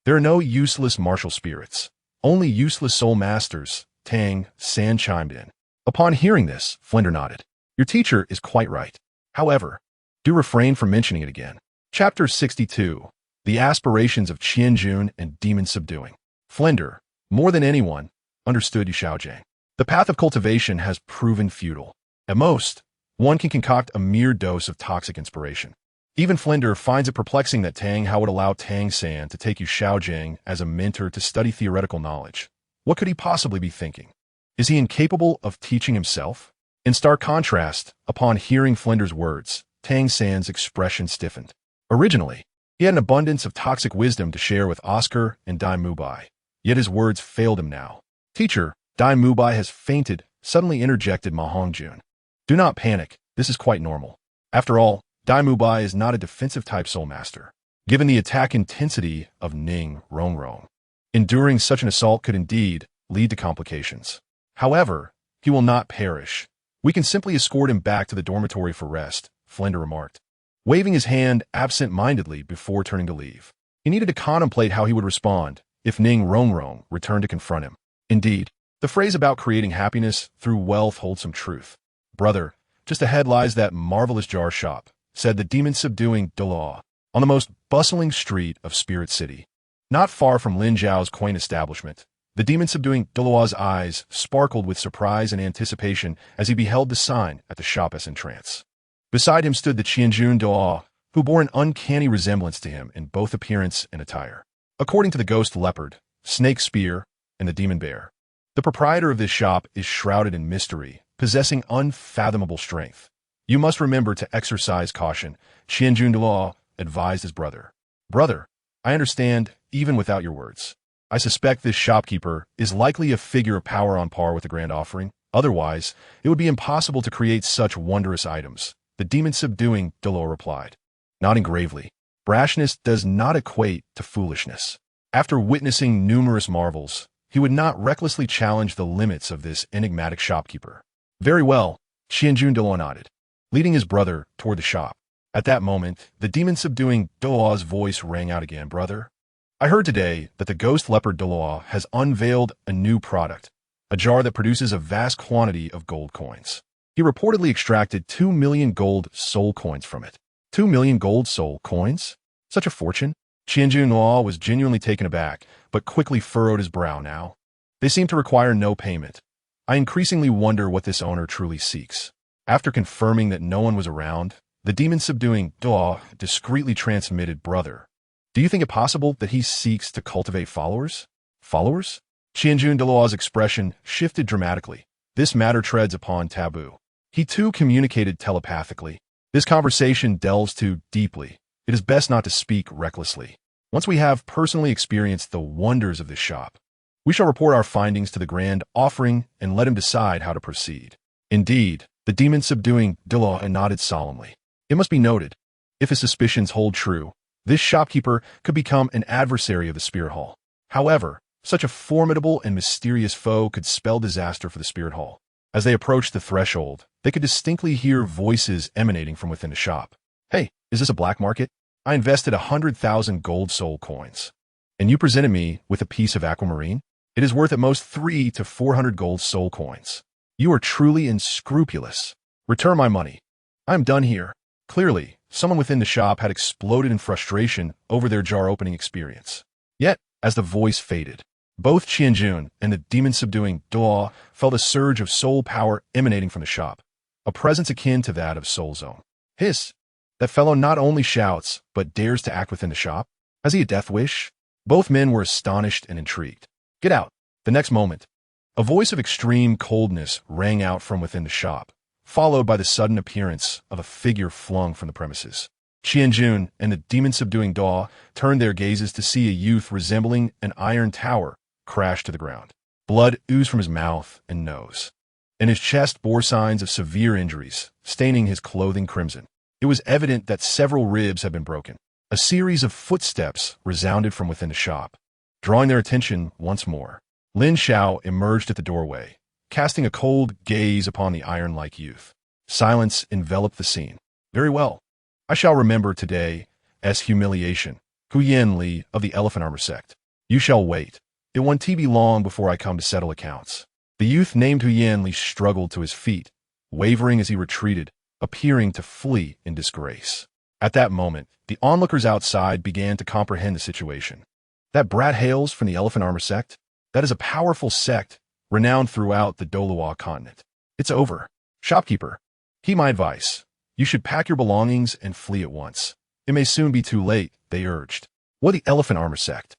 there are no useless martial spirits, only useless soul masters, Tang San chimed in. Upon hearing this, Flinder nodded. Your teacher is quite right. However, do refrain from mentioning it again. Chapter 62. The Aspirations of Qianjun and Demon Subduing. Flinder, more than anyone, understood Yu Xiaojing. The path of cultivation has proven futile. At most, one can concoct a mere dose of toxic inspiration. Even Flinder finds it perplexing that Tang Hao would allow Tang San to take Yu Xiaojing as a mentor to study theoretical knowledge. What could he possibly be thinking? Is he incapable of teaching himself? In stark contrast, upon hearing Flinder's words, Tang San's expression stiffened. Originally, he had an abundance of toxic wisdom to share with Oscar and Dai Mubai, yet his words failed him now. Teacher, Dai Mubai has fainted, suddenly interjected Ma Hongjun. Do not panic, this is quite normal. After all, Dai Mubai is not a defensive-type soul master. Given the attack intensity of Ning Rongrong, enduring such an assault could indeed lead to complications. However, he will not perish. We can simply escort him back to the dormitory for rest, Flinder remarked, waving his hand absent-mindedly before turning to leave. He needed to contemplate how he would respond if Ning Rongrong returned to confront him. Indeed, the phrase about creating happiness through wealth holds some truth. Brother, just ahead lies that marvelous jar shop, said the demon-subduing Douluo, on the most bustling street of Spirit City. Not far from Lin Xiao's quaint establishment, the demon-subduing Douluo's eyes sparkled with surprise and anticipation as he beheld the sign at the shop's entrance. Beside him stood the Qianjun Douluo, who bore an uncanny resemblance to him in both appearance and attire. According to the ghost leopard, snake spear, and the demon bear, the proprietor of this shop is shrouded in mystery, possessing unfathomable strength. You must remember to exercise caution, Qianjun Douluo advised his brother. Brother, I understand, even without your words. I suspect this shopkeeper is likely a figure of power on par with the Grand Offering. Otherwise, it would be impossible to create such wondrous items, the demon-subduing Douluo replied, nodding gravely. Brashness does not equate to foolishness. After witnessing numerous marvels, he would not recklessly challenge the limits of this enigmatic shopkeeper. Very well, Qianjun Douluo nodded, leading his brother toward the shop. At that moment, the demon-subduing Douluo's voice rang out again. Brother, I heard today that the ghost leopard Douluo has unveiled a new product, a jar that produces a vast quantity of gold coins. He reportedly extracted 2 million gold soul coins from it. 2 million gold soul coins? Such a fortune? Qianjun was genuinely taken aback, but quickly furrowed his brow now. They seem to require no payment. I increasingly wonder what this owner truly seeks. After confirming that no one was around, the demon-subduing Douluo discreetly transmitted, Brother, do you think it possible that he seeks to cultivate followers? Followers? Qianjun Douluo's expression shifted dramatically. This matter treads upon taboo. He too communicated telepathically. This conversation delves too deeply. It is best not to speak recklessly. Once we have personally experienced the wonders of this shop, we shall report our findings to the grand offering and let him decide how to proceed. Indeed, the demon-subduing Douluo nodded solemnly. It must be noted, if his suspicions hold true, this shopkeeper could become an adversary of the Spirit Hall. However, such a formidable and mysterious foe could spell disaster for the Spirit Hall. As they approached the threshold, they could distinctly hear voices emanating from within the shop. Hey, is this a black market? I invested 100,000 gold soul coins. And you presented me with a piece of aquamarine? It is worth at most 300 to 400 gold soul coins. You are truly unscrupulous. Return my money. I am done here. Clearly, someone within the shop had exploded in frustration over their jar opening experience. Yet, as the voice faded, both Qianjun and the demon-subduing Douluo felt a surge of soul power emanating from the shop, a presence akin to that of Soul Zone. Hiss! That fellow not only shouts, but dares to act within the shop? Has he a death wish? Both men were astonished and intrigued. Get out! The next moment, a voice of extreme coldness rang out from within the shop, followed by the sudden appearance of a figure flung from the premises. Qianjun and the demon-subduing Douluo turned their gazes to see a youth resembling an iron tower crash to the ground. Blood oozed from his mouth and nose, and his chest bore signs of severe injuries, staining his clothing crimson. It was evident that several ribs had been broken. A series of footsteps resounded from within the shop, drawing their attention once more. Lin Xiao emerged at the doorway, casting a cold gaze upon the iron-like youth. Silence enveloped the scene. Very well. I shall remember today's humiliation. Guyan Li of the Elephant Armor sect. You shall wait. It won't be long before I come to settle accounts. The youth named Guyan Li struggled to his feet, wavering as he retreated, appearing to flee in disgrace. At that moment, the onlookers outside began to comprehend the situation. That brat hails from the Elephant Armor sect? That is a powerful sect, renowned throughout the Douluo continent. It's over. Shopkeeper, heed my advice. You should pack your belongings and flee at once. It may soon be too late, they urged. What the Elephant Armor sect?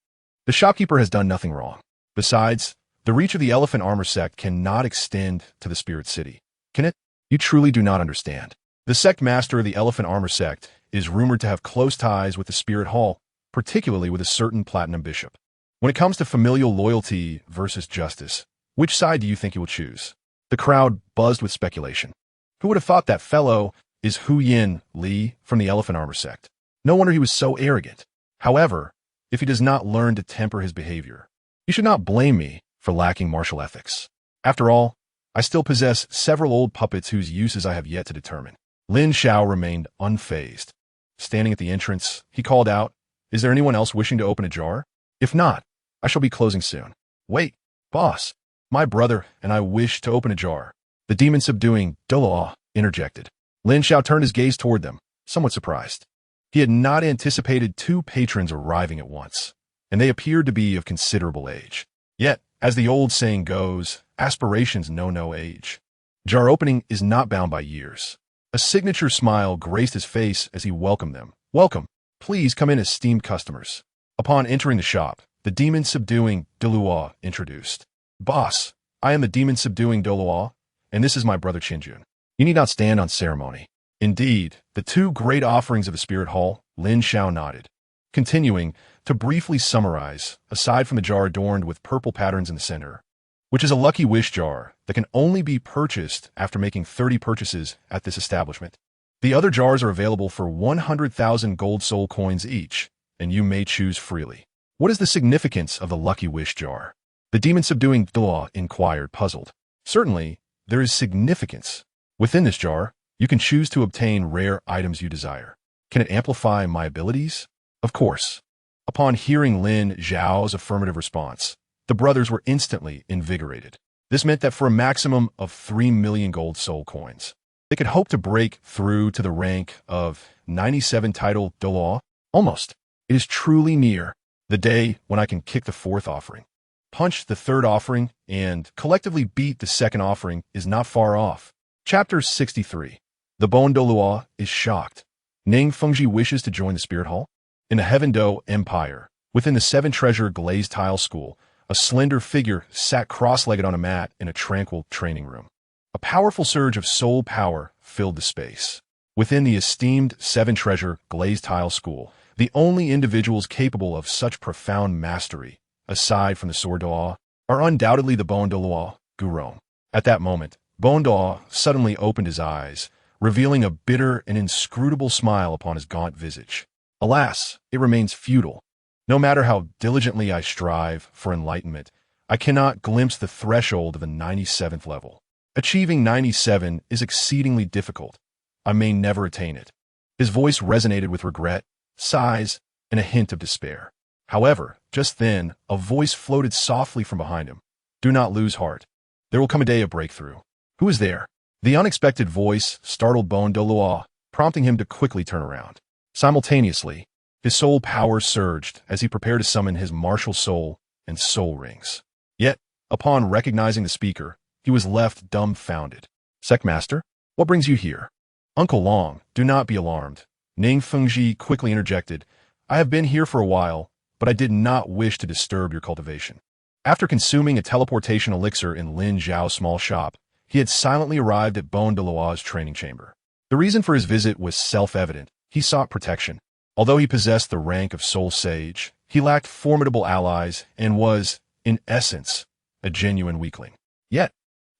The shopkeeper has done nothing wrong. Besides, the reach of the Elephant Armor sect cannot extend to the Spirit City. Can it? You truly do not understand. The sect master of the Elephant Armor sect is rumored to have close ties with the Spirit Hall, particularly with a certain platinum bishop. When it comes to familial loyalty versus justice, which side do you think you will choose? The crowd buzzed with speculation. Who would have thought that fellow is Guyan Li from the Elephant Armor sect? No wonder he was so arrogant. However, if he does not learn to temper his behavior, you should not blame me for lacking martial ethics. After all, I still possess several old puppets whose uses I have yet to determine. Lin Xiao remained unfazed. Standing at the entrance, he called out, Is there anyone else wishing to open a jar? If not, I shall be closing soon. Wait, boss. My brother and I wish to open a jar. The demon-subduing Douluo interjected. Lin Xiao turned his gaze toward them, somewhat surprised. He had not anticipated two patrons arriving at once, and they appeared to be of considerable age. Yet, as the old saying goes, aspirations know no age. Jar opening is not bound by years. A signature smile graced his face as he welcomed them. Welcome. Please come in as esteemed customers. Upon entering the shop, the demon-subduing Douluo introduced. Boss, I am the demon-subduing Douluo, and this is my brother Qianjun. You need not stand on ceremony. Indeed, the two great offerings of the Spirit Hall, Lin Xiao nodded. Continuing to briefly summarize, aside from the jar adorned with purple patterns in the center, which is a lucky wish jar that can only be purchased after making 30 purchases at this establishment. The other jars are available for 100,000 gold soul coins each, and you may choose freely. What is the significance of the lucky wish jar? The demon-subduing Douluo inquired, puzzled. Certainly, there is significance. Within this jar, you can choose to obtain rare items you desire. Can it amplify my abilities? Of course. Upon hearing Lin Xiao's affirmative response, the brothers were instantly invigorated. This meant that for a maximum of 3 million gold soul coins, they could hope to break through to the rank of 97 title Douluo. Almost. It is truly near. The day when I can kick the fourth offering, punch the third offering, and collectively beat the second offering is not far off. Chapter 63. The Bon Douluo is shocked. Ning Fengji wishes to join the Spirit Hall. In the Heaven Do Empire, within the Seven-Treasure Glazed Tile School, a slender figure sat cross-legged on a mat in a tranquil training room. A powerful surge of soul power filled the space. Within the esteemed Seven-Treasure Glazed Tile School, the only individuals capable of such profound mastery, aside from the Sword Douluo, are undoubtedly the Bon Douluo, Guyan. At that moment, Bon Douluo suddenly opened his eyes, revealing a bitter and inscrutable smile upon his gaunt visage. Alas, it remains futile. No matter how diligently I strive for enlightenment, I cannot glimpse the threshold of the 97th level. Achieving 97 is exceedingly difficult. I may never attain it. His voice resonated with regret, sighs, and a hint of despair. However, just then, a voice floated softly from behind him. Do not lose heart. There will come a day of breakthrough. Who is there? The unexpected voice startled Bon Douluo, prompting him to quickly turn around. Simultaneously, his soul power surged as he prepared to summon his martial soul and soul rings. Yet, upon recognizing the speaker, he was left dumbfounded. Secmaster, what brings you here? Uncle Long, do not be alarmed. Ning Fengji quickly interjected. I have been here for a while, but I did not wish to disturb your cultivation. After consuming a teleportation elixir in Lin Xiao's small shop, he had silently arrived at Bon Douluo's training chamber. The reason for his visit was self-evident. He sought protection. Although he possessed the rank of Soul Sage, he lacked formidable allies and was, in essence, a genuine weakling. Yet,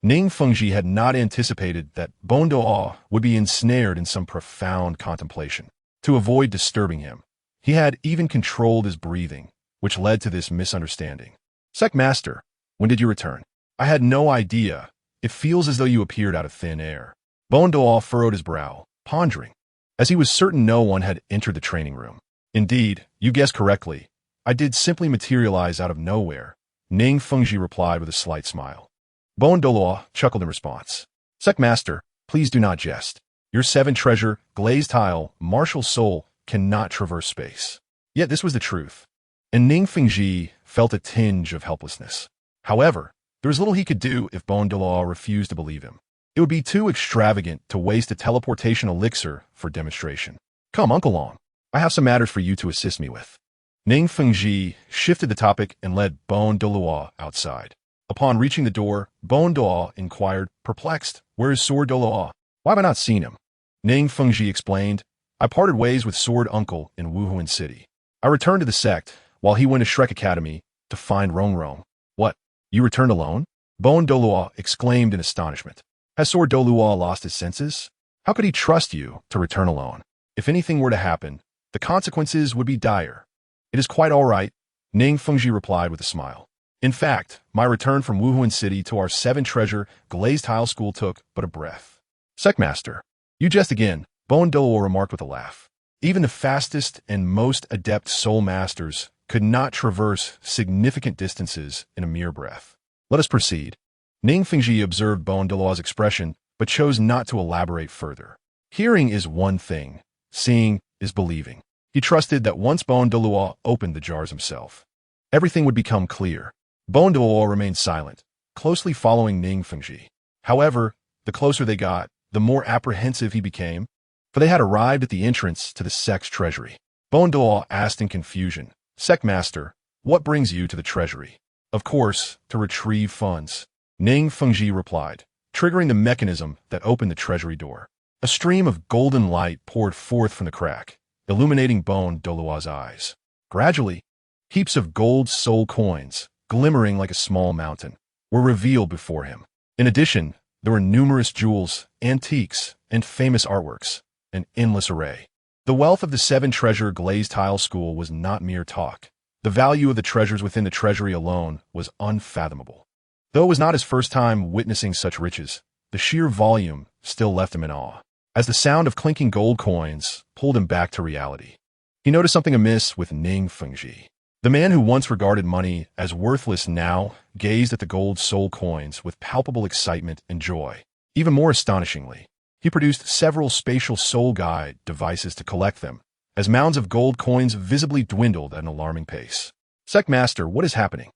Ning Fengji had not anticipated that Bon Douluo would be ensnared in some profound contemplation. To avoid disturbing him, he had even controlled his breathing, which led to this misunderstanding. Secmaster, when did you return? I had no idea. It feels as though you appeared out of thin air. Bon Douluo furrowed his brow, pondering, as he was certain no one had entered the training room. Indeed, you guessed correctly. I did simply materialize out of nowhere. Ning Fengji replied with a slight smile. Bon Douluo chuckled in response. Secmaster, please do not jest. Your Seven-Treasure Glazed Tile martial soul cannot traverse space. Yet this was the truth, and Ning Fengji felt a tinge of helplessness. However, there was little he could do if Bon Douluo refused to believe him. It would be too extravagant to waste a teleportation elixir for demonstration. Come, Uncle Long, I have some matters for you to assist me with. Ning Fengji shifted the topic and led Bon Douluo outside. Upon reaching the door, Bon Douluo inquired, perplexed, where is Sword Douluo? Why have I not seen him? Ning Fengji explained, I parted ways with Sword Uncle in Wuhuan City. I returned to the sect, while he went to Shrek Academy to find Rongrong. What, you returned alone? Bon Douluo exclaimed in astonishment. Has Sword Douluo lost his senses? How could he trust you to return alone? If anything were to happen, the consequences would be dire. It is quite all right, Ning Fengji replied with a smile. In fact, my return from Wuhuan City to our Seven-Treasure Glazed Tile School took but a breath. Secmaster, you jest again, Bon Douluo remarked with a laugh. Even the fastest and most adept soul masters could not traverse significant distances in a mere breath. Let us proceed. Ning Fengji observed Bon Douluo's expression, but chose not to elaborate further. Hearing is one thing, seeing is believing. He trusted that once Bon Douluo opened the jars himself, everything would become clear. Bon Douluo remained silent, closely following Ning Fengji. However, the closer they got, the more apprehensive he became, for they had arrived at the entrance to the sect's treasury. Bon Douluo asked in confusion, Secmaster, what brings you to the treasury? Of course, to retrieve funds. Ning Fengji replied, triggering the mechanism that opened the treasury door. A stream of golden light poured forth from the crack, illuminating Bon Douluo's eyes. Gradually, heaps of gold soul coins, glimmering like a small mountain, were revealed before him. In addition, there were numerous jewels, antiques, and famous artworks, an endless array. The wealth of the Seven-Treasure Glazed Tile School was not mere talk. The value of the treasures within the treasury alone was unfathomable. Though it was not his first time witnessing such riches, the sheer volume still left him in awe. as the sound of clinking gold coins pulled him back to reality. He noticed something amiss with Ning Rongrong. The man who once regarded money as worthless now gazed at the gold soul coins with palpable excitement and joy. Even more astonishingly, he produced several spatial soul guide devices to collect them, as mounds of gold coins visibly dwindled at an alarming pace. Sect Master, what is happening?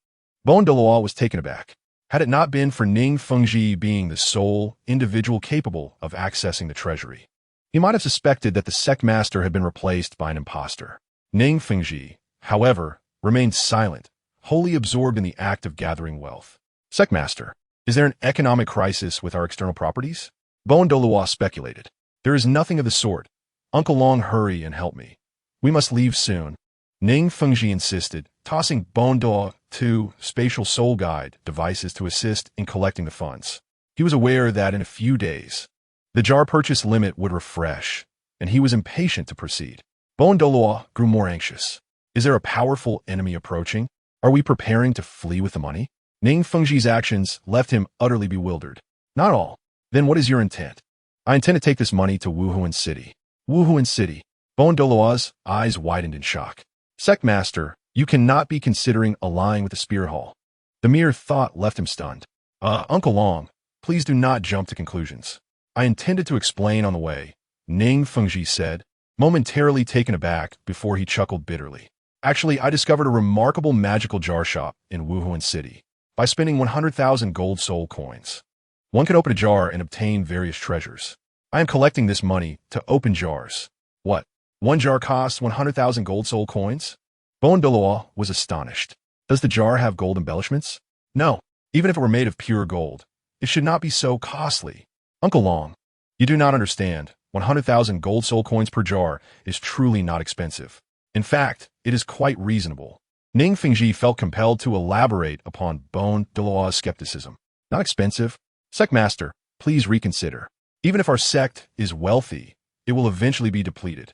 Douluo was taken aback. Had it not been for Ning Rongrong being the sole individual capable of accessing the treasury, he might have suspected that the Sect Master had been replaced by an impostor. Ning Rongrong, however, remained silent, wholly absorbed in the act of gathering wealth. Sect Master, is there an economic crisis with our external properties? Douluo speculated. There is nothing of the sort. Uncle Long, hurry and help me. We must leave soon. Ning Rongrong insisted, tossing Douluo 2 spatial soul guide devices to assist in collecting the funds. He was aware that in a few days, the jar purchase limit would refresh, and he was impatient to proceed. Douluo grew more anxious. Is there a powerful enemy approaching? Are we preparing to flee with the money? Ning Rongrong's actions left him utterly bewildered. Not all. Then what is your intent? I intend to take this money to Wuhuan City. Wuhuan City. Douluo's eyes widened in shock. Sect Master, you cannot be considering allying with the Spear Hall. The mere thought left him stunned. Uncle Long, please do not jump to conclusions. I intended to explain on the way, Ning Rongrong said, momentarily taken aback before he chuckled bitterly. Actually, I discovered a remarkable magical jar shop in Wuhuan City. By spending 100,000 gold soul coins, one can open a jar and obtain various treasures. I am collecting this money to open jars. What? One jar costs 100,000 gold soul coins? Douluo was astonished. Does the jar have gold embellishments? No. Even if it were made of pure gold, it should not be so costly. Uncle Long, you do not understand. 100,000 gold soul coins per jar is truly not expensive. In fact, it is quite reasonable. Ning Rongrong felt compelled to elaborate upon Douluo's skepticism. Not expensive? Sect Master, please reconsider. Even if our sect is wealthy, it will eventually be depleted.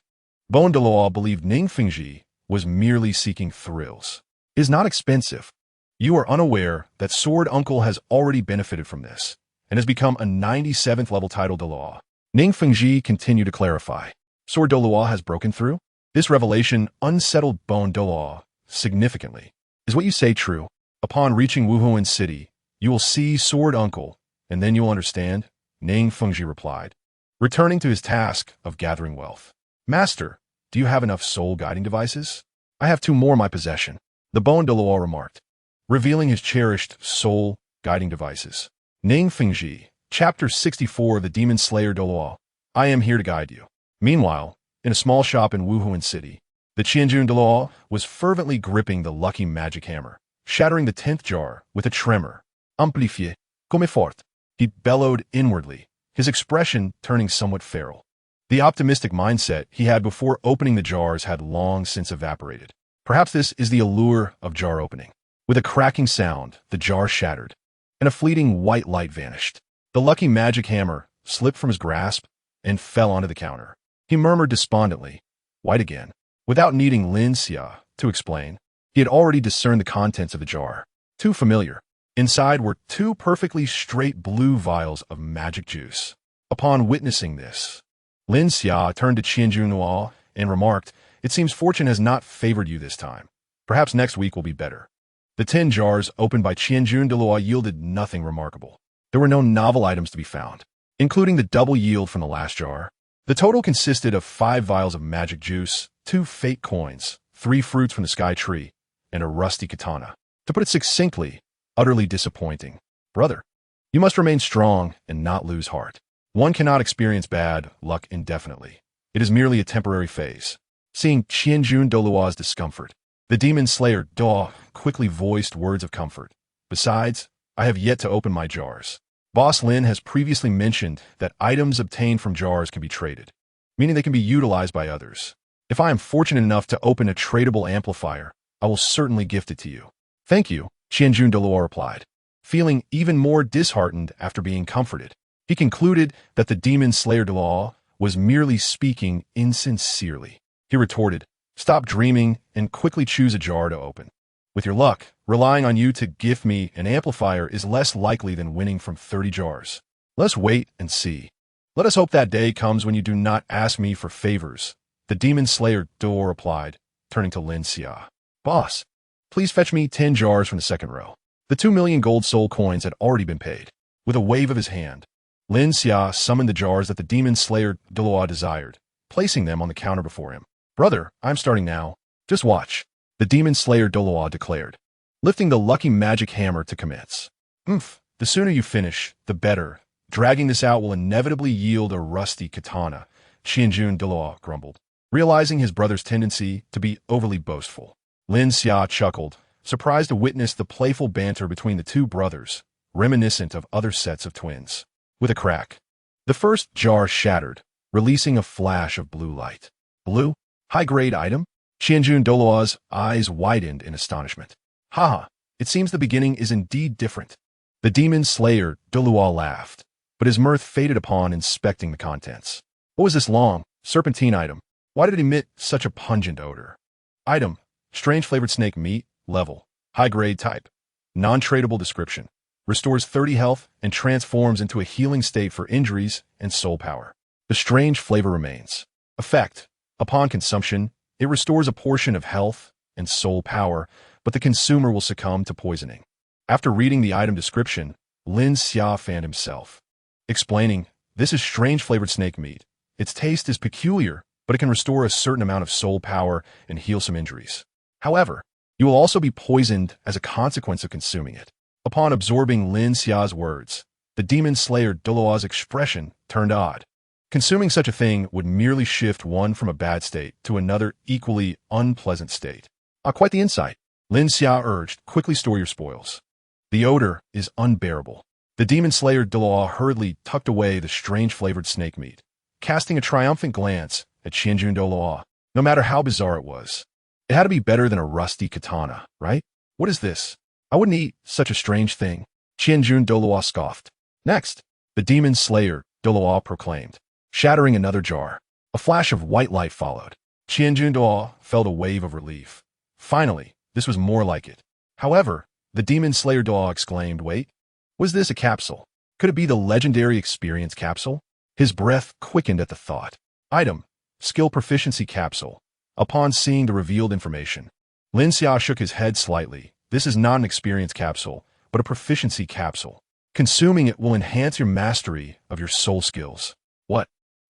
Douluo believed Ning Rongrong was merely seeking thrills. It is not expensive. You are unaware that Sword Uncle has already benefited from this, and has become a 97th level title Douluo. Ning Rongrong continued to clarify. Sword Douluo has broken through? This revelation unsettled Douluo significantly. Is what you say true? Upon reaching Wuhuan City, you will see Sword Uncle, and then you will understand, Ning Rongrong replied, returning to his task of gathering wealth. Master, do you have enough soul guiding devices? I have 2 more in my possession, the Douluo remarked, revealing his cherished soul guiding devices. Ning Rongrong, Chapter 64 of the Demon Slayer Douluo. I am here to guide you. Meanwhile, in a small shop in Wuhuan City, the Qianjun Douluo was fervently gripping the lucky magic hammer, shattering the 10th jar with a tremor. Amplifié, comme fort. He bellowed inwardly, his expression turning somewhat feral. The optimistic mindset he had before opening the jars had long since evaporated. Perhaps this is the allure of jar opening. With a cracking sound, the jar shattered, and a fleeting white light vanished. The lucky magic hammer slipped from his grasp and fell onto the counter. He murmured despondently, white again. Without needing Lin Xiao to explain, he had already discerned the contents of the jar. Too familiar. Inside were 2 perfectly straight blue vials of magic juice. Upon witnessing this, Lin Xiao turned to Qianjun and remarked, it seems fortune has not favored you this time. Perhaps next week will be better. The 10 jars opened by Qianjun Douluo yielded nothing remarkable. There were no novel items to be found, including the double yield from the last jar. The total consisted of 5 vials of magic juice, 2 fake coins, 3 fruits from the sky tree, and a rusty katana. To put it succinctly, utterly disappointing. Brother, you must remain strong and not lose heart. One cannot experience bad luck indefinitely. It is merely a temporary phase. Seeing Qianjun Douluo's discomfort, the demon slayer Douluo quickly voiced words of comfort. Besides, I have yet to open my jars. Boss Lin has previously mentioned that items obtained from jars can be traded, meaning they can be utilized by others. If I am fortunate enough to open a tradable amplifier, I will certainly gift it to you. Thank you, Qianjun Douluo replied, feeling even more disheartened after being comforted. He concluded that the demon slayer Douluo was merely speaking insincerely. He retorted, stop dreaming and quickly choose a jar to open. With your luck, relying on you to gift me an amplifier is less likely than winning from 30 jars. Let's wait and see. Let us hope that day comes when you do not ask me for favors, the demon slayer Duo replied, turning to Lin Xiao. Boss, please fetch me 10 jars from the second row. The 2 million gold soul coins had already been paid. With a wave of his hand, Lin Xiao summoned the jars that the demon slayer Douluo desired, placing them on the counter before him. Brother, I'm starting now. Just watch, the demon slayer Douluo declared, lifting the lucky magic hammer to commence. The sooner you finish, the better. Dragging this out will inevitably yield a rusty katana, Qianjun Douluo grumbled, realizing his brother's tendency to be overly boastful. Lin Xiao chuckled, surprised to witness the playful banter between the two brothers, reminiscent of other sets of twins. With a crack, the first jar shattered, releasing a flash of blue light. Blue? High-grade item? Qianjun Douluo's eyes widened in astonishment. Haha, it seems the beginning is indeed different. The demon slayer Douluo laughed, but his mirth faded upon inspecting the contents. What was this long, serpentine item? Why did it emit such a pungent odor? Item, strange flavored snake meat, level, high-grade type, non-tradable description, restores 30 health and transforms into a healing state for injuries and soul power. The strange flavor remains. Effect, upon consumption, it restores a portion of health and soul power, but the consumer will succumb to poisoning. After reading the item description, Lin Xiao fanned himself, explaining, this is strange flavored snake meat. Its taste is peculiar, but it can restore a certain amount of soul power and heal some injuries. However, you will also be poisoned as a consequence of consuming it. Upon absorbing Lin Xiao's words, the demon slayer Douluo's expression turned odd. Consuming such a thing would merely shift one from a bad state to another equally unpleasant state. Quite the insight, Lin Xiao urged, quickly store your spoils. The odor is unbearable. The demon slayer Douluo hurriedly tucked away the strange-flavored snake meat, casting a triumphant glance at Qianjun Douluo. No matter how bizarre it was, it had to be better than a rusty katana, right? What is this? I wouldn't eat such a strange thing, Qianjun Douluo scoffed. Next, the demon slayer Douluo proclaimed, shattering another jar. A flash of white light followed. Qianjun Douluo felt a wave of relief. Finally, this was more like it. However, the demon slayer Douluo exclaimed, wait, was this a capsule? Could it be the legendary experience capsule? His breath quickened at the thought. Item, skill proficiency capsule. Upon seeing the revealed information, Lin Xiao shook his head slightly. This is not an experience capsule, but a proficiency capsule. Consuming it will enhance your mastery of your soul skills. What?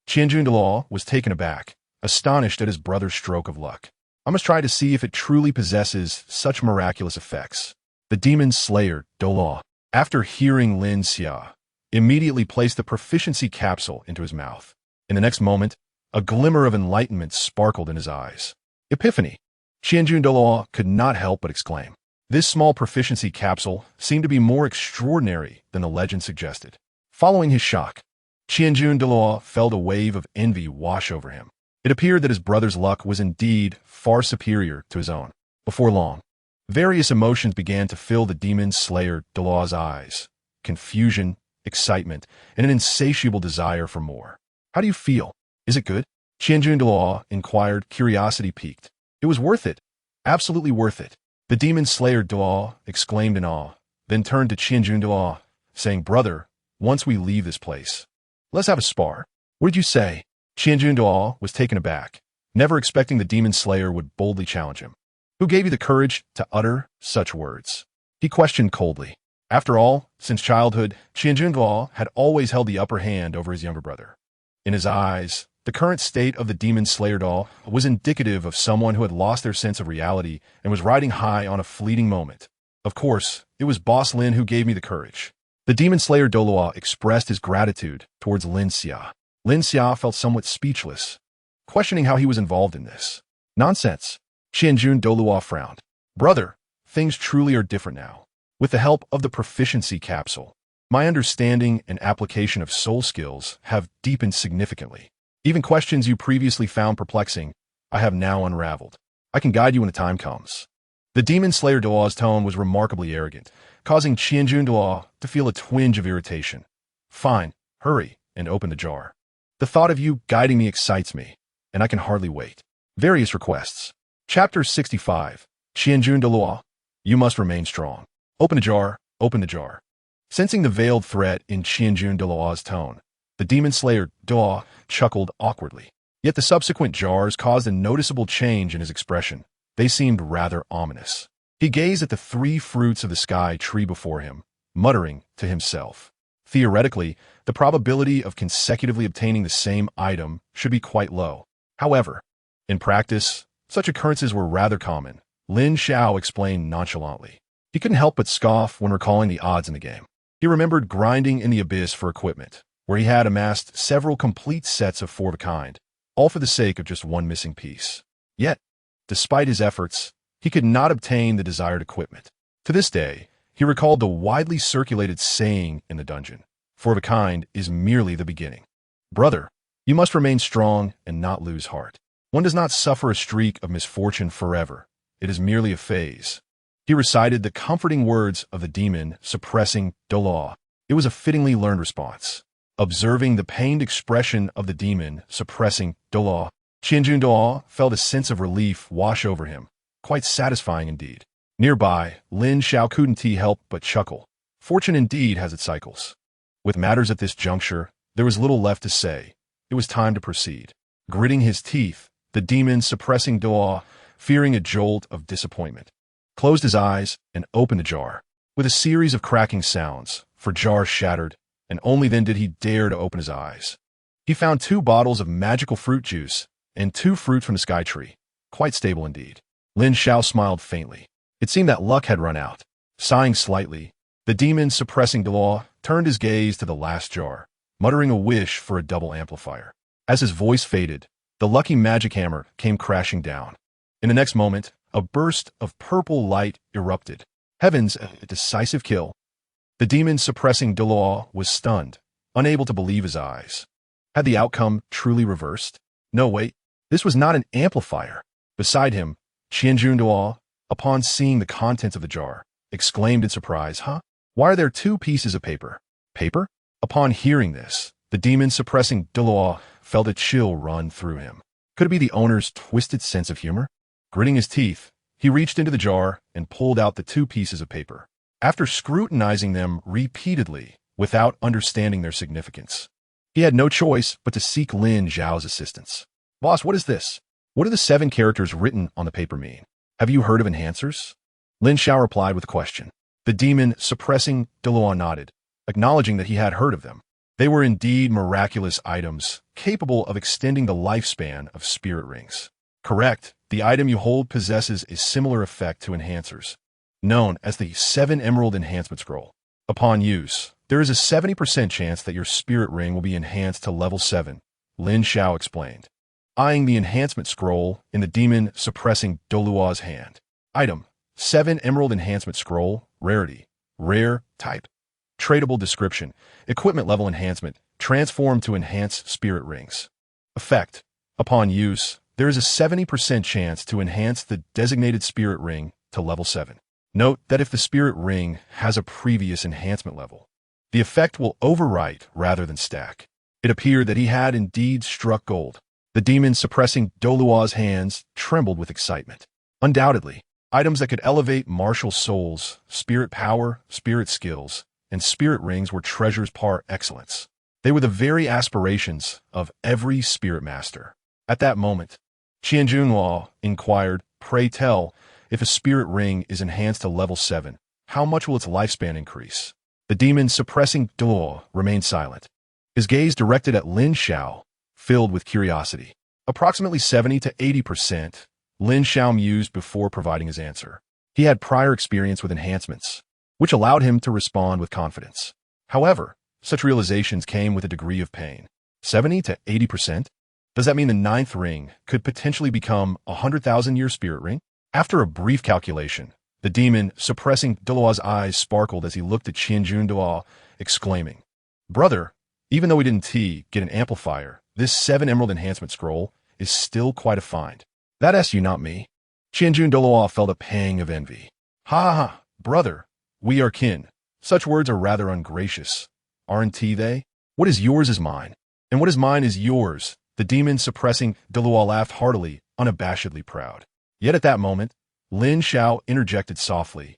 Qianjun Douluo was taken aback, astonished at his brother's stroke of luck. I must try to see if it truly possesses such miraculous effects. The demon slayer, Douluo, after hearing Lin Xiao, immediately placed the proficiency capsule into his mouth. In the next moment, a glimmer of enlightenment sparkled in his eyes. Epiphany! Qianjun Douluo could not help but exclaim. This small proficiency capsule seemed to be more extraordinary than the legend suggested. Following his shock, Qianjun Douluo felt a wave of envy wash over him. It appeared that his brother's luck was indeed far superior to his own. Before long, various emotions began to fill the demon slayer Douluo's eyes. Confusion, excitement, and an insatiable desire for more. How do you feel? Is it good? Qianjun Douluo inquired, curiosity piqued. It was worth it. Absolutely worth it. The demon slayer Douluo exclaimed in awe, then turned to Qianjun Douluo, saying, brother, once we leave this place, let's have a spar. What did you say? Qianjun Douluo was taken aback, never expecting the demon slayer would boldly challenge him. Who gave you the courage to utter such words? He questioned coldly. After all, since childhood, Qianjun Douluo had always held the upper hand over his younger brother. In his eyes, the current state of the demon slayer doll was indicative of someone who had lost their sense of reality and was riding high on a fleeting moment. Of course, it was Boss Lin who gave me the courage. The demon slayer Douluo expressed his gratitude towards Lin Xiao. Lin Xiao felt somewhat speechless, questioning how he was involved in this. Nonsense. Qianjun Douluo frowned. Brother, things truly are different now. With the help of the proficiency capsule, my understanding and application of soul skills have deepened significantly. Even questions you previously found perplexing, I have now unraveled. I can guide you when the time comes. The demon slayer Douluo's tone was remarkably arrogant, causing Qianjun Douluo to feel a twinge of irritation. Fine, hurry, and open the jar. The thought of you guiding me excites me, and I can hardly wait. Various requests. Chapter 65. Qianjun Douluo. You must remain strong. Open the jar, open the jar. Sensing the veiled threat in Qianjun Douluo's tone, The demon slayer, Duo, chuckled awkwardly. Yet the subsequent jars caused a noticeable change in his expression. They seemed rather ominous. He gazed at the 3 fruits of the sky tree before him, muttering to himself. Theoretically, the probability of consecutively obtaining the same item should be quite low. However, in practice, such occurrences were rather common. Lin Xiao explained nonchalantly. He couldn't help but scoff when recalling the odds in the game. He remembered grinding in the abyss for equipment, where he had amassed several complete sets of 4 of a kind, all for the sake of just one missing piece. Yet, despite his efforts, he could not obtain the desired equipment. To this day, he recalled the widely circulated saying in the dungeon, 4 of a kind is merely the beginning. Brother, you must remain strong and not lose heart. One does not suffer a streak of misfortune forever. It is merely a phase. He recited the comforting words of the demon suppressing Douluo. It was a fittingly learned response. Observing the pained expression of the demon suppressing Douluo, Qianjun Duo felt a sense of relief wash over him, quite satisfying indeed. Nearby, Lin Xiao couldn't help but chuckle. Fortune indeed has its cycles. With matters at this juncture, there was little left to say. It was time to proceed. Gritting his teeth, the demon suppressing Duo, fearing a jolt of disappointment, closed his eyes and opened the jar. With a series of cracking sounds, for jars shattered, and only then did he dare to open his eyes. He found 2 bottles of magical fruit juice and 2 fruit from the sky tree. Quite stable indeed. Lin Xiao smiled faintly. It seemed that luck had run out. Sighing slightly, the demon suppressing Douluo turned his gaze to the last jar, muttering a wish for a double amplifier. As his voice faded, the lucky magic hammer came crashing down. In the next moment, a burst of purple light erupted. Heavens, a decisive kill. The demon suppressing Douluo was stunned, unable to believe his eyes. Had the outcome truly reversed? No, wait, this was not an amplifier. Beside him, Qianjun Duo, upon seeing the contents of the jar, exclaimed in surprise, Huh? Why are there 2 pieces of paper? Paper? Upon hearing this, the demon suppressing Douluo felt a chill run through him. Could it be the owner's twisted sense of humor? Gritting his teeth, he reached into the jar and pulled out the 2 pieces of paper. After scrutinizing them repeatedly, without understanding their significance, he had no choice but to seek Lin Xiao's assistance. Boss, what is this? What do the 7 characters written on the paper mean? Have you heard of enhancers? Lin Xiao replied with a question. The demon suppressing Douluo nodded, acknowledging that he had heard of them. They were indeed miraculous items, capable of extending the lifespan of spirit rings. Correct, the item you hold possesses a similar effect to enhancers, known as the 7 Emerald Enhancement Scroll. Upon use, there is a 70% chance that your spirit ring will be enhanced to level 7, Lin Xiao explained, eyeing the enhancement scroll in the demon suppressing Douluo's hand. Item, 7 Emerald Enhancement Scroll, Rarity, Rare, Type. Tradable description, Equipment level enhancement, transform to enhance spirit rings. Effect, upon use, there is a 70% chance to enhance the designated spirit ring to level 7. Note that if the spirit ring has a previous enhancement level, the effect will overwrite rather than stack. It appeared that he had indeed struck gold. The demon suppressing Douluo's hands trembled with excitement. Undoubtedly, items that could elevate martial souls, spirit power, spirit skills, and spirit rings were treasures par excellence. They were the very aspirations of every spirit master. At that moment, Qianjun Duo inquired, Pray tell, if a spirit ring is enhanced to level 7, how much will its lifespan increase? The demon suppressing Douluo remained silent, his gaze directed at Lin Xiao, filled with curiosity. Approximately 70 to 80%, Lin Xiao mused before providing his answer. He had prior experience with enhancements, which allowed him to respond with confidence. However, such realizations came with a degree of pain. 70 to 80%? Does that mean the 9th ring could potentially become a 100,000-year spirit ring? After a brief calculation, the demon suppressing Douluo's eyes sparkled as he looked at Qianjun Duo, exclaiming, Brother, even though we didn't get an amplifier, this 7 Emerald Enhancement Scroll is still quite a find. That asks you, not me. Qianjun Duo felt a pang of envy. Ha ha, brother, we are kin. Such words are rather ungracious, aren't they? What is yours is mine, and what is mine is yours. The demon suppressing Douluo laughed heartily, unabashedly proud. Yet at that moment, Lin Xiao interjected softly.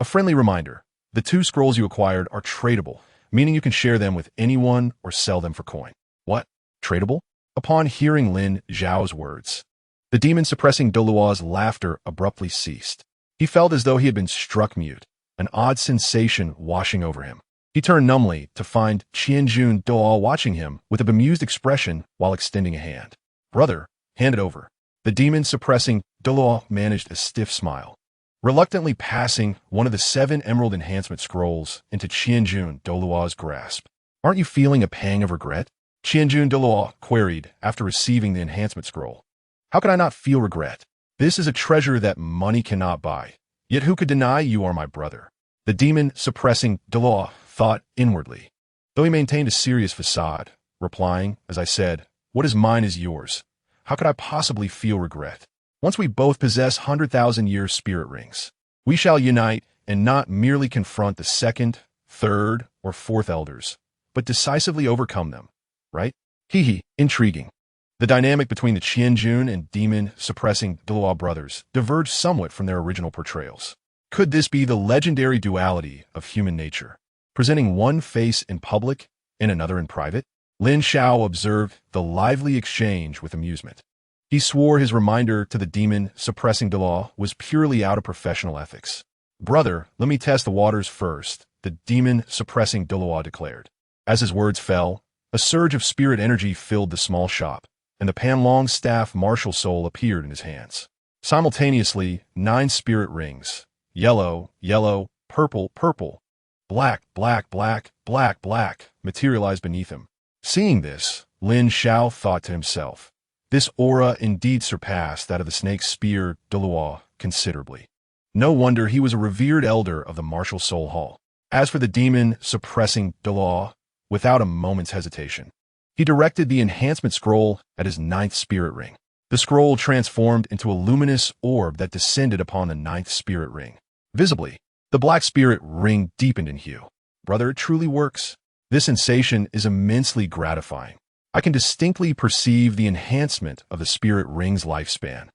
A friendly reminder, the 2 scrolls you acquired are tradable, meaning you can share them with anyone or sell them for coin. What? Tradable? Upon hearing Lin Xiao's words, the demon-suppressing Douluo's laughter abruptly ceased. He felt as though he had been struck mute, an odd sensation washing over him. He turned numbly to find Qianjun Douluo watching him with a bemused expression while extending a hand. "Brother, hand it over." The demon-suppressing Douluo managed a stiff smile, reluctantly passing one of the 7 emerald enhancement scrolls into Qianjun Douluo's grasp. "Aren't you feeling a pang of regret?" Qianjun Douluo queried after receiving the enhancement scroll. "How could I not feel regret? This is a treasure that money cannot buy. Yet who could deny you are my brother?" The demon-suppressing Douluo thought inwardly, though he maintained a serious facade, replying, "As I said, what is mine is yours. How could I possibly feel regret? Once we both possess 100,000-year spirit rings, we shall unite and not merely confront the 2nd, 3rd, or 4th elders, but decisively overcome them, right?" Intriguing. The dynamic between the Qianjun and demon-suppressing Douluo brothers diverged somewhat from their original portrayals. Could this be the legendary duality of human nature, presenting one face in public and another in private? Lin Xiao observed the lively exchange with amusement. He swore his reminder to the demon-suppressing Douluo was purely out of professional ethics. "Brother, let me test the waters first," the demon-suppressing Douluo declared. As his words fell, a surge of spirit energy filled the small shop, and the Panlong staff martial soul appeared in his hands. Simultaneously, 9 spirit rings, yellow, yellow, purple, purple, black, black, black, black, black, materialized beneath him. Seeing this, Lin Xiao thought to himself, this aura indeed surpassed that of the snake spear Douluo considerably. No wonder he was a revered elder of the martial soul hall. As for the demon-suppressing Douluo, without a moment's hesitation, he directed the enhancement scroll at his 9th spirit ring. The scroll transformed into a luminous orb that descended upon the 9th spirit ring. Visibly, the black spirit ring deepened in hue. "Brother, it truly works. This sensation is immensely gratifying. I can distinctly perceive the enhancement of the spirit ring's lifespan,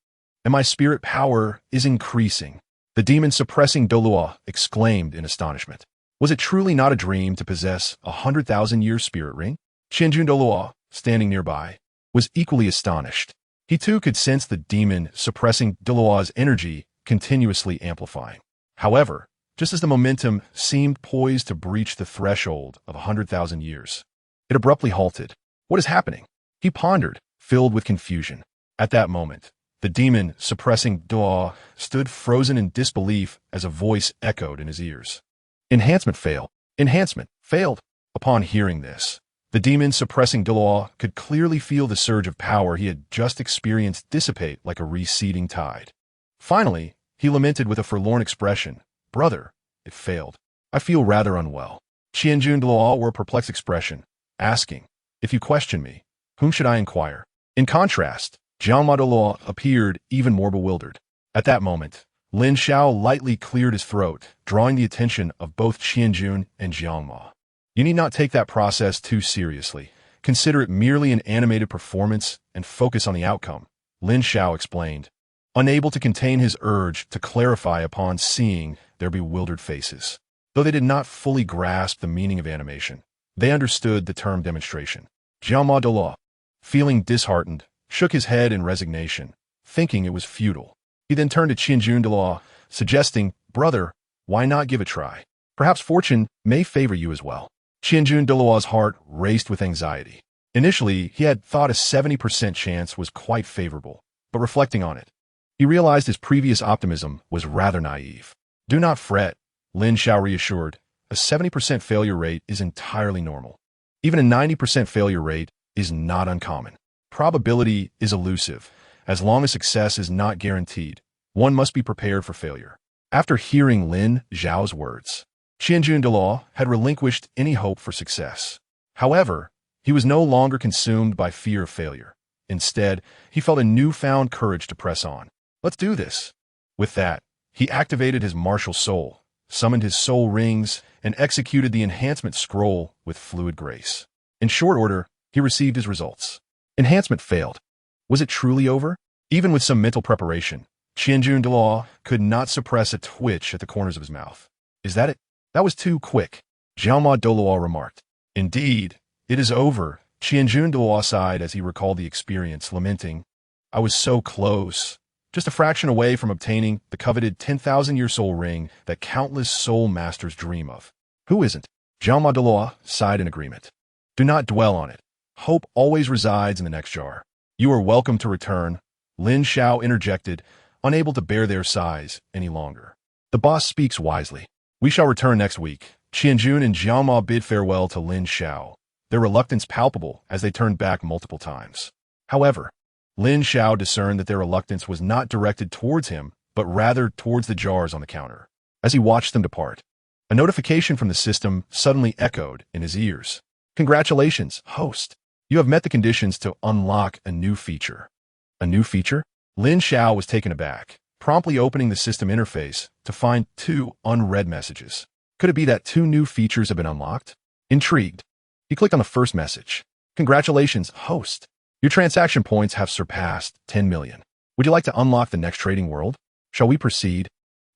and my spirit power is increasing," the demon-suppressing Douluo exclaimed in astonishment. Was it truly not a dream to possess a 100,000-year spirit ring? Qianjun Douluo, standing nearby, was equally astonished. He too could sense the demon-suppressing Douluo's energy continuously amplifying. However, just as the momentum seemed poised to breach the threshold of 100,000 years, it abruptly halted. What is happening? He pondered, filled with confusion. At that moment, the demon-suppressing Douluo stood frozen in disbelief as a voice echoed in his ears. "Enhancement failed. Enhancement failed." Upon hearing this, the demon-suppressing Douluo could clearly feel the surge of power he had just experienced dissipate like a receding tide. Finally, he lamented with a forlorn expression, "Brother, it failed. I feel rather unwell." Qianjun Douluo wore a perplexed expression, asking, "If you question me, whom should I inquire?" In contrast, Jiangma Douluo appeared even more bewildered. At that moment, Lin Xiao lightly cleared his throat, drawing the attention of both Qianjun and Jiangma. "You need not take that process too seriously. Consider it merely an animated performance and focus on the outcome," Lin Xiao explained, unable to contain his urge to clarify upon seeing their bewildered faces. Though they did not fully grasp the meaning of animation, they understood the term demonstration. Jiangma Douluo, feeling disheartened, shook his head in resignation, thinking it was futile. He then turned to Qianjun Douluo, suggesting, "Brother, why not give it a try? Perhaps fortune may favor you as well." Qianjun Douluo's heart raced with anxiety. Initially, he had thought a 70% chance was quite favorable, but reflecting on it, he realized his previous optimism was rather naive. "Do not fret," Lin Xiao reassured. "A 70% failure rate is entirely normal. Even a 90% failure rate is not uncommon. Probability is elusive. As long as success is not guaranteed, one must be prepared for failure." After hearing Lin Xiao's words, Qianjun Douluo had relinquished any hope for success. However, he was no longer consumed by fear of failure. Instead, he felt a newfound courage to press on. "Let's do this." With that, he activated his martial soul, summoned his soul rings, and executed the enhancement scroll with fluid grace. In short order, he received his results. Enhancement failed. Was it truly over? Even with some mental preparation, Qianjun Douluo could not suppress a twitch at the corners of his mouth. "Is that it? That was too quick." Xiaoma Douluo remarked. Indeed, it is over, Qianjun Douluo sighed as he recalled the experience, lamenting, I was so close, just a fraction away from obtaining the coveted 10,000-year soul ring that countless soul masters dream of. Who isn't? Xiaoma Douluo sighed in agreement. Do not dwell on it. Hope always resides in the next jar. You are welcome to return, Lin Xiao interjected, unable to bear their sighs any longer. The boss speaks wisely. We shall return next week. Qianjun and Jiaoma bid farewell to Lin Xiao, their reluctance palpable as they turned back multiple times. However, Lin Xiao discerned that their reluctance was not directed towards him, but rather towards the jars on the counter. As he watched them depart, a notification from the system suddenly echoed in his ears. Congratulations, host. You have met the conditions to unlock a new feature. A new feature? Lin Xiao was taken aback, promptly opening the system interface to find 2 unread messages. Could it be that 2 new features have been unlocked? Intrigued, he clicked on the first message. Congratulations, host. Your transaction points have surpassed 10 million. Would you like to unlock the next trading world? Shall we proceed?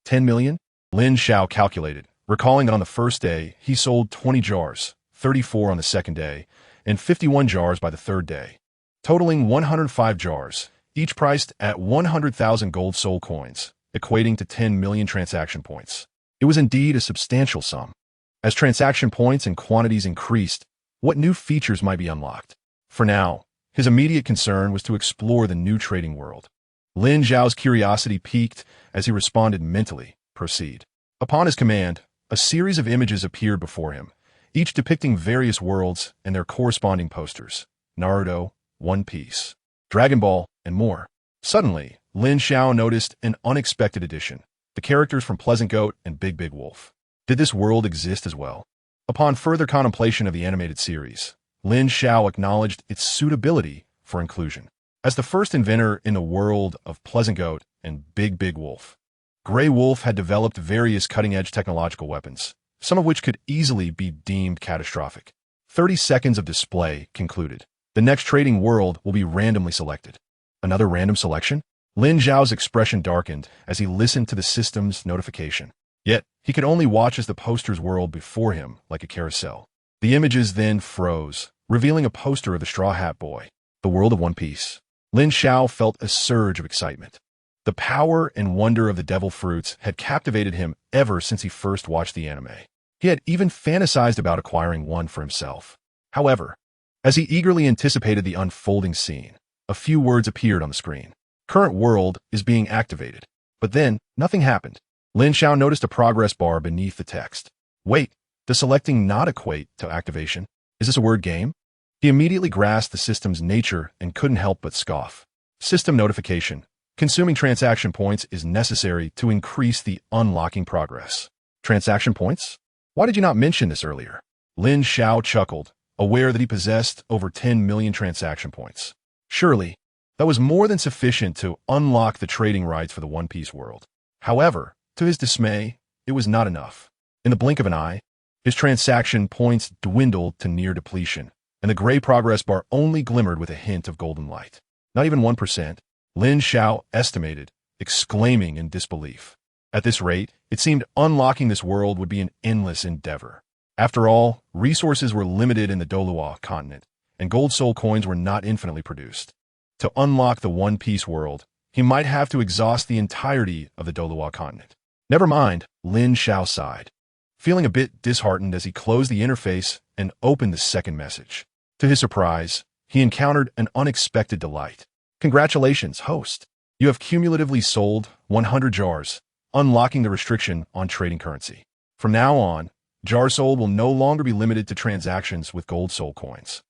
10 million? Lin Xiao calculated, recalling that on the first day, he sold 20 jars, 34 on the second day, and 51 jars by the third day, totaling 105 jars, each priced at 100,000 gold soul coins, equating to 10 million transaction points. It was indeed a substantial sum. As transaction points and quantities increased, what new features might be unlocked? For now, his immediate concern was to explore the new trading world. Lin Xiao's curiosity piqued as he responded mentally, proceed. Upon his command, a series of images appeared before him, each depicting various worlds and their corresponding posters, Naruto, One Piece, Dragon Ball, and more. Suddenly, Lin Xiao noticed an unexpected addition, the characters from Pleasant Goat and Big Big Wolf. Did this world exist as well? Upon further contemplation of the animated series, Lin Xiao acknowledged its suitability for inclusion. As the first inventor in the world of Pleasant Goat and Big Big Wolf, Grey Wolf had developed various cutting-edge technological weapons, some of which could easily be deemed catastrophic. 30 seconds of display concluded. The next trading world will be randomly selected. Another random selection? Lin Xiao's expression darkened as he listened to the system's notification. Yet, he could only watch as the posters whirled before him like a carousel. The images then froze, revealing a poster of the Straw Hat Boy, the world of One Piece. Lin Xiao felt a surge of excitement. The power and wonder of the devil fruits had captivated him ever since he first watched the anime. He had even fantasized about acquiring one for himself. However, as he eagerly anticipated the unfolding scene, a few words appeared on the screen. Current world is being activated. But then, nothing happened. Lin Xiao noticed a progress bar beneath the text. Wait, does selecting not equate to activation? Is this a word game? He immediately grasped the system's nature and couldn't help but scoff. System notification. Consuming transaction points is necessary to increase the unlocking progress. Transaction points? Why did you not mention this earlier? Lin Xiao chuckled, aware that he possessed over 10 million transaction points. Surely, that was more than sufficient to unlock the trading rights for the One Piece world. However, to his dismay, it was not enough. In the blink of an eye, his transaction points dwindled to near depletion, and the gray progress bar only glimmered with a hint of golden light. Not even 1%. Lin Xiao estimated, exclaiming in disbelief. At this rate, it seemed unlocking this world would be an endless endeavor. After all, resources were limited in the Douluo continent, and gold soul coins were not infinitely produced. To unlock the One Piece world, he might have to exhaust the entirety of the Douluo continent. Never mind, Lin Xiao sighed, feeling a bit disheartened as he closed the interface and opened the second message. To his surprise, he encountered an unexpected delight. Congratulations, host. You have cumulatively sold 100 jars, unlocking the restriction on trading currency. From now on, jar sold will no longer be limited to transactions with gold soul coins.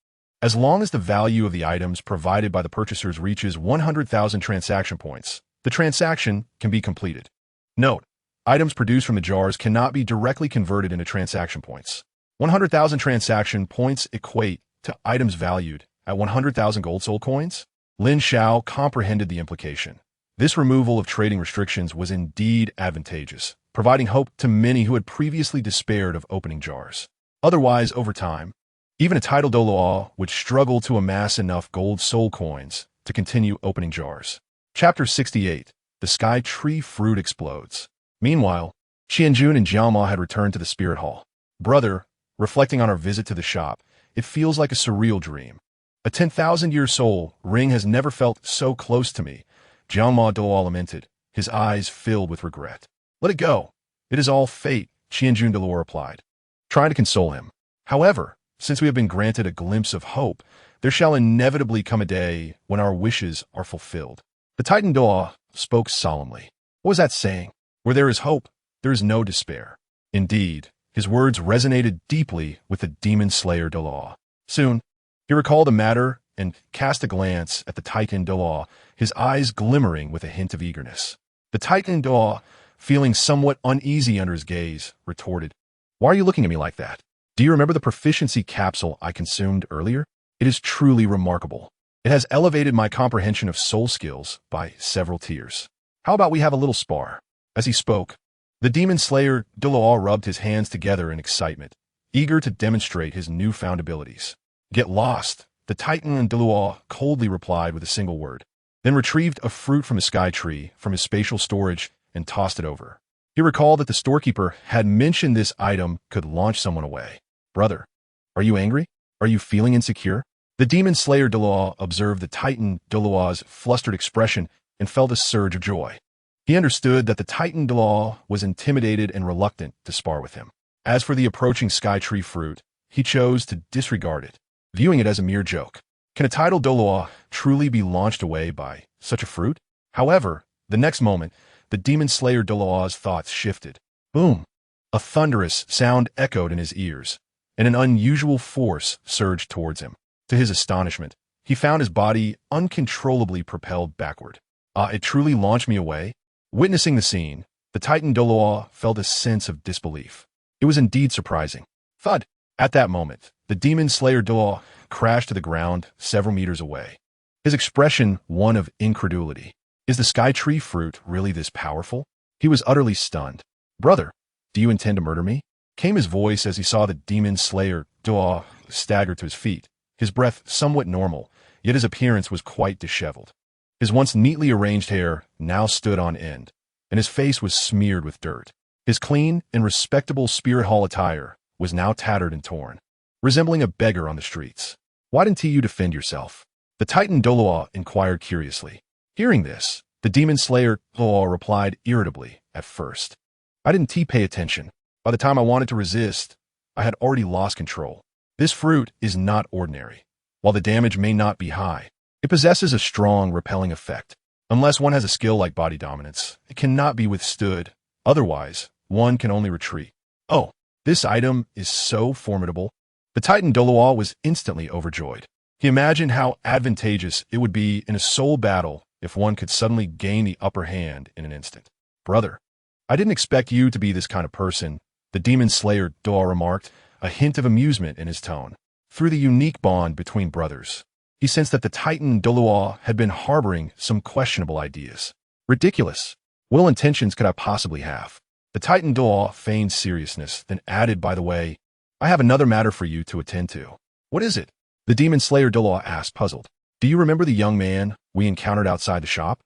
As long as the value of the items provided by the purchasers reaches 100,000 transaction points, the transaction can be completed. Note, items produced from the jars cannot be directly converted into transaction points. 100,000 transaction points equate to items valued at 100,000 gold soul coins? Lin Xiao comprehended the implication. This removal of trading restrictions was indeed advantageous, providing hope to many who had previously despaired of opening jars. Otherwise, over time, even a titled Douluo would struggle to amass enough gold soul coins to continue opening jars. Chapter 68. The Sky Tree Fruit Explodes. Meanwhile, Qianjun and Jiaoma had returned to the Spirit Hall. Brother, Reflecting on our visit to the shop, it feels like a surreal dream. A 10,000-year soul ring has never felt so close to me, Jiangma Douluo lamented, his eyes filled with regret. Let it go. It is all fate, Qianjun Douluo replied, trying to console him. However, since we have been granted a glimpse of hope, there shall inevitably come a day when our wishes are fulfilled. The Titan Douluo spoke solemnly. What was that saying? Where there is hope, there is no despair. Indeed, his words resonated deeply with the demon slayer Douluo. Soon, he recalled the matter and cast a glance at the Titan Douluo, his eyes glimmering with a hint of eagerness. The Titan Douluo, feeling somewhat uneasy under his gaze, retorted, "Why are you looking at me like that? Do you remember the proficiency capsule I consumed earlier? It is truly remarkable. It has elevated my comprehension of soul skills by several tiers. How about we have a little spar?" As he spoke, the demon slayer Douluo rubbed his hands together in excitement, eager to demonstrate his newfound abilities. "Get lost," the Titan Douluo coldly replied with a single word, then retrieved a fruit from a sky tree from his spatial storage and tossed it over. He recalled that the storekeeper had mentioned this item could launch someone away. "Brother, are you angry? Are you feeling insecure?" The demon slayer Douluo observed the Titan Douluo's flustered expression and felt a surge of joy. He understood that the Titan Douluo was intimidated and reluctant to spar with him. As for the approaching sky tree fruit, he chose to disregard it, viewing it as a mere joke. Can a Titan Douluo truly be launched away by such a fruit? However, the next moment, the demon slayer Douluo's thoughts shifted. Boom! A thunderous sound echoed in his ears, and an unusual force surged towards him. To his astonishment, he found his body uncontrollably propelled backward. It truly launched me away? Witnessing the scene, the Titan Douluo felt a sense of disbelief. It was indeed surprising. Thud! At that moment, the demon slayer Douluo crashed to the ground several meters away. His expression one of incredulity. Is the sky tree fruit really this powerful? He was utterly stunned. "Brother, do you intend to murder me?" Came his voice as he saw the demon slayer Douluo stagger to his feet, his breath somewhat normal, yet his appearance was quite disheveled. His once neatly arranged hair now stood on end, and his face was smeared with dirt. His clean and respectable spirit hall attire was now tattered and torn, resembling a beggar on the streets. "Why didn't you defend yourself?" The Titan Douluo inquired curiously. Hearing this, the demon slayer Douluo replied irritably at first. "I didn't pay attention. By the time I wanted to resist, I had already lost control. This fruit is not ordinary. While the damage may not be high, it possesses a strong repelling effect. Unless one has a skill like body dominance, it cannot be withstood. Otherwise, one can only retreat. Oh, this item is so formidable." The Titan Douluo was instantly overjoyed. He imagined how advantageous it would be in a soul battle if one could suddenly gain the upper hand in an instant. "Brother, I didn't expect you to be this kind of person," the demon slayer Douluo remarked, a hint of amusement in his tone. Through the unique bond between brothers, he sensed that the Titan Douluo had been harboring some questionable ideas. Ridiculous. What ill intentions could I possibly have? The Titan Douluo feigned seriousness, then added, "By the way, I have another matter for you to attend to." "What is it?" the demon slayer Douluo asked, puzzled. "Do you remember the young man we encountered outside the shop?"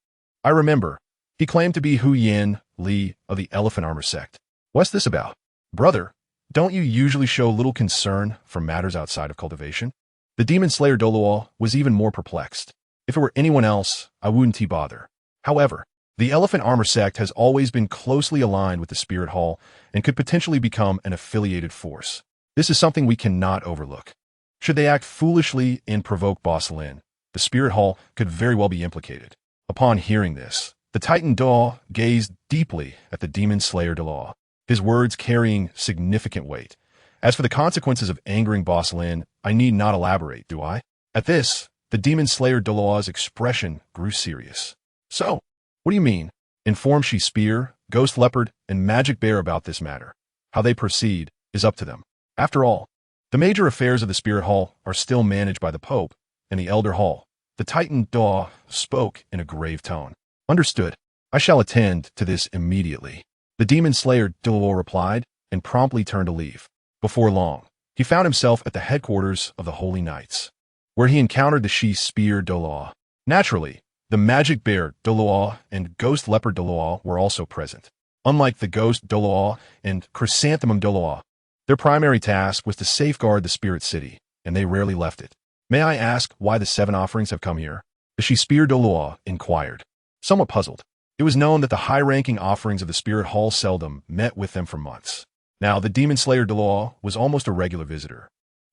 "I remember. He claimed to be Xue Ye of the Elephant Armor sect. What's this about?" "Brother, don't you usually show little concern for matters outside of cultivation?" The demon slayer Douluo was even more perplexed. If it were anyone else, I wouldn't bother. However, the Elephant Armor sect has always been closely aligned with the Spirit Hall and could potentially become an affiliated force. This is something we cannot overlook. Should they act foolishly and provoke Boss Lin, the Spirit Hall could very well be implicated. Upon hearing this, the Titan Douluo gazed deeply at the demon slayer Douluo, his words carrying significant weight. "As for the consequences of angering Boss Lin, I need not elaborate, do I?" At this, the demon slayer Douluo's expression grew serious. "So, what do you mean? Inform She Spear, Ghost Leopard, and Magic Bear about this matter. How they proceed is up to them. After all, the major affairs of the Spirit Hall are still managed by the Pope and the Elder Hall." The Titan Douluo spoke in a grave tone. "Understood. I shall attend to this immediately." The demon slayer Douluo replied and promptly turned to leave. Before long, he found himself at the headquarters of the Holy Knights, where he encountered the She Spear Douluo. Naturally, the Magic Bear Douluo and Ghost Leopard Douluo were also present. Unlike the Ghost Douluo and Chrysanthemum Douluo, Their primary task was to safeguard the spirit city, and they rarely left it. May I ask why the 7 offerings have come here? The Xue Douluo inquired. Somewhat puzzled. It was known that the high-ranking offerings of the spirit hall seldom met with them for months. Now, the demon slayer Douluo was almost a regular visitor.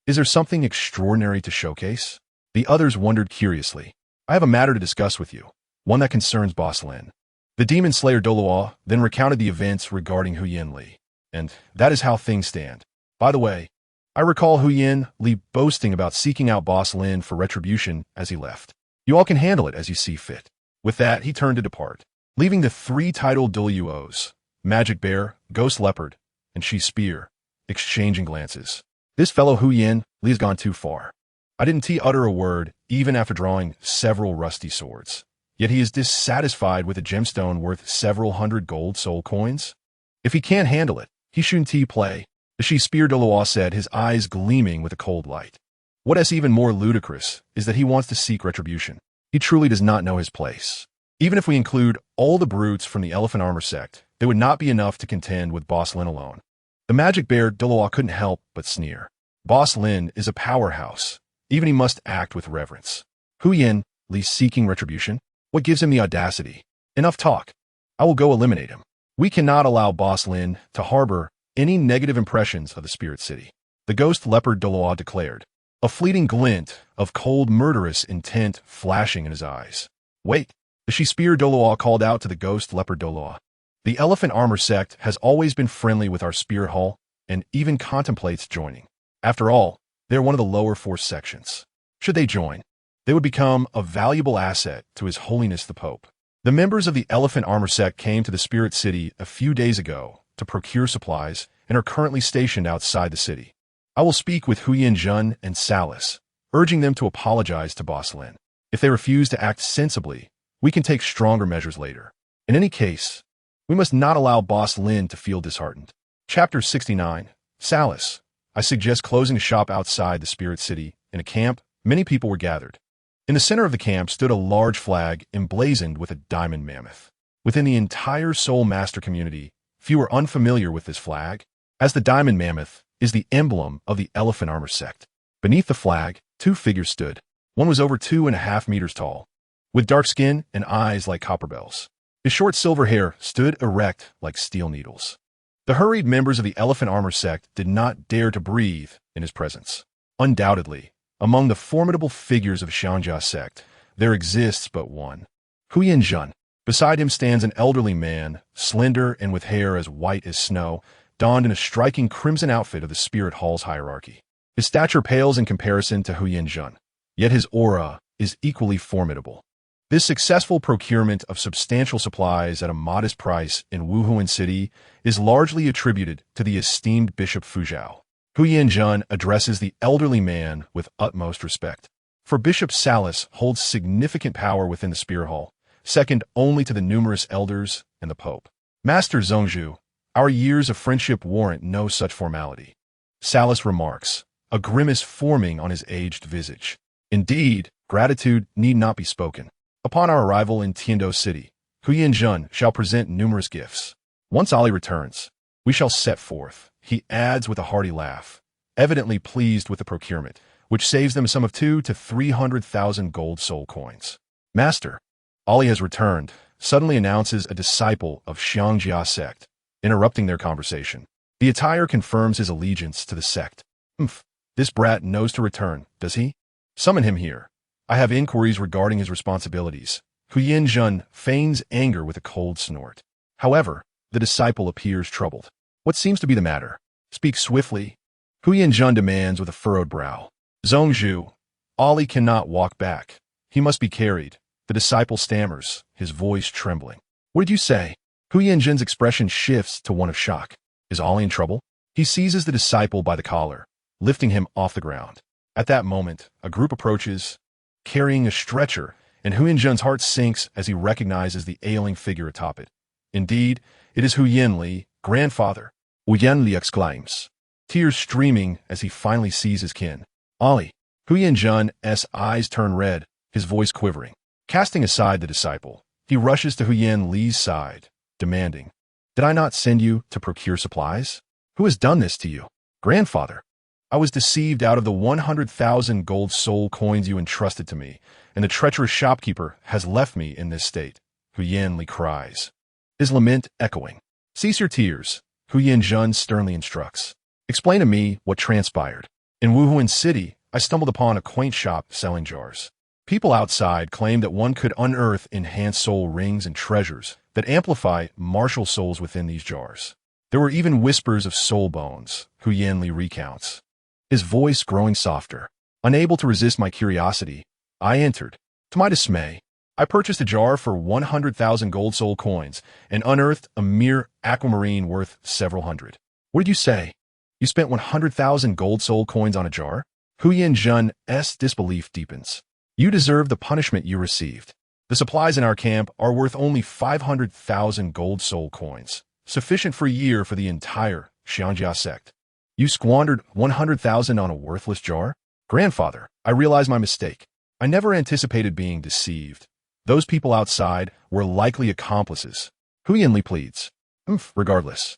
Is there something extraordinary to showcase? The others wondered curiously. I have a matter to discuss with you, one that concerns Boss Lin. The demon slayer Douluo then recounted the events regarding Huyan Li. And that is how things stand. By the way, I recall Huyan Li boasting about seeking out Boss Lin for retribution as he left. You all can handle it as you see fit. With that, he turned to depart, leaving the 3 titled Douluos, Magic Bear, Ghost Leopard, and Xue Spear, exchanging glances. This fellow Huyan Li has gone too far. I didn't utter a word, even after drawing several rusty swords. Yet he is dissatisfied with a gemstone worth several hundred gold soul coins? If he can't handle it, he shouldn't play, the Xue Spear Douluo said, his eyes gleaming with a cold light. What is even more ludicrous is that he wants to seek retribution. He truly does not know his place. Even if we include all the brutes from the Elephant Armor sect, they would not be enough to contend with Boss Lin alone. The Magic Bear Douluo couldn't help but sneer. Boss Lin is a powerhouse. Even he must act with reverence. Huyan Li seeking retribution? What gives him the audacity? Enough talk. I will go eliminate him. We cannot allow Boss Lin to harbor any negative impressions of the Spirit City. The Ghost Leopard Douluo declared, a fleeting glint of cold murderous intent flashing in his eyes. Wait, the Xue Spear Douluo called out to the Ghost Leopard Douluo. The Elephant Armor sect has always been friendly with our Spirit Hall and even contemplates joining. After all, they're one of the lower 4 sections. Should they join, they would become a valuable asset to His Holiness the Pope. The members of the Elephant Armor sect came to the Spirit City a few days ago to procure supplies and are currently stationed outside the city. I will speak with Huyan Jun and Salis, urging them to apologize to Boss Lin. If they refuse to act sensibly, we can take stronger measures later. In any case, we must not allow Boss Lin to feel disheartened. Chapter 69. Salis. I suggest closing a shop outside the Spirit City. In a camp, many people were gathered. In the center of the camp stood a large flag emblazoned with a diamond mammoth. Within the entire Soul Master community, few are unfamiliar with this flag, as the diamond mammoth is the emblem of the Elephant Armor sect. Beneath the flag, 2 figures stood. One was over 2.5 meters tall, with dark skin and eyes like copper bells. His short silver hair stood erect like steel needles. The hurried members of the Elephant Armor sect did not dare to breathe in his presence. Undoubtedly, among the formidable figures of Xiangjia sect, there exists but one. Huyan Jun. Beside him stands an elderly man, slender and with hair as white as snow, donned in a striking crimson outfit of the Spirit Hall's hierarchy. His stature pales in comparison to Huyan Jun, yet his aura is equally formidable. This successful procurement of substantial supplies at a modest price in Wuhuan City is largely attributed to the esteemed Bishop Fuzhao. Huyan Jun addresses the elderly man with utmost respect. For Bishop Salis holds significant power within the Spirit Hall, second only to the numerous elders and the Pope. Master Zhongzhu, our years of friendship warrant no such formality. Salis remarks, a grimace forming on his aged visage. Indeed, gratitude need not be spoken. Upon our arrival in Tiando City, Huyan Jun shall present numerous gifts. Once Ali returns, we shall set forth, he adds with a hearty laugh, evidently pleased with the procurement, which saves them a sum of 200,000 to 300,000 gold soul coins. Master, Ali has returned, suddenly announces a disciple of Xiangjia sect, interrupting their conversation. The attire confirms his allegiance to the sect. This brat knows to return, does he? Summon him here. I have inquiries regarding his responsibilities. Huyan Jun feigns anger with a cold snort. However, the disciple appears troubled. What seems to be the matter? Speak swiftly. Huyan Jun demands with a furrowed brow. Zhongzhu, Ali cannot walk back. He must be carried. The disciple stammers, his voice trembling. What did you say? Huyan Jun's expression shifts to one of shock. Is Ali in trouble? He seizes the disciple by the collar, lifting him off the ground. At that moment, a group approaches, carrying a stretcher, and Huyan Jun's heart sinks as he recognizes the ailing figure atop it. Indeed, it is Huyan Li, grandfather. Huyan Li exclaims, tears streaming as he finally sees his kin. Ali. Huyan Jun's eyes turn red, his voice quivering. Casting aside the disciple, he rushes to Huyan Li's side, demanding, did I not send you to procure supplies? Who has done this to you? Grandfather, I was deceived out of the 100,000 gold soul coins you entrusted to me, and the treacherous shopkeeper has left me in this state, Guyan cries, his lament echoing. Cease your tears, Guyan sternly instructs. Explain to me what transpired. In Wuhuan City, I stumbled upon a quaint shop selling jars. People outside claimed that one could unearth enhanced soul rings and treasures that amplify martial souls within these jars. There were even whispers of soul bones, Guyan recounts, his voice growing softer. Unable to resist my curiosity, I entered. To my dismay, I purchased a jar for 100,000 gold soul coins and unearthed a mere aquamarine worth several hundred. What did you say? You spent 100,000 gold soul coins on a jar? Guyan's disbelief deepens. You deserve the punishment you received. The supplies in our camp are worth only 500,000 gold soul coins, sufficient for a year for the entire Xiangjia sect. You squandered 100,000 on a worthless jar? Grandfather, I realize my mistake. I never anticipated being deceived. Those people outside were likely accomplices. Guyan pleads. Regardless,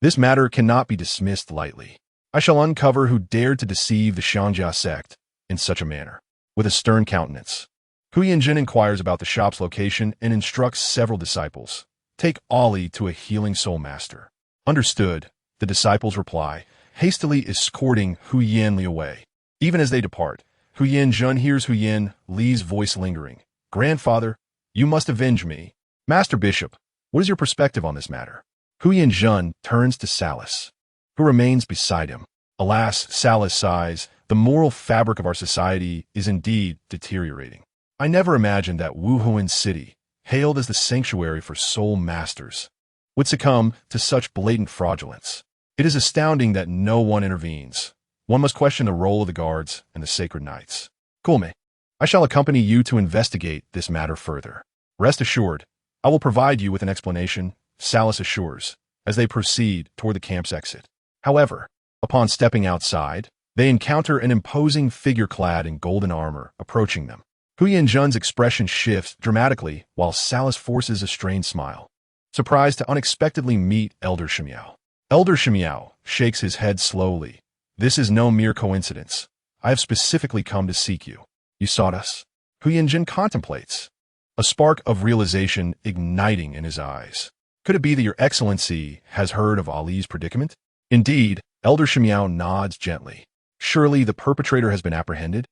this matter cannot be dismissed lightly. I shall uncover who dared to deceive the Xiangjia sect in such a manner. With a stern countenance, Guyan inquires about the shop's location and instructs several disciples. Take Ollie to a healing soul master. Understood, the disciples reply, hastily escorting Guyan away. Even as they depart, Guyan hears Guyan Li's voice lingering. Grandfather, you must avenge me. Master Bishop, what is your perspective on this matter? Guyan turns to Salis, who remains beside him. Alas, Salis sighs, the moral fabric of our society is indeed deteriorating. I never imagined that Wuhuan City, hailed as the sanctuary for soul masters, would succumb to such blatant fraudulence. It is astounding that no one intervenes. One must question the role of the guards and the sacred knights. Kulme, I shall accompany you to investigate this matter further. Rest assured, I will provide you with an explanation, Salis assures, as they proceed toward the camp's exit. However, upon stepping outside, they encounter an imposing figure clad in golden armor approaching them. Guyan's expression shifts dramatically while Salis forces a strained smile, surprised to unexpectedly meet Elder Xue. Elder Xue shakes his head slowly. This is no mere coincidence. I have specifically come to seek you. You sought us? Guyan contemplates, a spark of realization igniting in his eyes. Could it be that your excellency has heard of Ali's predicament? Indeed, Elder Xue nods gently. Surely the perpetrator has been apprehended?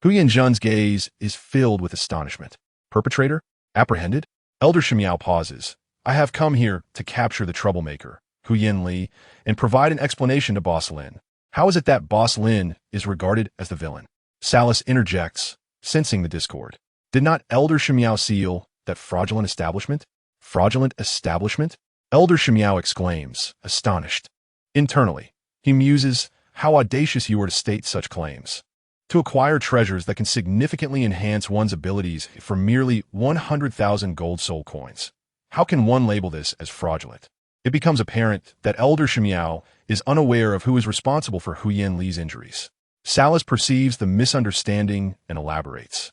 Guyan's gaze is filled with astonishment. Perpetrator? Apprehended? Elder Xue pauses. I have come here to capture the troublemaker, Guyan, and provide an explanation to Boss Lin. How is it that Boss Lin is regarded as the villain? Salis interjects, sensing the discord. Did not Elder Xue seal that fraudulent establishment? Fraudulent establishment? Elder Xue exclaims, astonished. Internally, he muses, how audacious you are to state such claims. To acquire treasures that can significantly enhance one's abilities for merely 100,000 gold soul coins. How can one label this as fraudulent? It becomes apparent that Elder Xue is unaware of who is responsible for Guyan's injuries. Salis perceives the misunderstanding and elaborates.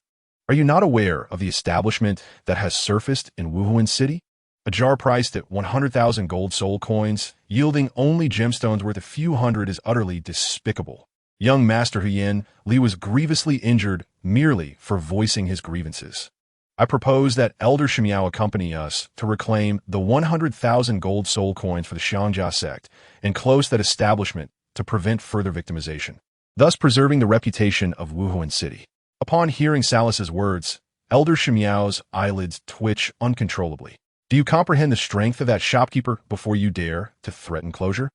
Are you not aware of the establishment that has surfaced in Wuhuan City? A jar priced at 100,000 gold soul coins, yielding only gemstones worth a few hundred, is utterly despicable. Young Master Guyan was grievously injured merely for voicing his grievances. I propose that Elder Xue accompany us to reclaim the 100,000 gold soul coins for the Xiangjia sect and close that establishment to prevent further victimization, thus preserving the reputation of Wuhuan City. Upon hearing Salis's words, Elder Xue's eyelids twitch uncontrollably. Do you comprehend the strength of that shopkeeper before you dare to threaten closure?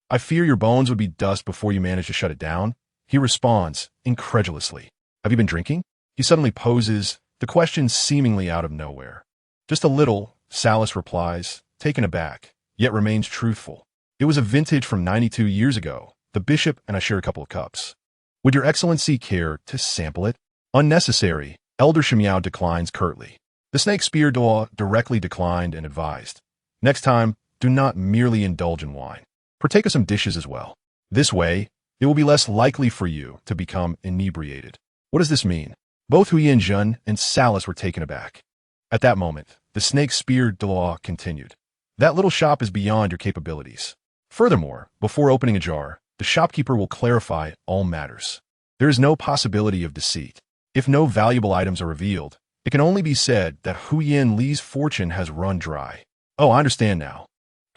I fear your bones would be dust before you manage to shut it down. He responds, incredulously. Have you been drinking? He suddenly poses, the question seemingly out of nowhere. Just a little, Salis replies, taken aback, yet remains truthful. It was a vintage from 92 years ago. The bishop and I shared a couple of cups. Would your excellency care to sample it? Unnecessary, Elder Xue declines curtly. The snake spear Douluo directly declined and advised. Next time, do not merely indulge in wine. Partake of some dishes as well. This way, it will be less likely for you to become inebriated. What does this mean? Both Guyan and Salis were taken aback. At that moment, the snake spear Douluo continued. That little shop is beyond your capabilities. Furthermore, before opening a jar, The shopkeeper will clarify all matters. There is no possibility of deceit. If no valuable items are revealed, it can only be said that Huyan Li's fortune has run dry. Oh, I understand now.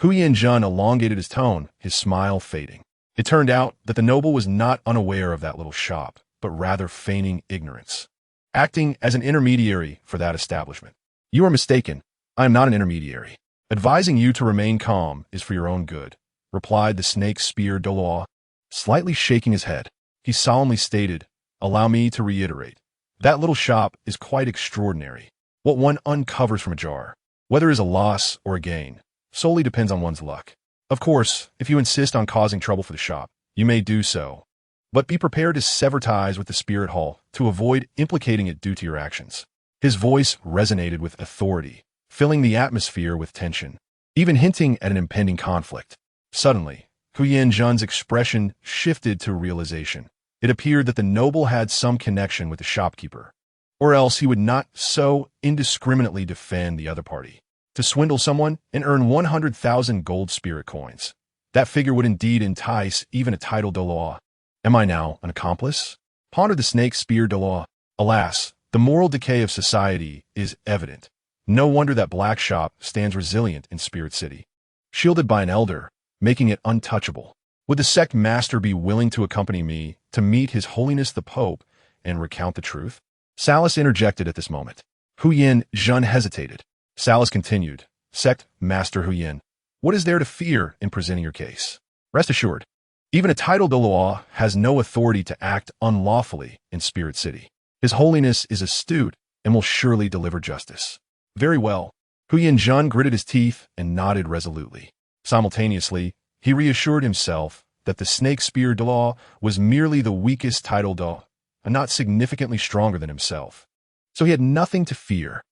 Huyan Jun elongated his tone, his smile fading. It turned out that the noble was not unaware of that little shop, but rather feigning ignorance, acting as an intermediary for that establishment. You are mistaken. I am not an intermediary. Advising you to remain calm is for your own good, replied the snake-spear Douluo, slightly shaking his head. He solemnly stated, allow me to reiterate. That little shop is quite extraordinary. What one uncovers from a jar, whether it is a loss or a gain, solely depends on one's luck. Of course, if you insist on causing trouble for the shop, you may do so. But be prepared to sever ties with the spirit hall to avoid implicating it due to your actions. His voice resonated with authority, filling the atmosphere with tension, even hinting at an impending conflict. Suddenly, Huyan Jun's expression shifted to realization. It appeared that the noble had some connection with the shopkeeper, or else he would not so indiscriminately defend the other party. To swindle someone and earn 100,000 gold spirit coins. That figure would indeed entice even a titled Douluo. Am I now an accomplice? Pondered the snake-spear Douluo. Alas, the moral decay of society is evident. No wonder that black shop stands resilient in Spirit City, shielded by an elder, making it untouchable. Would the sect master be willing to accompany me to meet His Holiness the Pope and recount the truth? Salas interjected at this moment. Huyan Jun hesitated. Salas continued, Sect Master Huyan, what is there to fear in presenting your case? Rest assured, even a titled Douluo has no authority to act unlawfully in Spirit City. His Holiness is astute and will surely deliver justice. Very well. Huyan Jun gritted his teeth and nodded resolutely. Simultaneously, he reassured himself that the snake-spear Douluo was merely the weakest titled Douluo, and not significantly stronger than himself. So he had nothing to fear.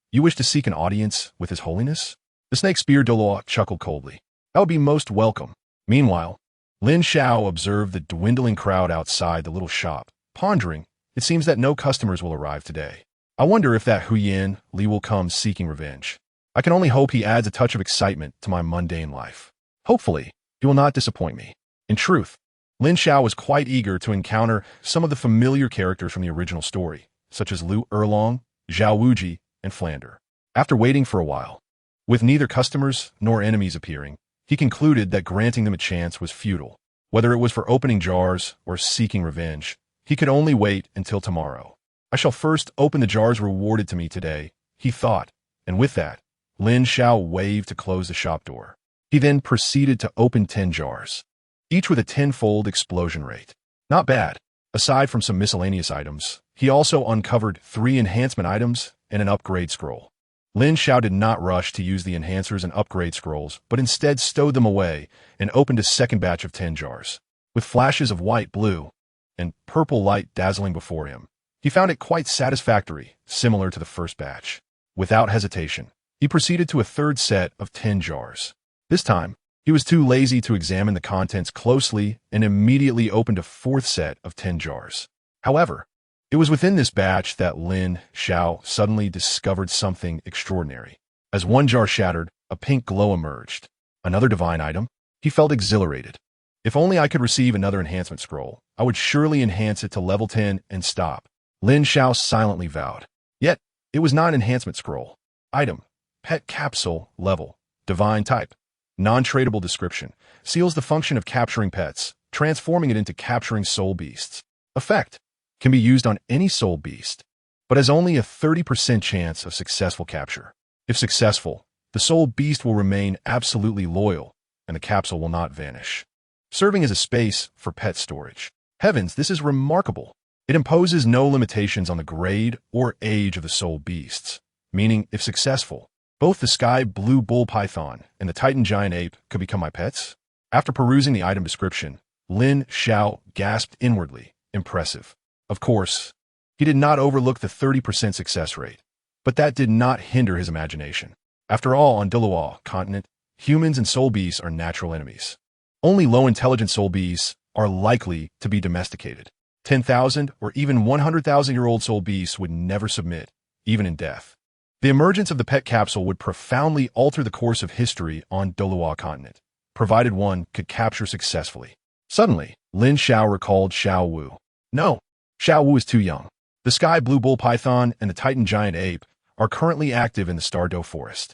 You wish to seek an audience with His Holiness? The snake-spear Douluo chuckled coldly. That would be most welcome. Meanwhile, Lin Xiao observed the dwindling crowd outside the little shop, pondering, it seems that no customers will arrive today. I wonder if that Huyan Li will come seeking revenge. I can only hope he adds a touch of excitement to my mundane life. Hopefully, he will not disappoint me. In truth, Lin Xiao was quite eager to encounter some of the familiar characters from the original story, such as Lu Erlong, Zhao Wuji, and Flander. After waiting for a while, with neither customers nor enemies appearing, he concluded that granting them a chance was futile. Whether it was for opening jars or seeking revenge, he could only wait until tomorrow. I shall first open the jars rewarded to me today, he thought, and with that, Lin Xiao waved to close the shop door. He then proceeded to open 10 jars, each with a 10-fold explosion rate. Not bad. Aside from some miscellaneous items, he also uncovered 3 enhancement items and an upgrade scroll. Lin Xiao did not rush to use the enhancers and upgrade scrolls, but instead stowed them away and opened a second batch of 10 jars. With flashes of white, blue, and purple light dazzling before him, he found it quite satisfactory, similar to the first batch. Without hesitation, he proceeded to a third set of 10 jars. This time, he was too lazy to examine the contents closely and immediately opened a fourth set of 10 jars. However, it was within this batch that Lin Xiao suddenly discovered something extraordinary. As one jar shattered, a pink glow emerged. Another divine item. He felt exhilarated. If only I could receive another enhancement scroll, I would surely enhance it to level 10 and stop. Lin Xiao silently vowed. Yet, it was not an enhancement scroll. Item. Pet capsule. Level. Divine type. Non-tradable description. Seals the function of capturing pets, transforming it into capturing soul beasts. Effect. Can be used on any soul beast, but has only a 30% chance of successful capture. If successful, the soul beast will remain absolutely loyal, and the capsule will not vanish, serving as a space for pet storage. Heavens, this is remarkable. It imposes no limitations on the grade or age of the soul beasts, meaning, if successful, both the sky blue bull python and the titan giant ape could become my pets. After perusing the item description, Lin Xiao gasped inwardly, impressive. Of course, he did not overlook the 30% success rate, but that did not hinder his imagination. After all, on Douluo continent, humans and soul beasts are natural enemies. Only low-intelligent soul beasts are likely to be domesticated. 10,000 or even 100,000-year-old soul beasts would never submit, even in death. The emergence of the pet capsule would profoundly alter the course of history on Douluo continent, provided one could capture successfully. Suddenly, Lin Xiao recalled Xiao Wu. No, Xiao Wu is too young. The sky blue bull python and the titan giant ape are currently active in the Stardow forest.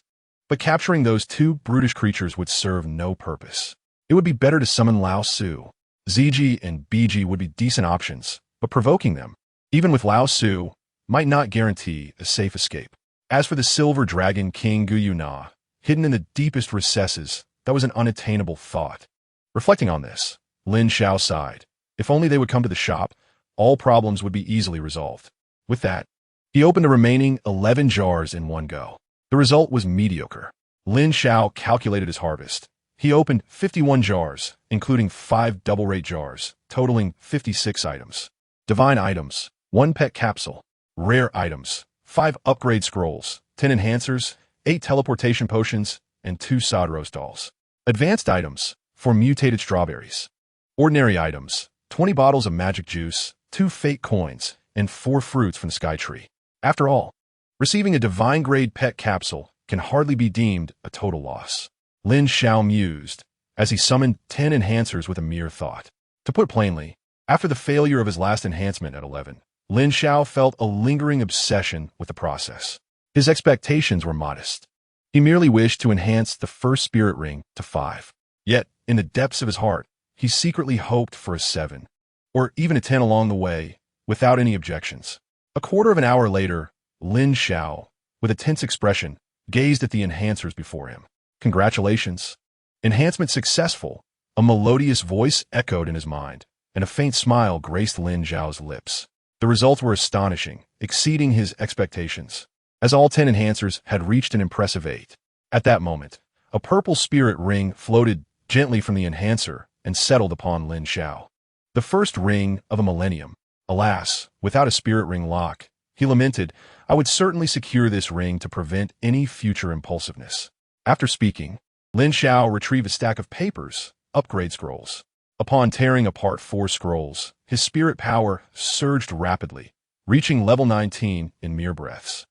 But capturing those two brutish creatures would serve no purpose. It would be better to summon Lao Su. ZG and BG would be decent options, but provoking them, even with Lao Su, might not guarantee a safe escape. As for the silver dragon king Guyan, hidden in the deepest recesses, that was an unattainable thought. Reflecting on this, Lin Xiao sighed. If only they would come to the shop, all problems would be easily resolved. With that, he opened the remaining 11 jars in one go. The result was mediocre. Lin Xiao calculated his harvest. He opened 51 jars, including 5 double-rate jars, totaling 56 items. Divine items, 1 pet capsule. Rare items, 5 upgrade scrolls, 10 enhancers, 8 teleportation potions, and 2 sod roast dolls. Advanced items, 4 mutated strawberries. Ordinary items, 20 bottles of magic juice, 2 fake coins, and 4 fruits from the sky tree. After all, receiving a divine-grade pet capsule can hardly be deemed a total loss. Lin Xiao mused, as he summoned 10 enhancers with a mere thought. To put plainly, after the failure of his last enhancement at 11, Lin Xiao felt a lingering obsession with the process. His expectations were modest. He merely wished to enhance the first spirit ring to 5. Yet, in the depths of his heart, he secretly hoped for a 7, or even a 10 along the way, without any objections. A quarter of an hour later, Lin Xiao, with a tense expression, gazed at the enhancers before him. Congratulations. Enhancement successful. A melodious voice echoed in his mind, and a faint smile graced Lin Xiao's lips. The results were astonishing, exceeding his expectations, as all 10 enhancers had reached an impressive 8. At that moment, a purple spirit ring floated gently from the enhancer and settled upon Lin Xiao. The first ring of a millennium. Alas, without a spirit ring lock, he lamented, I would certainly secure this ring to prevent any future impulsiveness. After speaking, Lin Xiao retrieved a stack of papers, upgrade scrolls. Upon tearing apart 4 scrolls, his spirit power surged rapidly, reaching level 19 in mere breaths.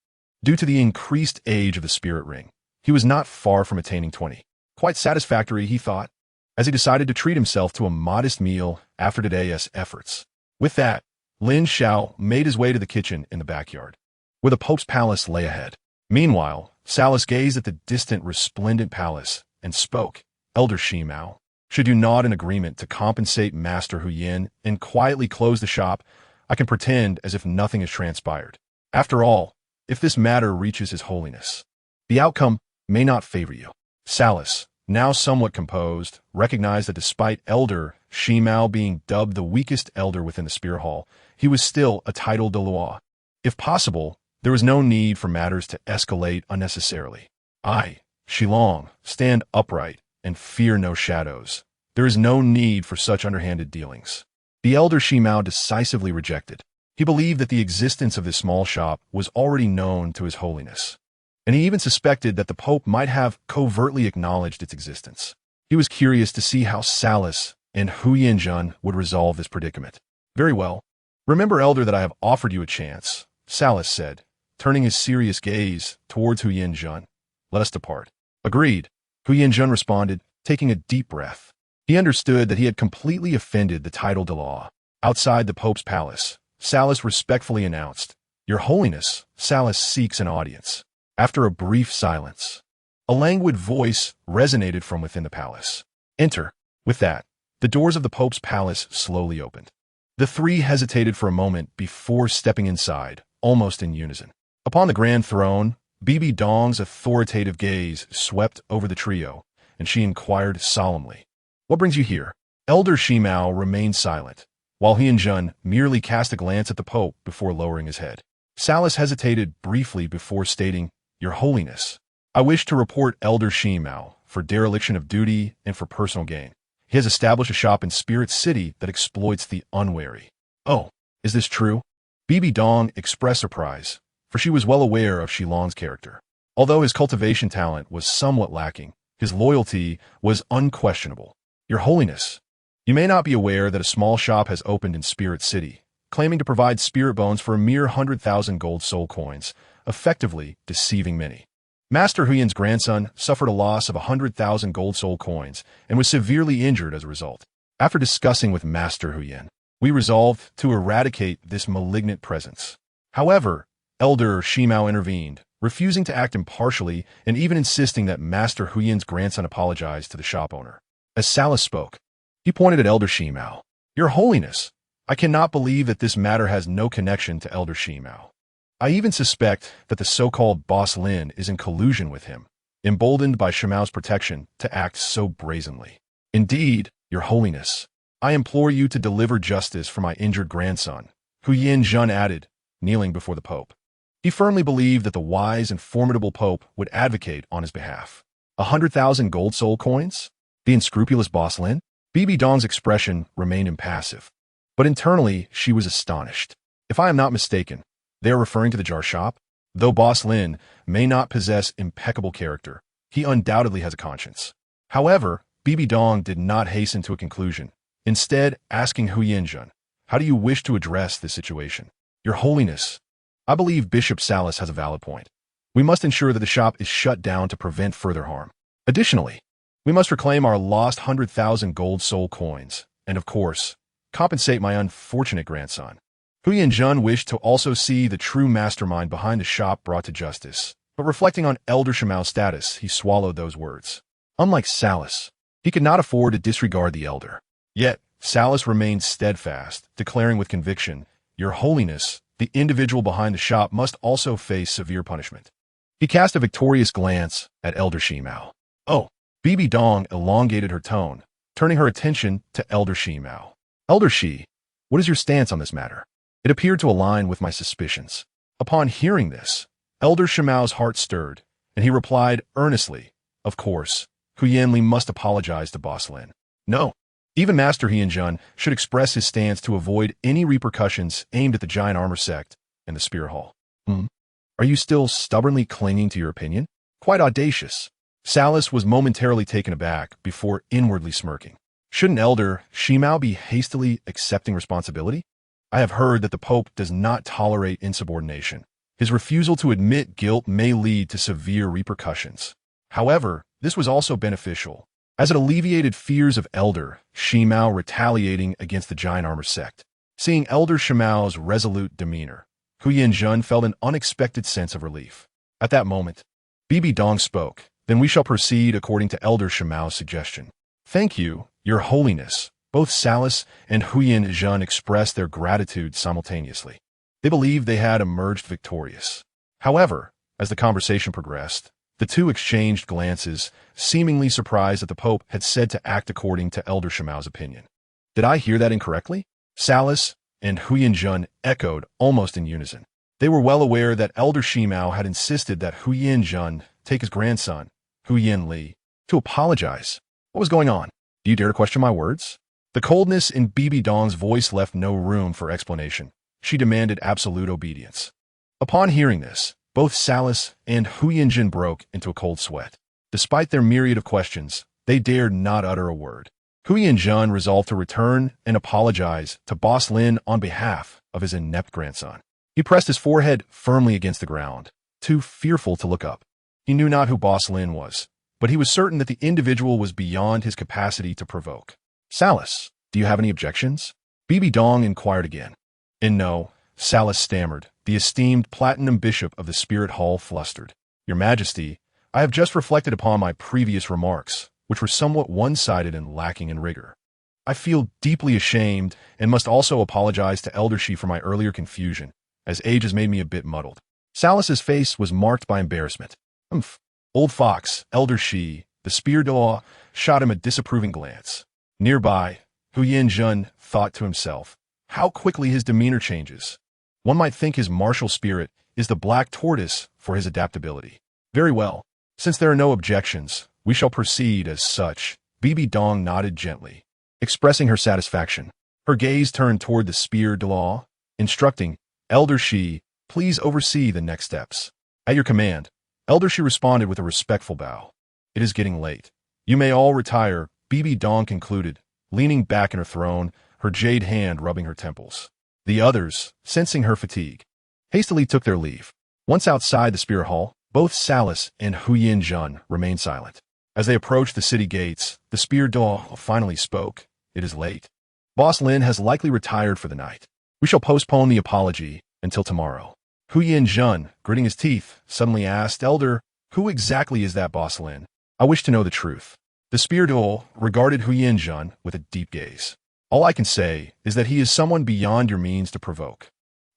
Due to the increased age of the spirit ring, he was not far from attaining 20. Quite satisfactory, he thought, as he decided to treat himself to a modest meal after today's efforts. With that, Lin Xiao made his way to the kitchen in the backyard, where the Pope's palace lay ahead. Meanwhile, Salus gazed at the distant, resplendent palace and spoke. Elder Xue, should you nod in agreement to compensate Master Guyan and quietly close the shop, I can pretend as if nothing has transpired. After all, if this matter reaches His Holiness, the outcome may not favor you. Salus, now somewhat composed, recognized that despite Elder Xue being dubbed the weakest elder within the Spear Hall, he was still a titled Douluo. If possible, there was no need for matters to escalate unnecessarily. I, Shilong, stand upright and fear no shadows. There is no need for such underhanded dealings. The elder Xue decisively rejected. He believed that the existence of this small shop was already known to His Holiness, and he even suspected that the Pope might have covertly acknowledged its existence. He was curious to see how Salus and Huyanjun would resolve this predicament. Very well. Remember, Elder, that I have offered you a chance, Salus said, turning his serious gaze towards Huyanjun. Let us depart. Agreed, Huyanjun responded, taking a deep breath. He understood that he had completely offended the title de law. Outside the Pope's palace, Salus respectfully announced, Your Holiness, Salus seeks an audience. After a brief silence, a languid voice resonated from within the palace. Enter. With that, the doors of the Pope's palace slowly opened. The three hesitated for a moment before stepping inside, almost in unison. Upon the grand throne, Bibi Dong's authoritative gaze swept over the trio, and she inquired solemnly, What brings you here? Elder Xue remained silent, while Huyanjun merely cast a glance at the Pope before lowering his head. Salus hesitated briefly before stating, Your Holiness, I wish to report Elder Xue for dereliction of duty and for personal gain. He has established a shop in Spirit City that exploits the unwary. Oh, is this true? Bibi Dong expressed surprise, for she was well aware of Shilong's character. Although his cultivation talent was somewhat lacking, his loyalty was unquestionable. Your Holiness, you may not be aware that a small shop has opened in Spirit City, claiming to provide spirit bones for a mere 100,000 gold soul coins, effectively deceiving many. Master Huyan's grandson suffered a loss of 100,000 gold soul coins and was severely injured as a result. After discussing with Master Huyen, we resolved to eradicate this malignant presence. However, Elder Shimao intervened, refusing to act impartially and even insisting that Master Huyen's grandson apologize to the shop owner. As Salas spoke, he pointed at Elder Shimao. Your Holiness, I cannot believe that this matter has no connection to Elder Shimao. I even suspect that the so-called Boss Lin is in collusion with him, emboldened by Shimao's protection to act so brazenly. Indeed, Your Holiness, I implore you to deliver justice for my injured grandson, Huyen Zhen added, kneeling before the Pope. He firmly believed that the wise and formidable Pope would advocate on his behalf. 100,000 gold soul coins? The unscrupulous Boss Lin? Bibi Dong's expression remained impassive, but internally she was astonished. If I am not mistaken, they are referring to the jar shop? Though Boss Lin may not possess impeccable character, he undoubtedly has a conscience. However, Bibi Dong did not hasten to a conclusion, instead asking Huyen Zhen, how do you wish to address this situation? Your Holiness, I believe Bishop Salas has a valid point. We must ensure that the shop is shut down to prevent further harm. Additionally, we must reclaim our lost 100,000 gold soul coins, and of course, compensate my unfortunate grandson. Huyen Zhen wished to also see the true mastermind behind the shop brought to justice, but reflecting on Elder Shimao's status, he swallowed those words. Unlike Salas, he could not afford to disregard the elder. Yet, Salas remained steadfast, declaring with conviction, Your Holiness, the individual behind the shop must also face severe punishment. He cast a victorious glance at Elder Shimao. Oh, Bibi Dong elongated her tone, turning her attention to Elder Shimao. Elder Shi, what is your stance on this matter? It appeared to align with my suspicions. Upon hearing this, Elder Shimao's heart stirred, and he replied earnestly, Of course, Huyen Li must apologize to Boss Lin. No, even Master Huyen Zhen should express his stance to avoid any repercussions aimed at the giant armor sect and the Spear Hall. Are you still stubbornly clinging to your opinion? Quite audacious. Salas was momentarily taken aback before inwardly smirking. Shouldn't Elder Shimao be hastily accepting responsibility? I have heard that the Pope does not tolerate insubordination. His refusal to admit guilt may lead to severe repercussions. However, this was also beneficial, as it alleviated fears of Elder Shimao retaliating against the giant armor sect. Seeing Elder Shimao's resolute demeanor, Huyen Zhen felt an unexpected sense of relief. At that moment, Bibi Dong spoke, Then we shall proceed according to Elder Shimao's suggestion. Thank you, Your Holiness. Both Salas and Huyen Zhen expressed their gratitude simultaneously. They believed they had emerged victorious. However, as the conversation progressed, the two exchanged glances, seemingly surprised that the Pope had said to act according to Elder Shimao's opinion. Did I hear that incorrectly? Salas and Huyen Zhen echoed almost in unison. They were well aware that Elder Shimao had insisted that Huyen Zhen take his grandson, Huyen Li, to apologize. What was going on? Do you dare to question my words? The coldness in Bibi Dong's voice left no room for explanation. She demanded absolute obedience. Upon hearing this, both Salas and Huyen Zhen broke into a cold sweat. Despite their myriad of questions, they dared not utter a word. Huyen Zhen resolved to return and apologize to Boss Lin on behalf of his inept grandson. He pressed his forehead firmly against the ground, too fearful to look up. He knew not who Boss Lin was, but he was certain that the individual was beyond his capacity to provoke. Salas, do you have any objections? Bibi Dong inquired again. And no, Salas stammered. The esteemed platinum bishop of the Spirit Hall flustered. Your Majesty, I have just reflected upon my previous remarks, which were somewhat one-sided and lacking in rigor. I feel deeply ashamed and must also apologize to Elder Shi for my earlier confusion, as age has made me a bit muddled. Salas's face was marked by embarrassment. Old fox, Elder Shi, the Spear Dao, shot him a disapproving glance. Nearby, Huyen Zhen thought to himself, how quickly his demeanor changes. One might think his martial spirit is the black tortoise for his adaptability. Very well. Since there are no objections, we shall proceed as such. Bibi Dong nodded gently, expressing her satisfaction. Her gaze turned toward the Spear Dao, instructing, Elder Shi, please oversee the next steps. At your command. Elder Shi responded with a respectful bow. It is getting late. You may all retire, Bibi Dong concluded, leaning back in her throne, her jade hand rubbing her temples. The others, sensing her fatigue, hastily took their leave. Once outside the Spear Hall, both Salas and Huyen Zhen remained silent. As they approached the city gates, the Spear Dao finally spoke, it is late. Boss Lin has likely retired for the night. We shall postpone the apology until tomorrow. Huyin Zhen, gritting his teeth, suddenly asked, Elder, who exactly is that Boss Lin? I wish to know the truth. The spear duel regarded Huyin Zhen with a deep gaze. All I can say is that he is someone beyond your means to provoke.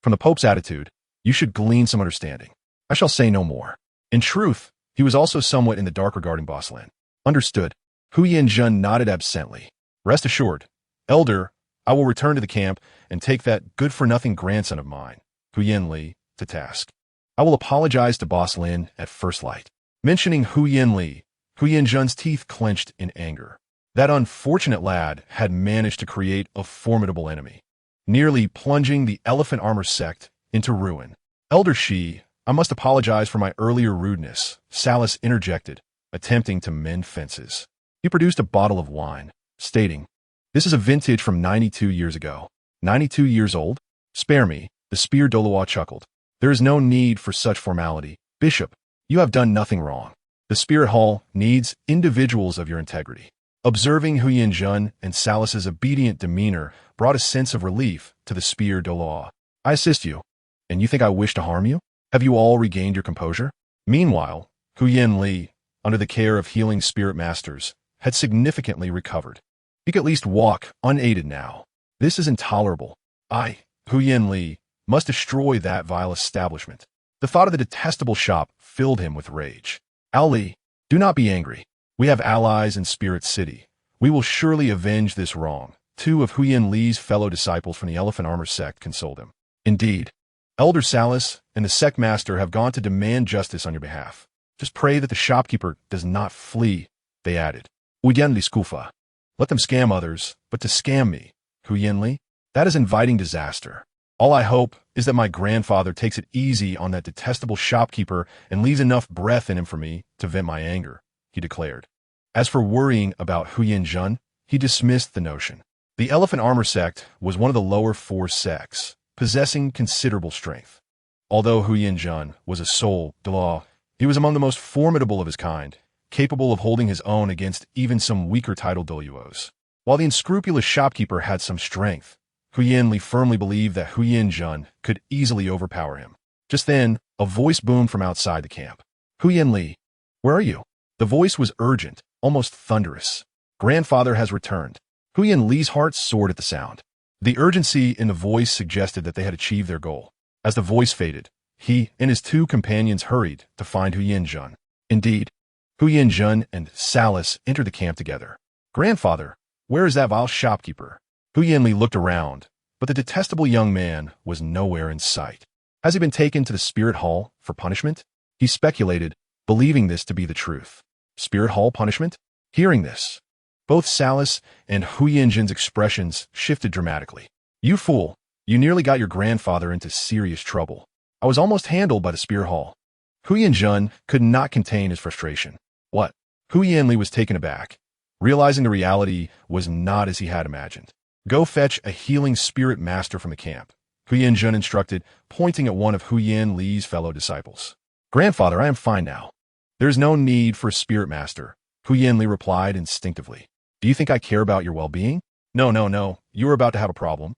From the Pope's attitude, you should glean some understanding. I shall say no more. In truth, he was also somewhat in the dark regarding Boss Lin. Understood. Huyin Zhen nodded absently. Rest assured, Elder, I will return to the camp and take that good-for-nothing grandson of mine, Huyin Li, to task. I will apologize to Boss Lin at first light. Mentioning Huyin Li, Huyin Zhen's teeth clenched in anger. That unfortunate lad had managed to create a formidable enemy, nearly plunging the elephant armor sect into ruin. Elder Shi, I must apologize for my earlier rudeness, Salas interjected, attempting to mend fences. He produced a bottle of wine, stating, This is a vintage from 92 years ago. 92 years old? Spare me, the spear Douluo chuckled. There is no need for such formality. Bishop, you have done nothing wrong. The spirit hall needs individuals of your integrity. Observing Huyin Zhen and Salas's obedient demeanor brought a sense of relief to the spear Douluo. I assist you, and you think I wish to harm you? Have you all regained your composure? Meanwhile, Huyin Li, under the care of healing spirit masters, had significantly recovered. He could at least walk unaided now. This is intolerable. I, Huyin Li, must destroy that vile establishment. The thought of the detestable shop filled him with rage. Ali, do not be angry. We have allies in Spirit City. We will surely avenge this wrong. Two of Huyin Li's fellow disciples from the Elephant Armor sect consoled him. Indeed, Elder Salas and the sect master have gone to demand justice on your behalf. Just pray that the shopkeeper does not flee, they added. Guyan Li Skufa. Let them scam others, but to scam me, Huyin Li, that is inviting disaster. All I hope is that my grandfather takes it easy on that detestable shopkeeper and leaves enough breath in him for me to vent my anger, he declared. As for worrying about Huyin Zhen, he dismissed the notion. The Elephant Armor sect was one of the lower four sects, possessing considerable strength. Although Huyin Zhen was a soul Douluo, he was among the most formidable of his kind, capable of holding his own against even some weaker titled Douluos. While the unscrupulous shopkeeper had some strength, Huyin Li firmly believed that Huyin Zhen could easily overpower him. Just then, a voice boomed from outside the camp. Huyin Li, where are you? The voice was urgent, almost thunderous. Grandfather has returned. Huyin Li's heart soared at the sound. The urgency in the voice suggested that they had achieved their goal. As the voice faded, he and his two companions hurried to find Huyin Zhen. Indeed, Huyin Zhen and Salas entered the camp together. Grandfather, where is that vile shopkeeper? Huyin Li looked around, but the detestable young man was nowhere in sight. Has he been taken to the spirit hall for punishment? He speculated, believing this to be the truth. Spirit hall punishment? Hearing this, both Salas and Huyin Zhen's expressions shifted dramatically. You fool, you nearly got your grandfather into serious trouble. I was almost handled by the spirit hall. Huyin Zhen could not contain his frustration. What? Huyin Li was taken aback, realizing the reality was not as he had imagined. Go fetch a healing spirit master from the camp, Huyin Zhen instructed, pointing at one of Huyin Li's fellow disciples. Grandfather, I am fine now. There is no need for a spirit master, Huyin Li replied instinctively. Do you think I care about your well-being? No, you are about to have a problem,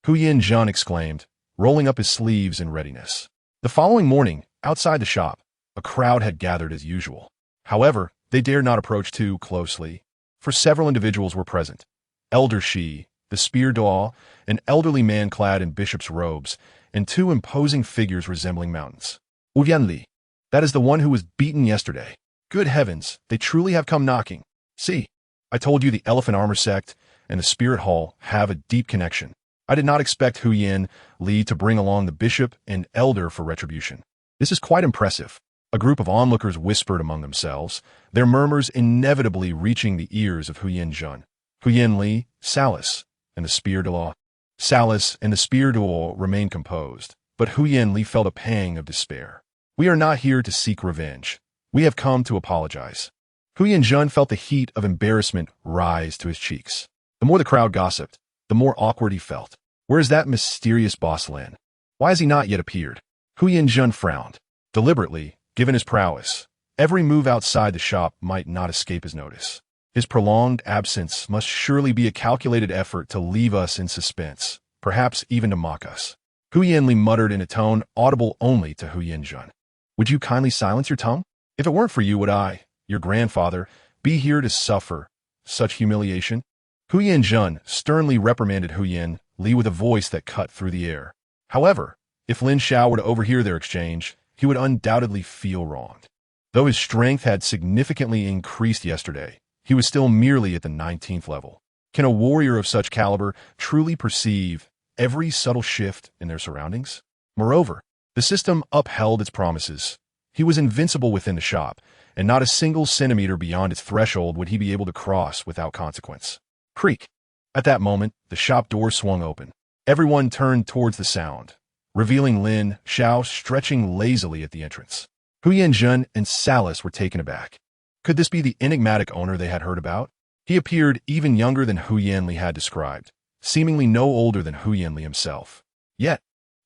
Huyin Zhen exclaimed, rolling up his sleeves in readiness. The following morning, outside the shop, a crowd had gathered as usual. However, they dared not approach too closely, for several individuals were present. Elder Shi, the spear Douluo, an elderly man clad in bishop's robes, and two imposing figures resembling mountains. Guyan Li, that is the one who was beaten yesterday. Good heavens, they truly have come knocking. See, I told you the Elephant Armor sect and the Spirit Hall have a deep connection. I did not expect Huyin Li to bring along the bishop and elder for retribution. This is quite impressive. A group of onlookers whispered among themselves, their murmurs inevitably reaching the ears of Huyin Zhen. Huyin Li, Salas, and the spear Douluo. Salas and the spear Douluo remained composed, but Huyin Li felt a pang of despair. We are not here to seek revenge. We have come to apologize. Huyin Zhen felt the heat of embarrassment rise to his cheeks. The more the crowd gossiped, the more awkward he felt. Where is that mysterious Boss Lin? Why has he not yet appeared? Huyin Zhen frowned. Deliberately, given his prowess, every move outside the shop might not escape his notice. His prolonged absence must surely be a calculated effort to leave us in suspense, perhaps even to mock us. Hu Yanli muttered in a tone audible only to Hu Yanjun. Would you kindly silence your tongue? If it weren't for you, would I, your grandfather, be here to suffer such humiliation? Hu Yanjun sternly reprimanded Hu Yanli with a voice that cut through the air. However, if Lin Xiao were to overhear their exchange, he would undoubtedly feel wronged. Though his strength had significantly increased yesterday, he was still merely at the 19th level. Can a warrior of such caliber truly perceive every subtle shift in their surroundings? Moreover, the system upheld its promises. He was invincible within the shop, and not a single centimeter beyond its threshold would he be able to cross without consequence. Creak. At that moment, the shop door swung open. Everyone turned towards the sound, revealing Lin Xiao stretching lazily at the entrance. Hu Yanjun and Salas were taken aback. Could this be the enigmatic owner they had heard about? He appeared even younger than Hu Yanli had described, seemingly no older than Hu Yanli himself. Yet,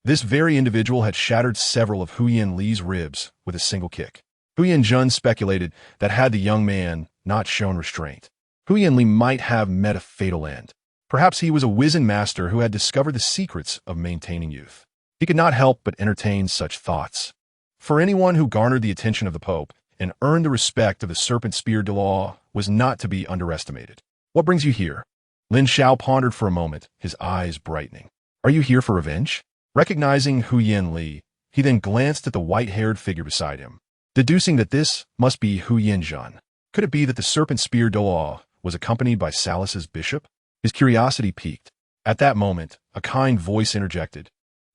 this very individual had shattered several of Hu Yanli's ribs with a single kick. Hu Yanjun speculated that had the young man not shown restraint, Hu Yanli might have met a fatal end. Perhaps he was a wizened master who had discovered the secrets of maintaining youth. He could not help but entertain such thoughts. For anyone who garnered the attention of the Pope and earned the respect of the serpent spear Douluo was not to be underestimated. What brings you here? Lin Xiao pondered for a moment, his eyes brightening. Are you here for revenge? Recognizing Hu Yanli, he then glanced at the white-haired figure beside him, deducing that this must be Hu Yanjun. Could it be that the serpent spear Douluo was accompanied by Salas's bishop? His curiosity piqued. At that moment, a kind voice interjected.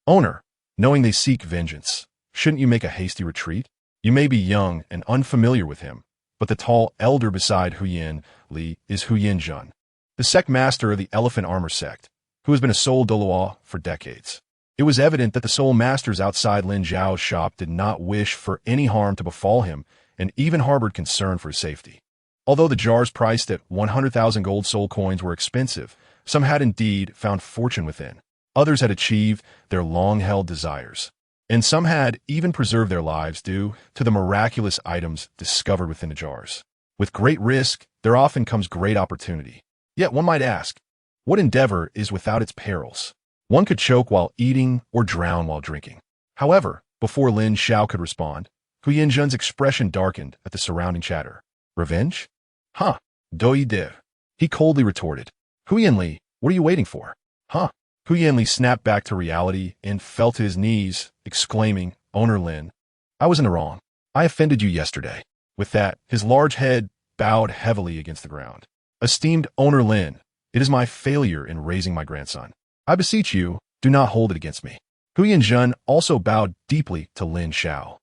Owner, knowing they seek vengeance, shouldn't you make a hasty retreat? You may be young and unfamiliar with him, but the tall elder beside Hu Yanli is Hu Yanjun, the sect master of the Elephant Armor sect, who has been a sole Douluo for decades. It was evident that the soul masters outside Lin Xiao's shop did not wish for any harm to befall him and even harbored concern for his safety. Although the jars priced at 100,000 gold soul coins were expensive, some had indeed found fortune within. Others had achieved their long-held desires, and some had even preserved their lives due to the miraculous items discovered within the jars. With great risk, there often comes great opportunity. Yet one might ask, what endeavor is without its perils? One could choke while eating or drown while drinking. However, before Lin Xiao could respond, Hu Yanjun's expression darkened at the surrounding chatter. Revenge? Huh, doi de. He coldly retorted. Hu Yanli, what are you waiting for? Huh. Hu Yanli snapped back to reality and fell to his knees, exclaiming, Owner Lin, I was in the wrong. I offended you yesterday. With that, his large head bowed heavily against the ground. Esteemed Owner Lin, it is my failure in raising my grandson. I beseech you, do not hold it against me. Hu Yanjun also bowed deeply to Lin Xiao.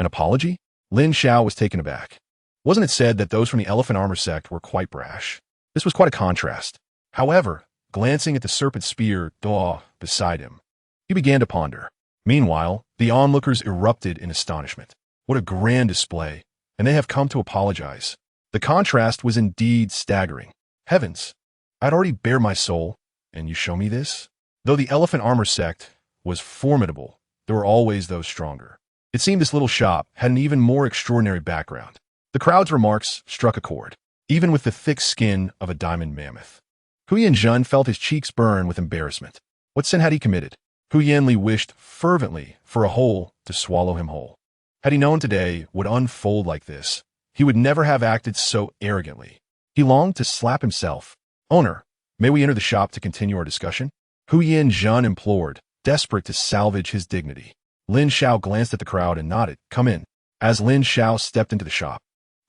An apology? Lin Xiao was taken aback. Wasn't it said that those from the Elephant Armor sect were quite brash? This was quite a contrast. However, glancing at the serpent spear Douluo beside him, he began to ponder. Meanwhile, the onlookers erupted in astonishment. What a grand display, and they have come to apologize. The contrast was indeed staggering. Heavens, I'd already bare my soul, and you show me this? Though the Elephant Armor sect was formidable, there were always those stronger. It seemed this little shop had an even more extraordinary background. The crowd's remarks struck a chord, even with the thick skin of a diamond mammoth. Hu Yanjun felt his cheeks burn with embarrassment. What sin had he committed? Hu Yanli wished fervently for a hole to swallow him whole. Had he known today would unfold like this, he would never have acted so arrogantly. He longed to slap himself. Owner, may we enter the shop to continue our discussion? Hu Yanjun implored, desperate to salvage his dignity. Lin Xiao glanced at the crowd and nodded, Come in. As Lin Xiao stepped into the shop,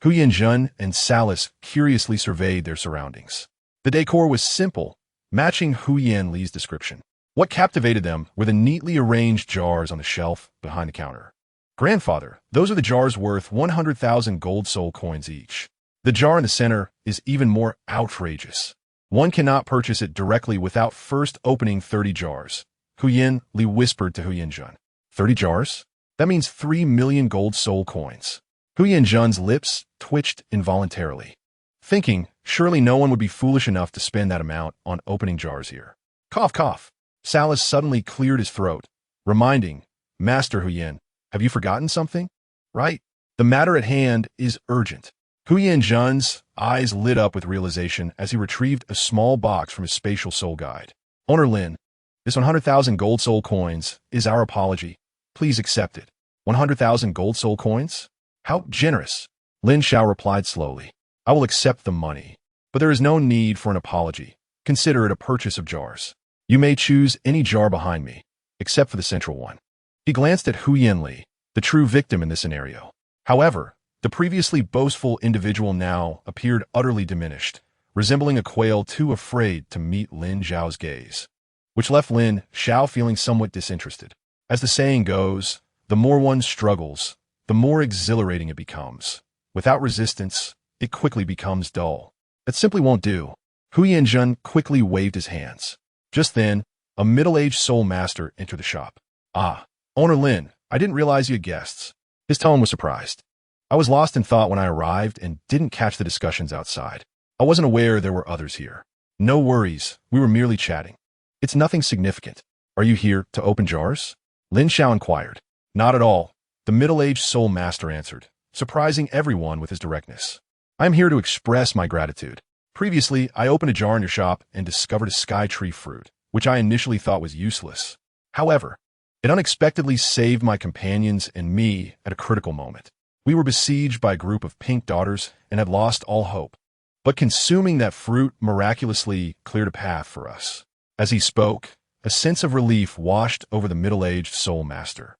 Hu Yanjun and Salas curiously surveyed their surroundings. The decor was simple, matching Hu Yanli's description. What captivated them were the neatly arranged jars on the shelf behind the counter. Grandfather, those are the jars worth 100,000 gold soul coins each. The jar in the center is even more outrageous. One cannot purchase it directly without first opening 30 jars. Hu Yanli whispered to Hu Yanjun. 30 jars? That means 3 million gold soul coins. Hu Yanjun's lips twitched involuntarily, thinking surely no one would be foolish enough to spend that amount on opening jars here. Cough, cough. Salas suddenly cleared his throat, reminding, Master Hu Yan, have you forgotten something? Right? The matter at hand is urgent. Jun's eyes lit up with realization as he retrieved a small box from his spatial soul guide. Owner Lin, this 100,000 gold soul coins is our apology. Please accept it. 100,000 gold soul coins? How generous. Lin Xiao replied slowly. I will accept the money, but there is no need for an apology. Consider it a purchase of jars. You may choose any jar behind me, except for the central one. He glanced at Huyan Li, the true victim in this scenario. However, the previously boastful individual now appeared utterly diminished, resembling a quail too afraid to meet Lin Xiao's gaze, which left Lin Xiao feeling somewhat disinterested. As the saying goes, the more one struggles, the more exhilarating it becomes. Without resistance, it quickly becomes dull. That simply won't do. Jun quickly waved his hands. Just then, a middle-aged soul master entered the shop. Ah, Owner Lin, I didn't realize you had guests. His tone was surprised. I was lost in thought when I arrived and didn't catch the discussions outside. I wasn't aware there were others here. No worries, we were merely chatting. It's nothing significant. Are you here to open jars? Lin Xiao inquired. Not at all, the middle-aged soul master answered, surprising everyone with his directness. I am here to express my gratitude. Previously, I opened a jar in your shop and discovered a sky tree fruit, which I initially thought was useless. However, it unexpectedly saved my companions and me at a critical moment. We were besieged by a group of pink daughters and had lost all hope. But consuming that fruit miraculously cleared a path for us. As he spoke, a sense of relief washed over the middle-aged soul master,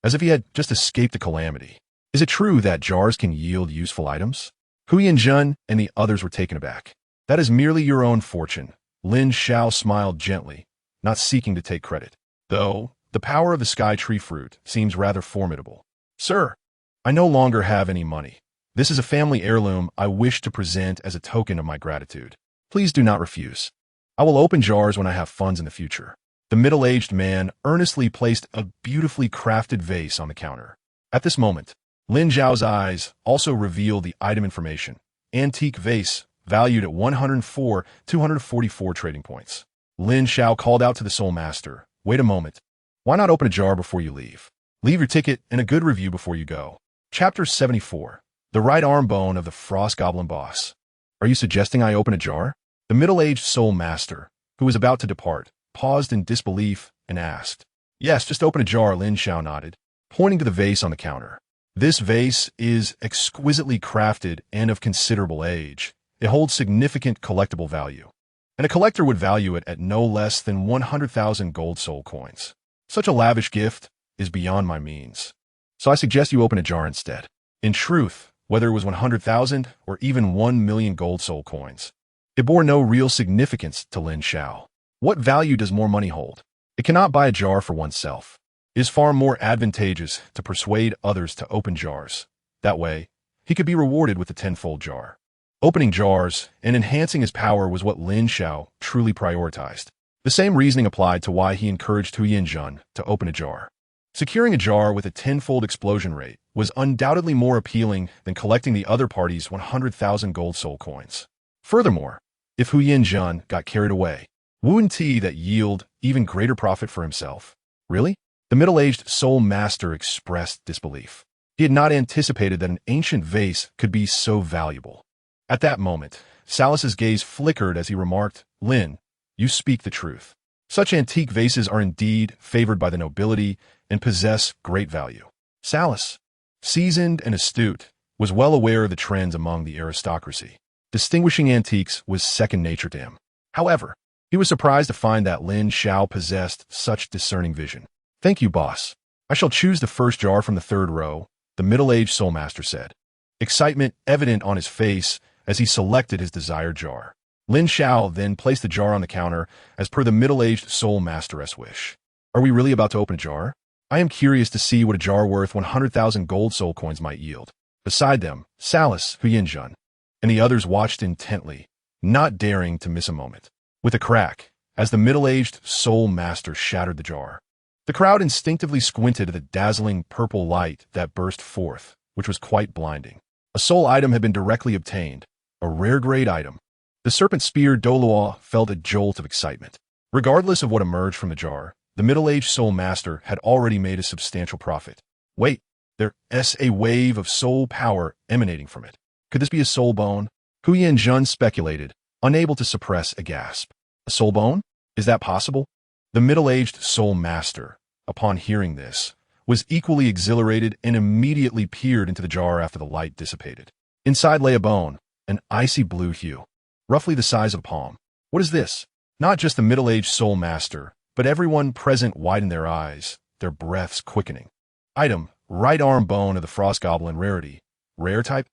as if he had just escaped a calamity. Is it true that jars can yield useful items? Jun and the others were taken aback. That is merely your own fortune. Lin Xiao smiled gently, not seeking to take credit. Though, the power of the sky tree fruit seems rather formidable. Sir, I no longer have any money. This is a family heirloom I wish to present as a token of my gratitude. Please do not refuse. I will open jars when I have funds in the future. The middle-aged man earnestly placed a beautifully crafted vase on the counter. At this moment, Lin Xiao's eyes also revealed the item information. Antique vase, valued at 244 trading points. Lin Xiao called out to the soul master. Wait a moment. Why not open a jar before you leave? Leave your ticket and a good review before you go. Chapter 74. The right arm bone of the Frost Goblin Boss. Are you suggesting I open a jar? The middle-aged soul master, who was about to depart, paused in disbelief and asked. Yes, just open a jar, Lin Xiao nodded, pointing to the vase on the counter. This vase is exquisitely crafted and of considerable age. It holds significant collectible value, and a collector would value it at no less than 100,000 gold soul coins. Such a lavish gift is beyond my means. So I suggest you open a jar instead. In truth, whether it was 100,000 or even 1 million gold soul coins, it bore no real significance to Lin Xiao. What value does more money hold? It cannot buy a jar for oneself. It is far more advantageous to persuade others to open jars. That way, he could be rewarded with a tenfold jar. Opening jars and enhancing his power was what Lin Xiao truly prioritized. The same reasoning applied to why he encouraged Jun to open a jar. Securing a jar with a tenfold explosion rate was undoubtedly more appealing than collecting the other party's 100,000 gold soul coins. Furthermore, if Jun got carried away, wouldn't he that yield even greater profit for himself? Really? The middle-aged soul master expressed disbelief. He had not anticipated that an ancient vase could be so valuable. At that moment, Salus's gaze flickered as he remarked, Lin, you speak the truth. Such antique vases are indeed favored by the nobility and possess great value. Salus, seasoned and astute, was well aware of the trends among the aristocracy. Distinguishing antiques was second nature to him. However, he was surprised to find that Lin Xiao possessed such discerning vision. Thank you, boss. I shall choose the first jar from the third row, the middle-aged soul master said. Excitement evident on his face as he selected his desired jar. Lin Xiao then placed the jar on the counter as per the middle-aged soul master's wish. Are we really about to open a jar? I am curious to see what a jar worth 100,000 gold soul coins might yield. Beside them, Salus, Jun, and the others watched intently, not daring to miss a moment. With a crack, as the middle-aged soul master shattered the jar, the crowd instinctively squinted at the dazzling purple light that burst forth, which was quite blinding. A soul item had been directly obtained, a rare grade item. The serpent spear Douluo felt a jolt of excitement. Regardless of what emerged from the jar, the middle-aged soul master had already made a substantial profit. Wait, there's a wave of soul power emanating from it. Could this be a soul bone? Guyan speculated, unable to suppress a gasp. A soul bone? Is that possible? The middle-aged soul master, upon hearing this, was equally exhilarated and immediately peered into the jar after the light dissipated. Inside lay a bone, an icy blue hue, roughly the size of a palm. What is this? Not just the middle-aged soul master, but everyone present widened their eyes, their breaths quickening. Item, right arm bone of the frost goblin rarity. Rare type?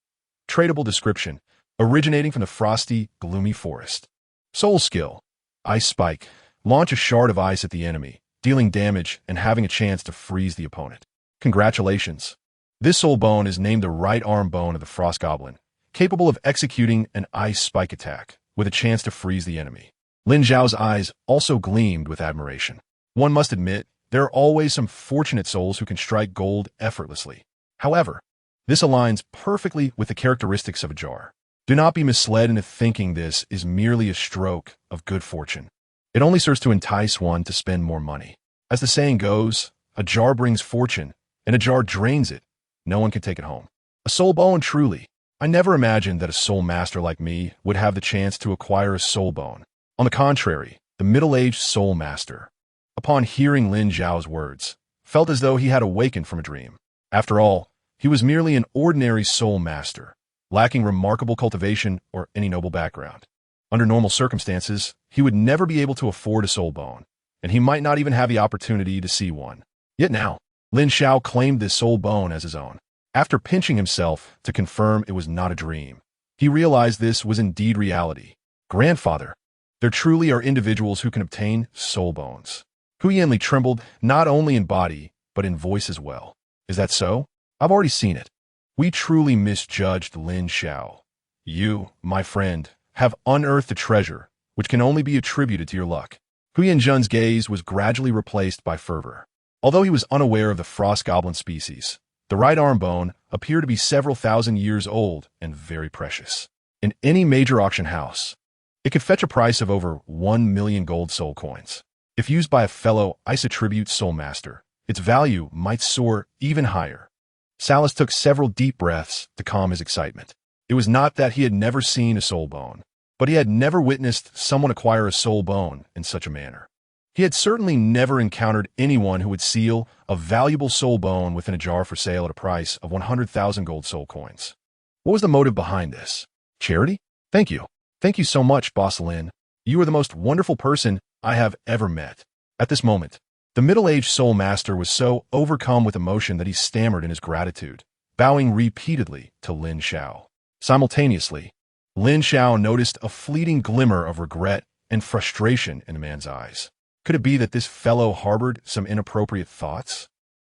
Tradable description, originating from the frosty, gloomy forest. Soul skill, ice spike. Launch a shard of ice at the enemy, dealing damage and having a chance to freeze the opponent. Congratulations. This soul bone is named the right arm bone of the frost goblin, capable of executing an ice spike attack, with a chance to freeze the enemy. Lin Xiao's eyes also gleamed with admiration. One must admit, there are always some fortunate souls who can strike gold effortlessly. However, this aligns perfectly with the characteristics of a jar. Do not be misled into thinking this is merely a stroke of good fortune. It only serves to entice one to spend more money. As the saying goes, a jar brings fortune, and a jar drains it. No one can take it home. A soul bone, truly. I never imagined that a soul master like me would have the chance to acquire a soul bone. On the contrary, the middle-aged soul master, upon hearing Lin Xiao's words, felt as though he had awakened from a dream. After all, he was merely an ordinary soul master, lacking remarkable cultivation or any noble background. Under normal circumstances, he would never be able to afford a soul bone, and he might not even have the opportunity to see one. Yet now, Lin Xiao claimed this soul bone as his own. After pinching himself to confirm it was not a dream, he realized this was indeed reality. Grandfather, there truly are individuals who can obtain soul bones. Guyan trembled not only in body, but in voice as well. Is that so? I've already seen it. We truly misjudged Lin Xiao. You, my friend, have unearthed a treasure, which can only be attributed to your luck. Guyan's gaze was gradually replaced by fervor. Although he was unaware of the frost goblin species, the right arm bone appeared to be several thousand years old and very precious. In any major auction house, it could fetch a price of over 1 million gold soul coins. If used by a fellow Ice Attribute soul master, its value might soar even higher. Salas took several deep breaths to calm his excitement. It was not that he had never seen a soul bone, but he had never witnessed someone acquire a soul bone in such a manner. He had certainly never encountered anyone who would seal a valuable soul bone within a jar for sale at a price of 100,000 gold soul coins. What was the motive behind this? Charity? Thank you. Thank you so much, Boss Lin. You are the most wonderful person I have ever met. At this moment, the middle-aged soul master was so overcome with emotion that he stammered in his gratitude, bowing repeatedly to Lin Xiao. Simultaneously, Lin Xiao noticed a fleeting glimmer of regret and frustration in the man's eyes. Could it be that this fellow harbored some inappropriate thoughts?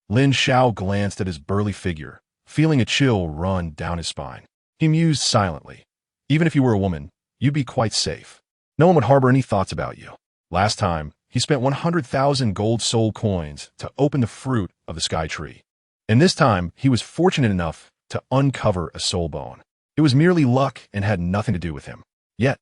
Lin Xiao glanced at his burly figure, feeling a chill run down his spine. He mused silently. Even if you were a woman, you'd be quite safe. No one would harbor any thoughts about you. Last time, he spent 100,000 gold soul coins to open the fruit of the sky tree. And this time, he was fortunate enough to uncover a soul bone. It was merely luck and had nothing to do with him. Yet,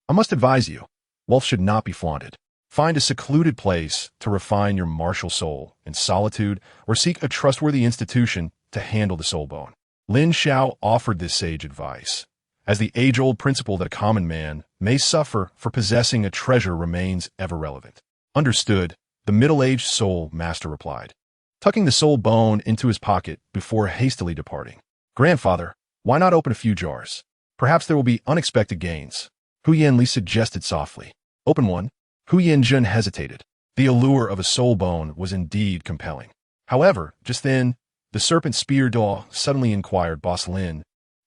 I must advise you, wealth should not be flaunted. Find a secluded place to refine your martial soul in solitude, or seek a trustworthy institution to handle the soul bone. Lin Xiao offered this sage advice, as the age-old principle that a common man may suffer for possessing a treasure remains ever relevant. Understood, the middle-aged soul master replied, tucking the soul bone into his pocket before hastily departing. Grandfather, why not open a few jars? Perhaps there will be unexpected gains. Guyan suggested softly. Open one. Guyan hesitated. The allure of a soul bone was indeed compelling. However, just then, the serpent spear Douluo suddenly inquired, Boss Lin,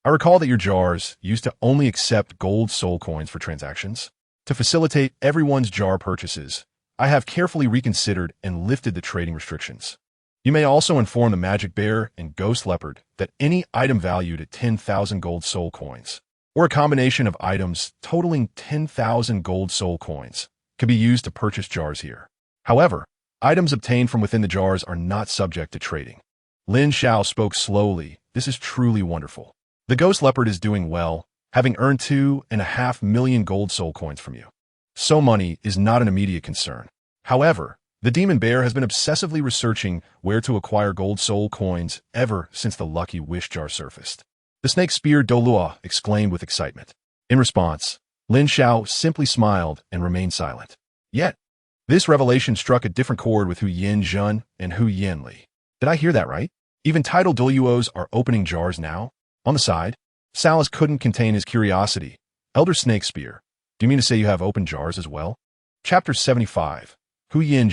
I recall that your jars used to only accept gold soul coins for transactions. To facilitate everyone's jar purchases, I have carefully reconsidered and lifted the trading restrictions. You may also inform the Magic Bear and Ghost Leopard that any item valued at 10,000 gold soul coins, or a combination of items totaling 10,000 gold soul coins, can be used to purchase jars here. However, items obtained from within the jars are not subject to trading. Lin Xiao spoke slowly. This is truly wonderful. The Ghost Leopard is doing well, having earned 2.5 million gold soul coins from you. So money is not an immediate concern. However, the Demon Bear has been obsessively researching where to acquire gold soul coins ever since the Lucky Wish jar surfaced. The snake-spear Douluo exclaimed with excitement. In response, Lin Xiao simply smiled and remained silent. Yet, this revelation struck a different chord with Hu Yin and Hu Li. Did I hear that right? Even titled Douluos are opening jars now? On the side, Salas couldn't contain his curiosity. Elder Snake Spear, do you mean to say you have open jars as well? Chapter 75. Hu Yin.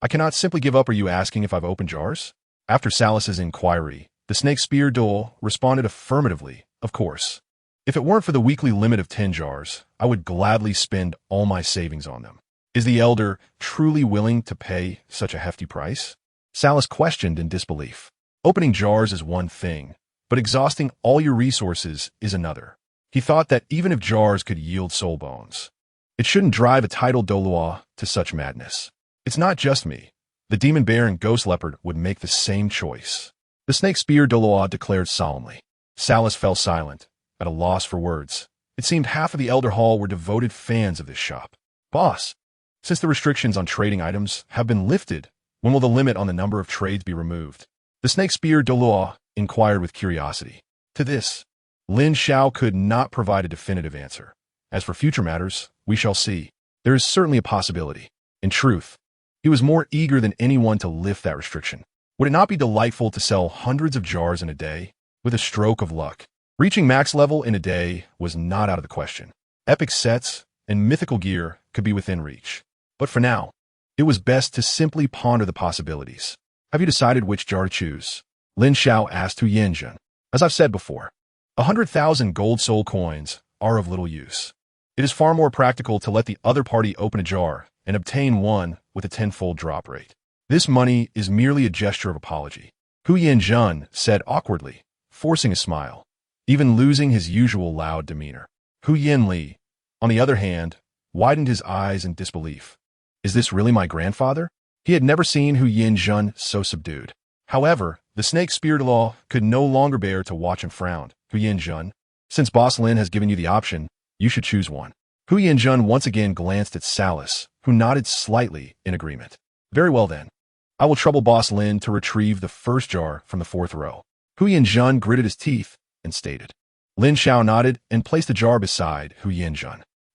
I cannot simply give up. Are you asking if I've opened jars? After Salas's inquiry, the Snake Spear Douluo responded affirmatively, of course. If it weren't for the weekly limit of 10 jars, I would gladly spend all my savings on them. Is the elder truly willing to pay such a hefty price? Salas questioned in disbelief. Opening jars is one thing, but exhausting all your resources is another. He thought that even if jars could yield soul bones, it shouldn't drive a titled Douluo to such madness. It's not just me. The demon bear and ghost leopard would make the same choice. The snake spear Douluo declared solemnly. Salas fell silent, at a loss for words. It seemed half of the Elder Hall were devoted fans of this shop. Boss, since the restrictions on trading items have been lifted, when will the limit on the number of trades be removed? The snake spear Douluo inquired with curiosity. To this, Lin Xiao could not provide a definitive answer. As for future matters, we shall see. There is certainly a possibility. In truth, he was more eager than anyone to lift that restriction. Would it not be delightful to sell hundreds of jars in a day, with a stroke of luck? Reaching max level in a day was not out of the question. Epic sets and mythical gear could be within reach. But for now, it was best to simply ponder the possibilities. Have you decided which jar to choose? Lin Xiao asked Hu Yin. As I've said before, 100,000 gold soul coins are of little use. It is far more practical to let the other party open a jar and obtain one with a tenfold drop rate. This money is merely a gesture of apology. Hu Yin said awkwardly, forcing a smile, even losing his usual loud demeanor. Hu Li, on the other hand, widened his eyes in disbelief. Is this really my grandfather? He had never seen Hu Yin so subdued. However, the snake spear Douluo could no longer bear to watch him frown. Hu Yin, since Boss Lin has given you the option, you should choose one. Hu Yin once again glanced at Salas, who nodded slightly in agreement. Very well then. I will trouble Boss Lin to retrieve the first jar from the fourth row. Hu Yin gritted his teeth and stated. Lin Xiao nodded and placed the jar beside Hu Yin.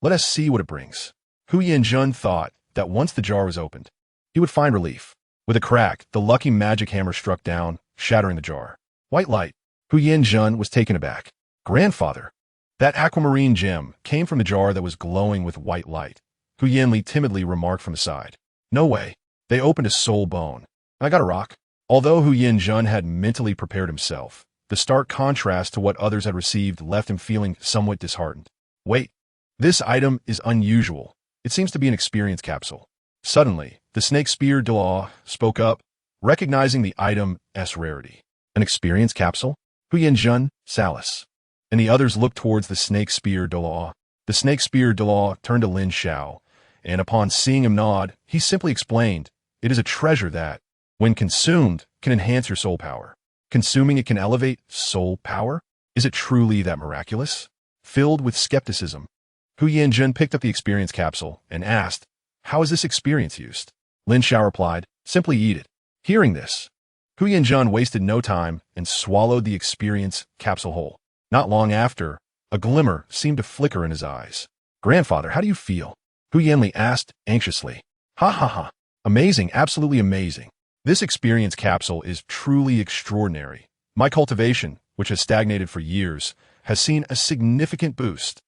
Let us see what it brings. Hu Yin thought that once the jar was opened, he would find relief. With a crack, the lucky magic hammer struck down, shattering the jar. White light. Hu Yin was taken aback. Grandfather. That aquamarine gem came from the jar that was glowing with white light. Hu Yin timidly remarked from the side. No way. They opened a soul bone. I got a rock. Although Hu Yin had mentally prepared himself, the stark contrast to what others had received left him feeling somewhat disheartened. Wait. This item is unusual. It seems to be an experience capsule. Suddenly, the snake spear Douluo spoke up, recognizing the item's rarity. An experience capsule? Hu Yin, Salas. And the others looked towards the snake spear Douluo. The snake spear Douluo turned to Lin Xiao, and upon seeing him nod, he simply explained, it is a treasure that, when consumed, can enhance your soul power. Consuming it can elevate soul power? Is it truly that miraculous? Filled with skepticism, Hu Yin picked up the experience capsule and asked, how is this experience used? Lin Xiao replied, simply eat it. Hearing this, Hu Yin wasted no time and swallowed the experience capsule whole. Not long after, a glimmer seemed to flicker in his eyes. Grandfather, how do you feel? Hu Yin asked anxiously. Ha ha ha. Amazing, absolutely amazing. This experience capsule is truly extraordinary. My cultivation, which has stagnated for years, has seen a significant boost.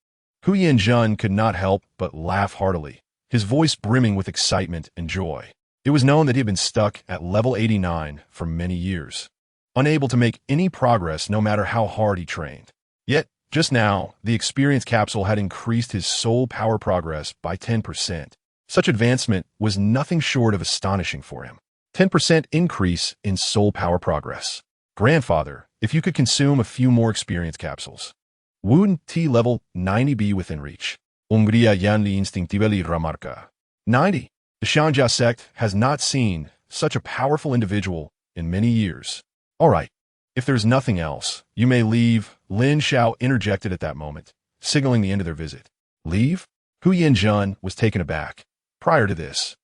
Hu Yin could not help but laugh heartily, his voice brimming with excitement and joy. It was known that he had been stuck at level 89 for many years, unable to make any progress no matter how hard he trained. Yet, just now, the experience capsule had increased his soul power progress by 10%. Such advancement was nothing short of astonishing for him. 10% increase in soul power progress. Grandfather, if you could consume a few more experience capsules. Wound T level 90B within reach. Ungria Yanli instinctively remarca. 90. The Shanjia sect has not seen such a powerful individual in many years. All right. If there's nothing else, you may leave, Lin Xiao interjected at that moment, signaling the end of their visit. Leave? Hu Yin was taken aback. Prior to this,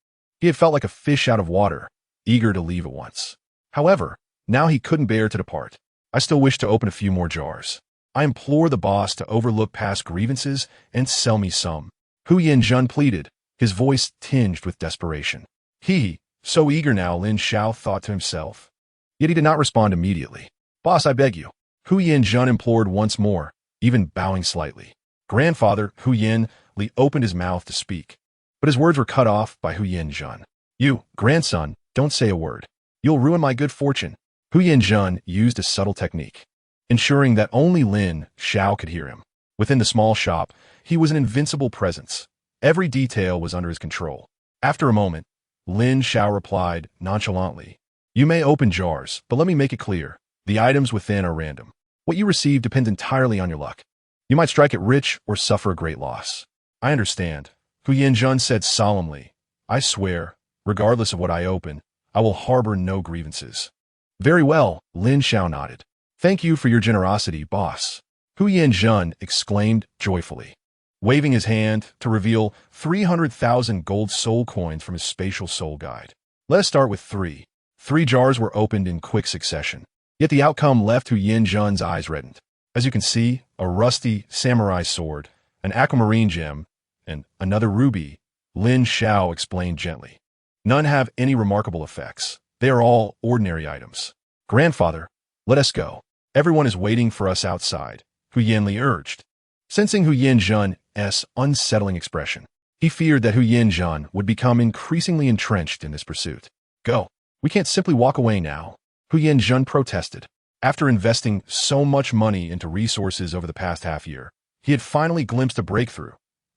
he had felt like a fish out of water, eager to leave at once. However, now he couldn't bear to depart. I still wish to open a few more jars. I implore the boss to overlook past grievances and sell me some. Hu Yanzhen pleaded, his voice tinged with desperation. So eager now, Lin Xiao thought to himself. Yet he did not respond immediately. Boss, I beg you. Hu Yanzhen implored once more, even bowing slightly. Grandfather Hu Yan Li opened his mouth to speak, but his words were cut off by Hu Yanzhen. You, grandson, don't say a word. You'll ruin my good fortune. Hu Yanzhen used a subtle technique, ensuring that only Lin Xiao could hear him. Within the small shop, he was an invincible presence. Every detail was under his control. After a moment, Lin Xiao replied nonchalantly, You may open jars, but let me make it clear. The items within are random. What you receive depends entirely on your luck. You might strike it rich or suffer a great loss. I understand, Hu Yanzhen said solemnly. I swear, regardless of what I open, I will harbor no grievances. Very well, Lin Xiao nodded. Thank you for your generosity, boss. Hu Yanzhen exclaimed joyfully, waving his hand to reveal 300,000 gold soul coins from his spatial soul guide. Let us start with 3. 3 jars were opened in quick succession. Yet the outcome left Hu Yanzhen's eyes reddened. As you can see, a rusty samurai sword, an aquamarine gem, and another ruby, Lin Xiao explained gently. None have any remarkable effects. They are all ordinary items. Grandfather, let us go. Everyone is waiting for us outside, Hu Yanli urged. Sensing Hu Yanzhen's unsettling expression, he feared that Hu Yanzhen would become increasingly entrenched in this pursuit. Go. We can't simply walk away now, Hu Yanzhen protested. After investing so much money into resources over the past half year, he had finally glimpsed a breakthrough.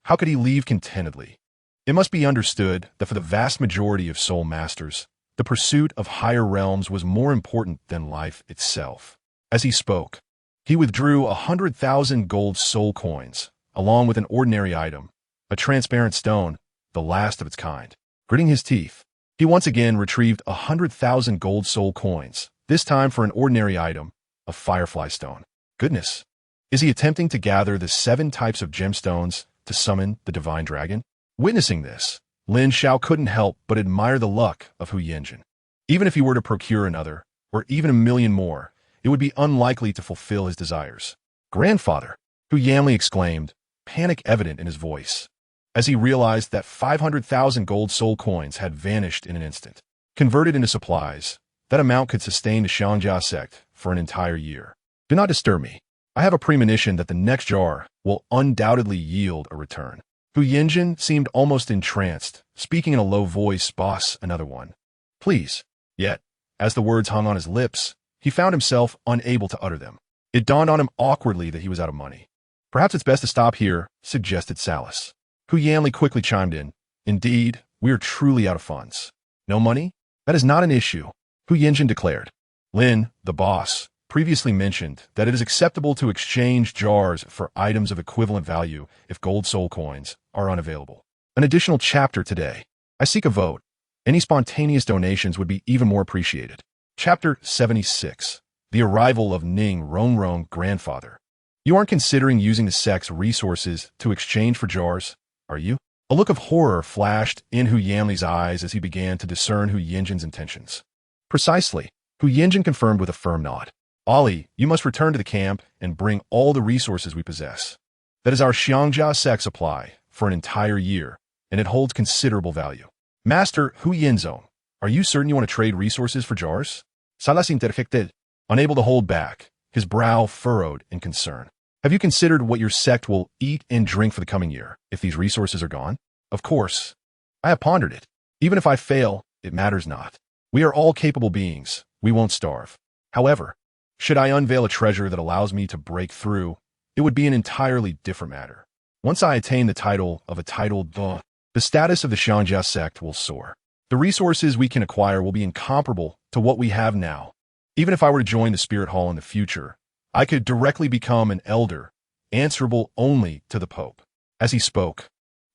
How could he leave contentedly? It must be understood that for the vast majority of soul masters, the pursuit of higher realms was more important than life itself. As he spoke, he withdrew 100,000 gold soul coins, along with an ordinary item, a transparent stone, the last of its kind. Gritting his teeth, he once again retrieved 100,000 gold soul coins, this time for an ordinary item, a firefly stone. Goodness! Is he attempting to gather the 7 types of gemstones to summon the divine dragon? Witnessing this, Lin Xiao couldn't help but admire the luck of Hu Yanzhen. Even if he were to procure another, or even 1,000,000 more, it would be unlikely to fulfill his desires. Grandfather, Hu Yanli exclaimed, panic evident in his voice, as he realized that 500,000 gold soul coins had vanished in an instant. Converted into supplies, that amount could sustain the Xiangjia sect for an entire year. Do not disturb me. I have a premonition that the next jar will undoubtedly yield a return. Hu Yanzhen seemed almost entranced, speaking in a low voice, Boss, another one. Please. Yet, as the words hung on his lips, he found himself unable to utter them. It dawned on him awkwardly that he was out of money. Perhaps it's best to stop here, suggested Salas. Hu Yanli quickly chimed in. Indeed, we are truly out of funds. No money? That is not an issue, Hu Yanzhen declared. Lin, the boss, previously mentioned that it is acceptable to exchange jars for items of equivalent value if gold soul coins are unavailable. An additional chapter today. I seek a vote. Any spontaneous donations would be even more appreciated. Chapter 76. The Arrival of Ning Rongrong Grandfather. You aren't considering using the sect's resources to exchange for jars, are you? A look of horror flashed in Hu Yanli's eyes as he began to discern Hu Yanzhen's intentions. Precisely, Hu Yanzhen confirmed with a firm nod. Ali, you must return to the camp and bring all the resources we possess. That is our Xiangjia sect supply for an entire year, and it holds considerable value. Master Hu Yanzong, are you certain you want to trade resources for jars? Salas interjected, unable to hold back, his brow furrowed in concern. Have you considered what your sect will eat and drink for the coming year if these resources are gone? Of course. I have pondered it. Even if I fail, it matters not. We are all capable beings. We won't starve. However, should I unveil a treasure that allows me to break through, it would be an entirely different matter. Once I attain the title of a titled the status of the Xiangjia sect will soar. The resources we can acquire will be incomparable to what we have now. Even if I were to join the Spirit Hall in the future, I could directly become an elder, answerable only to the Pope. As he spoke,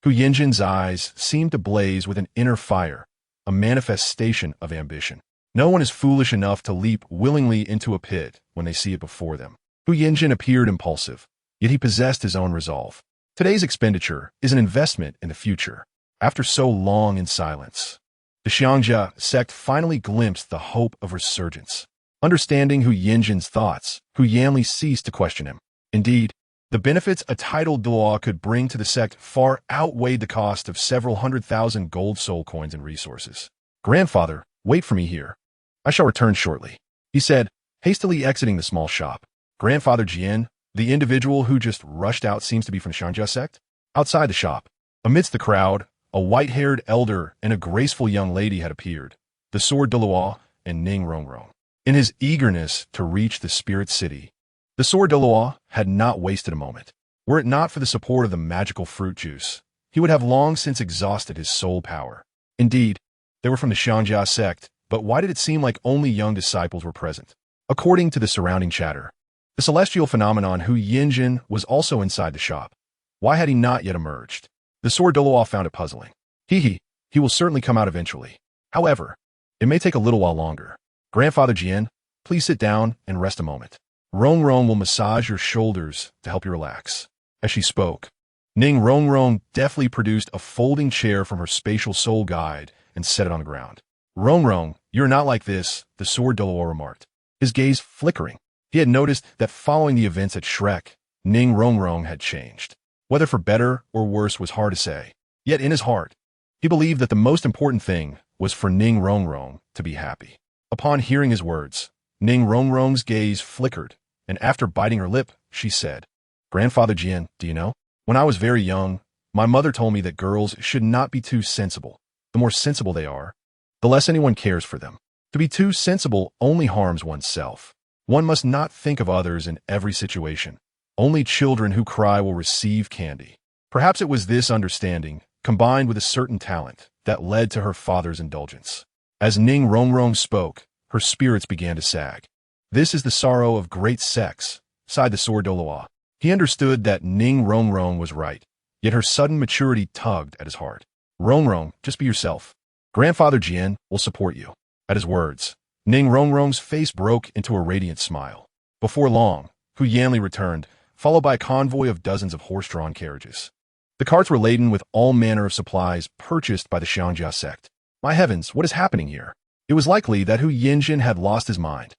Hu Yanzhen's eyes seemed to blaze with an inner fire, a manifestation of ambition. No one is foolish enough to leap willingly into a pit when they see it before them. Hu Yanzhen appeared impulsive, yet he possessed his own resolve. Today's expenditure is an investment in the future. After so long in silence, the Xiangjia sect finally glimpsed the hope of resurgence. Understanding Hu Yinjin's thoughts, Hu Yanli ceased to question him. Indeed, the benefits a titled Douluo could bring to the sect far outweighed the cost of several 100,000 gold soul coins and resources. "Grandfather, wait for me here. I shall return shortly," he said, hastily exiting the small shop. Grandfather Jian, the individual who just rushed out, seems to be from the Xiangjia sect. Outside the shop, amidst the crowd, a white-haired elder and a graceful young lady had appeared, the sword Douluo and Ning Rongrong. In his eagerness to reach the spirit city, the sword Douluo had not wasted a moment. Were it not for the support of the magical fruit juice, he would have long since exhausted his soul power. Indeed, they were from the Xiangjia sect, but why did it seem like only young disciples were present? According to the surrounding chatter, the celestial phenomenon Hu Yinjin was also inside the shop. Why had he not yet emerged? The sword Douluo found it puzzling. He will certainly come out eventually. However, it may take a little while longer. Grandfather Jian, please sit down and rest a moment. Rongrong will massage your shoulders to help you relax. As she spoke, Ning Rongrong deftly produced a folding chair from her spatial soul guide and set it on the ground. "Rongrong, you're not like this," the sword Douluo remarked, his gaze flickering. He had noticed that following the events at Shrek, Ning Rongrong had changed. Whether for better or worse was hard to say. Yet in his heart, he believed that the most important thing was for Ning Rongrong to be happy. Upon hearing his words, Ning Rongrong's gaze flickered, and after biting her lip, she said, "Grandfather Jian, do you know? When I was very young, my mother told me that girls should not be too sensible. The more sensible they are, the less anyone cares for them. To be too sensible only harms oneself. One must not think of others in every situation. Only children who cry will receive candy." Perhaps it was this understanding, combined with a certain talent, that led to her father's indulgence. As Ning Rongrong spoke, her spirits began to sag. "This is the sorrow of great sex," sighed the sword Douluo. He understood that Ning Rongrong was right, yet her sudden maturity tugged at his heart. "Rongrong, just be yourself. Grandfather Jian will support you." At his words, Ning Rongrong's face broke into a radiant smile. Before long, Hu Yanli returned, followed by a convoy of dozens of horse-drawn carriages. The carts were laden with all manner of supplies purchased by the Xiangjia sect. My heavens, what is happening here? It was likely that Hu Yinjin had lost his mind.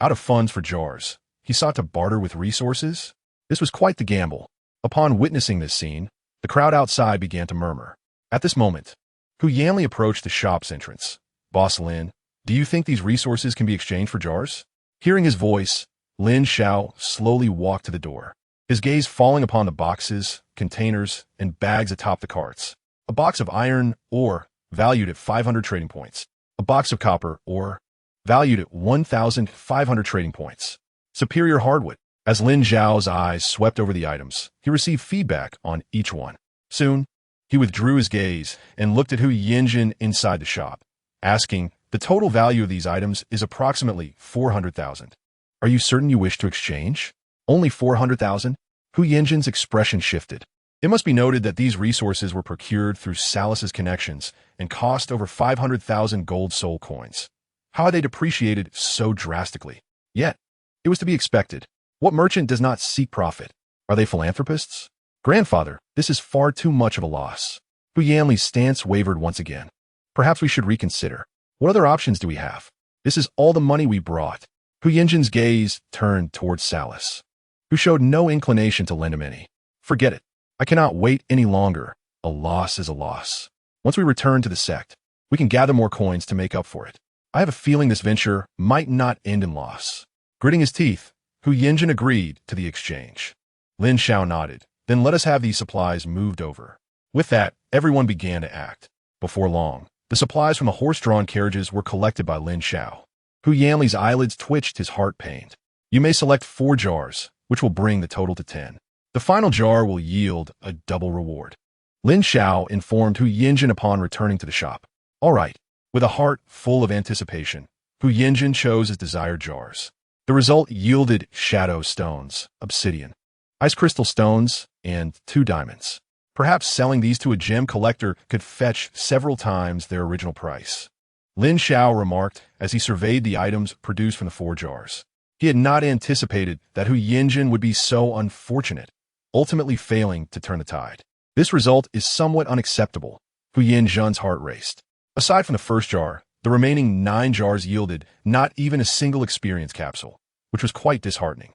Out of funds for jars, he sought to barter with resources? This was quite the gamble. Upon witnessing this scene, the crowd outside began to murmur. At this moment, Hu Yanli approached the shop's entrance. "Boss Lin, do you think these resources can be exchanged for jars?" Hearing his voice, Lin Xiao slowly walked to the door, his gaze falling upon the boxes, containers, and bags atop the carts. A box of iron ore, valued at 500 trading points. A box of copper ore, valued at 1,500 trading points. Superior hardwood. As Lin Xiao's eyes swept over the items, he received feedback on each one. Soon, he withdrew his gaze and looked at Hu Yinjin inside the shop, asking, "The total value of these items is approximately 400,000. Are you certain you wish to exchange?" "Only 400,000? Hu Yinjin's expression shifted. It must be noted that these resources were procured through Salus's connections and cost over 500,000 gold soul coins. How had they depreciated so drastically? Yet, it was to be expected. What merchant does not seek profit? Are they philanthropists? "Grandfather, this is far too much of a loss." Hu Yanli's stance wavered once again. "Perhaps we should reconsider. What other options do we have? This is all the money we brought." Hu Yinjin's gaze turned towards Salus, who showed no inclination to lend him any. "Forget it. I cannot wait any longer. A loss is a loss. Once we return to the sect, we can gather more coins to make up for it. I have a feeling this venture might not end in loss." Gritting his teeth, Hu Yinjin agreed to the exchange. Lin Xiao nodded. "Then let us have these supplies moved over." With that, everyone began to act. Before long, the supplies from the horse-drawn carriages were collected by Lin Xiao. Hu Yanli's eyelids twitched, his heart pained. "You may select 4 jars, which will bring the total to 10. The final jar will yield a double reward." Lin Xiao informed Hu Yinjin upon returning to the shop. All right. With a heart full of anticipation, Hu Yinjin chose his desired jars. The result yielded shadow stones, obsidian, ice crystal stones, and 2 diamonds. Perhaps selling these to a gem collector could fetch several times their original price. Lin Xiao remarked as he surveyed the items produced from the 4 jars. He had not anticipated that Hu Yinjin would be so unfortunate, ultimately failing to turn the tide. This result is somewhat unacceptable. Hu Yinjin's heart raced. Aside from the first jar, The remaining 9 jars yielded not even a single experience capsule, which was quite disheartening.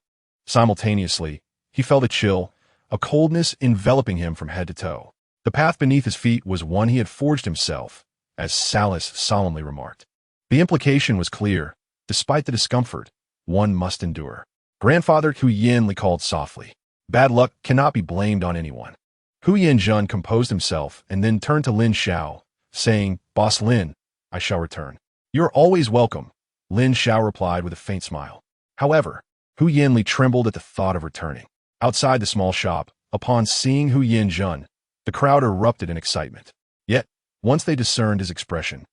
Simultaneously, he felt a chill, a coldness enveloping him from head to toe. The path beneath his feet was one he had forged himself, as Salis solemnly remarked. The implication was clear. Despite the discomfort, one must endure. Grandfather Guyan called softly. Bad luck cannot be blamed on anyone. Guyan composed himself and then turned to Lin Xiao, saying, Boss Lin, I shall return. You're always welcome, Lin Xiao replied with a faint smile. However, Guyan trembled at the thought of returning. Outside the small shop, upon seeing Guyan, the crowd erupted in excitement. Yet, once they discerned his expression,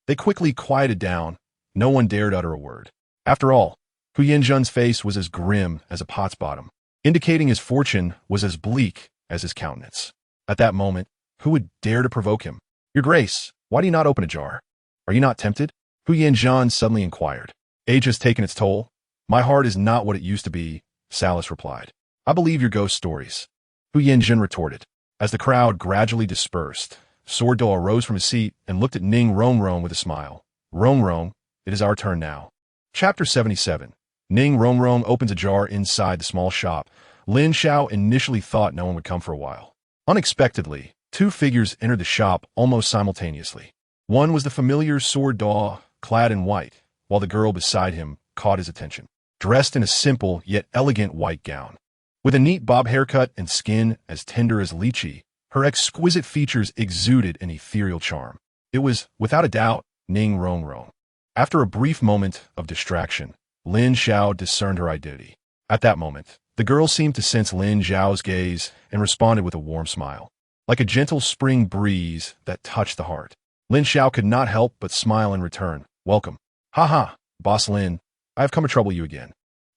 they quickly quieted down. No one dared utter a word. After all, Guyan's face was as grim as a pot's bottom, indicating his fortune was as bleak as his countenance. At that moment, who would dare to provoke him? Your Grace, why do you not open a jar? Are you not tempted? Guyan suddenly inquired. Age has taken its toll. My heart is not what it used to be, Salis replied. I believe your ghost stories. Guyan retorted. As the crowd gradually dispersed, Douluo rose from his seat and looked at Ning Rongrong with a smile. Rongrong, it is our turn now. Chapter 77. Ning Rongrong opens a jar inside the small shop. Lin Xiao initially thought no one would come for a while. Unexpectedly, 2 figures entered the shop almost simultaneously. One was the familiar Douluo, clad in white, while the girl beside him caught his attention. Dressed in a simple yet elegant white gown. With a neat bob haircut and skin as tender as lychee, her exquisite features exuded an ethereal charm. It was, without a doubt, Ning Rongrong. After a brief moment of distraction, Lin Xiao discerned her identity. At that moment, the girl seemed to sense Lin Xiao's gaze and responded with a warm smile. Like a gentle spring breeze that touched the heart, Lin Xiao could not help but smile in return. Welcome. Ha, Boss Lin, I have come to trouble you again.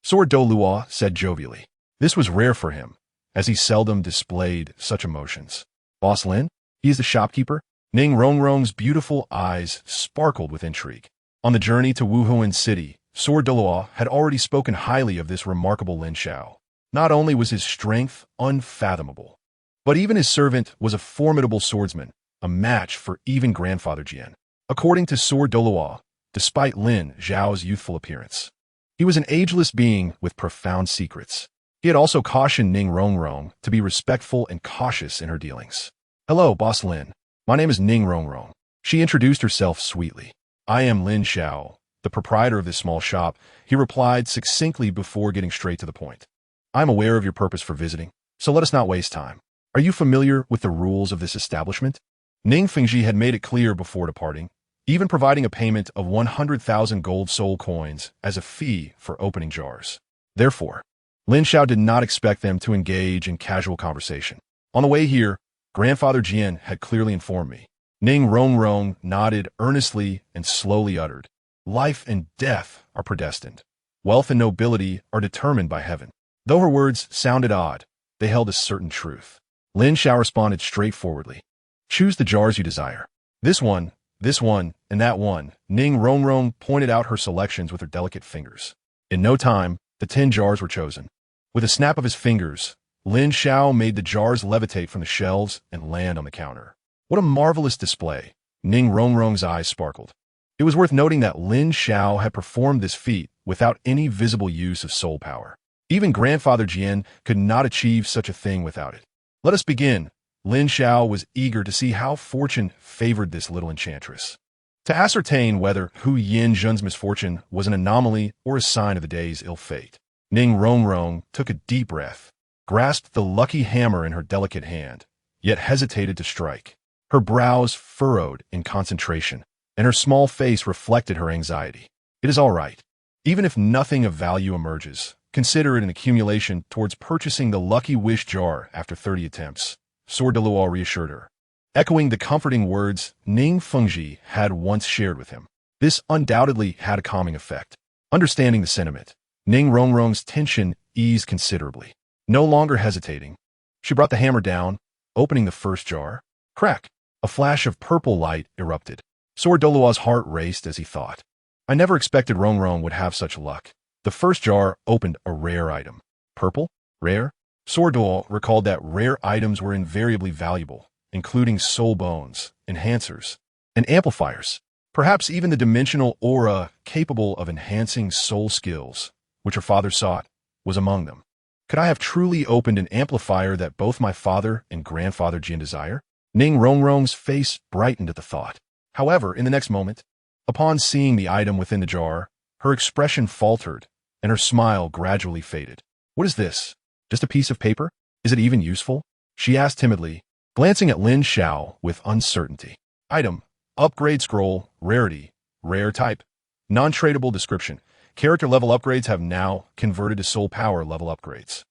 Douluo said jovially. This was rare for him, as he seldom displayed such emotions. Boss Lin? He is the shopkeeper? Ning Rongrong's beautiful eyes sparkled with intrigue. On the journey to Wuhuan City, Douluo had already spoken highly of this remarkable Lin Xiao. Not only was his strength unfathomable, but even his servant was a formidable swordsman, a match for even Grandfather Jian. According to Douluo, despite Lin Xiao's youthful appearance, he was an ageless being with profound secrets. He had also cautioned Ning Rongrong to be respectful and cautious in her dealings. Hello, Boss Lin. My name is Ning Rongrong. She introduced herself sweetly. I am Lin Xiao, the proprietor of this small shop, he replied succinctly before getting straight to the point. I am aware of your purpose for visiting, so let us not waste time. Are you familiar with the rules of this establishment? Ning Fengji had made it clear before departing, even providing a payment of 100,000 gold soul coins as a fee for opening jars. Therefore, Lin Xiao did not expect them to engage in casual conversation. On the way here, Grandfather Jian had clearly informed me. Ning Rongrong nodded earnestly and slowly uttered. Life and death are predestined. Wealth and nobility are determined by heaven. Though her words sounded odd, they held a certain truth. Lin Xiao responded straightforwardly. Choose the jars you desire. This one, and that one. Ning Rongrong pointed out her selections with her delicate fingers. In no time, the 10 jars were chosen. With a snap of his fingers, Lin Xiao made the jars levitate from the shelves and land on the counter. What a marvelous display! Ning Rongrong's eyes sparkled. It was worth noting that Lin Xiao had performed this feat without any visible use of soul power. Even Grandfather Jian could not achieve such a thing without it. Let us begin. Lin Xiao was eager to see how fortune favored this little enchantress. To ascertain whether Guyan's misfortune was an anomaly or a sign of the day's ill fate, Ning Rongrong took a deep breath, grasped the lucky hammer in her delicate hand, yet hesitated to strike. Her brows furrowed in concentration, and her small face reflected her anxiety. It is all right. Even if nothing of value emerges, consider it an accumulation towards purchasing the lucky wish jar after 30 attempts, Douluo reassured her. Echoing the comforting words Ning Fengji had once shared with him, this undoubtedly had a calming effect. Understanding the sentiment, Ning Rongrong's tension eased considerably. No longer hesitating, she brought the hammer down, opening the first jar. Crack! A flash of purple light erupted. Douluo's heart raced as he thought. I never expected Rongrong would have such luck. The first jar opened a rare item. Purple? Rare? Douluo recalled that rare items were invariably valuable, including soul bones, enhancers, and amplifiers. Perhaps even the dimensional aura capable of enhancing soul skills, which her father sought, was among them. Could I have truly opened an amplifier that both my father and grandfather Jian desire? Ning Rongrong's face brightened at the thought. However, in the next moment, upon seeing the item within the jar, her expression faltered, and her smile gradually faded. What is this? Just a piece of paper? Is it even useful? She asked timidly, glancing at Lin Xiao with uncertainty. Item: Upgrade Scroll, Rarity, Rare Type, Non-Tradable Description. Character level upgrades have now converted to soul power level upgrades.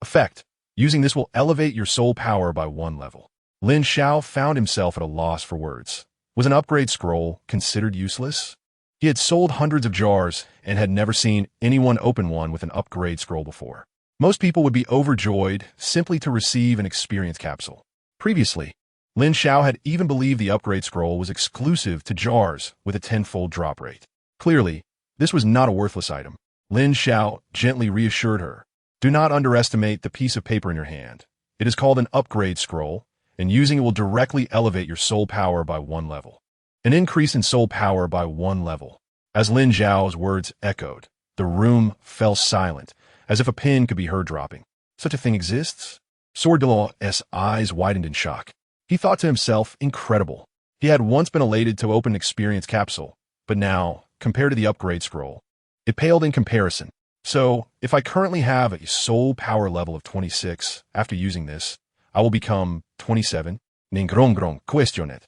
Effect: Using this will elevate your soul power by 1 level. Lin Xiao found himself at a loss for words. Was an upgrade scroll considered useless? He had sold hundreds of jars and had never seen anyone open one with an upgrade scroll before. Most people would be overjoyed simply to receive an experience capsule. Previously, Lin Xiao had even believed the upgrade scroll was exclusive to jars with a 10-fold drop rate. Clearly, this was not a worthless item. Lin Xiao gently reassured her. Do not underestimate the piece of paper in your hand. It is called an upgrade scroll, and using it will directly elevate your soul power by 1 level. An increase in soul power by 1 level. As Lin Xiao's words echoed, the room fell silent, as if a pin could be heard dropping. Such a thing exists? Douluo's eyes widened in shock. He thought to himself, incredible. He had once been elated to open an experience capsule, but now, compared to the upgrade scroll, it paled in comparison. So, if I currently have a soul power level of 26, after using this, I will become 27? Ning Rongrong questioned,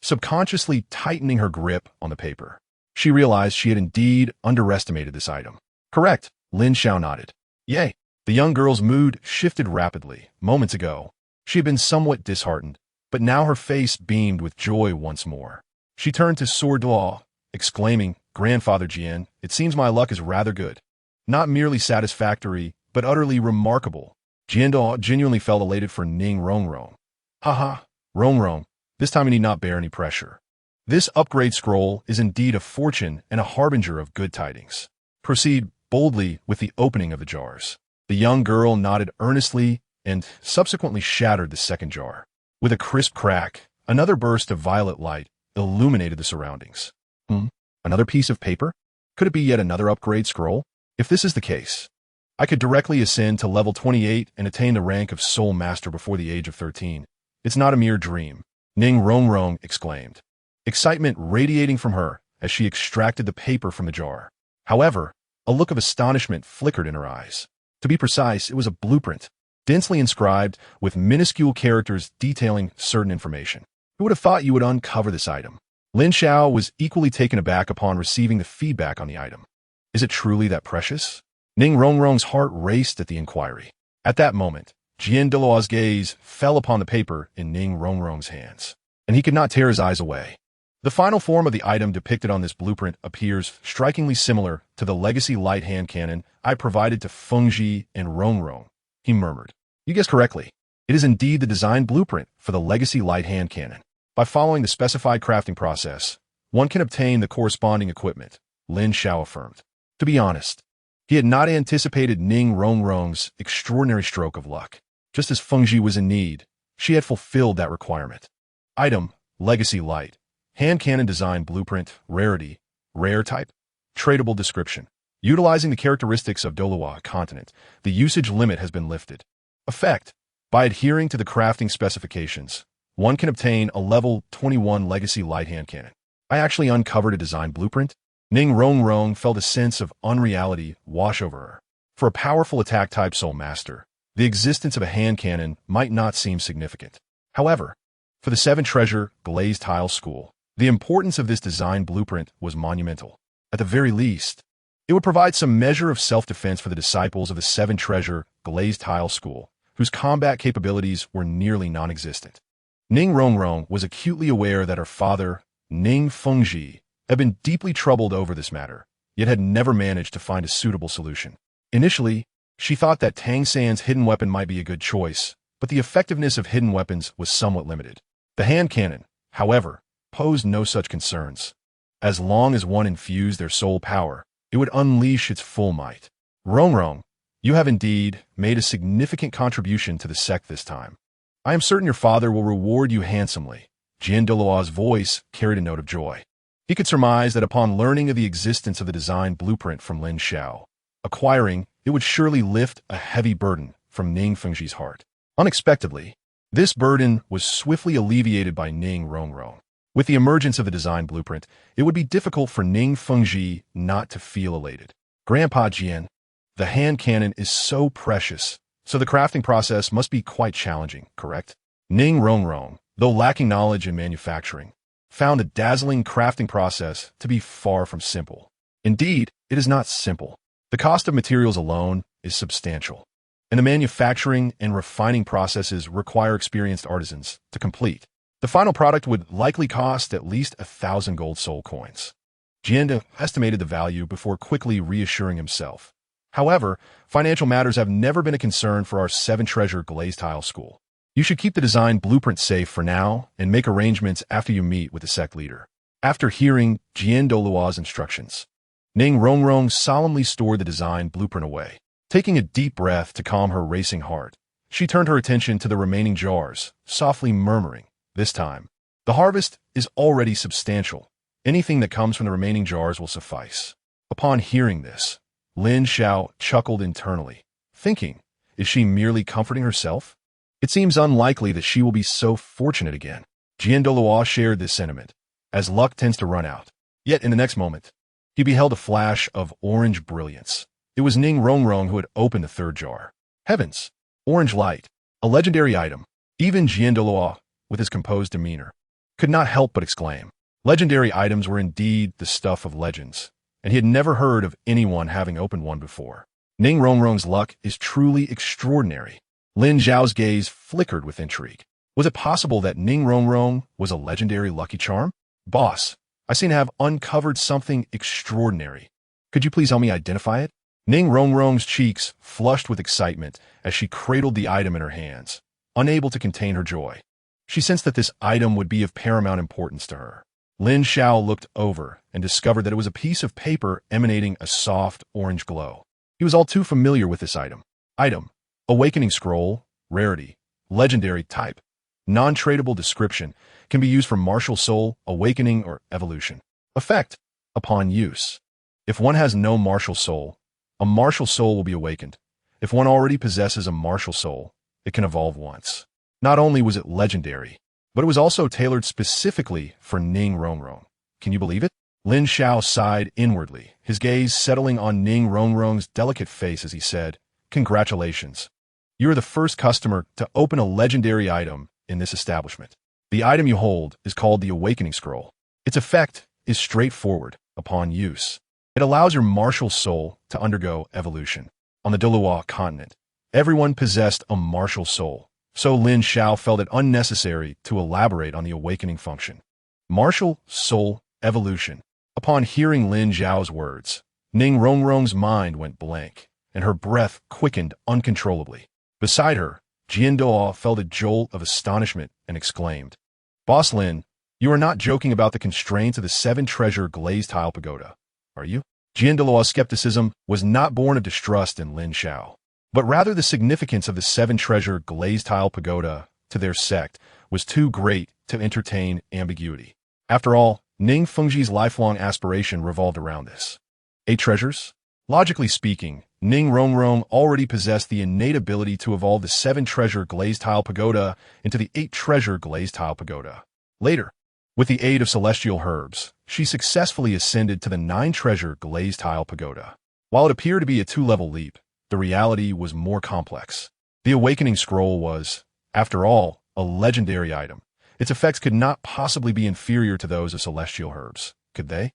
subconsciously tightening her grip on the paper. She realized she had indeed underestimated this item. Correct, Lin Xiao nodded. Yay! The young girl's mood shifted rapidly. Moments ago, she had been somewhat disheartened, but now her face beamed with joy once more. She turned to Douluo, exclaiming, Grandfather Jian, it seems my luck is rather good. Not merely satisfactory, but utterly remarkable. Jian genuinely felt elated for Ning Rongrong. Haha, Rongrong, this time you need not bear any pressure. This upgrade scroll is indeed a fortune and a harbinger of good tidings. Proceed boldly with the opening of the jars. The young girl nodded earnestly and subsequently shattered the second jar. With a crisp crack, another burst of violet light illuminated the surroundings. Another piece of paper? Could it be yet another upgrade scroll? If this is the case, I could directly ascend to level 28 and attain the rank of Soul Master before the age of 13. It's not a mere dream, Ning Rongrong exclaimed, excitement radiating from her as she extracted the paper from the jar. However, a look of astonishment flickered in her eyes. To be precise, it was a blueprint, densely inscribed with minuscule characters detailing certain information. Who would have thought you would uncover this item? Lin Xiao was equally taken aback upon receiving the feedback on the item. Is it truly that precious? Ning Rongrong's heart raced at the inquiry. At that moment, Douluo's gaze fell upon the paper in Ning Rongrong's hands, and he could not tear his eyes away. The final form of the item depicted on this blueprint appears strikingly similar to the legacy light hand cannon I provided to Fengji and Rongrong, he murmured. You guessed correctly. It is indeed the design blueprint for the legacy light hand cannon. By following the specified crafting process, one can obtain the corresponding equipment, Lin Xiao affirmed. To be honest, he had not anticipated Ning Rongrong's extraordinary stroke of luck. Just as Fengji was in need, she had fulfilled that requirement. Item: Legacy Light. Hand Cannon Design Blueprint. Rarity. Rare Type. Tradable Description. Utilizing the characteristics of Douluo continent, the usage limit has been lifted. Effect: By adhering to the crafting specifications, one can obtain a level 21 Legacy Light Hand Cannon. I actually uncovered a design blueprint. Ning Rongrong felt a sense of unreality wash over her. For a powerful attack-type Soul Master, the existence of a hand cannon might not seem significant. However, for the Nine-Treasure Glazed Tile School, the importance of this design blueprint was monumental. At the very least, it would provide some measure of self-defense for the disciples of the Nine-Treasure Glazed Tile School, whose combat capabilities were nearly non-existent. Ning Rongrong was acutely aware that her father, Ning Fengji, had been deeply troubled over this matter, yet had never managed to find a suitable solution. Initially, she thought that Tang San's hidden weapon might be a good choice, but the effectiveness of hidden weapons was somewhat limited. The hand cannon, however, posed no such concerns. As long as one infused their soul power, it would unleash its full might. Rongrong, you have indeed made a significant contribution to the sect this time. I am certain your father will reward you handsomely. Douluo's voice carried a note of joy. He could surmise that upon learning of the existence of the design blueprint from Lin Xiao, acquiring it would surely lift a heavy burden from Ning Fengji's heart. Unexpectedly, this burden was swiftly alleviated by Ning Rongrong. With the emergence of the design blueprint, it would be difficult for Ning Fengji not to feel elated. Grandpa Jian, the hand cannon is so precious, so the crafting process must be quite challenging, correct? Ning Rongrong, though lacking knowledge in manufacturing, found the dazzling crafting process to be far from simple. Indeed, it is not simple. The cost of materials alone is substantial, and the manufacturing and refining processes require experienced artisans to complete. The final product would likely cost at least 1,000 gold soul coins. Jian estimated the value before quickly reassuring himself. However, financial matters have never been a concern for our 7-treasure glazed tile school. You should keep the design blueprint safe for now and make arrangements after you meet with the sect leader. After hearing Jian Douluo's instructions, Ning Rongrong solemnly stored the design blueprint away. Taking a deep breath to calm her racing heart, she turned her attention to the remaining jars, softly murmuring, "This time, the harvest is already substantial. Anything that comes from the remaining jars will suffice." Upon hearing this, Lin Xiao chuckled internally, thinking, is she merely comforting herself? It seems unlikely that she will be so fortunate again. Jian Douluo shared this sentiment, as luck tends to run out. Yet in the next moment, he beheld a flash of orange brilliance. It was Ning Rongrong who had opened the third jar. Heavens! Orange light, a legendary item. Even Jian Douluo, with his composed demeanor, could not help but exclaim. Legendary items were indeed the stuff of legends, and he had never heard of anyone having opened one before. Ning Rongrong's luck is truly extraordinary. Lin Xiao's gaze flickered with intrigue. Was it possible that Ning Rongrong was a legendary lucky charm? Boss, I seem to have uncovered something extraordinary. Could you please help me identify it? Ning Rongrong's cheeks flushed with excitement as she cradled the item in her hands, unable to contain her joy. She sensed that this item would be of paramount importance to her. Lin Xiao looked over and discovered that it was a piece of paper emanating a soft orange glow. He was all too familiar with this item. Awakening Scroll, Rarity, Legendary Type, Non-Tradable Description, can be used for martial soul, awakening, or evolution. Effect, upon use. If one has no martial soul, a martial soul will be awakened. If one already possesses a martial soul, it can evolve once. Not only was it legendary, but it was also tailored specifically for Ning Rongrong. Can you believe it? Lin Xiao sighed inwardly, his gaze settling on Ning Rongrong's delicate face as he said, "Congratulations. You are the first customer to open a legendary item in this establishment. The item you hold is called the Awakening Scroll. Its effect is straightforward upon use. It allows your martial soul to undergo evolution. On the Douluo continent, everyone possessed a martial soul, so Lin Xiao felt it unnecessary to elaborate on the awakening function. Martial soul evolution. Upon hearing Lin Xiao's words, Ning Rongrong's mind went blank, and her breath quickened uncontrollably. Beside her, Jian Douluo felt a jolt of astonishment and exclaimed, "Boss Lin, you are not joking about the constraints of the 7-treasure glazed tile pagoda, are you?" Jian Douluo's skepticism was not born of distrust in Lin Xiao, but rather the significance of the 7-treasure glazed tile pagoda to their sect was too great to entertain ambiguity. After all, Ning Fengji's lifelong aspiration revolved around this. 8 treasures? Logically speaking, Ning Rongrong already possessed the innate ability to evolve the 7-treasure glazed tile pagoda into the 8-treasure glazed tile pagoda. Later, with the aid of celestial herbs, she successfully ascended to the 9-treasure glazed tile pagoda. While it appeared to be a 2-level leap, the reality was more complex. The Awakening Scroll was, after all, a legendary item. Its effects could not possibly be inferior to those of celestial herbs, could they?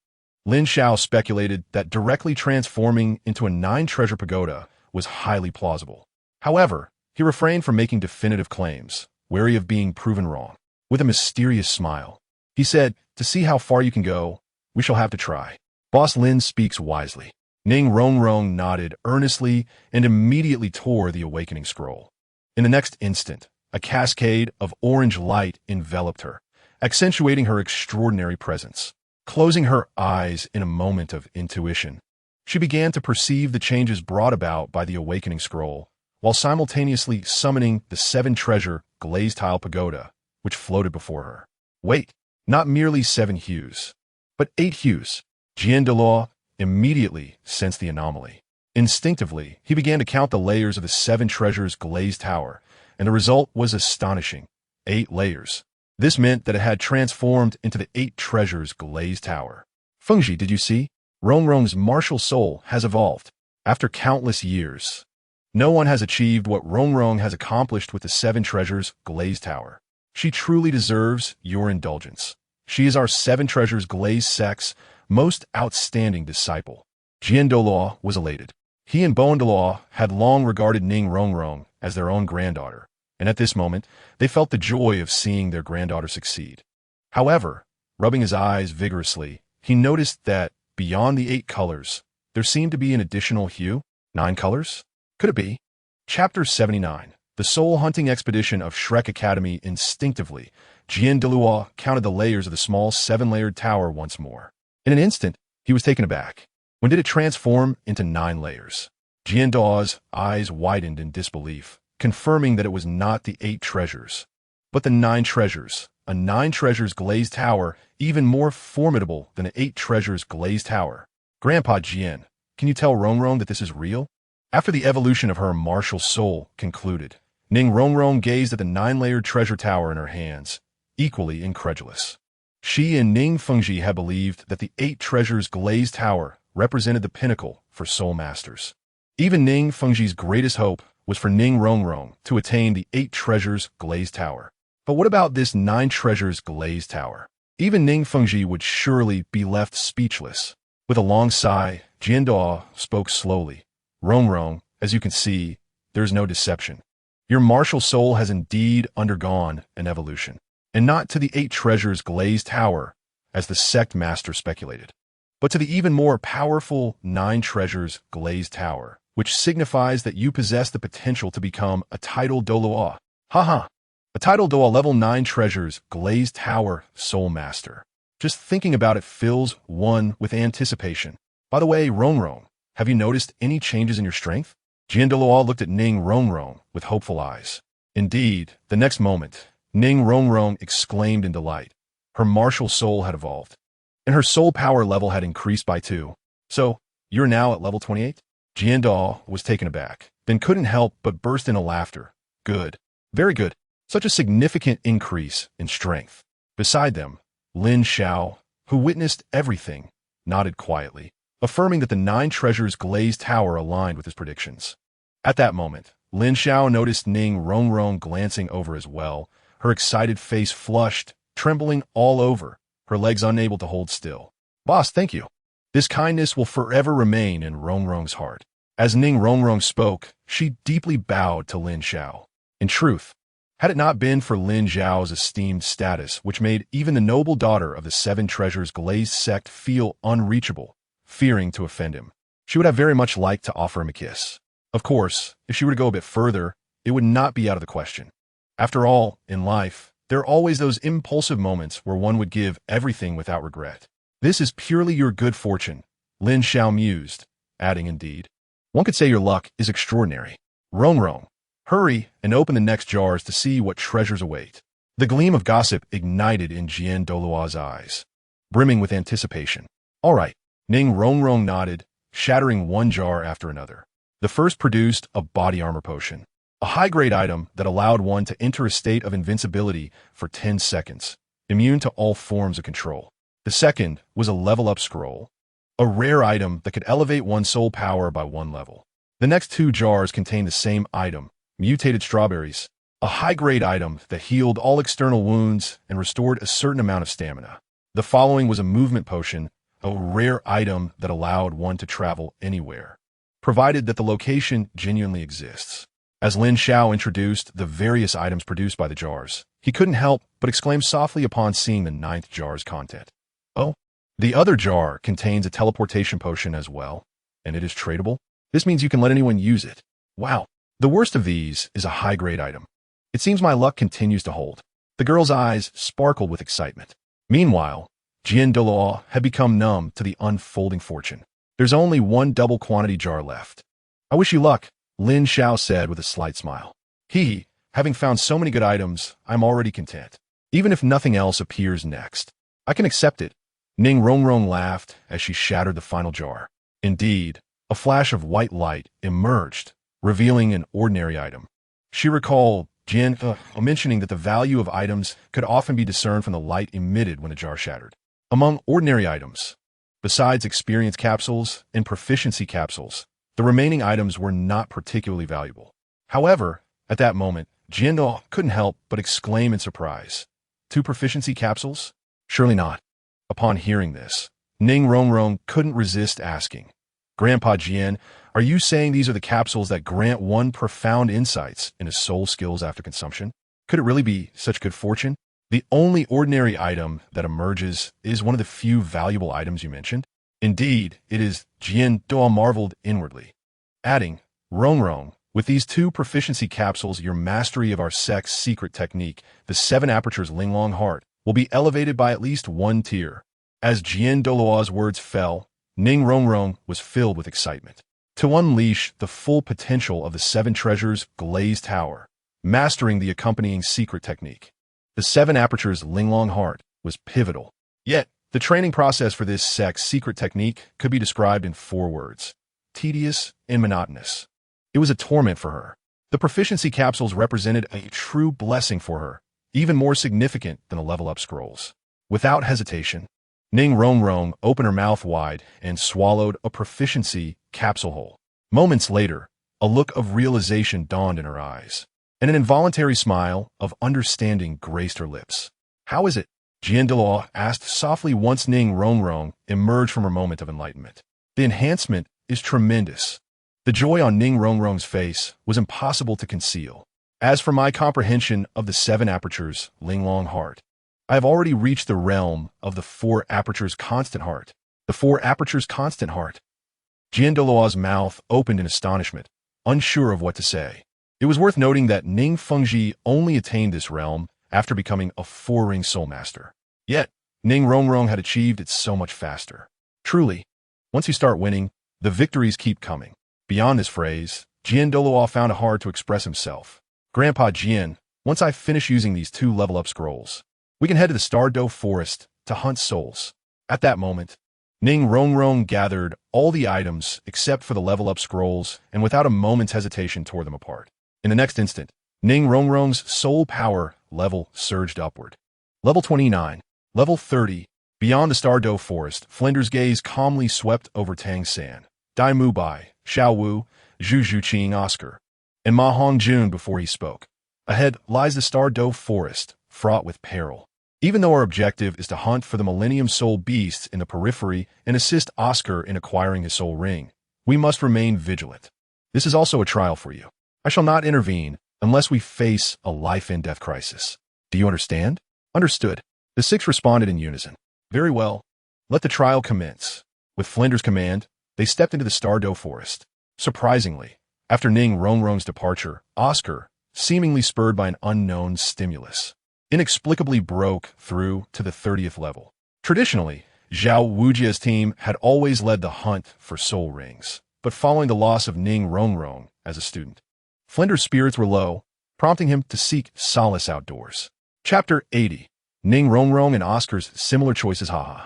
Lin Xiao speculated that directly transforming into a 9-treasure pagoda was highly plausible. However, he refrained from making definitive claims, wary of being proven wrong. With a mysterious smile, he said, "To see how far you can go, we shall have to try." Boss Lin speaks wisely. Ning Rongrong nodded earnestly and immediately tore the Awakening Scroll. In the next instant, a cascade of orange light enveloped her, accentuating her extraordinary presence. Closing her eyes in a moment of intuition, she began to perceive the changes brought about by the Awakening Scroll, while simultaneously summoning the 7-treasure glazed tile pagoda, which floated before her. Wait, not merely 7 hues, but 8 hues. Douluo immediately sensed the anomaly. Instinctively, he began to count the layers of the 7 treasures glazed tower, and the result was astonishing. 8 layers. This meant that it had transformed into the 8 treasures glazed tower. Fengji, did you see? Rongrong's martial soul has evolved. After countless years, no one has achieved what Rongrong has accomplished with the 7 treasures glazed tower. She truly deserves your indulgence. She is our 7 treasures glazed sect's most outstanding disciple. Douluo was elated. He and Douluo had long regarded Ning Rongrong as their own granddaughter, and at this moment, they felt the joy of seeing their granddaughter succeed. However, rubbing his eyes vigorously, he noticed that, beyond the 8 colors, there seemed to be an additional hue. 9 colors? Could it be? Chapter 79. The Soul Hunting Expedition of Shrek Academy. Instinctively, Douluo counted the layers of the small 7-layered tower once more. In an instant, he was taken aback. When did it transform into 9 layers? Douluo's eyes widened in disbelief, confirming that it was not the 8 treasures, but the 9 treasures. A 9 treasures glazed tower, even more formidable than an 8 treasures glazed tower. Grandpa Jian, can you tell Rongrong that this is real? After the evolution of her martial soul concluded, Ning Rongrong gazed at the 9-layered treasure tower in her hands, equally incredulous. She and Ning Fengji had believed that the 8 treasures glazed tower represented the pinnacle for soul masters. Even Ning Fengji's greatest hope was for Ning Rongrong to attain the 8 treasures glazed tower. But what about this 9 treasures glazed tower? Even Ning Fengji would surely be left speechless. With a long sigh, Douluo spoke slowly. Rongrong, as you can see, there's no deception. Your martial soul has indeed undergone an evolution, and not to the 8 treasures glazed tower, as the sect master speculated, but to the even more powerful 9 treasures glazed tower, which signifies that you possess the potential to become a title Douluo. Haha. A title Douluo level 9 treasures glazed tower soul master. Just thinking about it fills one with anticipation. By the way, Rongrong, have you noticed any changes in your strength? Douluo looked at Ning Rongrong with hopeful eyes. Indeed, the next moment, Ning Rongrong exclaimed in delight. Her martial soul had evolved, and her soul power level had increased by 2. So, you're now at level 28? Douluo was taken aback, then couldn't help but burst into laughter. Good. Very good. Such a significant increase in strength. Beside them, Lin Xiao, who witnessed everything, nodded quietly, affirming that the 9 treasures glazed tower aligned with his predictions. At that moment, Lin Xiao noticed Ning Rongrong glancing over as well, her excited face flushed, trembling all over, her legs unable to hold still. Boss, thank you. This kindness will forever remain in Rongrong's heart. As Ning Rongrong spoke, she deeply bowed to Lin Xiao. In truth, had it not been for Lin Xiao's esteemed status, which made even the noble daughter of the 7 treasures glazed sect feel unreachable, fearing to offend him, she would have very much liked to offer him a kiss. Of course, if she were to go a bit further, it would not be out of the question. After all, in life, there are always those impulsive moments where one would give everything without regret. This is purely your good fortune, Lin Xiao mused, adding indeed. One could say your luck is extraordinary. Rongrong, hurry and open the next jars to see what treasures await. The gleam of gossip ignited in Douluo's eyes, brimming with anticipation. All right. Ning Rongrong nodded, shattering one jar after another. The first produced a body armor potion, a high-grade item that allowed one to enter a state of invincibility for 10 seconds, immune to all forms of control. The second was a level-up scroll, a rare item that could elevate one's soul power by 1 level. The next 2 jars contained the same item, mutated strawberries, a high-grade item that healed all external wounds and restored a certain amount of stamina. The following was a movement potion, a rare item that allowed one to travel anywhere, provided that the location genuinely exists. As Lin Xiao introduced the various items produced by the jars, he couldn't help but exclaim softly upon seeing the 9th jar's content. Oh, the other jar contains a teleportation potion as well, and it is tradable. This means you can let anyone use it. Wow. The worst of these is a high-grade item. It seems my luck continues to hold. The girl's eyes sparkled with excitement. Meanwhile, Douluo had become numb to the unfolding fortune. There's only 1 double quantity jar left. I wish you luck, Lin Xiao said with a slight smile. Having found so many good items, I'm already content. Even if nothing else appears next, I can accept it. Ning Rongrong laughed as she shattered the final jar. Indeed, a flash of white light emerged, revealing an ordinary item. She recalled Jin mentioning that the value of items could often be discerned from the light emitted when the jar shattered. Among ordinary items, besides experience capsules and proficiency capsules, the remaining items were not particularly valuable. However, at that moment, Jin couldn't help but exclaim in surprise. 2 proficiency capsules? Surely not. Upon hearing this, Ning Rongrong couldn't resist asking, Grandpa Jian, are you saying these are the capsules that grant one profound insights into soul skills after consumption? Could it really be such good fortune? The only ordinary item that emerges is one of the few valuable items you mentioned. Indeed, it is. Jian Doa marveled inwardly, adding, Rongrong, with these 2 proficiency capsules, your mastery of our sect's secret technique, the 7 apertures Linglong Heart, will be elevated by at least 1 tier. As Jian Douluo's words fell, Ning Rongrong was filled with excitement. To unleash the full potential of the 7 treasures glazed tower, mastering the accompanying secret technique. The 7 apertures Linglong Heart was pivotal. Yet, the training process for this sect's secret technique could be described in 4 words: tedious and monotonous. It was a torment for her. The proficiency capsules represented a true blessing for her, even more significant than the level-up scrolls. Without hesitation, Ning Rongrong opened her mouth wide and swallowed a proficiency capsule whole. Moments later, a look of realization dawned in her eyes, and an involuntary smile of understanding graced her lips. How is it? Jian Douluo asked softly once Ning Rongrong emerged from her moment of enlightenment. The enhancement is tremendous. The joy on Ning Rongrong's face was impossible to conceal. As for my comprehension of the 7 apertures Linglong Heart, I have already reached the realm of the 4 apertures constant heart. The 4 apertures constant heart. Jian Douluo's mouth opened in astonishment, unsure of what to say. It was worth noting that Ning Fengji only attained this realm after becoming a 4-ring soul master. Yet, Ning Rongrong had achieved it so much faster. Truly, once you start winning, the victories keep coming. Beyond this phrase, Jian Douluo found it hard to express himself. Grandpa Jian, once I finish using these 2 level-up scrolls, we can head to the Stardow Forest to hunt souls. At that moment, Ning Rongrong gathered all the items except for the level-up scrolls and without a moment's hesitation tore them apart. In the next instant, Ning Rongrong's soul power level surged upward. Level 29, level 30. Beyond the Stardow Forest, Flinder's gaze calmly swept over Tang San, Dai Mu Bai, Xiao Wu, Zhu Zhuqing Oscar, and Ma Hongjun before he spoke. Ahead lies the Stardow Forest, fraught with peril. Even though our objective is to hunt for the Millennium Soul Beasts in the periphery and assist Oscar in acquiring his soul ring, we must remain vigilant. This is also a trial for you. I shall not intervene unless we face a life-and-death crisis. Do you understand? Understood. The 6 responded in unison. Very well. Let the trial commence. With Flinder's command, they stepped into the Stardow Forest. Surprisingly, after Ning Rongrong's departure, Oscar, seemingly spurred by an unknown stimulus, inexplicably broke through to the 30th level. Traditionally, Zhao Wujia's team had always led the hunt for soul rings, but following the loss of Ning Rongrong as a student, Flinder's spirits were low, prompting him to seek solace outdoors. Chapter 80. Ning Rongrong and Oscar's similar choices. Haha.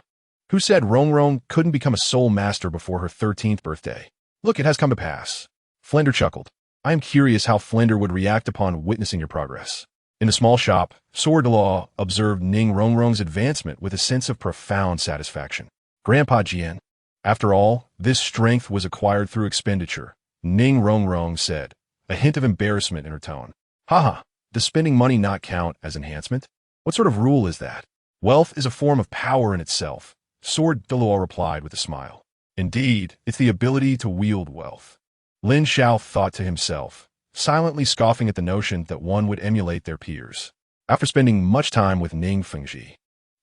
Who said Rongrong couldn't become a soul master before her 13th birthday? Look, it has come to pass. Flinder chuckled. I am curious how Flinder would react upon witnessing your progress. In the small shop, Sword Law observed Ning Rongrong's advancement with a sense of profound satisfaction. Grandpa Jian. After all, this strength was acquired through expenditure, Ning Rongrong said, a hint of embarrassment in her tone. Haha, does spending money not count as enhancement? What sort of rule is that? Wealth is a form of power in itself, Sword Douluo replied with a smile. Indeed, it's the ability to wield wealth. Lin Xiao thought to himself, silently scoffing at the notion that one would emulate their peers. After spending much time with Ning Fengji,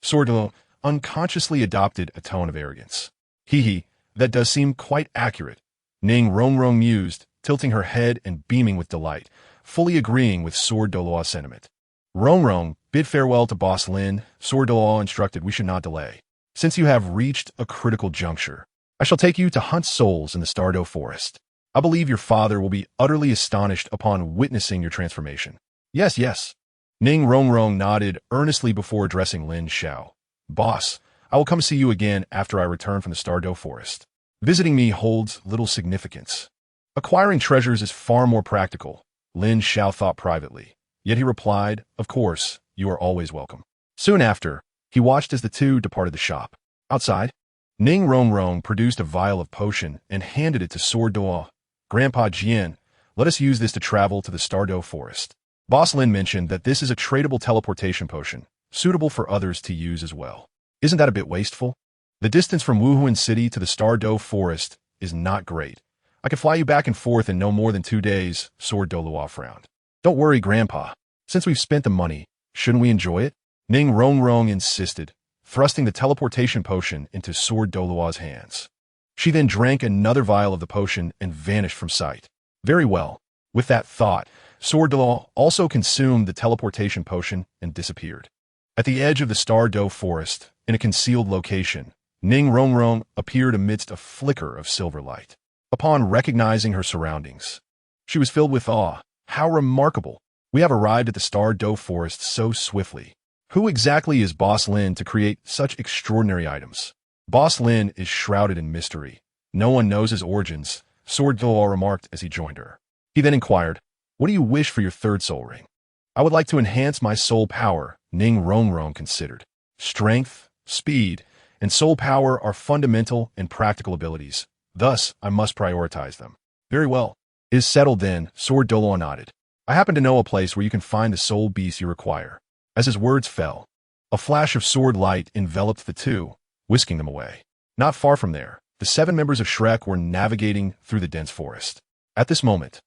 Sword Douluo unconsciously adopted a tone of arrogance. Hee, that does seem quite accurate, Ning Rongrong mused, tilting her head and beaming with delight, fully agreeing with Sword Douluo's sentiment. Rongrong, bid farewell to Boss Lin, Sword Douluo instructed we should not delay. Since you have reached a critical juncture, I shall take you to hunt souls in the Stardow Forest. I believe your father will be utterly astonished upon witnessing your transformation. Yes. Ning Rongrong nodded earnestly before addressing Lin Xiao. Boss, I will come see you again after I return from the Stardow Forest. Visiting me holds little significance. Acquiring treasures is far more practical, Lin Xiao thought privately. Yet he replied, of course, you are always welcome. Soon after, he watched as the two departed the shop. Outside, Ning Rongrong produced a vial of potion and handed it to Douluo. Grandpa Guyan, let us use this to travel to the Stardow Forest. Boss Lin mentioned that this is a tradable teleportation potion, suitable for others to use as well. Isn't that a bit wasteful? The distance from Wuhuan City to the Stardow Forest is not great. I could fly you back and forth in no more than 2 days, Douluo frowned. Don't worry, Grandpa. Since we've spent the money, shouldn't we enjoy it? Ning Rongrong insisted, thrusting the teleportation potion into Douluo's hands. She then drank another vial of the potion and vanished from sight. Very well. With that thought, Douluo also consumed the teleportation potion and disappeared. At the edge of the Stardow Forest, in a concealed location, Ning Rongrong appeared amidst a flicker of silver light. Upon recognizing her surroundings, she was filled with awe. How remarkable! We have arrived at the Stardow Forest so swiftly. Who exactly is Boss Lin to create such extraordinary items? Boss Lin is shrouded in mystery. No one knows his origins, Douluo remarked as he joined her. He then inquired, what do you wish for your third soul ring? I would like to enhance my soul power, Ning Rongrong considered. Strength, speed, and soul power are fundamental and practical abilities. Thus, I must prioritize them. Very well. It is settled then, Douluo nodded. I happen to know a place where you can find the soul beast you require. As his words fell, a flash of sword light enveloped the two, whisking them away. Not far from there, the 7 members of Shrek were navigating through the dense forest. At this moment,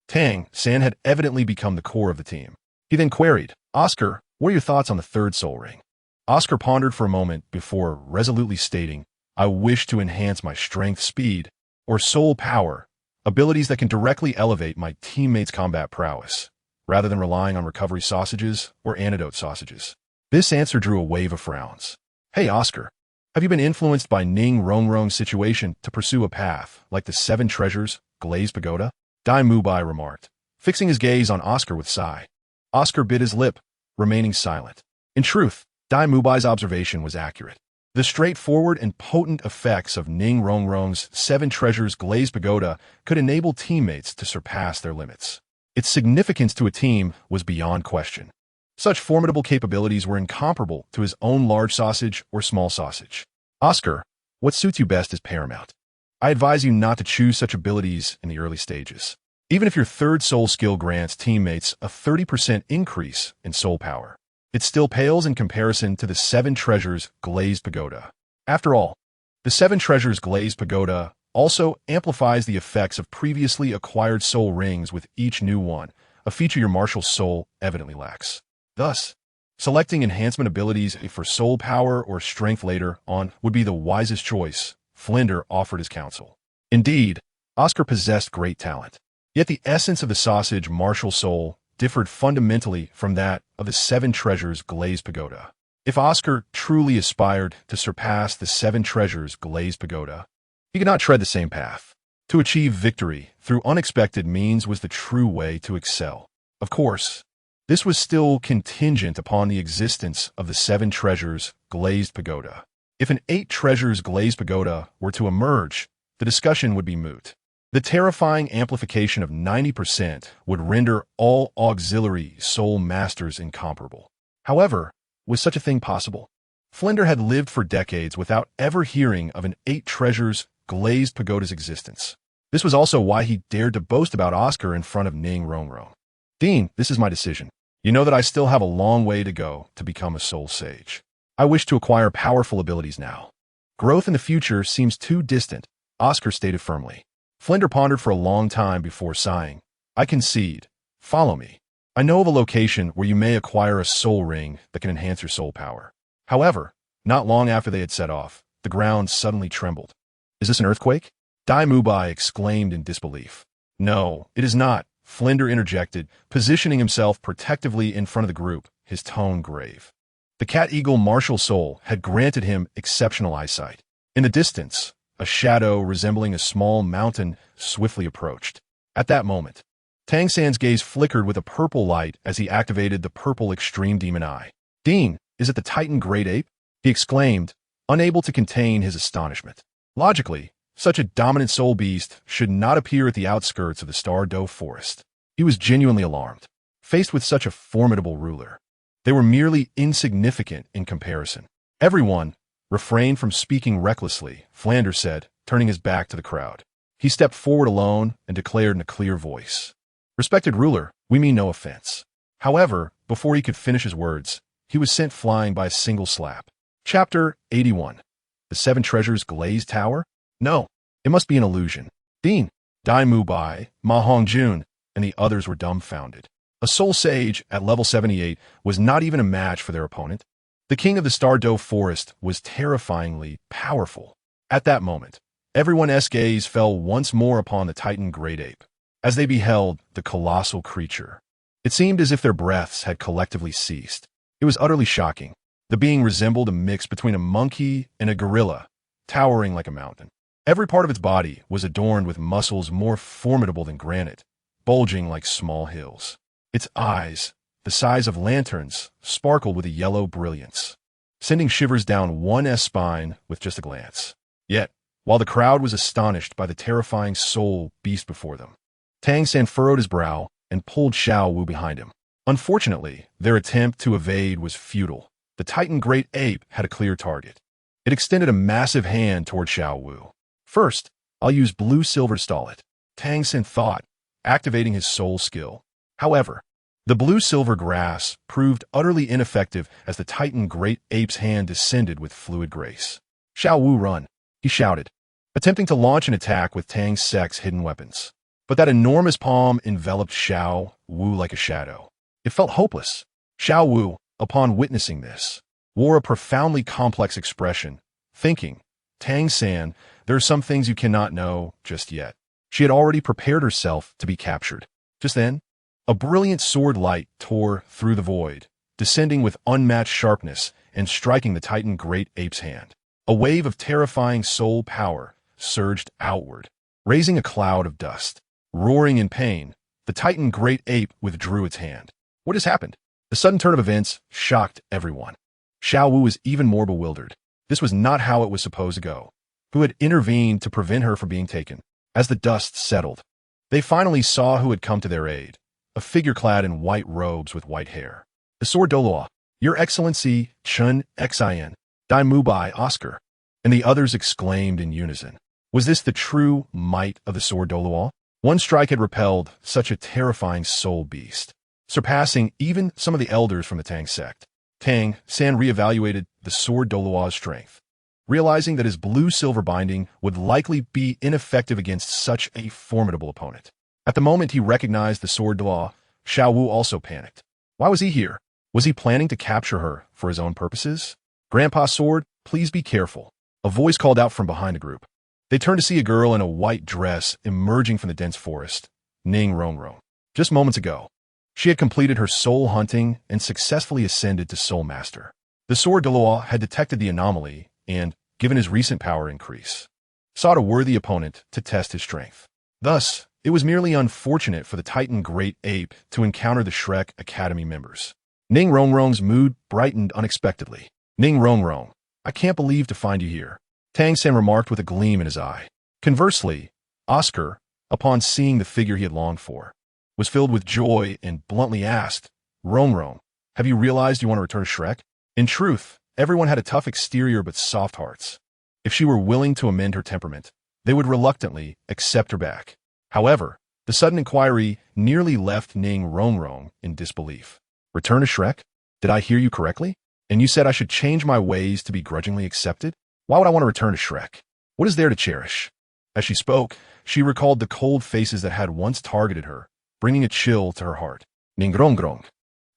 Tang San had evidently become the core of the team. He then queried, Oscar, what are your thoughts on the third soul ring? Oscar pondered for a moment before resolutely stating, I wish to enhance my strength, speed, or soul power, abilities that can directly elevate my teammates' combat prowess, rather than relying on recovery sausages or antidote sausages. This answer drew a wave of frowns. Hey, Oscar, have you been influenced by Ning Rongrong's situation to pursue a path like the 7 Treasures Glazed Pagoda? Dai Mubai remarked, fixing his gaze on Oscar with sigh. Oscar bit his lip, remaining silent. In truth, Dai Mubai's observation was accurate. The straightforward and potent effects of Ning Rongrong's 7 Treasures Glazed Pagoda could enable teammates to surpass their limits. Its significance to a team was beyond question. Such formidable capabilities were incomparable to his own large sausage or small sausage. Oscar, what suits you best is paramount. I advise you not to choose such abilities in the early stages. Even if your third soul skill grants teammates a 30% increase in soul power, it still pales in comparison to the 7 Treasures Glazed Pagoda. After all, the 7 Treasures Glazed Pagoda also amplifies the effects of previously acquired soul rings with each new one, a feature your martial soul evidently lacks. Thus, selecting enhancement abilities for soul power or strength later on would be the wisest choice, Flinder offered his counsel. Indeed, Oscar possessed great talent. Yet the essence of the sausage martial soul differed fundamentally from that of the 7 Treasures Glazed Pagoda. If Oscar truly aspired to surpass the 7 Treasures Glazed Pagoda, he could not tread the same path. To achieve victory through unexpected means was the true way to excel. Of course, this was still contingent upon the existence of the 7 Treasures Glazed Pagoda. If an 8 Treasures Glazed Pagoda were to emerge, the discussion would be moot. The terrifying amplification of 90% would render all auxiliary soul masters incomparable. However, was such a thing possible? Flinder had lived for decades without ever hearing of an 8 Treasures Glazed Pagoda's existence. This was also why he dared to boast about Oscar in front of Ning Rongrong. Dean, this is my decision. You know that I still have a long way to go to become a soul sage. I wish to acquire powerful abilities now. Growth in the future seems too distant, Oscar stated firmly. Flinder pondered for a long time before sighing. I concede. Follow me. I know of a location where you may acquire a soul ring that can enhance your soul power. However, not long after they had set off, the ground suddenly trembled. Is this an earthquake? Dai Mubai exclaimed in disbelief. No, it is not, Flinder interjected, positioning himself protectively in front of the group, his tone grave. The cat-eagle martial soul had granted him exceptional eyesight. In the distance, a shadow resembling a small mountain swiftly approached. At that moment, Tang San's gaze flickered with a purple light as he activated the purple extreme demon eye. Dean, is it the Titan Great Ape? He exclaimed, unable to contain his astonishment. Logically, such a dominant soul beast should not appear at the outskirts of the Star Doe forest. He was genuinely alarmed. Faced with such a formidable ruler, they were merely insignificant in comparison. Everyone refrained from speaking recklessly, Flanders said, turning his back to the crowd. He stepped forward alone and declared in a clear voice, "Respected ruler, we mean no offense." However, before he could finish his words, he was sent flying by a single slap. Chapter 81. The Seven Treasures Glazed Tower? No, it must be an illusion. Dean, Dai Mu Bai, Ma Hongjun, and the others were dumbfounded. A soul sage at level 78 was not even a match for their opponent. The king of the Star Doe forest was terrifyingly powerful. At that moment, everyone's gaze fell once more upon the Titan Great Ape. As they beheld the colossal creature, it seemed as if their breaths had collectively ceased. It was utterly shocking. The being resembled a mix between a monkey and a gorilla, towering like a mountain. Every part of its body was adorned with muscles more formidable than granite, bulging like small hills. Its eyes, the size of lanterns, sparkled with a yellow brilliance, sending shivers down one's spine with just a glance. Yet, while the crowd was astonished by the terrifying soul beast before them, Tang San furrowed his brow and pulled Xue Ye behind him. Unfortunately, their attempt to evade was futile. The Titan Great Ape had a clear target. It extended a massive hand toward Xue Ye. "First, I'll use blue-silver to stall it," Tang San thought, activating his soul skill. However, the blue-silver grass proved utterly ineffective as the Titan Great Ape's hand descended with fluid grace. "Xue Ye, run," he shouted, attempting to launch an attack with Tang Sek's hidden weapons. But that enormous palm enveloped Xue Ye like a shadow. It felt hopeless. Xue Ye, upon witnessing this, wore a profoundly complex expression, thinking, "Tang San, there are some things you cannot know just yet." She had already prepared herself to be captured. Just then, a brilliant sword light tore through the void, descending with unmatched sharpness and striking the Titan Great Ape's hand. A wave of terrifying soul power surged outward, raising a cloud of dust. Roaring in pain, the Titan Great Ape withdrew its hand. What has happened? The sudden turn of events shocked everyone. Xue Ye was even more bewildered. This was not how it was supposed to go. Who had intervened to prevent her from being taken? As the dust settled, they finally saw who had come to their aid, a figure clad in white robes with white hair. "The Sword Douluo, Your Excellency Chun Xin, Dai Mu Bai Oscar," and the others exclaimed in unison. Was this the true might of the Sword Douluo? One strike had repelled such a terrifying soul beast, surpassing even some of the elders from the Tang sect. Tang San reevaluated the Sword Douluo's strength, realizing that his blue-silver binding would likely be ineffective against such a formidable opponent. At the moment he recognized the Sword Douluo, Xue Ye also panicked. Why was he here? Was he planning to capture her for his own purposes? "Grandpa Sword, please be careful," a voice called out from behind the group. They turned to see a girl in a white dress emerging from the dense forest, Ning Rongrong. Just moments ago, she had completed her soul hunting and successfully ascended to Soul Master. The Sword Douluo had detected the anomaly and, given his recent power increase, sought a worthy opponent to test his strength. Thus, it was merely unfortunate for the Titan Great Ape to encounter the Shrek Academy members. Ning Rongrong's mood brightened unexpectedly. "Ning Rongrong, I can't believe to find you here," Tang San remarked with a gleam in his eye. Conversely, Oscar, upon seeing the figure he had longed for, was filled with joy and bluntly asked, "Rongrong, have you realized you want to return to Shrek?" In truth, everyone had a tough exterior but soft hearts. If she were willing to amend her temperament, they would reluctantly accept her back. However, the sudden inquiry nearly left Ning Rongrong in disbelief. "Return to Shrek? Did I hear you correctly? And you said I should change my ways to be grudgingly accepted? Why would I want to return to Shrek? What is there to cherish?" As she spoke, she recalled the cold faces that had once targeted her, bringing a chill to her heart. "Ning Rongrong,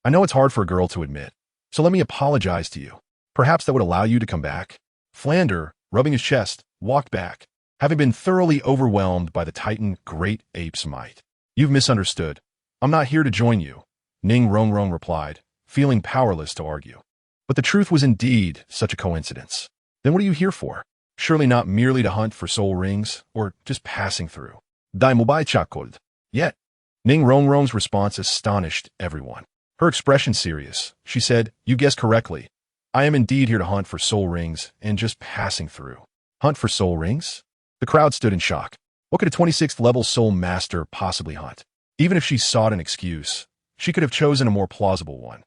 I know it's hard for a girl to admit, so let me apologize to you. Perhaps that would allow you to come back." Flander, rubbing his chest, walked back, having been thoroughly overwhelmed by the Titan Great Ape's might. "You've misunderstood. I'm not here to join you," Ning Rongrong replied, feeling powerless to argue. But the truth was indeed such a coincidence. Then what are you here for? Surely not merely to hunt for soul rings, or just passing through. "Dai Mu Bai Chakold." Yet, Ning Rongrong's response astonished everyone. Her expression serious. She said, "You guessed correctly. I am indeed here to hunt for soul rings and just passing through. Hunt for soul rings? The crowd stood in shock. What could a 26th level soul master possibly hunt? Even if she sought an excuse, she could have chosen a more plausible one.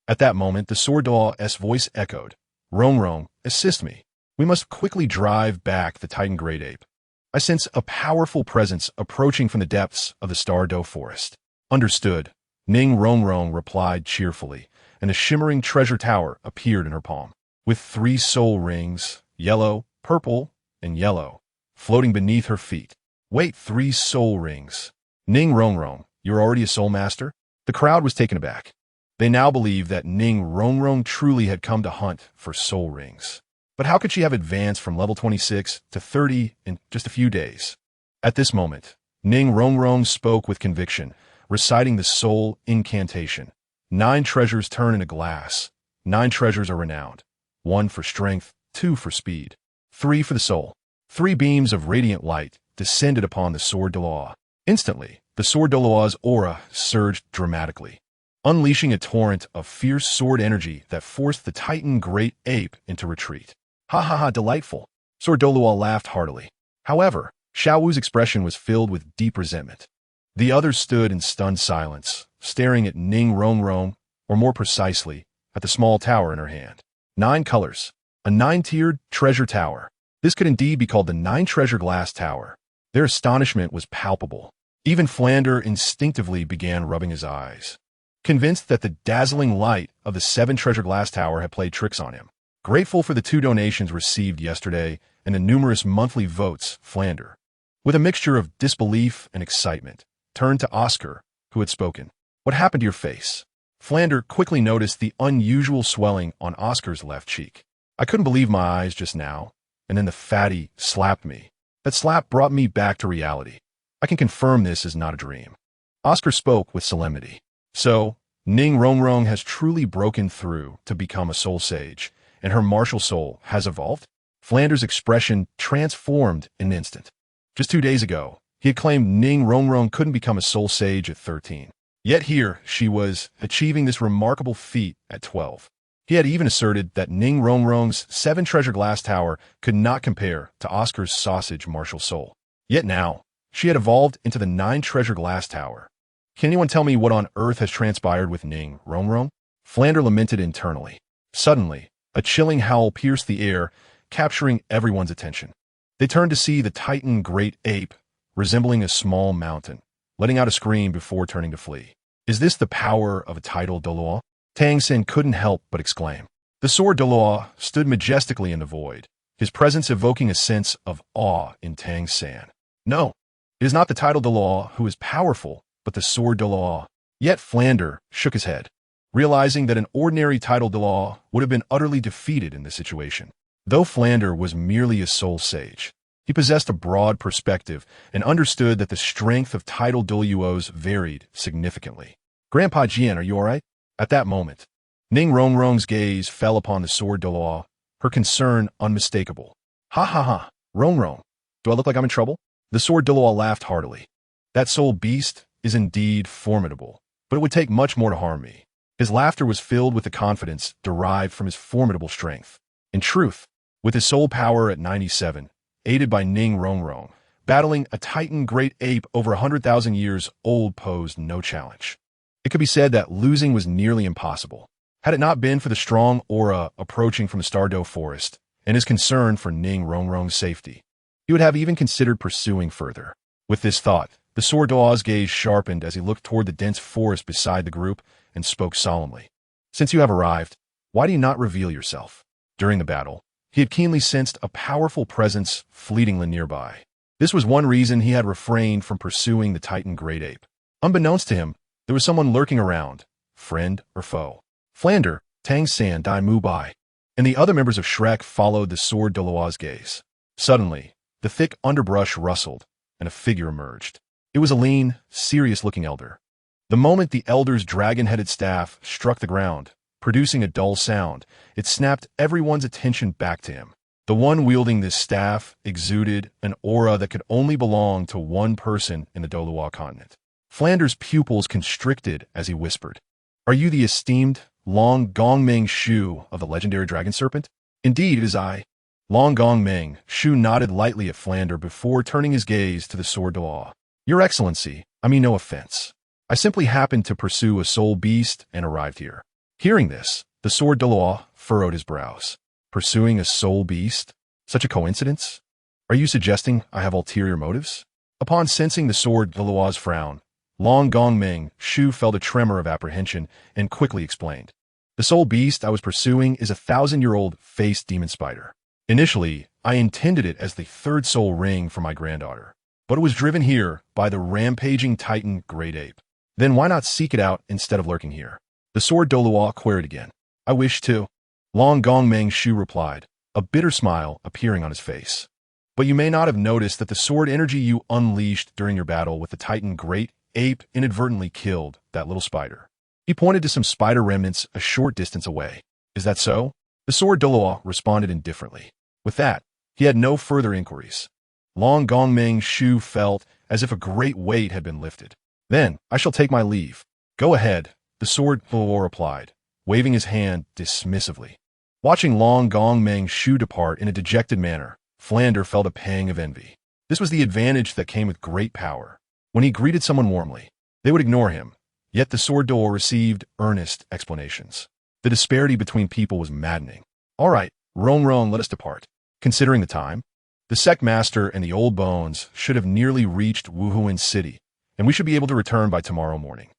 At that moment, the sword Douluo's voice echoed. Rongrong, assist me. We must quickly drive back the Titan Great Ape. I sense a powerful presence approaching from the depths of the Star Doe forest. Understood. Ning Rongrong replied cheerfully, and a shimmering treasure tower appeared in her palm, with 3 soul rings, yellow, purple, and yellow, floating beneath her feet. Wait, 3 soul rings. Ning Rongrong, you're already a soul master? The crowd was taken aback. They now believed that Ning Rongrong truly had come to hunt for soul rings. But how could she have advanced from level 26 to 30 in just a few days? At this moment, Ning Rongrong spoke with conviction, reciting the soul incantation. 9 treasures turn into glass. 9 treasures are renowned. 1 for strength, 2 for speed, 3 for the soul. 3 beams of radiant light descended upon the sword Douluo. Instantly, the sword Douluo's aura surged dramatically, unleashing a torrent of fierce sword energy that forced the Titan Great Ape into retreat. Ha ha ha, delightful. Sword Douluo laughed heartily. However, Xiao Wu's expression was filled with deep resentment. The others stood in stunned silence, staring at Ning Rongrong, or more precisely, at the small tower in her hand. 9 colors. A 9-tiered treasure tower. This could indeed be called the Nine-Treasure Glazed Tower. Their astonishment was palpable. Even Flander instinctively began rubbing his eyes, convinced that the dazzling light of the 7-treasure glass tower had played tricks on him. Grateful for the 2 donations received yesterday and the numerous monthly votes, Flander, with a mixture of disbelief and excitement, turned to Oscar, who had spoken. What happened to your face? Flander quickly noticed the unusual swelling on Oscar's left cheek. I couldn't believe my eyes just now, and then the fatty slapped me. That slap brought me back to reality. I can confirm this is not a dream. Oscar spoke with solemnity. So, Ning Rongrong has truly broken through to become a soul sage, and her martial soul has evolved? Flander's expression transformed in an instant. Just 2 days ago, he had claimed Ning Rongrong couldn't become a soul sage at 13. Yet here she was, achieving this remarkable feat at 12. He had even asserted that Ning Rongrong's 7-treasure glass tower could not compare to Oscar's sausage martial soul. Yet now, she had evolved into the 9-treasure glass tower. Can anyone tell me what on earth has transpired with Ning Rongrong? Flander lamented internally. Suddenly, a chilling howl pierced the air, capturing everyone's attention. They turned to see the Titan Great Ape, resembling a small mountain, letting out a scream before turning to flee. Is this the power of a title Douluo? Tang San couldn't help but exclaim. The sword Douluo stood majestically in the void, his presence evoking a sense of awe in Tang San. No, it is not the title Douluo who is powerful, but the sword Douluo. Yet Flander shook his head, realizing that an ordinary title Douluo would have been utterly defeated in this situation. Though Flander was merely a soul sage, he possessed a broad perspective and understood that the strength of title Douluos varied significantly. Grandpa Jian, are you all right? At that moment, Ning Rongrong's gaze fell upon the sword Douluo, her concern unmistakable. Ha ha ha, Rongrong, do I look like I'm in trouble? The sword Douluo laughed heartily. That soul beast is indeed formidable, but it would take much more to harm me. His laughter was filled with the confidence derived from his formidable strength. In truth, with his soul power at 97, aided by Ning Rongrong, battling a Titan Great Ape over 100,000 years old posed no challenge. It could be said that losing was nearly impossible. Had it not been for the strong aura approaching from the Star Doe forest and his concern for Ning Rongrong's safety, he would have even considered pursuing further. With this thought, the sword Douluo's gaze sharpened as he looked toward the dense forest beside the group and spoke solemnly. Since you have arrived, why do you not reveal yourself? During the battle, he had keenly sensed a powerful presence fleetingly nearby. This was one reason he had refrained from pursuing the Titan Great Ape. Unbeknownst to him, there was someone lurking around, friend or foe. Flander, Tang San, Dai Mu Bai, and the other members of Shrek followed the sword Douluo's gaze. Suddenly, the thick underbrush rustled, and a figure emerged. It was a lean, serious-looking elder. The moment the elder's dragon-headed staff struck the ground, producing a dull sound, it snapped everyone's attention back to him. The one wielding this staff exuded an aura that could only belong to one person in the Douluo continent. Flander's pupils constricted as he whispered, "Are you the esteemed Long Gongming Shu of the legendary dragon serpent? Indeed, it is I. Long Gongming Shu nodded lightly at Flander before turning his gaze to the sword Douluo. Your Excellency, I mean no offense. I simply happened to pursue a soul beast and arrived here. Hearing this, the sword Douluo furrowed his brows. Pursuing a soul beast? Such a coincidence? Are you suggesting I have ulterior motives? Upon sensing the sword Douluo's frown, Long Gongming Shu felt a tremor of apprehension and quickly explained. The soul beast I was pursuing is a 1,000-year-old face demon spider. Initially, I intended it as the third soul ring for my granddaughter, but it was driven here by the rampaging titan Great Ape. Then why not seek it out instead of lurking here? The sword Douluo queried again. I wish to. Long Gongming Shu replied, a bitter smile appearing on his face. But you may not have noticed that the sword energy you unleashed during your battle with the titan Great Ape inadvertently killed that little spider. He pointed to some spider remnants a short distance away. Is that so? The sword Douluo responded indifferently. With that, he had no further inquiries. Long Gongming Shu felt as if a great weight had been lifted. Then, I shall take my leave. Go ahead, the sword Douluo replied, waving his hand dismissively. Watching Long Gongming Shu depart in a dejected manner, Flander felt a pang of envy. This was the advantage that came with great power. When he greeted someone warmly, they would ignore him, yet the sword Douluo received earnest explanations. The disparity between people was maddening. All right, Rongrong, let us depart. Considering the time, the sect master and the old bones should have nearly reached Wuhuan City, and we should be able to return by tomorrow morning.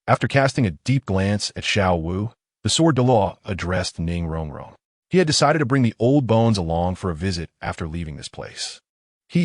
After casting a deep glance at Xiao Wu, the sword Douluo addressed Ning Rongrong. He had decided to bring the old bones along for a visit after leaving this place.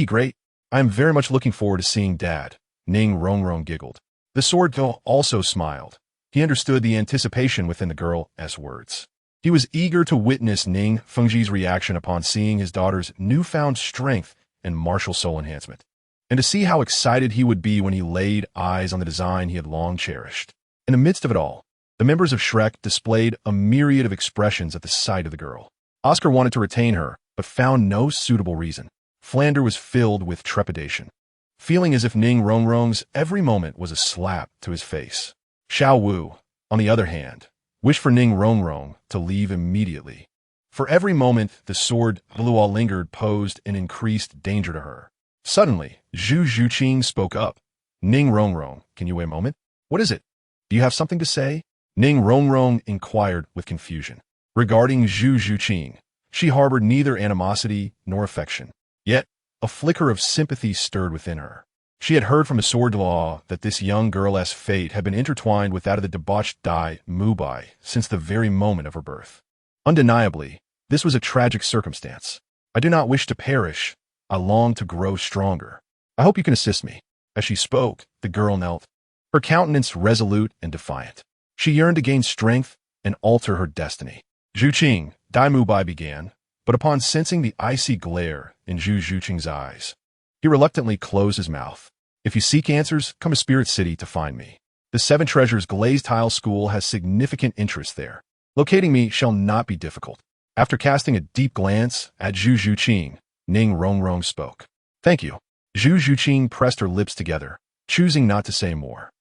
Great. I am very much looking forward to seeing Dad, Ning Rongrong giggled. The sword Douluo also smiled. He understood the anticipation within the girl's words. He was eager to witness Ning Fengji's reaction upon seeing his daughter's newfound strength and martial soul enhancement, and to see how excited he would be when he laid eyes on the design he had long cherished. In the midst of it all, the members of Shrek displayed a myriad of expressions at the sight of the girl. Oscar wanted to retain her, but found no suitable reason. Flander was filled with trepidation, feeling as if Ning Rongrong's every moment was a slap to his face. Xiao Wu, on the other hand, wished for Ning Rongrong to leave immediately. For every moment the sword Douluo lingered posed an increased danger to her. Suddenly, Zhu Zhuqing spoke up. Ning Rongrong, can you wait a moment? What is it? Do you have something to say? Ning Rongrong inquired with confusion. Regarding Zhu Zhuqing, she harbored neither animosity nor affection. Yet, a flicker of sympathy stirred within her. She had heard from the sword Douluo that this young girl's fate had been intertwined with that of the debauched Dai Mubai since the very moment of her birth. Undeniably, this was a tragic circumstance. I do not wish to perish. I long to grow stronger. I hope you can assist me. As she spoke, the girl knelt, her countenance resolute and defiant. She yearned to gain strength and alter her destiny. Zhuqing, Dai Mubai began, but upon sensing the icy glare in Zhu Zhuqing's eyes, he reluctantly closed his mouth. If you seek answers, come to Spirit City to find me. The Seven Treasures Glazed Tile School has significant interest there. Locating me shall not be difficult. After casting a deep glance at Zhu Zhuqing, Ning Rongrong spoke. Thank you. Zhu Zhuqing pressed her lips together, choosing not to say more.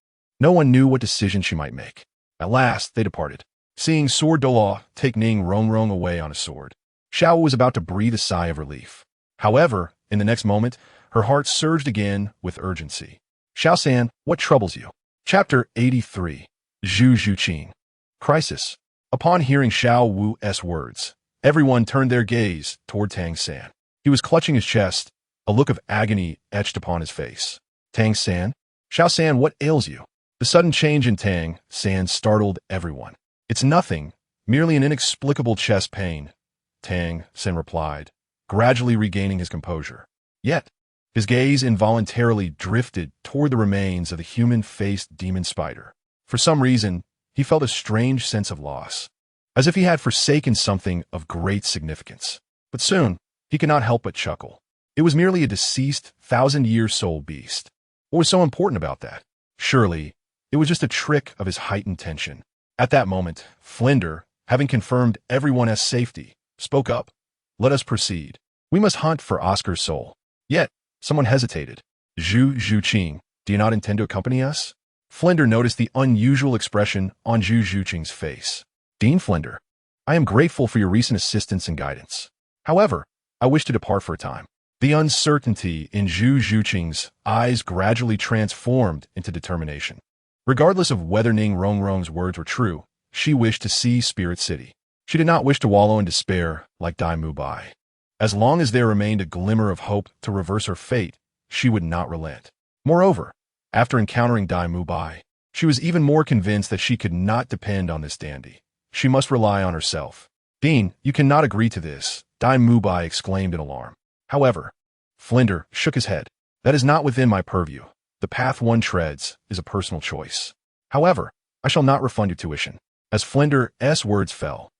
No one knew what decision she might make. At last, they departed, seeing sword Douluo take Ning Rongrong away on a sword. Xiao was about to breathe a sigh of relief. However, in the next moment, her heart surged again with urgency. Xiao San, what troubles you? Chapter 83. Zhu Zhuqing. Crisis. Upon hearing Xiao Wu's words, everyone turned their gaze toward Tang San. He was clutching his chest, a look of agony etched upon his face. Tang San? Xiao San, what ails you? The sudden change in Tang San startled everyone. It's nothing, merely an inexplicable chest pain, Tang San replied, gradually regaining his composure. Yet, his gaze involuntarily drifted toward the remains of the human-faced demon spider. For some reason, he felt a strange sense of loss, as if he had forsaken something of great significance. But soon, he could not help but chuckle. It was merely a deceased, 1,000-year soul beast. What was so important about that? Surely, it was just a trick of his heightened tension. At that moment, Flinder, having confirmed everyone's safety, spoke up. Let us proceed. We must hunt for Oscar's soul. Yet, someone hesitated. Zhu Zhuqing, do you not intend to accompany us? Flinder noticed the unusual expression on Zhu Zhuqing's face. Dean Flinder, I am grateful for your recent assistance and guidance. However, I wish to depart for a time. The uncertainty in Zhu Zhuqing's eyes gradually transformed into determination. Regardless of whether Ning Rongrong's words were true, she wished to see Spirit City. She did not wish to wallow in despair like Dai Mubai. As long as there remained a glimmer of hope to reverse her fate, she would not relent. Moreover, after encountering Dai Mubai, she was even more convinced that she could not depend on this dandy. She must rely on herself. Dean, you cannot agree to this, Dai Mubai exclaimed in alarm. However, Flinder shook his head. That is not within my purview. The path one treads is a personal choice. However, I shall not refund your tuition. As Flinder's words fell,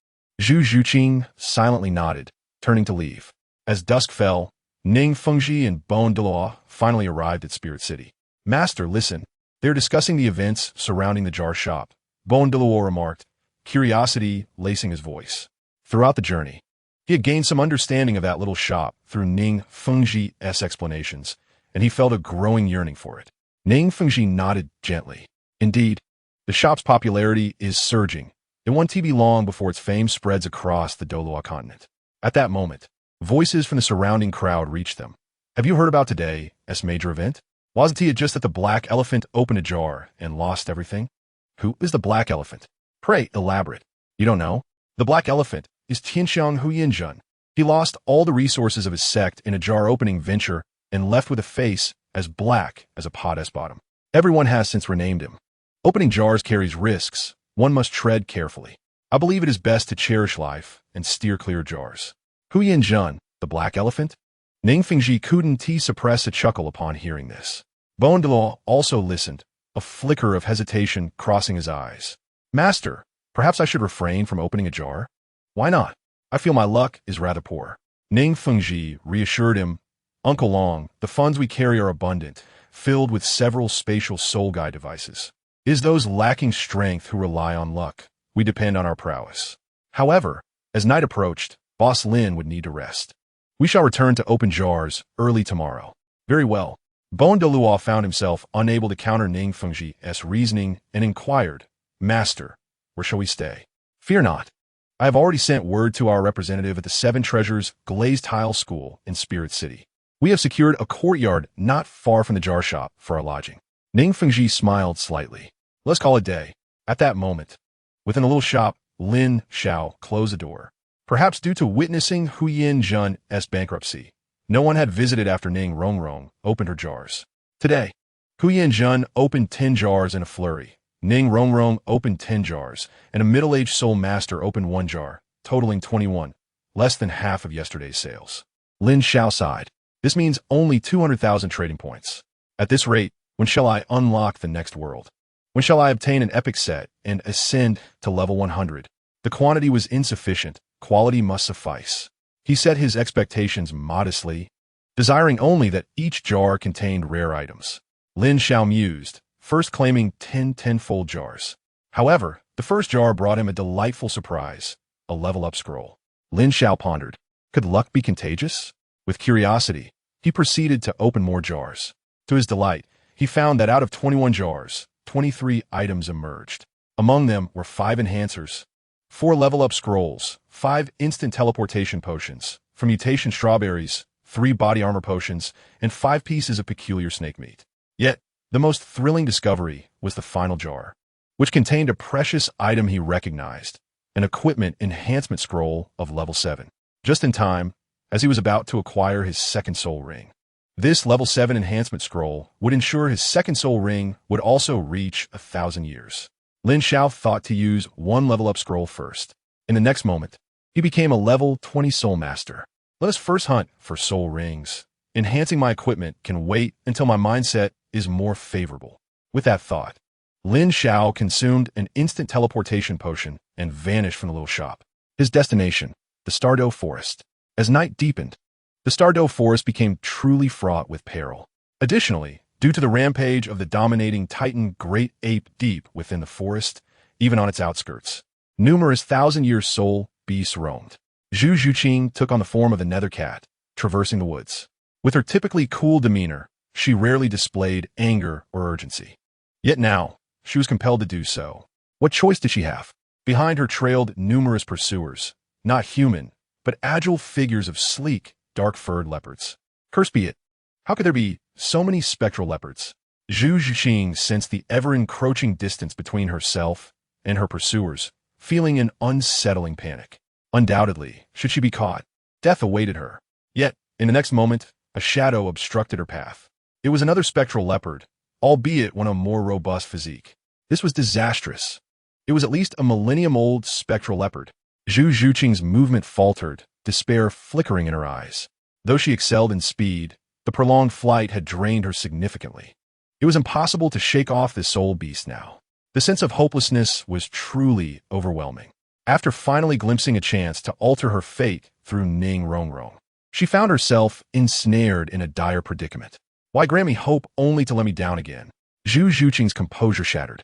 Zhu Zhuqing silently nodded, turning to leave. As dusk fell, Ning Fengji and Douluo finally arrived at Spirit City. Master, listen. They are discussing the events surrounding the jar shop, Douluo remarked, curiosity lacing his voice. Throughout the journey, he had gained some understanding of that little shop through Ning Fengji's explanations, and he felt a growing yearning for it. Ning Fengji nodded gently. Indeed, the shop's popularity is surging. It won't be long before its fame spreads across the Douluo continent. At that moment, voices from the surrounding crowd reached them. Have you heard about today's major event? Wasn't it just that the Black Elephant opened a jar and lost everything? Who is the Black Elephant? Pray elaborate. You don't know? The Black Elephant is Tianxiang Huyanjun. He lost all the resources of his sect in a jar-opening venture and left with a face as black as a pot's bottom. Everyone has since renamed him. Opening jars carries risks. One must tread carefully. I believe it is best to cherish life and steer clear of jars. Huyanjun, the Black Elephant? Ning Fengji couldn't suppress a chuckle upon hearing this. Douluo also listened, a flicker of hesitation crossing his eyes. Master, perhaps I should refrain from opening a jar? Why not? I feel my luck is rather poor. Ning Fengji reassured him. Uncle Long, the funds we carry are abundant, filled with several spatial soul guide devices. It is those lacking strength who rely on luck. We depend on our prowess. However, as night approached, Boss Lin would need to rest. We shall return to open jars early tomorrow. Very well. Douluo found himself unable to counter Ning Fengji's reasoning and inquired, Master, where shall we stay? Fear not. I have already sent word to our representative at the Seven Treasures Glazed Tile School in Spirit City. We have secured a courtyard not far from the jar shop for our lodging. Ning Fengji smiled slightly. Let's call it day. At that moment, within a little shop, Lin Xiao closed the door. Perhaps due to witnessing Huyanjun's bankruptcy, no one had visited after Ning Rongrong opened her jars. Today, Huyanjun opened 10 jars in a flurry. Ning Rongrong opened 10 jars, and a middle-aged soul master opened 1 jar, totaling 21, less than half of yesterday's sales. Lin Xiao sighed. This means only 200,000 trading points. At this rate, when shall I unlock the next world? When shall I obtain an epic set and ascend to level 100? The quantity was insufficient. Quality must suffice. He set his expectations modestly, desiring only that each jar contained rare items. Lin Xiao mused, first claiming 10 tenfold jars. However, the first jar brought him a delightful surprise, a level-up scroll. Lin Xiao pondered, could luck be contagious? With curiosity, he proceeded to open more jars. To his delight, he found that out of 21 jars, 23 items emerged. Among them were 5 enhancers, 4 level-up scrolls, 5 instant teleportation potions, from mutation strawberries, 3 body armor potions, and 5 pieces of peculiar snake meat. Yet, the most thrilling discovery was the final jar, which contained a precious item he recognized, an equipment enhancement scroll of level 7. Just in time, as he was about to acquire his second soul ring. This level 7 enhancement scroll would ensure his second soul ring would also reach 1,000 years. Lin Xiao thought to use 1 level-up scroll first. In the next moment, he became a level 20 soul master. Let us first hunt for soul rings. Enhancing my equipment can wait until my mindset is more favorable. With that thought, Lin Xiao consumed an instant teleportation potion and vanished from the little shop. His destination, the Stardow Forest. As night deepened, the Stardow Forest became truly fraught with peril. Additionally, due to the rampage of the dominating Titan Great Ape deep within the forest, even on its outskirts, numerous thousand-year soul beasts roamed. Zhu Zhuqing took on the form of a nether cat, traversing the woods. With her typically cool demeanor, she rarely displayed anger or urgency. Yet now, she was compelled to do so. What choice did she have? Behind her trailed numerous pursuers, not human, but agile figures of sleek, dark-furred leopards. Cursed be it! How could there be so many spectral leopards? Xu Zhiqing sensed the ever-encroaching distance between herself and her pursuers, feeling an unsettling panic. Undoubtedly, should she be caught, death awaited her. Yet, in the next moment, a shadow obstructed her path. It was another spectral leopard, albeit one of more robust physique. This was disastrous. It was at least a millennium-old spectral leopard. Xu Zhiqing's movement faltered, despair flickering in her eyes. Though she excelled in speed, the prolonged flight had drained her significantly. It was impossible to shake off this soul beast now. The sense of hopelessness was truly overwhelming. After finally glimpsing a chance to alter her fate through Ning Rongrong, she found herself ensnared in a dire predicament. Why grant me hope only to let me down again? Xu Zhiqing's composure shattered.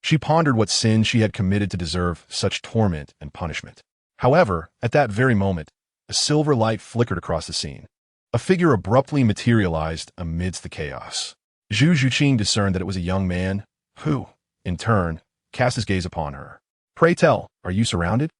She pondered what sin she had committed to deserve such torment and punishment. However, at that very moment, a silver light flickered across the scene. A figure abruptly materialized amidst the chaos. Xu Zhiqing discerned that it was a young man who, in turn, cast his gaze upon her. "Pray tell, are you surrounded?"